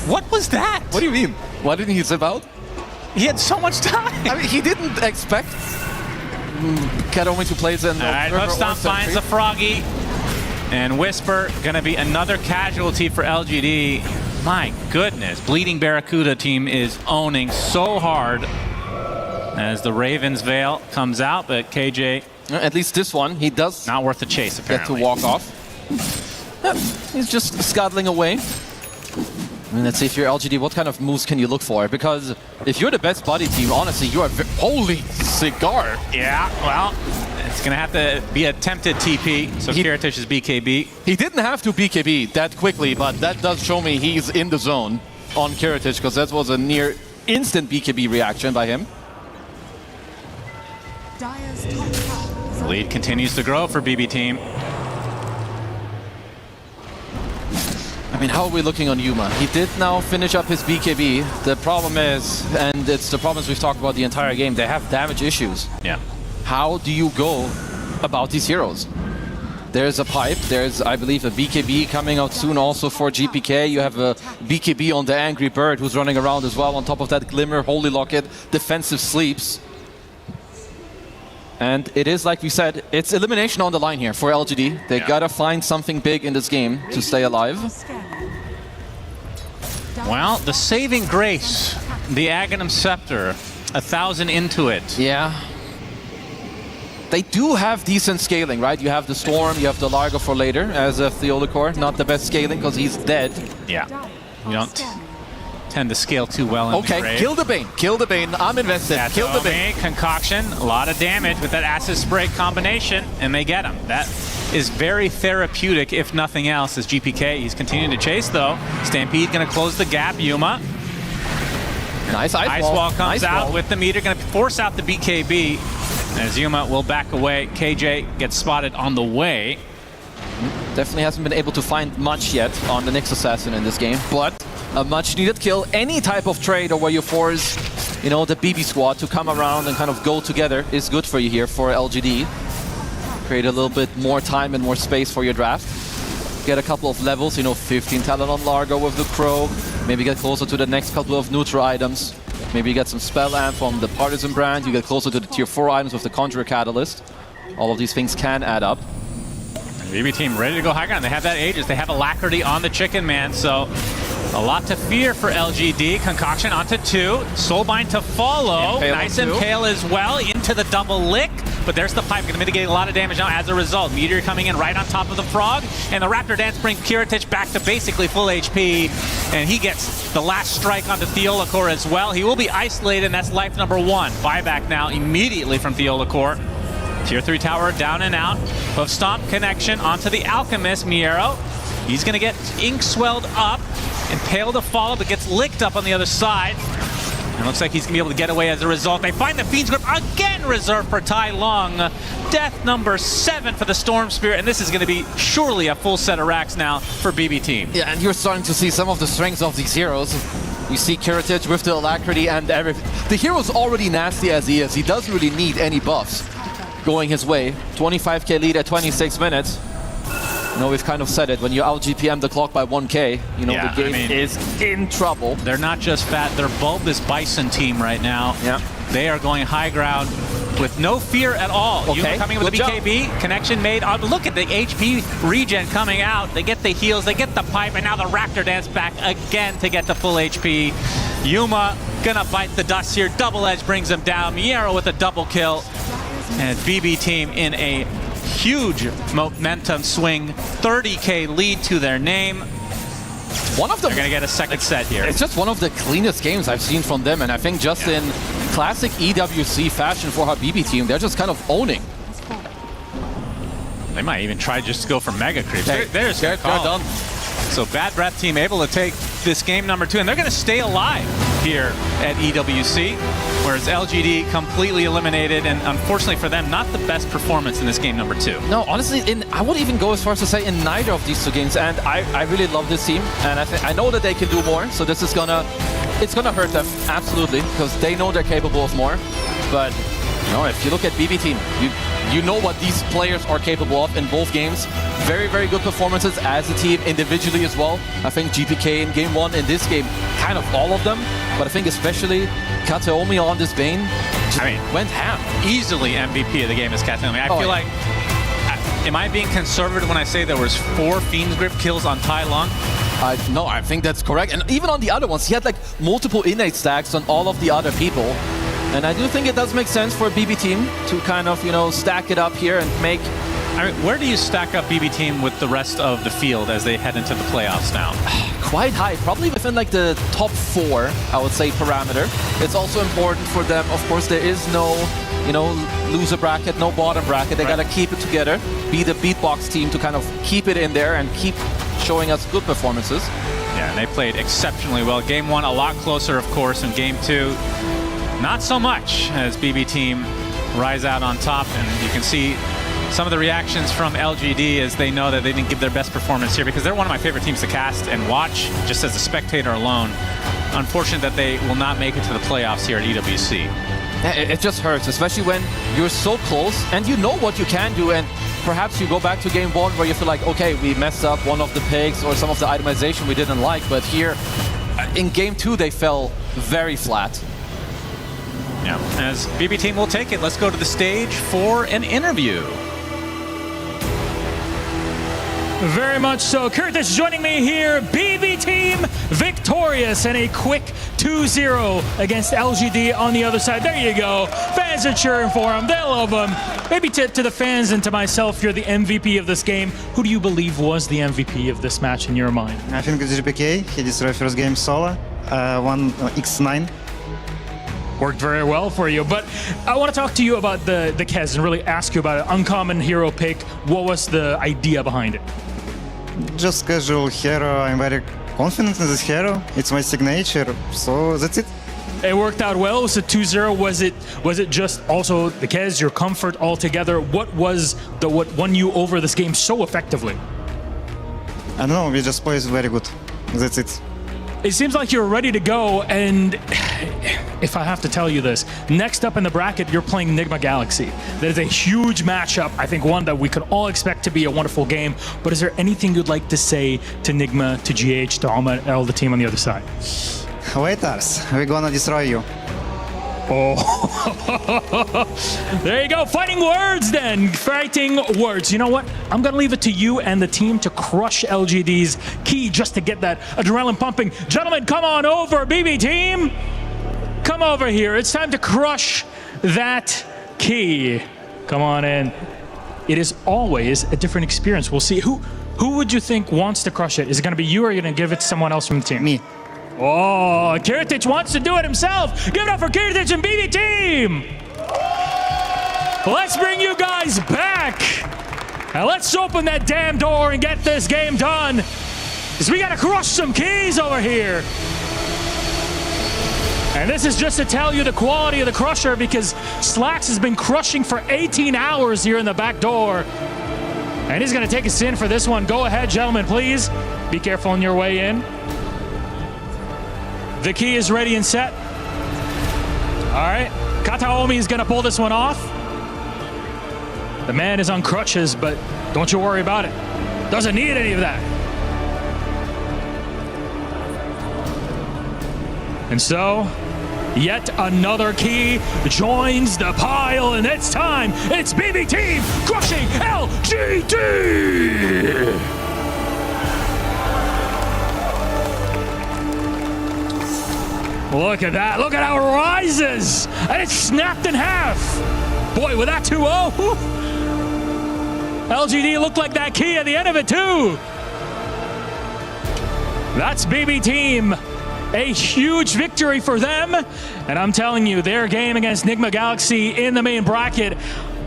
What was that? What do you mean? Why didn't he zip out? He had so much time. I mean, he didn't expect Kataomi to play in. All right, Hoof Stomp finds the Froggy. And Whisper going to be another casualty for LGD. My goodness, Bleeding Barracuda team is owning so hard as the Ravens Veil comes out, but KJ... At least this one, he does... Not worth the chase, apparently. Get to walk off. He's just scuttling away. I mean, let's see if you're LGD, what kind of moves can you look for? Because if you're the best body team, honestly, you are... Holy cigar! Yeah, well, it's going to have to be attempted TP, so Kiritich is BKB. He didn't have to BKB that quickly, but that does show me he's in the zone on Kiritich, because that was a near instant BKB reaction by him. The lead continues to grow for BB team. I mean, how are we looking on Yuma? He did now finish up his BKB. The problem is, and it's the problems we've talked about the entire game, they have damage issues. Yeah. How do you go about these heroes? There's a pipe, there's, I believe, a BKB coming out soon also for GPK. You have a BKB on the Angry Bird who's running around as well. On top of that, Glimmer, Holy Locket, defensive sleeps. And it is, like we said, it's elimination on the line here for LGD. They gotta find something big in this game to stay alive. Well, the saving grace, the Aghanim Scepter, 1,000 into it. Yeah. They do have decent scaling, right? You have the Storm, you have the Largo for later, as a Theolicor. Not the best scaling, because he's dead. Yeah. You don't tend to scale too well in the grave. Kill the Bane. Kill the Bane. I'm invested. That's kill the Bane. Concoction, a lot of damage with that Acid Spray combination, and they get him. That is very therapeutic, if nothing else, as GPK. He's continuing to chase, though. Stampede going to close the gap. Yuma. Nice Ice wall comes out with the meter, going to force out the BKB. As Yuma will back away. KJ gets spotted on the way. Definitely hasn't been able to find much yet on the Nyx Assassin in this game, but a much needed kill. Any type of trade or where you force, you know, the BB squad to come around and kind of go together is good for you here for LGD. Create a little bit more time and more space for your draft. Get a couple of levels, you know, 15 talent on Largo with the Crow. Maybe get closer to the next couple of neutral items. Maybe you get some Spell Amp from the Partisan brand. You get closer to the tier 4 items with the Conjurer Catalyst. All of these things can add up. BB team ready to go high ground. They have that Aegis. They have Alacrity on the Chicken Man, so a lot to fear for LGD. Concoction onto 2. Soulbind to follow. Nice Impale as well into the double lick. But there's the pipe, going to mitigate a lot of damage now as a result. Meteor coming in right on top of the Frog. And the Raptor Dance brings Kiritich back to basically full HP. And he gets the last strike onto Theolicor as well. He will be isolated, and that's life number 1. Buyback now immediately from Theolicor. Tier 3 tower down and out. Hoof Stomp connection onto the Alchemist, Miero. He's going to get ink swelled up. Impale to follow, but gets licked up on the other side. And looks like he's going to be able to get away as a result. They find the Fiend's Grip again reserved for Tai Long. Death number 7 for the Storm Spirit, and this is going to be surely a full set of racks now for BB team. Yeah, and you're starting to see some of the strengths of these heroes. You see Kiritich with the Alacrity and everything. The hero's already nasty as he is. He doesn't really need any buffs going his way. 25k lead at 26 minutes. You know, we've kind of said it, when you out-GPM the clock by 1k, you know, the game is in trouble. They're not just fat, they're bulbous Bison team right now. Yeah. They are going high ground with no fear at all. Okay. Yuma coming with the BKB, connection made. Look at the HP regen coming out. They get the heals, they get the pipe, and now the Raptor Dance back again to get the full HP. Yuma gonna bite the dust here. Double Edge brings him down. Miero with a double kill. And BB team in a huge momentum swing, 30k lead to their name. One of them. They're going to get a second set here. It's just one of the cleanest games I've seen from them, and I think just in classic EWC fashion for our BB team, they're just kind of owning. They might even try just to go for Mega Creeps. They're done. So Bad Breath team able to take this game number 2, and they're going to stay alive here at EWC, whereas LGD completely eliminated, and unfortunately for them, not the best performance in this game number 2. No, honestly, I would even go as far as to say in neither of these 2 games, and I really love this team, and I know that they can do more, so this is it's gonna hurt them, absolutely, because they know they're capable of more, but you know, if you look at BB team, you know what these players are capable of in both games. Very, very good performances as a team, individually as well. I think GPK in game 1, in this game, kind of all of them. But I think especially Kateomi on this Bane went ham. Easily MVP of the game is Kateomi. I feel like, am I being conservative when I say there was 4 Fiend's Grip kills on Tai Long? No, I think that's correct. And even on the other ones, he had like multiple innate stacks on all of the other people. And I do think it does make sense for a BB team to kind of, you know, stack it up here and make... I mean, where do you stack up BB team with the rest of the field as they head into the playoffs now? Quite high, probably within like the top 4, I would say, parameter. It's also important for them. Of course, there is no, you know, loser bracket, no bottom bracket. They gotta keep it together, be the beatbox team to kind of keep it in there and keep showing us good performances. Yeah, and they played exceptionally well. Game 1, a lot closer, of course, and Game 2, not so much, as BB team rise out on top. And you can see some of the reactions from LGD as they know that they didn't give their best performance here, because they're one of my favorite teams to cast and watch just as a spectator alone. Unfortunate that they will not make it to the playoffs here at EWC. It just hurts, especially when you're so close and you know what you can do, and perhaps you go back to game 1 where you feel like, okay, we messed up one of the picks or some of the itemization we didn't like, but here in game 2 they fell very flat. Yeah, as BB team will take it, let's go to the stage for an interview. Very much so. Curtis joining me here. BB team victorious in a quick 2-0 against LGD on the other side. There you go. Fans are cheering for him. They love him. Maybe to the fans and to myself, you're the MVP of this game. Who do you believe was the MVP of this match in your mind? I think it's GPK. He destroyed first game solo. 1x9. Worked very well for you, but I want to talk to you about the Kez and really ask you about an uncommon hero pick. What was the idea behind it? Just casual hero. I'm very confident in this hero. It's my signature, so that's it. It worked out well. It was a 2-0. Was it just also the Kez, your comfort altogether? What won you over this game so effectively? I don't know. We just played very good. That's it. It seems like you're ready to go, and if I have to tell you this, next up in the bracket, you're playing Nigma Galaxy. That is a huge matchup. I think one that we could all expect to be a wonderful game. But is there anything you'd like to say to Nigma, to GH, to all the team on the other side? Waiters, we're gonna destroy you. Oh, there you go. Fighting words then. Fighting words. You know what? I'm going to leave it to you and the team to crush LGD's key just to get that adrenaline pumping. Gentlemen, come on over. BB team, come over here. It's time to crush that key. Come on in. It is always a different experience. We'll see. Who would you think wants to crush it? Is it going to be you, or are you going to give it to someone else from the team? Me. Oh, Kiritic wants to do it himself. Give it up for Kiritic and BB team. Let's bring you guys back. And let's open that damn door and get this game done. Because we got to crush some keys over here. And this is just to tell you the quality of the crusher, because Slacks has been crushing for 18 hours here in the back door. And he's going to take us in for this one. Go ahead, gentlemen, please. Be careful on your way in. The key is ready and set. All right, Kataomi is gonna pull this one off. The man is on crutches, but don't you worry about it. Doesn't need any of that. And so, yet another key joins the pile, and it's time. It's BB team crushing LGD. Look at that. Look at how it rises. And it's snapped in half. Boy, with that 2-0. LGD looked like that key at the end of it, too. That's BB team. A huge victory for them. And I'm telling you, their game against Nigma Galaxy in the main bracket,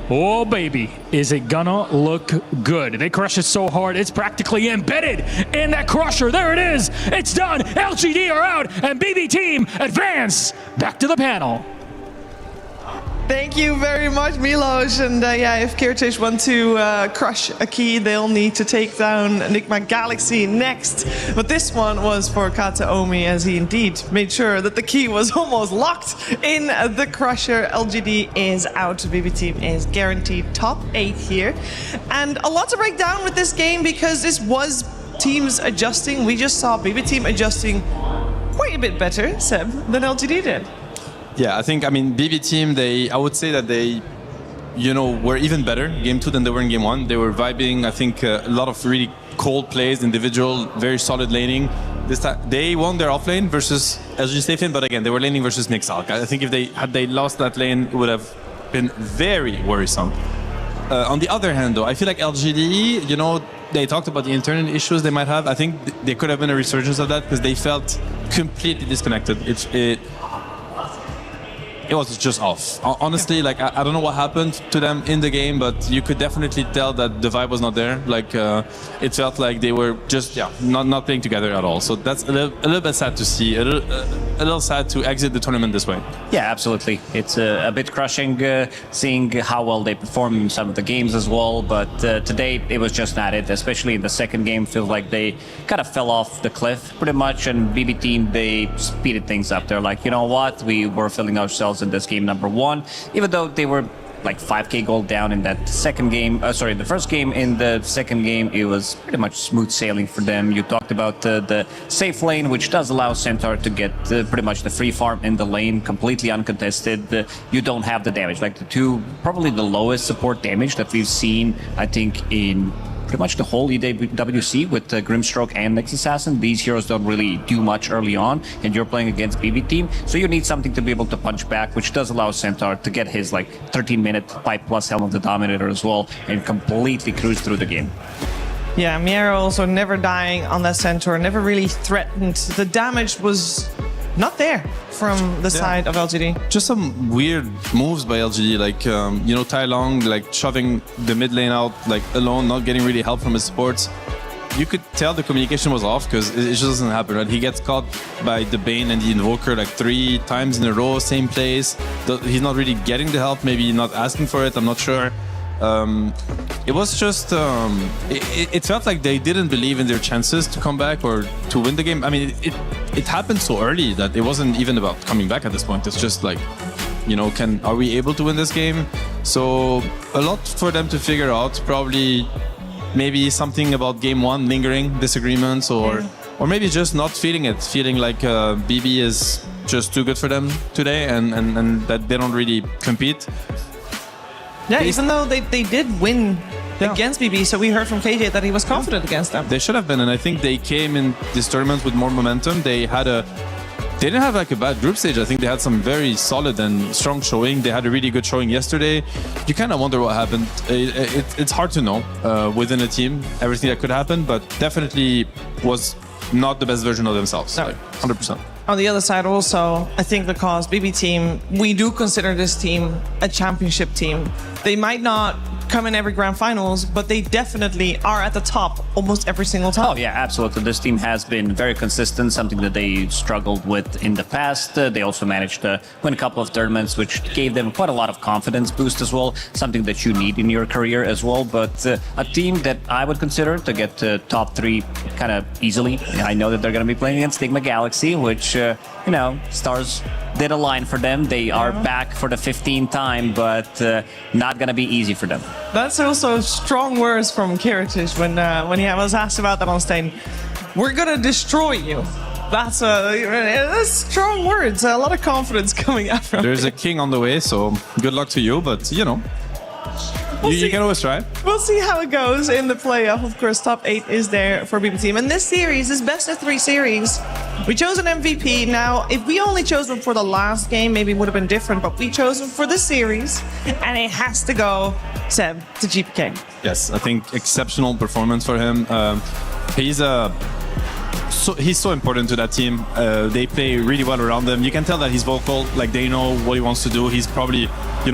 oh, baby, is it gonna look good. They crush it so hard, it's practically embedded in that crusher. There it is. It's done. LGD are out, and BB team advance back to the panel. Thank you very much, Milos. And yeah, if Kirtish want to crush a key, they'll need to take down Nigma Galaxy next. But this one was for Kataomi, as he indeed made sure that the key was almost locked in the crusher. LGD is out. BB team is guaranteed top 8 here. And a lot to break down with this game, because this was teams adjusting. We just saw BB team adjusting quite a bit better, Seb, than LGD did. Yeah, I think, BB team, I would say that they were even better game 2 than they were in game 1. They were vibing. I think a lot of really cold plays, individual, very solid laning. This time they won their offlane versus LG Stefan, but again, they were laning versus Nixalk. I think if they lost that lane, it would have been very worrisome. On the other hand, though, I feel like LGD, they talked about the internal issues they might have. I think there could have been a resurgence of that because they felt completely disconnected. It was just off. Honestly, like I don't know what happened to them in the game, but you could definitely tell that the vibe was not there. Like it felt like they were just not playing together at all. So that's a little bit sad to see. A little sad to exit the tournament this way. Yeah, absolutely. It's a bit crushing seeing how well they perform in some of the games as well. But today it was just not it. Especially in the second game, feels like they kind of fell off the cliff pretty much. And BB team, they speeded things up. They're like, you know what? We were feeling ourselves in this game number 1, even though they were like 5k gold down in that second game. The first game. In the second game, it was pretty much smooth sailing for them. You talked about the safe lane, which does allow Centaur to get pretty much the free farm in the lane, completely uncontested. You don't have the damage, like probably the lowest support damage that we've seen, I think, in pretty much the whole EWC with Grimstroke and Nex Assassin. These heroes don't really do much early on, and you're playing against BB team, so you need something to be able to punch back, which does allow Centaur to get his 13-minute 5+ Helm of the Dominator as well, and completely cruise through the game. Yeah, Miero also never dying on that Centaur, never really threatened. The damage was not there from the side of LGD. Just some weird moves by LGD, like Tai Long, like shoving the mid lane out alone, not getting really help from his supports. You could tell the communication was off because it just doesn't happen, right? He gets caught by the Bane and the Invoker 3 times in a row, same place. He's not really getting the help, maybe not asking for it, I'm not sure. It was just it felt like they didn't believe in their chances to come back or to win the game. I mean, it happened so early that it wasn't even about coming back at this point. It's just like, are we able to win this game? So a lot for them to figure out. Probably maybe something about game 1, lingering disagreements, or maybe just not feeling it, feeling like BB is just too good for them today, and that they don't really compete. Yeah, even though they did win against BB, so we heard from KJ that he was confident against them. They should have been, and I think they came in this tournament with more momentum. They didn't have a bad group stage. I think they had some very solid and strong showing. They had a really good showing yesterday. You kind of wonder what happened. It's hard to know within a team everything that could happen, but definitely was not the best version of themselves. No. 100%. On the other side also, I think because BB team, we do consider this team a championship team. They might not come in every grand finals, but they definitely are at the top almost every single time. Oh yeah, absolutely. This team has been very consistent, something that they struggled with in the past. They also managed to win a couple of tournaments, which gave them quite a lot of confidence boost as well, something that you need in your career as well. But a team that I would consider to get to top 3 kind of easily. I know that they're going to be playing against Stigma Galaxy, which, stars did align for them. They are back for the 15th time, but not going to be easy for them. That's also strong words from Kiritich when he was asked about that on stage. We're going to destroy you. That's strong words. A lot of confidence coming out from There's a king on the way, so good luck to you, but you can always try. We'll see how it goes in the playoff. Of course, top 8 is there for BB team. And this series, this best of 3 series, we chose an MVP. Now, if we only chose him for the last game, maybe it would have been different, but we chose him for the series, and it has to go, Seb, to GPK. Yes, I think exceptional performance for him. He's so important to that team. They play really well around them. You can tell that he's vocal, like they know what he wants to do. He's probably,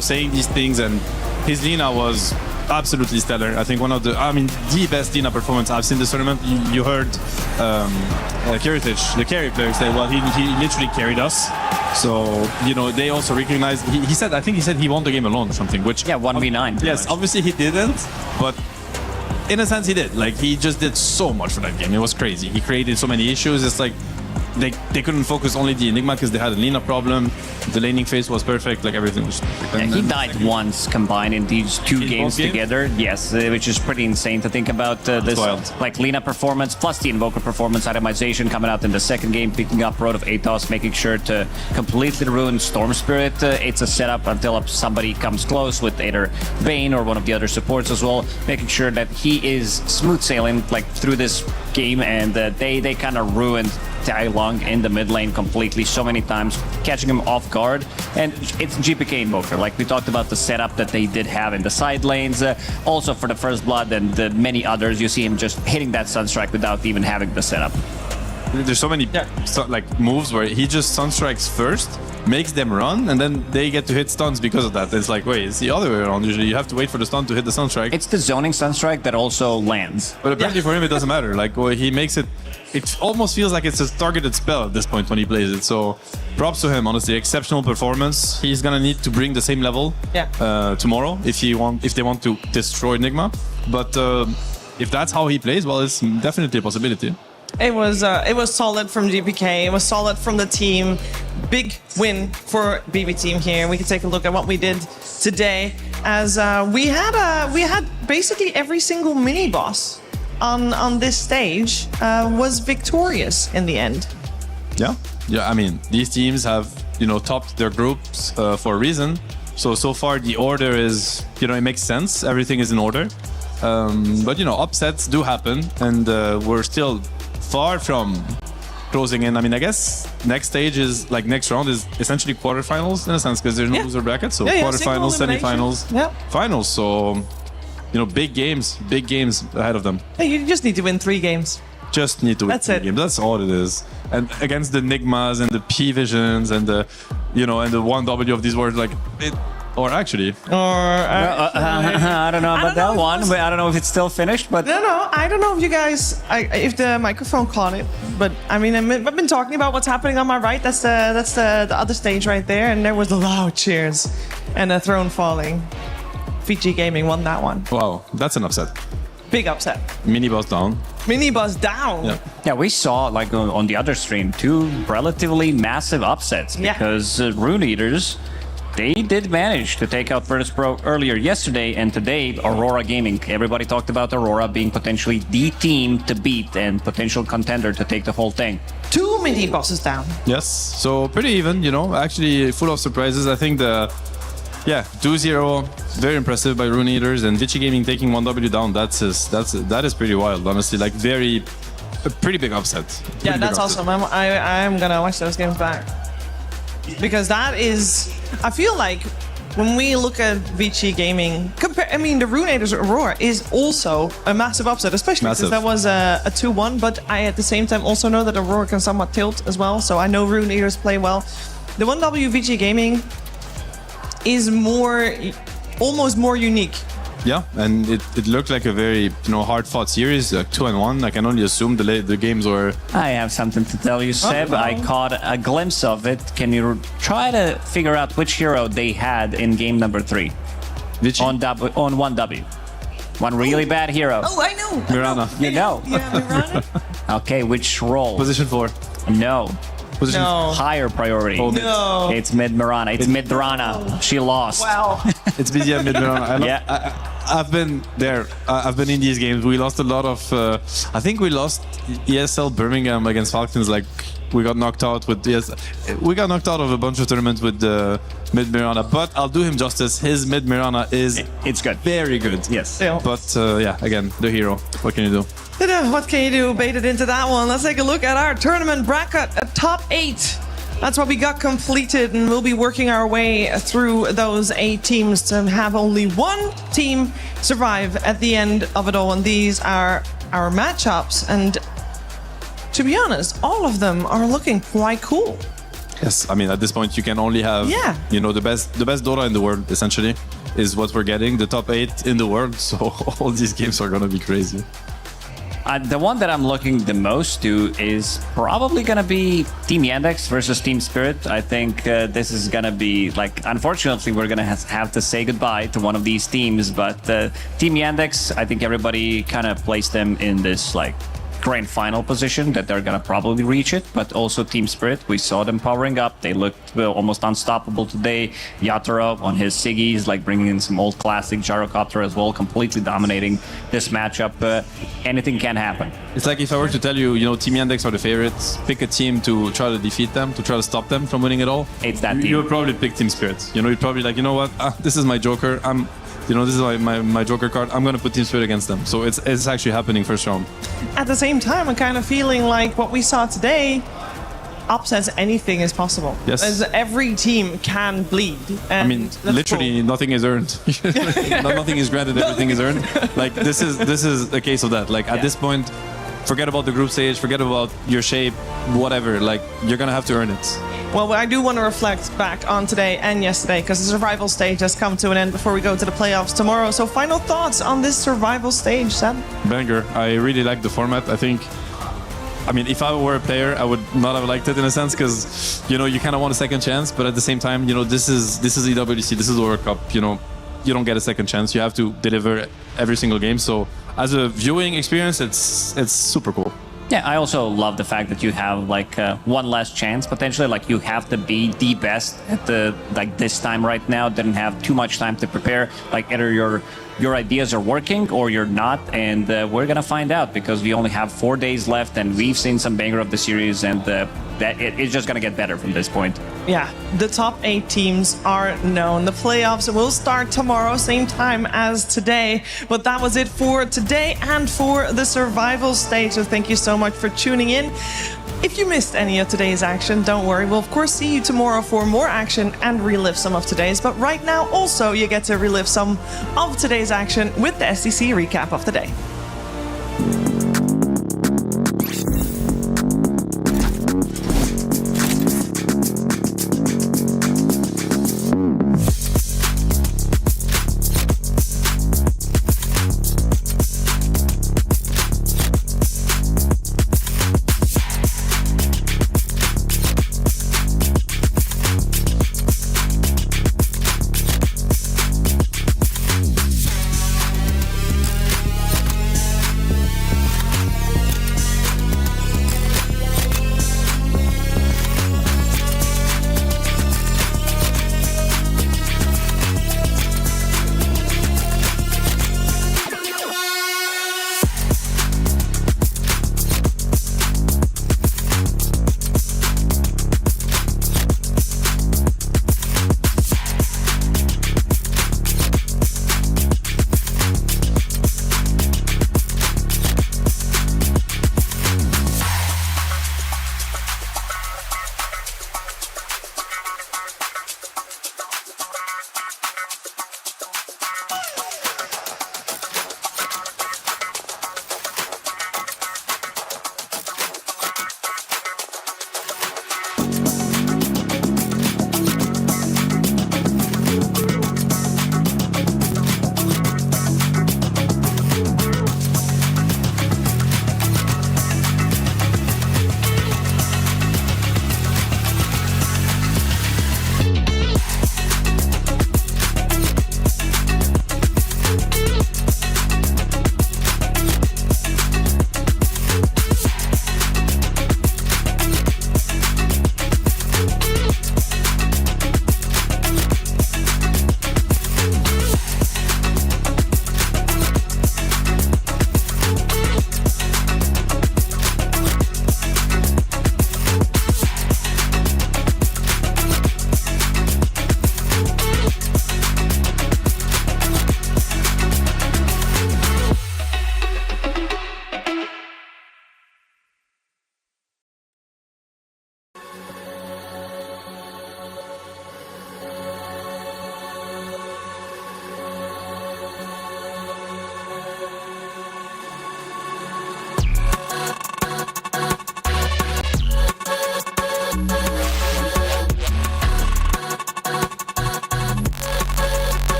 saying these things, and his Lina was absolutely stellar. I think the best Lina performance I've seen this tournament. You heard Kiritich, the carry player, say, well, he literally carried us. So, they also recognize, he said he won the game alone or something, which... Yeah, 1v9. Yes, obviously he didn't, but in a sense he did. Like, he just did so much for that game. It was crazy. He created so many issues. It's like, they couldn't focus only the Enigma because they had a Lina problem. The laning phase was perfect, like everything was perfect. Yeah, he died once combined in these two games together. Yes, which is pretty insane to think about. This like Lina performance plus the Invoker performance itemization coming out in the second game, picking up Road of Athos, making sure to completely ruin Storm Spirit. It's a setup until somebody comes close with either Bane or one of the other supports as well, making sure that he is smooth sailing like through this game, and they kind of ruined Tai Long in the mid lane completely so many times, catching him off guard. And it's GPK Invoker, like we talked about the setup that they did have in the side lanes, also for the First Blood and the many others. You see him just hitting that Sunstrike without even having the setup. There's so many like moves where he just Sunstrikes first, makes them run, and then they get to hit stuns because of that. It's like, wait, it's the other way around. Usually you have to wait for the stun to hit the Sunstrike. It's the zoning Sunstrike that also lands. But apparently for him it doesn't matter. Like, well, he makes it, it almost feels like it's a targeted spell at this point when he plays it. So props to him, honestly. Exceptional performance. He's gonna need to bring the same level tomorrow if they want to destroy Enigma. But if that's how he plays, well, it's definitely a possibility. It was solid from GPK. It was solid from the team. Big win for BB team here. We can take a look at what we did today, as we had basically every single mini boss on this stage was victorious in the end. Yeah. I mean, these teams have topped their groups for a reason. So far the order is it makes sense. Everything is in order. But upsets do happen, and we're still far from closing in. I mean, I guess next stage is like next round is essentially quarterfinals in a sense, because there's no loser bracket. So quarterfinals, semifinals, finals. So big games ahead of them. Hey, you just need to win 3 games. Just need to win 3 games. That's all it is. And against the Enigmas and the P Visions and the and the 1W of these words, like it. Or actually, I don't know about that one. But I don't know if it's still finished. But no, I don't know if you guys, if the microphone caught it. But I mean, I've been talking about what's happening on my right. That's the other stage right there, and there was the loud cheers and a throne falling. VG Gaming won that one. Wow, that's an upset. Big upset. Mini boss down. Mini boss down. Yeah, we saw like on the other stream 2 relatively massive upsets because Rune Eaters. They did manage to take out Virtus Pro earlier yesterday, and today Aurora Gaming. Everybody talked about Aurora being potentially the team to beat and potential contender to take the whole thing. 2 mini bosses down. Yes, so pretty even, actually full of surprises. I think 2-0, very impressive by Rune Eaters, and Vici Gaming taking 1W down. That is pretty wild, honestly. Like a pretty big upset. Yeah, that's awesome. I'm gonna watch those games back. Because that is, I feel like when we look at Vici Gaming, the Rune Eaters Aurora is also a massive upset, especially since that was a 2-1, but I at the same time also know that Aurora can somewhat tilt as well, so I know Rune Eaters play well. The 1W Vici Gaming is almost more unique. Yeah, and it looked like a very hard-fought series, 2-1. I can only assume the games were. I have something to tell you, Seb. I caught a glimpse of it. Can you try to figure out which hero they had in game number 3? Vici? On 1W. One really bad hero. Oh, I know. Mirana. You know. Yeah, Mirana. Okay, which role? Position 4. No. Position higher priority. No. It's mid Mirana. It's mid Mirana. She lost. Wow. It's busy at mid Mirana. I've been there. I've been in these games. We lost a lot of. I think we lost ESL Birmingham against Falcons. Like we got knocked out with we got knocked out of a bunch of tournaments with mid Mirana. But I'll do him justice. His mid Mirana it's good. Very good. Yes. Yeah. But again, the hero. What can you do? What can you do? Baited into that one. Let's take a look at our tournament bracket. Top 8. That's what we got completed, and we'll be working our way through those 8 teams to have only 1 team survive at the end of it all. And these are our matchups, and to be honest, all of them are looking quite cool. Yes, I mean at this point you can only have the best Dota in the world essentially is what we're getting. The top 8 in the world, so all these games are gonna be crazy. The one that I'm looking the most to is probably going to be Team Yandex versus Team Spirit. I think this is going to be, unfortunately, we're going to have to say goodbye to one of these teams. But Team Yandex, I think everybody kind of placed them in this, grand final position, that they're gonna probably reach it, but also team spirit. We saw them powering up. They looked almost unstoppable today. Yatoro on his Siggies, like bringing in some old classic gyrocopter as well, completely dominating this matchup. Anything can happen. It's like if I were to tell you, you know, Team Yandex are the favorites, pick a team to try to defeat them, to try to stop them from winning it all. It's that team. You would probably pick Team Spirit. You know, you'd probably like, you know what, this is my Joker. This is my Joker card. I'm gonna put Team Spirit against them. So it's actually happening first round. At the same time, I'm kind of feeling like what we saw today upsets anything is possible. Yes. As every team can bleed. And I mean, literally nothing is earned. Nothing is granted, everything is earned. Like this is a case of that. Like at this point, forget about the group stage, forget about your shape, whatever. Like you're gonna have to earn it. Well, I do want to reflect back on today and yesterday because the survival stage has come to an end before we go to the playoffs tomorrow. So final thoughts on this survival stage, Sam? Banger. I really like the format. I mean, if I were a player, I would not have liked it in a sense because, you know, you kind of want a second chance, but at the same time, you know, this is EWC, this is the World Cup, you know, you don't get a second chance. You have to deliver every single game. So as a viewing experience, it's super cool. Yeah, I also love the fact that you have like one last chance potentially. Like you have to be the best at this time right now. Didn't have too much time to prepare. Like either your ideas are working or you're not, and we're gonna find out because we only have 4 days left, and we've seen some banger of the series, and that it's just gonna get better from this point. Yeah, the top 8 teams are known. The playoffs will start tomorrow, same time as today. But that was it for today and for the survival stage. So thank you so much for tuning in. If you missed any of today's action, don't worry. We'll of course see you tomorrow for more action and relive some of today's. But right now also you get to relive some of today's action with the SDC recap of the day.